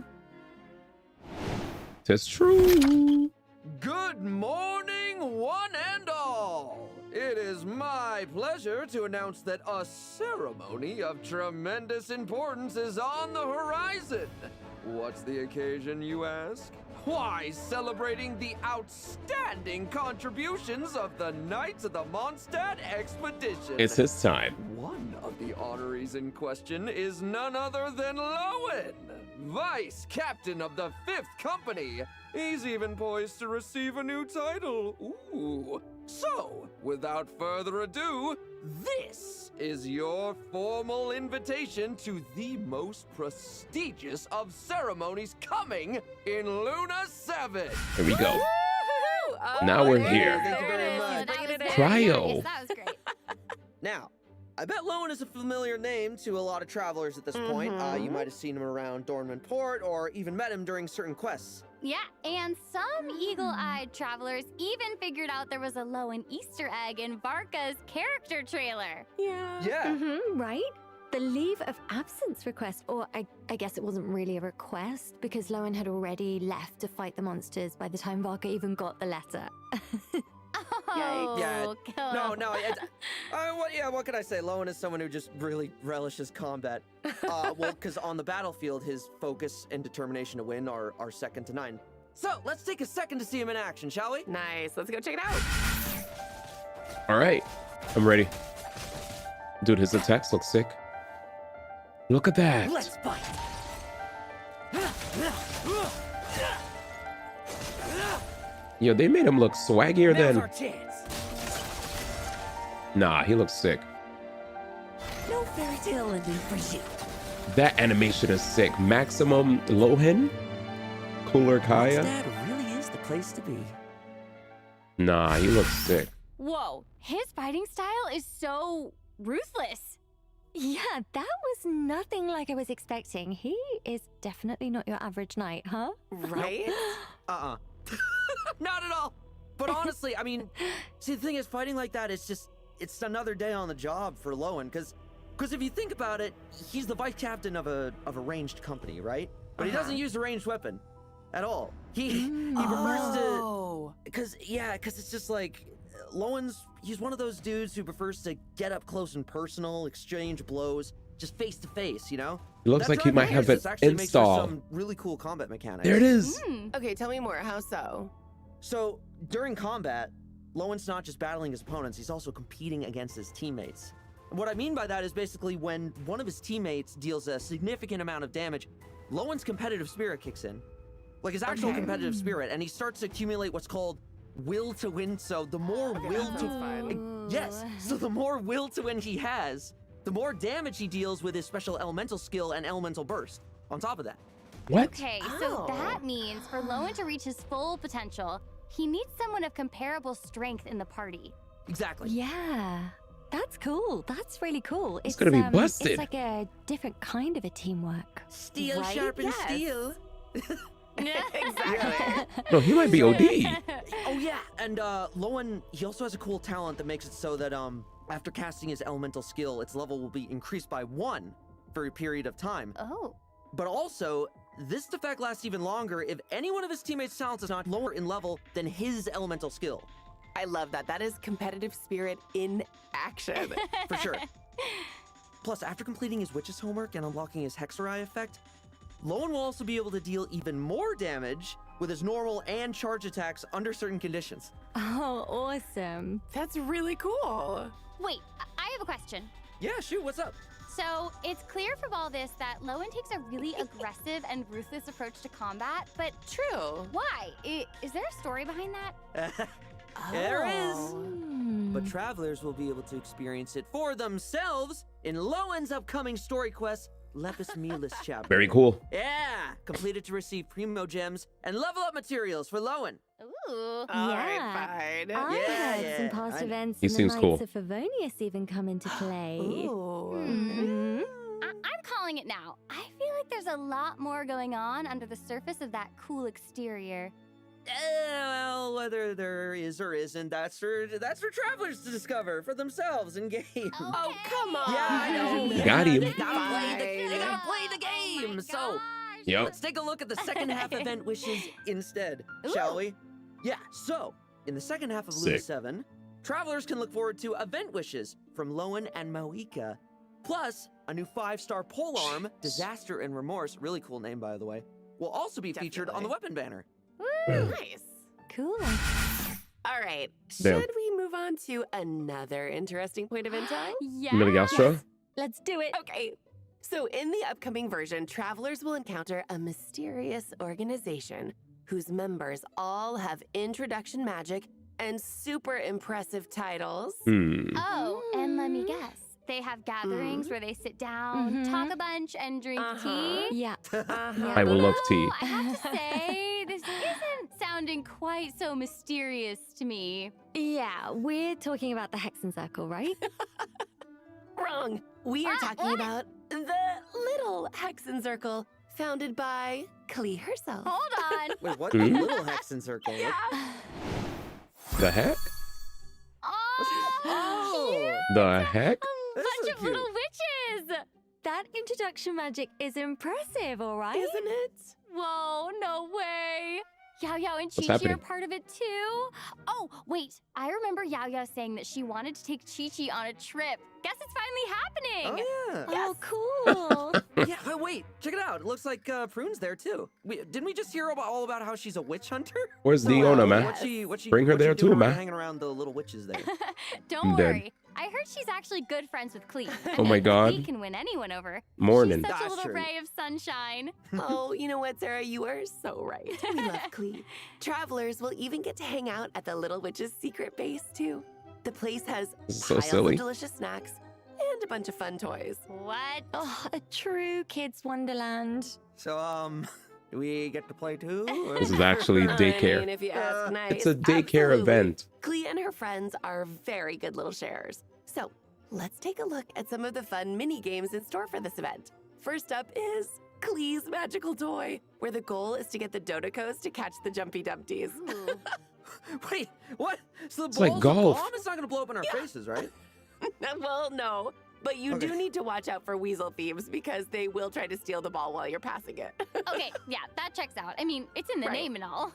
That's true. Good morning, one and all. It is my pleasure to announce that a ceremony of tremendous importance is on the horizon. What's the occasion, you ask? Why, celebrating the outstanding contributions of the Knights of the Mondstadt Expedition. It's his time. One of the honorees in question is none other than Lowen, Vice Captain of the 5th Company. He's even poised to receive a new title. Ooh. So, without further ado, this is your formal invitation to the most prestigious of ceremonies coming in Luna 7. Here we go. Oh, Now we're there here. it is, Thank you very much. That was very Cryo. nice. That was great. Now, I bet Lowen is a familiar name to a lot of travelers at this point. You might have seen him around Dornman Port or even met him during certain quests. Yeah, and some eagle-eyed travelers even figured out there was a Lowen Easter egg in Varka's character trailer. Yeah. Right? The leave of absence request, or I guess it wasn't really a request because Lowen had already left to fight the monsters by the time Varka even got the letter. Oh, Yeah. cool. No. What can I say? Lowen is someone who just really relishes combat. Well, because on the battlefield, his focus and determination to win are second to none. So let's take a second to see him in action, shall we? Nice. Let's go check it out. All right. I'm ready. Dude, his attacks look sick. Look at that. Let's fight. Yo, they made him look swaggier Now's than... our chance. Nah, he looks sick. No fairy tale ending for you. That animation is sick. Maximum Lohen? Cooler Kaya? Mondstadt really is the place to be. Nah, he looks sick. Whoa, his fighting style is so ruthless. Yeah, that was nothing like I was expecting. He is definitely not your average knight, huh? Right? Not at all. But honestly, I mean, see, the thing is, fighting like that is just, it's another day on the job for Lowen, because if you think about it, he's the vice captain of a ranged company, right? But he doesn't use a ranged weapon at all. He prefers to, because it's just like, he's one of those dudes who prefers to get up close and personal, exchange blows, just face to face, you know? It looks like he might have an Actually makes for install. some really cool combat mechanics. There it is. Okay, tell me more. How so? So, during combat, Lowen's not just battling his opponents, he's also competing against his teammates. And what I mean by that is basically when one of his teammates deals a significant amount of damage, Lowen's competitive spirit kicks in. Like his actual competitive spirit, and he starts to accumulate what's called will to win. So the more so the more will to win he has, the more damage he deals with his special elemental skill and elemental burst. On top of that. What? Okay, so that means for Lowen to reach his full potential, he needs someone of comparable strength in the party. Exactly. Yeah. That's cool. That's really cool. It's gonna be busted. It's like a different kind of a teamwork. Steel Right? sharpens Yes. steel. Exactly. No, he might be OD. Oh yeah, and Lowen, he also has a cool talent that makes it so that after casting his elemental skill, its level will be increased by 1 for a period of time. Oh. But also, this effect lasts even longer if any one of his teammates' talents is not lower in level than his elemental skill. I love that. That is competitive spirit in action. For sure. Plus, after completing his witch's homework and unlocking his Hexerai effect, Lowen will also be able to deal even more damage with his normal and charge attacks under certain conditions. Oh, awesome. That's really cool. Wait, I have a question. Yeah, shoot, what's up? So, it's clear from all this that Lowen takes a really aggressive and ruthless approach to combat, but True. why? Is there a story behind that? There is. But travelers will be able to experience it for themselves in Lowen's upcoming story quest, Lepus Melis chapter. Very cool. Yeah! Completed to receive Primo Gems and level up materials for Lowen. Ooh. Yeah. Fine. I heard some past I- events He and the seems Knights cool. of Favonius even come into play. Ooh. I'm calling it now. I feel like there's a lot more going on under the surface of that cool exterior. Well, whether there is or isn't, that's for travelers to discover for themselves in game. Oh, come on. Yeah, I know. Got him. They gotta play the game. So Yep. let's take a look at the second half event wishes instead, shall we? Yeah. So in the second half of Luna Sick. 7, travelers can look forward to event wishes from Lowen and Moika, plus a new 5-star polearm, Disaster and Remorse, really cool name by the way, will also be featured on the weapon banner. Nice. Cool. All right. Damn. Should we move on to another interesting point of intel? Yeah. Minigastra? Let's do it. Okay. So, in the upcoming version, travelers will encounter a mysterious organization whose members all have introduction magic and super impressive titles. Oh, and let me guess. They have gatherings where they sit down, talk a bunch, and drink tea. Yeah. I will love tea. I have to say, this isn't sounding quite so mysterious to me. Yeah, we're talking about the Hexen Circle, right? Wrong. We are talking about the Little Hexen Circle, founded by Klee herself. Hold on. Wait, what? The little Hexen Circle? Yeah. The heck? Oh! The heck? Bunch of little witches! That introduction magic is impressive, all right? Isn't it? Whoa, no way! Yao Yao and What's Chi Chi are happening? part of it too? Oh, wait. I remember Yao Yao saying that she wanted to take Chi Chi on a trip. Guess it's finally happening! Oh, yeah. Oh, cool. Yeah, but wait, check it out. It looks like Prune's there too. Didn't we just hear all about how she's a witch hunter? Where's Diona, man? Bring her there too, man. Hanging around the little witches there. Don't I'm dead. worry. I heard she's actually good friends with Clee. Oh my God. Clee can win anyone over. Morning. She's such a That's little true. ray of sunshine. Oh, you know what, Sarah? You are so right. We love Klee. Travelers will even get to hang out at the Little Witch's secret base, too. The place has This is so piles silly. of delicious snacks and a bunch of fun toys. What? Oh, a true kids' wonderland. So, do we get to play too? or- This is actually I daycare. mean, if you ask nice. It's a daycare Absolutely. event. Klee and her friends are very good little sharers. So, let's take a look at some of the fun mini games in store for this event. First up is Klee's magical toy, where the goal is to get the Dodicos to catch the Jumpy Dumpties. Wait, what? So the It's like ball's a golf. bomb? It's not gonna blow up in our faces, right? Well, no. But you do Okay. need to watch out for weasel thieves because they will try to steal the ball while you're passing it. Okay, yeah, that checks out. I mean, it's in the Right. name and all.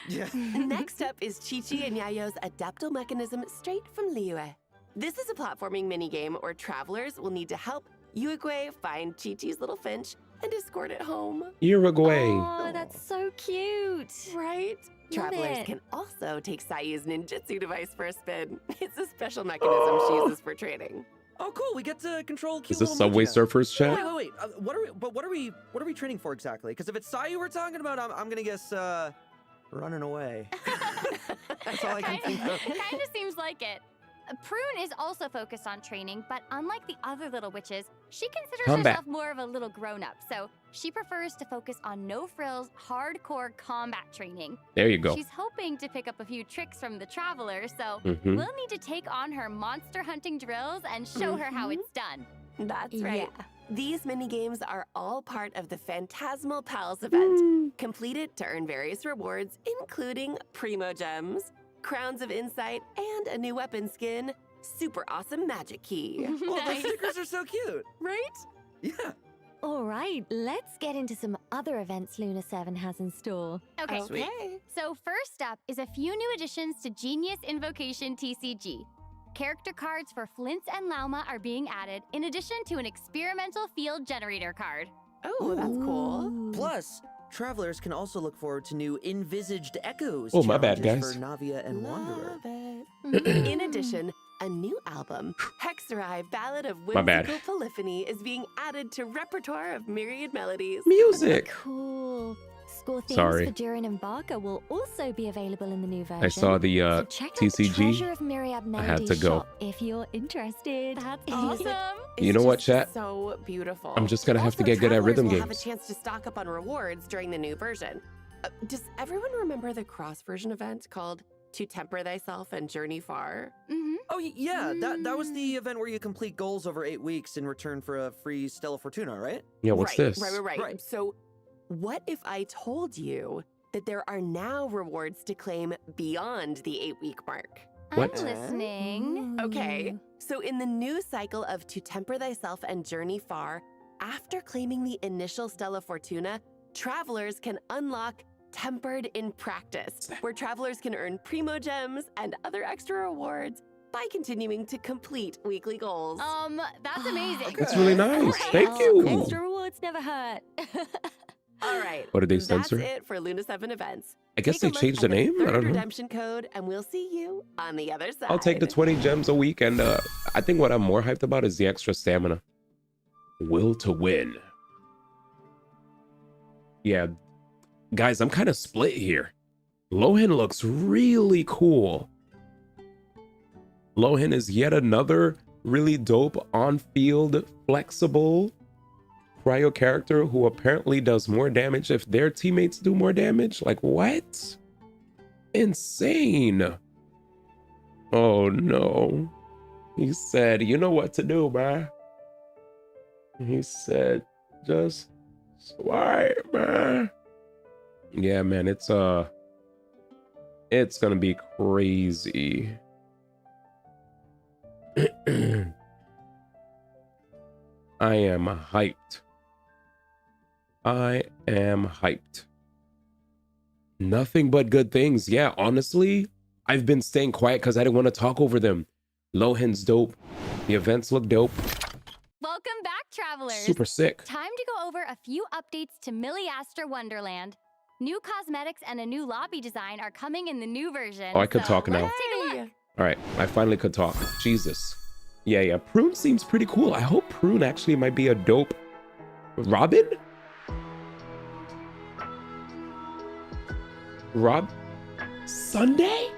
Yeah. Next up is Chi-Chi and Yayo's Adaptal Mechanism straight from Liyue. This is a platforming minigame where travelers will need to help Uruguay find Chi-Chi's little finch and escort it home. Uruguay. Oh, that's so cute. Right? Love Travelers it. can also take Sayu's ninjutsu device for a spin. It's a special mechanism she uses for training. Oh, cool. We get to control cute Is this little Subway ninja. Surfers chat? Wait. What are we training for exactly? Because if it's Sayu we're talking about, I'm gonna guess running away. That's all I can think of. Kind of seems like it. Prune is also focused on training, but unlike the other little witches, she considers Combat. herself more of a little grown-up, so she prefers to focus on no-frills, hardcore combat training. There you go. She's hoping to pick up a few tricks from the Traveler, so Mhm. we'll need to take on her monster hunting drills and show her how it's done. That's right. These mini games are all part of the Phantasmal Pals event. Complete it to earn various rewards, including Primo Gems, Crowns of Insight, and a new weapon skin, super awesome magic key. Oh, those stickers are so cute. Right? Yeah. All right, let's get into some other events Luna 7 has in store. Okay. Sweet. So first up is a few new additions to Genius Invocation TCG. Character cards for Flintz and Lauma are being added, in addition to an experimental field generator card. Oh, that's cool. Plus, travelers can also look forward to new envisaged echoes. Oh, my bad, challenges guys. For Navia and Wanderer. In addition, a new album, Hexerai Ballad of My bad. Whimsical Polyphony, is being added to repertoire of myriad melodies. Music. Cool. Score themes Sorry. for Durin and Barker will also be available in the new version. I saw the So check out the TCG. Treasure of Myriad I had to Melodies go. shop if you're interested. That's Awesome. You know what, chat? So beautiful. I'm just gonna have to Also, get good at travelers rhythm will have a games. chance to stock up on rewards during the new version. Does everyone remember the cross version event called To Temper Thyself and Journey Far? Oh, yeah. That was the event where you complete goals over 8 weeks in return for a free Stella Fortuna, right? Yeah, what's right, this? Right. So, what if I told you that there are now rewards to claim beyond the 8-week mark? What? I'm listening. Okay, so in the new cycle of To Temper Thyself and Journey Far, after claiming the initial Stella Fortuna, travelers can unlock Tempered in Practice, where travelers can earn Primo Gems and other extra rewards by continuing to complete weekly goals. That's amazing. That's really nice. Thank you. Extra rewards never hurt. All right. What did they censor? That's it for Luna 7 events. I guess Take they a look changed the at name? I third don't know. redemption code, and we'll see you on the other side. I'll take the 20 gems a week, and I think what I'm more hyped about is the extra stamina. Will to win. Yeah, guys, I'm kind of split here. Lohan looks really cool. Lohan is yet another really dope on-field, flexible cryo character who apparently does more damage if their teammates do more damage. Like, what? Insane. Oh no. He said, you know what to do, man. He said, just swipe, man. Yeah, man, it's gonna be crazy. I am hyped. I am hyped. Nothing but good things. Yeah, honestly, I've been staying quiet because I didn't want to talk over them. Lohan's dope. The events look dope. Welcome back, travelers. Super sick. Time to go over a few updates to Milliaster Wonderland. New cosmetics and a new lobby design are coming in the new version. Oh, I could talk now. Let's take a look. All right, I finally could talk. Jesus. Yeah. Prune seems pretty cool. I hope Prune actually might be a dope Robin? Sunday?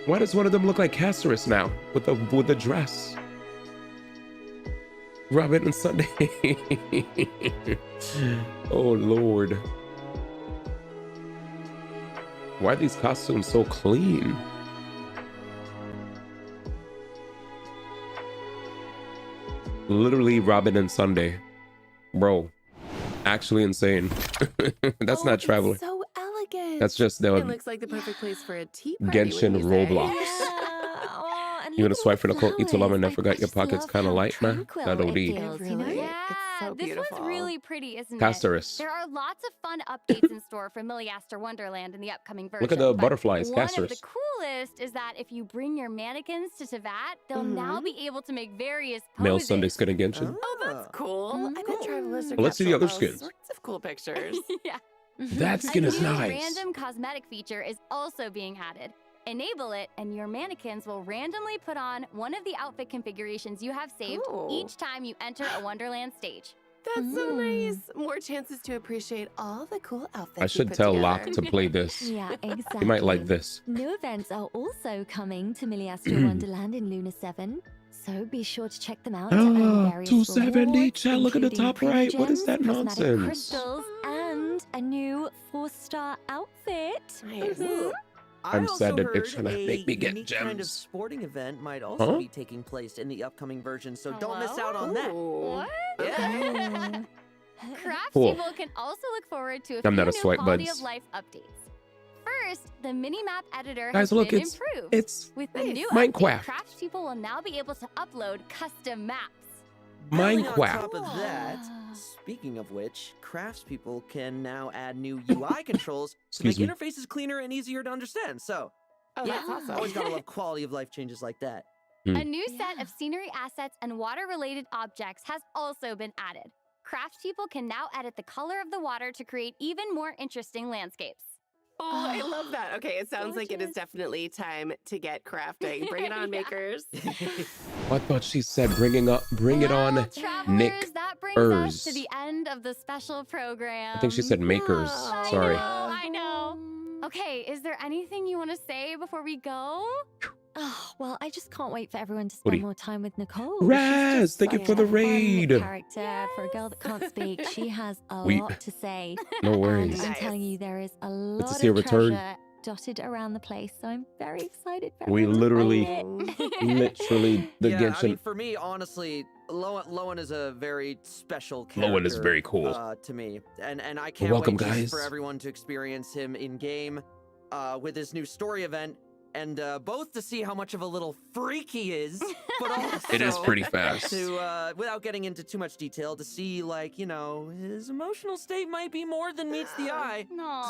Why does one of them look like Castorus now with the dress? Robin and Sunday. Oh Lord. Why are these costumes so clean? Literally Robin and Sunday. Bro. Actually insane. That's not Traveler. So elegant. That's just the It looks like the perfect place for a tea party. Genshin wouldn't you say? Roblox. You gonna swipe for the code? Itulama and I forgot your pockets kind of light, man. That OD. Yeah, this one's really pretty, isn't it? Castorus. There are lots of fun updates in store for Milliaster Wonderland in the upcoming version. Look at the but butterflies, one of Castorus. the coolest is that if you bring your mannequins to Teyvat, they'll now be able to make various poses. Male Sunday skin and Genshin. Oh, that's cool. I bet travelers are Well, let's see the capturing other all skins. sorts of cool pictures. Yeah. That skin is A new nice. random cosmetic feature is also being added. Enable it, and your mannequins will randomly put on one of the outfit configurations you have saved each time you enter a Wonderland stage. That's so nice. More chances to appreciate all the cool outfits. I should tell Locke to play this. Yeah, exactly. He might like this. New events are also coming to Miliastro Wonderland in Luna 7, so be sure to check them out. And various 270, rewards, Chad, look at the including top right. What is gems, that prismatic nonsense? crystals, and a new 4-star outfit. I'm sad that they're heard trying to make me get unique kind of gems. sporting event might also Huh? be taking place in the upcoming version, so don't miss out on that. What? Yeah. Cool. Craftspeople can also look forward to a I'm few not a new swipe quality buds. of life updates. First, the mini-map editor Guys, has look, been it's- improved. it's With the new Minecraft. update, craftspeople will now be able to upload custom maps. Building on Minecraft. top of that, speaking of which, craftspeople can now add new UI controls to make Excuse me. interfaces cleaner and easier to understand. So, yeah, that's awesome. always gotta love quality of life changes like that. A new set of scenery assets and water-related objects has also been added. Craftspeople can now edit the color of the water to create even more interesting landscapes. Oh, I love that. Okay, it sounds like it is definitely time to get crafting. Bring it on, makers. I thought she said bring it on, Travelers, Nick that brings us to Ers. the end of the special program. I think she said makers. Sorry. I know. Okay, is there anything you want to say before we go? Oh, well, I just can't wait for everyone to Woody. spend more time with Nicole. Raz, She's just thank you such for the a fun raid. character for a girl that can't speak. She has a We- lot to say. No And worries. I'm telling you, there is a to lot see her of return. treasure dotted around the place. So I'm very excited for We everyone to literally, find it. literally, the Yeah, I mean, Genshin. for me, honestly, Lowen is a very special character. Lowen is very cool. To me, and I can't Welcome, wait just guys. for everyone to experience him in game, with his new story event, and both to see how much of a little freak he is, but also It is pretty fast. to, without getting into too much detail, to see like his emotional state might be more than meets the eye.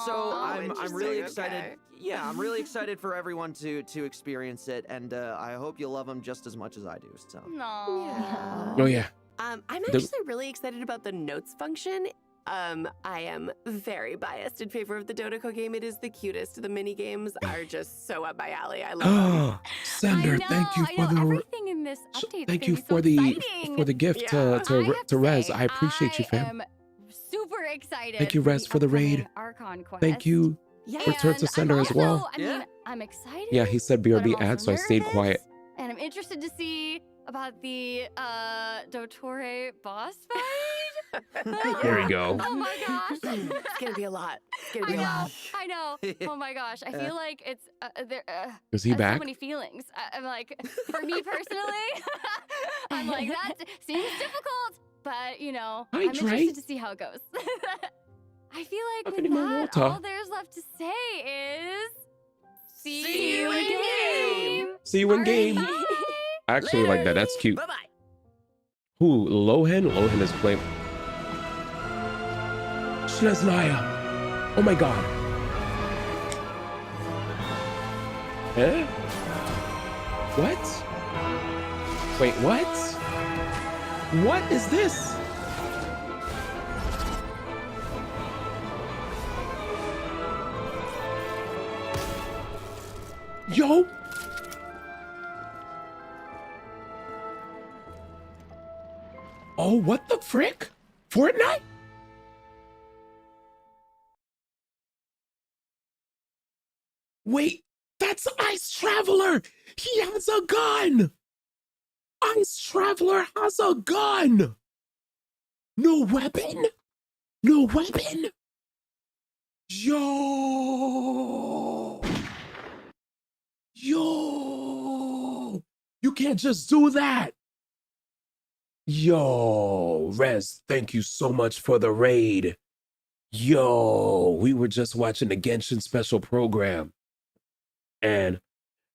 So I'm really excited. okay. Yeah, I'm really excited for everyone to experience it, and I hope you love him just as much as I do. So. Yeah. Oh yeah. I'm The- actually really excited about the notes function. I am very biased in favor of the Dodoko game. It is the cutest. The mini games are just so up my alley. I love them. Oh, Sender, thank you for the Everything in this update. thank you for the gift to Rez. I appreciate you, fam. I'm super excited. Thank you, Rez, for the raid. Archon quest. Thank you. Return to Sender as well. I mean, I'm excited. Yeah, he said but I'm BRB also ad, so I stayed nervous, quiet. And I'm interested to see about the Dottore boss fight. There we go. Oh my gosh. It's gonna be a lot. It's gonna I be a know. lot. I know. Oh my gosh. I feel like it's there. Is he I have back? So many feelings. I'm like, for me personally, I'm like that seems difficult, but you know, Hi, I'm Dre. interested to see how it goes. I feel like I've with been in my that, water. all there's left to say is see you in game. See you in game. I actually like that. That's cute. Bye-bye. Who? Lohan? Lohan is playing. Shneznaya. Oh my god. Eh? What? Wait, what? What is this? Yo! Oh, what the frick? Fortnite? Wait, that's Ice Traveler! He has a gun! Ice Traveler has a gun! No weapon? No weapon? Yo! Yo! You can't just do that! Yo, Rez, thank you so much for the raid. Yo, we were just watching the Genshin special program, and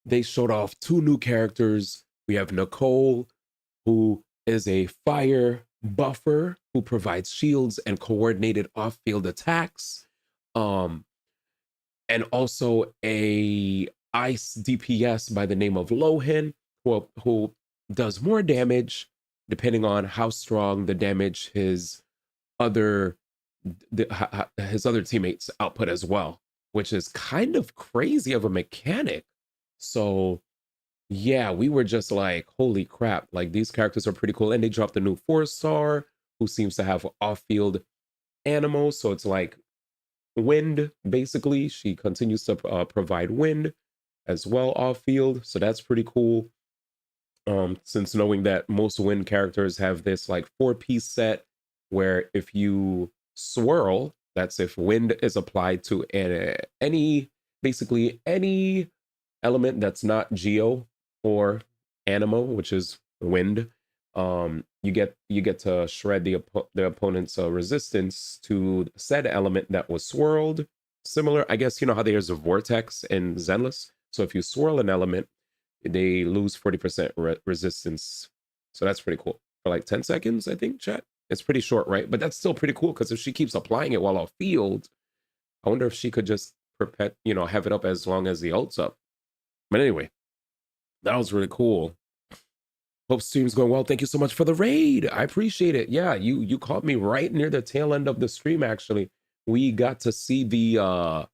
they showed off 2 new characters. We have Nicole, who is a fire buffer who provides shields and coordinated off-field attacks. And also a ice DPS by the name of Lohan, who does more damage depending on how strong the damage his other his other teammates' output as well, which is kind of crazy of a mechanic. So yeah, we were just like, holy crap, like these characters are pretty cool. And they dropped a new 4-star who seems to have off-field animals. So it's like wind, basically. She continues to provide wind as well off-field. So that's pretty cool. Since knowing that most wind characters have this like 4-piece set where if you swirl, that's if wind is applied to basically any element that's not geo or animo, which is wind, you get to shred the opponent's resistance to said element that was swirled. Similar, I guess, you know how there's a vortex in Zenless. So if you swirl an element, they lose 40% resistance. So that's pretty cool for like 10 seconds, I think. Chat. It's pretty short, right? But that's still pretty cool because if she keeps applying it while off field, I wonder if she could just have it up as long as the ult's up. But anyway, that was really cool. Hope stream's going well. Thank you so much for the raid. I appreciate it. Yeah, you caught me right near the tail end of the stream. Actually, we got to see the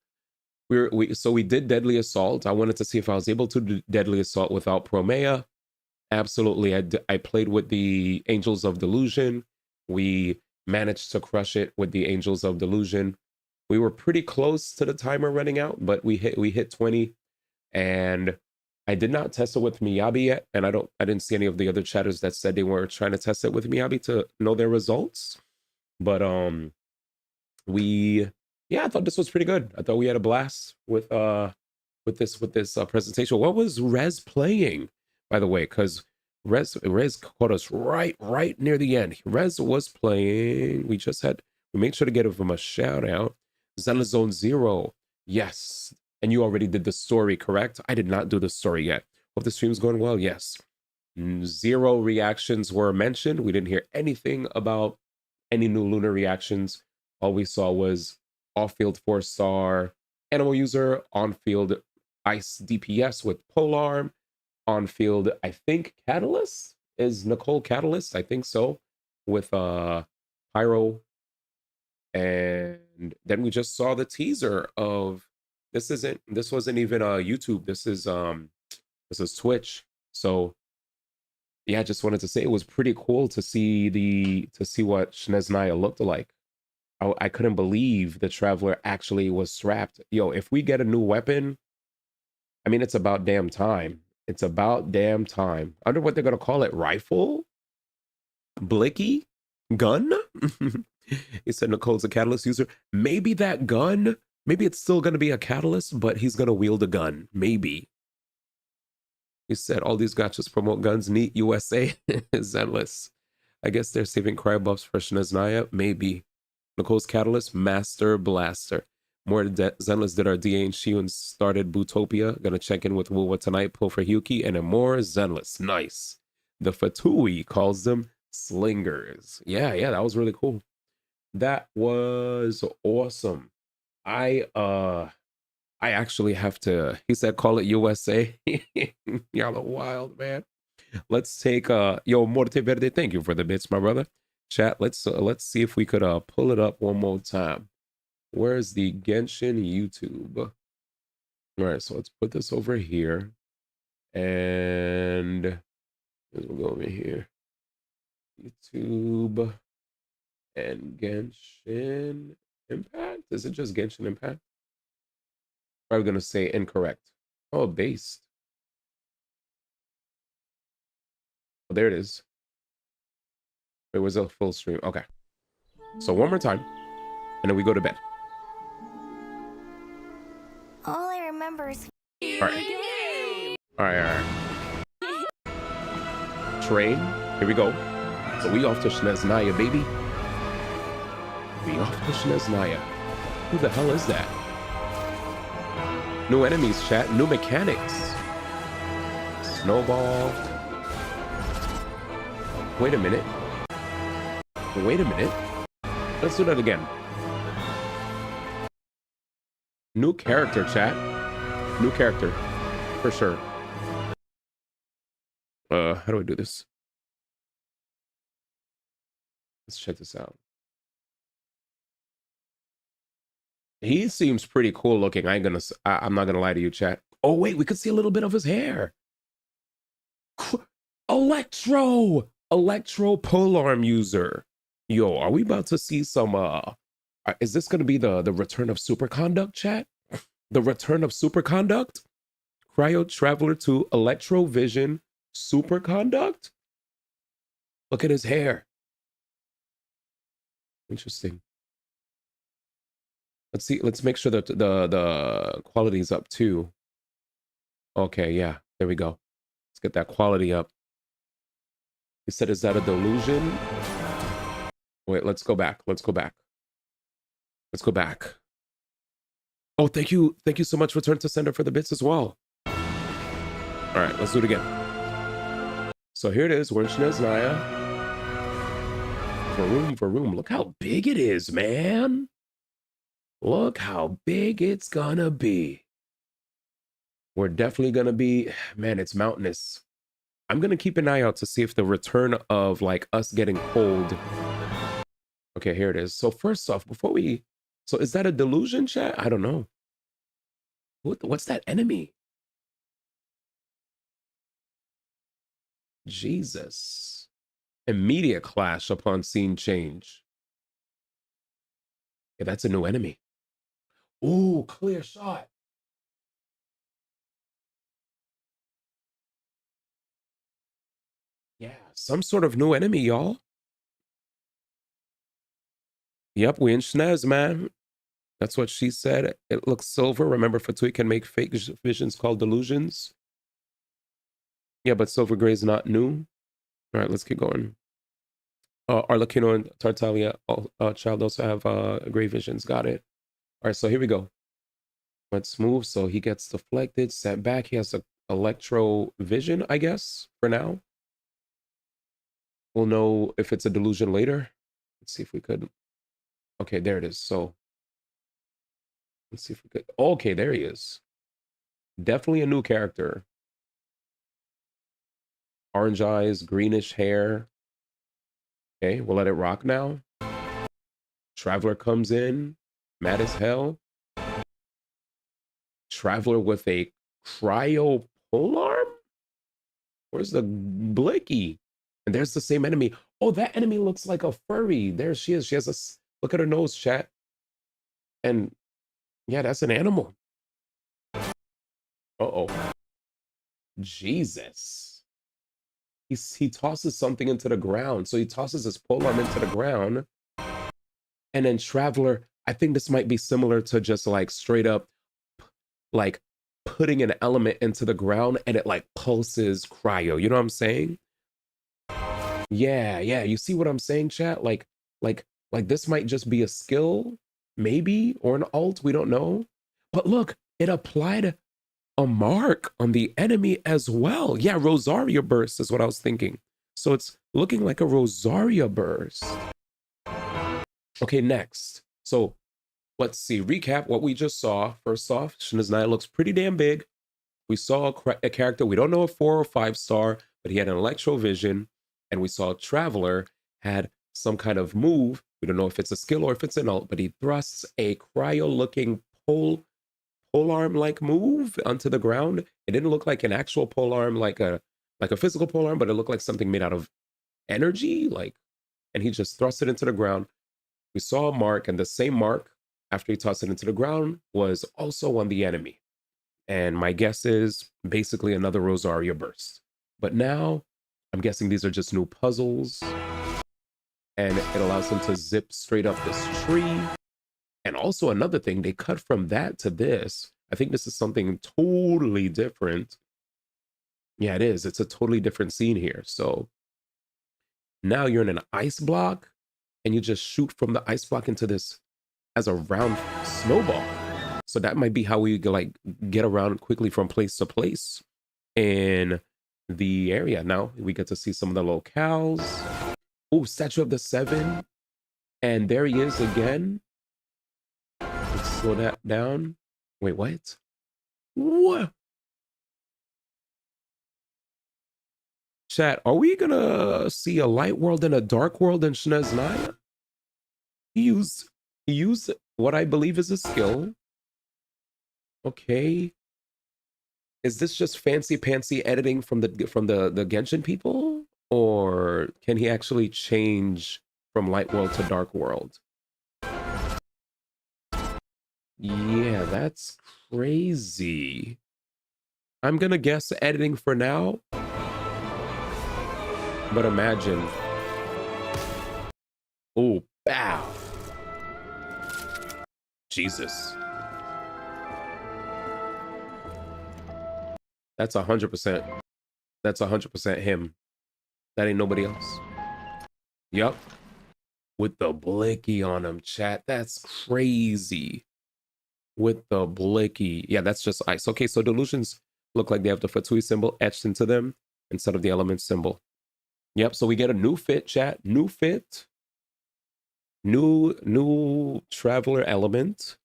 we did Deadly Assault. I wanted to see if I was able to do Deadly Assault without Promea. Absolutely, I played with the Angels of Delusion. We managed to crush it with the Angels of Delusion. We were pretty close to the timer running out, but we hit 20. And I did not test it with Miyabi yet, and I didn't see any of the other chatters that said they were trying to test it with Miyabi to know their results. But I thought this was pretty good. I thought we had a blast with this presentation. What was Rez playing, by the way? Because Rez caught us right near the end. Rez was playing. We made sure to give him a shout out. Zenless 0. Yes. And you already did the story, correct? I did not do the story yet. Hope the stream's going well. Yes. 0 reactions were mentioned. We didn't hear anything about any new lunar reactions. All we saw was off-field 4-star animal user, on-field ice DPS with polearm, on-field, I think Catalyst is Nicole Catalyst. I think so, with Pyro. And then we just saw the teaser of this wasn't even YouTube. This is Twitch. So yeah, I just wanted to say it was pretty cool to see what Snezhnaya looked like. I couldn't believe the Traveler actually was strapped. Yo, if we get a new weapon, I mean, it's about damn time. It's about damn time. I wonder what they're gonna call it. Rifle? Blicky? Gun? He said Nicole's a catalyst user. Maybe that gun, maybe it's still going to be a catalyst, but he's going to wield a gun. Maybe. He said all these gotchas promote guns. Neat USA. Zenless. I guess they're saving cry buffs for Snezhnaya. Maybe. Nicole's catalyst, Master Blaster. More Zenless did our DA and Shion started Bootopia. Gonna check in with Wuwa tonight. Pull for Hyuki. And then more Zenless. Nice. The Fatui calls them slingers. Yeah, that was really cool. That was awesome. I actually have to, he said call it USA. Y'all are wild, man. Let's take yo Morte Verde, thank you for the bits, my brother. Chat, let's see if we could pull it up one more time. Where's the Genshin YouTube? All right, so let's put this over here. And we'll go over here. YouTube and Genshin Impact? Is it just Genshin Impact? I'm going to say incorrect. Oh, based. Oh, there it is. It was a full stream. Okay. So one more time, and then we go to bed. All I remember is... All right. Train. Here we go. So we off to Snezhnaya, baby. We off to Snezhnaya. Who the hell is that? New enemies, chat. New mechanics. Snowball. Wait a minute. Let's do that again. New character, chat. New character. For sure. How do I do this? Let's check this out. He seems pretty cool looking. I'm not gonna lie to you, chat. Oh wait, we could see a little bit of his hair. Electro polearm user. Yo, are we about to see some? Is this gonna be the return of superconduct, chat? The return of superconduct? Cryo traveler to electro vision superconduct. Look at his hair. Interesting. Let's see. Let's make sure that the quality is up too. Okay, yeah. There we go. Let's get that quality up. He said, "Is that a delusion?" Wait, let's go back. Let's go back. Let's go back. Oh, thank you so much, Return to Sender, for the bits as well. All right, let's do it again. So here it is. We're in Snezhnaya. For room. Look how big it is, man. Look how big it's gonna be. We're definitely gonna be, man, it's mountainous. I'm gonna keep an eye out to see if the return of like us getting cold. Okay, here it is. So first off, so is that a delusion, chat? I don't know. What's that enemy? Jesus. Immediate clash upon scene change. Yeah, that's a new enemy. Ooh, clear shot. Yeah, some sort of new enemy, y'all. Yep, we in Schnez, man. That's what she said. It looks silver. Remember, Fatui can make fake visions called delusions. Yeah, but silver gray is not new. All right, let's keep going. Arlecchino and Tartaglia child also have gray visions. Got it. All right, so here we go. Let's move. So he gets deflected, sent back. He has a electro vision, I guess, for now. We'll know if it's a delusion later. Let's see if we could. Okay, there it is. So let's see if we could. Okay, there he is. Definitely a new character. Orange eyes, greenish hair. Okay, we'll let it rock now. Traveler comes in, mad as hell. Traveler with a cryo polearm? Where's the blicky? And there's the same enemy. Oh, that enemy looks like a furry. There she is. She has a, look at her nose, chat. And yeah, that's an animal. Uh-oh. Jesus. He tosses something into the ground. So he tosses his polearm into the ground. And then Traveler, I think this might be similar to just like straight up like putting an element into the ground and it like pulses cryo. You know what I'm saying? Yeah. You see what I'm saying, chat? Like this might just be a skill, maybe, or an alt. We don't know. But look, it applied a mark on the enemy as well. Yeah, Rosaria burst is what I was thinking. So it's looking like a Rosaria burst. Okay, next. So let's see. Recap what we just saw. First off, Snezhnaya looks pretty damn big. We saw a character, we don't know if 4 or 5 star, but he had an electro vision. And we saw Traveler had some kind of move. We don't know if it's a skill or if it's an alt, but he thrusts a cryo-looking polearm-like move onto the ground. It didn't look like an actual polearm, like a physical polearm, but it looked like something made out of energy, and he just thrust it into the ground. We saw a mark, and the same mark, after he tossed it into the ground, was also on the enemy. And my guess is basically another Rosaria burst. But now, I'm guessing these are just new puzzles. And it allows them to zip straight up this tree. And also another thing, they cut from that to this. I think this is something totally different. Yeah, it is. It's a totally different scene here. So now you're in an ice block and you just shoot from the ice block into this as a round snowball. So that might be how we like get around quickly from place to place in the area. Now we get to see some of the locales. Oh, Statue of the Seven. And there he is again. Let's slow that down. Wait, what? What? Chat, are we gonna see a light world and a dark world in Snezhnaya? He used what I believe is a skill. Okay. Is this just fancy pantsy editing from the Genshin people? Or can he actually change from light world to dark world? Yeah, that's crazy. I'm gonna guess editing for now. But imagine. Oh, bow. Jesus. That's 100%. That's 100% him. That ain't nobody else. Yup. With the blicky on him, chat. That's crazy. With the blicky. Yeah, that's just ice. Okay, so delusions look like they have the Fatui symbol etched into them instead of the element symbol. Yep, so we get a new fit, chat. New fit. New traveler element.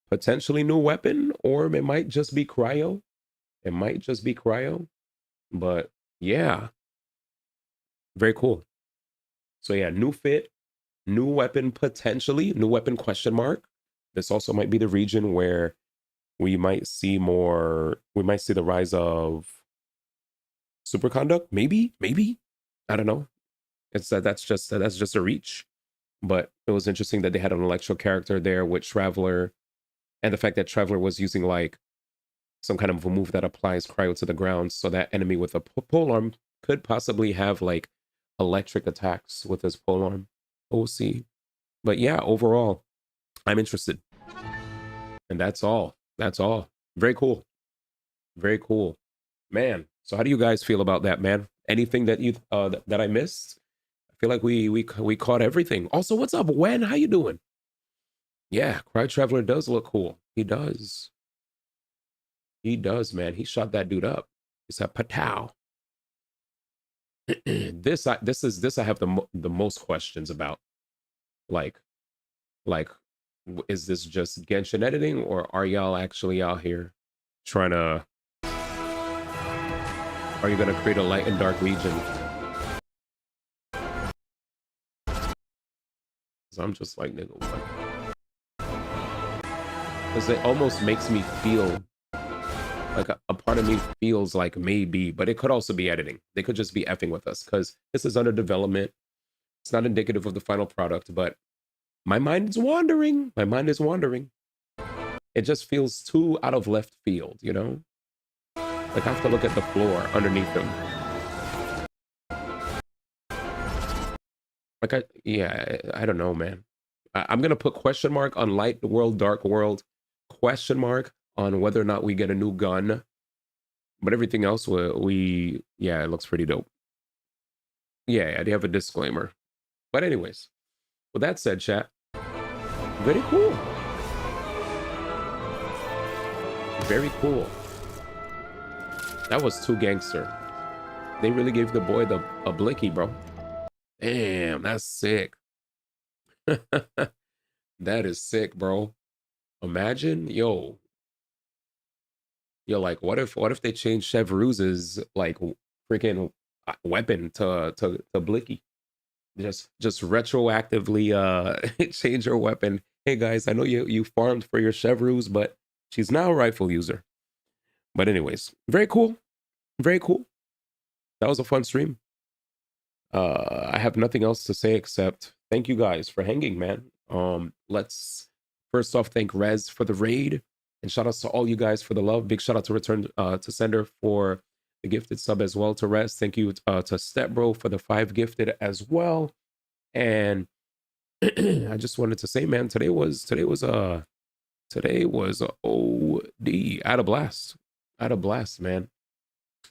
Potentially new weapon, or it might just be cryo. It might just be cryo. But yeah. Very cool. So yeah, new fit, new weapon potentially, new weapon question mark. This also might be the region where we might see the rise of superconduct, maybe. I don't know. That's just a reach. But it was interesting that they had an electro character there with Traveler, and the fact that Traveler was using like some kind of a move that applies cryo to the ground, so that enemy with a polearm could possibly have like electric attacks with his polearm. We'll see. But yeah, overall, I'm interested. And that's all. That's all. Very cool. Very cool. Man, so how do you guys feel about that, man? Anything that you that I missed? I feel like we caught everything. Also, what's up, Wen? How you doing? Yeah, Cry Traveler does look cool. He does. He does, man. He shot that dude up. He said, "Patow." This I have the most questions about. Like, is this just Genshin editing, or are y'all actually out here trying to? Are you gonna create a light and dark region? So I'm just like, nigga, what? Because it almost makes me feel like a part of me feels like maybe, but it could also be editing. They could just be effing with us because this is under development. It's not indicative of the final product, but my mind is wandering. My mind is wandering. It just feels too out of left field, you know? Like I have to look at the floor underneath them. Like I don't know, man. I'm gonna put question mark on light world, dark world, question mark on whether or not we get a new gun. But everything else, yeah, it looks pretty dope. Yeah, I do have a disclaimer. But anyways, with that said, chat, very cool. Very cool. That was too gangster. They really gave the boy a blicky, bro. Damn, that's sick. That is sick, bro. Imagine, yo, like, what if they change Chevrouz's like freaking weapon to blicky? Just retroactively change her weapon. Hey guys, I know you farmed for your Chevrouz, but she's now a rifle user. But anyways, very cool. Very cool. That was a fun stream. I have nothing else to say except thank you guys for hanging, man. Let's first off thank Rez for the raid, and shout outs to all you guys for the love. Big shout out to Return to Sender for the gifted sub as well. To Rez, thank you to Stepbro for the 5 gifted as well. And I just wanted to say, man, today was OD. I had a blast, man.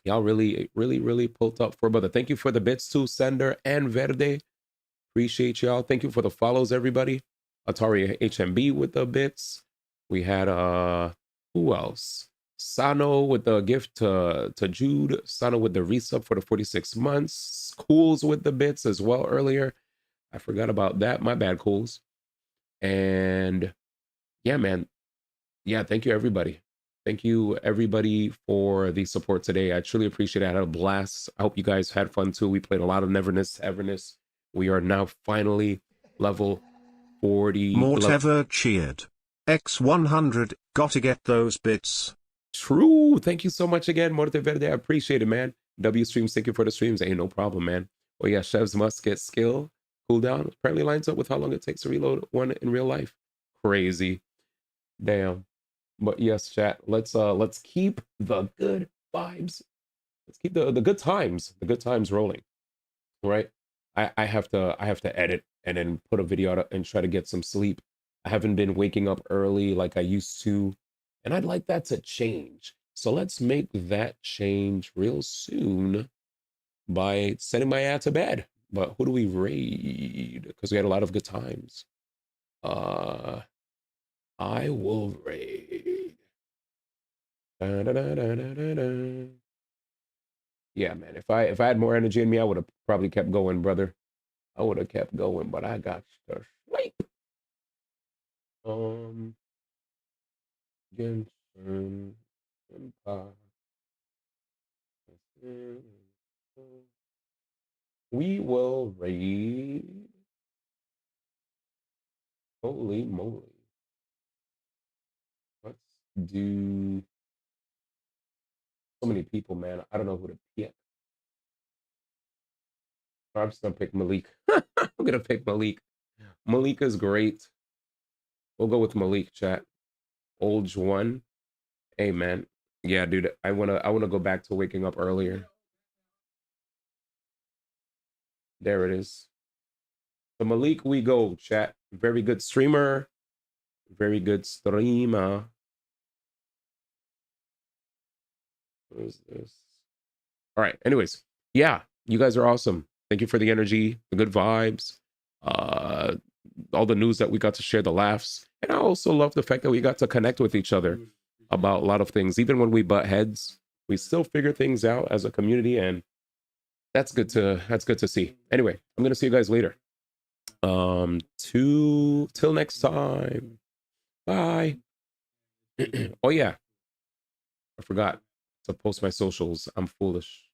Y'all really pulled up for brother. Thank you for the bits too, Sender and Verde. Appreciate y'all. Thank you for the follows, everybody. Atari HMB with the bits. We had who else? Sano with the gift to Jude. Sano with the resub for the 46 months. Cools with the bits as well earlier. I forgot about that. My bad, Cools. And yeah, man. Yeah, thank you, everybody. Thank you, everybody, for the support today. I truly appreciate it. I had a blast. I hope you guys had fun, too. We played a lot of Neverness. We are now finally level 40. Mortever cheered. X100, gotta get those bits. True. Thank you so much again, Morteverde. I appreciate it, man. W streams, thank you for the streams. Ain't no problem, man. Oh yeah, chefs must get skill. Cooldown apparently lines up with how long it takes to reload one in real life. Crazy. Damn. But yes, chat. Let's keep the good vibes. Let's keep the good times rolling. Right? I have to edit and then put a video out and try to get some sleep. I haven't been waking up early like I used to, and I'd like that to change. So let's make that change real soon by sending my ad to bed. But who do we raid? Because we had a lot of good times. I will raid. Da, da, da, da, da, da. Yeah, man. If I had more energy in me, I would have probably kept going, brother. I would have kept going, but I got to sleep. Genshin Empire. We will raid. Holy moly. Let's do so many people, man. I don't know who to pick. I'm just gonna pick Malik. I'm gonna pick Malik. Malik is great. We'll go with Malik, chat. Old one. Hey man. Yeah, dude. I wanna go back to waking up earlier. There it is. So Malik, we go, chat. Very good streamer. Very good streamer. What is this? All right. Anyways, yeah, you guys are awesome. Thank you for the energy, the good vibes, all the news that we got to share, the laughs. And I also love the fact that we got to connect with each other about a lot of things. Even when we butt heads, we still figure things out as a community, and that's good to see. Anyway, I'm gonna see you guys later. Till next time. Bye. Oh yeah, I forgot to post my socials. I'm foolish.